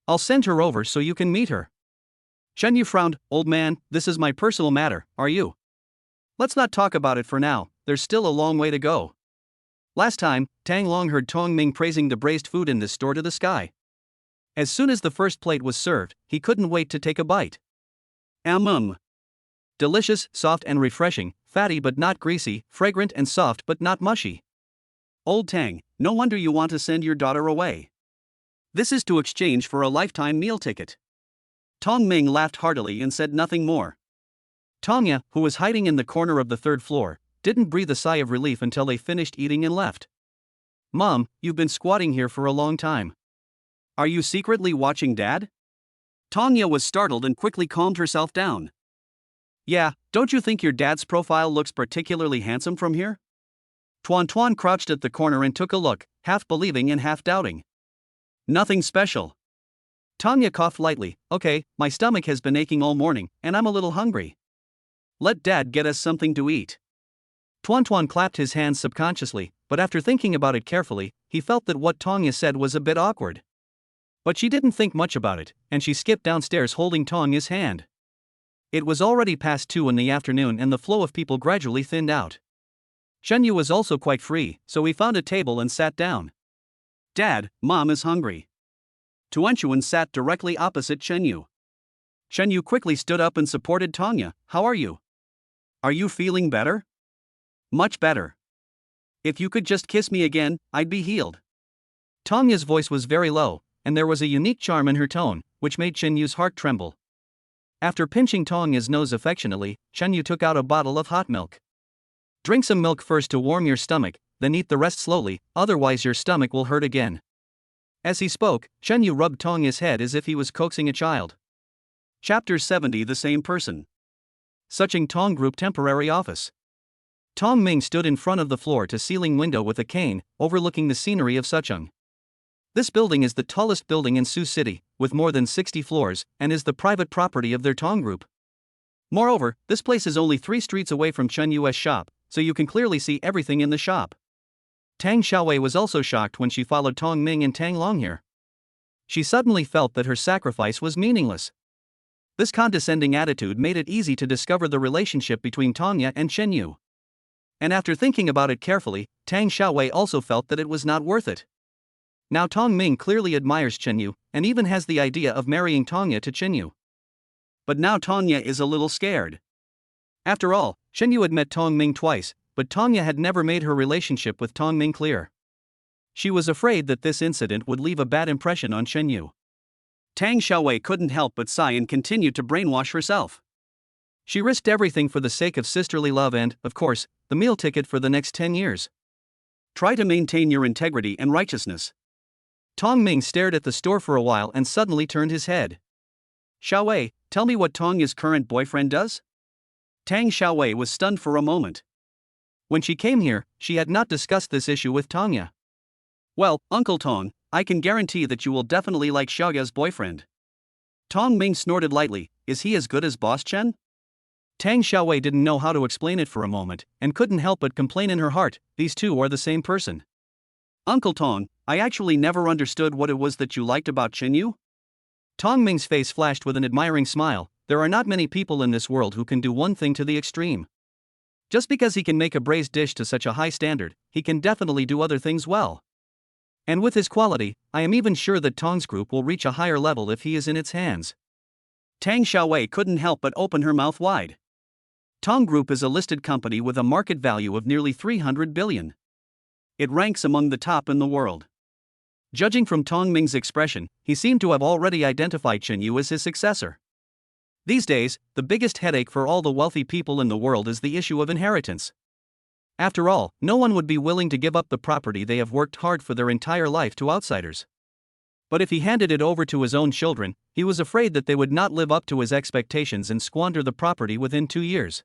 I'll send her over so you can meet her. Chen Yu frowned. Old man, this is my personal matter, are you? Let's not talk about it for now, there's still a long way to go. Last time, Tang Long heard Tong Ming praising the braised food in this store to the sky. As soon as the first plate was served, he couldn't wait to take a bite. Delicious, soft and refreshing, fatty but not greasy, fragrant and soft but not mushy. Old Tang, no wonder you want to send your daughter away. This is to exchange for a lifetime meal ticket. Tong Ming laughed heartily and said nothing more. Tong Ya, who was hiding in the corner of the third floor, didn't breathe a sigh of relief until they finished eating and left. Mom, you've been squatting here for a long time. Are you secretly watching Dad? Tong Ya was startled and quickly calmed herself down. Yeah, don't you think your dad's profile looks particularly handsome from here? Tuan Tuan crouched at the corner and took a look, half believing and half doubting. Nothing special. Tanya coughed lightly. Okay, my stomach has been aching all morning, and I'm a little hungry. Let Dad get us something to eat. Tuan clapped his hands subconsciously, but after thinking about it carefully, he felt that what Tanya said was a bit awkward. But she didn't think much about it, and she skipped downstairs holding Tanya's hand. It was already past 2 in the afternoon and the flow of people gradually thinned out. Chenyu was also quite free, so he found a table and sat down. Dad, Mom is hungry. Tuan sat directly opposite Chenyu. Chenyu quickly stood up and supported Tanya. How are you? Are you feeling better? Much better. If you could just kiss me again, I'd be healed. Tanya's voice was very low, and there was a unique charm in her tone, which made Chenyu's heart tremble. After pinching Tanya's nose affectionately, Chenyu took out a bottle of hot milk. Drink some milk first to warm your stomach, then eat the rest slowly, otherwise your stomach will hurt again. As he spoke, Chenyu rubbed Tanya's head as if he was coaxing a child. Chapter 70 The Same Person. Sucheng Tong Group Temporary Office. Tong Ming stood in front of the floor-to-ceiling window with a cane, overlooking the scenery of Sucheng. This building is the tallest building in Sioux City, with more than 60 floors, and is the private property of their Tong Group. Moreover, this place is only 3 streets away from Chen Yu's shop, so you can clearly see everything in the shop. Tang Xiaowei was also shocked when she followed Tong Ming and Tang Longhair. She suddenly felt that her sacrifice was meaningless. This condescending attitude made it easy to discover the relationship between Tanya and Chen Yu. And after thinking about it carefully, Tang Xiaowei also felt that it was not worth it. Now Tong Ming clearly admires Chen Yu, and even has the idea of marrying Tanya to Chen Yu. But now Tanya is a little scared. After all, Chen Yu had met Tong Ming twice, but Tanya had never made her relationship with Tong Ming clear. She was afraid that this incident would leave a bad impression on Chen Yu. Tang Xiaowei couldn't help but sigh and continued to brainwash herself. She risked everything for the sake of sisterly love and, of course, the meal ticket for the next 10 years. Try to maintain your integrity and righteousness. Tong Ming stared at the store for a while and suddenly turned his head. Xiaowei, tell me what Tanya's current boyfriend does? Tang Xiaowei was stunned for a moment. When she came here, she had not discussed this issue with Tanya. Well, Uncle Tong, I can guarantee that you will definitely like Xiaoya's boyfriend. Tong Ming snorted lightly. Is he as good as Boss Chen? Tang Xiaowei didn't know how to explain it for a moment, and couldn't help but complain in her heart, these two are the same person. Uncle Tong, I actually never understood what it was that you liked about Chen Yu. Tong Ming's face flashed with an admiring smile. There are not many people in this world who can do one thing to the extreme. Just because he can make a braised dish to such a high standard, he can definitely do other things well. And with his quality, I am even sure that Tong's group will reach a higher level if he is in its hands. Tang Xiaowei couldn't help but open her mouth wide. Tong Group is a listed company with a market value of nearly 300 billion. It ranks among the top in the world. Judging from Tong Ming's expression, he seemed to have already identified Chen Yu as his successor. These days, the biggest headache for all the wealthy people in the world is the issue of inheritance. After all, no one would be willing to give up the property they have worked hard for their entire life to outsiders. But if he handed it over to his own children, he was afraid that they would not live up to his expectations and squander the property within 2 years.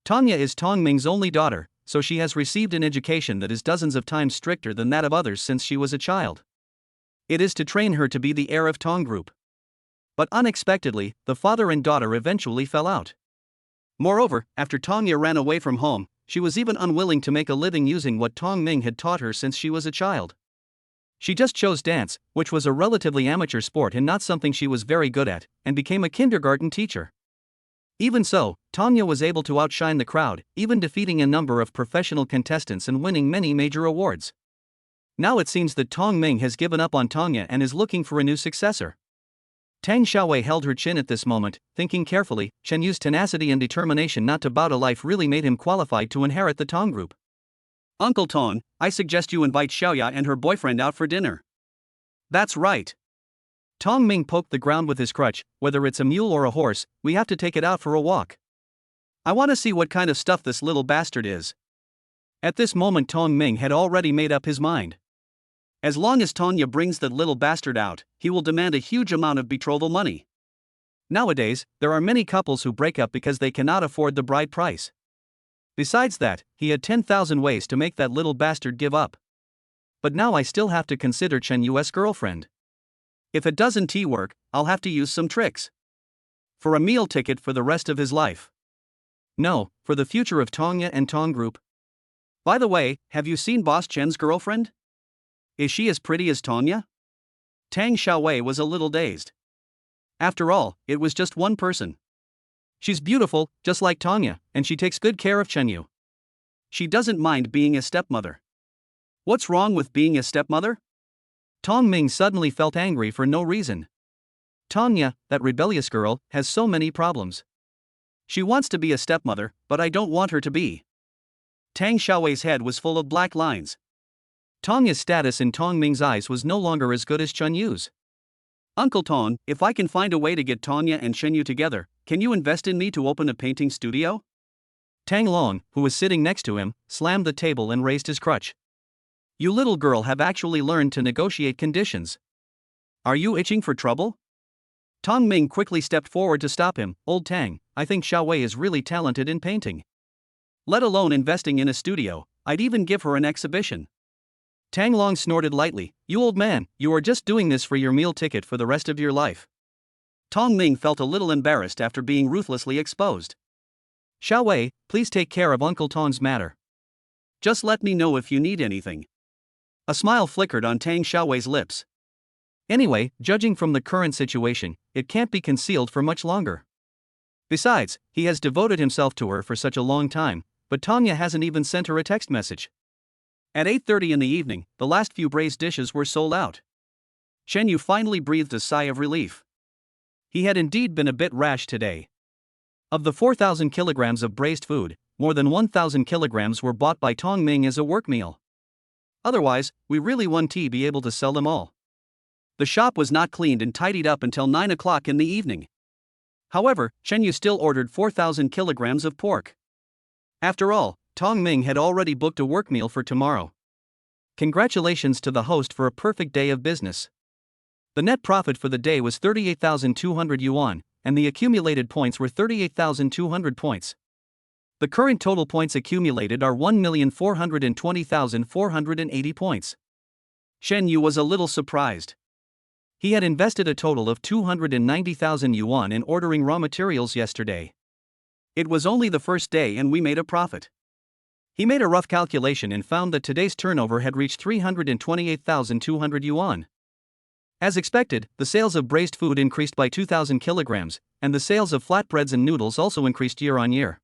Tanya is Tong Ming's only daughter, so she has received an education that is dozens of times stricter than that of others since she was a child. It is to train her to be the heir of Tong Group. But unexpectedly, the father and daughter eventually fell out. Moreover, after Tanya ran away from home, she was even unwilling to make a living using what Tong Ming had taught her since she was a child. She just chose dance, which was a relatively amateur sport and not something she was very good at, and became a kindergarten teacher. Even so, Tanya was able to outshine the crowd, even defeating a number of professional contestants and winning many major awards. Now it seems that Tong Ming has given up on Tanya and is looking for a new successor. Tang Xiaowei held her chin at this moment, thinking carefully. Chen Yu's tenacity and determination not to bow to life really made him qualified to inherit the Tong Group. Uncle Tong, I suggest you invite Xiaoya and her boyfriend out for dinner. That's right. Tong Ming poked the ground with his crutch. Whether it's a mule or a horse, we have to take it out for a walk. I want to see what kind of stuff this little bastard is. At this moment Tong Ming had already made up his mind. As long as Tanya brings that little bastard out, he will demand a huge amount of betrothal money. Nowadays, there are many couples who break up because they cannot afford the bride price. Besides that, he had 10,000 ways to make that little bastard give up. But now I still have to consider Chen Yu's girlfriend. If it doesn't work, I'll have to use some tricks. For a meal ticket for the rest of his life. No, for the future of Tongya and Tong Group. By the way, have you seen Boss Chen's girlfriend? Is she as pretty as Tonya? Tang Xiaowei was a little dazed. After all, it was just one person. She's beautiful, just like Tongya, and she takes good care of Chenyu. She doesn't mind being a stepmother. What's wrong with being a stepmother? Tong Ming suddenly felt angry for no reason. Tongya, that rebellious girl, has so many problems. She wants to be a stepmother, but I don't want her to be. Tang Xiaowei's head was full of black lines. Tongya's status in Tong Ming's eyes was no longer as good as Chenyu's. Uncle Tong, if I can find a way to get Tonya and Chenyu together, can you invest in me to open a painting studio? Tang Long, who was sitting next to him, slammed the table and raised his crutch. You little girl have actually learned to negotiate conditions. Are you itching for trouble? Tong Ming quickly stepped forward to stop him. Old Tang, I think Xiaowei is really talented in painting. Let alone investing in a studio, I'd even give her an exhibition. Tang Long snorted lightly. You old man, you are just doing this for your meal ticket for the rest of your life. Tong Ming felt a little embarrassed after being ruthlessly exposed. Xiaowei, please take care of Uncle Tong's matter. Just let me know if you need anything. A smile flickered on Tang Xiaowei's lips. Anyway, judging from the current situation, it can't be concealed for much longer. Besides, he has devoted himself to her for such a long time, but Tongya hasn't even sent her a text message. At 8:30 in the evening, the last few braised dishes were sold out. Chenyu finally breathed a sigh of relief. He had indeed been a bit rash today. Of the 4,000 kilograms of braised food, more than 1,000 kilograms were bought by Tong Ming as a work meal. Otherwise, we really wouldn't be able to sell them all. The shop was not cleaned and tidied up until 9 o'clock in the evening. However, Chenyu still ordered 4,000 kilograms of pork. After all, Tong Ming had already booked a work meal for tomorrow. Congratulations to the host for a perfect day of business. The net profit for the day was 38,200 yuan, and the accumulated points were 38,200 points. The current total points accumulated are 1,420,480 points. Chenyu was a little surprised. He had invested a total of 290,000 yuan in ordering raw materials yesterday. It was only the first day and we made a profit. He made a rough calculation and found that today's turnover had reached 328,200 yuan. As expected, the sales of braised food increased by 2,000 kilograms, and the sales of flatbreads and noodles also increased year on year.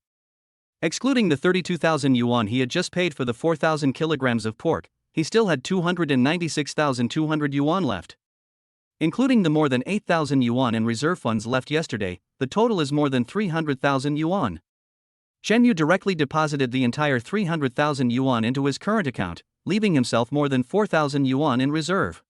Excluding the 32,000 yuan he had just paid for the 4,000 kilograms of pork, he still had 296,200 yuan left. Including the more than 8,000 yuan in reserve funds left yesterday, the total is more than 300,000 yuan. Chenyu directly deposited the entire 300,000 yuan into his current account, leaving himself more than 4,000 yuan in reserve.